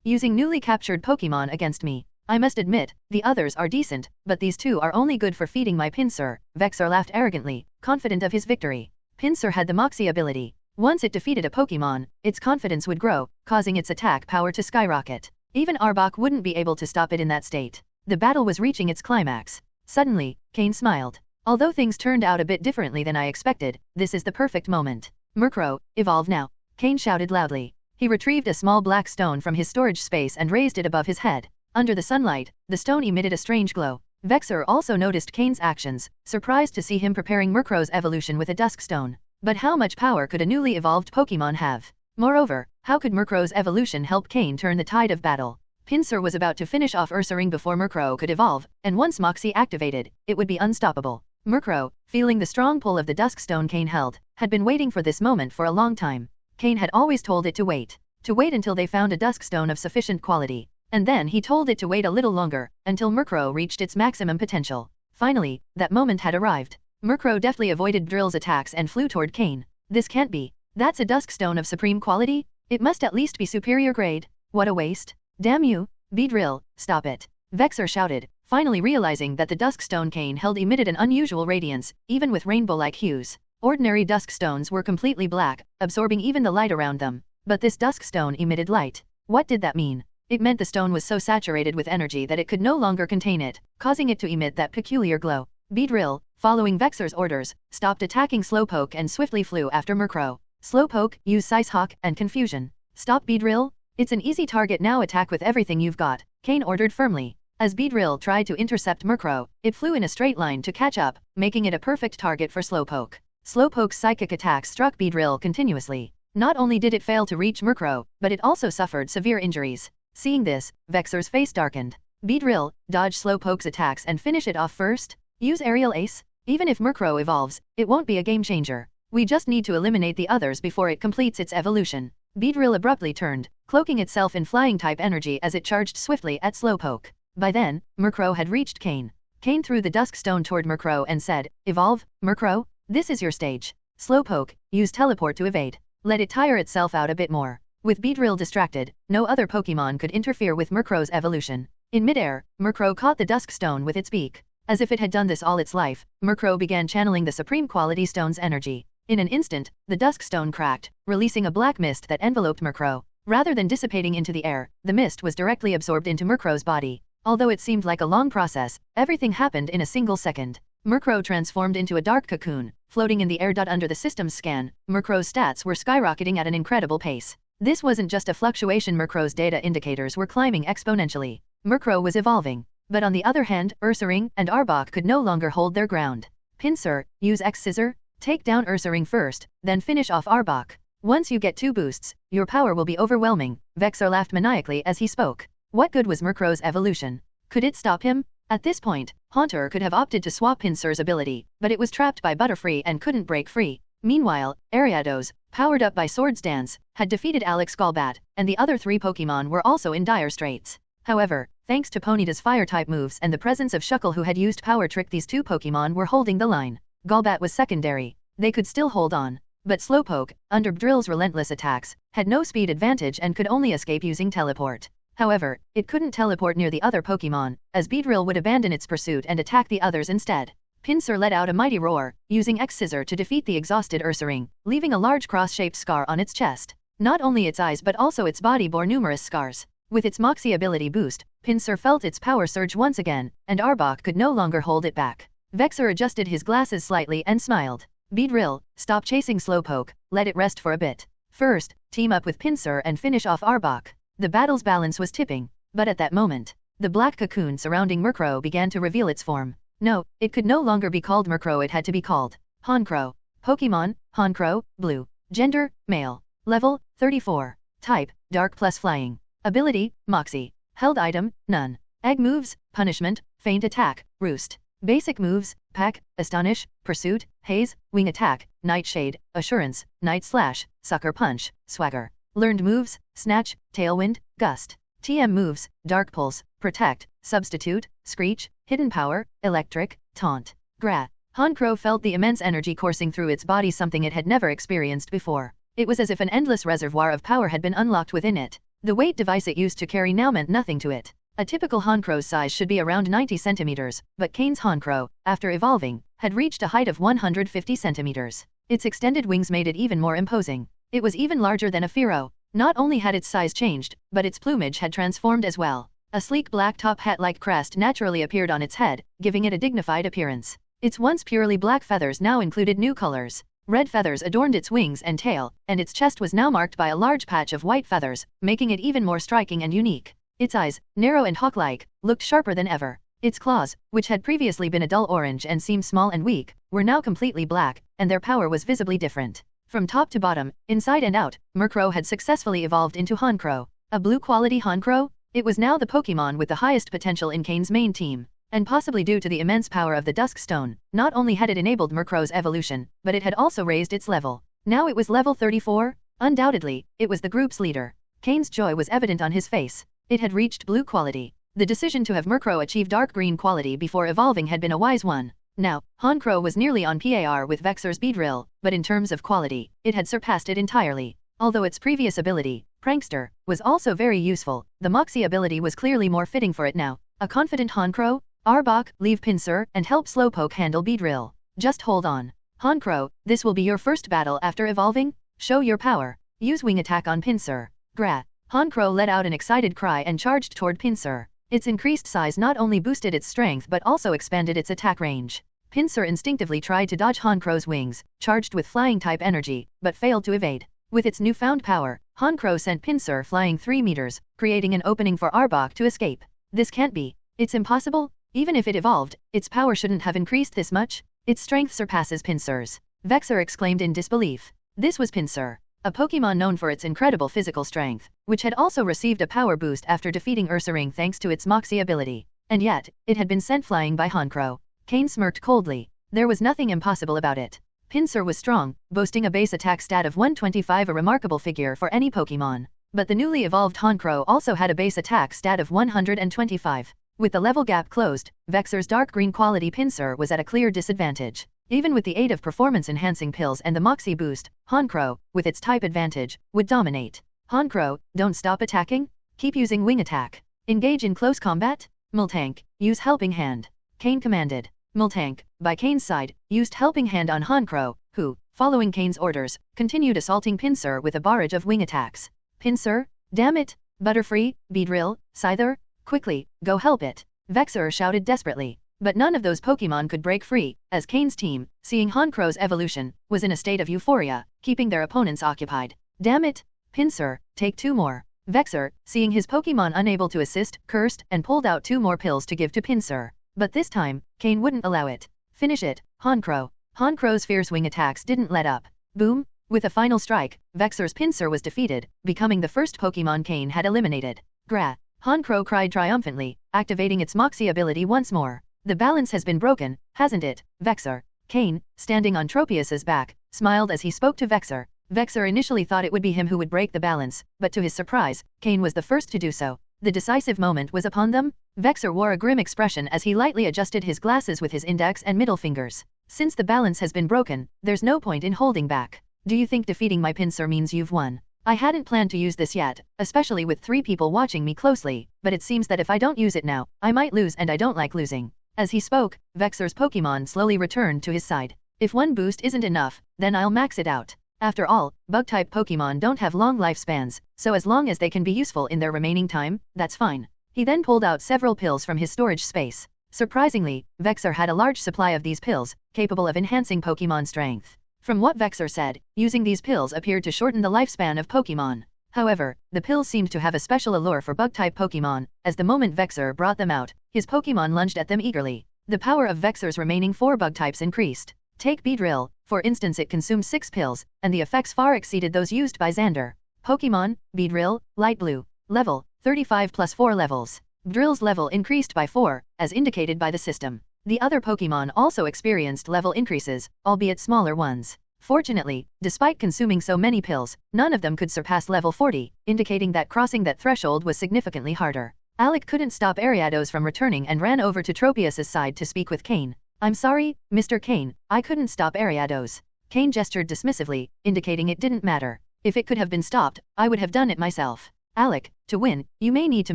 [SPEAKER 3] Using newly captured Pokémon against me. I must admit, the others are decent, but these two are only good for feeding my Pinsir. Vexer laughed arrogantly, confident of his victory. Pinsir had the Moxie ability. Once it defeated a Pokémon, its confidence would grow, causing its attack power to skyrocket. Even Arbok wouldn't be able to stop it in that state. The battle was reaching its climax. Suddenly, Cain smiled. Although things turned out a bit differently than I expected, this is the perfect moment. Merro, evolve now. Cain shouted loudly. He retrieved a small black stone from his storage space and raised it above his head. Under the sunlight, the stone emitted a strange glow. Vexer also noticed Cain's actions, surprised to see him preparing Merro's evolution with a Dusk stone. But how much power could a newly evolved Pokémon have? Moreover, how could Merro's evolution help Cain turn the tide of battle? Pinsir was about to finish off Ursaring before Merro could evolve, and once Moxie activated, it would be unstoppable. Merro, feeling the strong pull of the Dusk stone Cain held, had been waiting for this moment for a long time. Cain had always told it to wait until they found a Dusk stone of sufficient quality. And then he told it to wait a little longer, until Merro reached its maximum potential. Finally, that moment had arrived. Merro deftly avoided Drill's attacks and flew toward Cain. This can't be. That's a Dusk stone of supreme quality? It must at least be superior grade. What a waste. Damn you, Beedrill, stop it. Vexer shouted, finally realizing that the Dusk stone Cain held emitted an unusual radiance, even with rainbow-like hues. Ordinary Dusk stones were completely black, absorbing even the light around them. But this Dusk stone emitted light. What did that mean? It meant the stone was so saturated with energy that it could no longer contain it, causing it to emit that peculiar glow. Beedrill, following Vexer's orders, stopped attacking Slowpoke and swiftly flew after Merro. Slowpoke, use Size Hawk and Confusion. Stop Beedrill. It's an easy target now, attack with everything you've got, Cain ordered firmly. As Beedrill tried to intercept Merro, it flew in a straight line to catch up, making it a perfect target for Slowpoke. Slowpoke's psychic attacks struck Beedrill continuously. Not only did it fail to reach Merro, but it also suffered severe injuries. Seeing this, Vexer's face darkened. Beedrill, dodge Slowpoke's attacks and finish it off first? Use Aerial Ace? Even if Merro evolves, it won't be a game changer. We just need to eliminate the others before it completes its evolution. Beedrill abruptly turned, cloaking itself in flying-type energy as it charged swiftly at Slowpoke. By then, Merro had reached Cain. Cain threw the Dusk stone toward Merro and said, "Evolve, Merro." This is your stage. Slowpoke, use teleport to evade. Let it tire itself out a bit more. With Beedrill distracted, no other Pokemon could interfere with Murkrow's evolution. In midair, Murkrow caught the Dusk Stone with its beak. As if it had done this all its life, Murkrow began channeling the Supreme Quality Stone's energy. In an instant, the Dusk Stone cracked, releasing a black mist that enveloped Murkrow. Rather than dissipating into the air, the mist was directly absorbed into Murkrow's body. Although it seemed like a long process, everything happened in a single second. Murkrow transformed into a dark cocoon, floating in the air. Under the system's scan, Murkrow's stats were skyrocketing at an incredible pace. This wasn't just a fluctuation. Murkrow's data indicators were climbing exponentially. Murkrow was evolving. But on the other hand, Ursaring and Arbok could no longer hold their ground. Pinsir, use X-Scissor, take down Ursaring first, then finish off Arbok. Once you get 2 boosts, your power will be overwhelming. Vexer laughed maniacally as he spoke. What good was Murkrow's evolution? Could it stop him? At this point, Haunter could have opted to swap Pinsir's ability, but it was trapped by Butterfree and couldn't break free. Meanwhile, Ariados, powered up by Swords Dance, had defeated Alec's Golbat, and the other 3 Pokemon were also in dire straits. However, thanks to Ponyta's Fire-type moves and the presence of Shuckle, who had used Power Trick, these 2 Pokemon were holding the line. Golbat was secondary. They could still hold on. But Slowpoke, under Beedrill's relentless attacks, had no speed advantage and could only escape using teleport. However, it couldn't teleport near the other Pokemon, as Beedrill would abandon its pursuit and attack the others instead. Pinsir let out a mighty roar, using X-Scissor to defeat the exhausted Ursaring, leaving a large cross-shaped scar on its chest. Not only its eyes but also its body bore numerous scars. With its Moxie ability boost, Pinsir felt its power surge once again, and Arbok could no longer hold it back. Vexer adjusted his glasses slightly and smiled. Beedrill, stop chasing Slowpoke, let it rest for a bit. First, team up with Pinsir and finish off Arbok. The battle's balance was tipping, but at that moment, the black cocoon surrounding Murkrow began to reveal its form. No, it could no longer be called Murkrow, it had to be called Honchkrow. Pokemon, Honchkrow, Blue. Gender, Male. Level, 34. Type, Dark plus Flying. Ability, Moxie. Held item, None. Egg moves, Punishment, Feint Attack, Roost. Basic moves, Peck, Astonish, Pursuit, Haze, Wing Attack, Nightshade, Assurance, Night Slash, Sucker Punch, Swagger. Learned moves, Snatch, Tailwind, Gust. TM moves, Dark Pulse, Protect, Substitute, Screech, Hidden Power, Electric, Taunt. Gra. Honchkrow felt the immense energy coursing through its body, something it had never experienced before. It was as if an endless reservoir of power had been unlocked within it. The weight device it used to carry now meant nothing to it. A typical Honkrow's size should be around 90 centimeters, but Cain's Honchkrow, after evolving, had reached a height of 150 centimeters. Its extended wings made it even more imposing. It was even larger than a Fearow. Not only had its size changed, but its plumage had transformed as well. A sleek black top hat-like crest naturally appeared on its head, giving it a dignified appearance. Its once purely black feathers now included new colors. Red feathers adorned its wings and tail, and its chest was now marked by a large patch of white feathers, making it even more striking and unique. Its eyes, narrow and hawk-like, looked sharper than ever. Its claws, which had previously been a dull orange and seemed small and weak, were now completely black, and their power was visibly different. From top to bottom, inside and out, Murkrow had successfully evolved into Honchkrow. A blue-quality Honchkrow? It was now the Pokemon with the highest potential in Cain's main team. And possibly due to the immense power of the Dusk Stone, not only had it enabled Murkrow's evolution, but it had also raised its level. Now it was level 34? Undoubtedly, it was the group's leader. Cain's joy was evident on his face. It had reached blue quality. The decision to have Murkrow achieve dark green quality before evolving had been a wise one. Now, Honchkrow was nearly on par with Vexer's Beedrill, but in terms of quality, it had surpassed it entirely. Although its previous ability, Prankster, was also very useful, the Moxie ability was clearly more fitting for it now. A confident Honchkrow? Arbok, leave Pinsir and help Slowpoke handle Beedrill. Just hold on. Honchkrow, this will be your first battle after evolving? Show your power. Use Wing Attack on Pinsir. Gra. Honchkrow let out an excited cry and charged toward Pinsir. Its increased size not only boosted its strength but also expanded its attack range. Pinsir instinctively tried to dodge Honkrow's wings, charged with flying-type energy, but failed to evade. With its newfound power, Honchkrow sent Pinsir flying 3 meters, creating an opening for Arbok to escape. This can't be. It's impossible? Even if it evolved, its power shouldn't have increased this much. Its strength surpasses Pinsir's. Vexer exclaimed in disbelief. This was Pinsir, a Pokemon known for its incredible physical strength, which had also received a power boost after defeating Ursaring thanks to its Moxie ability. And yet, it had been sent flying by Honchkrow. Cain smirked coldly. There was nothing impossible about it. Pinsir was strong, boasting a base attack stat of 125, a remarkable figure for any Pokemon. But the newly evolved Honchkrow also had a base attack stat of 125. With the level gap closed, Vexer's dark green quality Pinsir was at a clear disadvantage. Even with the aid of performance-enhancing pills and the Moxie boost, Honchkrow, with its type advantage, would dominate. Honchkrow, don't stop attacking? Keep using wing attack. Engage in close combat? Miltank, use helping hand. Cain commanded. Miltank, by Cain's side, used helping hand on Honchkrow, who, following Cain's orders, continued assaulting Pinsir with a barrage of wing attacks. Pinsir? Damn it! Butterfree, Beedrill, Scyther? Quickly, go help it! Vexer shouted desperately. But none of those Pokemon could break free, as Cain's team, seeing Honchkrow's evolution, was in a state of euphoria, keeping their opponents occupied. Damn it! Pinsir, take 2 more. Vexer, seeing his Pokemon unable to assist, cursed and pulled out 2 more pills to give to Pinsir. But this time, Cain wouldn't allow it. Finish it, Honchkrow. Honchkrow's fierce wing attacks didn't let up. Boom! With a final strike, Vexer's Pinsir was defeated, becoming the first Pokemon Cain had eliminated. Gra! Honchkrow cried triumphantly, activating its Moxie ability once more. The balance has been broken, hasn't it, Vexer? Cain, standing on Tropius's back, smiled as he spoke to Vexer. Vexer initially thought it would be him who would break the balance, but to his surprise, Cain was the first to do so. The decisive moment was upon them. Vexer wore a grim expression as he lightly adjusted his glasses with his index and middle fingers. Since the balance has been broken, there's no point in holding back. Do you think defeating my Pinsir means you've won? I hadn't planned to use this yet, especially with 3 people watching me closely, but it seems that if I don't use it now, I might lose and I don't like losing. As he spoke, Vexer's Pokemon slowly returned to his side. If 1 boost isn't enough, then I'll max it out. After all, Bug-type Pokemon don't have long lifespans, so as long as they can be useful in their remaining time, that's fine. He then pulled out several pills from his storage space. Surprisingly, Vexer had a large supply of these pills, capable of enhancing Pokemon strength. From what Vexer said, using these pills appeared to shorten the lifespan of Pokemon. However, the pills seemed to have a special allure for Bug-type Pokemon, as the moment Vexer brought them out, his Pokemon lunged at them eagerly. The power of Vexer's remaining 4 Bug-types increased. Take Beedrill, for instance, it consumed 6 pills, and the effects far exceeded those used by Xander. Pokemon, Beedrill, Light Blue. Level, 35 plus 4 levels. Beedrill's level increased by 4, as indicated by the system. The other Pokemon also experienced level increases, albeit smaller ones. Fortunately, despite consuming so many pills, none of them could surpass level 40, indicating that crossing that threshold was significantly harder. Alec couldn't stop Ariados from returning and ran over to Tropius's side to speak with Cain. I'm sorry, Mr. Cain, I couldn't stop Ariados. Cain gestured dismissively, indicating it didn't matter. If it could have been stopped, I would have done it myself. Alec, to win, you may need to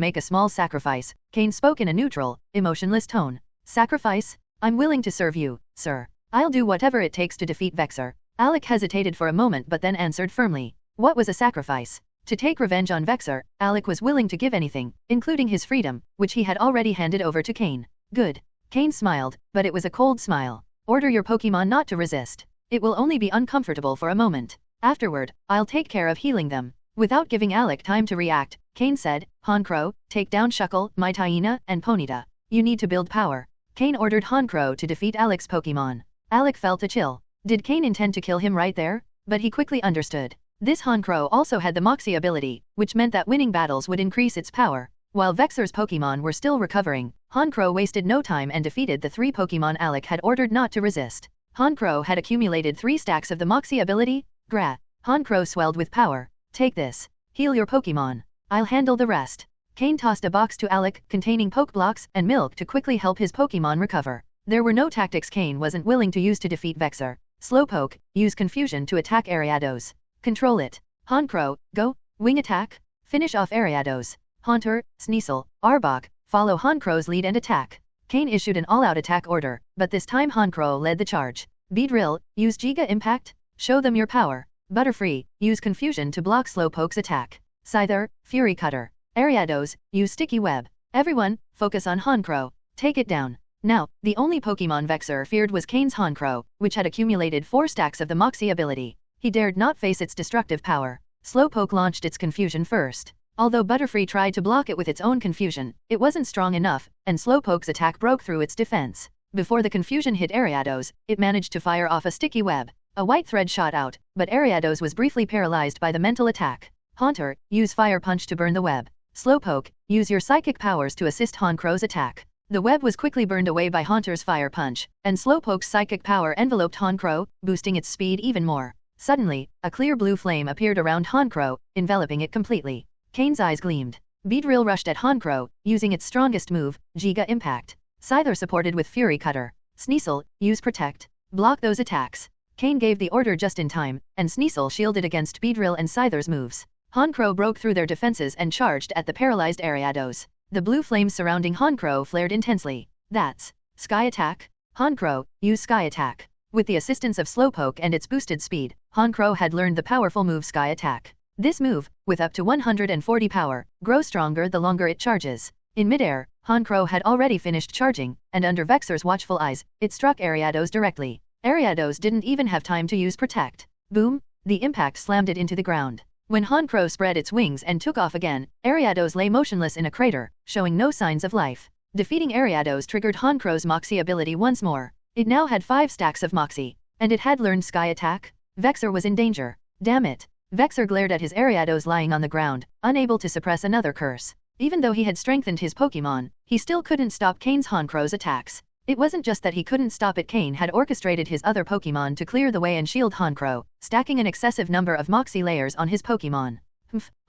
[SPEAKER 3] make a small sacrifice. Cain spoke in a neutral, emotionless tone. Sacrifice? I'm willing to serve you, sir. I'll do whatever it takes to defeat Vexer. Alec hesitated for a moment but then answered firmly. What was a sacrifice? To take revenge on Vexer, Alec was willing to give anything, including his freedom, which he had already handed over to Cain. Good. Cain smiled, but it was a cold smile. Order your Pokemon not to resist. It will only be uncomfortable for a moment. Afterward, I'll take care of healing them. Without giving Alec time to react, Cain said, Honchkrow, take down Shuckle, Mytaina, and Ponyta. You need to build power. Cain ordered Honchkrow to defeat Alec's Pokemon. Alec felt a chill. Did Cain intend to kill him right there? But he quickly understood. This Honchkrow also had the Moxie ability, which meant that winning battles would increase its power. While Vexer's Pokemon were still recovering, Honchkrow wasted no time and defeated the 3 Pokemon Alec had ordered not to resist. Honchkrow had accumulated 3 stacks of the Moxie ability. Gra. Honchkrow swelled with power. Take this. Heal your Pokemon. I'll handle the rest. Cain tossed a box to Alec containing Pokeblocks and milk to quickly help his Pokemon recover. There were no tactics Cain wasn't willing to use to defeat Vexer. Slowpoke, use Confusion to attack Ariados. Control it. Honchkrow, go. Wing attack. Finish off Ariados. Haunter, Sneasel, Arbok, follow Honkrow's lead and attack. Cain issued an all-out attack order, but this time Honchkrow led the charge. Beedrill, use Giga Impact. Show them your power. Butterfree, use Confusion to block Slowpoke's attack. Scyther, Fury Cutter. Ariados, use Sticky Web. Everyone, focus on Honchkrow. Take it down. Now, the only Pokemon Vexer feared was Cain's Honchkrow, which had accumulated 4 stacks of the Moxie ability. He dared not face its destructive power. Slowpoke launched its Confusion first. Although Butterfree tried to block it with its own Confusion, it wasn't strong enough, and Slowpoke's attack broke through its defense. Before the Confusion hit Ariados, it managed to fire off a Sticky Web. A white thread shot out, but Ariados was briefly paralyzed by the mental attack. Haunter, use Fire Punch to burn the web. Slowpoke, use your psychic powers to assist Honkrow's attack. The web was quickly burned away by Haunter's Fire Punch, and Slowpoke's psychic power enveloped Honchkrow, boosting its speed even more. Suddenly, a clear blue flame appeared around Honchkrow, enveloping it completely. Cain's eyes gleamed. Beedrill rushed at Honchkrow, using its strongest move, Giga Impact. Scyther supported with Fury Cutter. Sneasel, use Protect. Block those attacks. Cain gave the order just in time, and Sneasel shielded against Beedrill and Scyther's moves. Honchkrow broke through their defenses and charged at the paralyzed Ariados. The blue flames surrounding Honchkrow flared intensely. That's Sky Attack? Honchkrow, use Sky Attack. With the assistance of Slowpoke and its boosted speed, Honchkrow had learned the powerful move Sky Attack. This move, with up to 140 power, grows stronger the longer it charges. In midair, Honchkrow had already finished charging, and under Vexer's watchful eyes, it struck Ariados directly. Ariados didn't even have time to use Protect. Boom! The impact slammed it into the ground. When Honchkrow spread its wings and took off again, Ariados lay motionless in a crater, showing no signs of life. Defeating Ariados triggered Honkrow's Moxie ability once more. It now had 5 stacks of Moxie, and it had learned Sky Attack. Vexer was in danger. Damn it! Vexer glared at his Ariados lying on the ground, unable to suppress another curse. Even though he had strengthened his Pokémon, he still couldn't stop Cain's Honkrow's attacks. It wasn't just that he couldn't stop it. Cain had orchestrated his other Pokémon to clear the way and shield Honchkrow, stacking an excessive number of Moxie layers on his Pokémon.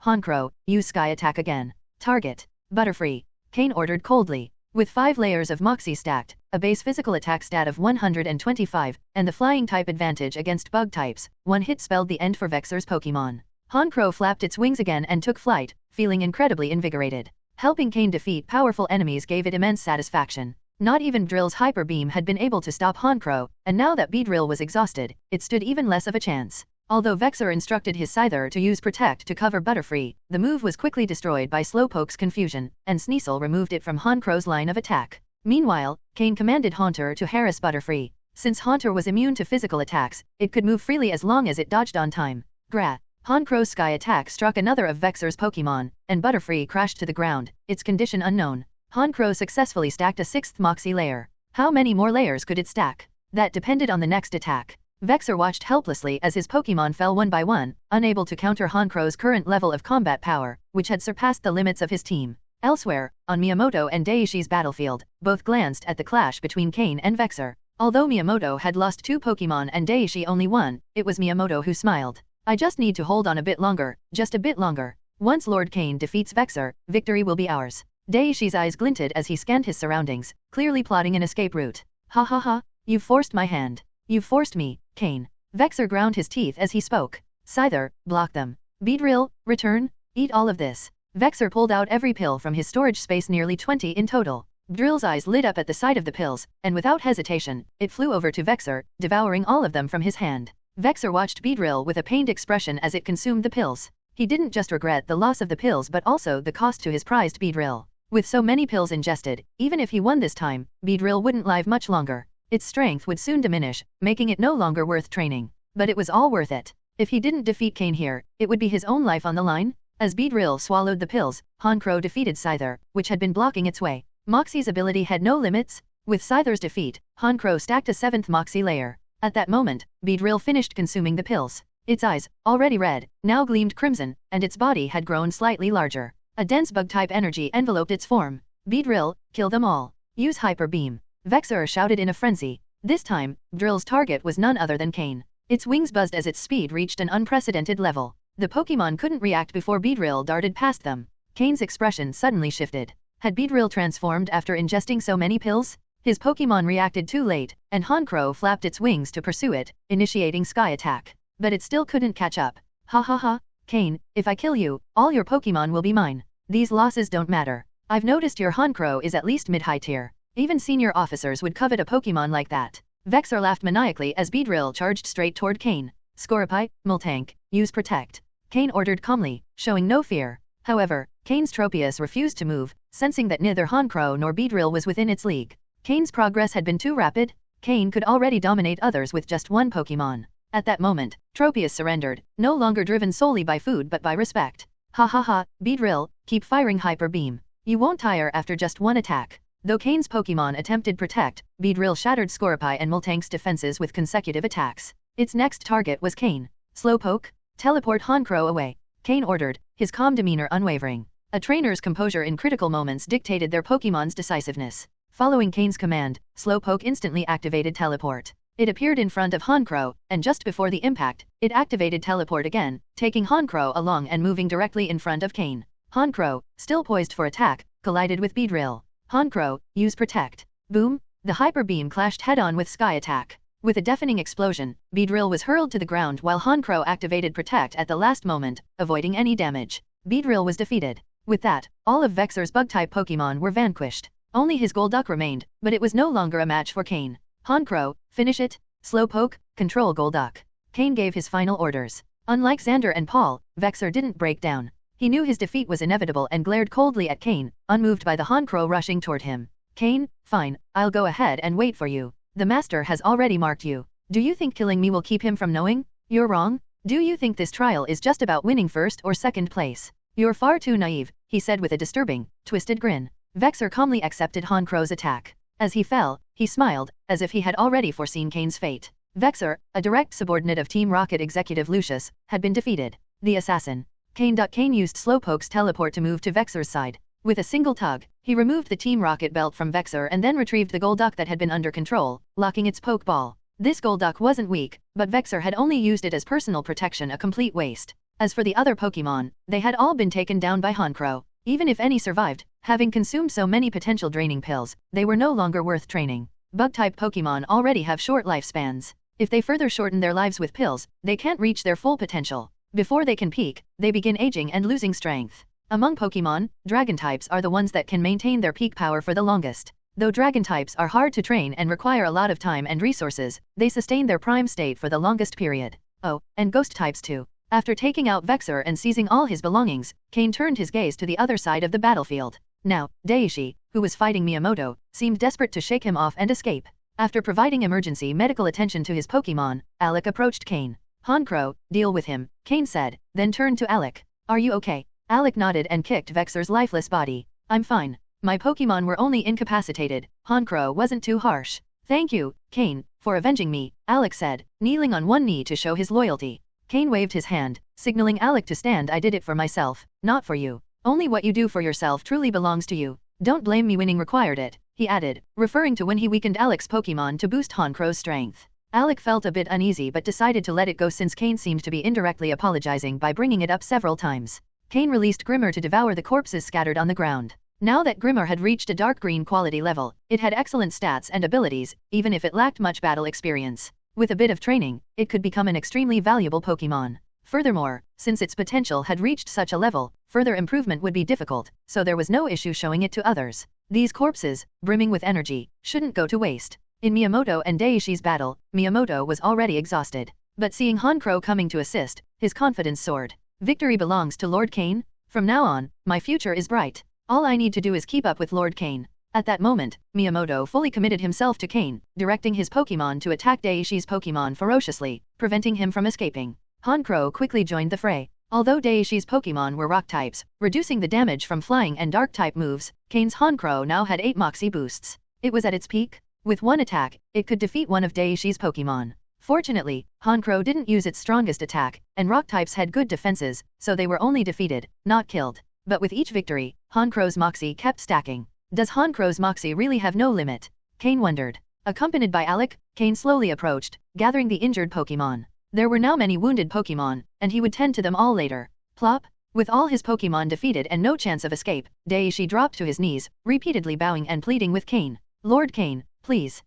[SPEAKER 3] Honchkrow, use Sky Attack again. Target. Butterfree. Cain ordered coldly. With 5 layers of Moxie stacked, a base physical attack stat of 125, and the flying type advantage against bug types, one hit spelled the end for Vexer's Pokémon. Honchkrow flapped its wings again and took flight, feeling incredibly invigorated. Helping Cain defeat powerful enemies gave it immense satisfaction. Not even Drill's Hyper Beam had been able to stop Honchkrow, and now that Beedrill was exhausted, it stood even less of a chance. Although Vexer instructed his Scyther to use Protect to cover Butterfree, the move was quickly destroyed by Slowpoke's confusion, and Sneasel removed it from Honkrow's line of attack. Meanwhile, Cain commanded Haunter to harass Butterfree. Since Haunter was immune to physical attacks, it could move freely as long as it dodged on time. Gra! Honkrow's Sky Attack struck another of Vexer's Pokémon, and Butterfree crashed to the ground, its condition unknown. Honchkrow successfully stacked a 6th Moxie layer. How many more layers could it stack? That depended on the next attack. Vexer watched helplessly as his Pokémon fell one by one, unable to counter Honkrow's current level of combat power, which had surpassed the limits of his team. Elsewhere, on Miyamoto and Daishi's battlefield, both glanced at the clash between Cain and Vexer. Although Miyamoto had lost 2 Pokémon and Daishi only 1, it was Miyamoto who smiled. I just need to hold on a bit longer, just a bit longer. Once Lord Cain defeats Vexer, victory will be ours. Daishi's eyes glinted as he scanned his surroundings, clearly plotting an escape route. Ha ha ha, you've forced my hand. You've forced me, Cain. Vexer ground his teeth as he spoke. Scyther, block them. Beedrill, return, eat all of this. Vexer pulled out every pill from his storage space, nearly 20 in total. Drill's eyes lit up at the sight of the pills, and without hesitation, it flew over to Vexer, devouring all of them from his hand. Vexer watched Beedrill with a pained expression as it consumed the pills. He didn't just regret the loss of the pills but also the cost to his prized Beedrill. With so many pills ingested, even if he won this time, Beedrill wouldn't live much longer. Its strength would soon diminish, making it no longer worth training. But it was all worth it. If he didn't defeat Cain here, it would be his own life on the line. As Beedrill swallowed the pills, Honchkrow defeated Scyther, which had been blocking its way. Moxie's ability had no limits. With Scyther's defeat, Honchkrow stacked a 7th Moxie layer. At that moment, Beedrill finished consuming the pills. Its eyes, already red, now gleamed crimson, and its body had grown slightly larger. A dense bug-type energy enveloped its form. Beedrill, kill them all. Use Hyper Beam. Vexer shouted in a frenzy. This time, Drill's target was none other than Cain. Its wings buzzed as its speed reached an unprecedented level. The Pokémon couldn't react before Beedrill darted past them. Cain's expression suddenly shifted. Had Beedrill transformed after ingesting so many pills? His Pokémon reacted too late, and Honchkrow flapped its wings to pursue it, initiating Sky Attack. But it still couldn't catch up. Ha ha ha, Cain, if I kill you, all your Pokémon will be mine. These losses don't matter. I've noticed your Honchkrow is at least mid-high tier. Even senior officers would covet a Pokémon like that. Vexer laughed maniacally as Beedrill charged straight toward Cain. Scorpite, Multank, use Protect. Cain ordered calmly, showing no fear. However, Cain's Tropius refused to move, sensing that neither Honchkrow nor Beedrill was within its league. Cain's progress had been too rapid. Cain could already dominate others with just one Pokémon. At that moment, Tropius surrendered, no longer driven solely by food but by respect. Ha ha ha, Beedrill, keep firing Hyper Beam. You won't tire after just one attack. Though Cain's Pokémon attempted Protect, Beedrill shattered Scorpie and Multank's defenses with consecutive attacks. Its next target was Cain. Slowpoke, teleport Honchkrow away. Cain ordered, his calm demeanor unwavering. A trainer's composure in critical moments dictated their Pokémon's decisiveness. Following Cain's command, Slowpoke instantly activated Teleport. It appeared in front of Honchkrow, and just before the impact, it activated Teleport again, taking Honchkrow along and moving directly in front of Cain. Honchkrow, still poised for attack, collided with Beedrill. Honchkrow, use Protect. Boom! The Hyper Beam clashed head-on with Sky Attack. With a deafening explosion, Beedrill was hurled to the ground while Honchkrow activated Protect at the last moment, avoiding any damage. Beedrill was defeated. With that, all of Vexer's bug-type Pokémon were vanquished. Only his Golduck remained, but it was no longer a match for Cain. Honchkrow, finish it. Slowpoke, control Golduck. Cain gave his final orders. Unlike Xander and Paul, Vexer didn't break down. He knew his defeat was inevitable and glared coldly at Cain, unmoved by the Honchkrow rushing toward him. Cain, fine, I'll go ahead and wait for you. The master has already marked you. Do you think killing me will keep him from knowing? You're wrong. Do you think this trial is just about winning first or second place? You're far too naive, he said with a disturbing, twisted grin. Vexer calmly accepted Honchkrow's attack. As he fell, he smiled, as if he had already foreseen Cain's fate. Vexer, a direct subordinate of Team Rocket executive Lucius, had been defeated. The assassin. Cain used Slowpoke's teleport to move to Vexer's side. With a single tug, he removed the Team Rocket belt from Vexer and then retrieved the Golduck that had been under control, locking its Pokeball. This Golduck wasn't weak, but Vexer had only used it as personal protection, a complete waste. As for the other Pokemon, they had all been taken down by Honchkrow. Even if any survived, having consumed so many potential draining pills, they were no longer worth training. Bug-type Pokemon already have short lifespans. If they further shorten their lives with pills, they can't reach their full potential. Before they can peak, they begin aging and losing strength. Among Pokemon, Dragon types are the ones that can maintain their peak power for the longest. Though Dragon types are hard to train and require a lot of time and resources, they sustain their prime state for the longest period. Oh, and Ghost types too. After taking out Vexer and seizing all his belongings, Cain turned his gaze to the other side of the battlefield. Now, Daishi, who was fighting Miyamoto, seemed desperate to shake him off and escape. After providing emergency medical attention to his Pokemon, Alec approached Cain. Honchkrow, deal with him, Cain said, then turned to Alec. Are you okay? Alec nodded and kicked Vexer's lifeless body. I'm fine. My Pokemon were only incapacitated. Honchkrow wasn't too harsh. Thank you, Cain, for avenging me, Alec said, kneeling on one knee to show his loyalty. Cain waved his hand, signaling Alec to stand. I did it for myself, not for you. Only what you do for yourself truly belongs to you. Don't blame me, winning required it, he added, referring to when he weakened Alec's Pokemon to boost Honkrow's strength. Alec felt a bit uneasy but decided to let it go since Cain seemed to be indirectly apologizing by bringing it up several times. Cain released Grimmer to devour the corpses scattered on the ground. Now that Grimmer had reached a dark green quality level, it had excellent stats and abilities, even if it lacked much battle experience. With a bit of training, it could become an extremely valuable Pokemon. Furthermore, since its potential had reached such a level, further improvement would be difficult, so there was no issue showing it to others. These corpses, brimming with energy, shouldn't go to waste. In Miyamoto and Daishi's battle, Miyamoto was already exhausted. But seeing Honchkrow coming to assist, his confidence soared. Victory belongs to Lord Cain. From now on, my future is bright. All I need to do is keep up with Lord Cain. At that moment, Miyamoto fully committed himself to Cain, directing his Pokemon to attack Daishi's Pokemon ferociously, preventing him from escaping. Honchkrow quickly joined the fray. Although Daishi's Pokemon were rock types, reducing the damage from flying and dark type moves, Cain's Honchkrow now had 8 Moxie boosts. It was at its peak. With one attack, it could defeat one of Daishi's Pokemon. Fortunately, Honchkrow didn't use its strongest attack, and rock types had good defenses, so they were only defeated, not killed. But with each victory, Honkrow's Moxie kept stacking. Does Honkrow's Moxie really have no limit? Cain wondered. Accompanied by Alec, Cain slowly approached, gathering the injured Pokemon. There were now many wounded Pokemon, and he would tend to them all later. Plop! With all his Pokemon defeated and no chance of escape, Daishi dropped to his knees, repeatedly bowing and pleading with Cain. Lord Cain, please.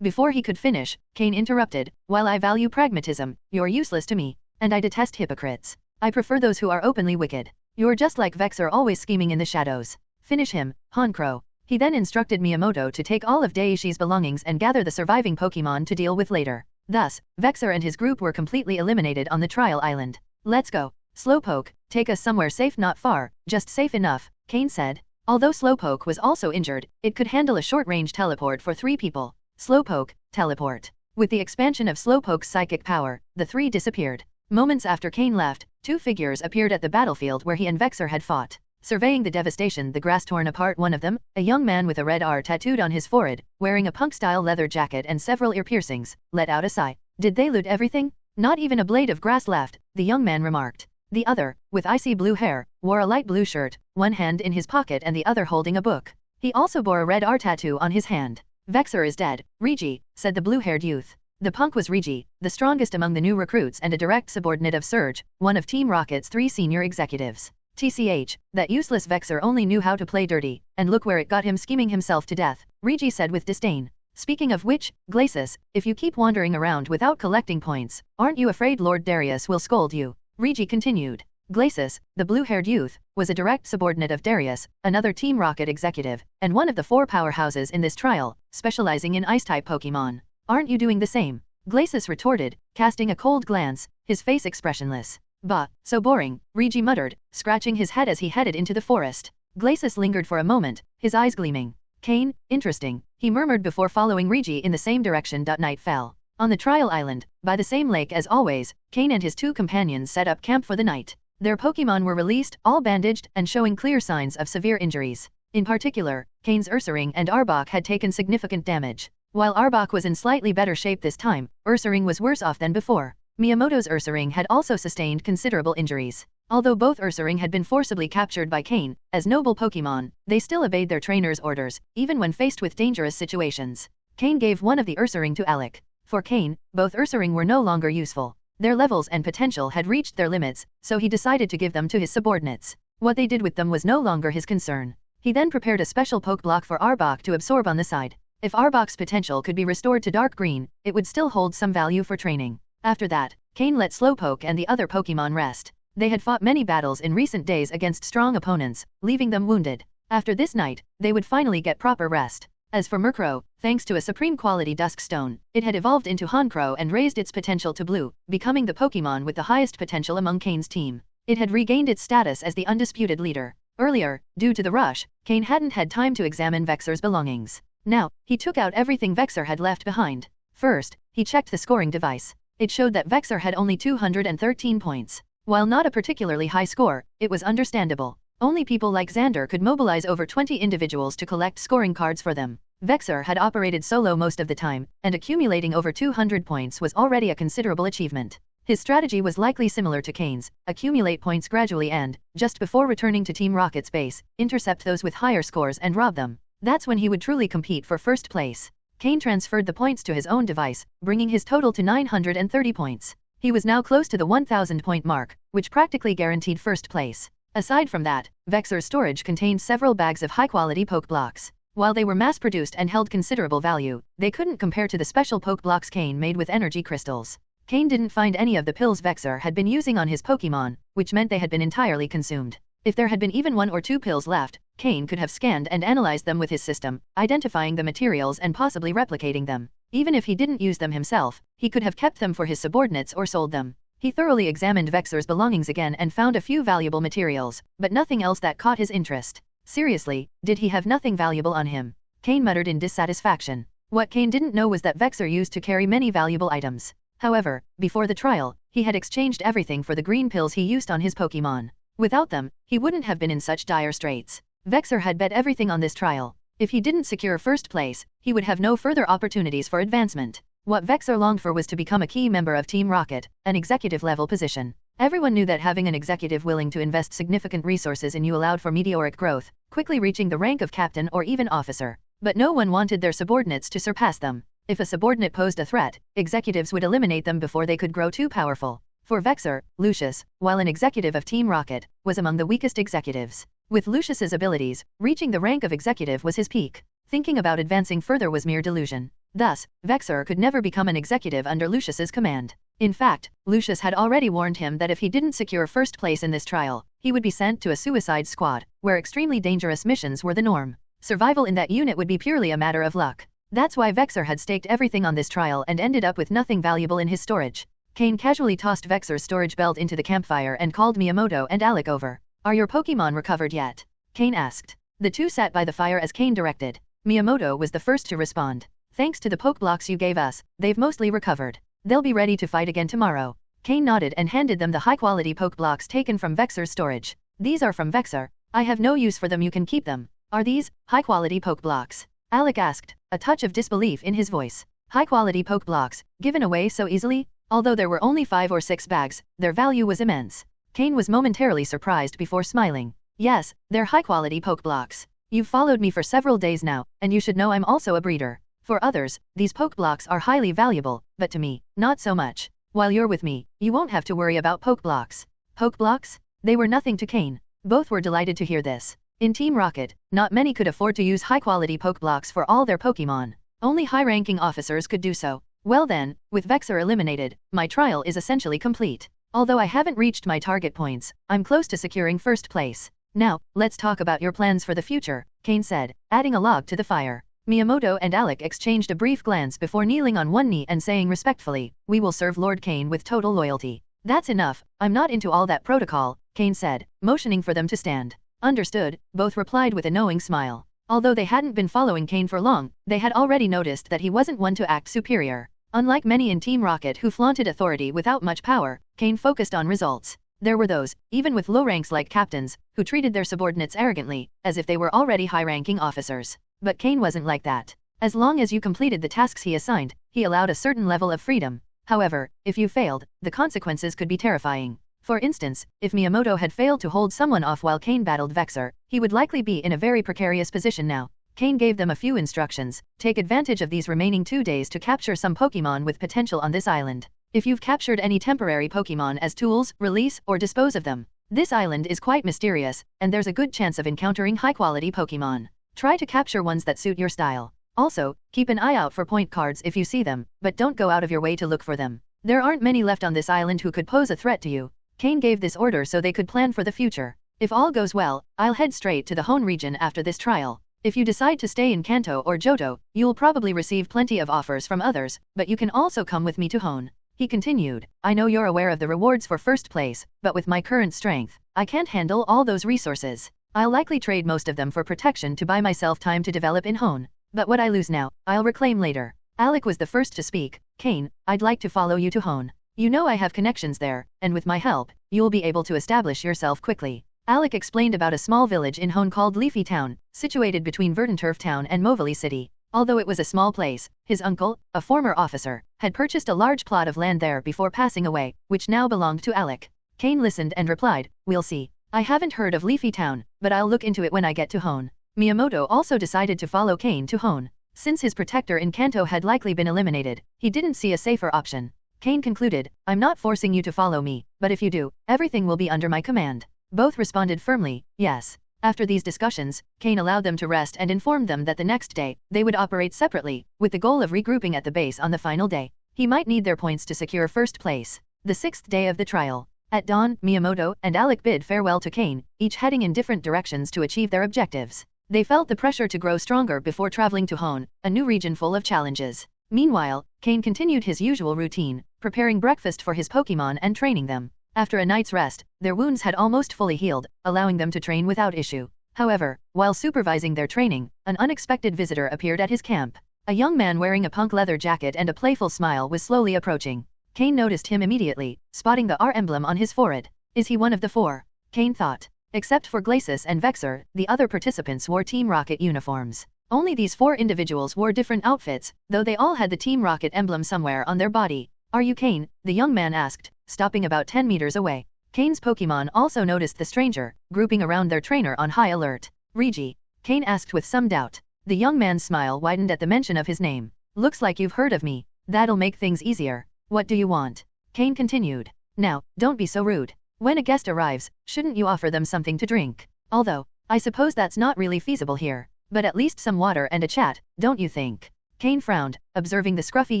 [SPEAKER 3] Before he could finish, Cain interrupted. While I value pragmatism, you're useless to me. And I detest hypocrites. I prefer those who are openly wicked. You're just like Vexer, always scheming in the shadows. Finish him, Honchkrow. He then instructed Miyamoto to take all of Daishi's belongings and gather the surviving Pokemon to deal with later. Thus, Vexer and his group were completely eliminated on the trial island. Let's go. Slowpoke, take us somewhere safe, not far, just safe enough, Cain said. Although Slowpoke was also injured, it could handle a short-range teleport for 3 people. Slowpoke, teleport. With the expansion of Slowpoke's psychic power, the 3 disappeared. Moments after Cain left, 2 figures appeared at the battlefield where he and Vexer had fought. Surveying the devastation, the grass torn apart, one of them, a young man with a red R tattooed on his forehead, wearing a punk-style leather jacket and several ear piercings, let out a sigh. Did they loot everything? Not even a blade of grass left, the young man remarked. The other, with icy blue hair, wore a light blue shirt, one hand in his pocket and the other holding a book. He also bore a red R tattoo on his hand. Vexer is dead, Regi, said the blue-haired youth. The punk was Regi, the strongest among the new recruits and a direct subordinate of Surge, one of Team Rocket's 3 senior executives. TCH, that useless Vexer only knew how to play dirty, and look where it got him, scheming himself to death, Regi said with disdain. Speaking of which, Glacis, if you keep wandering around without collecting points, aren't you afraid Lord Darius will scold you? Regi continued. Glacis, the blue-haired youth, was a direct subordinate of Darius, another Team Rocket executive, and one of the 4 powerhouses in this trial, specializing in Ice-type Pokémon. Aren't you doing the same? Glacis retorted, casting a cold glance, his face expressionless. Bah, so boring, Regi muttered, scratching his head as he headed into the forest. Glacis lingered for a moment, his eyes gleaming. Cain, interesting, he murmured before following Regi in the same direction. Night fell. On the trial island, by the same lake as always, Cain and his 2 companions set up camp for the night. Their Pokémon were released, all bandaged and showing clear signs of severe injuries. In particular, Cain's Ursaring and Arbok had taken significant damage. While Arbok was in slightly better shape this time, Ursaring was worse off than before. Miyamoto's Ursaring had also sustained considerable injuries. Although both Ursaring had been forcibly captured by Cain, as noble Pokémon, they still obeyed their trainer's orders, even when faced with dangerous situations. Cain gave one of the Ursaring to Alec. For Cain, both Ursaring were no longer useful. Their levels and potential had reached their limits, so he decided to give them to his subordinates. What they did with them was no longer his concern. He then prepared a special poke block for Arbok to absorb on the side. If Arbok's potential could be restored to dark green, it would still hold some value for training. After that, Cain let Slowpoke and the other Pokémon rest. They had fought many battles in recent days against strong opponents, leaving them wounded. After this night, they would finally get proper rest. As for Merro, thanks to a supreme quality Dusk stone, it had evolved into Honchkrow and raised its potential to blue, becoming the Pokémon with the highest potential among Cain's team. It had regained its status as the undisputed leader. Earlier, due to the rush, Cain hadn't had time to examine Vexer's belongings. Now, he took out everything Vexer had left behind. First, he checked the scoring device. It showed that Vexer had only 213 points. While not a particularly high score, it was understandable. Only people like Xander could mobilize over 20 individuals to collect scoring cards for them. Vexer had operated solo most of the time, and accumulating over 200 points was already a considerable achievement. His strategy was likely similar to Cain's, accumulate points gradually and, just before returning to Team Rocket's base, intercept those with higher scores and rob them. That's when he would truly compete for first place. Cain transferred the points to his own device, bringing his total to 930 points. He was now close to the 1,000 point mark, which practically guaranteed first place. Aside from that, Vexer's storage contained several bags of high-quality poke blocks. While they were mass-produced and held considerable value, they couldn't compare to the special poke blocks Cain made with energy crystals. Cain didn't find any of the pills Vexer had been using on his Pokémon, which meant they had been entirely consumed. If there had been even 1 or 2 pills left, Cain could have scanned and analyzed them with his system, identifying the materials and possibly replicating them. Even if he didn't use them himself, he could have kept them for his subordinates or sold them. He thoroughly examined Vexer's belongings again and found a few valuable materials, but nothing else that caught his interest. Seriously, did he have nothing valuable on him? Cain muttered in dissatisfaction. What Cain didn't know was that Vexer used to carry many valuable items. However, before the trial, he had exchanged everything for the green pills he used on his Pokémon. Without them, he wouldn't have been in such dire straits. Vexer had bet everything on this trial. If he didn't secure first place, he would have no further opportunities for advancement. What Vexer longed for was to become a key member of Team Rocket, an executive-level position. Everyone knew that having an executive willing to invest significant resources in you allowed for meteoric growth, quickly reaching the rank of captain or even officer. But no one wanted their subordinates to surpass them. If a subordinate posed a threat, executives would eliminate them before they could grow too powerful. For Vexer, Lucius, while an executive of Team Rocket, was among the weakest executives. With Lucius's abilities, reaching the rank of executive was his peak. Thinking about advancing further was mere delusion. Thus, Vexer could never become an executive under Lucius's command. In fact, Lucius had already warned him that if he didn't secure first place in this trial, he would be sent to a suicide squad, where extremely dangerous missions were the norm. Survival in that unit would be purely a matter of luck. That's why Vexer had staked everything on this trial and ended up with nothing valuable in his storage. Cain casually tossed Vexer's storage belt into the campfire and called Miyamoto and Alec over. "Are your Pokémon recovered yet?" Cain asked. The two sat by the fire as Cain directed. Miyamoto was the first to respond. "Thanks to the poke blocks you gave us, they've mostly recovered. They'll be ready to fight again tomorrow." Cain nodded and handed them the high-quality poke blocks taken from Vexer's storage. "These are from Vexer. I have no use for them, you can keep them." "Are these high-quality poke blocks?" Alec asked, a touch of disbelief in his voice. High-quality poke blocks, given away so easily? Although there were only 5 or 6 bags, their value was immense. Cain was momentarily surprised before smiling. "Yes, they're high-quality poke blocks. You've followed me for several days now, and you should know I'm also a breeder. For others, these poke blocks are highly valuable, but to me, not so much. While you're with me, you won't have to worry about poke blocks." Poke blocks? They were nothing to Cain. Both were delighted to hear this. In Team Rocket, not many could afford to use high-quality poke blocks for all their Pokémon. Only high-ranking officers could do so. Well then, with Vexer eliminated, my trial is essentially complete. Although I haven't reached my target points, I'm close to securing first place. Now, let's talk about your plans for the future, Cain said, adding a log to the fire. Miyamoto and Alec exchanged a brief glance before kneeling on one knee and saying respectfully, "We will serve Lord Cain with total loyalty." "That's enough, I'm not into all that protocol," Cain said, motioning for them to stand. "Understood," both replied with a knowing smile. Although they hadn't been following Cain for long, they had already noticed that he wasn't one to act superior. Unlike many in Team Rocket who flaunted authority without much power, Cain focused on results. There were those, even with low ranks like captains, who treated their subordinates arrogantly, as if they were already high-ranking officers. But Cain wasn't like that. As long as you completed the tasks he assigned, he allowed a certain level of freedom. However, if you failed, the consequences could be terrifying. For instance, if Miyamoto had failed to hold someone off while Cain battled Vexer, he would likely be in a very precarious position now. Cain gave them a few instructions. Take advantage of these remaining 2 days to capture some Pokémon with potential on this island. If you've captured any temporary Pokémon as tools, release or dispose of them. This island is quite mysterious, and there's a good chance of encountering high-quality Pokémon. Try to capture ones that suit your style. Also, keep an eye out for point cards if you see them, but don't go out of your way to look for them. There aren't many left on this island who could pose a threat to you. Cain gave this order so they could plan for the future. If all goes well, I'll head straight to the Hone region after this trial. If you decide to stay in Kanto or Johto, you'll probably receive plenty of offers from others, but you can also come with me to Hone. He continued, I know you're aware of the rewards for first place, but with my current strength, I can't handle all those resources. I'll likely trade most of them for protection to buy myself time to develop in Hone. But what I lose now, I'll reclaim later. Alec was the first to speak. Cain, I'd like to follow you to Hone. You know I have connections there, and with my help, you'll be able to establish yourself quickly. Alec explained about a small village in Hone called Leafy Town, situated between Verdanturf Town and Movili City. Although it was a small place, his uncle, a former officer, had purchased a large plot of land there before passing away, which now belonged to Alec. Cain listened and replied, We'll see. I haven't heard of Leafy Town, but I'll look into it when I get to Hone. Miyamoto also decided to follow Cain to Hone. Since his protector in Kanto had likely been eliminated, he didn't see a safer option. Cain concluded, I'm not forcing you to follow me, but if you do, everything will be under my command. Both responded firmly, yes. After these discussions, Cain allowed them to rest and informed them that the next day, they would operate separately, with the goal of regrouping at the base on the final day. He might need their points to secure first place. The 6th day of the trial. At dawn, Miyamoto and Alec bid farewell to Cain, each heading in different directions to achieve their objectives. They felt the pressure to grow stronger before traveling to Hone, a new region full of challenges. Meanwhile, Cain continued his usual routine, preparing breakfast for his Pokémon and training them. After a night's rest, their wounds had almost fully healed, allowing them to train without issue. However, while supervising their training, an unexpected visitor appeared at his camp. A young man wearing a punk leather jacket and a playful smile was slowly approaching. Cain noticed him immediately, spotting the R emblem on his forehead. Is he one of the 4? Cain thought. Except for Glacis and Vexer, the other participants wore Team Rocket uniforms. Only these 4 individuals wore different outfits, though they all had the Team Rocket emblem somewhere on their body. Are you Cain? The young man asked, stopping about 10 meters away. Cain's Pokémon also noticed the stranger, grouping around their trainer on high alert. Regi? Cain asked with some doubt. The young man's smile widened at the mention of his name. Looks like you've heard of me. That'll make things easier. What do you want? Cain continued. Now, don't be so rude. When a guest arrives, shouldn't you offer them something to drink? Although, I suppose that's not really feasible here. But at least some water and a chat, don't you think? Cain frowned, observing the scruffy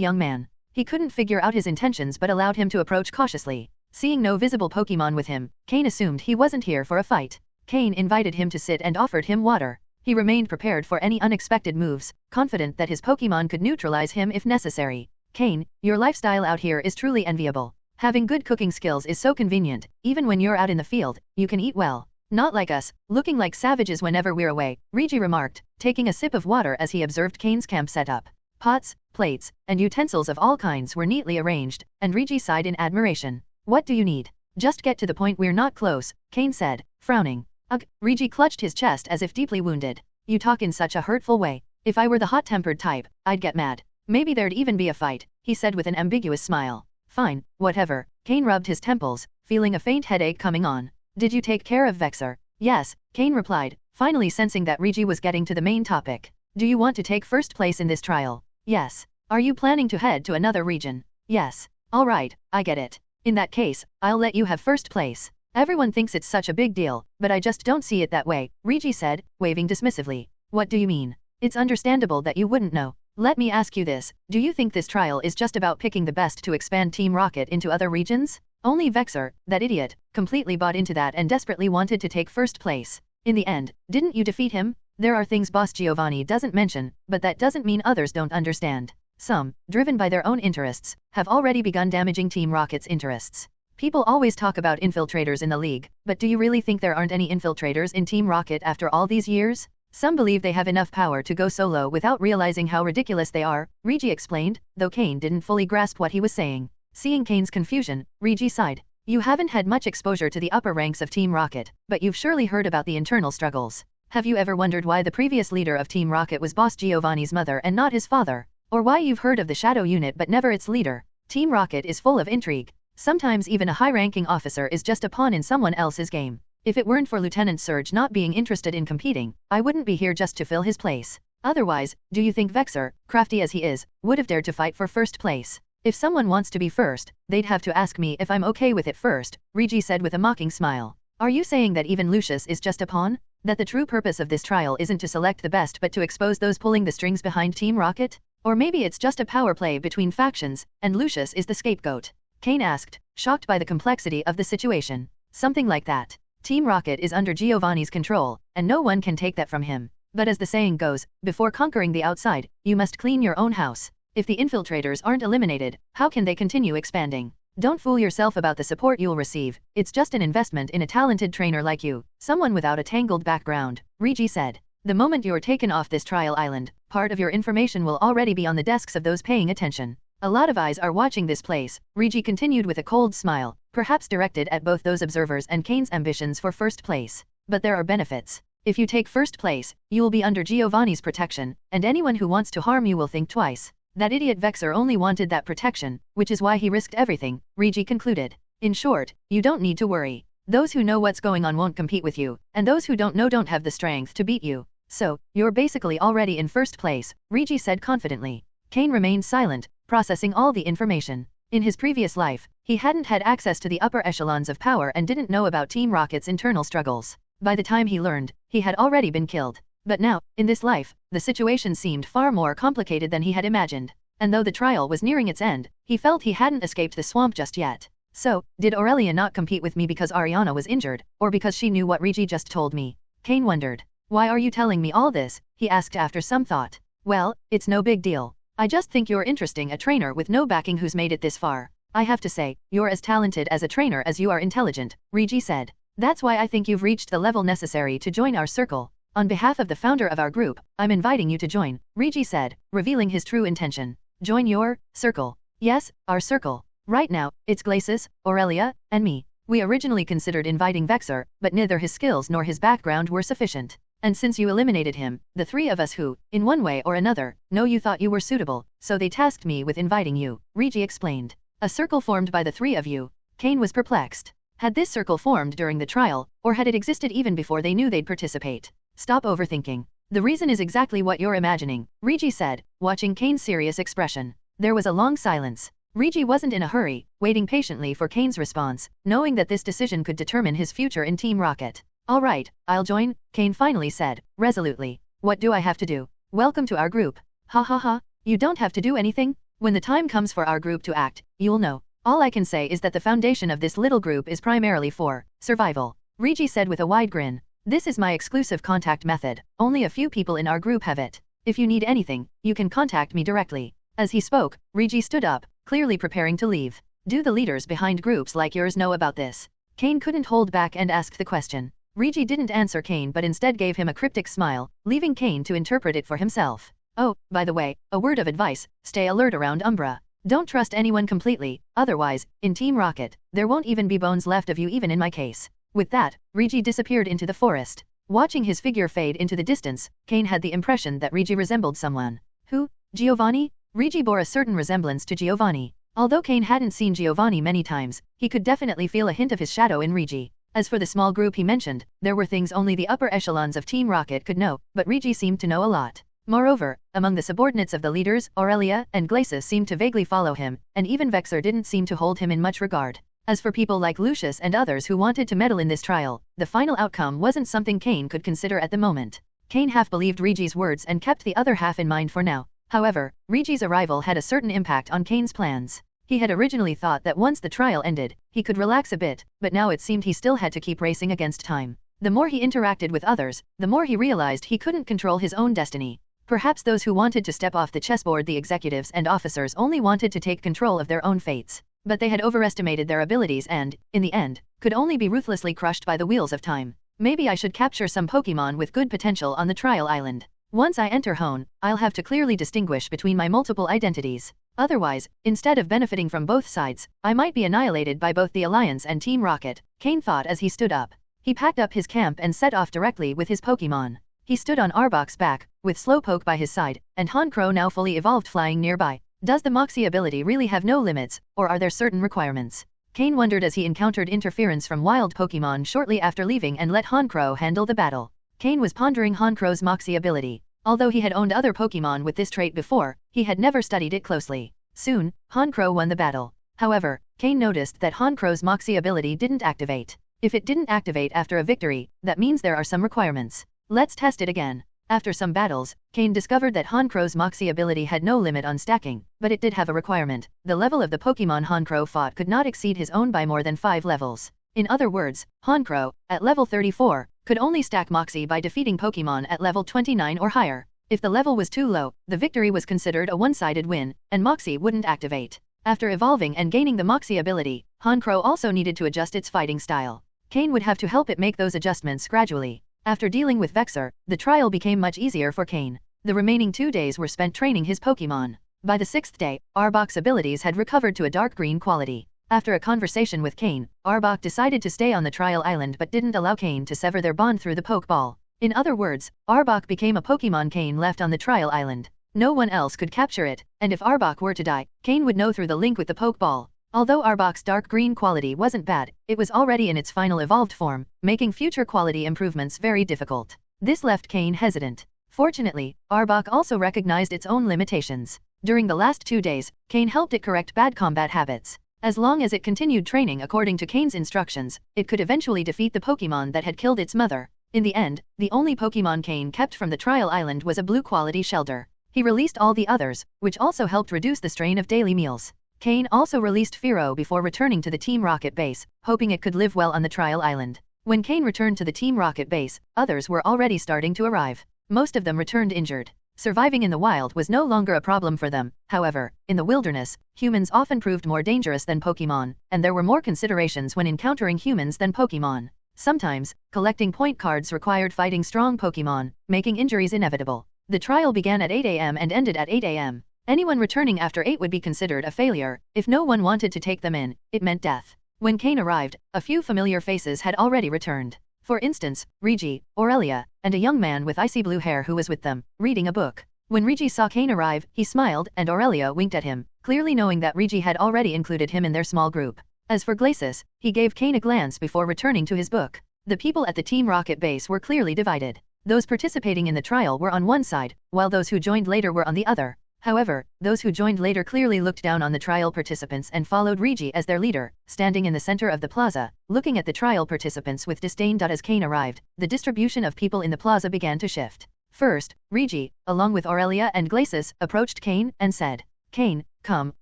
[SPEAKER 3] young man. He couldn't figure out his intentions but allowed him to approach cautiously. Seeing no visible Pokémon with him, Cain assumed he wasn't here for a fight. Cain invited him to sit and offered him water. He remained prepared for any unexpected moves, confident that his Pokémon could neutralize him if necessary. Cain, your lifestyle out here is truly enviable. Having good cooking skills is so convenient, even when you're out in the field, you can eat well. Not like us, looking like savages whenever we're away, Regi remarked, taking a sip of water as he observed Cain's camp setup. Pots, plates, and utensils of all kinds were neatly arranged, and Regi sighed in admiration. What do you need? Just get to the point, we're not close, Cain said, frowning. Ugh, Regi clutched his chest as if deeply wounded. You talk in such a hurtful way. If I were the hot-tempered type, I'd get mad. Maybe there'd even be a fight, he said with an ambiguous smile. Fine, whatever. Cain rubbed his temples, feeling a faint headache coming on. Did you take care of Vexer? Yes, Cain replied, finally sensing that Regi was getting to the main topic. Do you want to take first place in this trial? Yes. Are you planning to head to another region? Yes. All right, I get it. In that case, I'll let you have first place. Everyone thinks it's such a big deal, but I just don't see it that way, Regi said, waving dismissively. What do you mean? It's understandable that you wouldn't know. Let me ask you this, do you think this trial is just about picking the best to expand Team Rocket into other regions? Only Vexer, that idiot, completely bought into that and desperately wanted to take first place. In the end, didn't you defeat him? There are things Boss Giovanni doesn't mention, but that doesn't mean others don't understand. Some, driven by their own interests, have already begun damaging Team Rocket's interests. People always talk about infiltrators in the league, but do you really think there aren't any infiltrators in Team Rocket after all these years? Some believe they have enough power to go solo without realizing how ridiculous they are, Regi explained, though Cain didn't fully grasp what he was saying. Seeing Cain's confusion, Regi sighed. You haven't had much exposure to the upper ranks of Team Rocket, but you've surely heard about the internal struggles. Have you ever wondered why the previous leader of Team Rocket was Boss Giovanni's mother and not his father? Or why you've heard of the Shadow Unit but never its leader? Team Rocket is full of intrigue. Sometimes even a high-ranking officer is just a pawn in someone else's game. If it weren't for Lieutenant Surge not being interested in competing, I wouldn't be here just to fill his place. Otherwise, do you think Vexer, crafty as he is, would have dared to fight for first place? If someone wants to be first, they'd have to ask me if I'm okay with it first, Regi said with a mocking smile. Are you saying that even Lucius is just a pawn? That the true purpose of this trial isn't to select the best but to expose those pulling the strings behind Team Rocket? Or maybe it's just a power play between factions, and Lucius is the scapegoat? Cain asked, shocked by the complexity of the situation. Something like that. Team Rocket is under Giovanni's control, and no one can take that from him. But as the saying goes, before conquering the outside, you must clean your own house. If the infiltrators aren't eliminated, how can they continue expanding? Don't fool yourself about the support you'll receive, it's just an investment in a talented trainer like you, someone without a tangled background, Regi said. The moment you're taken off this trial island, part of your information will already be on the desks of those paying attention. A lot of eyes are watching this place, Regi continued with a cold smile, perhaps directed at both those observers and Cain's ambitions for first place. But there are benefits. If you take first place, you will be under Giovanni's protection, and anyone who wants to harm you will think twice. That idiot Vexer only wanted that protection, which is why he risked everything, Regi concluded. In short, you don't need to worry. Those who know what's going on won't compete with you, and those who don't know don't have the strength to beat you. So, you're basically already in first place, Regi said confidently. Cain remained silent, processing all the information. In his previous life, he hadn't had access to the upper echelons of power and didn't know about Team Rocket's internal struggles. By the time he learned, he had already been killed. But now, in this life, the situation seemed far more complicated than he had imagined. And though the trial was nearing its end, he felt he hadn't escaped the swamp just yet. So, did Orelia not compete with me because Ariana was injured, or because she knew what Regi just told me? Cain wondered. Why are you telling me all this? He asked after some thought. Well, it's no big deal. I just think you're interesting, a trainer with no backing who's made it this far. I have to say, you're as talented as a trainer as you are intelligent, Regi said. That's why I think you've reached the level necessary to join our circle. On behalf of the founder of our group, I'm inviting you to join, Regi said, revealing his true intention. Join your circle. Yes, our circle. Right now, it's Glacis, Orelia, and me. We originally considered inviting Vexer, but neither his skills nor his background were sufficient. And since you eliminated him, the three of us who, in one way or another, know you thought you were suitable, so they tasked me with inviting you, Regi explained. A circle formed by the three of you. Cain was perplexed. Had this circle formed during the trial, or had it existed even before they knew they'd participate? Stop overthinking. The reason is exactly what you're imagining, Regi said, watching Cain's serious expression. There was a long silence. Regi wasn't in a hurry, waiting patiently for Cain's response, knowing that this decision could determine his future in Team Rocket. All right, I'll join, Cain finally said, resolutely. What do I have to do? Welcome to our group. Ha ha ha, you don't have to do anything. When the time comes for our group to act, you'll know. All I can say is that the foundation of this little group is primarily for survival, Regi said with a wide grin. This is my exclusive contact method, only a few people in our group have it. If you need anything, you can contact me directly. As he spoke, Regi stood up, clearly preparing to leave. Do the leaders behind groups like yours know about this? Cain couldn't hold back and asked the question. Regi didn't answer Cain but instead gave him a cryptic smile, leaving Cain to interpret it for himself. Oh, by the way, a word of advice, stay alert around Umbra. Don't trust anyone completely, otherwise, in Team Rocket, there won't even be bones left of you even in my case. With that, Regi disappeared into the forest. Watching his figure fade into the distance, Cain had the impression that Regi resembled someone. Who? Giovanni? Regi bore a certain resemblance to Giovanni. Although Cain hadn't seen Giovanni many times, he could definitely feel a hint of his shadow in Regi. As for the small group he mentioned, there were things only the upper echelons of Team Rocket could know, but Regi seemed to know a lot. Moreover, among the subordinates of the leaders, Orelia and Glacis seemed to vaguely follow him, and even Vexer didn't seem to hold him in much regard. As for people like Lucius and others who wanted to meddle in this trial, the final outcome wasn't something Cain could consider at the moment. Cain half believed Regi's words and kept the other half in mind for now. However, Rigi's arrival had a certain impact on Cain's plans. He had originally thought that once the trial ended, he could relax a bit, but now it seemed he still had to keep racing against time. The more he interacted with others, the more he realized he couldn't control his own destiny. Perhaps those who wanted to step off the chessboard, the executives and officers, only wanted to take control of their own fates. But they had overestimated their abilities and, in the end, could only be ruthlessly crushed by the wheels of time. Maybe I should capture some Pokémon with good potential on the trial island. Once I enter Hone, I'll have to clearly distinguish between my multiple identities. Otherwise, instead of benefiting from both sides, I might be annihilated by both the Alliance and Team Rocket, Cain thought as he stood up. He packed up his camp and set off directly with his Pokémon. He stood on Arbok's back, with Slowpoke by his side, and Honchkrow now fully evolved flying nearby. Does the Moxie ability really have no limits, or are there certain requirements? Cain wondered as he encountered interference from wild Pokémon shortly after leaving and let Honchkrow handle the battle. Cain was pondering Honkrow's Moxie ability. Although he had owned other Pokémon with this trait before, he had never studied it closely. Soon, Honchkrow won the battle. However, Cain noticed that Honkrow's Moxie ability didn't activate. If it didn't activate after a victory, that means there are some requirements. Let's test it again. After some battles, Cain discovered that Honkrow's Moxie ability had no limit on stacking, but it did have a requirement. The level of the Pokémon Honchkrow fought could not exceed his own by more than 5 levels. In other words, Honchkrow, at level 34, could only stack Moxie by defeating Pokémon at level 29 or higher. If the level was too low, the victory was considered a one-sided win, and Moxie wouldn't activate. After evolving and gaining the Moxie ability, Honchkrow also needed to adjust its fighting style. Cain would have to help it make those adjustments gradually. After dealing with Vexer, the trial became much easier for Cain. The remaining 2 days were spent training his Pokémon. By the 6th day, Arbok's abilities had recovered to a dark green quality. After a conversation with Cain, Arbok decided to stay on the trial island but didn't allow Cain to sever their bond through the Pokeball. In other words, Arbok became a Pokémon Cain left on the trial island. No one else could capture it, and if Arbok were to die, Cain would know through the link with the Pokeball. Although Arbok's dark green quality wasn't bad, it was already in its final evolved form, making future quality improvements very difficult. This left Cain hesitant. Fortunately, Arbok also recognized its own limitations. During the last 2 days, Cain helped it correct bad combat habits. As long as it continued training according to Cain's instructions, it could eventually defeat the Pokémon that had killed its mother. In the end, the only Pokémon Cain kept from the trial island was a blue-quality Shelder. He released all the others, which also helped reduce the strain of daily meals. Cain also released Fearow before returning to the Team Rocket base, hoping it could live well on the trial island. When Cain returned to the Team Rocket base, others were already starting to arrive. Most of them returned injured. Surviving in the wild was no longer a problem for them. However, in the wilderness, humans often proved more dangerous than Pokémon, and there were more considerations when encountering humans than Pokémon. Sometimes, collecting point cards required fighting strong Pokémon, making injuries inevitable. The trial began at 8 a.m. and ended at 8 a.m. Anyone returning after 8 would be considered a failure. If no one wanted to take them in, it meant death. When Cain arrived, a few familiar faces had already returned. For instance, Rigi, Orelia, and a young man with icy blue hair who was with them, reading a book. When Rigi saw Cain arrive, he smiled, and Orelia winked at him, clearly knowing that Rigi had already included him in their small group. As for Glacis, he gave Cain a glance before returning to his book. The people at the Team Rocket base were clearly divided. Those participating in the trial were on one side, while those who joined later were on the other. However, those who joined later clearly looked down on the trial participants and followed Rigi as their leader, standing in the center of the plaza, looking at the trial participants with disdain. As Cain arrived, the distribution of people in the plaza began to shift. First, Rigi, along with Orelia and Glacis, approached Cain and said, "Cain, come,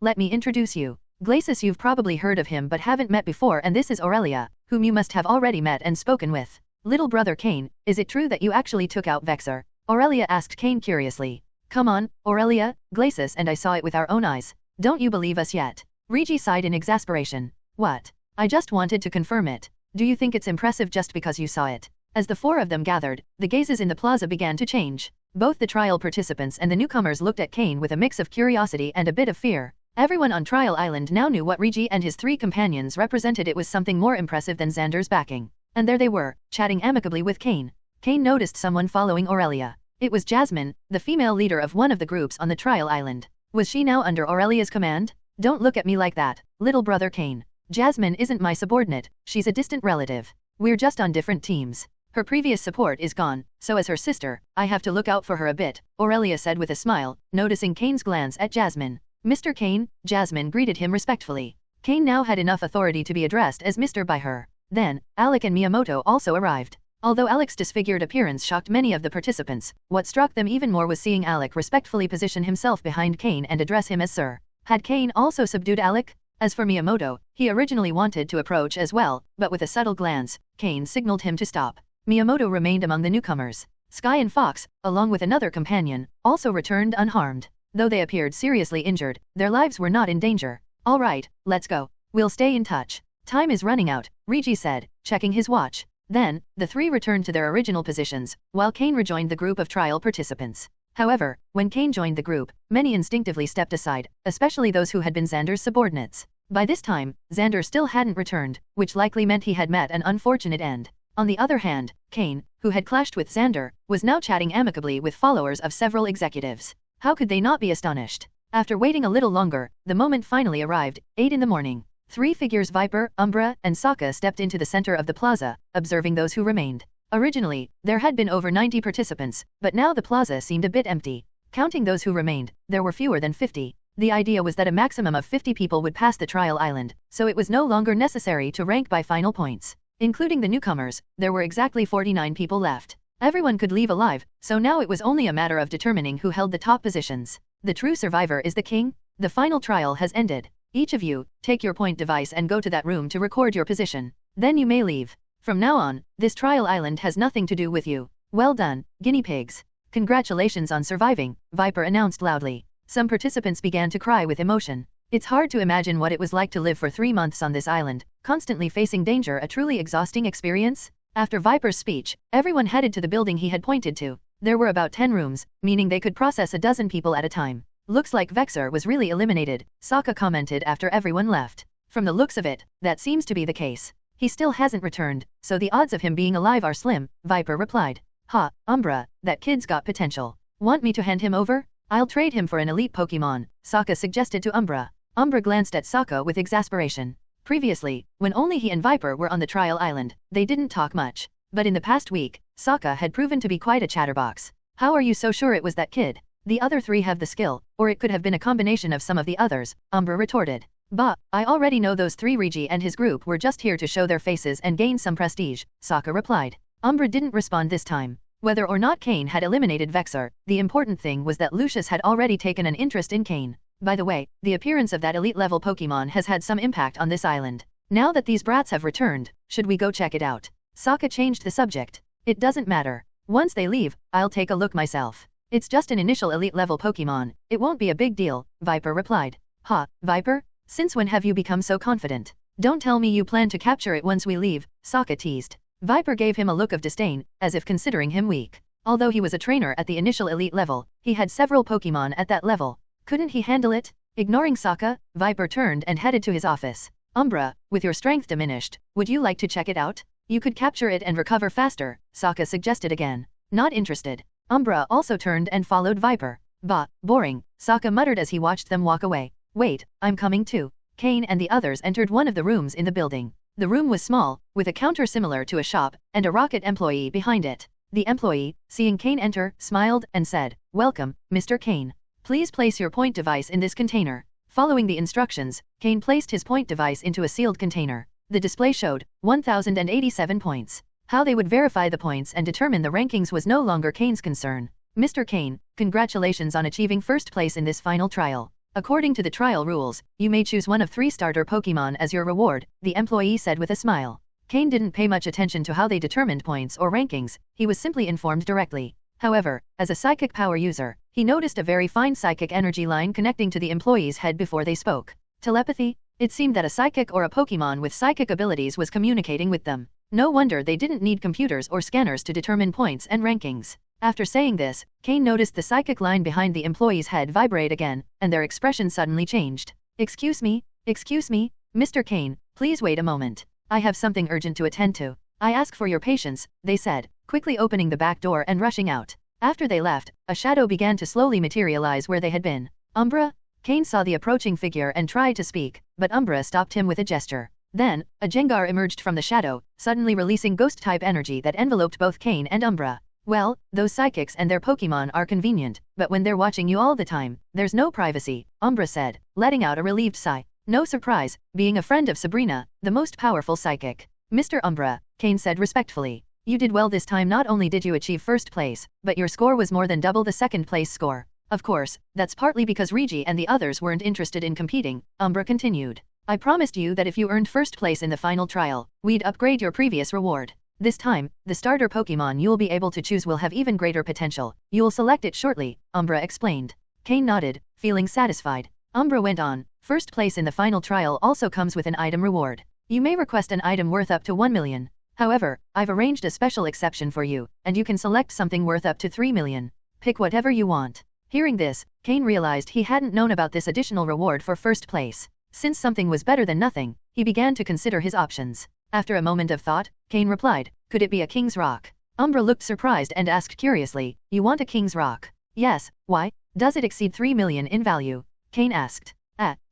[SPEAKER 3] let me introduce you. Glacis, you've probably heard of him but haven't met before, and this is Orelia, whom you must have already met and spoken with. Little brother Cain, is it true that you actually took out Vexer?" Orelia asked Cain curiously. "Come on, Orelia, Glacis and I saw it with our own eyes. Don't you believe us yet?" Rigi sighed in exasperation. "What? I just wanted to confirm it. Do you think it's impressive just because you saw it?" As the four of them gathered, the gazes in the plaza began to change. Both the trial participants and the newcomers looked at Cain with a mix of curiosity and a bit of fear. Everyone on Trial Island now knew what Rigi and his 3 companions represented. It was something more impressive than Xander's backing. And there they were, chatting amicably with Cain. Cain noticed someone following Orelia. It was Jasmine, the female leader of one of the groups on the Trial Island. Was she now under Aurelia's command? "Don't look at me like that, little brother Cain. Jasmine isn't my subordinate, she's a distant relative. We're just on different teams. Her previous support is gone, so as her sister, I have to look out for her a bit," Orelia said with a smile, noticing Cain's glance at Jasmine. "Mr. Cain," Jasmine greeted him respectfully. Cain now had enough authority to be addressed as Mr. by her. Then, Alec and Miyamoto also arrived. Although Alec's disfigured appearance shocked many of the participants, what struck them even more was seeing Alec respectfully position himself behind Cain and address him as Sir. Had Cain also subdued Alec? As for Miyamoto, he originally wanted to approach as well, but with a subtle glance, Cain signaled him to stop. Miyamoto remained among the newcomers. Sky and Fox, along with another companion, also returned unharmed. Though they appeared seriously injured, their lives were not in danger. All right, let's go. We'll stay in touch. Time is running out, Rigi said, checking his watch. Then, the three returned to their original positions, while Cain rejoined the group of trial participants. However, when Cain joined the group, many instinctively stepped aside, especially those who had been Xander's subordinates. By this time, Xander still hadn't returned, which likely meant he had met an unfortunate end. On the other hand, Cain, who had clashed with Xander, was now chatting amicably with followers of several executives. How could they not be astonished? After waiting a little longer, the moment finally arrived, 8 in the morning. Three figures Viper, Umbra, and Sokka stepped into the center of the plaza, observing those who remained. Originally, there had been over 90 participants, but now the plaza seemed a bit empty. Counting those who remained, there were fewer than 50. The idea was that a maximum of 50 people would pass the trial island, so it was no longer necessary to rank by final points. Including the newcomers, there were exactly 49 people left. Everyone could leave alive, so now it was only a matter of determining who held the top positions. The true survivor is the king. The final trial has ended. Each of you, take your point device and go to that room to record your position. Then you may leave. From now on, this trial island has nothing to do with you. Well done, guinea pigs. Congratulations on surviving, Viper announced loudly. Some participants began to cry with emotion. It's hard to imagine what it was like to live for 3 months on this island, constantly facing danger, a truly exhausting experience. After Viper's speech, everyone headed to the building he had pointed to. There were about 10 rooms, meaning they could process a dozen people at a time. Looks like Vexer was really eliminated, Sokka commented after everyone left. From the looks of it, that seems to be the case. He still hasn't returned, so the odds of him being alive are slim, Viper replied. Ha, Umbra, that kid's got potential. Want me to hand him over? I'll trade him for an elite Pokemon, Sokka suggested to Umbra. Umbra glanced at Sokka with exasperation. Previously, when only he and Viper were on the trial island, they didn't talk much. But in the past week, Sokka had proven to be quite a chatterbox. How are you so sure it was that kid? The other three have the skill, or it could have been a combination of some of the others, Umbra retorted. Bah, I already know those three. Rigi and his group were just here to show their faces and gain some prestige, Sokka replied. Umbra didn't respond this time. Whether or not Cain had eliminated Vexer, the important thing was that Lucius had already taken an interest in Cain. By the way, the appearance of that elite-level Pokemon has had some impact on this island. Now that these brats have returned, should we go check it out? Sokka changed the subject. It doesn't matter. Once they leave, I'll take a look myself. It's just an initial elite-level Pokemon, it won't be a big deal, Viper replied. Ha, Viper? Since when have you become so confident? Don't tell me you plan to capture it once we leave, Sokka teased. Viper gave him a look of disdain, as if considering him weak. Although he was a trainer at the initial elite level, he had several Pokemon at that level. Couldn't he handle it? Ignoring Sokka, Viper turned and headed to his office. Umbra, with your strength diminished, would you like to check it out? You could capture it and recover faster, Sokka suggested again. Not interested. Umbra also turned and followed Viper. Bah, boring, Sokka muttered as he watched them walk away. Wait, I'm coming too. Cain and the others entered one of the rooms in the building. The room was small, with a counter similar to a shop, and a rocket employee behind it. The employee, seeing Cain enter, smiled and said, "Welcome, Mr. Cain. Please place your point device in this container." Following the instructions, Cain placed his point device into a sealed container. The display showed 1,087 points. How they would verify the points and determine the rankings was no longer Cain's concern. Mr. Cain, congratulations on achieving first place in this final trial. According to the trial rules, you may choose one of 3 starter Pokemon as your reward, the employee said with a smile. Cain didn't pay much attention to how they determined points or rankings, he was simply informed directly. However, as a psychic power user, he noticed a very fine psychic energy line connecting to the employee's head before they spoke. Telepathy? It seemed that a psychic or a Pokemon with psychic abilities was communicating with them. No wonder they didn't need computers or scanners to determine points and rankings. After saying this, Cain noticed the psychic line behind the employee's head vibrate again, and their expression suddenly changed. Excuse me, Mr. Cain, please wait a moment. I have something urgent to attend to. I ask for your patience, they said, quickly opening the back door and rushing out. After they left, a shadow began to slowly materialize where they had been. Umbra? Cain saw the approaching figure and tried to speak, but Umbra stopped him with a gesture. Then, a Jengar emerged from the shadow, suddenly releasing ghost-type energy that enveloped both Cain and Umbra. Well, those psychics and their Pokemon are convenient, but when they're watching you all the time, there's no privacy, Umbra said, letting out a relieved sigh. No surprise, being a friend of Sabrina, the most powerful psychic. Mr. Umbra, Cain said respectfully. You did well this time. Not only did you achieve first place, but your score was more than double the second place score. Of course, that's partly because Regi and the others weren't interested in competing, Umbra continued. I promised you that if you earned first place in the final trial, we'd upgrade your previous reward. This time, the starter Pokemon you'll be able to choose will have even greater potential. You'll select it shortly, Umbra explained. Cain nodded, feeling satisfied. Umbra went on, first place in the final trial also comes with an item reward. You may request an item worth up to 1 million. However, I've arranged a special exception for you, and you can select something worth up to 3 million. Pick whatever you want. Hearing this, Cain realized he hadn't known about this additional reward for first place. Since something was better than nothing, he began to consider his options. After a moment of thought, Cain replied, could it be a King's Rock? Umbra looked surprised and asked curiously, you want a King's Rock? Yes, why? Does it exceed 3 million in value? Cain asked.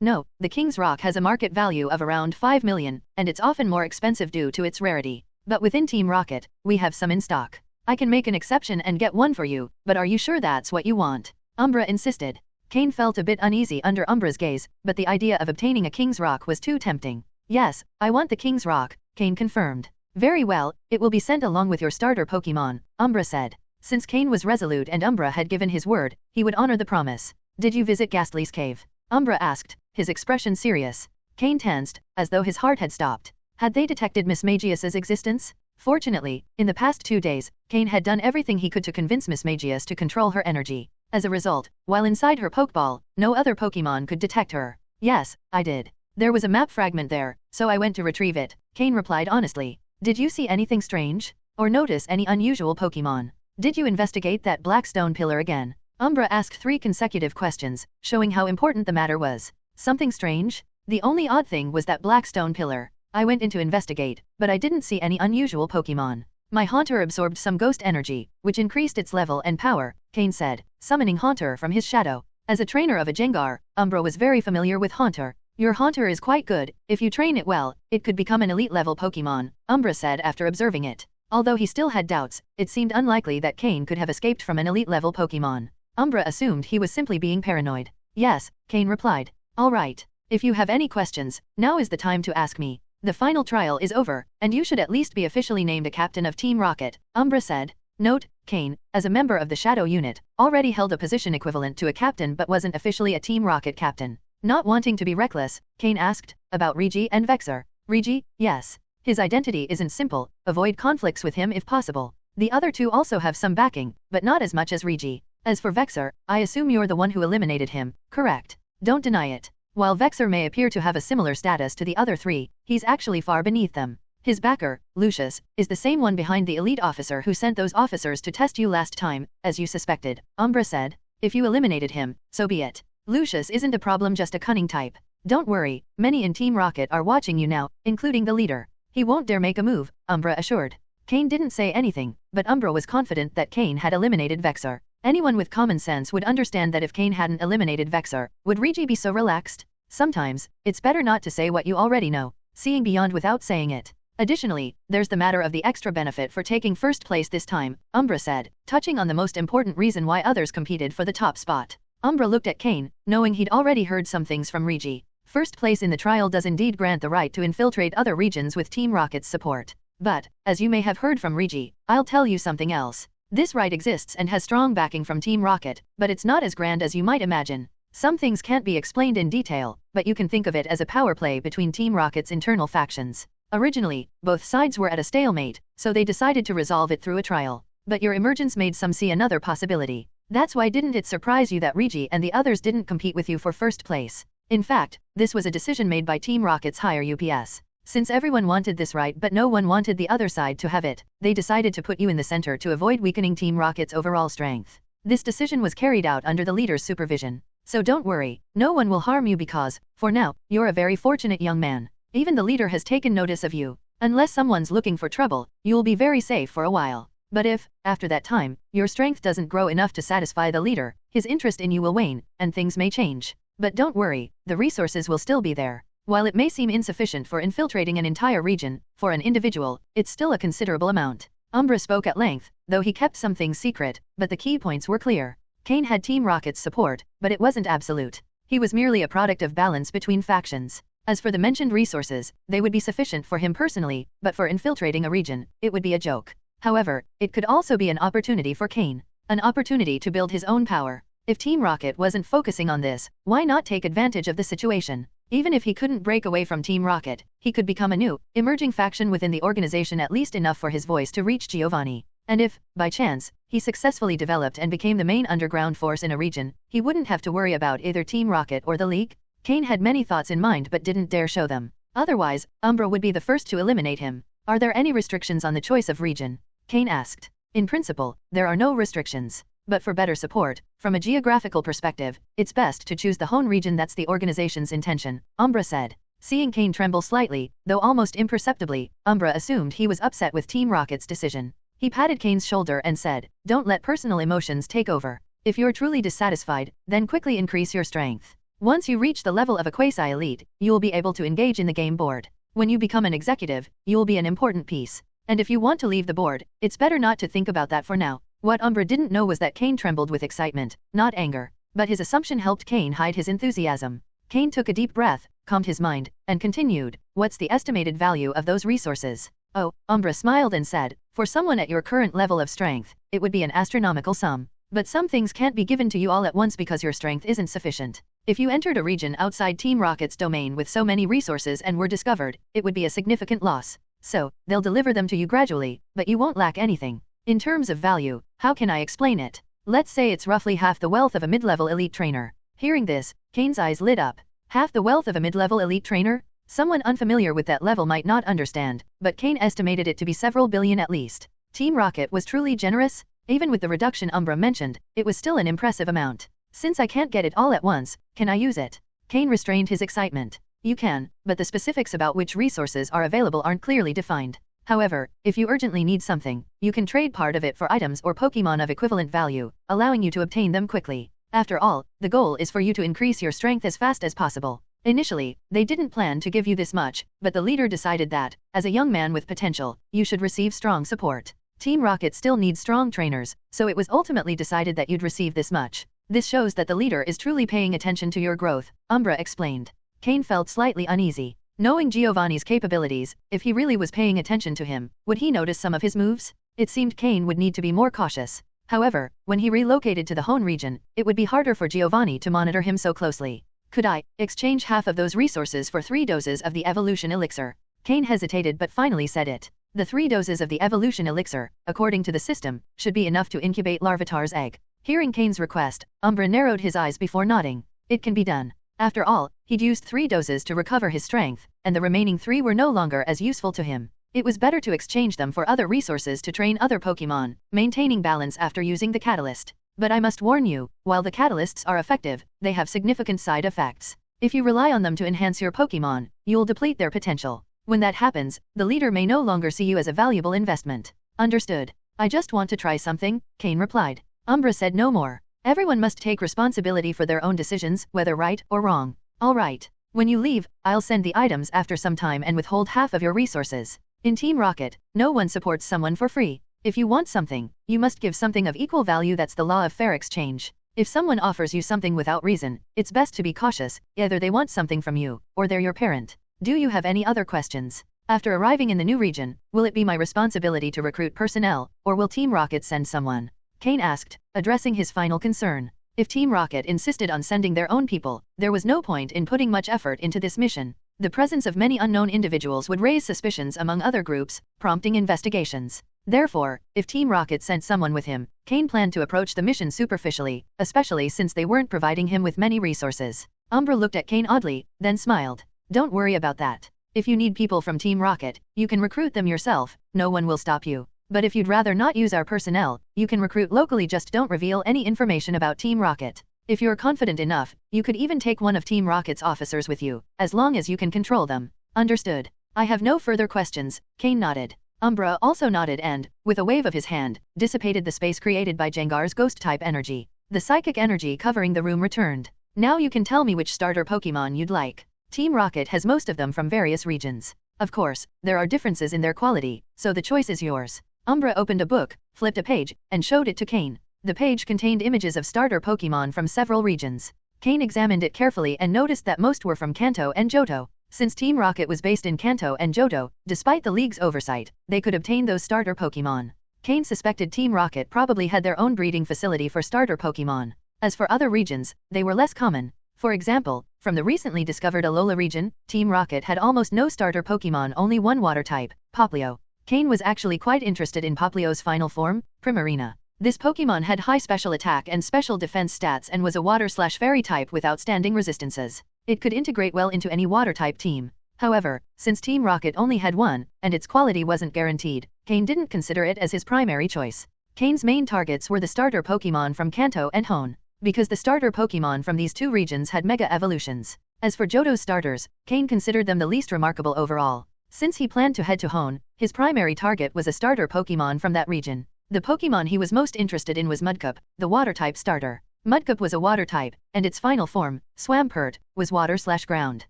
[SPEAKER 3] No, the King's Rock has a market value of around 5 million, and it's often more expensive due to its rarity. But within Team Rocket, we have some in stock. I can make an exception and get one for you, but are you sure that's what you want? Umbra insisted. Cain felt a bit uneasy under Umbra's gaze, but the idea of obtaining a King's Rock was too tempting. Yes, I want the King's Rock, Cain confirmed. Very well, it will be sent along with your starter Pokemon, Umbra said. Since Cain was resolute and Umbra had given his word, he would honor the promise. Did you visit Gastly's cave? Umbra asked, his expression serious. Cain tensed, as though his heart had stopped. Had they detected Mismagius's existence? Fortunately, in the past 2 days, Cain had done everything he could to convince Mismagius to control her energy. As a result, while inside her Pokeball, no other Pokemon could detect her. Yes, I did. There was a map fragment there, so I went to retrieve it, Cain replied honestly. Did you see anything strange? Or notice any unusual Pokemon? Did you investigate that black stone pillar again? Umbra asked 3 consecutive questions, showing how important the matter was. Something strange? The only odd thing was that black stone pillar. I went in to investigate, but I didn't see any unusual Pokemon. My Haunter absorbed some ghost energy, which increased its level and power, Cain said, summoning Haunter from his shadow. As a trainer of a Jengar, Umbra was very familiar with Haunter. Your Haunter is quite good. If you train it well, it could become an elite-level Pokemon, Umbra said after observing it. Although he still had doubts, it seemed unlikely that Cain could have escaped from an elite-level Pokemon. Umbra assumed he was simply being paranoid. Yes, Cain replied. All right. If you have any questions, now is the time to ask me. The final trial is over, and you should at least be officially named a captain of Team Rocket, Umbra said. Note, Cain, as a member of the Shadow Unit, already held a position equivalent to a captain but wasn't officially a Team Rocket captain. Not wanting to be reckless, Cain asked, about Regi and Vexer. Regi, yes. His identity isn't simple, avoid conflicts with him if possible. The other 2 also have some backing, but not as much as Regi. As for Vexer, I assume you're the one who eliminated him, correct? Don't deny it. While Vexer may appear to have a similar status to the other 3, he's actually far beneath them. His backer, Lucius, is the same one behind the elite officer who sent those officers to test you last time, as you suspected, Umbra said. If you eliminated him, so be it. Lucius isn't a problem, just a cunning type. Don't worry, many in Team Rocket are watching you now, including the leader. He won't dare make a move, Umbra assured. Cain didn't say anything, but Umbra was confident that Cain had eliminated Vexer. Anyone with common sense would understand that if Cain hadn't eliminated Vexer, would Regi be so relaxed? Sometimes, it's better not to say what you already know, seeing beyond without saying it. Additionally, there's the matter of the extra benefit for taking first place this time, Umbra said, touching on the most important reason why others competed for the top spot. Umbra looked at Cain, knowing he'd already heard some things from Regi. First place in the trial does indeed grant the right to infiltrate other regions with Team Rocket's support. But, as you may have heard from Regi, I'll tell you something else. This right exists and has strong backing from Team Rocket, but it's not as grand as you might imagine. Some things can't be explained in detail, but you can think of it as a power play between Team Rocket's internal factions. Originally, both sides were at a stalemate, so they decided to resolve it through a trial. But your emergence made some see another possibility. That's why didn't it surprise you that Regi and the others didn't compete with you for first place? In fact, this was a decision made by Team Rocket's higher UPS. Since everyone wanted this right but no one wanted the other side to have it, they decided to put you in the center to avoid weakening Team Rocket's overall strength. This decision was carried out under the leader's supervision. So don't worry, no one will harm you because, for now, you're a very fortunate young man. Even the leader has taken notice of you. Unless someone's looking for trouble, you'll be very safe for a while. But if, after that time, your strength doesn't grow enough to satisfy the leader, his interest in you will wane, and things may change. But don't worry, the resources will still be there. While it may seem insufficient for infiltrating an entire region, for an individual, it's still a considerable amount. Umbra spoke at length, though he kept some things secret, but the key points were clear. Cain had Team Rocket's support, but it wasn't absolute. He was merely a product of balance between factions. As for the mentioned resources, they would be sufficient for him personally, but for infiltrating a region, it would be a joke. However, it could also be an opportunity for Cain. An opportunity to build his own power. If Team Rocket wasn't focusing on this, why not take advantage of the situation? Even if he couldn't break away from Team Rocket, he could become a new, emerging faction within the organization, at least enough for his voice to reach Giovanni. And if, by chance, he successfully developed and became the main underground force in a region, he wouldn't have to worry about either Team Rocket or the League. Cain had many thoughts in mind but didn't dare show them. Otherwise, Umbra would be the first to eliminate him. Are there any restrictions on the choice of region? Cain asked. In principle, there are no restrictions. But for better support, from a geographical perspective, it's best to choose the home region. That's the organization's intention, Umbra said. Seeing Cain tremble slightly, though almost imperceptibly, Umbra assumed he was upset with Team Rocket's decision. He patted Cain's shoulder and said, "Don't let personal emotions take over. If you're truly dissatisfied, then quickly increase your strength. Once you reach the level of a quasi-elite, you will be able to engage in the game board. When you become an executive, you will be an important piece. And if you want to leave the board, it's better not to think about that for now." What Umbra didn't know was that Cain trembled with excitement, not anger. But his assumption helped Cain hide his enthusiasm. Cain took a deep breath, calmed his mind, and continued, "What's the estimated value of those resources?" "Oh," Umbra smiled and said, "for someone at your current level of strength, it would be an astronomical sum. But some things can't be given to you all at once because your strength isn't sufficient. If you entered a region outside Team Rocket's domain with so many resources and were discovered, it would be a significant loss. So, they'll deliver them to you gradually, but you won't lack anything. In terms of value, how can I explain it? Let's say it's roughly half the wealth of a mid-level elite trainer." Hearing this, Cain's eyes lit up. Half the wealth of a mid-level elite trainer? Someone unfamiliar with that level might not understand, but Cain estimated it to be several billion at least. Team Rocket was truly generous? Even with the reduction Umbra mentioned, it was still an impressive amount. "Since I can't get it all at once, can I use it?" Cain restrained his excitement. "You can, but the specifics about which resources are available aren't clearly defined. However, if you urgently need something, you can trade part of it for items or Pokémon of equivalent value, allowing you to obtain them quickly. After all, the goal is for you to increase your strength as fast as possible." Initially, they didn't plan to give you this much, but the leader decided that, as a young man with potential, you should receive strong support. Team Rocket still needs strong trainers, so it was ultimately decided that you'd receive this much. "This shows that the leader is truly paying attention to your growth," Umbra explained. Cain felt slightly uneasy. Knowing Giovanni's capabilities, if he really was paying attention to him, would he notice some of his moves? It seemed Cain would need to be more cautious. However, when he relocated to the home region, it would be harder for Giovanni to monitor him so closely. "Could I exchange half of those resources for 3 doses of the evolution elixir?" Cain hesitated but finally said it. The 3 doses of the evolution elixir, according to the system, should be enough to incubate Larvitar's egg. Hearing Cain's request, Umbra narrowed his eyes before nodding. It can be done. After all, he'd used 3 doses to recover his strength, and the remaining 3 were no longer as useful to him. It was better to exchange them for other resources to train other Pokémon, maintaining balance after using the catalyst. But I must warn you, while the catalysts are effective, they have significant side effects. If you rely on them to enhance your Pokémon, you'll deplete their potential. When that happens, the leader may no longer see you as a valuable investment. "Understood. I just want to try something," Cain replied. Umbra said no more. Everyone must take responsibility for their own decisions, whether right or wrong. "All right. When you leave, I'll send the items after some time and withhold half of your resources. In Team Rocket, no one supports someone for free. If you want something, you must give something of equal value. That's the law of fair exchange. If someone offers you something without reason, it's best to be cautious. Either they want something from you, or they're your parent. Do you have any other questions? After arriving in the new region, will it be my responsibility to recruit personnel, or will Team Rocket send someone?" Cain asked, addressing his final concern. If Team Rocket insisted on sending their own people, there was no point in putting much effort into this mission. The presence of many unknown individuals would raise suspicions among other groups, prompting investigations. Therefore, if Team Rocket sent someone with him, Cain planned to approach the mission superficially, especially since they weren't providing him with many resources. Umbra looked at Cain oddly, then smiled. "Don't worry about that. If you need people from Team Rocket, you can recruit them yourself, no one will stop you. But if you'd rather not use our personnel, you can recruit locally. Just don't reveal any information about Team Rocket. If you're confident enough, you could even take one of Team Rocket's officers with you, as long as you can control them." "Understood. I have no further questions," Cain nodded. Umbra also nodded and, with a wave of his hand, dissipated the space created by Jengar's ghost-type energy. The psychic energy covering the room returned. "Now you can tell me which starter Pokémon you'd like. Team Rocket has most of them from various regions. Of course, there are differences in their quality, so the choice is yours." Umbra opened a book, flipped a page, and showed it to Cain. The page contained images of starter Pokémon from several regions. Cain examined it carefully and noticed that most were from Kanto and Johto. Since Team Rocket was based in Kanto and Johto, despite the League's oversight, they could obtain those starter Pokémon. Cain suspected Team Rocket probably had their own breeding facility for starter Pokémon. As for other regions, they were less common. For example, from the recently discovered Alola region, Team Rocket had almost no starter Pokémon, only one water type, Poplio. Cain was actually quite interested in Poplio's final form, Primarina. This Pokémon had high special attack and special defense stats and was a water/fairy type with outstanding resistances. It could integrate well into any water-type team. However, since Team Rocket only had one, and its quality wasn't guaranteed, Cain didn't consider it as his primary choice. Cain's main targets were the starter Pokémon from Kanto and Hoenn, because the starter Pokémon from these two regions had Mega Evolutions. As for Johto's starters, Cain considered them the least remarkable overall. Since he planned to head to Hoenn, his primary target was a starter Pokémon from that region. The Pokémon he was most interested in was Mudkip, the water-type starter. Mudkip was a water type, and its final form, Swampert, was water/ground.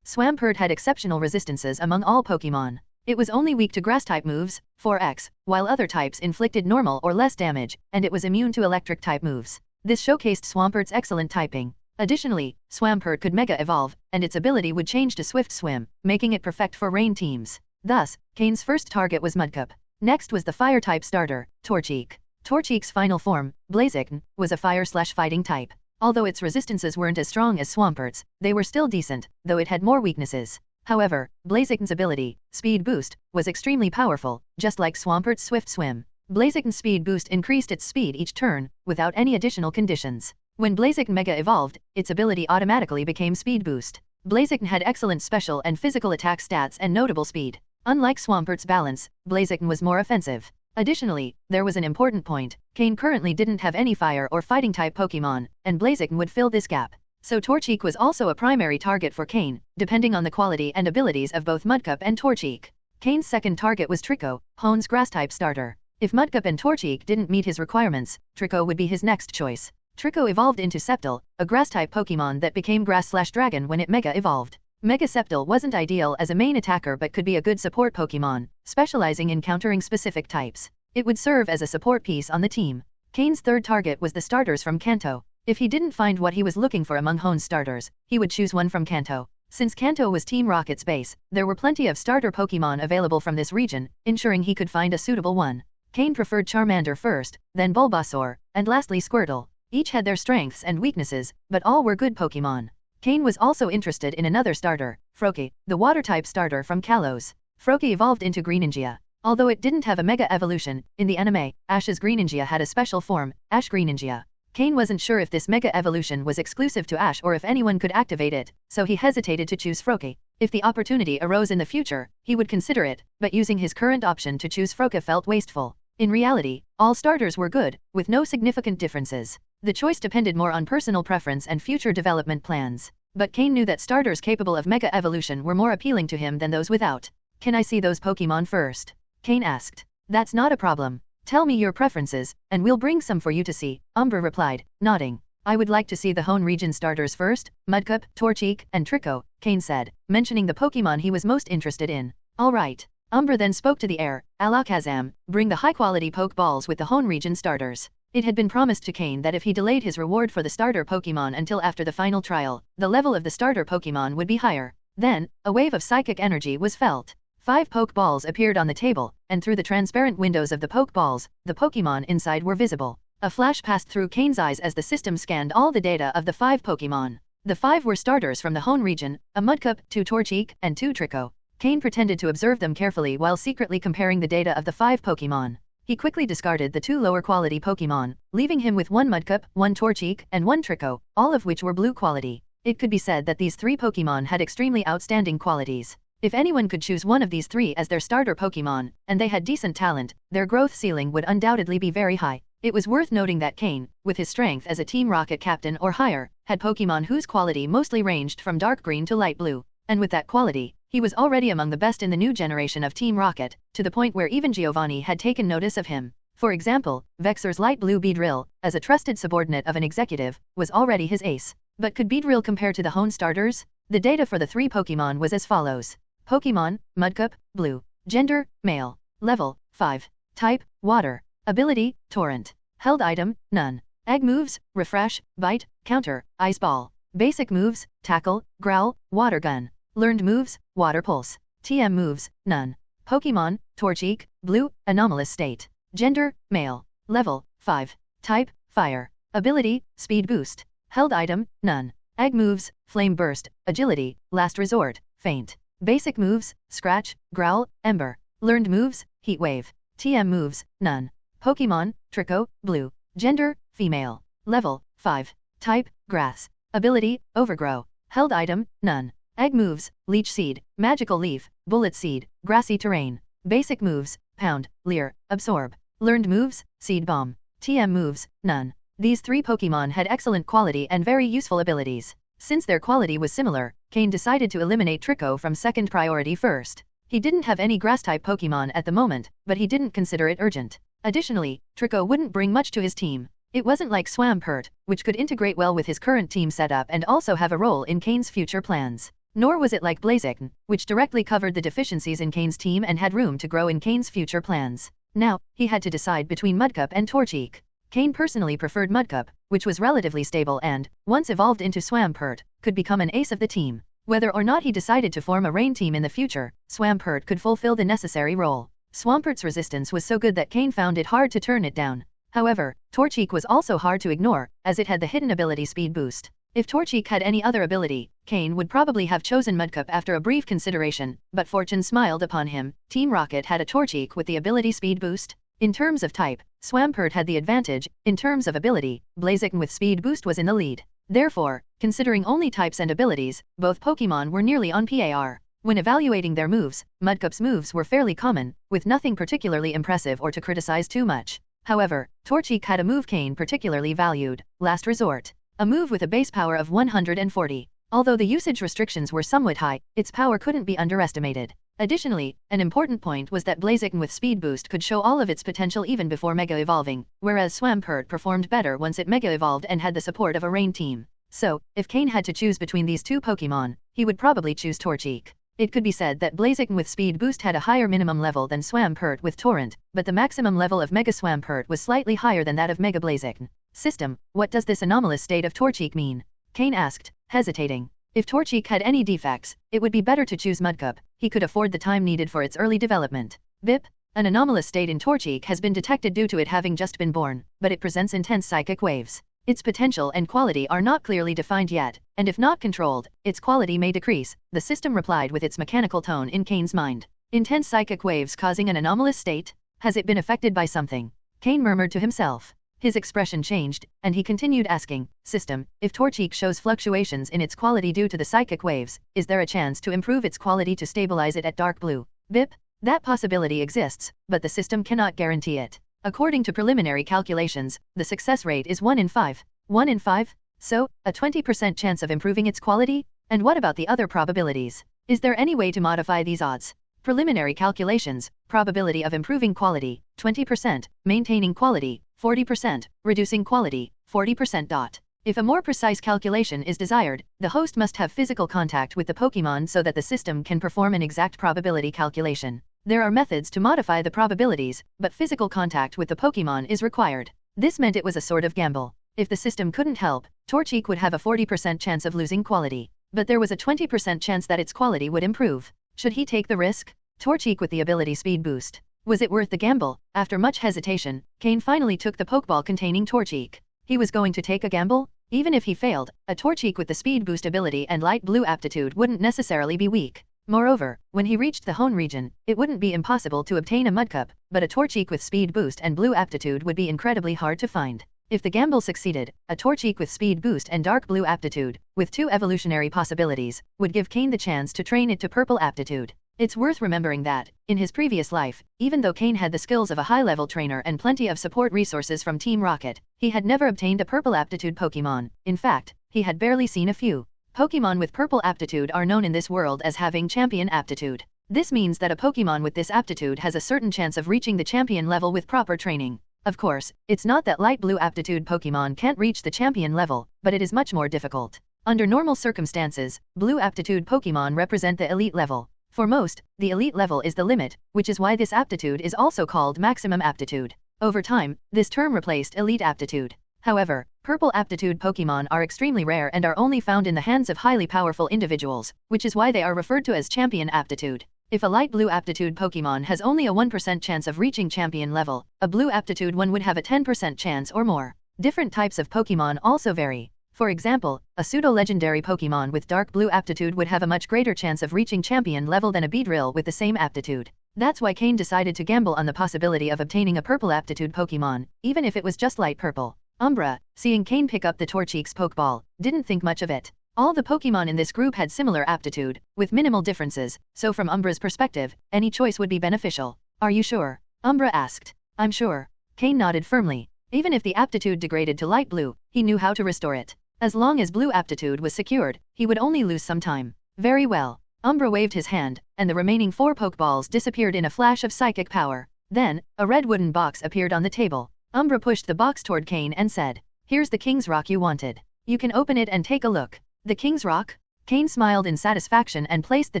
[SPEAKER 3] Swampert had exceptional resistances among all Pokémon. It was only weak to grass-type moves, 4x, while other types inflicted normal or less damage, and it was immune to electric-type moves. This showcased Swampert's excellent typing. Additionally, Swampert could Mega Evolve, and its ability would change to Swift Swim, making it perfect for rain teams. Thus, Cain's first target was Mudkip. Next was the Fire-type starter, Torchic. Torchic's final form, Blaziken, was a Fire/fighting type. Although its resistances weren't as strong as Swampert's, they were still decent, though it had more weaknesses. However, Blaziken's ability, Speed Boost, was extremely powerful, just like Swampert's Swift Swim. Blaziken's Speed Boost increased its speed each turn, without any additional conditions. When Blaziken Mega Evolved, its ability automatically became Speed Boost. Blaziken had excellent special and physical attack stats and notable speed. Unlike Swampert's balance, Blaziken was more offensive. Additionally, there was an important point. Cain currently didn't have any fire or fighting type Pokémon, and Blaziken would fill this gap. So Torchic was also a primary target for Cain, depending on the quality and abilities of both Mudkip and Torchic. Cain's second target was Trico, Hoenn's grass-type starter. If Mudkip and Torchic didn't meet his requirements, Trico would be his next choice. Trico evolved into Sceptile, a grass-type Pokémon that became Grass/Dragon when it Mega Evolved. Mega Sceptile wasn't ideal as a main attacker but could be a good support Pokémon, specializing in countering specific types. It would serve as a support piece on the team. Cain's third target was the starters from Kanto. If he didn't find what he was looking for among Hoenn's starters, he would choose one from Kanto. Since Kanto was Team Rocket's base, there were plenty of starter Pokémon available from this region, ensuring he could find a suitable one. Cain preferred Charmander first, then Bulbasaur, and lastly Squirtle. Each had their strengths and weaknesses, but all were good Pokémon. Cain was also interested in another starter, Froakie, the water-type starter from Kalos. Froakie evolved into Greninja. Although it didn't have a Mega Evolution, in the anime, Ash's Greninja had a special form, Ash Greninja. Cain wasn't sure if this Mega Evolution was exclusive to Ash or if anyone could activate it, so he hesitated to choose Froakie. If the opportunity arose in the future, he would consider it, but using his current option to choose Froakie felt wasteful. In reality, all starters were good, with no significant differences. The choice depended more on personal preference and future development plans. But Cain knew that starters capable of Mega Evolution were more appealing to him than those without. "Can I see those Pokémon first?" Cain asked. "That's not a problem. Tell me your preferences, and we'll bring some for you to see," Umbra replied, nodding. "I would like to see the Hoenn region starters first, Mudkip, Torchic, and Trico," Cain said, mentioning the Pokémon he was most interested in. "All right." Umbra then spoke to the heir, Alakazam, "Bring the high-quality Pokeballs with the Hoenn region starters." It had been promised to Cain that if he delayed his reward for the starter Pokémon until after the final trial, the level of the starter Pokémon would be higher. Then, a wave of psychic energy was felt. 5 Pokeballs appeared on the table, and through the transparent windows of the Pokeballs, the Pokémon inside were visible. A flash passed through Cain's eyes as the system scanned all the data of the 5 Pokémon. The 5 were starters from the Hoenn region, a Mudkip, 2 Torchic, and 2 Trico. Cain pretended to observe them carefully while secretly comparing the data of the 5 Pokémon. He quickly discarded the 2 lower-quality Pokémon, leaving him with 1 Mudkip, 1 Torchic, and 1 Trico, all of which were blue quality. It could be said that these 3 Pokémon had extremely outstanding qualities. If anyone could choose one of these 3 as their starter Pokémon, and they had decent talent, their growth ceiling would undoubtedly be very high. It was worth noting that Cain, with his strength as a Team Rocket captain or higher, had Pokémon whose quality mostly ranged from dark green to light blue. And with that quality, he was already among the best in the new generation of Team Rocket, to the point where even Giovanni had taken notice of him. For example, Vexer's light blue Beedrill, as a trusted subordinate of an executive, was already his ace. But could Beedrill compare to the Hoenn starters? The data for the 3 Pokémon was as follows. Pokémon, Mudkip, blue. Gender, male. Level, 5. Type, water. Ability, torrent. Held item, none. Egg moves, refresh, bite, counter, ice ball. Basic moves, tackle, growl, water gun. Learned moves, water pulse. TM moves, none. Pokémon, Torchic, blue, anomalous state. Gender, male. Level, 5. Type, fire. Ability, speed boost. Held item, none. Egg moves, flame burst, agility, last resort, faint. Basic moves, scratch, growl, ember. Learned moves, heat wave. TM moves, none. Pokemon, Trico, blue. Gender, female. Level, 5. Type, grass. Ability, overgrow. Held item, none. Egg moves, leech seed, magical leaf, bullet seed, grassy terrain. Basic moves, pound, leer, absorb. Learned moves, seed bomb. TM moves, none. These 3 Pokemon had excellent quality and very useful abilities. Since their quality was similar, Cain decided to eliminate Trico from second priority first. He didn't have any grass-type Pokemon at the moment, but he didn't consider it urgent. Additionally, Trico wouldn't bring much to his team. It wasn't like Swampert, which could integrate well with his current team setup and also have a role in Cain's future plans. Nor was it like Blaziken, which directly covered the deficiencies in Cain's team and had room to grow in Cain's future plans. Now, he had to decide between Mudcup and Torchic. Cain personally preferred Mudcup, which was relatively stable and, once evolved into Swampert, could become an ace of the team. Whether or not he decided to form a rain team in the future, Swampert could fulfill the necessary role. Swampert's resistance was so good that Cain found it hard to turn it down. However, Torchic was also hard to ignore, as it had the hidden ability Speed Boost. If Torchic had any other ability, Cain would probably have chosen Mudcup after a brief consideration, but fortune smiled upon him. Team Rocket had a Torchic with the ability Speed Boost. In terms of type, Swampert had the advantage. In terms of ability, Blaziken with Speed Boost was in the lead. Therefore, considering only types and abilities, both Pokemon were nearly on par. When evaluating their moves, Mudcup's moves were fairly common, with nothing particularly impressive or to criticize too much. However, Torchic had a move Cain particularly valued, Last Resort. A move with a base power of 140. Although the usage restrictions were somewhat high, its power couldn't be underestimated. Additionally, an important point was that Blaziken with Speed Boost could show all of its potential even before Mega Evolving, whereas Swampert performed better once it Mega Evolved and had the support of a rain team. So, if Cain had to choose between these 2 Pokemon, he would probably choose Torchic. It could be said that Blaziken with Speed Boost had a higher minimum level than Swampert with Torrent, but the maximum level of Mega Swampert was slightly higher than that of Mega Blaziken. System, what does this anomalous state of Torchic mean? Cain asked, hesitating. If Torchic had any defects, it would be better to choose Mudcup. He could afford the time needed for its early development. BIP, an anomalous state in Torchic has been detected due to it having just been born, but it presents intense psychic waves. Its potential and quality are not clearly defined yet, and if not controlled, its quality may decrease, the system replied with its mechanical tone in Cain's mind. Intense psychic waves causing an anomalous state? Has it been affected by something? Cain murmured to himself. His expression changed, and he continued asking, System, if Torchic shows fluctuations in its quality due to the psychic waves, is there a chance to improve its quality to stabilize it at dark blue? BIP, that possibility exists, but the system cannot guarantee it. According to preliminary calculations, the success rate is 1 in 5. 1 in 5? So, a 20% chance of improving its quality? And what about the other probabilities? Is there any way to modify these odds? Preliminary calculations, probability of improving quality, 20%, maintaining quality, 40%, reducing quality, 40%. If a more precise calculation is desired, the host must have physical contact with the Pokemon so that the system can perform an exact probability calculation. There are methods to modify the probabilities, but physical contact with the Pokemon is required. This meant it was a sort of gamble. If the system couldn't help, Torchic would have a 40% chance of losing quality. But there was a 20% chance that its quality would improve. Should he take the risk? Torchic with the ability Speed Boost. Was it worth the gamble? After much hesitation, Cain finally took the Pokeball containing Torchic. He was going to take a gamble? Even if he failed, a Torchic with the Speed Boost ability and light blue aptitude wouldn't necessarily be weak. Moreover, when he reached the Hone region, it wouldn't be impossible to obtain a Mudcup, but a Torchic with Speed Boost and blue aptitude would be incredibly hard to find. If the gamble succeeded, a Torchic with Speed Boost and dark blue aptitude, with 2 evolutionary possibilities, would give Cain the chance to train it to purple aptitude. It's worth remembering that, in his previous life, even though Cain had the skills of a high-level trainer and plenty of support resources from Team Rocket, he had never obtained a purple aptitude Pokemon. In fact, he had barely seen a few. Pokemon with purple aptitude are known in this world as having champion aptitude. This means that a Pokemon with this aptitude has a certain chance of reaching the champion level with proper training. Of course, it's not that light blue aptitude Pokemon can't reach the champion level, but it is much more difficult. Under normal circumstances, blue aptitude Pokemon represent the elite level. For most, the elite level is the limit, which is why this aptitude is also called maximum aptitude. Over time, this term replaced elite aptitude. However, purple aptitude Pokemon are extremely rare and are only found in the hands of highly powerful individuals, which is why they are referred to as champion aptitude. If a light blue aptitude Pokémon has only a 1% chance of reaching champion level, a blue aptitude one would have a 10% chance or more. Different types of Pokémon also vary. For example, a pseudo-legendary Pokémon with dark blue aptitude would have a much greater chance of reaching champion level than a Beedrill with the same aptitude. That's why Cain decided to gamble on the possibility of obtaining a purple aptitude Pokémon, even if it was just light purple. Umbra, seeing Cain pick up the Torchique's Pokeball, didn't think much of it. All the Pokémon in this group had similar aptitude, with minimal differences, so from Umbra's perspective, any choice would be beneficial. Are you sure? Umbra asked. I'm sure. Cain nodded firmly. Even if the aptitude degraded to light blue, he knew how to restore it. As long as blue aptitude was secured, he would only lose some time. Very well. Umbra waved his hand, and the remaining 4 Pokeballs disappeared in a flash of psychic power. Then, a red wooden box appeared on the table. Umbra pushed the box toward Cain and said, "Here's the King's Rock you wanted. You can open it and take a look." The King's Rock? Cain smiled in satisfaction and placed the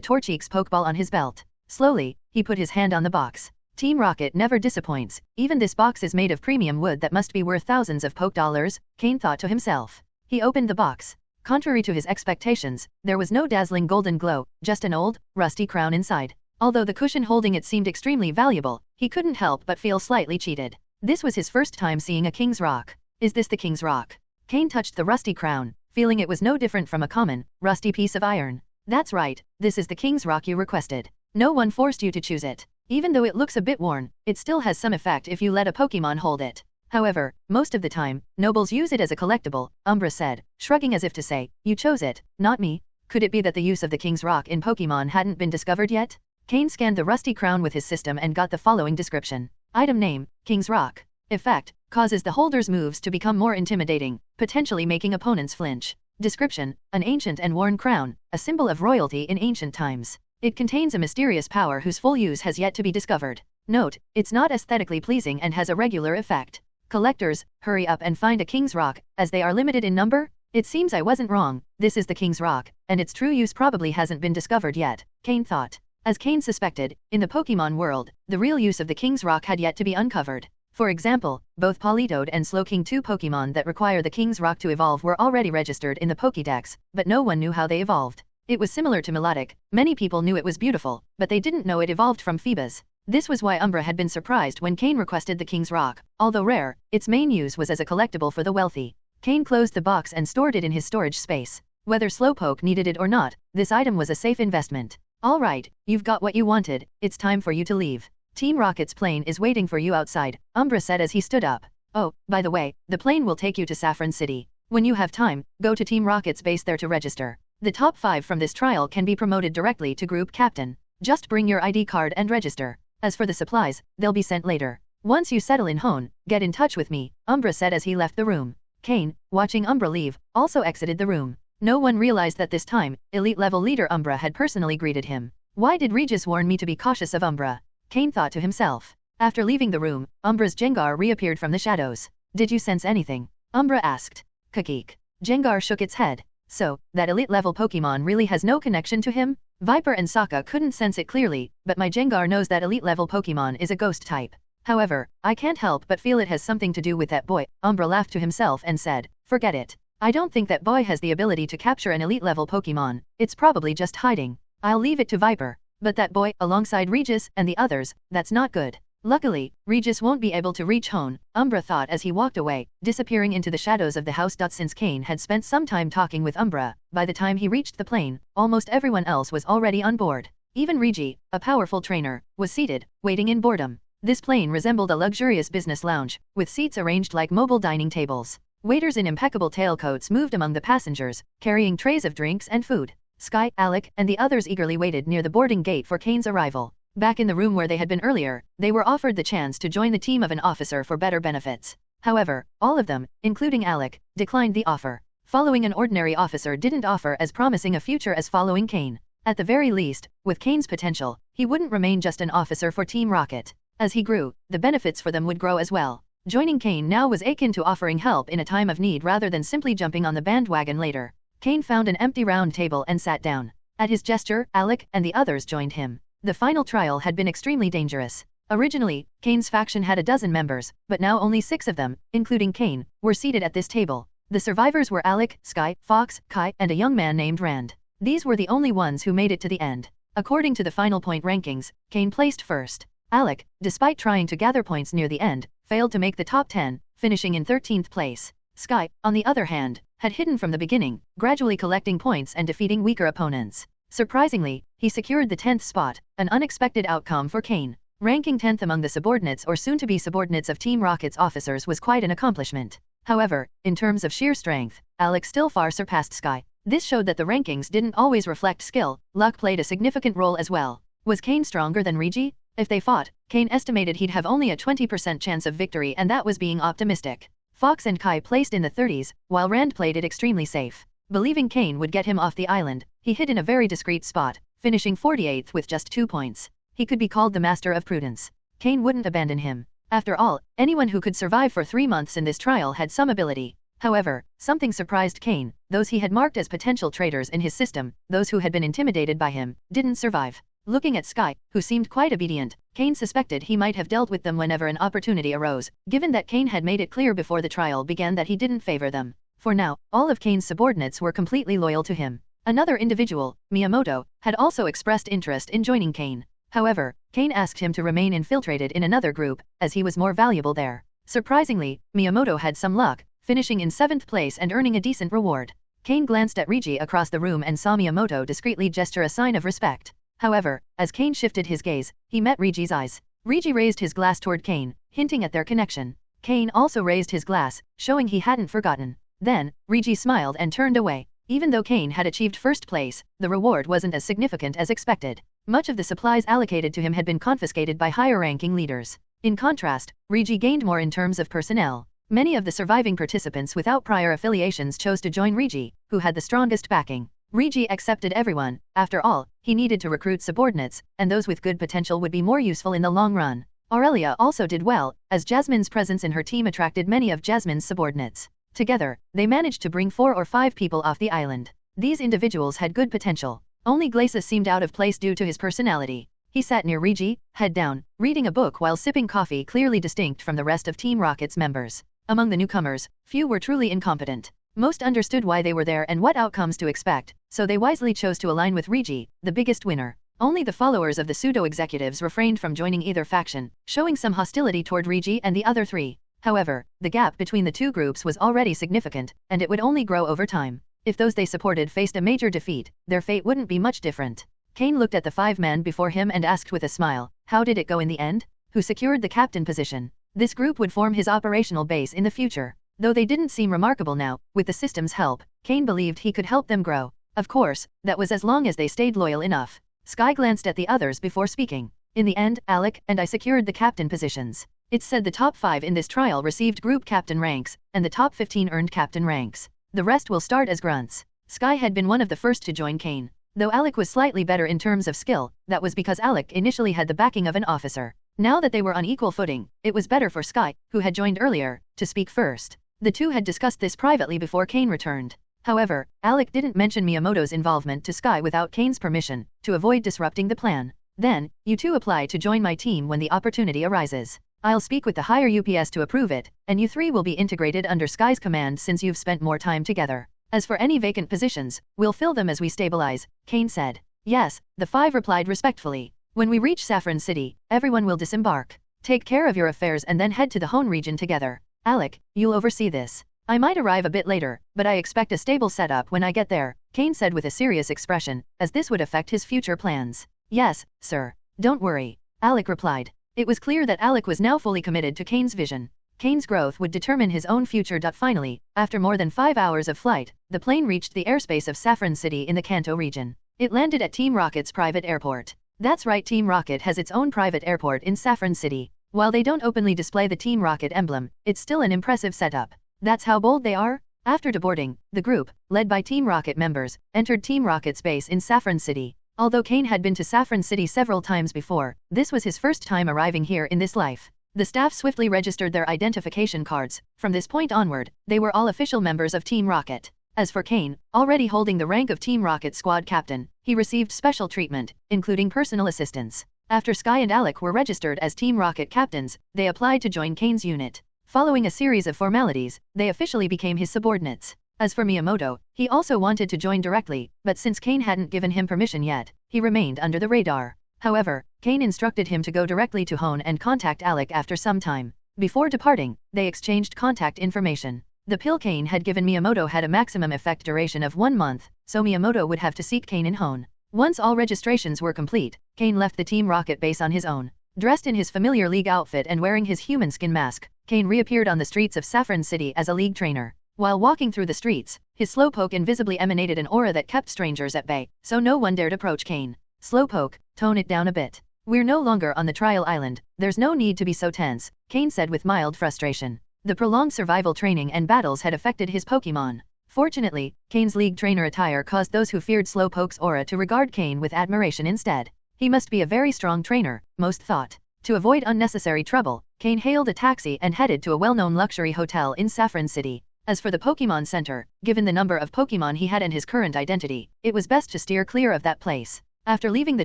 [SPEAKER 3] Torchique's Pokeball on his belt. Slowly, he put his hand on the box. Team Rocket never disappoints. Even this box is made of premium wood that must be worth thousands of Poke dollars, Cain thought to himself. He opened the box. Contrary to his expectations, there was no dazzling golden glow, just an old, rusty crown inside. Although the cushion holding it seemed extremely valuable, he couldn't help but feel slightly cheated. This was his first time seeing a King's Rock. Is this the King's Rock? Cain touched the rusty crown, feeling it was no different from a common, rusty piece of iron. That's right, this is the King's Rock you requested. No one forced you to choose it. Even though it looks a bit worn, it still has some effect if you let a Pokémon hold it. However, most of the time, nobles use it as a collectible, Umbra said, shrugging as if to say, you chose it, not me. Could it be that the use of the King's Rock in Pokémon hadn't been discovered yet? Cain scanned the rusty crown with his system and got the following description. Item name, King's Rock. Effect, causes the holder's moves to become more intimidating, potentially making opponents flinch. Description, an ancient and worn crown, a symbol of royalty in ancient times. It contains a mysterious power whose full use has yet to be discovered. Note, it's not aesthetically pleasing and has a regular effect. Collectors, hurry up and find a King's Rock, as they are limited in number? It seems I wasn't wrong, this is the King's Rock, and its true use probably hasn't been discovered yet, Cain thought. As Cain suspected, in the Pokémon world, the real use of the King's Rock had yet to be uncovered. For example, both Politoed and Slowking, 2 Pokémon that require the King's Rock to evolve, were already registered in the Pokédex, but no one knew how they evolved. It was similar to Melodic. Many people knew it was beautiful, but they didn't know it evolved from Phoebus. This was why Umbra had been surprised when Cain requested the King's Rock. Although rare, its main use was as a collectible for the wealthy. Cain closed the box and stored it in his storage space. Whether Slowpoke needed it or not, this item was a safe investment. All right, you've got what you wanted, it's time for you to leave. Team Rocket's plane is waiting for you outside, Umbra said as he stood up. Oh, by the way, the plane will take you to Saffron City. When you have time, go to Team Rocket's base there to register. The top 5 from this trial can be promoted directly to Group Captain. Just bring your ID card and register. As for the supplies, they'll be sent later. Once you settle in Hone, get in touch with me, Umbra said as he left the room. Cain, watching Umbra leave, also exited the room. No one realized that this time, elite-level leader Umbra had personally greeted him. Why did Regis warn me to be cautious of Umbra? Cain thought to himself. After leaving the room, Umbra's Jengar reappeared from the shadows. Did you sense anything? Umbra asked. Kakik. Jengar shook its head. So, that elite-level Pokémon really has no connection to him? Viper and Sokka couldn't sense it clearly, but my Jengar knows that elite-level Pokémon is a ghost type. However, I can't help but feel it has something to do with that boy. Umbra laughed to himself and said, forget it. I don't think that boy has the ability to capture an elite-level Pokémon. It's probably just hiding. I'll leave it to Viper. But that boy, alongside Regis and the others, that's not good. Luckily, Regis won't be able to reach Hone, Umbra thought as he walked away, disappearing into the shadows of the house. Since Cain had spent some time talking with Umbra, by the time he reached the plane, almost everyone else was already on board. Even Regi, a powerful trainer, was seated, waiting in boredom. This plane resembled a luxurious business lounge, with seats arranged like mobile dining tables. Waiters in impeccable tailcoats moved among the passengers, carrying trays of drinks and food. Sky, Alec, and the others eagerly waited near the boarding gate for Cain's arrival. Back in the room where they had been earlier, they were offered the chance to join the team of an officer for better benefits. However, all of them, including Alec, declined the offer. Following an ordinary officer didn't offer as promising a future as following Cain. At the very least, with Cain's potential, he wouldn't remain just an officer for Team Rocket. As he grew, the benefits for them would grow as well. Joining Cain now was akin to offering help in a time of need rather than simply jumping on the bandwagon later. Cain found an empty round table and sat down. At his gesture, Alec and the others joined him. The final trial had been extremely dangerous. Originally, Cain's faction had 12 members, but now only 6 of them, including Cain, were seated at this table. The survivors were Alec, Sky, Fox, Kai, and a young man named Rand. These were the only ones who made it to the end. According to the final point rankings, Cain placed first. Alec, despite trying to gather points near the end, failed to make the top 10, finishing in 13th place. Sky, on the other hand, had hidden from the beginning, gradually collecting points and defeating weaker opponents. Surprisingly, he secured the 10th spot, an unexpected outcome for Cain. Ranking 10th among the subordinates or soon-to-be subordinates of Team Rocket's officers was quite an accomplishment. However, in terms of sheer strength, Alec still far surpassed Sky. This showed that the rankings didn't always reflect skill, luck played a significant role as well. Was Cain stronger than Regi? If they fought, Cain estimated he'd have only a 20% chance of victory, and that was being optimistic. Fox and Kai placed in the 30s, while Rand played it extremely safe. Believing Cain would get him off the island, he hid in a very discreet spot, finishing 48th with just 2 points. He could be called the master of prudence. Cain wouldn't abandon him. After all, anyone who could survive for 3 months in this trial had some ability. However, something surprised Cain. Those he had marked as potential traitors in his system, those who had been intimidated by him, didn't survive. Looking at Sky, who seemed quite obedient, Cain suspected he might have dealt with them whenever an opportunity arose, given that Cain had made it clear before the trial began that he didn't favor them. For now, all of Cain's subordinates were completely loyal to him. Another individual, Miyamoto, had also expressed interest in joining Cain. However, Cain asked him to remain infiltrated in another group, as he was more valuable there. Surprisingly, Miyamoto had some luck, finishing in 7th place and earning a decent reward. Cain glanced at Regi across the room and saw Miyamoto discreetly gesture a sign of respect. However, as Cain shifted his gaze, he met Regi's eyes. Regi raised his glass toward Cain, hinting at their connection. Cain also raised his glass, showing he hadn't forgotten. Then, Regi smiled and turned away. Even though Cain had achieved first place, the reward wasn't as significant as expected. Much of the supplies allocated to him had been confiscated by higher-ranking leaders. In contrast, Regi gained more in terms of personnel. Many of the surviving participants without prior affiliations chose to join Regi, who had the strongest backing. Regi accepted everyone. After all, he needed to recruit subordinates, and those with good potential would be more useful in the long run. Orelia also did well, as Jasmine's presence in her team attracted many of Jasmine's subordinates. Together, they managed to bring 4 or 5 people off the island. These individuals had good potential. Only Glacis seemed out of place due to his personality. He sat near Regi, head down, reading a book while sipping coffee, clearly distinct from the rest of Team Rocket's members. Among the newcomers, few were truly incompetent. Most understood why they were there and what outcomes to expect, so they wisely chose to align with Regi, the biggest winner. Only the followers of the pseudo-executives refrained from joining either faction, showing some hostility toward Regi and the other 3. However, the gap between the 2 groups was already significant, and it would only grow over time. If those they supported faced a major defeat, their fate wouldn't be much different. Cain looked at the 5 men before him and asked with a smile, how did it go in the end? Who secured the captain position? This group would form his operational base in the future. Though they didn't seem remarkable now, with the system's help, Cain believed he could help them grow. Of course, that was as long as they stayed loyal enough. Sky glanced at the others before speaking. In the end, Alec and I secured the captain positions. It's said the top 5 in this trial received group captain ranks, and the top 15 earned captain ranks. The rest will start as grunts. Sky had been one of the first to join Cain. Though Alec was slightly better in terms of skill, that was because Alec initially had the backing of an officer. Now that they were on equal footing, it was better for Sky, who had joined earlier, to speak first. The 2 had discussed this privately before Cain returned. However, Alec didn't mention Miyamoto's involvement to Sky without Cain's permission, to avoid disrupting the plan. Then, you 2 apply to join my team when the opportunity arises. I'll speak with the higher UPS to approve it, and you 3 will be integrated under Sky's command since you've spent more time together. As for any vacant positions, we'll fill them as we stabilize, Cain said. Yes, the 5 replied respectfully. When we reach Saffron City, everyone will disembark. Take care of your affairs and then head to the Hone region together. Alec, you'll oversee this. I might arrive a bit later, but I expect a stable setup when I get there, Cain said with a serious expression, as this would affect his future plans. Yes, sir. Don't worry, Alec replied. It was clear that Alec was now fully committed to Cain's vision. Cain's growth would determine his own future. Finally, after more than 5 hours of flight, the plane reached the airspace of Saffron City in the Kanto region. It landed at Team Rocket's private airport. That's right, Team Rocket has its own private airport in Saffron City. While they don't openly display the Team Rocket emblem, it's still an impressive setup. That's how bold they are? After deboarding, the group, led by Team Rocket members, entered Team Rocket's base in Saffron City. Although Cain had been to Saffron City several times before, this was his first time arriving here in this life. The staff swiftly registered their identification cards. From this point onward, they were all official members of Team Rocket. As for Cain, already holding the rank of Team Rocket squad captain, he received special treatment, including personal assistance. After Sky and Alec were registered as Team Rocket captains, they applied to join Cain's unit. Following a series of formalities, they officially became his subordinates. As for Miyamoto, he also wanted to join directly, but since Cain hadn't given him permission yet, he remained under the radar. However, Cain instructed him to go directly to Hone and contact Alec after some time. Before departing, they exchanged contact information. The pill Cain had given Miyamoto had a maximum effect duration of 1 month, so Miyamoto would have to seek Cain in Hone. Once all registrations were complete, Cain left the Team Rocket base on his own. Dressed in his familiar League outfit and wearing his human skin mask, Cain reappeared on the streets of Saffron City as a League trainer. While walking through the streets, his Slowpoke invisibly emanated an aura that kept strangers at bay, so no one dared approach Cain. Slowpoke, tone it down a bit. We're no longer on the trial island, there's no need to be so tense, Cain said with mild frustration. The prolonged survival training and battles had affected his Pokémon. Fortunately, Cain's League trainer attire caused those who feared Slowpoke's aura to regard Cain with admiration instead. He must be a very strong trainer, most thought. To avoid unnecessary trouble, Cain hailed a taxi and headed to a well-known luxury hotel in Saffron City. As for the Pokémon Center, given the number of Pokémon he had and his current identity, it was best to steer clear of that place. After leaving the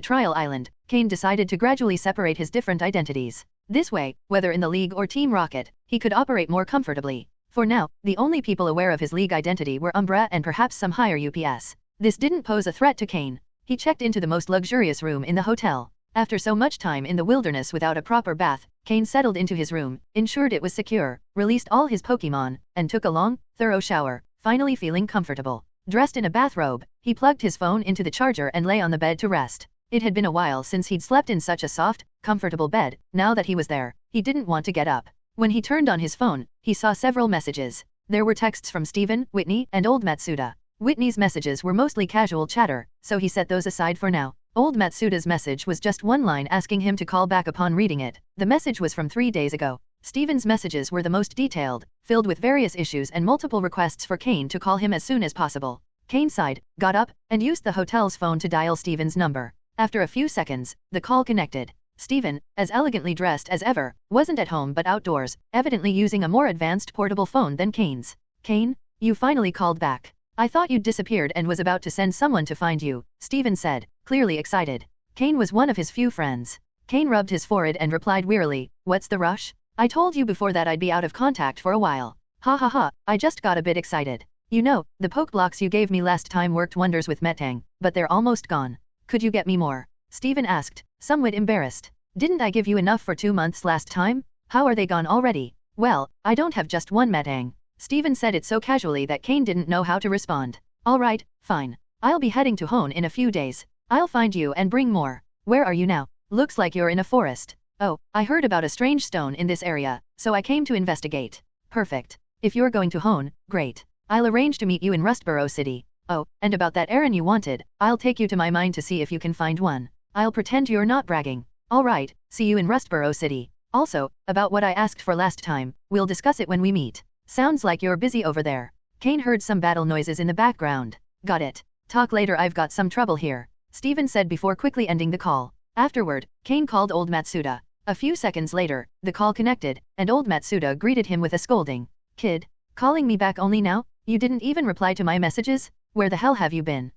[SPEAKER 3] trial island, Cain decided to gradually separate his different identities. This way, whether in the League or Team Rocket, he could operate more comfortably. For now, the only people aware of his League identity were Umbra and perhaps some higher UPS. This didn't pose a threat to Cain. He checked into the most luxurious room in the hotel. After so much time in the wilderness without a proper bath, Cain settled into his room, ensured it was secure, released all his Pokémon, and took a long, thorough shower, finally feeling comfortable. Dressed in a bathrobe, he plugged his phone into the charger and lay on the bed to rest. It had been a while since he'd slept in such a soft, comfortable bed. Now that he was there, he didn't want to get up. When he turned on his phone, he saw several messages. There were texts from Steven, Whitney, and old Matsuda. Whitney's messages were mostly casual chatter, so he set those aside for now. Old Matsuda's message was just one line asking him to call back upon reading it. The message was from 3 days ago. Steven's messages were the most detailed, filled with various issues and multiple requests for Cain to call him as soon as possible. Cain sighed, got up, and used the hotel's phone to dial Steven's number. After a few seconds, the call connected. Steven, as elegantly dressed as ever, wasn't at home but outdoors, evidently using a more advanced portable phone than Cain's. Cain, you finally called back. I thought you'd disappeared and was about to send someone to find you, Steven said, clearly excited. Cain was one of his few friends. Cain rubbed his forehead and replied wearily, what's the rush? I told you before that I'd be out of contact for a while. Ha ha ha, I just got a bit excited. You know, the poke blocks you gave me last time worked wonders with Metang, but they're almost gone. Could you get me more? Steven asked, somewhat embarrassed. Didn't I give you enough for 2 months last time? How are they gone already? Well, I don't have just one Metang. Steven said it so casually that Cain didn't know how to respond. Alright, fine. I'll be heading to Hone in a few days. I'll find you and bring more. Where are you now? Looks like you're in a forest. Oh, I heard about a strange stone in this area, so I came to investigate. Perfect. If you're going to Hone, great. I'll arrange to meet you in Rustboro City. Oh, and about that Aron you wanted, I'll take you to my mine to see if you can find one. I'll pretend you're not bragging. Alright, see you in Rustboro City. Also, about what I asked for last time, we'll discuss it when we meet. Sounds like you're busy over there. Cain heard some battle noises in the background. Got it. Talk later, I've got some trouble here, Steven said before quickly ending the call. Afterward, Cain called old Matsuda. A few seconds later, the call connected, and old Matsuda greeted him with a scolding. Kid, calling me back only now? You didn't even reply to my messages? Where the hell have you been?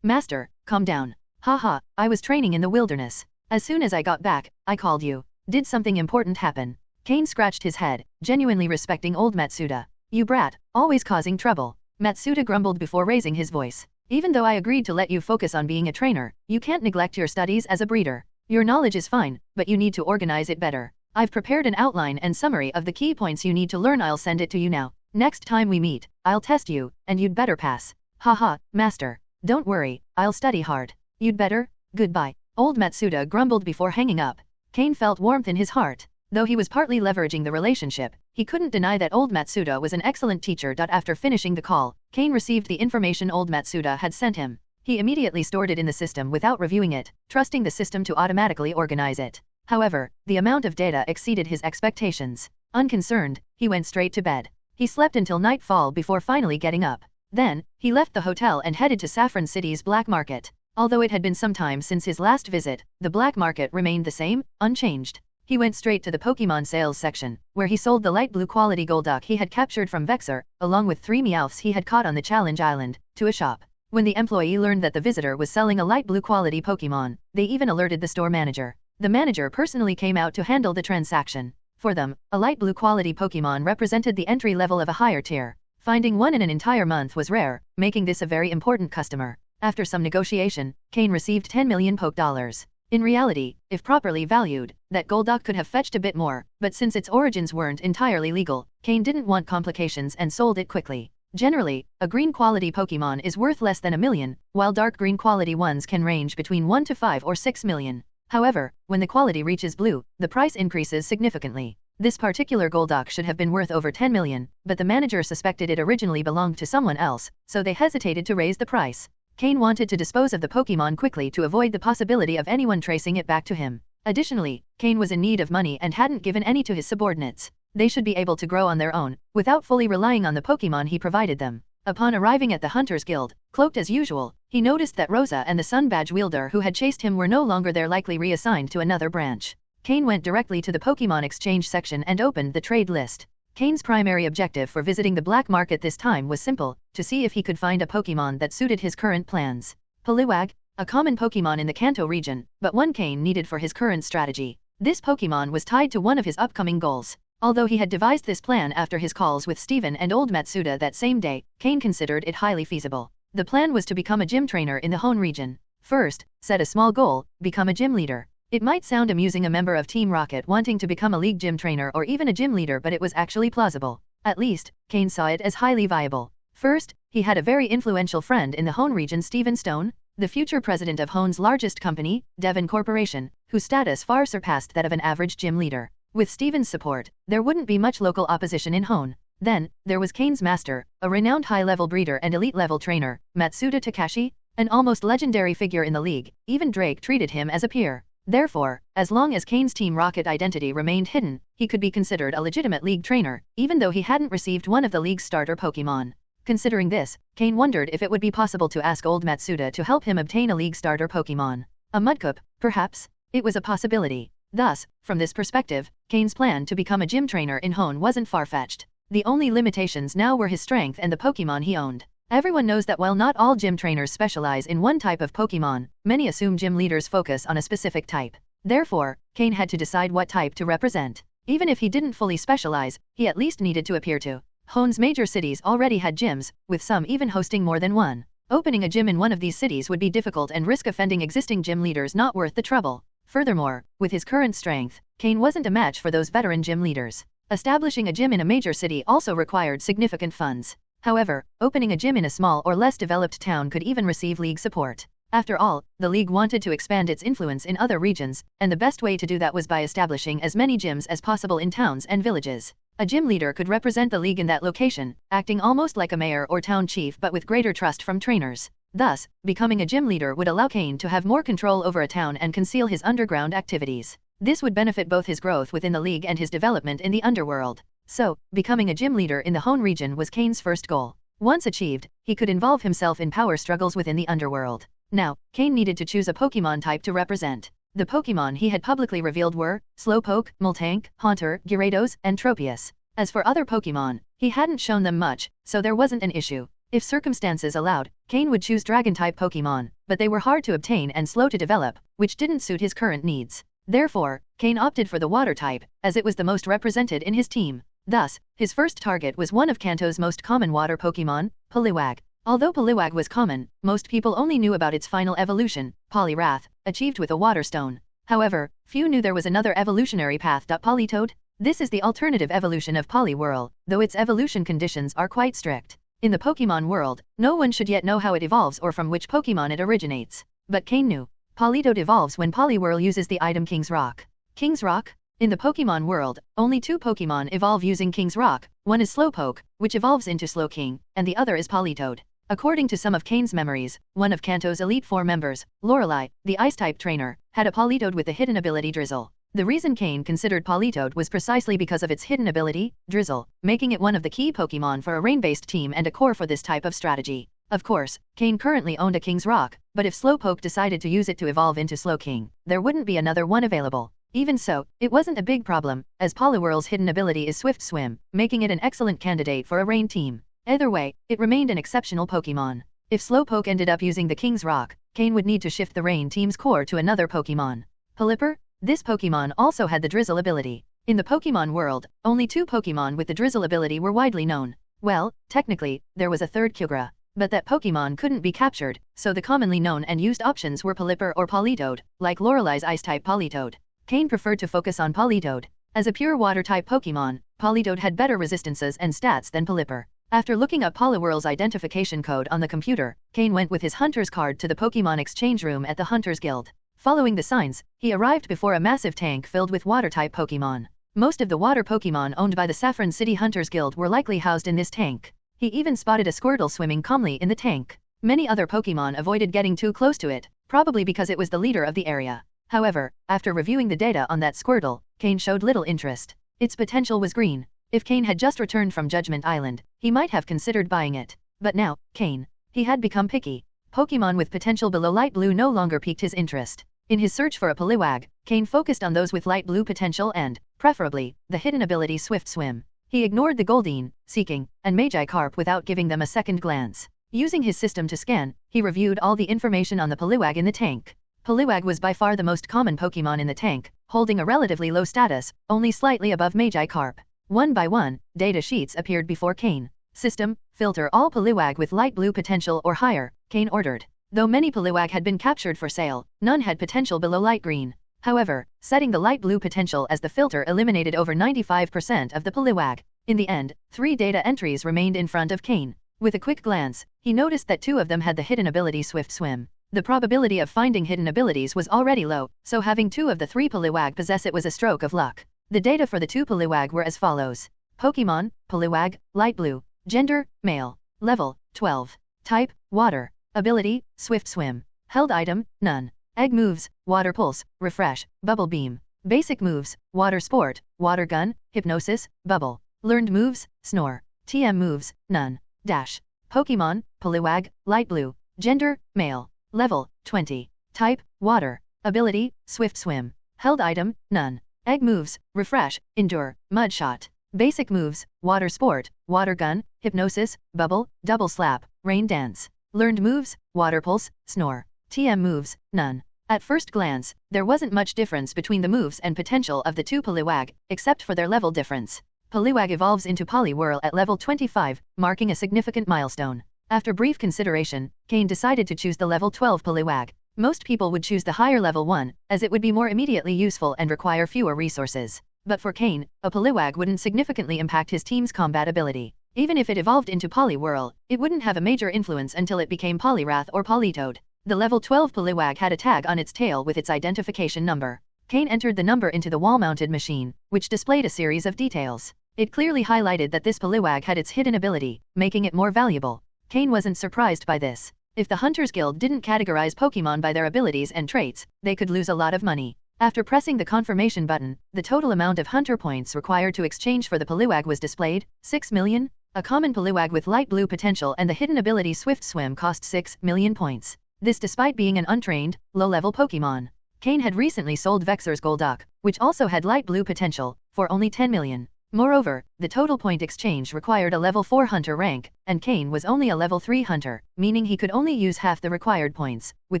[SPEAKER 3] Master, calm down. Haha, I was training in the wilderness. As soon as I got back, I called you. Did something important happen? Cain scratched his head, genuinely respecting old Matsuda. You brat, always causing trouble. Matsuda grumbled before raising his voice. Even though I agreed to let you focus on being a trainer, you can't neglect your studies as a breeder. Your knowledge is fine, but you need to organize it better. I've prepared an outline and summary of the key points you need to learn. I'll send it to you now. Next time we meet, I'll test you, and you'd better pass. Haha, master. Don't worry, I'll study hard. You'd better. Goodbye. Old Matsuda grumbled before hanging up. Cain felt warmth in his heart. Though he was partly leveraging the relationship, he couldn't deny that old Matsuda was an excellent teacher. After finishing the call, Cain received the information old Matsuda had sent him. He immediately stored it in the system without reviewing it, trusting the system to automatically organize it. However, the amount of data exceeded his expectations. Unconcerned, he went straight to bed. He slept until nightfall before finally getting up. Then, he left the hotel and headed to Saffron City's black market. Although it had been some time since his last visit, the black market remained the same, unchanged. He went straight to the Pokémon sales section, where he sold the light blue quality Golduck he had captured from Vexer, along with 3 Meowths he had caught on the challenge island, to a shop. When the employee learned that the visitor was selling a light blue quality Pokémon, they even alerted the store manager. The manager personally came out to handle the transaction. For them, a light blue quality Pokémon represented the entry level of a higher tier. Finding one in an entire month was rare, making this a very important customer. After some negotiation, Cain received 10 million Poke dollars. In reality, if properly valued, that Golduck could have fetched a bit more, but since its origins weren't entirely legal, Cain didn't want complications and sold it quickly. Generally, a green quality Pokemon is worth less than 1 million, while dark green quality ones can range between 1 to 5 or 6 million. However, when the quality reaches blue, the price increases significantly. This particular Golduck should have been worth over 10 million, but the manager suspected it originally belonged to someone else, so they hesitated to raise the price. Cain wanted to dispose of the Pokemon quickly to avoid the possibility of anyone tracing it back to him. Additionally, Cain was in need of money and hadn't given any to his subordinates. They should be able to grow on their own, without fully relying on the Pokemon he provided them. Upon arriving at the Hunters Guild, cloaked as usual, he noticed that Rosa and the Sun Badge wielder who had chased him were no longer there, likely reassigned to another branch. Cain went directly to the Pokemon exchange section and opened the trade list. Cain's primary objective for visiting the black market this time was simple, to see if he could find a Pokemon that suited his current plans. Poliwag, a common Pokemon in the Kanto region, but one Cain needed for his current strategy. This Pokemon was tied to one of his upcoming goals. Although he had devised this plan after his calls with Steven and old Matsuda that same day, Cain considered it highly feasible. The plan was to become a gym trainer in the Hone region. First, set a small goal, become a gym leader. It might sound amusing, a member of Team Rocket wanting to become a league gym trainer or even a gym leader, but it was actually plausible. At least, Cain saw it as highly viable. First, he had a very influential friend in the Hone region, Steven Stone, the future president of Hone's largest company, Devon Corporation, whose status far surpassed that of an average gym leader. With Steven's support, there wouldn't be much local opposition in Hone. Then, there was Cain's master, a renowned high-level breeder and elite-level trainer, Matsuda Takashi, an almost legendary figure in the league. Even Drake treated him as a peer. Therefore, as long as Cain's Team Rocket identity remained hidden, he could be considered a legitimate league trainer, even though he hadn't received one of the league's starter Pokemon. Considering this, Cain wondered if it would be possible to ask old Matsuda to help him obtain a league starter Pokemon. A Mudkip, perhaps? It was a possibility. Thus, from this perspective, Cain's plan to become a gym trainer in Hone wasn't far-fetched. The only limitations now were his strength and the Pokemon he owned. Everyone knows that while not all gym trainers specialize in one type of Pokemon, many assume gym leaders focus on a specific type. Therefore, Cain had to decide what type to represent. Even if he didn't fully specialize, he at least needed to appear to. Hone's major cities already had gyms, with some even hosting more than one. Opening a gym in one of these cities would be difficult and risk offending existing gym leaders, not worth the trouble. Furthermore, with his current strength, Cain wasn't a match for those veteran gym leaders. Establishing a gym in a major city also required significant funds. However, opening a gym in a small or less developed town could even receive league support. After all, the league wanted to expand its influence in other regions, and the best way to do that was by establishing as many gyms as possible in towns and villages. A gym leader could represent the league in that location, acting almost like a mayor or town chief but with greater trust from trainers. Thus, becoming a gym leader would allow Cain to have more control over a town and conceal his underground activities. This would benefit both his growth within the league and his development in the underworld. So, becoming a gym leader in the Hone region was Cain's first goal. Once achieved, he could involve himself in power struggles within the underworld. Now, Cain needed to choose a Pokemon type to represent. The Pokemon he had publicly revealed were Slowpoke, Miltank, Haunter, Gyarados, and Tropius. As for other Pokemon, he hadn't shown them much, so there wasn't an issue. If circumstances allowed, Cain would choose Dragon-type Pokemon, but they were hard to obtain and slow to develop, which didn't suit his current needs. Therefore, Cain opted for the Water-type, as it was the most represented in his team. Thus, his first target was one of Kanto's most common water Pokemon, Poliwag. Although Poliwag was common, most people only knew about its final evolution, Poliwrath, achieved with a Water Stone. However, few knew there was another evolutionary path. Politoed? This is the alternative evolution of Poliwhirl, though its evolution conditions are quite strict. In the Pokémon world, no one should yet know how it evolves or from which Pokémon it originates. But Cain knew. Politoed evolves when Poliwhirl uses the item King's Rock. King's Rock? In the Pokémon world, only two Pokémon evolve using King's Rock. One is Slowpoke, which evolves into Slowking, and the other is Politoed. According to some of Cain's memories, one of Kanto's Elite Four members, Lorelei, the Ice-type trainer, had a Politoed with the hidden ability Drizzle. The reason Cain considered Politoed was precisely because of its hidden ability, Drizzle, making it one of the key Pokemon for a rain-based team and a core for this type of strategy. Of course, Cain currently owned a King's Rock, but if Slowpoke decided to use it to evolve into Slowking, there wouldn't be another one available. Even so, it wasn't a big problem, as Poliwhirl's hidden ability is Swift Swim, making it an excellent candidate for a rain team. Either way, it remained an exceptional Pokemon. If Slowpoke ended up using the King's Rock, Cain would need to shift the rain team's core to another Pokemon. Pelipper? This Pokemon also had the Drizzle ability. In the Pokemon world, only two Pokemon with the Drizzle ability were widely known. Well, technically, there was a third Kyogre. but that Pokémon couldn't be captured, so the commonly known and used options were Pelipper or Politoed, like Lorelei's Ice-type Politoed. Cain preferred to focus on Politoed. As a pure Water-type Pokémon, Politoed had better resistances and stats than Pelipper. After looking up Poliwhirl's identification code on the computer, Cain went with his hunter's card to the Pokémon exchange room at the Hunters Guild. Following the signs, he arrived before a massive tank filled with Water-type Pokémon. Most of the water Pokémon owned by the Saffron City Hunters Guild were likely housed in this tank. He even spotted a Squirtle swimming calmly in the tank. Many other Pokémon avoided getting too close to it, probably because it was the leader of the area. However, after reviewing the data on that Squirtle, Cain showed little interest. Its potential was green. If Cain had just returned from Judgment Island, he might have considered buying it. But now, he had become picky. Pokémon with potential below light blue no longer piqued his interest. In his search for a Poliwag, Cain focused on those with light blue potential and, preferably, the hidden ability Swift Swim. He ignored the Goldeen, Seeking, and Magikarp without giving them a second glance. Using his system to scan, he reviewed all the information on the Poliwag in the tank. Poliwag was by far the most common Pokémon in the tank, holding a relatively low status, only slightly above Magikarp. One by one, data sheets appeared before Cain. System, filter all Poliwag with light blue potential or higher, Cain ordered. Though many Poliwag had been captured for sale, none had potential below light green. However, setting the light blue potential as the filter eliminated over 95% of the Poliwag. In the end, 3 data entries remained in front of Cain. With a quick glance, he noticed that 2 of them had the hidden ability Swift Swim. The probability of finding hidden abilities was already low, so having 2 of the 3 Poliwag possess it was a stroke of luck. The data for the 2 Poliwag were as follows. Pokémon, Poliwag, light blue. Gender, male. Level, 12. Type, water. Ability, Swift Swim. Held item, none. Egg moves, Water Pulse, Refresh, Bubble Beam. Basic moves, Water Sport, Water Gun, Hypnosis, Bubble. Learned moves, Snore. TM moves, none. Dash. Pokémon, Poliwag, light blue. Gender, male. Level, 20. Type, water. Ability, Swift Swim. Held item, none. Egg moves, Refresh, Endure, Mud Shot. Basic moves, Water Sport, Water Gun, Hypnosis, Bubble, Double Slap, Rain Dance. Learned moves, Water Pulse, Snore. TM moves, none. At first glance, there wasn't much difference between the moves and potential of the 2 Poliwag, except for their level difference. Poliwag evolves into Poliwhirl at level 25, marking a significant milestone. After brief consideration, Cain decided to choose the level 12 Poliwag. Most people would choose the higher level one, as it would be more immediately useful and require fewer resources. But for Cain, a Poliwag wouldn't significantly impact his team's combat ability. Even if it evolved into Poliwhirl, it wouldn't have a major influence until it became Poliwrath or Politoed. The level 12 Poliwag had a tag on its tail with its identification number. Cain entered the number into the wall-mounted machine, which displayed a series of details. It clearly highlighted that this Poliwag had its hidden ability, making it more valuable. Cain wasn't surprised by this. If the Hunters Guild didn't categorize Pokémon by their abilities and traits, they could lose a lot of money. After pressing the confirmation button, the total amount of Hunter points required to exchange for the Poliwag was displayed, 6 million. A common Poliwag with light blue potential and the hidden ability Swift Swim cost 6 million points. This despite being an untrained, low-level Pokémon. Cain had recently sold Vexer's Golduck, which also had light blue potential, for only 10 million. Moreover, the total point exchange required a level 4 hunter rank, and Cain was only a level 3 hunter, meaning he could only use half the required points, with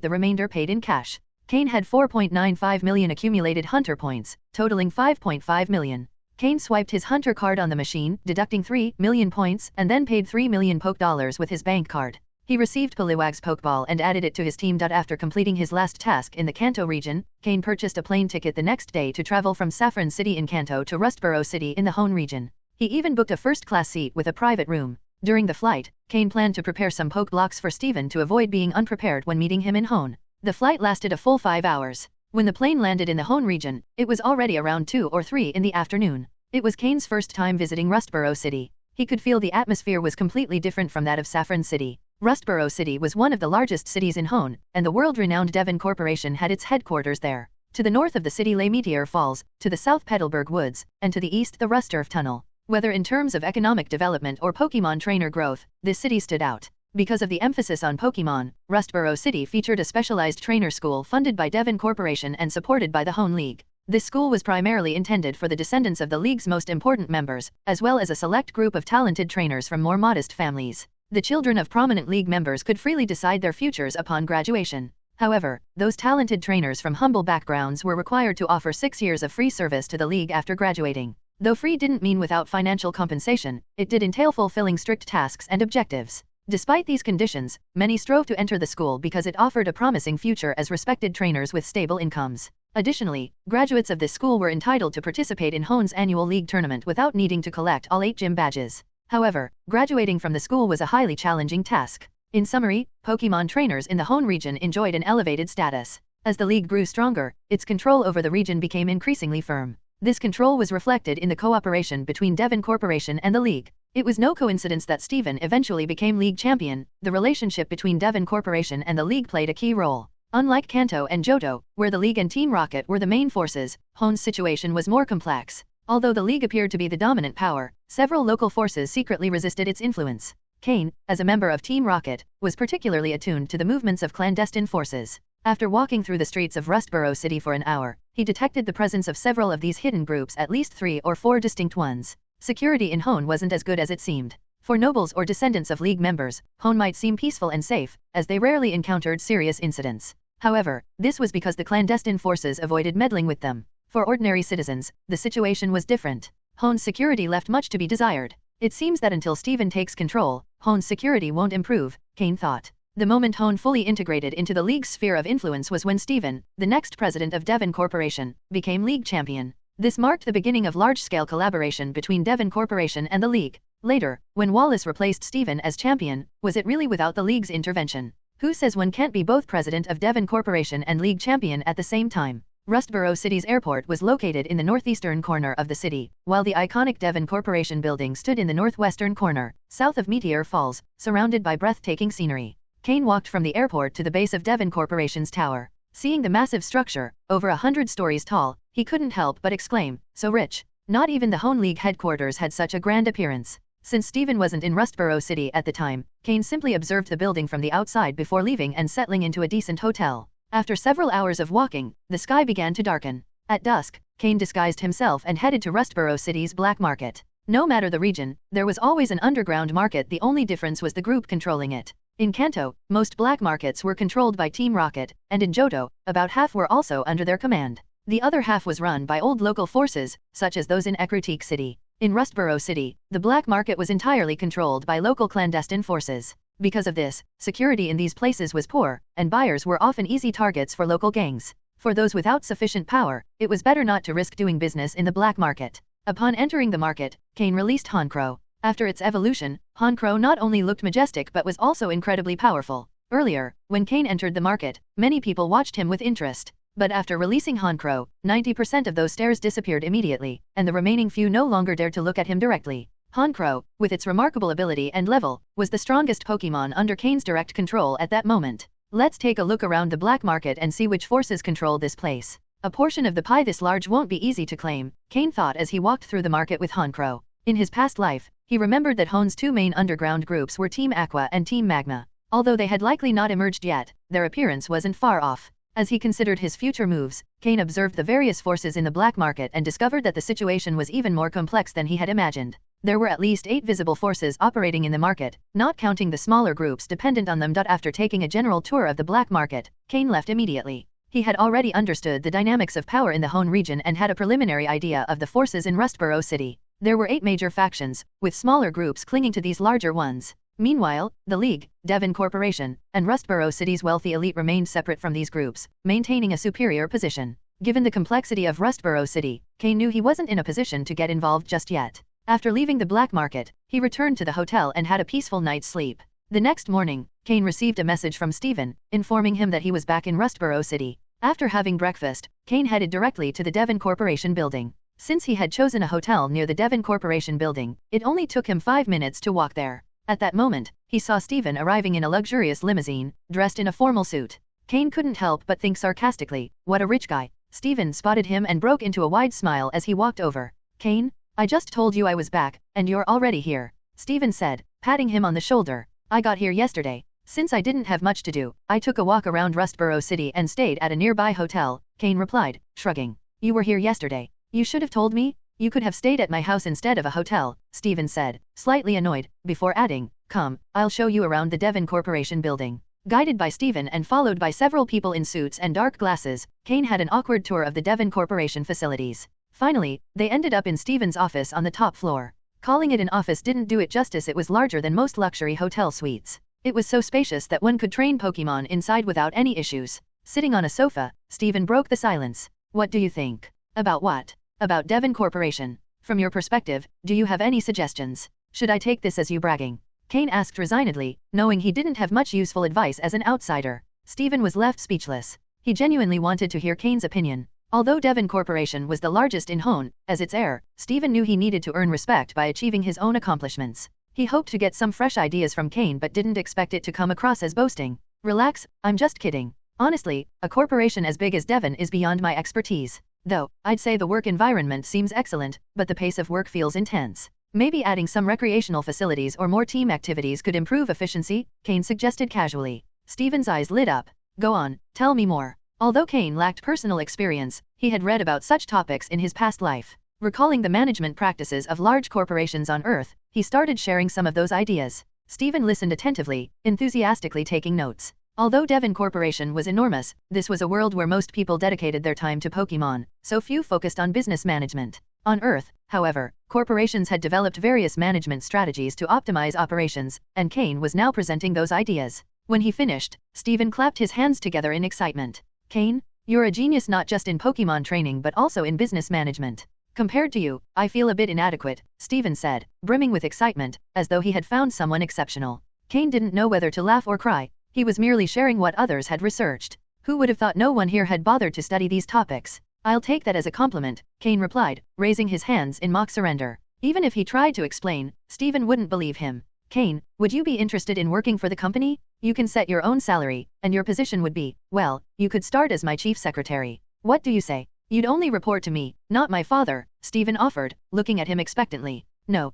[SPEAKER 3] the remainder paid in cash. Cain had 4.95 million accumulated hunter points, totaling 5.5 million. Cain swiped his hunter card on the machine, deducting 3 million points, and then paid 3 million Poke Dollars with his bank card. He received Poliwag's Pokeball and added it to his team. After completing his last task in the Kanto region, Cain purchased a plane ticket the next day to travel from Saffron City in Kanto to Rustboro City in the Hone region. He even booked a first-class seat with a private room. During the flight, Cain planned to prepare some Poke Blocks for Steven to avoid being unprepared when meeting him in Hone. The flight lasted a full 5 hours. When the plane landed in the Hone region, it was already around 2 or 3 in the afternoon. It was Cain's first time visiting Rustboro City. He could feel the atmosphere was completely different from that of Saffron City. Rustboro City was one of the largest cities in Hone, and the world-renowned Devon Corporation had its headquarters there. To the north of the city lay Meteor Falls, to the south Petalburg Woods, and to the east the Rusturf Tunnel. Whether in terms of economic development or Pokémon trainer growth, this city stood out. Because of the emphasis on Pokémon, Rustboro City featured a specialized trainer school funded by Devon Corporation and supported by the Hone League. This school was primarily intended for the descendants of the League's most important members, as well as a select group of talented trainers from more modest families. The children of prominent League members could freely decide their futures upon graduation. However, those talented trainers from humble backgrounds were required to offer 6 years of free service to the League after graduating. Though free didn't mean without financial compensation, it did entail fulfilling strict tasks and objectives. Despite these conditions, many strove to enter the school because it offered a promising future as respected trainers with stable incomes. Additionally, graduates of this school were entitled to participate in Hoen's annual league tournament without needing to collect all 8 gym badges. However, graduating from the school was a highly challenging task. In summary, Pokémon trainers in the Hoenn region enjoyed an elevated status. As the league grew stronger, its control over the region became increasingly firm. This control was reflected in the cooperation between Devon Corporation and the league. It was no coincidence that Steven eventually became league champion. The relationship between Devon Corporation and the league played a key role. Unlike Kanto and Johto, where the League and Team Rocket were the main forces, Hoenn's situation was more complex. Although the League appeared to be the dominant power, several local forces secretly resisted its influence. Cain, as a member of Team Rocket, was particularly attuned to the movements of clandestine forces. After walking through the streets of Rustboro City for an hour, he detected the presence of several of these hidden groups, at least 3 or 4 distinct ones. Security in Hoenn wasn't as good as it seemed. For nobles or descendants of League members, Hoenn might seem peaceful and safe, as they rarely encountered serious incidents. However, this was because the clandestine forces avoided meddling with them. For ordinary citizens, the situation was different. Hoenn's security left much to be desired. It seems that until Steven takes control, Hoenn's security won't improve, Cain thought. The moment Hoenn fully integrated into the League's sphere of influence was when Steven, the next president of Devon Corporation, became League champion. This marked the beginning of large-scale collaboration between Devon Corporation and the League. Later, when Wallace replaced Steven as champion, was it really without the League's intervention? Who says one can't be both president of Devon Corporation and League champion at the same time? Rustboro City's airport was located in the northeastern corner of the city, while the iconic Devon Corporation building stood in the northwestern corner, south of Meteor Falls, surrounded by breathtaking scenery. Cain walked from the airport to the base of Devon Corporation's tower. Seeing the massive structure, over 100 stories tall, he couldn't help but exclaim, "So rich." Not even the Hoenn League headquarters had such a grand appearance. Since Steven wasn't in Rustboro City at the time, Cain simply observed the building from the outside before leaving and settling into a decent hotel. After several hours of walking, the sky began to darken. At dusk, Cain disguised himself and headed to Rustboro City's black market. No matter the region, there was always an underground market. The only difference was the group controlling it. In Kanto, most black markets were controlled by Team Rocket, and in Johto, about half were also under their command. The other half was run by old local forces, such as those in Ecruteak City. In Rustboro City, the black market was entirely controlled by local clandestine forces. Because of this, security in these places was poor, and buyers were often easy targets for local gangs. For those without sufficient power, it was better not to risk doing business in the black market. Upon entering the market, Cain released Honchkrow. After its evolution, Honchkrow not only looked majestic but was also incredibly powerful. Earlier, when Cain entered the market, many people watched him with interest. But after releasing Honchkrow, 90% of those stares disappeared immediately, and the remaining few no longer dared to look at him directly. Honchkrow, with its remarkable ability and level, was the strongest Pokémon under Cain's direct control at that moment. Let's take a look around the black market and see which forces control this place. A portion of the pie this large won't be easy to claim, Cain thought as he walked through the market with Honchkrow. In his past life, he remembered that Hoenn's 2 main underground groups were Team Aqua and Team Magma. Although they had likely not emerged yet, their appearance wasn't far off. As he considered his future moves, Cain observed the various forces in the black market and discovered that the situation was even more complex than he had imagined. There were at least 8 visible forces operating in the market, not counting the smaller groups dependent on them. After taking a general tour of the black market, Cain left immediately. He had already understood the dynamics of power in the Hoenn region and had a preliminary idea of the forces in Rustboro City. There were 8 major factions, with smaller groups clinging to these larger ones. Meanwhile, the League, Devon Corporation, and Rustboro City's wealthy elite remained separate from these groups, maintaining a superior position. Given the complexity of Rustboro City, Cain knew he wasn't in a position to get involved just yet. After leaving the black market, he returned to the hotel and had a peaceful night's sleep. The next morning, Cain received a message from Steven, informing him that he was back in Rustboro City. After having breakfast, Cain headed directly to the Devon Corporation building. Since he had chosen a hotel near the Devon Corporation building, it only took him 5 minutes to walk there. At that moment, he saw Steven arriving in a luxurious limousine, dressed in a formal suit. Cain couldn't help but think sarcastically, "What a rich guy." Steven spotted him and broke into a wide smile as he walked over. "Cain, I just told you I was back, and you're already here," Steven said, patting him on the shoulder. "I got here yesterday. Since I didn't have much to do, I took a walk around Rustboro City and stayed at a nearby hotel," Cain replied, shrugging. "You were here yesterday. You should have told me. You could have stayed at my house instead of a hotel," Steven said, slightly annoyed, before adding, "Come, I'll show you around the Devon Corporation building." Guided by Steven and followed by several people in suits and dark glasses, Cain had an awkward tour of the Devon Corporation facilities. Finally, they ended up in Steven's office on the top floor. Calling it an office didn't do it justice. It was larger than most luxury hotel suites. It was so spacious that one could train Pokémon inside without any issues. Sitting on a sofa, Steven broke the silence. What do you think? About what? About Devon Corporation. From your perspective, do you have any suggestions? Should I take this as you bragging? Cain asked resignedly, knowing he didn't have much useful advice as an outsider. Steven was left speechless. He genuinely wanted to hear Cain's opinion. Although Devon Corporation was the largest in Hone, as its heir, Steven knew he needed to earn respect by achieving his own accomplishments. He hoped to get some fresh ideas from Cain but didn't expect it to come across as boasting. Relax, I'm just kidding. Honestly, a corporation as big as Devon is beyond my expertise. Though, I'd say the work environment seems excellent, but the pace of work feels intense. Maybe adding some recreational facilities or more team activities could improve efficiency, Cain suggested casually. Steven's eyes lit up. Go on, tell me more. Although Cain lacked personal experience, he had read about such topics in his past life. Recalling the management practices of large corporations on Earth, he started sharing some of those ideas. Steven listened attentively, enthusiastically taking notes. Although Devon Corporation was enormous, this was a world where most people dedicated their time to Pokémon, so few focused on business management. On Earth, however, corporations had developed various management strategies to optimize operations, and Cain was now presenting those ideas. When he finished, Steven clapped his hands together in excitement. Cain, you're a genius not just in Pokémon training but also in business management. Compared to you, I feel a bit inadequate, Steven said, brimming with excitement, as though he had found someone exceptional. Cain didn't know whether to laugh or cry. He was merely sharing what others had researched. Who would have thought no one here had bothered to study these topics? I'll take that as a compliment, Cain replied, raising his hands in mock surrender. Even if he tried to explain, Steven wouldn't believe him. Cain, would you be interested in working for the company? You can set your own salary, and your position would be, well, you could start as my chief secretary. What do you say? You'd only report to me, not my father, Steven offered, looking at him expectantly. No,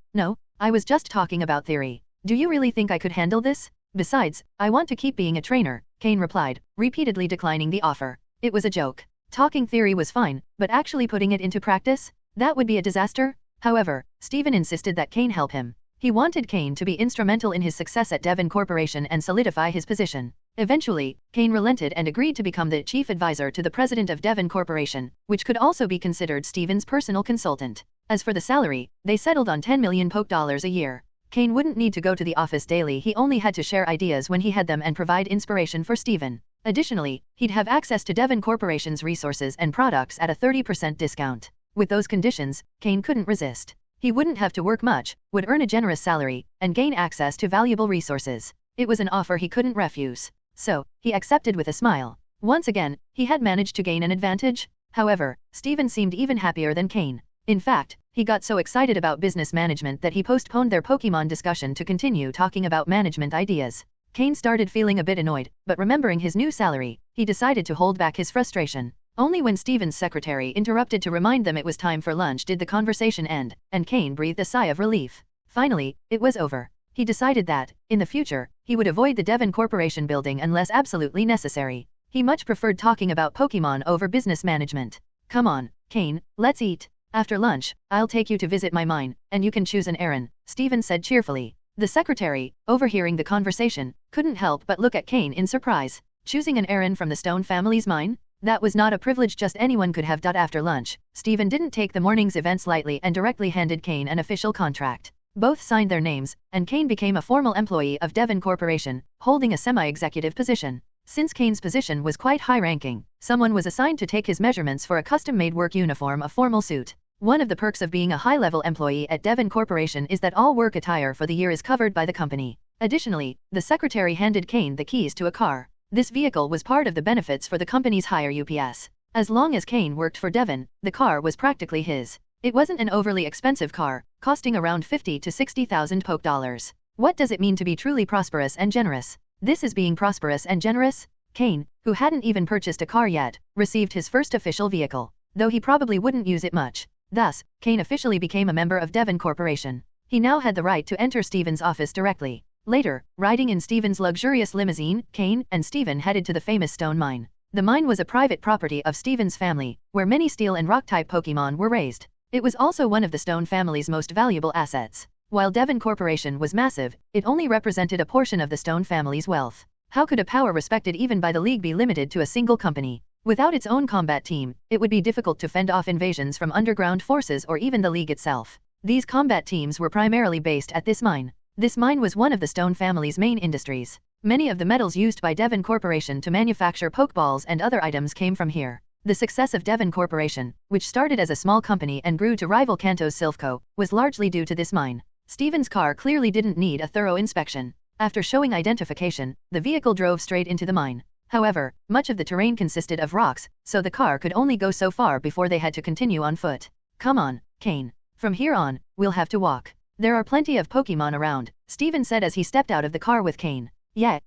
[SPEAKER 3] I was just talking about theory. Do you really think I could handle this? Besides, I want to keep being a trainer, Cain replied, repeatedly declining the offer. It was a joke. Talking theory was fine, but actually putting it into practice? That would be a disaster? However, Steven insisted that Cain help him. He wanted Cain to be instrumental in his success at Devon Corporation and solidify his position. Eventually, Cain relented and agreed to become the chief advisor to the president of Devon Corporation, which could also be considered Steven's personal consultant. As for the salary, they settled on 10 million Poké a year. Cain wouldn't need to go to the office daily. He only had to share ideas when he had them and provide inspiration for Steven. Additionally, he'd have access to Devon Corporation's resources and products at a 30% discount. With those conditions, Cain couldn't resist. He wouldn't have to work much, would earn a generous salary, and gain access to valuable resources. It was an offer he couldn't refuse. So, he accepted with a smile. Once again, he had managed to gain an advantage. However, Steven seemed even happier than Cain. In fact, he got so excited about business management that he postponed their Pokémon discussion to continue talking about management ideas. Cain started feeling a bit annoyed, but remembering his new salary, he decided to hold back his frustration. Only when Steven's secretary interrupted to remind them it was time for lunch did the conversation end, and Cain breathed a sigh of relief. Finally, it was over. He decided that, in the future, he would avoid the Devon Corporation building unless absolutely necessary. He much preferred talking about Pokémon over business management. Come on, Cain, let's eat. After lunch, I'll take you to visit my mine, and you can choose an Aron, Steven said cheerfully. The secretary, overhearing the conversation, couldn't help but look at Cain in surprise. Choosing an Aron from the Stone family's mine? That was not a privilege just anyone could have. After lunch, Steven didn't take the morning's events lightly and directly handed Cain an official contract. Both signed their names, and Cain became a formal employee of Devon Corporation, holding a semi-executive position. Since Cain's position was quite high-ranking, someone was assigned to take his measurements for a custom-made work uniform, a formal suit. One of the perks of being a high-level employee at Devon Corporation is that all work attire for the year is covered by the company. Additionally, the secretary handed Cain the keys to a car. This vehicle was part of the benefits for the company's higher UPS. As long as Cain worked for Devon, the car was practically his. It wasn't an overly expensive car, costing around 50 to 60,000 Poké. What does it mean to be truly prosperous and generous? This is being prosperous and generous? Cain, who hadn't even purchased a car yet, received his first official vehicle, though he probably wouldn't use it much. Thus, Cain officially became a member of Devon Corporation. He now had the right to enter Steven's office directly. Later, riding in Steven's luxurious limousine, Cain and Steven headed to the famous stone mine. The mine was a private property of Steven's family, where many steel and rock-type Pokémon were raised. It was also one of the Stone family's most valuable assets. While Devon Corporation was massive, it only represented a portion of the Stone family's wealth. How could a power respected even by the League be limited to a single company? Without its own combat team, it would be difficult to fend off invasions from underground forces or even the League itself. These combat teams were primarily based at this mine. This mine was one of the Stone family's main industries. Many of the metals used by Devon Corporation to manufacture Pokeballs and other items came from here. The success of Devon Corporation, which started as a small company and grew to rival Kanto's Silphco, was largely due to this mine. Stephen's car clearly didn't need a thorough inspection. After showing identification, the vehicle drove straight into the mine. However, much of the terrain consisted of rocks, so the car could only go so far before they had to continue on foot. Come on, Cain. From here on, we'll have to walk. There are plenty of Pokemon around, Stephen said as he stepped out of the car with Cain. Yeah,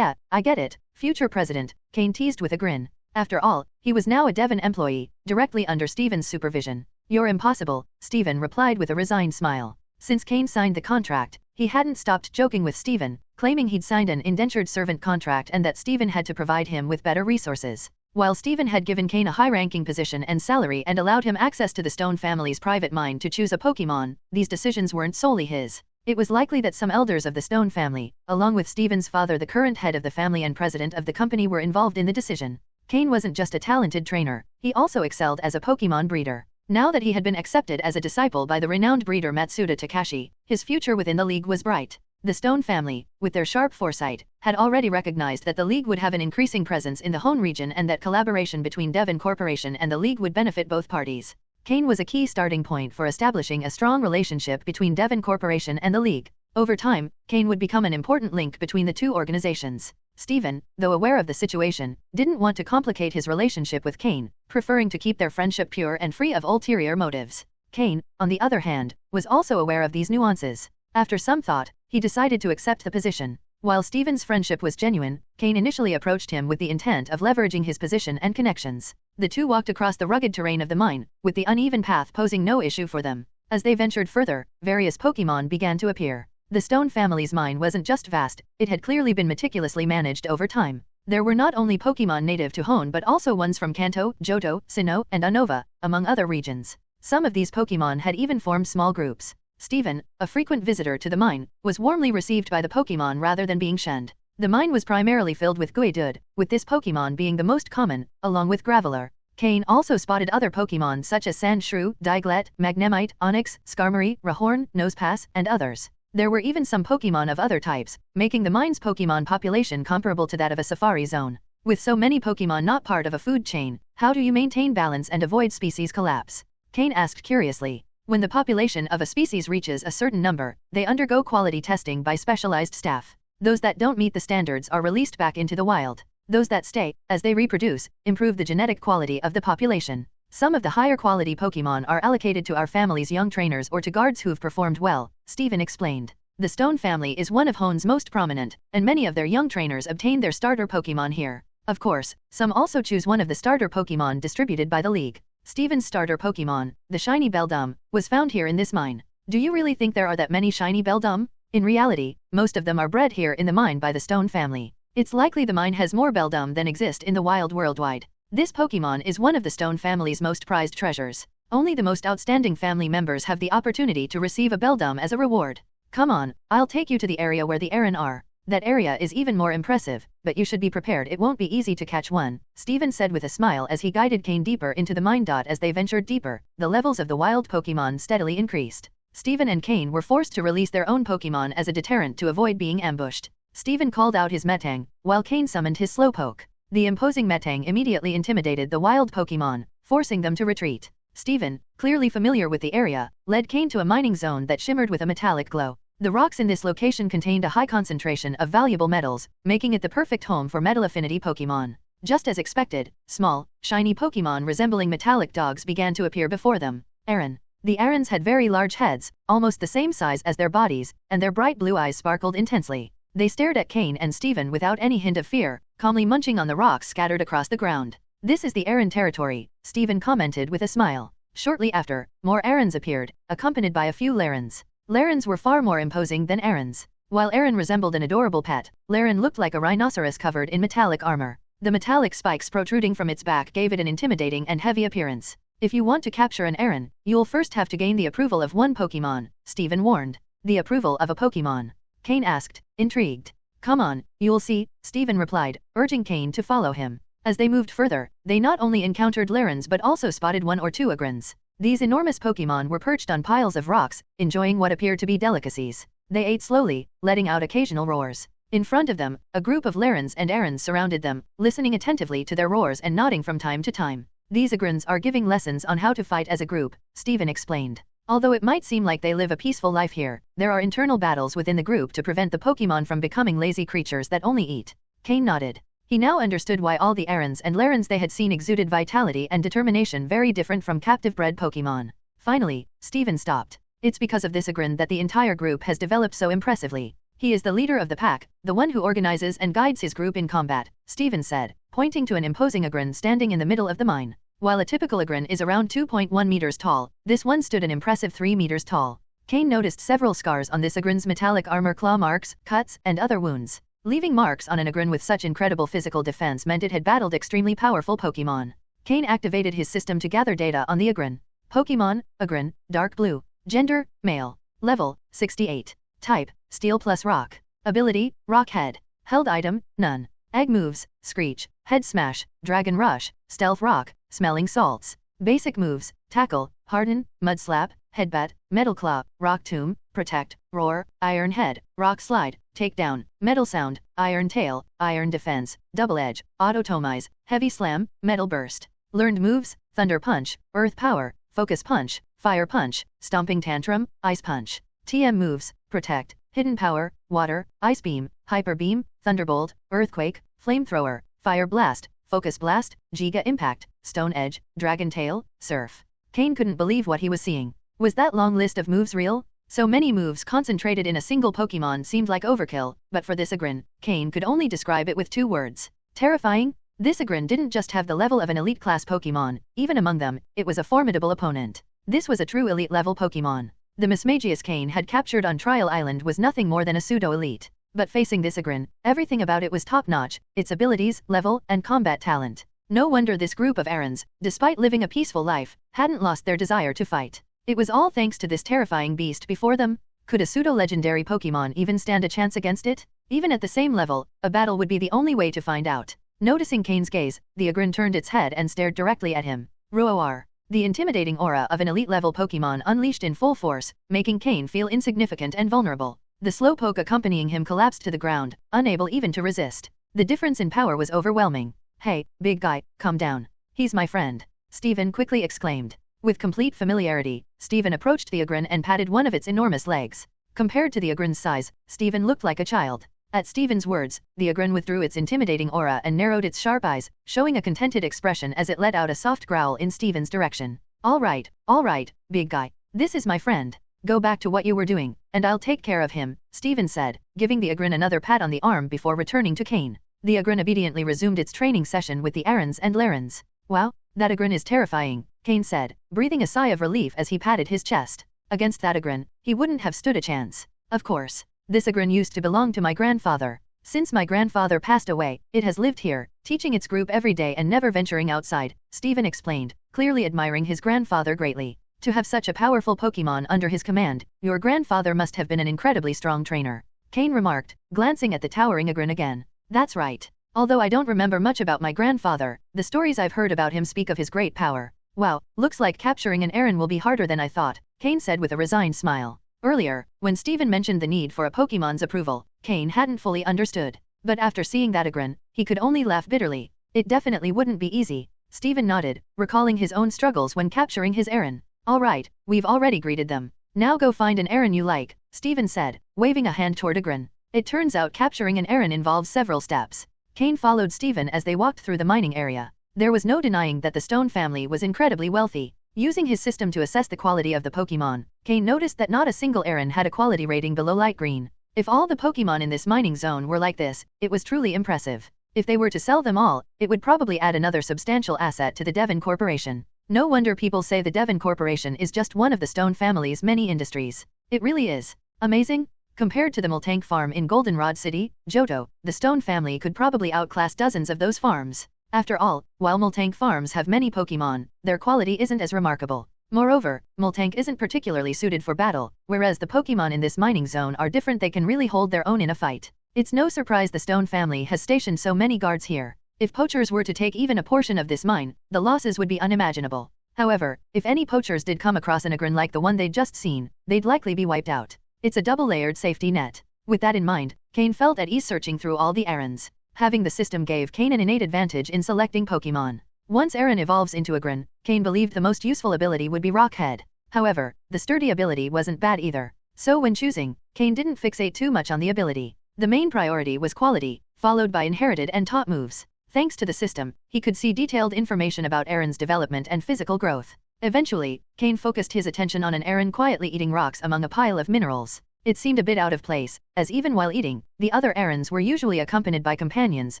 [SPEAKER 3] I get it, future president, Cain teased with a grin. After all, he was now a Devon employee, directly under Stephen's supervision. You're impossible, Stephen replied with a resigned smile. Since Cain signed the contract, he hadn't stopped joking with Stephen, claiming he'd signed an indentured servant contract and that Stephen had to provide him with better resources. While Stephen had given Cain a high-ranking position and salary and allowed him access to the Stone family's private mine to choose a Pokemon, these decisions weren't solely his. It was likely that some elders of the Stone family, along with Stephen's father, the current head of the family and president of the company, were involved in the decision. Cain wasn't just a talented trainer, he also excelled as a Pokemon breeder. Now that he had been accepted as a disciple by the renowned breeder Matsuda Takashi, his future within the league was bright. The Stone family, with their sharp foresight, had already recognized that the league would have an increasing presence in the Hone region and that collaboration between Devon Corporation and the league would benefit both parties. Cain was a key starting point for establishing a strong relationship between Devon Corporation and the league. Over time, Cain would become an important link between the two organizations. Stephen, though aware of the situation, didn't want to complicate his relationship with Cain, preferring to keep their friendship pure and free of ulterior motives. Cain, on the other hand, was also aware of these nuances. After some thought, he decided to accept the position. While Stephen's friendship was genuine, Cain initially approached him with the intent of leveraging his position and connections. The two walked across the rugged terrain of the mine, with the uneven path posing no issue for them. As they ventured further, various Pokemon began to appear. The Stone family's mine wasn't just vast, it had clearly been meticulously managed over time. There were not only Pokemon native to Hone but also ones from Kanto, Johto, Sinnoh, and Unova, among other regions. Some of these Pokemon had even formed small groups. Stephen, a frequent visitor to the mine, was warmly received by the Pokemon rather than being shunned. The mine was primarily filled with Geodude, with this Pokemon being the most common, along with Graveler. Cain also spotted other Pokemon such as Sandshrew, Diglett, Magnemite, Onix, Skarmory, Rhyhorn, Nosepass, and others. There were even some Pokemon of other types, making the mine's Pokemon population comparable to that of a safari zone. With so many Pokemon not part of a food chain, how do you maintain balance and avoid species collapse? Cain asked curiously. When the population of a species reaches a certain number, they undergo quality testing by specialized staff. Those that don't meet the standards are released back into the wild. Those that stay, as they reproduce, improve the genetic quality of the population. Some of the higher quality Pokemon are allocated to our family's young trainers or to guards who've performed well, Stephen explained. The Stone family is one of Hone's most prominent, and many of their young trainers obtain their starter Pokemon here. Of course, some also choose one of the starter Pokemon distributed by the league. Stephen's starter Pokemon, the shiny Beldum, was found here in this mine. Do you really think there are that many shiny Beldum? In reality, most of them are bred here in the mine by the Stone family. It's likely the mine has more Beldum than exist in the wild worldwide. This Pokemon is one of the Stone family's most prized treasures. Only the most outstanding family members have the opportunity to receive a Beldum as a reward. Come on, I'll take you to the area where the Aron are. That area is even more impressive, but you should be prepared it won't be easy to catch one, Stephen said with a smile as he guided Cain deeper into the mine. As they ventured deeper, the levels of the wild Pokemon steadily increased. Stephen and Cain were forced to release their own Pokemon as a deterrent to avoid being ambushed. Stephen called out his Metang, while Cain summoned his Slowpoke. The imposing Metang immediately intimidated the wild Pokemon, forcing them to retreat. Stephen, clearly familiar with the area, led Cain to a mining zone that shimmered with a metallic glow. The rocks in this location contained a high concentration of valuable metals, making it the perfect home for metal affinity Pokemon. Just as expected, small, shiny Pokemon resembling metallic dogs began to appear before them. Aron. The Arons had very large heads, almost the same size as their bodies, and their bright blue eyes sparkled intensely. They stared at Cain and Stephen without any hint of fear, calmly munching on the rocks scattered across the ground. This is the Aron territory, Stephen commented with a smile. Shortly after, more Arons appeared, accompanied by a few Larons. Larons were far more imposing than Arons. While Aron resembled an adorable pet, Laron looked like a rhinoceros covered in metallic armor. The metallic spikes protruding from its back gave it an intimidating and heavy appearance. If you want to capture an Aron, you'll first have to gain the approval of one Pokemon, Stephen warned. The approval of a Pokemon? Cain asked, intrigued. Come on, you'll see, Stephen replied, urging Cain to follow him. As they moved further, they not only encountered Larons but also spotted one or two Agrons. These enormous Pokémon were perched on piles of rocks, enjoying what appeared to be delicacies. They ate slowly, letting out occasional roars. In front of them, a group of Larens and Arons surrounded them, listening attentively to their roars and nodding from time to time. These Agrons are giving lessons on how to fight as a group, Steven explained. Although it might seem like they live a peaceful life here, there are internal battles within the group to prevent the Pokémon from becoming lazy creatures that only eat. Cain nodded. He now understood why all the Arons and Larens they had seen exuded vitality and determination very different from captive-bred Pokémon. Finally, Steven stopped. It's because of this Agron that the entire group has developed so impressively. He is the leader of the pack, the one who organizes and guides his group in combat, Steven said, pointing to an imposing Agron standing in the middle of the mine. While a typical Agron is around 2.1 meters tall, this one stood an impressive 3 meters tall. Cain noticed several scars on this Agron's metallic armor, claw marks, cuts, and other wounds. Leaving marks on an Agron with such incredible physical defense meant it had battled extremely powerful Pokémon. Cain activated his system to gather data on the Agron. Pokémon, Agron, dark blue. Gender, male. Level, 68. Type, steel plus rock. Ability, rock head. Held item, none. Egg moves, screech, head smash, dragon rush, stealth rock, smelling salts. Basic moves, tackle, harden, mud slap, headbutt, metal claw, rock tomb, protect, roar, iron head, rock slide, takedown, metal sound, iron tail, iron defense, double edge, autotomize, heavy slam, metal burst. Learned moves, thunder punch, earth power, focus punch, fire punch, stomping tantrum, ice punch. TM moves, protect, hidden power, water, ice beam, hyper beam, thunderbolt, earthquake, flamethrower, fire blast, focus blast, giga impact, stone edge, dragon tail, surf. Cain couldn't believe what he was seeing. Was that long list of moves real? So many moves concentrated in a single Pokémon seemed like overkill, but for this Agron, Cain could only describe it with 2 words. Terrifying. This Agron didn't just have the level of an elite class Pokémon, even among them, it was a formidable opponent. This was a true elite level Pokémon. The Mismagius Cain had captured on Trial Island was nothing more than a pseudo-elite. But facing this Agron, everything about it was top-notch, its abilities, level, and combat talent. No wonder this group of Arons, despite living a peaceful life, hadn't lost their desire to fight. It was all thanks to this terrifying beast before them. Could a pseudo-legendary Pokémon even stand a chance against it? Even at the same level, a battle would be the only way to find out. Noticing Cain's gaze, the Agron turned its head and stared directly at him. Roar. The intimidating aura of an elite-level Pokémon unleashed in full force, making Cain feel insignificant and vulnerable. The slowpoke accompanying him collapsed to the ground, unable even to resist. The difference in power was overwhelming. Hey, big guy, come down. He's my friend. Steven quickly exclaimed. With complete familiarity, Steven approached the Agron and patted one of its enormous legs. Compared to the Agron's size, Steven looked like a child. At Steven's words, the Agron withdrew its intimidating aura and narrowed its sharp eyes, showing a contented expression as it let out a soft growl in Steven's direction. All right, big guy. This is my friend. Go back to what you were doing, and I'll take care of him, Steven said, giving the Agron another pat on the arm before returning to Cain. The Agron obediently resumed its training session with the Arons and Larens. Wow, that Agron is terrifying, Cain said, breathing a sigh of relief as he patted his chest. Against that Agron, he wouldn't have stood a chance. Of course. This Agron used to belong to my grandfather. Since my grandfather passed away, it has lived here, teaching its group every day and never venturing outside, Steven explained, clearly admiring his grandfather greatly. To have such a powerful Pokémon under his command, your grandfather must have been an incredibly strong trainer. Cain remarked, glancing at the towering Agron again. That's right. Although I don't remember much about my grandfather, the stories I've heard about him speak of his great power. Wow, looks like capturing an Aron will be harder than I thought, Cain said with a resigned smile. Earlier, when Steven mentioned the need for a Pokémon's approval, Cain hadn't fully understood. But after seeing that Agron, he could only laugh bitterly. It definitely wouldn't be easy. Steven nodded, recalling his own struggles when capturing his Aron. All right, we've already greeted them. Now go find an Aron you like, Steven said, waving a hand toward Agron. It turns out capturing an Aron involves several steps. Cain followed Steven as they walked through the mining area. There was no denying that the Stone family was incredibly wealthy. Using his system to assess the quality of the Pokémon, Cain noticed that not a single Aron had a quality rating below light green. If all the Pokémon in this mining zone were like this, it was truly impressive. If they were to sell them all, it would probably add another substantial asset to the Devon Corporation. No wonder people say the Devon Corporation is just one of the Stone family's many industries. It really is. Amazing? Compared to the Multank farm in Goldenrod City, Johto, the Stone family could probably outclass dozens of those farms. After all, while Multank farms have many Pokémon, their quality isn't as remarkable. Moreover, Multank isn't particularly suited for battle, whereas the Pokémon in this mining zone are different. They can really hold their own in a fight. It's no surprise the Stone family has stationed so many guards here. If poachers were to take even a portion of this mine, the losses would be unimaginable. However, if any poachers did come across an Aron like the one they'd just seen, they'd likely be wiped out. It's a double-layered safety net. With that in mind, Cain felt at ease searching through all the Arons. Having the system gave Cain an innate advantage in selecting Pokémon. Once Aron evolves into Aron, Cain believed the most useful ability would be Rock Head. However, the sturdy ability wasn't bad either. So when choosing, Cain didn't fixate too much on the ability. The main priority was quality, followed by inherited and taught moves. Thanks to the system, he could see detailed information about Aron's development and physical growth. Eventually, Cain focused his attention on an Aron quietly eating rocks among a pile of minerals. It seemed a bit out of place, as even while eating, the other Arons were usually accompanied by companions,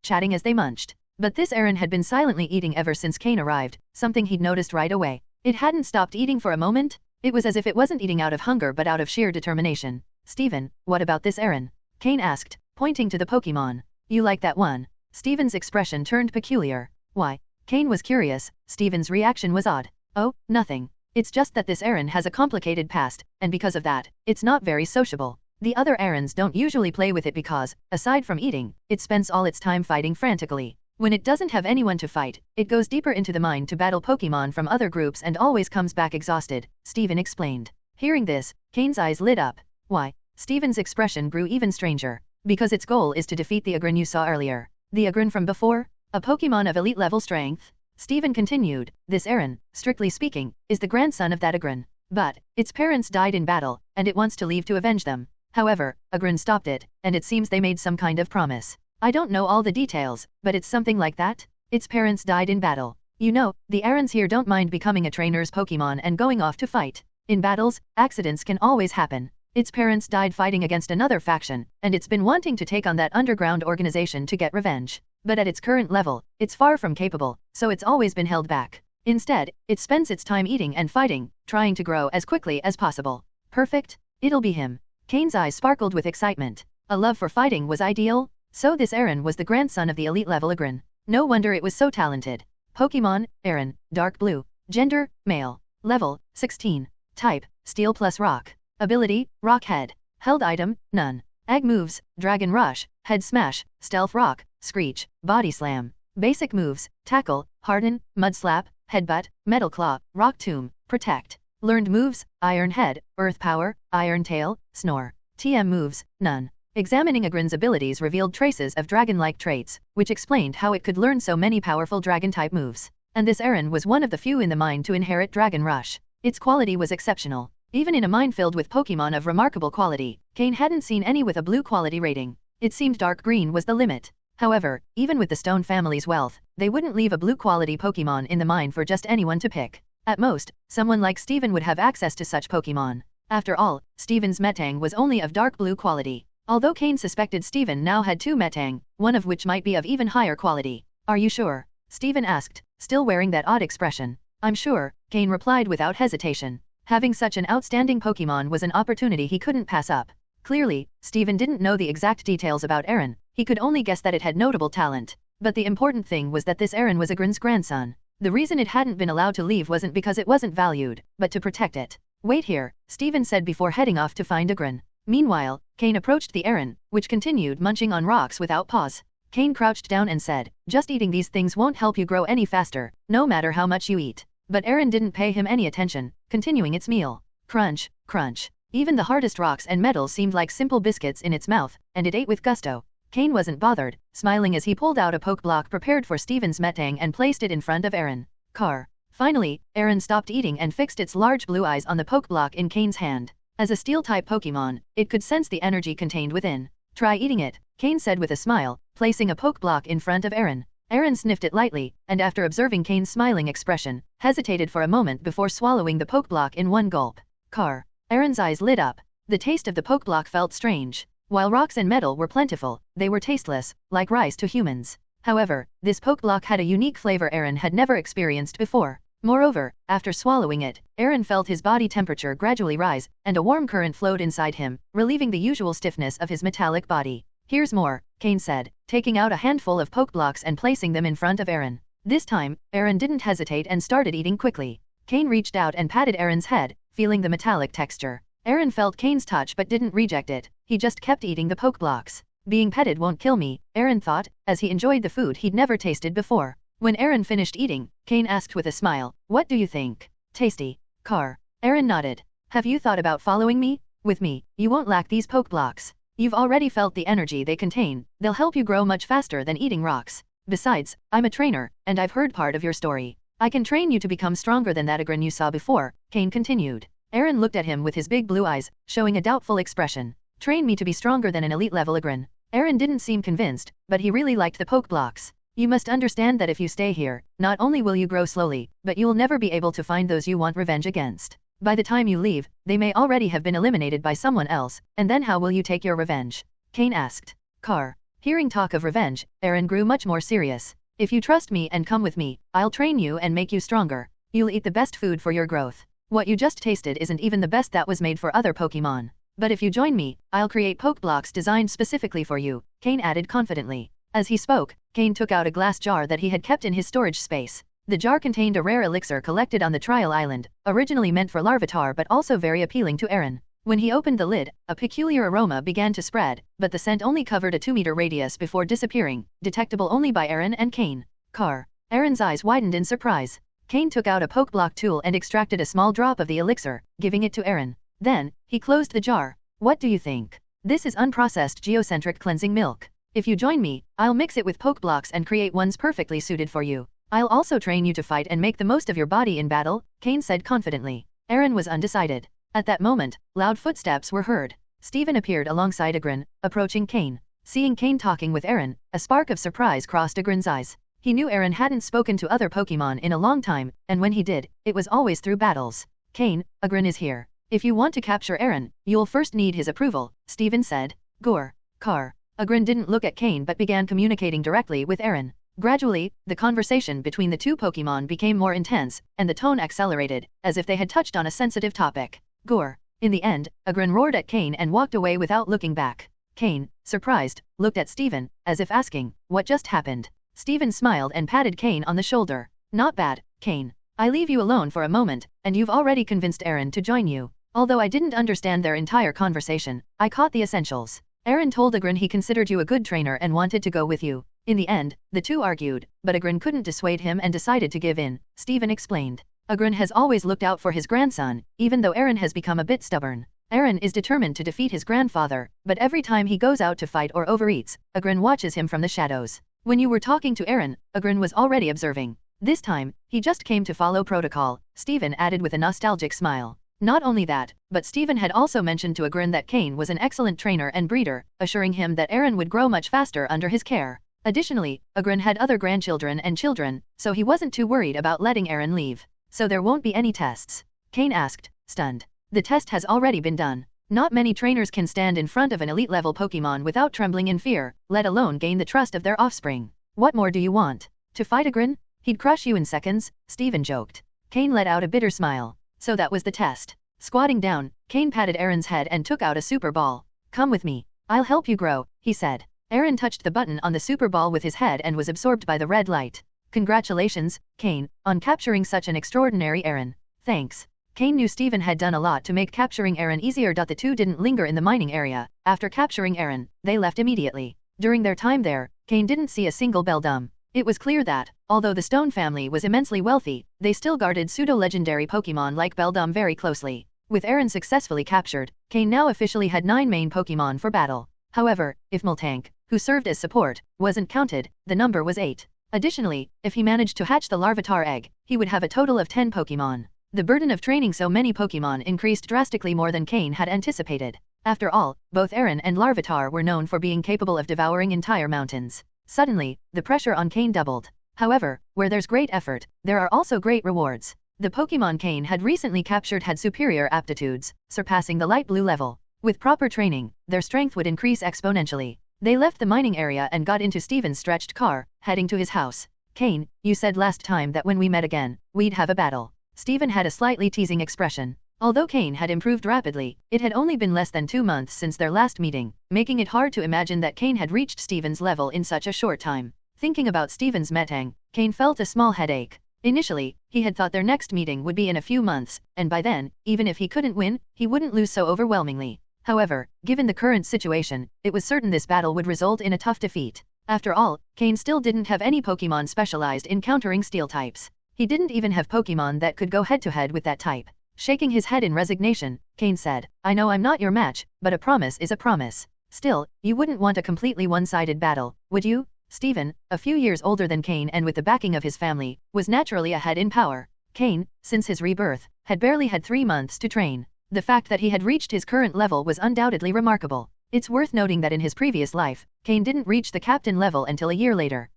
[SPEAKER 3] chatting as they munched. But this Aron had been silently eating ever since Cain arrived, something he'd noticed right away. It hadn't stopped eating for a moment. It was as if it wasn't eating out of hunger but out of sheer determination. Steven, what about this Aron? Cain asked, pointing to the Pokémon. You like that one? Steven's expression turned peculiar. Why? Cain was curious. Steven's reaction was odd. Oh, nothing. It's just that this Aron has a complicated past, and because of that, it's not very sociable. The other Arons don't usually play with it because, aside from eating, it spends all its time fighting frantically. When it doesn't have anyone to fight, it goes deeper into the mind to battle Pokémon from other groups and always comes back exhausted, Steven explained. Hearing this, Cain's eyes lit up. Why? Steven's expression grew even stranger. Because its goal is to defeat the Aron you saw earlier. The Aron from before? A Pokémon of elite level strength? Steven continued, this Aron, strictly speaking, is the grandson of that Aron. But, its parents died in battle, and it wants to leave to avenge them. However, Aron stopped it, and it seems they made some kind of promise. I don't know all the details, but it's something like that. Its parents died in battle. You know, the Arons here don't mind becoming a trainer's Pokémon and going off to fight. In battles, accidents can always happen. Its parents died fighting against another faction, and it's been wanting to take on that underground organization to get revenge. But at its current level, it's far from capable, so it's always been held back. Instead, it spends its time eating and fighting, trying to grow as quickly as possible. Perfect? It'll be him. Cain's eyes sparkled with excitement. A love for fighting was ideal? So this Aron was the grandson of the elite level Aron. No wonder it was so talented. Pokémon, Aron, dark blue. Gender, male. Level, 16. Type, steel plus rock. Ability, rock head. Held item, none. Egg moves, Dragon Rush, Head Smash, Stealth Rock, Screech, Body Slam. Basic moves, Tackle, Harden, Mud Slap, Headbutt, Metal Claw, Rock Tomb, Protect. Learned moves, Iron Head, Earth Power, Iron Tail, Snore. TM moves, none. Examining Aron's abilities revealed traces of dragon-like traits, which explained how it could learn so many powerful dragon-type moves. And this Aron was one of the few in the mine to inherit Dragon Rush. Its quality was exceptional. Even in a mine filled with Pokémon of remarkable quality, Cain hadn't seen any with a blue quality rating. It seemed dark green was the limit. However, even with the Stone family's wealth, they wouldn't leave a blue quality Pokémon in the mine for just anyone to pick. At most, someone like Steven would have access to such Pokémon. After all, Steven's Metang was only of dark blue quality. Although Cain suspected Steven now had two Metang, one of which might be of even higher quality. Are you sure? Steven asked, still wearing that odd expression. I'm sure, Cain replied without hesitation. Having such an outstanding Pokémon was an opportunity he couldn't pass up. Clearly, Steven didn't know the exact details about Aron. He could only guess that it had notable talent. But the important thing was that this Aron was Aron's grandson. The reason it hadn't been allowed to leave wasn't because it wasn't valued, but to protect it. Wait here, Steven said before heading off to find Aron. Meanwhile, Cain approached the Aron, which continued munching on rocks without pause. Cain crouched down and said, just eating these things won't help you grow any faster, no matter how much you eat. But Aron didn't pay him any attention, continuing its meal. Crunch, crunch. Even the hardest rocks and metals seemed like simple biscuits in its mouth, and it ate with gusto. Cain wasn't bothered, smiling as he pulled out a poke block prepared for Steven's Metang and placed it in front of Aron. Car. Finally, Aron stopped eating and fixed its large blue eyes on the poke block in Cain's hand. As a steel-type Pokémon, it could sense the energy contained within. Try eating it, Cain said with a smile, placing a poke block in front of Aron. Aron sniffed it lightly, and after observing Cain's smiling expression, hesitated for a moment before swallowing the poke block in one gulp. Car. Aron's eyes lit up. The taste of the poke block felt strange. While rocks and metal were plentiful, they were tasteless, like rice to humans. However, this poke block had a unique flavor Aron had never experienced before. Moreover, after swallowing it, Aron felt his body temperature gradually rise, and a warm current flowed inside him, relieving the usual stiffness of his metallic body. Here's more, Cain said, taking out a handful of poke blocks and placing them in front of Aron. This time, Aron didn't hesitate and started eating quickly. Cain reached out and patted Aron's head, feeling the metallic texture. Aron felt Cain's touch but didn't reject it. He just kept eating the poke blocks. Being petted won't kill me, Aron thought, as he enjoyed the food he'd never tasted before. When Aron finished eating, Cain asked with a smile, "What do you think? Tasty?" Car. Aron nodded. "Have you thought about following me? With me, you won't lack these poke blocks. You've already felt the energy they contain, they'll help you grow much faster than eating rocks. Besides, I'm a trainer, and I've heard part of your story. I can train you to become stronger than that Agrin you saw before," Cain continued. Aron looked at him with his big blue eyes, showing a doubtful expression. "Train me to be stronger than an elite level Agrin?" Aron didn't seem convinced, but he really liked the poke blocks. "You must understand that if you stay here, not only will you grow slowly, but you'll never be able to find those you want revenge against. By the time you leave, they may already have been eliminated by someone else, and then how will you take your revenge?" Cain asked. Car. Hearing talk of revenge, Aron grew much more serious. "If you trust me and come with me, I'll train you and make you stronger. You'll eat the best food for your growth. What you just tasted isn't even the best that was made for other Pokémon. But if you join me, I'll create poke blocks designed specifically for you," Cain added confidently. As he spoke, Cain took out a glass jar that he had kept in his storage space. The jar contained a rare elixir collected on the trial island, originally meant for Larvitar but also very appealing to Aron. When he opened the lid, a peculiar aroma began to spread, but the scent only covered a 2-meter radius before disappearing, detectable only by Aron and Cain. Car. Aron's eyes widened in surprise. Cain took out a poke block tool and extracted a small drop of the elixir, giving it to Aron. Then, he closed the jar. "What do you think? This is unprocessed geocentric cleansing milk. If you join me, I'll mix it with poke blocks and create ones perfectly suited for you. I'll also train you to fight and make the most of your body in battle," Cain said confidently. Aron was undecided. At that moment, loud footsteps were heard. Steven appeared alongside Agrin, approaching Cain. Seeing Cain talking with Aron, a spark of surprise crossed Agrin's eyes. He knew Aron hadn't spoken to other Pokémon in a long time, and when he did, it was always through battles. "Cain, Agrin is here. If you want to capture Aron, you'll first need his approval," Steven said. Gore. Car. Agrin didn't look at Cain but began communicating directly with Aron. Gradually, the conversation between the two Pokémon became more intense, and the tone accelerated, as if they had touched on a sensitive topic. Gore. In the end, Agrin roared at Cain and walked away without looking back. Cain, surprised, looked at Steven, as if asking, "What just happened?" Steven smiled and patted Cain on the shoulder. "Not bad, Cain. I leave you alone for a moment, and you've already convinced Aron to join you. Although I didn't understand their entire conversation, I caught the essentials. Aron told Agrin he considered you a good trainer and wanted to go with you. In the end, the two argued, but Agrin couldn't dissuade him and decided to give in," Steven explained. Agrin has always looked out for his grandson, even though Aron has become a bit stubborn. Aron is determined to defeat his grandfather, but every time he goes out to fight or overeats, Agrin watches him from the shadows. "When you were talking to Aron, Agrin was already observing. This time, he just came to follow protocol," Steven added with a nostalgic smile. Not only that, but Steven had also mentioned to Agrin that Cain was an excellent trainer and breeder, assuring him that Aron would grow much faster under his care. Additionally, Agrin had other grandchildren and children, so he wasn't too worried about letting Aron leave. "So there won't be any tests?" Cain asked, stunned. "The test has already been done. Not many trainers can stand in front of an elite-level Pokémon without trembling in fear, let alone gain the trust of their offspring. What more do you want? To fight Agrin? He'd crush you in seconds," Steven joked. Cain let out a bitter smile. So that was the test. Squatting down, Cain patted Aron's head and took out a super ball. "Come with me. I'll help you grow," he said. Aron touched the button on the super ball with his head and was absorbed by the red light. "Congratulations, Cain, on capturing such an extraordinary Aron." "Thanks." Cain knew Steven had done a lot to make capturing Aron easier. The two didn't linger in the mining area. After capturing Aron, they left immediately. During their time there, Cain didn't see a single Beldum. It was clear that, although the Stone family was immensely wealthy, they still guarded pseudo-legendary Pokémon like Beldum very closely. With Aron successfully captured, Cain now officially had 9 main Pokémon for battle. However, if Miltank, who served as support, wasn't counted, the number was 8. Additionally, if he managed to hatch the Larvitar egg, he would have a total of 10 Pokémon. The burden of training so many Pokémon increased drastically more than Cain had anticipated. After all, both Aron and Larvitar were known for being capable of devouring entire mountains. Suddenly, the pressure on Cain doubled. However, where there's great effort, there are also great rewards. The Pokémon Cain had recently captured had superior aptitudes, surpassing the light blue level. With proper training, their strength would increase exponentially. They left the mining area and got into Steven's stretched car, heading to his house. "Cain, you said last time that when we met again, we'd have a battle." Steven had a slightly teasing expression. Although Cain had improved rapidly, it had only been less than 2 months since their last meeting, making it hard to imagine that Cain had reached Steven's level in such a short time. Thinking about Steven's metang, Cain felt a small headache. Initially, he had thought their next meeting would be in a few months, and by then, even if he couldn't win, he wouldn't lose so overwhelmingly. However, given the current situation, it was certain this battle would result in a tough defeat. After all, Cain still didn't have any Pokemon specialized in countering steel types. He didn't even have Pokemon that could go head-to-head with that type. Shaking his head in resignation, Cain said, I know I'm not your match, but a promise is a promise. Still, you wouldn't want a completely one-sided battle, would you? Steven, a few years older than Cain and with the backing of his family, was naturally ahead in power. Cain, since his rebirth, had barely had 3 months to train. The fact that he had reached his current level was undoubtedly remarkable. It's worth noting that in his previous life, Cain didn't reach the captain level until a year later.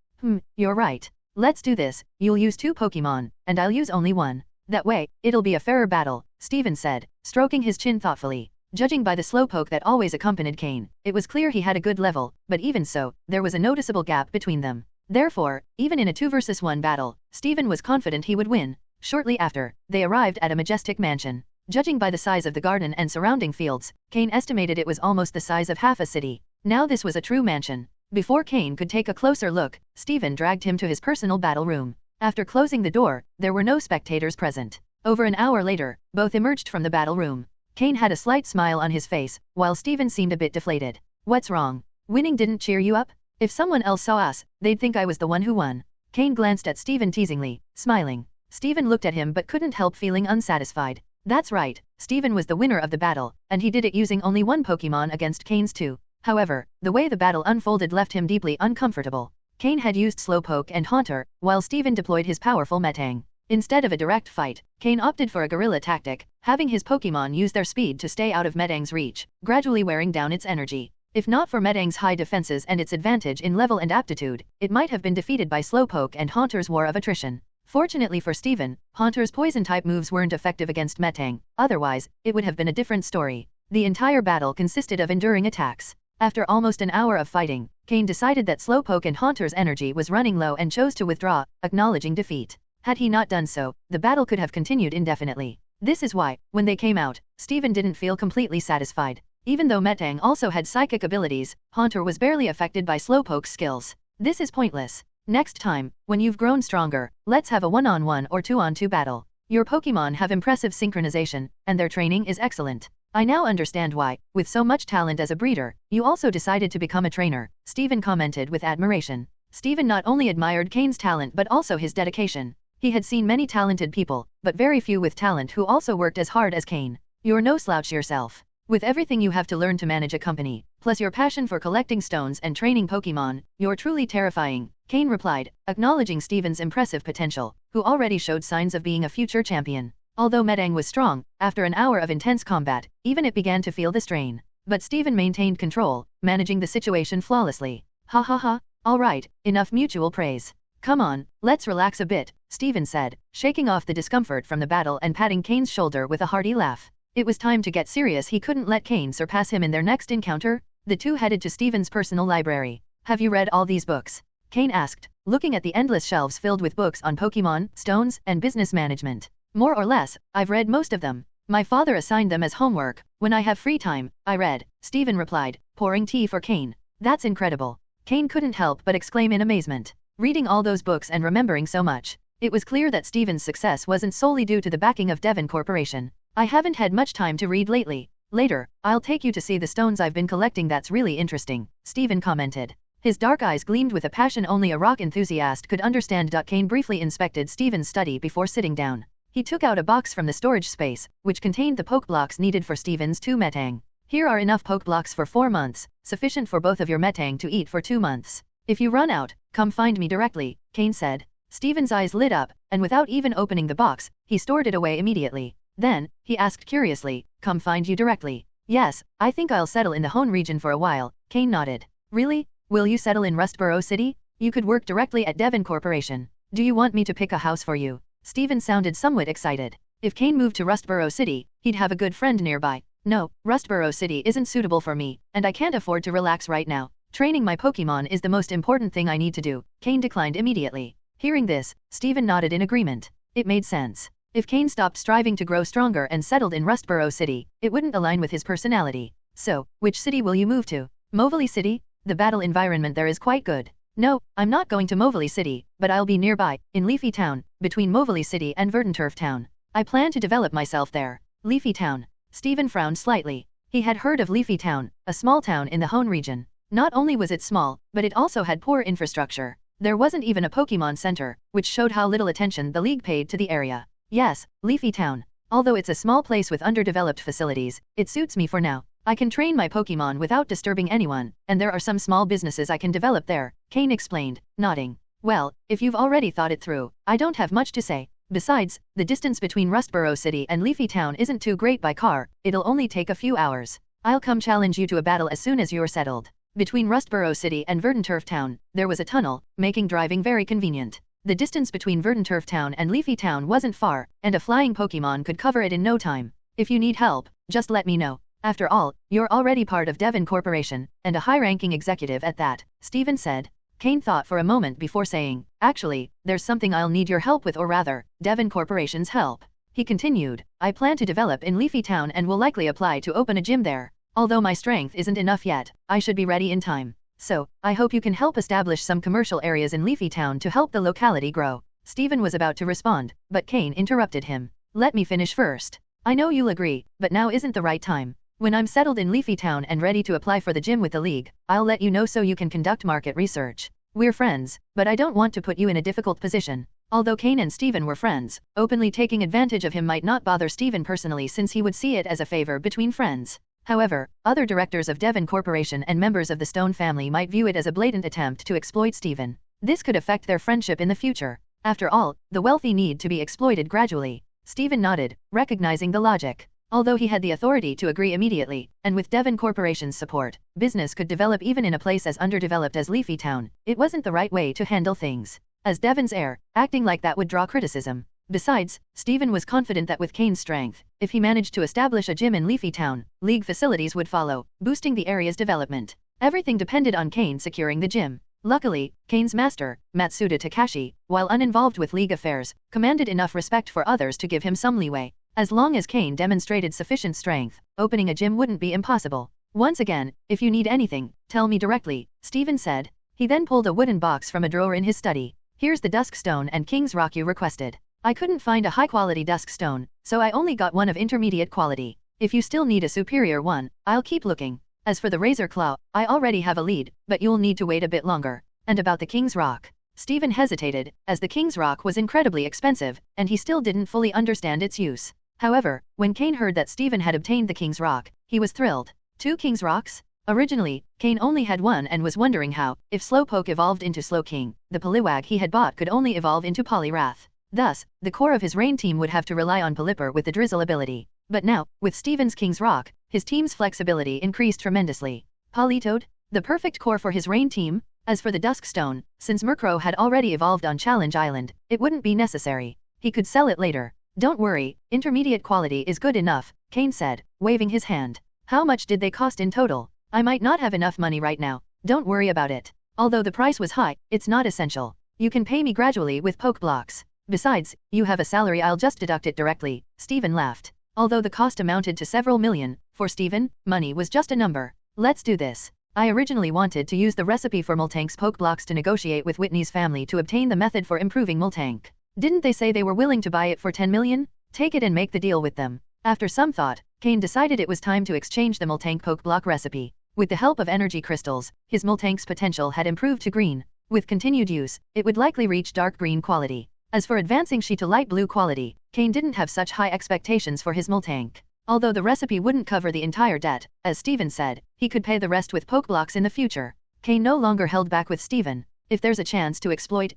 [SPEAKER 3] You're right. Let's do this, you'll use 2 Pokemon, and I'll use only 1. That way, it'll be a fairer battle, Steven said, stroking his chin thoughtfully. Judging by the slowpoke that always accompanied Cain, it was clear he had a good level, but even so, there was a noticeable gap between them. Therefore, even in a 2 versus 1 battle, Steven was confident he would win. Shortly after, they arrived at a majestic mansion. Judging by the size of the garden and surrounding fields, Cain estimated it was almost the size of half a city. Now this was a true mansion. Before Cain could take a closer look, Steven dragged him to his personal battle room. After closing the door, there were no spectators present. Over an hour later, both emerged from the battle room. Cain had a slight smile on his face, while Steven seemed a bit deflated. What's wrong? Winning didn't cheer you up? If someone else saw us, they'd think I was the one who won. Cain glanced at Steven teasingly, smiling. Steven looked at him but couldn't help feeling unsatisfied. That's right, Steven was the winner of the battle, and he did it using only 1 Pokemon against Cain's 2. However, the way the battle unfolded left him deeply uncomfortable. Cain had used Slowpoke and Haunter, while Steven deployed his powerful Metang. Instead of a direct fight, Cain opted for a guerrilla tactic, having his Pokemon use their speed to stay out of Metang's reach, gradually wearing down its energy. If not for Metang's high defenses and its advantage in level and aptitude, it might have been defeated by Slowpoke and Haunter's war of attrition. Fortunately for Steven, Haunter's poison-type moves weren't effective against Metang, otherwise, it would have been a different story. The entire battle consisted of enduring attacks. After almost an hour of fighting, Cain decided that Slowpoke and Haunter's energy was running low and chose to withdraw, acknowledging defeat. Had he not done so, the battle could have continued indefinitely. This is why, when they came out, Steven didn't feel completely satisfied. Even though Metang also had psychic abilities, Haunter was barely affected by Slowpoke's skills. This is pointless. Next time, when you've grown stronger, let's have a 1-on-1 or 2-on-2 battle. Your Pokemon have impressive synchronization, and their training is excellent. I now understand why, with so much talent as a breeder, you also decided to become a trainer, Steven commented with admiration. Steven not only admired Cain's talent but also his dedication. He had seen many talented people, but very few with talent who also worked as hard as Cain. You're no slouch yourself. With everything you have to learn to manage a company, plus your passion for collecting stones and training Pokemon, you're truly terrifying, Cain replied, acknowledging Steven's impressive potential, who already showed signs of being a future champion. Although Metang was strong, after an hour of intense combat, even it began to feel the strain. But Steven maintained control, managing the situation flawlessly. Ha ha ha, alright, enough mutual praise. Come on, let's relax a bit, Steven said, shaking off the discomfort from the battle and patting Cain's shoulder with a hearty laugh. It was time to get serious. He couldn't let Cain surpass him in their next encounter. The two headed to Steven's personal library. Have you read all these books? Cain asked, looking at the endless shelves filled with books on Pokemon, stones, and business management. More or less, I've read most of them. My father assigned them as homework. When I have free time, I read, Steven replied, pouring tea for Cain. That's incredible. Cain couldn't help but exclaim in amazement. Reading all those books and remembering so much. It was clear that Steven's success wasn't solely due to the backing of Devon Corporation. I haven't had much time to read lately. Later, I'll take you to see the stones I've been collecting. That's really interesting, Steven commented. His dark eyes gleamed with a passion only a rock enthusiast could understand. Cain briefly inspected Steven's study before sitting down. He took out a box from the storage space, which contained the Pokeblocks needed for Steven's 2 Metang. Here are enough Pokeblocks for 4 months, sufficient for both of your Metang to eat for 2 months. If you run out, come find me directly, Cain said. Steven's eyes lit up, and without even opening the box, he stored it away immediately. Then, he asked curiously, come find you directly? Yes, I think I'll settle in the Hone region for a while, Cain nodded. Really? Will you settle in Rustboro City? You could work directly at Devon Corporation. Do you want me to pick a house for you? Steven sounded somewhat excited. If Cain moved to Rustboro City, he'd have a good friend nearby. No, Rustboro City isn't suitable for me, and I can't afford to relax right now. Training my Pokemon is the most important thing I need to do, Cain declined immediately. Hearing this, Steven nodded in agreement. It made sense. If Cain stopped striving to grow stronger and settled in Rustboro City, it wouldn't align with his personality. So, which city will you move to? Movely City? The battle environment there is quite good. No, I'm not going to Movely City, but I'll be nearby, in Leafy Town, between Movely City and Verdanturf Town. I plan to develop myself there. Leafy Town. Steven frowned slightly. He had heard of Leafy Town, a small town in the Hone region. Not only was it small, but it also had poor infrastructure. There wasn't even a Pokémon Center, which showed how little attention the league paid to the area. Yes, Leafy Town. Although it's a small place with underdeveloped facilities, it suits me for now. I can train my Pokémon without disturbing anyone, and there are some small businesses I can develop there, Cain explained, nodding. Well, if you've already thought it through, I don't have much to say. Besides, the distance between Rustboro City and Leafy Town isn't too great by car, it'll only take a few hours. I'll come challenge you to a battle as soon as you're settled. Between Rustboro City and Verdanturf Town, there was a tunnel, making driving very convenient. The distance between Verdanturf Town and Leafy Town wasn't far, and a flying Pokémon could cover it in no time. If you need help, just let me know. After all, you're already part of Devon Corporation, and a high-ranking executive at that, Steven said. Cain thought for a moment before saying, actually, there's something I'll need your help with, or rather, Devon Corporation's help. He continued, I plan to develop in Leafy Town and will likely apply to open a gym there. Although my strength isn't enough yet, I should be ready in time. So, I hope you can help establish some commercial areas in Leafy Town to help the locality grow. Steven was about to respond, but Cain interrupted him. Let me finish first. I know you'll agree, but now isn't the right time. When I'm settled in Leafy Town and ready to apply for the gym with the league, I'll let you know so you can conduct market research. We're friends, but I don't want to put you in a difficult position. Although Cain and Steven were friends, openly taking advantage of him might not bother Steven personally since he would see it as a favor between friends. However, other directors of Devon Corporation and members of the Stone family might view it as a blatant attempt to exploit Steven. This could affect their friendship in the future. After all, the wealthy need to be exploited gradually. Steven nodded, recognizing the logic. Although he had the authority to agree immediately, and with Devon Corporation's support, business could develop even in a place as underdeveloped as Leafy Town, it wasn't the right way to handle things. As Devon's heir, acting like that would draw criticism. Besides, Steven was confident that with Cain's strength, if he managed to establish a gym in Leafy Town, league facilities would follow, boosting the area's development. Everything depended on Cain securing the gym. Luckily, Cain's master, Matsuda Takashi, while uninvolved with league affairs, commanded enough respect for others to give him some leeway. As long as Cain demonstrated sufficient strength, opening a gym wouldn't be impossible. Once again, if you need anything, tell me directly, Steven said. He then pulled a wooden box from a drawer in his study. Here's the Dusk Stone and King's Rock you requested. I couldn't find a high-quality Dusk Stone, so I only got one of intermediate quality. If you still need a superior one, I'll keep looking. As for the Razor Claw, I already have a lead, but you'll need to wait a bit longer. And about the King's Rock? Steven hesitated, as the King's Rock was incredibly expensive, and he still didn't fully understand its use. However, when Cain heard that Steven had obtained the King's Rock, he was thrilled. 2 King's Rocks? Originally, Cain only had one and was wondering how, if Slowpoke evolved into Slowking, the Poliwag he had bought could only evolve into Poliwrath. Thus, the core of his Rain team would have to rely on Pelipper with the Drizzle ability. But now, with Steven's King's Rock, his team's flexibility increased tremendously. Politoad? The perfect core for his Rain team? As for the Dusk Stone, since Merro had already evolved on Challenge Island, it wouldn't be necessary. He could sell it later. Don't worry, intermediate quality is good enough, Cain said, waving his hand. How much did they cost in total? I might not have enough money right now. Don't worry about it. Although the price was high, it's not essential. You can pay me gradually with poke blocks. Besides, you have a salary, I'll just deduct it directly, Steven laughed. Although the cost amounted to several million, for Steven, money was just a number. Let's do this. I originally wanted to use the recipe for Multank's poke blocks to negotiate with Whitney's family to obtain the method for improving Multank. Didn't they say they were willing to buy it for 10 million? Take it and make the deal with them. After some thought, Cain decided it was time to exchange the Multank poke block recipe. With the help of energy crystals, his Multank's potential had improved to green. With continued use, it would likely reach dark green quality. As for advancing she to light blue quality, Cain didn't have such high expectations for his Multank. Although the recipe wouldn't cover the entire debt, as Steven said, he could pay the rest with poke blocks in the future. Cain no longer held back with Steven. If there's a chance to exploit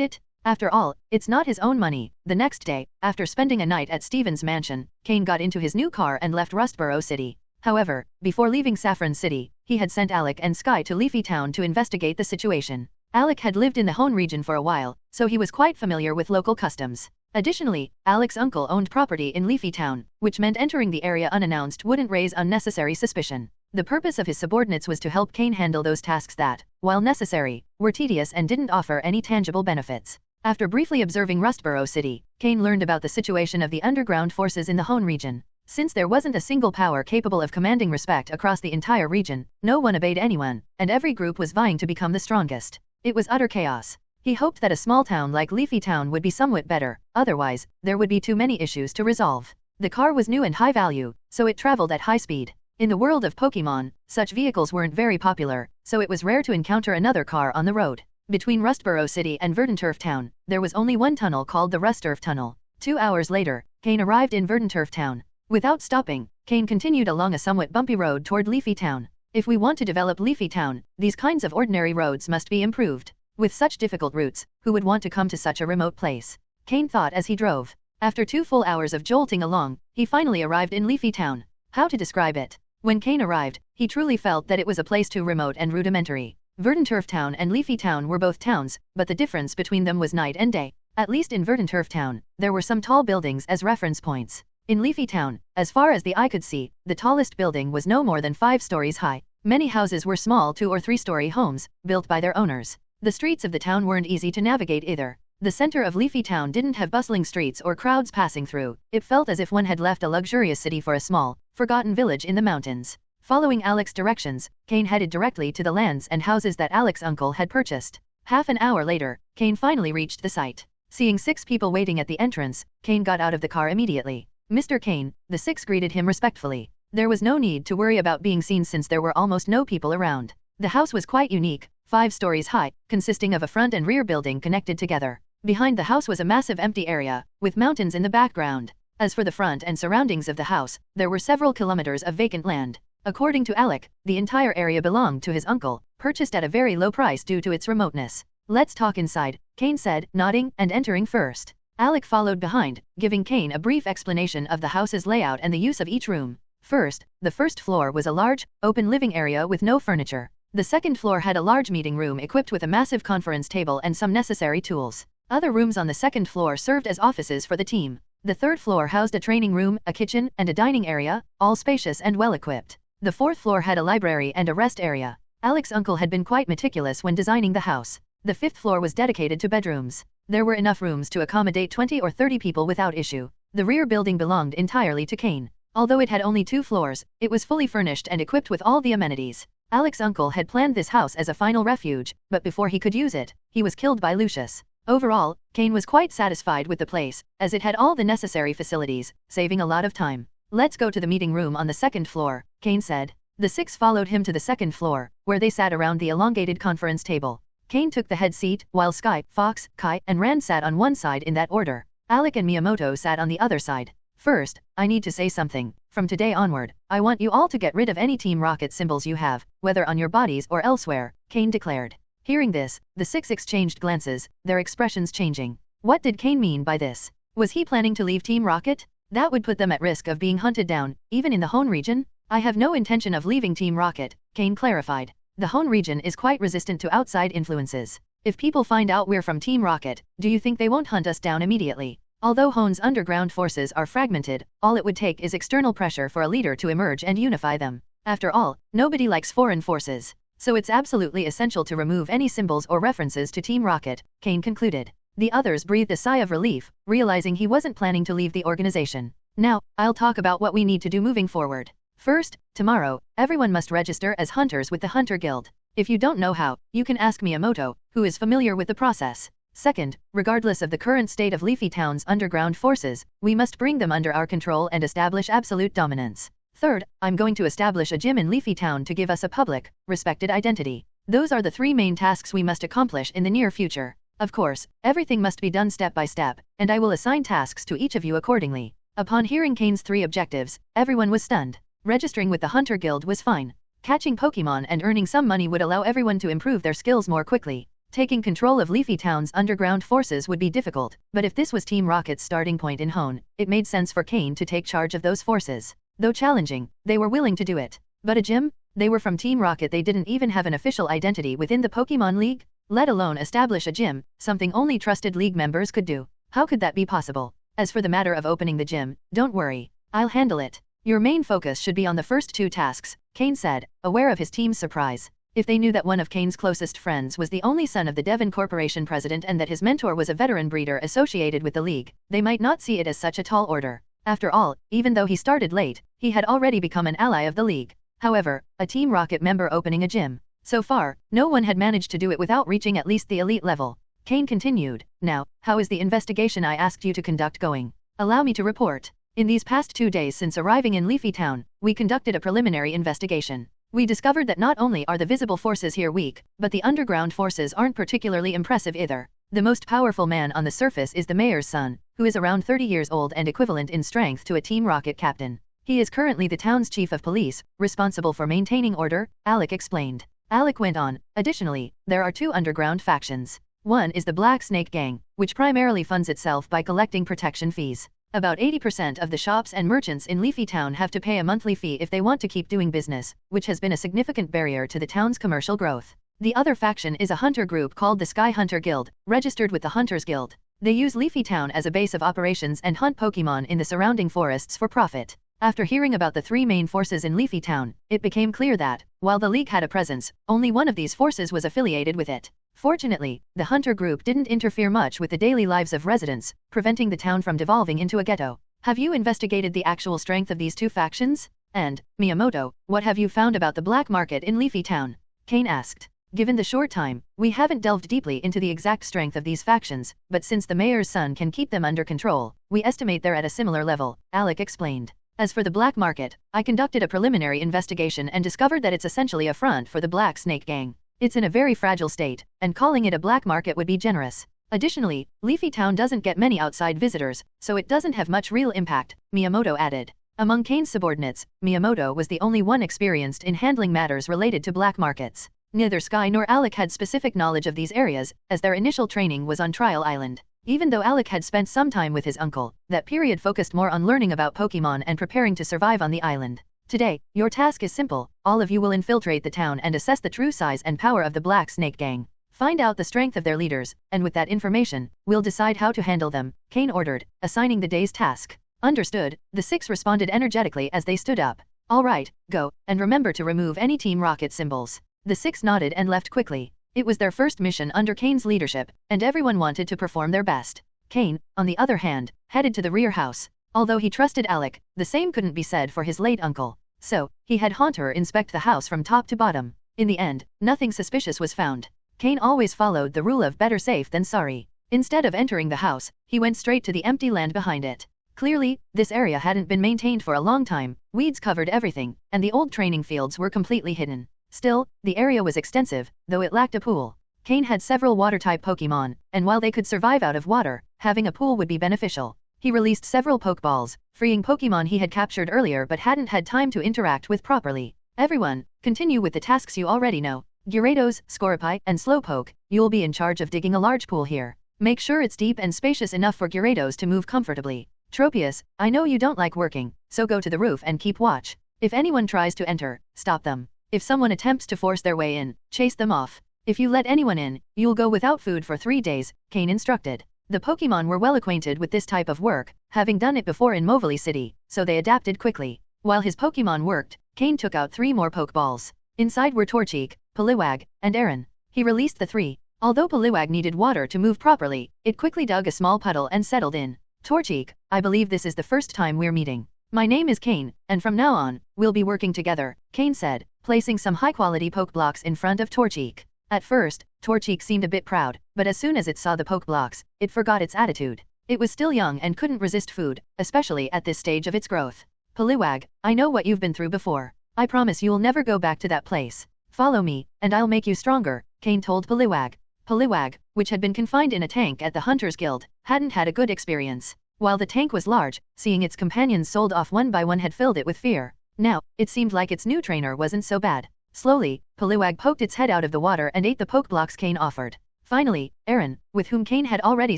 [SPEAKER 3] it. After all, it's not his own money. The next day, after spending a night at Steven's mansion, Cain got into his new car and left Rustboro City. However, before leaving Saffron City, he had sent Alec and Sky to Leafy Town to investigate the situation. Alec had lived in the Hone region for a while, so he was quite familiar with local customs. Additionally, Alec's uncle owned property in Leafy Town, which meant entering the area unannounced wouldn't raise unnecessary suspicion. The purpose of his subordinates was to help Cain handle those tasks that, while necessary, were tedious and didn't offer any tangible benefits. After briefly observing Rustboro City, Cain learned about the situation of the underground forces in the Hone region. Since there wasn't a single power capable of commanding respect across the entire region, no one obeyed anyone, and every group was vying to become the strongest. It was utter chaos. He hoped that a small town like Leafy Town would be somewhat better, otherwise, there would be too many issues to resolve. The car was new and high value, so it traveled at high speed. In the world of Pokémon, such vehicles weren't very popular, so it was rare to encounter another car on the road. Between Rustboro City and Verdanturf Town, there was only one tunnel called the Rustturf Tunnel. 2 hours later, Cain arrived in Verdanturf Town. Without stopping, Cain continued along a somewhat bumpy road toward Leafy Town. If we want to develop Leafy Town, these kinds of ordinary roads must be improved. With such difficult routes, who would want to come to such a remote place? Cain thought as he drove. After 2 full hours of jolting along, he finally arrived in Leafy Town. How to describe it? When Cain arrived, he truly felt that it was a place too remote and rudimentary. Verdanturf Town and Leafy Town were both towns, but the difference between them was night and day. At least in Verdanturf Town, there were some tall buildings as reference points. In Leafy Town, as far as the eye could see, the tallest building was no more than 5 stories high. Many houses were small 2- or 3-story homes, built by their owners. The streets of the town weren't easy to navigate either. The center of Leafy Town didn't have bustling streets or crowds passing through. It felt as if one had left a luxurious city for a small, forgotten village in the mountains. Following Alec's directions, Cain headed directly to the lands and houses that Alec's uncle had purchased. Half an hour later, Cain finally reached the site. Seeing 6 people waiting at the entrance, Cain got out of the car immediately. Mr. Cain, the 6 greeted him respectfully. There was no need to worry about being seen since there were almost no people around. The house was quite unique, 5 stories high, consisting of a front and rear building connected together. Behind the house was a massive empty area, with mountains in the background. As for the front and surroundings of the house, there were several kilometers of vacant land. According to Alec, the entire area belonged to his uncle, purchased at a very low price due to its remoteness. Let's talk inside, Cain said, nodding and entering first. Alec followed behind, giving Cain a brief explanation of the house's layout and the use of each room. First, the first floor was a large, open living area with no furniture. The second floor had a large meeting room equipped with a massive conference table and some necessary tools. Other rooms on the second floor served as offices for the team. The third floor housed a training room, a kitchen, and a dining area, all spacious and well-equipped. The fourth floor had a library and a rest area. Alec's uncle had been quite meticulous when designing the house. The fifth floor was dedicated to bedrooms. There were enough rooms to accommodate 20 or 30 people without issue. The rear building belonged entirely to Cain. Although it had only 2 floors, it was fully furnished and equipped with all the amenities. Alec's uncle had planned this house as a final refuge, but before he could use it, he was killed by Lucius. Overall, Cain was quite satisfied with the place, as it had all the necessary facilities, saving a lot of time. Let's go to the meeting room on the second floor, Cain said. The 6 followed him to the second floor, where they sat around the elongated conference table. Cain took the head seat, while Sky, Fox, Kai, and Rand sat on one side in that order. Alec and Miyamoto sat on the other side. First, I need to say something. From today onward, I want you all to get rid of any Team Rocket symbols you have, whether on your bodies or elsewhere, Cain declared. Hearing this, the 6 exchanged glances, their expressions changing. What did Cain mean by this? Was he planning to leave Team Rocket? That would put them at risk of being hunted down, even in the Hone region? I have no intention of leaving Team Rocket, Cain clarified. The Hone region is quite resistant to outside influences. If people find out we're from Team Rocket, do you think they won't hunt us down immediately? Although Hone's underground forces are fragmented, all it would take is external pressure for a leader to emerge and unify them. After all, nobody likes foreign forces. So it's absolutely essential to remove any symbols or references to Team Rocket, Cain concluded. The others breathed a sigh of relief, realizing he wasn't planning to leave the organization. Now, I'll talk about what we need to do moving forward. First, tomorrow, everyone must register as hunters with the Hunter Guild. If you don't know how, you can ask Miyamoto, who is familiar with the process. Second, regardless of the current state of Leafy Town's underground forces, we must bring them under our control and establish absolute dominance. Third, I'm going to establish a gym in Leafy Town to give us a public, respected identity. Those are the 3 main tasks we must accomplish in the near future. Of course, everything must be done step by step, and I will assign tasks to each of you accordingly. Upon hearing Cain's 3 objectives, everyone was stunned. Registering with the Hunter Guild was fine. Catching Pokémon and earning some money would allow everyone to improve their skills more quickly. Taking control of Leafy Town's underground forces would be difficult, but if this was Team Rocket's starting point in Hone, it made sense for Cain to take charge of those forces. Though challenging, they were willing to do it. But a gym? They were from Team Rocket, they didn't even have an official identity within the Pokémon League? Let alone establish a gym, something only trusted League members could do. How could that be possible? As for the matter of opening the gym, don't worry. I'll handle it. Your main focus should be on the first 2 tasks, Cain said, aware of his team's surprise. If they knew that one of Cain's closest friends was the only son of the Devon Corporation president and that his mentor was a veteran breeder associated with the League, they might not see it as such a tall order. After all, even though he started late, he had already become an ally of the League. However, a Team Rocket member opening a gym. So far, no one had managed to do it without reaching at least the elite level. Cain continued, now, how is the investigation I asked you to conduct going? Allow me to report. In these past 2 days since arriving in Leafy Town, we conducted a preliminary investigation. We discovered that not only are the visible forces here weak, but the underground forces aren't particularly impressive either. The most powerful man on the surface is the mayor's son, who is around 30 years old and equivalent in strength to a Team Rocket captain. He is currently the town's chief of police, responsible for maintaining order, Alec explained. Alec went on, additionally, there are 2 underground factions. One is the Black Snake Gang, which primarily funds itself by collecting protection fees. About 80% of the shops and merchants in Leafy Town have to pay a monthly fee if they want to keep doing business, which has been a significant barrier to the town's commercial growth. The other faction is a hunter group called the Sky Hunter Guild, registered with the Hunters Guild. They use Leafy Town as a base of operations and hunt Pokémon in the surrounding forests for profit. After hearing about the 3 main forces in Leafy Town, it became clear that, while the League had a presence, only one of these forces was affiliated with it. Fortunately, the hunter group didn't interfere much with the daily lives of residents, preventing the town from devolving into a ghetto. Have you investigated the actual strength of these 2 factions? And, Miyamoto, what have you found about the black market in Leafy Town? Cain asked. Given the short time, we haven't delved deeply into the exact strength of these factions, but since the mayor's son can keep them under control, we estimate they're at a similar level, Alec explained. As for the black market, I conducted a preliminary investigation and discovered that it's essentially a front for the Black Snake Gang. It's in a very fragile state, and calling it a black market would be generous. Additionally, Leafy Town doesn't get many outside visitors, so it doesn't have much real impact, Miyamoto added. Among Cain's subordinates, Miyamoto was the only one experienced in handling matters related to black markets. Neither Sky nor Alec had specific knowledge of these areas, as their initial training was on Trial Island. Even though Alec had spent some time with his uncle, that period focused more on learning about Pokémon and preparing to survive on the island. Today, your task is simple. All of you will infiltrate the town and assess the true size and power of the Black Snake Gang. Find out the strength of their leaders, and with that information, we'll decide how to handle them, Cain ordered, assigning the day's task. Understood, the 6 responded energetically as they stood up. All right, go, and remember to remove any Team Rocket symbols. The 6 nodded and left quickly. It was their first mission under Cain's leadership, and everyone wanted to perform their best. Cain, on the other hand, headed to the rear house. Although he trusted Alec, the same couldn't be said for his late uncle. So, he had Haunter inspect the house from top to bottom. In the end, nothing suspicious was found. Cain always followed the rule of better safe than sorry. Instead of entering the house, he went straight to the empty land behind it. Clearly, this area hadn't been maintained for a long time, weeds covered everything, and the old training fields were completely hidden. Still, the area was extensive, though it lacked a pool. Cain had several water-type Pokémon, and while they could survive out of water, having a pool would be beneficial. He released several Pokeballs, freeing Pokémon he had captured earlier but hadn't had time to interact with properly. Everyone, continue with the tasks you already know. Gyarados, Scorpie, and Slowpoke, you'll be in charge of digging a large pool here. Make sure it's deep and spacious enough for Gyarados to move comfortably. Tropius, I know you don't like working, so go to the roof and keep watch. If anyone tries to enter, stop them. If someone attempts to force their way in, chase them off. If you let anyone in, you'll go without food for 3 days, Cain instructed. The Pokémon were well acquainted with this type of work, having done it before in Movely City, so they adapted quickly. While his Pokémon worked, Cain took out 3 more Pokeballs. Inside were Torchic, Poliwag, and Aron. He released the 3. Although Poliwag needed water to move properly, it quickly dug a small puddle and settled in. Torchic, I believe this is the first time we're meeting. My name is Cain, and from now on, we'll be working together, Cain said, placing some high-quality Pokeblocks in front of Torchic. At first, Torchic seemed a bit proud, but as soon as it saw the Pokeblocks, it forgot its attitude. It was still young and couldn't resist food, especially at this stage of its growth. Poliwag, I know what you've been through before. I promise you'll never go back to that place. Follow me, and I'll make you stronger, Cain told Poliwag. Poliwag, which had been confined in a tank at the Hunters Guild, hadn't had a good experience. While the tank was large, seeing its companions sold off one by one had filled it with fear. Now, it seemed like its new trainer wasn't so bad. Slowly, Poliwag poked its head out of the water and ate the Pokeblocks Cain offered. Finally, Aron, with whom Cain had already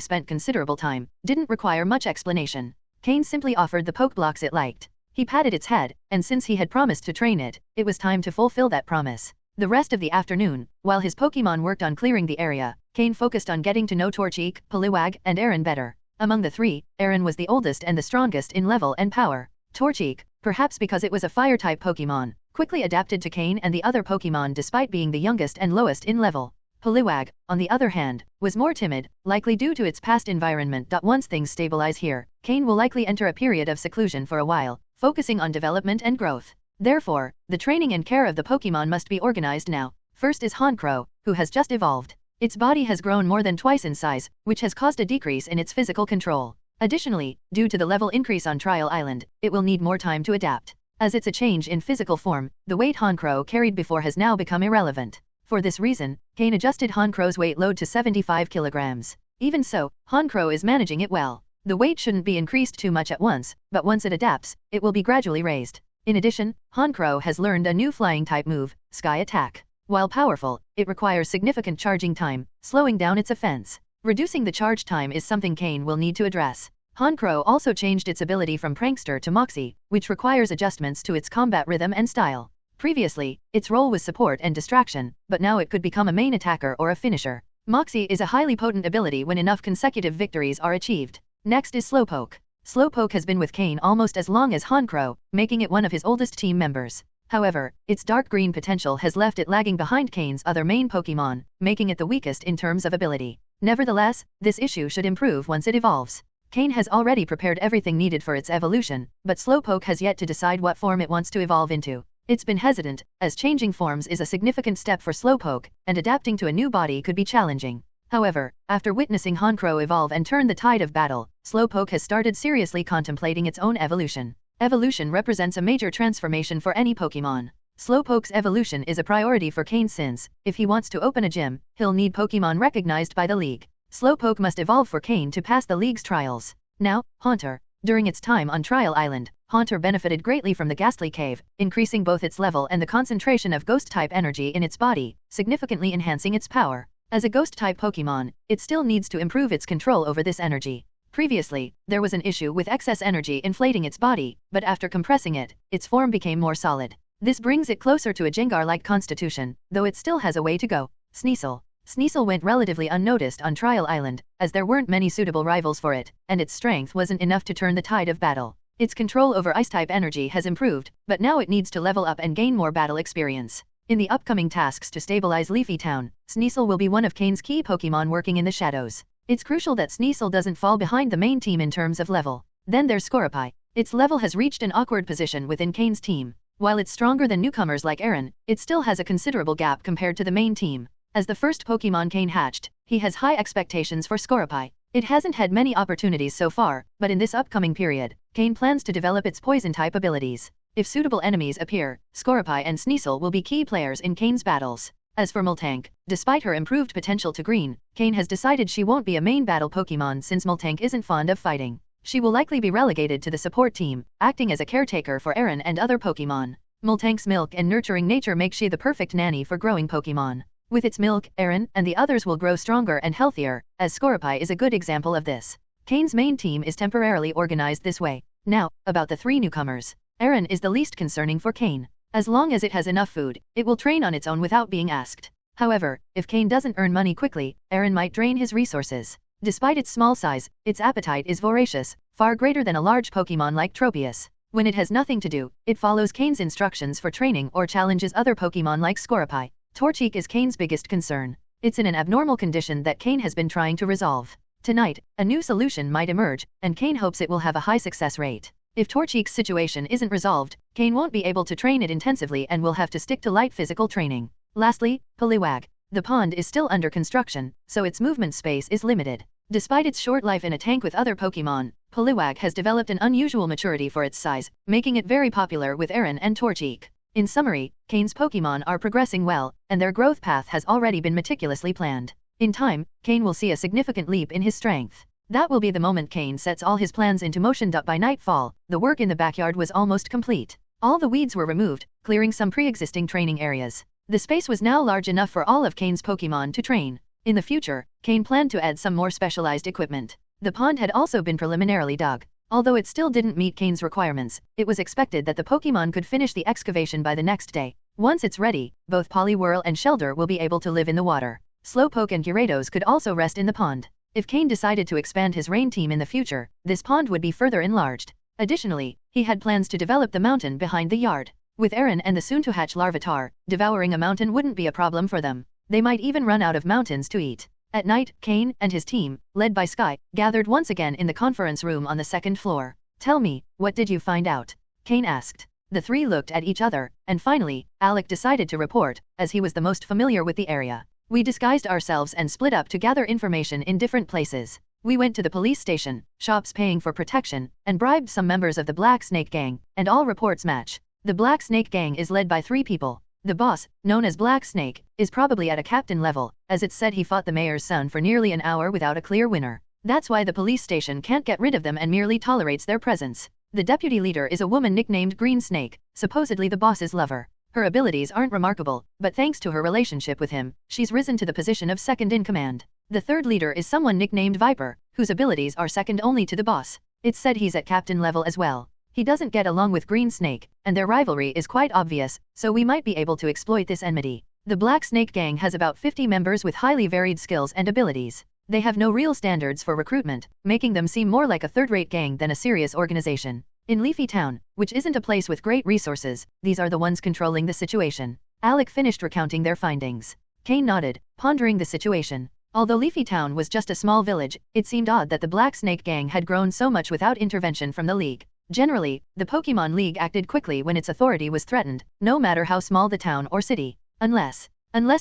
[SPEAKER 3] spent considerable time, didn't require much explanation. Cain simply offered the Pokeblocks it liked. He patted its head, and since he had promised to train it, it was time to fulfill that promise. The rest of the afternoon, while his Pokémon worked on clearing the area, Cain focused on getting to know Torchic, Poliwag, and Aron better. Among the 3, Aron was the oldest and the strongest in level and power. Torchic, perhaps because it was a fire-type Pokémon, quickly adapted to Cain and the other Pokémon despite being the youngest and lowest in level. Poliwag, on the other hand, was more timid, likely due to its past environment. Once things stabilize here, Cain will likely enter a period of seclusion for a while, focusing on development and growth. Therefore, the training and care of the Pokémon must be organized now. First is Honchkrow, who has just evolved. Its body has grown more than twice in size, which has caused a decrease in its physical control. Additionally, due to the level increase on Trial Island, it will need more time to adapt. As it's a change in physical form, the weight Honchkrow carried before has now become irrelevant. For this reason, Cain adjusted Honchkrow's weight load to 75 kilograms. Even so, Honchkrow is managing it well. The weight shouldn't be increased too much at once, but once it adapts, it will be gradually raised. In addition, Honchkrow has learned a new flying-type move, Sky Attack. While powerful, it requires significant charging time, slowing down its offense. Reducing the charge time is something Cain will need to address. Honchkrow also changed its ability from Prankster to Moxie, which requires adjustments to its combat rhythm and style. Previously, its role was support and distraction, but now it could become a main attacker or a finisher. Moxie is a highly potent ability when enough consecutive victories are achieved. Next is Slowpoke. Slowpoke has been with Cain almost as long as Honchkrow, making it one of his oldest team members. However, its dark green potential has left it lagging behind Cain's other main Pokémon, making it the weakest in terms of ability. Nevertheless, this issue should improve once it evolves. Cain has already prepared everything needed for its evolution, but Slowpoke has yet to decide what form it wants to evolve into. It's been hesitant, as changing forms is a significant step for Slowpoke, and adapting to a new body could be challenging. However, after witnessing Honchkrow evolve and turn the tide of battle, Slowpoke has started seriously contemplating its own evolution. Evolution represents a major transformation for any Pokémon. Slowpoke's evolution is a priority for Cain since, if he wants to open a gym, he'll need Pokémon recognized by the League. Slowpoke must evolve for Cain to pass the League's trials. Now, Haunter. During its time on Trial Island, Haunter benefited greatly from the Gastly cave, increasing both its level and the concentration of Ghost-type energy in its body, significantly enhancing its power. As a Ghost-type Pokémon, it still needs to improve its control over this energy. Previously, there was an issue with excess energy inflating its body, but after compressing it, its form became more solid. This brings it closer to a Jengar-like constitution, though it still has a way to go. Sneasel. Sneasel went relatively unnoticed on Trial Island, as there weren't many suitable rivals for it, and its strength wasn't enough to turn the tide of battle. Its control over Ice-type energy has improved, but now it needs to level up and gain more battle experience. In the upcoming tasks to stabilize Leafy Town, Sneasel will be one of Cain's key Pokémon working in the shadows. It's crucial that Sneasel doesn't fall behind the main team in terms of level. Then there's Scoropie. Its level has reached an awkward position within Cain's team. While it's stronger than newcomers like Aron, it still has a considerable gap compared to the main team. As the first Pokémon Cain hatched, he has high expectations for Scoropie. It hasn't had many opportunities so far, but in this upcoming period, Cain plans to develop its Poison-type abilities. If suitable enemies appear, Scoropie and Sneasel will be key players in Cain's battles. As for Moltank, despite her improved potential to green, Cain has decided she won't be a main battle Pokémon since Moltank isn't fond of fighting. She will likely be relegated to the support team, acting as a caretaker for Aron and other Pokémon. Moltank's milk and nurturing nature make she the perfect nanny for growing Pokémon. With its milk, Aron and the others will grow stronger and healthier, as Scoropie is a good example of this. Cain's main team is temporarily organized this way. Now, about the three newcomers. Aron is the least concerning for Cain. As long as it has enough food, it will train on its own without being asked. However, if Cain doesn't earn money quickly, Aron might drain his resources. Despite its small size, its appetite is voracious, far greater than a large Pokémon like Tropius. When it has nothing to do, it follows Cain's instructions for training or challenges other Pokémon like Scoropie. Torchic is Cain's biggest concern. It's in an abnormal condition that Cain has been trying to resolve. Tonight, a new solution might emerge, and Cain hopes it will have a high success rate. If Torchic's situation isn't resolved, Cain won't be able to train it intensively and will have to stick to light physical training. Lastly, Poliwag. The pond is still under construction, so its movement space is limited. Despite its short life in a tank with other Pokémon, Poliwag has developed an unusual maturity for its size, making it very popular with Aron and Torchic. In summary, Cain's Pokémon are progressing well, and their growth path has already been meticulously planned. In time, Cain will see a significant leap in his strength. That will be the moment Cain sets all his plans into motion. By nightfall, the work in the backyard was almost complete. All the weeds were removed, clearing some pre-existing training areas. The space was now large enough for all of Cain's Pokémon to train. In the future, Cain planned to add some more specialized equipment. The pond had also been preliminarily dug. Although it still didn't meet Cain's requirements, it was expected that the Pokémon could finish the excavation by the next day. Once it's ready, both Poliwag and Shelder will be able to live in the water. Slowpoke and Gyarados could also rest in the pond. If Cain decided to expand his rain team in the future, this pond would be further enlarged. Additionally, he had plans to develop the mountain behind the yard. With Aron and the soon-to-hatch Larvitar, devouring a mountain wouldn't be a problem for them. They might even run out of mountains to eat. At night, Cain and his team, led by Sky, gathered once again in the conference room on the second floor. "Tell me, what did you find out?" Cain asked. The three looked at each other, and finally, Alec decided to report, as he was the most familiar with the area. "We disguised ourselves and split up to gather information in different places. We went to the police station, shops paying for protection, and bribed some members of the Black Snake Gang, and all reports match. The Black Snake Gang is led by 3 people. The boss, known as Black Snake, is probably at a captain level, as it's said he fought the mayor's son for nearly an hour without a clear winner. That's why the police station can't get rid of them and merely tolerates their presence. The deputy leader is a woman nicknamed Green Snake, supposedly the boss's lover. Her abilities aren't remarkable, but thanks to her relationship with him, she's risen to the position of second in command. The third leader is someone nicknamed Viper, whose abilities are second only to the boss. It's said he's at captain level as well. He doesn't get along with Green Snake, and their rivalry is quite obvious, so we might be able to exploit this enmity. The Black Snake Gang has about 50 members with highly varied skills and abilities. They have no real standards for recruitment, making them seem more like a third-rate gang than a serious organization. In Leafy Town, which isn't a place with great resources, these are the ones controlling the situation. Alec finished recounting their findings. Cain nodded, pondering the situation. Although Leafy Town was just a small village, it seemed odd that the Black Snake Gang had grown so much without intervention from the League. Generally, the Pokémon League acted quickly when its authority was threatened, no matter how small the town or city. Unless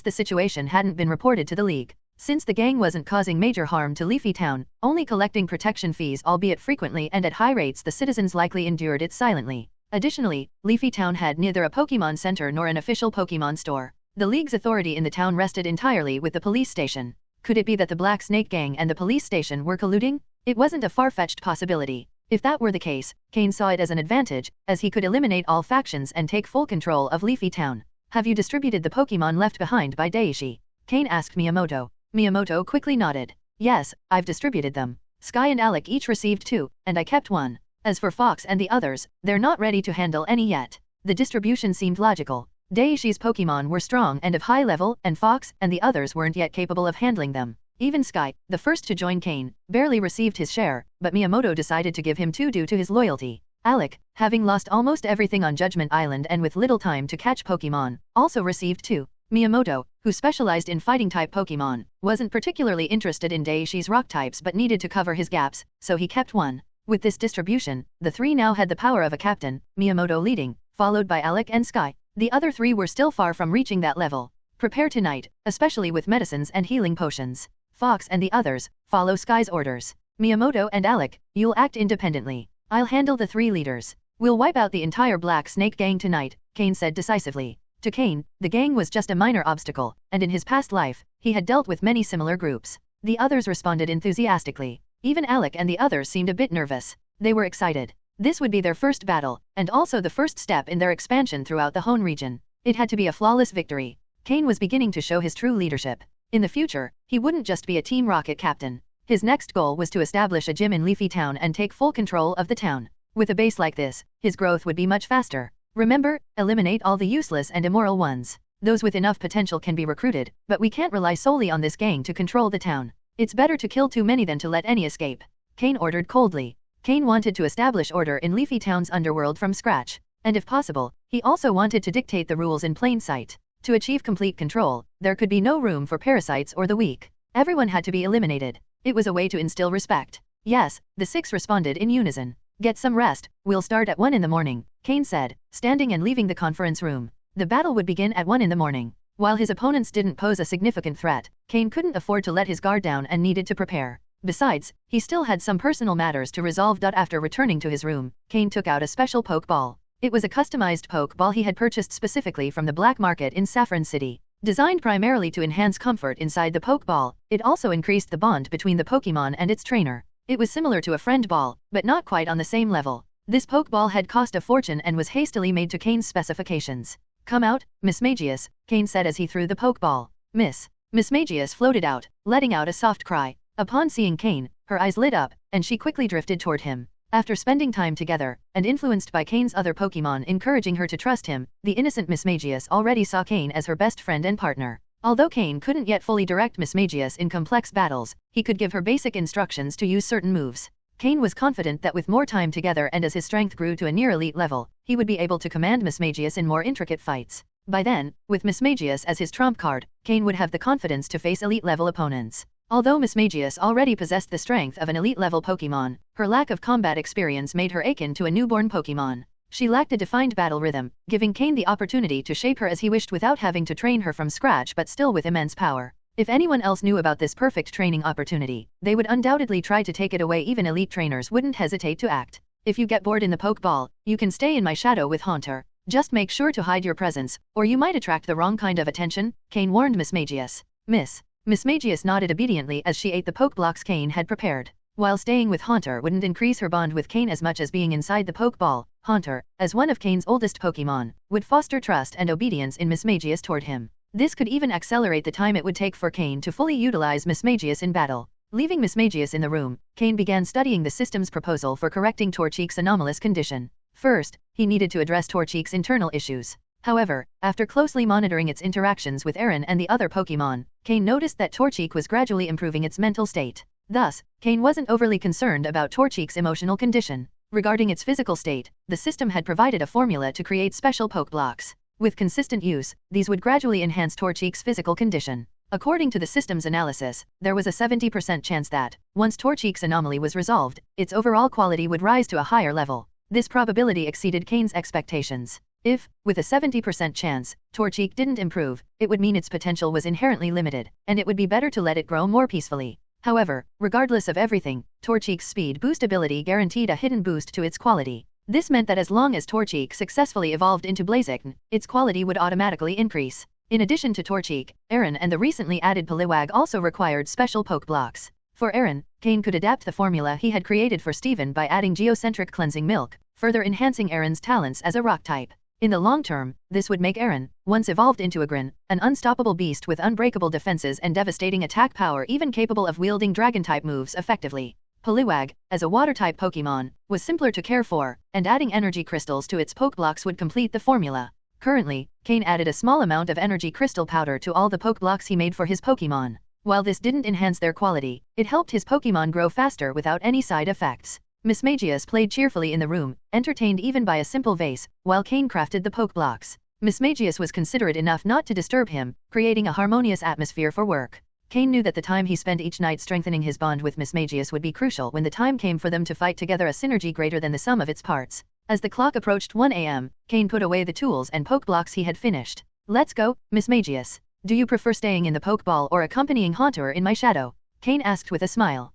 [SPEAKER 3] the situation hadn't been reported to the League. Since the gang wasn't causing major harm to Leafy Town, only collecting protection fees albeit frequently and at high rates, the citizens likely endured it silently. Additionally, Leafy Town had neither a Pokémon Center nor an official Pokémon store. The League's authority in the town rested entirely with the police station. Could it be that the Black Snake Gang and the police station were colluding? It wasn't a far-fetched possibility. If that were the case, Cain saw it as an advantage, as he could eliminate all factions and take full control of Leafy Town. Have you distributed the Pokémon left behind by Daishi? Cain asked Miyamoto. Miyamoto quickly nodded. Yes, I've distributed them. Sky and Alec each received 2, and I kept 1. As for Fox and the others, they're not ready to handle any yet. The distribution seemed logical. Daishi's Pokémon were strong and of high level, and Fox and the others weren't yet capable of handling them. Even Sky, the first to join Cain, barely received his share, but Miyamoto decided to give him 2 due to his loyalty. Alec, having lost almost everything on Judgment Island and with little time to catch Pokémon, also received 2. Miyamoto, who specialized in fighting-type Pokémon, wasn't particularly interested in Daishi's rock types but needed to cover his gaps, so he kept 1. With this distribution, the 3 now had the power of a captain, Miyamoto leading, followed by Alec and Sky. The other 3 were still far from reaching that level. Prepare tonight, especially with medicines and healing potions. Fox and the others, follow Sky's orders. Miyamoto and Alec, you'll act independently. I'll handle the 3 leaders. We'll wipe out the entire Black Snake Gang tonight, Cain said decisively. To Cain, the gang was just a minor obstacle, and in his past life, he had dealt with many similar groups. The others responded enthusiastically. Even Alec and the others seemed a bit nervous. They were excited. This would be their first battle, and also the first step in their expansion throughout the Hone region. It had to be a flawless victory. Cain was beginning to show his true leadership. In the future, he wouldn't just be a Team Rocket captain. His next goal was to establish a gym in Leafy Town and take full control of the town. With a base like this, his growth would be much faster. Remember, eliminate all the useless and immoral ones. Those with enough potential can be recruited, but we can't rely solely on this gang to control the town. It's better to kill too many than to let any escape. Cain ordered coldly. Cain wanted to establish order in Leafy Town's underworld from scratch. And if possible, he also wanted to dictate the rules in plain sight. To achieve complete control, there could be no room for parasites or the weak. Everyone had to be eliminated. It was a way to instill respect. Yes, the 6 responded in unison. Get some rest, we'll start at 1 in the morning, Cain said, standing and leaving the conference room. The battle would begin at 1 in the morning. While his opponents didn't pose a significant threat, Cain couldn't afford to let his guard down and needed to prepare. Besides, he still had some personal matters to resolve. After returning to his room, Cain took out a special Pokeball. It was a customized Pokeball he had purchased specifically from the black market in Saffron City. Designed primarily to enhance comfort inside the Pokeball, it also increased the bond between the Pokémon and its trainer. It was similar to a friend ball, but not quite on the same level. This Pokeball had cost a fortune and was hastily made to Cain's specifications. Come out, Mismagius, Cain said as he threw the Pokeball. Mismagius floated out, letting out a soft cry. Upon seeing Cain, her eyes lit up, and she quickly drifted toward him. After spending time together, and influenced by Cain's other Pokémon encouraging her to trust him, the innocent Mismagius already saw Cain as her best friend and partner. Although Cain couldn't yet fully direct Mismagius in complex battles, he could give her basic instructions to use certain moves. Cain was confident that with more time together and as his strength grew to a near elite level, he would be able to command Mismagius in more intricate fights. By then, with Mismagius as his trump card, Cain would have the confidence to face elite-level opponents. Although Mismagius already possessed the strength of an elite-level Pokémon, her lack of combat experience made her akin to a newborn Pokémon. She lacked a defined battle rhythm, giving Cain the opportunity to shape her as he wished without having to train her from scratch but still with immense power. If anyone else knew about this perfect training opportunity, they would undoubtedly try to take it away. Even elite trainers wouldn't hesitate to act. If you get bored in the Pokeball, you can stay in my shadow with Haunter. Just make sure to hide your presence, or you might attract the wrong kind of attention, Cain warned Mismagius. Mismagius nodded obediently as she ate the Pokeblocks Cain had prepared. While staying with Haunter wouldn't increase her bond with Cain as much as being inside the Pokeball, Haunter, as one of Cain's oldest Pokemon, would foster trust and obedience in Mismagius toward him. This could even accelerate the time it would take for Cain to fully utilize Mismagius in battle. Leaving Mismagius in the room, Cain began studying the system's proposal for correcting Torchique's anomalous condition. First, he needed to address Torchique's internal issues. However, after closely monitoring its interactions with Aron and the other Pokemon, Cain noticed that Torchique was gradually improving its mental state. Thus, Cain wasn't overly concerned about Torchique's emotional condition. Regarding its physical state, the system had provided a formula to create special Pokeblocks. With consistent use, these would gradually enhance Torchique's physical condition. According to the system's analysis, there was a 70% chance that, once Torchique's anomaly was resolved, its overall quality would rise to a higher level. This probability exceeded Cain's expectations. If, with a 70% chance, Torchique didn't improve, it would mean its potential was inherently limited, and it would be better to let it grow more peacefully. However, regardless of everything, Torchique's speed boost ability guaranteed a hidden boost to its quality. This meant that as long as Torchique successfully evolved into Blaziken, its quality would automatically increase. In addition to Torchique, Aron and the recently added Poliwag also required special Pokeblocks. For Aron, Cain could adapt the formula he had created for Steven by adding geocentric cleansing milk, further enhancing Aron's talents as a rock type. In the long term, this would make Aron, once evolved into a Grin, an unstoppable beast with unbreakable defenses and devastating attack power, even capable of wielding dragon-type moves effectively. Poliwag, as a water-type Pokemon, was simpler to care for, and adding energy crystals to its Pokeblocks would complete the formula. Currently, Cain added a small amount of energy crystal powder to all the Pokeblocks he made for his Pokemon. While this didn't enhance their quality, it helped his Pokemon grow faster without any side effects. Mismagius played cheerfully in the room, entertained even by a simple vase, while Cain crafted the Pokeblocks. Mismagius was considerate enough not to disturb him, creating a harmonious atmosphere for work. Cain knew that the time he spent each night strengthening his bond with Mismagius would be crucial when the time came for them to fight together, a synergy greater than the sum of its parts. As the clock approached 1 a.m., Cain put away the tools and Pokeblocks he had finished. "Let's go, Mismagius. Do you prefer staying in the Pokeball or accompanying Haunter in my shadow?" Cain asked with a smile.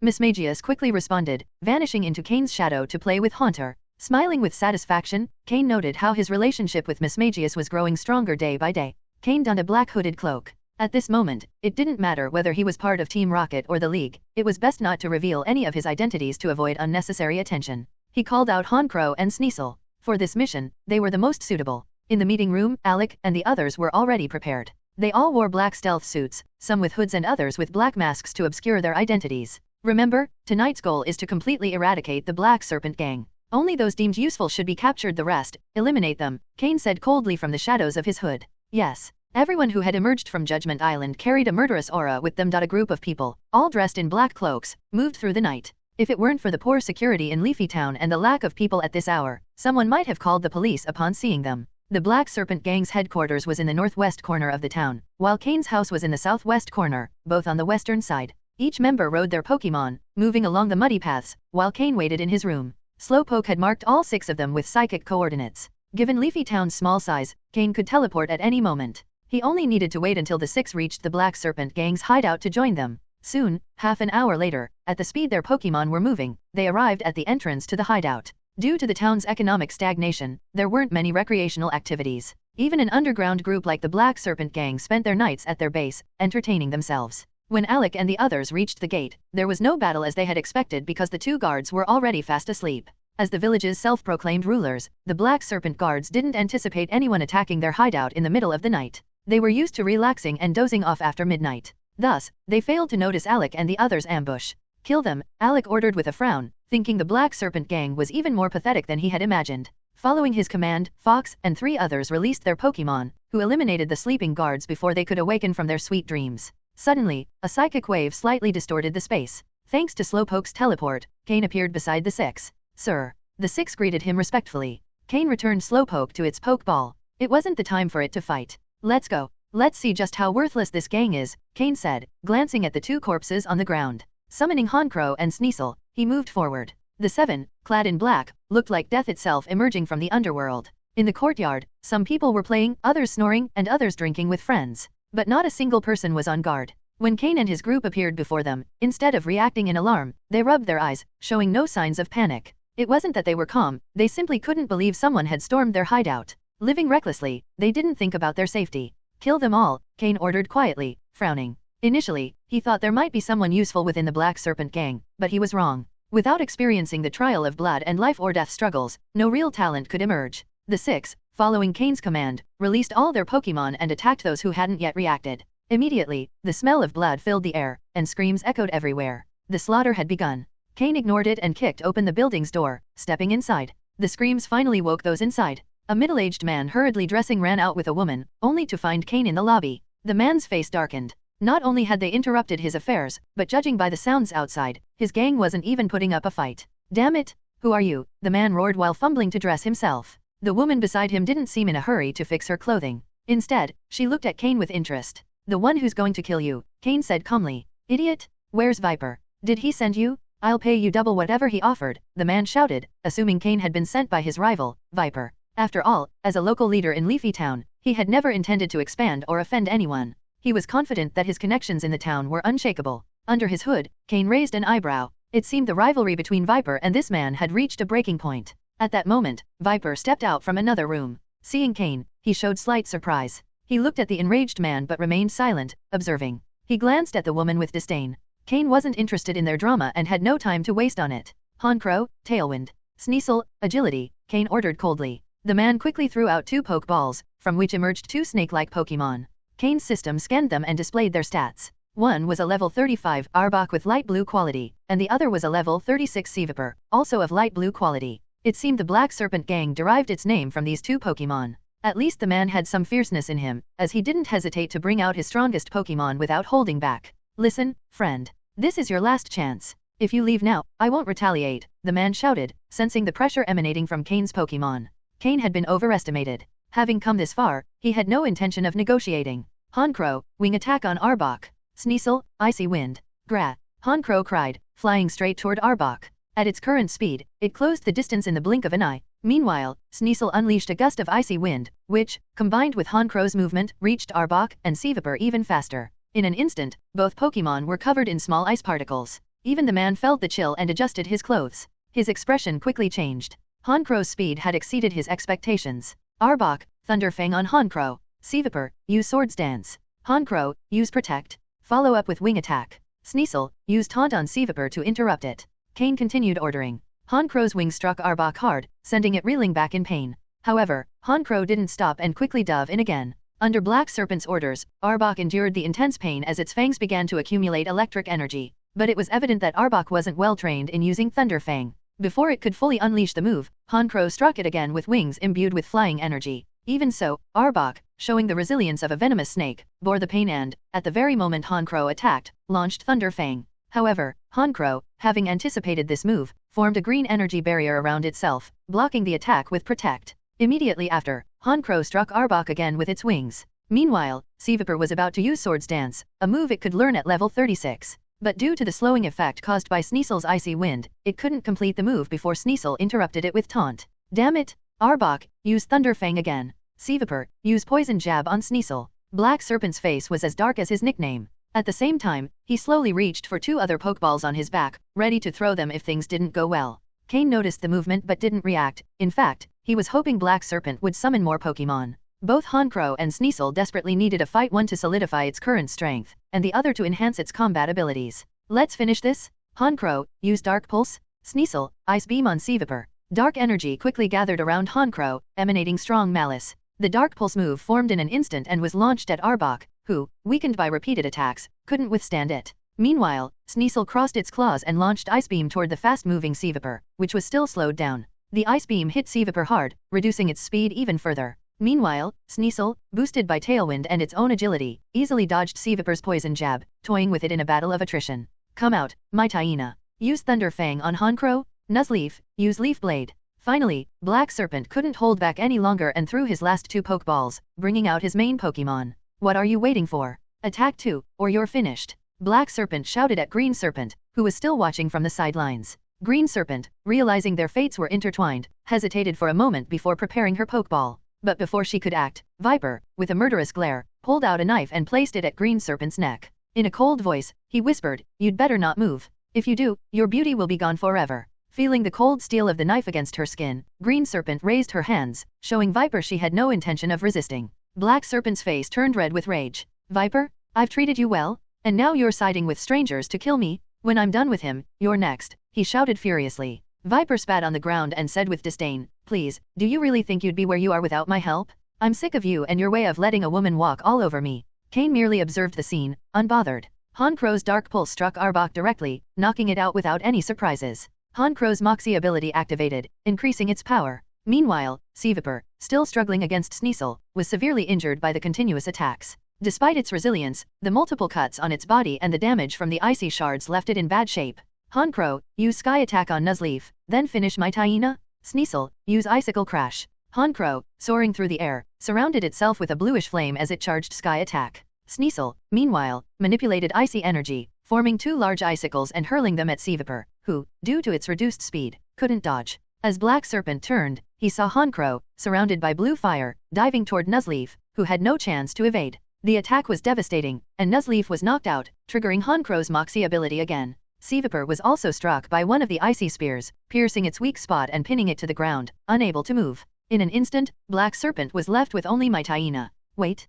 [SPEAKER 3] Mismagius quickly responded, vanishing into Cain's shadow to play with Haunter. Smiling with satisfaction, Cain noted how his relationship with Mismagius was growing stronger day by day. Cain donned a black hooded cloak. At this moment, it didn't matter whether he was part of Team Rocket or the League, it was best not to reveal any of his identities to avoid unnecessary attention. He called out Honchkrow and Sneasel. For this mission, they were the most suitable. In the meeting room, Alec and the others were already prepared. They all wore black stealth suits, some with hoods and others with black masks to obscure their identities. Remember, tonight's goal is to completely eradicate the Black Serpent Gang. Only those deemed useful should be captured, the rest, eliminate them, Cain said coldly from the shadows of his hood. Yes. Everyone who had emerged from Judgment Island carried a murderous aura with them. A group of people, all dressed in black cloaks, moved through the night. If it weren't for the poor security in Leafy Town and the lack of people at this hour, someone might have called the police upon seeing them. The Black Serpent Gang's headquarters was in the northwest corner of the town, while Cain's house was in the southwest corner, both on the western side. Each member rode their Pokemon, moving along the muddy paths, while Cain waited in his room. Slowpoke had marked all 6 of them with psychic coordinates. Given Leafy Town's small size, Cain could teleport at any moment. He only needed to wait until the 6 reached the Black Serpent Gang's hideout to join them. Soon, half an hour later, at the speed their Pokemon were moving, they arrived at the entrance to the hideout. Due to the town's economic stagnation, there weren't many recreational activities. Even an underground group like the Black Serpent Gang spent their nights at their base, entertaining themselves. When Alec and the others reached the gate, there was no battle as they had expected because the 2 guards were already fast asleep. As the village's self-proclaimed rulers, the Black Serpent guards didn't anticipate anyone attacking their hideout in the middle of the night. They were used to relaxing and dozing off after midnight. Thus, they failed to notice Alec and the others' ambush. "Kill them," Alec ordered with a frown, thinking the Black Serpent Gang was even more pathetic than he had imagined. Following his command, Fox and 3 others released their Pokemon, who eliminated the sleeping guards before they could awaken from their sweet dreams. Suddenly, a psychic wave slightly distorted the space. Thanks to Slowpoke's teleport, Cain appeared beside the 6. "Sir." The 6 greeted him respectfully. Cain returned Slowpoke to its Pokeball. It wasn't the time for it to fight. "Let's go. Let's see just how worthless this gang is," Cain said, glancing at the 2 corpses on the ground. Summoning Honchkrow and Sneasel, he moved forward. The 7, clad in black, looked like death itself emerging from the underworld. In the courtyard, some people were playing, others snoring, and others drinking with friends. But not a single person was on guard. When Cain and his group appeared before them, instead of reacting in alarm, they rubbed their eyes, showing no signs of panic. It wasn't that they were calm, they simply couldn't believe someone had stormed their hideout. Living recklessly, they didn't think about their safety. Kill them all, Cain ordered quietly, frowning. Initially, he thought there might be someone useful within the Black Serpent gang, but he was wrong. Without experiencing the trial of blood and life-or-death struggles, no real talent could emerge. The six, following Cain's command, released all their Pokémon and attacked those who hadn't yet reacted. Immediately, the smell of blood filled the air, and screams echoed everywhere. The slaughter had begun. Cain ignored it and kicked open the building's door, stepping inside. The screams finally woke those inside. A middle-aged man hurriedly dressing ran out with a woman, only to find Cain in the lobby. The man's face darkened. Not only had they interrupted his affairs, but judging by the sounds outside, his gang wasn't even putting up a fight. Damn it! Who are you? The man roared while fumbling to dress himself. The woman beside him didn't seem in a hurry to fix her clothing. Instead, she looked at Cain with interest. The one who's going to kill you, Cain said calmly. Idiot! Where's Viper? Did he send you? I'll pay you double whatever he offered, the man shouted, assuming Cain had been sent by his rival, Viper. After all, as a local leader in Leafy Town, he had never intended to expand or offend anyone. He was confident that his connections in the town were unshakable. Under his hood, Cain raised an eyebrow. It seemed the rivalry between Viper and this man had reached a breaking point. At that moment, Viper stepped out from another room. Seeing Cain, he showed slight surprise. He looked at the enraged man but remained silent, observing. He glanced at the woman with disdain. Cain wasn't interested in their drama and had no time to waste on it. Honchkrow, Tailwind. Sneasel, Agility, Cain ordered coldly. The man quickly threw out 2 Pokeballs, from which emerged 2 snake-like Pokemon. Cain's system scanned them and displayed their stats. One was a level 35 Arbok with light blue quality, and the other was a level 36 Seavapor, also of light blue quality. It seemed the Black Serpent gang derived its name from these 2 Pokemon. At least the man had some fierceness in him, as he didn't hesitate to bring out his strongest Pokemon without holding back. Listen, friend. This is your last chance. If you leave now, I won't retaliate, the man shouted, sensing the pressure emanating from Cain's Pokemon. Cain had been overestimated. Having come this far, he had no intention of negotiating. Honchkrow, wing attack on Arbok. Sneasel, icy wind. Gra. Honchkrow cried, flying straight toward Arbok. At its current speed, it closed the distance in the blink of an eye. Meanwhile, Sneasel unleashed a gust of icy wind, which, combined with Honkrow's movement, reached Arbok and Seavapor even faster. In an instant, both Pokemon were covered in small ice particles. Even the man felt the chill and adjusted his clothes. His expression quickly changed. Honkrow's speed had exceeded his expectations. Arbok, Thunderfang on Honchkrow. Seavapor, use Swords Dance. Honchkrow, use Protect. Follow up with Wing Attack. Sneasel, use Taunt on Seavapor to interrupt it. Cain continued ordering. Honkrow's wing struck Arbok hard, sending it reeling back in pain. However, Honchkrow didn't stop and quickly dove in again. Under Black Serpent's orders, Arbok endured the intense pain as its fangs began to accumulate electric energy. But it was evident that Arbok wasn't well trained in using Thunderfang. Before it could fully unleash the move, Honchkrow struck it again with wings imbued with flying energy. Even so, Arbok, showing the resilience of a venomous snake, bore the pain and, at the very moment Honchkrow attacked, launched Thunderfang. However, Honchkrow, having anticipated this move, formed a green energy barrier around itself, blocking the attack with Protect. Immediately after, Honchkrow struck Arbok again with its wings. Meanwhile, Seavapor was about to use Swords Dance, a move it could learn at level 36. But due to the slowing effect caused by Sneasel's icy wind, it couldn't complete the move before Sneasel interrupted it with Taunt. Damn it! Arbok, use Thunderfang again. Seavapor, use Poison Jab on Sneasel. Black Serpent's face was as dark as his nickname. At the same time, he slowly reached for 2 other Pokeballs on his back, ready to throw them if things didn't go well. Cain noticed the movement but didn't react. In fact, he was hoping Black Serpent would summon more Pokemon. Both Honchkrow and Sneasel desperately needed a fight, one to solidify its current strength, and the other to enhance its combat abilities. Let's finish this. Honchkrow, use Dark Pulse. Sneasel, Ice Beam on Seavapor. Dark energy quickly gathered around Honchkrow, emanating strong malice. The Dark Pulse move formed in an instant and was launched at Arbok, who, weakened by repeated attacks, couldn't withstand it. Meanwhile, Sneasel crossed its claws and launched Ice Beam toward the fast-moving Seavapor, which was still slowed down. The Ice Beam hit Seavapor hard, reducing its speed even further. Meanwhile, Sneasel, boosted by Tailwind and its own agility, easily dodged Seavapor's Poison Jab, toying with it in a battle of attrition. Come out, my Taina. Use Thunderfang on Honchkrow. Nuzleaf, use Leaf Blade. Finally, Black Serpent couldn't hold back any longer and threw his last 2 Pokeballs, bringing out his main Pokemon. What are you waiting for? Attack 2, or you're finished. Black Serpent shouted at Green Serpent, who was still watching from the sidelines. Green Serpent, realizing their fates were intertwined, hesitated for a moment before preparing her Pokeball. But before she could act, Viper, with a murderous glare, pulled out a knife and placed it at Green Serpent's neck. In a cold voice, he whispered, "You'd better not move. If you do, your beauty will be gone forever." Feeling the cold steel of the knife against her skin, Green Serpent raised her hands, showing Viper she had no intention of resisting. Black Serpent's face turned red with rage. "Viper, I've treated you well, and now you're siding with strangers to kill me? When I'm done with him, you're next," he shouted furiously. Viper spat on the ground and said with disdain, "Please, do you really think you'd be where you are without my help? I'm sick of you and your way of letting a woman walk all over me." Cain merely observed the scene, unbothered. Han Crow's dark pulse struck Arbok directly, knocking it out without any surprises. Han Crow's Moxie ability activated, increasing its power. Meanwhile, Seviper, still struggling against Sneasel, was severely injured by the continuous attacks. Despite its resilience, the multiple cuts on its body and the damage from the icy shards left it in bad shape. Han Crow, use Sky Attack on Nuzleaf, then finish my Taina. Sneasel, use Icicle Crash. Han Crow, soaring through the air, surrounded itself with a bluish flame as it charged Sky Attack. Sneasel, meanwhile, manipulated icy energy, forming two large icicles and hurling them at Seviper, who, due to its reduced speed, couldn't dodge. As Black Serpent turned, he saw Han Crow, surrounded by blue fire, diving toward Nuzleaf, who had no chance to evade. The attack was devastating, and Nuzleaf was knocked out, triggering Han Crow's Moxie ability again. Seviper was also struck by one of the icy spears, piercing its weak spot and pinning it to the ground, unable to move. In an instant, Black Serpent was left with only my Taina. "Wait,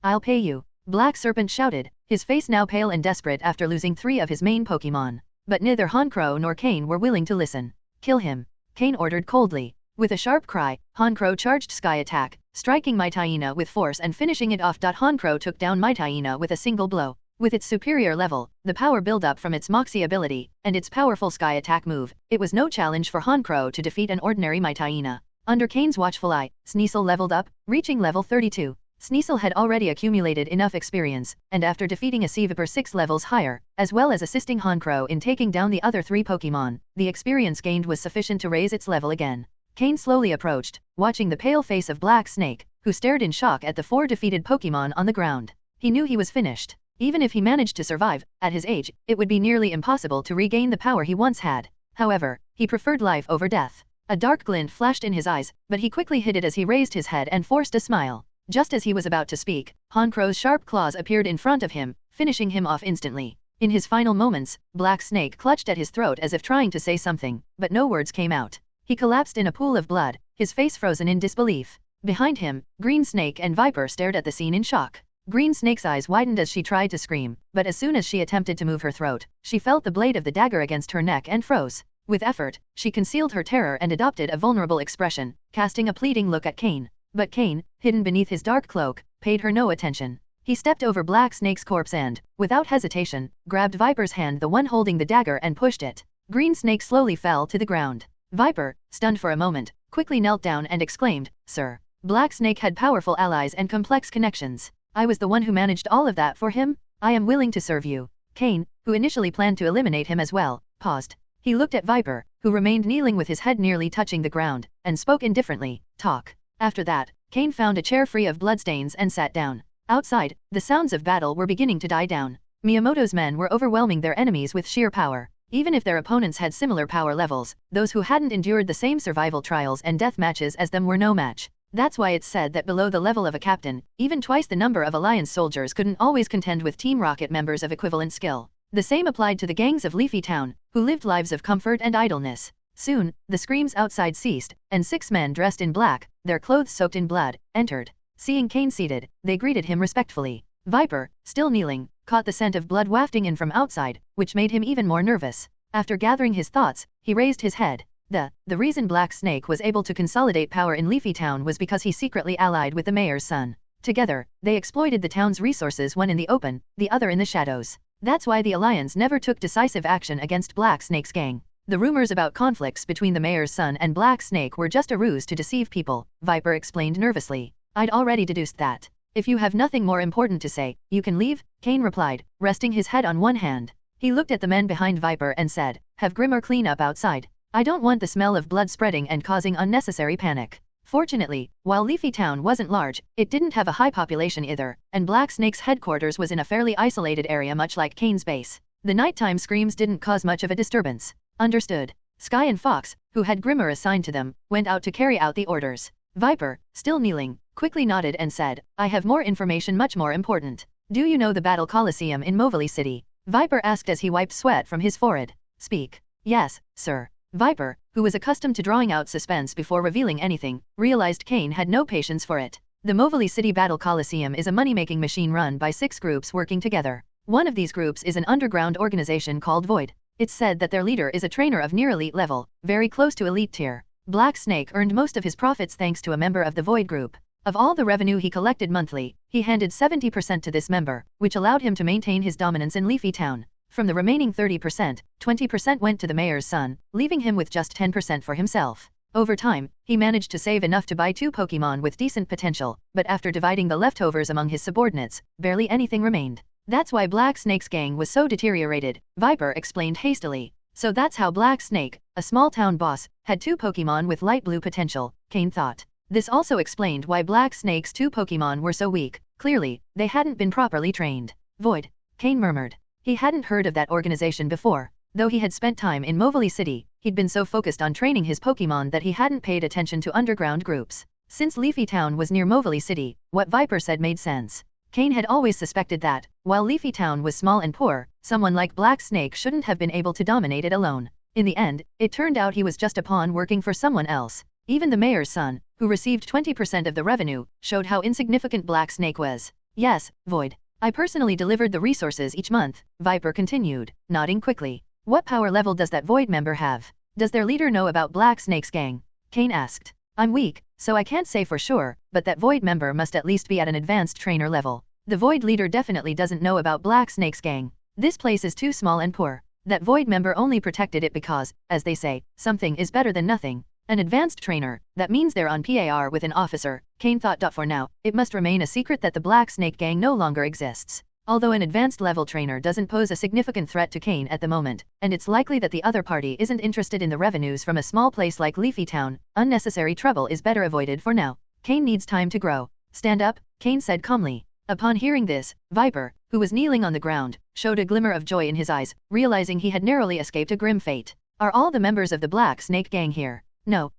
[SPEAKER 3] I'll pay you," Black Serpent shouted, his face now pale and desperate after losing 3 of his main Pokémon. But neither Han Crow nor Cain were willing to listen. "Kill him," Cain ordered coldly. With a sharp cry, Han Crow charged Sky Attack, striking my Taina with force and finishing it off. Han Crow took down my Taina with a single blow. With its superior level, the power build-up from its Moxie ability, and its powerful Sky Attack move, it was no challenge for Han Crow to defeat an ordinary my Taina. Under Cain's watchful eye, Sneasel leveled up, reaching level 32. Sneasel had already accumulated enough experience, and after defeating a Seviper 6 levels higher, as well as assisting Han Crow in taking down the other 3 Pokémon, the experience gained was sufficient to raise its level again. Cain slowly approached, watching the pale face of Black Snake, who stared in shock at the 4 defeated Pokémon on the ground. He knew he was finished. Even if he managed to survive, at his age, it would be nearly impossible to regain the power he once had. However, he preferred life over death. A dark glint flashed in his eyes, but he quickly hid it as he raised his head and forced a smile. Just as he was about to speak, Han Crow's sharp claws appeared in front of him, finishing him off instantly. In his final moments, Black Snake clutched at his throat as if trying to say something, but no words came out. He collapsed in a pool of blood, his face frozen in disbelief. Behind him, Green Snake and Viper stared at the scene in shock. Green Snake's eyes widened as she tried to scream, but as soon as she attempted to move her throat, she felt the blade of the dagger against her neck and froze. With effort, she concealed her terror and adopted a vulnerable expression, casting a pleading look at Cain. But Cain, hidden beneath his dark cloak, paid her no attention. He stepped over Black Snake's corpse and, without hesitation, grabbed Viper's hand, the one holding the dagger, and pushed it. Green Snake slowly fell to the ground. Viper, stunned for a moment, quickly knelt down and exclaimed, "Sir." Black Snake had powerful allies and complex connections. "I was the one who managed all of that for him. I am willing to serve you." Cain, who initially planned to eliminate him as well, paused. He looked at Viper, who remained kneeling with his head nearly touching the ground, and spoke indifferently, "Talk." After that, Cain found a chair free of bloodstains and sat down. Outside, the sounds of battle were beginning to die down. Miyamoto's men were overwhelming their enemies with sheer power. Even if their opponents had similar power levels, those who hadn't endured the same survival trials and death matches as them were no match. That's why it's said that below the level of a captain, even twice the number of Alliance soldiers couldn't always contend with Team Rocket members of equivalent skill. The same applied to the gangs of Leafy Town, who lived lives of comfort and idleness. Soon, the screams outside ceased, and 6 men dressed in black, their clothes soaked in blood, entered. Seeing Cain seated, they greeted him respectfully. Viper, still kneeling, caught the scent of blood wafting in from outside, which made him even more nervous. After gathering his thoughts, he raised his head. The reason Black Snake was able to consolidate power in Leafy Town was because he secretly allied with the mayor's son. Together, they exploited the town's resources, one in the open, the other in the shadows. That's why the Alliance never took decisive action against Black Snake's gang. The rumors about conflicts between the mayor's son and Black Snake were just a ruse to deceive people, Viper explained nervously. "I'd already deduced that. If you have nothing more important to say, you can leave," Cain replied, resting his head on one hand. He looked at the men behind Viper and said, "Have Grimmer clean up outside. I don't want the smell of blood spreading and causing unnecessary panic." Fortunately, while Leafy Town wasn't large, it didn't have a high population either, and Black Snake's headquarters was in a fairly isolated area much like Cain's base. The nighttime screams didn't cause much of a disturbance. Understood. Sky and Fox, who had Grimmer assigned to them, went out to carry out the orders. Viper, still kneeling, quickly nodded and said, I have more information much more important. Do you know the Battle Coliseum in Movili City? Viper asked as he wiped sweat from his forehead. Speak. Yes, sir. Viper, who was accustomed to drawing out suspense before revealing anything, realized Cain had no patience for it. The Movili City Battle Coliseum is a money-making machine run by 6 groups working together. One of these groups is an underground organization called Void. It's said that their leader is a trainer of near elite level, very close to elite tier. Black Snake earned most of his profits thanks to a member of the Void group. Of all the revenue he collected monthly, he handed 70% to this member, which allowed him to maintain his dominance in Leafy Town. From the remaining 30%, 20% went to the mayor's son, leaving him with just 10% for himself. Over time, he managed to save enough to buy 2 Pokémon with decent potential, but after dividing the leftovers among his subordinates, barely anything remained. That's why Black Snake's gang was so deteriorated, Viper explained hastily. So that's how Black Snake, a small town boss, had 2 Pokémon with light blue potential, Cain thought. This also explained why Black Snake's 2 Pokémon were so weak. Clearly, they hadn't been properly trained. Void. Cain murmured. He hadn't heard of that organization before. Though he had spent time in Movili City, he'd been so focused on training his Pokémon that he hadn't paid attention to underground groups. Since Leafy Town was near Movili City, what Viper said made sense. Cain had always suspected that, while Leafy Town was small and poor, someone like Black Snake shouldn't have been able to dominate it alone. In the end, it turned out he was just a pawn working for someone else. Even the mayor's son, who received 20% of the revenue, showed how insignificant Black Snake was. Yes, Void. I personally delivered the resources each month, Viper continued, nodding quickly. What power level does that Void member have? Does their leader know about Black Snake's gang? Cain asked. I'm weak, so I can't say for sure, but that Void member must at least be at an advanced trainer level. The Void leader definitely doesn't know about Black Snake's gang. This place is too small and poor. That Void member only protected it because, as they say, something is better than nothing. An advanced trainer, that means they're on par with an officer, Cain thought. For now, it must remain a secret that the Black Snake gang no longer exists. Although an advanced level trainer doesn't pose a significant threat to Cain at the moment, and it's likely that the other party isn't interested in the revenues from a small place like Leafy Town, unnecessary trouble is better avoided for now. Cain needs time to grow. Stand up, Cain said calmly. Upon hearing this, Viper, who was kneeling on the ground, showed a glimmer of joy in his eyes, realizing he had narrowly escaped a grim fate. Are all the members of the Black Snake gang here? No.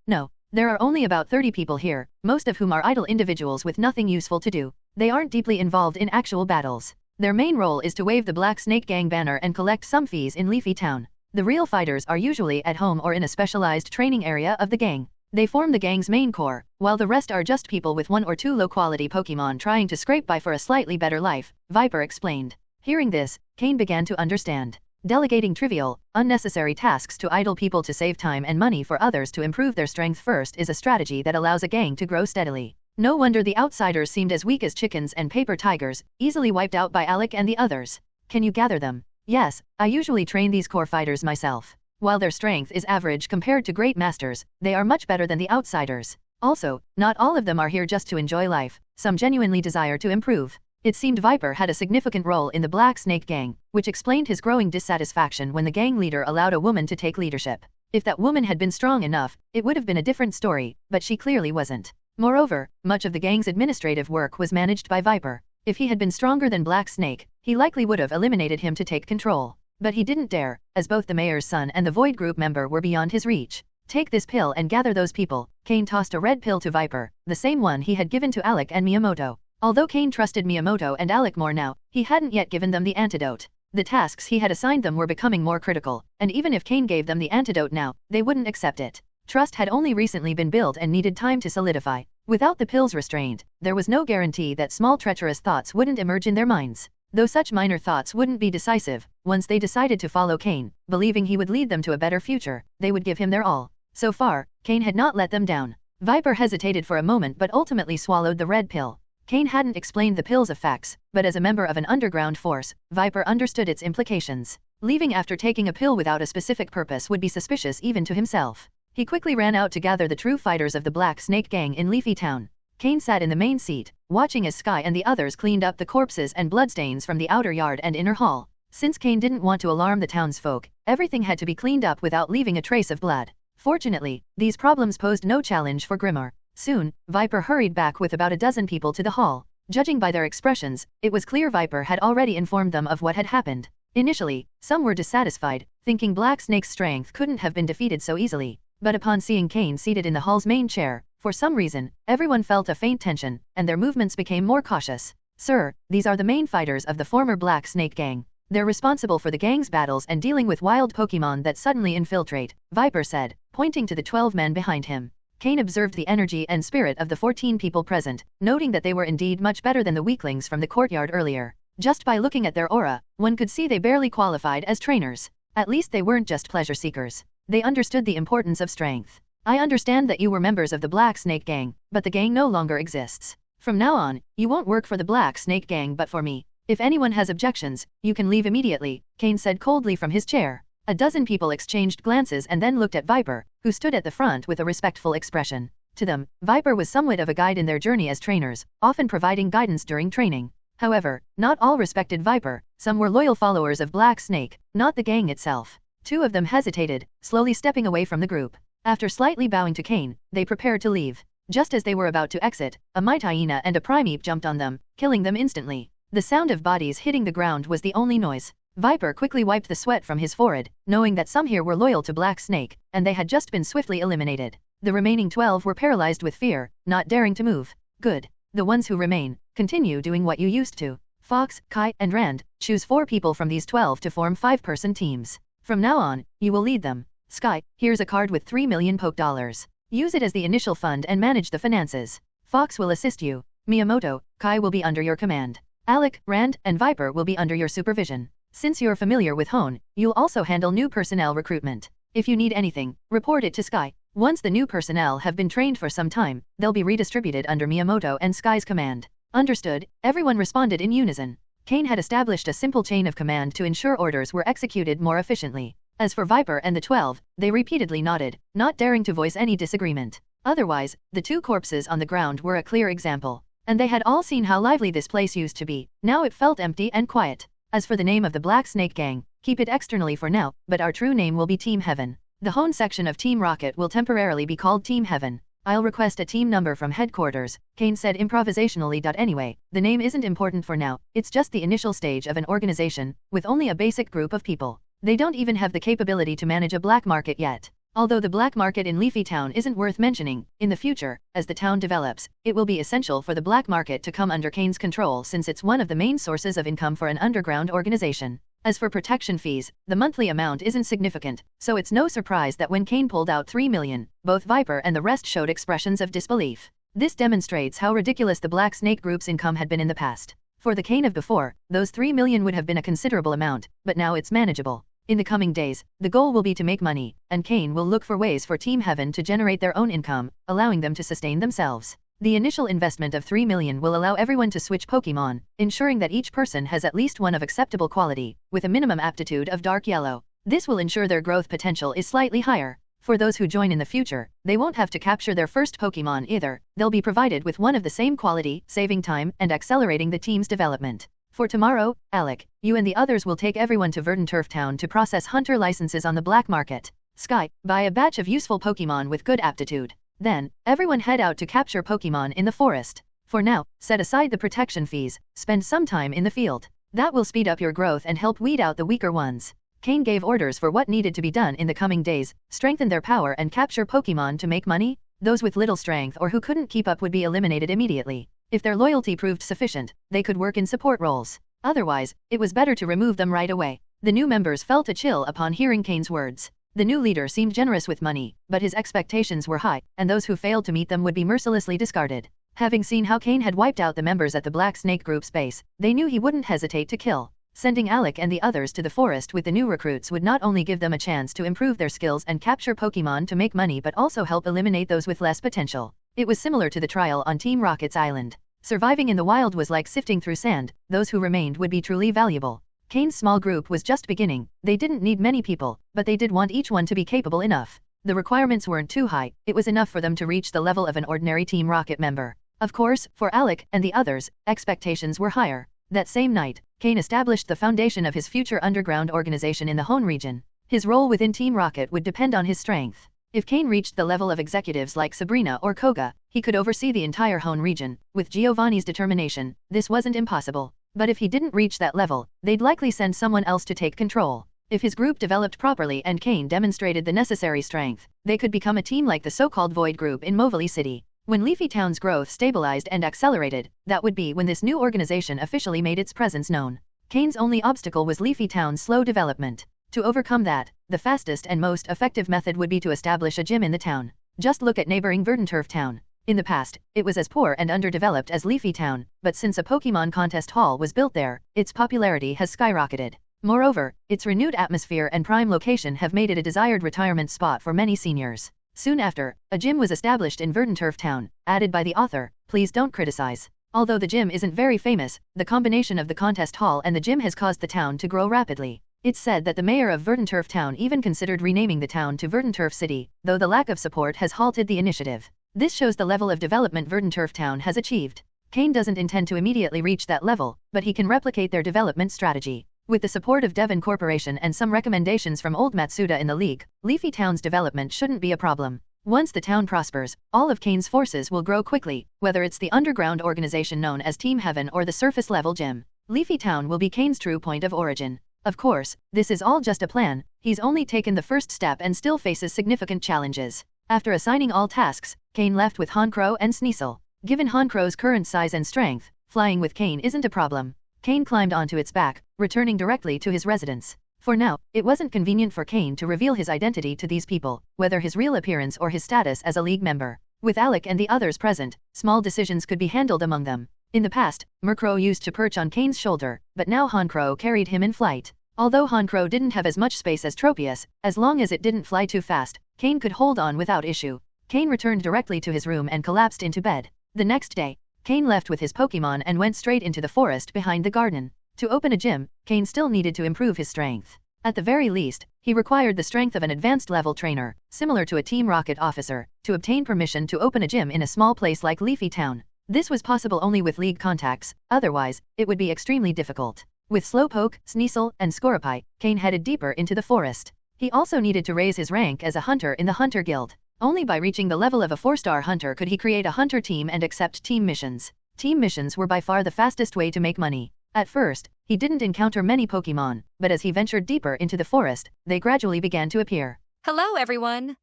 [SPEAKER 3] There are only about 30 people here, most of whom are idle individuals with nothing useful to do. They aren't deeply involved in actual battles. Their main role is to wave the Black Snake gang banner and collect some fees in Leafy Town. The real fighters are usually at home or in a specialized training area of the gang. They form the gang's main core, while the rest are just people with 1 or 2 low-quality Pokémon trying to scrape by for a slightly better life, Viper explained. Hearing this, Cain began to understand. Delegating trivial, unnecessary tasks to idle people to save time and money for others to improve their strength first is a strategy that allows a gang to grow steadily. No wonder the outsiders seemed as weak as chickens and paper tigers, easily wiped out by Alec and the others. Can you gather them? Yes, I usually train these core fighters myself. While their strength is average compared to great masters, they are much better than the outsiders. Also, not all of them are here just to enjoy life, some genuinely desire to improve. It seemed Viper had a significant role in the Black Snake gang, which explained his growing dissatisfaction when the gang leader allowed a woman to take leadership. If that woman had been strong enough, it would have been a different story, but she clearly wasn't. Moreover, much of the gang's administrative work was managed by Viper. If he had been stronger than Black Snake, he likely would have eliminated him to take control. But he didn't dare, as both the mayor's son and the Void group member were beyond his reach. Take this pill and gather those people. Cain tossed a red pill to Viper, the same one he had given to Alec and Miyamoto. Although Cain trusted Miyamoto and Alec more now, he hadn't yet given them the antidote. The tasks he had assigned them were becoming more critical, and even if Cain gave them the antidote now, they wouldn't accept it. Trust had only recently been built and needed time to solidify. Without the pills restrained, there was no guarantee that small treacherous thoughts wouldn't emerge in their minds. Though such minor thoughts wouldn't be decisive, once they decided to follow Cain, believing he would lead them to a better future, they would give him their all. So far, Cain had not let them down. Viper hesitated for a moment but ultimately swallowed the red pill. Cain hadn't explained the pill's effects, but as a member of an underground force, Viper understood its implications. Leaving after taking a pill without a specific purpose would be suspicious even to himself. He quickly ran out to gather the true fighters of the Black Snake gang in Leafy Town. Cain sat in the main seat, watching as Sky and the others cleaned up the corpses and bloodstains from the outer yard and inner hall. Since Cain didn't want to alarm the townsfolk, everything had to be cleaned up without leaving a trace of blood. Fortunately, these problems posed no challenge for Grimmer. Soon, Viper hurried back with about a dozen people to the hall. Judging by their expressions, it was clear Viper had already informed them of what had happened. Initially, some were dissatisfied, thinking Black Snake's strength couldn't have been defeated so easily. But upon seeing Cain seated in the hall's main chair, For some reason, everyone felt a faint tension, and their movements became more cautious. Sir, these are the main fighters of the former Black Snake Gang. They're responsible for the gang's battles and dealing with wild Pokémon that suddenly infiltrate, Viper said, pointing to the 12 men behind him. Cain observed the energy and spirit of the 14 people present, noting that they were indeed much better than the weaklings from the courtyard earlier. Just by looking at their aura, one could see they barely qualified as trainers. At least they weren't just pleasure seekers. They understood the importance of strength. I understand that you were members of the Black Snake Gang, but the gang no longer exists. From now on, you won't work for the Black Snake Gang but for me. If anyone has objections, you can leave immediately, Cain said coldly from his chair. A dozen people exchanged glances and then looked at Viper, who stood at the front with a respectful expression. To them, Viper was somewhat of a guide in their journey as trainers, often providing guidance during training. However, not all respected Viper, some were loyal followers of Black Snake, not the gang itself. Two of them hesitated, slowly stepping away from the group. After slightly bowing to Cain, they prepared to leave. Just as they were about to exit, a Might Hyena and a Primeape jumped on them, killing them instantly. The sound of bodies hitting the ground was the only noise. Viper quickly wiped the sweat from his forehead, knowing that some here were loyal to Black Snake, and they had just been swiftly eliminated. The remaining 12 were paralyzed with fear, not daring to move. Good. The ones who remain, continue doing what you used to. Fox, Kai, and Rand, choose 4 people from these 12 to form 5-person teams. From now on, you will lead them. Sky, here's a card with 3 million Poke dollars. Use it as the initial fund and manage the finances. Fox will assist you. Miyamoto, Kai will be under your command. Alec, Rand, and Viper will be under your supervision. Since you're familiar with Hone, you'll also handle new personnel recruitment. If you need anything, report it to Sky. Once the new personnel have been trained for some time, they'll be redistributed under Miyamoto and Sky's command. Understood, everyone responded in unison. Cain had established a simple chain of command to ensure orders were executed more efficiently. As for Viper and the 12, they repeatedly nodded, not daring to voice any disagreement. Otherwise, the 2 corpses on the ground were a clear example. And they had all seen how lively this place used to be. Now it felt empty and quiet. As for the name of the Black Snake Gang, keep it externally for now, but our true name will be Team Heaven. The Hone section of Team Rocket will temporarily be called Team Heaven. I'll request a team number from headquarters, Cain said improvisationally. Anyway, the name isn't important for now, it's just the initial stage of an organization, with only a basic group of people. They don't even have the capability to manage a black market yet. Although the black market in Leafy Town isn't worth mentioning, in the future, as the town develops, it will be essential for the black market to come under Cain's control since it's one of the main sources of income for an underground organization. As for protection fees, the monthly amount isn't significant, so it's no surprise that when Cain pulled out 3 million, both Viper and the rest showed expressions of disbelief. This demonstrates how ridiculous the Black Snake Group's income had been in the past. For the Cain of before, those 3 million would have been a considerable amount, but now it's manageable. In the coming days, the goal will be to make money, and Cain will look for ways for Team Heaven to generate their own income, allowing them to sustain themselves. The initial investment of 3 million will allow everyone to switch Pokémon, ensuring that each person has at least one of acceptable quality, with a minimum aptitude of dark yellow. This will ensure their growth potential is slightly higher. For those who join in the future, they won't have to capture their first Pokémon either, they'll be provided with one of the same quality, saving time and accelerating the team's development. For tomorrow, Alec, you and the others will take everyone to Turf Town to process hunter licenses on the black market. Sky, buy a batch of useful Pokémon with good aptitude. Then, everyone head out to capture Pokémon in the forest. For now, set aside the protection fees, spend some time in the field. That will speed up your growth and help weed out the weaker ones. Cain gave orders for what needed to be done in the coming days, strengthen their power and capture Pokémon to make money. Those with little strength or who couldn't keep up would be eliminated immediately. If their loyalty proved sufficient, they could work in support roles. Otherwise, it was better to remove them right away. The new members felt a chill upon hearing Cain's words. The new leader seemed generous with money, but his expectations were high, and those who failed to meet them would be mercilessly discarded. Having seen how Cain had wiped out the members at the Black Snake Group's base, they knew he wouldn't hesitate to kill. Sending Alec and the others to the forest with the new recruits would not only give them a chance to improve their skills and capture Pokémon to make money but also help eliminate those with less potential. It was similar to the trial on Team Rocket's island. Surviving in the wild was like sifting through sand, those who remained would be truly valuable. Cain's small group was just beginning, they didn't need many people, but they did want each one to be capable enough. The requirements weren't too high, it was enough for them to reach the level of an ordinary Team Rocket member. Of course, for Alec and the others, expectations were higher. That same night, Cain established the foundation of his future underground organization in the Hone region. His role within Team Rocket would depend on his strength. If Cain reached the level of executives like Sabrina or Koga, he could oversee the entire Hone region. With Giovanni's determination, this wasn't impossible. But if he didn't reach that level, they'd likely send someone else to take control. If his group developed properly and Cain demonstrated the necessary strength, they could become a team like the so-called Void Group in Movili City. When Leafy Town's growth stabilized and accelerated, that would be when this new organization officially made its presence known. Cain's only obstacle was Leafy Town's slow development. To overcome that, the fastest and most effective method would be to establish a gym in the town. Just look at neighboring Verdanturf Town. In the past, it was as poor and underdeveloped as Leafy Town, but since a Pokemon contest hall was built there, its popularity has skyrocketed. Moreover, its renewed atmosphere and prime location have made it a desired retirement spot for many seniors. Soon after, a gym was established in Verdanturf Town, added by the author. Please don't criticize. Although the gym isn't very famous, the combination of the contest hall and the gym has caused the town to grow rapidly. It's said that the mayor of Verdanturf Town even considered renaming the town to Verdanturf City, though the lack of support has halted the initiative. This shows the level of development Verdanturf Town has achieved. Cain doesn't intend to immediately reach that level, but he can replicate their development strategy. With the support of Devon Corporation and some recommendations from old Matsuda in the league, Leafy Town's development shouldn't be a problem. Once the town prospers, all of Cain's forces will grow quickly, whether it's the underground organization known as Team Heaven or the surface-level gym. Leafy Town will be Cain's true point of origin. Of course, this is all just a plan. He's only taken the first step and still faces significant challenges. After assigning all tasks, Cain left with Honchkrow and Sneasel. Given Honkrow's current size and strength, flying with Cain isn't a problem. Cain climbed onto its back, returning directly to his residence. For now, it wasn't convenient for Cain to reveal his identity to these people, whether his real appearance or his status as a league member. With Alec and the others present, small decisions could be handled among them. In the past, Merro used to perch on Cain's shoulder, but now Honchkrow carried him in flight. Although Honchkrow didn't have as much space as Tropius, as long as it didn't fly too fast, Cain could hold on without issue. Cain returned directly to his room and collapsed into bed. The next day, Cain left with his Pokemon and went straight into the forest behind the garden. To open a gym, Cain still needed to improve his strength. At the very least, he required the strength of an advanced level trainer, similar to a Team Rocket officer, to obtain permission to open a gym in a small place like Leafy Town. This was possible only with league contacts, otherwise, it would be extremely difficult. With Slowpoke, Sneasel, and Scorpy, Cain headed deeper into the forest. He also needed to raise his rank as a hunter in the Hunter Guild. Only by reaching the level of a 4-star hunter could he create a hunter team and accept team missions. Team missions were by far the fastest way to make money. At first, he didn't encounter many Pokemon, but as he ventured deeper into the forest, they gradually began to appear.
[SPEAKER 4] Hello, everyone!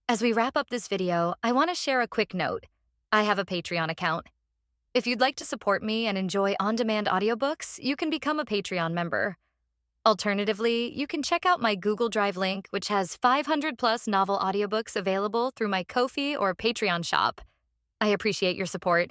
[SPEAKER 4] As we wrap up this video, I want to share a quick note. I have a Patreon account. If you'd like to support me and enjoy on-demand audiobooks, you can become a Patreon member. Alternatively, you can check out my Google Drive link, which has 500+ novel audiobooks available through my Ko-fi or Patreon shop. I appreciate your support.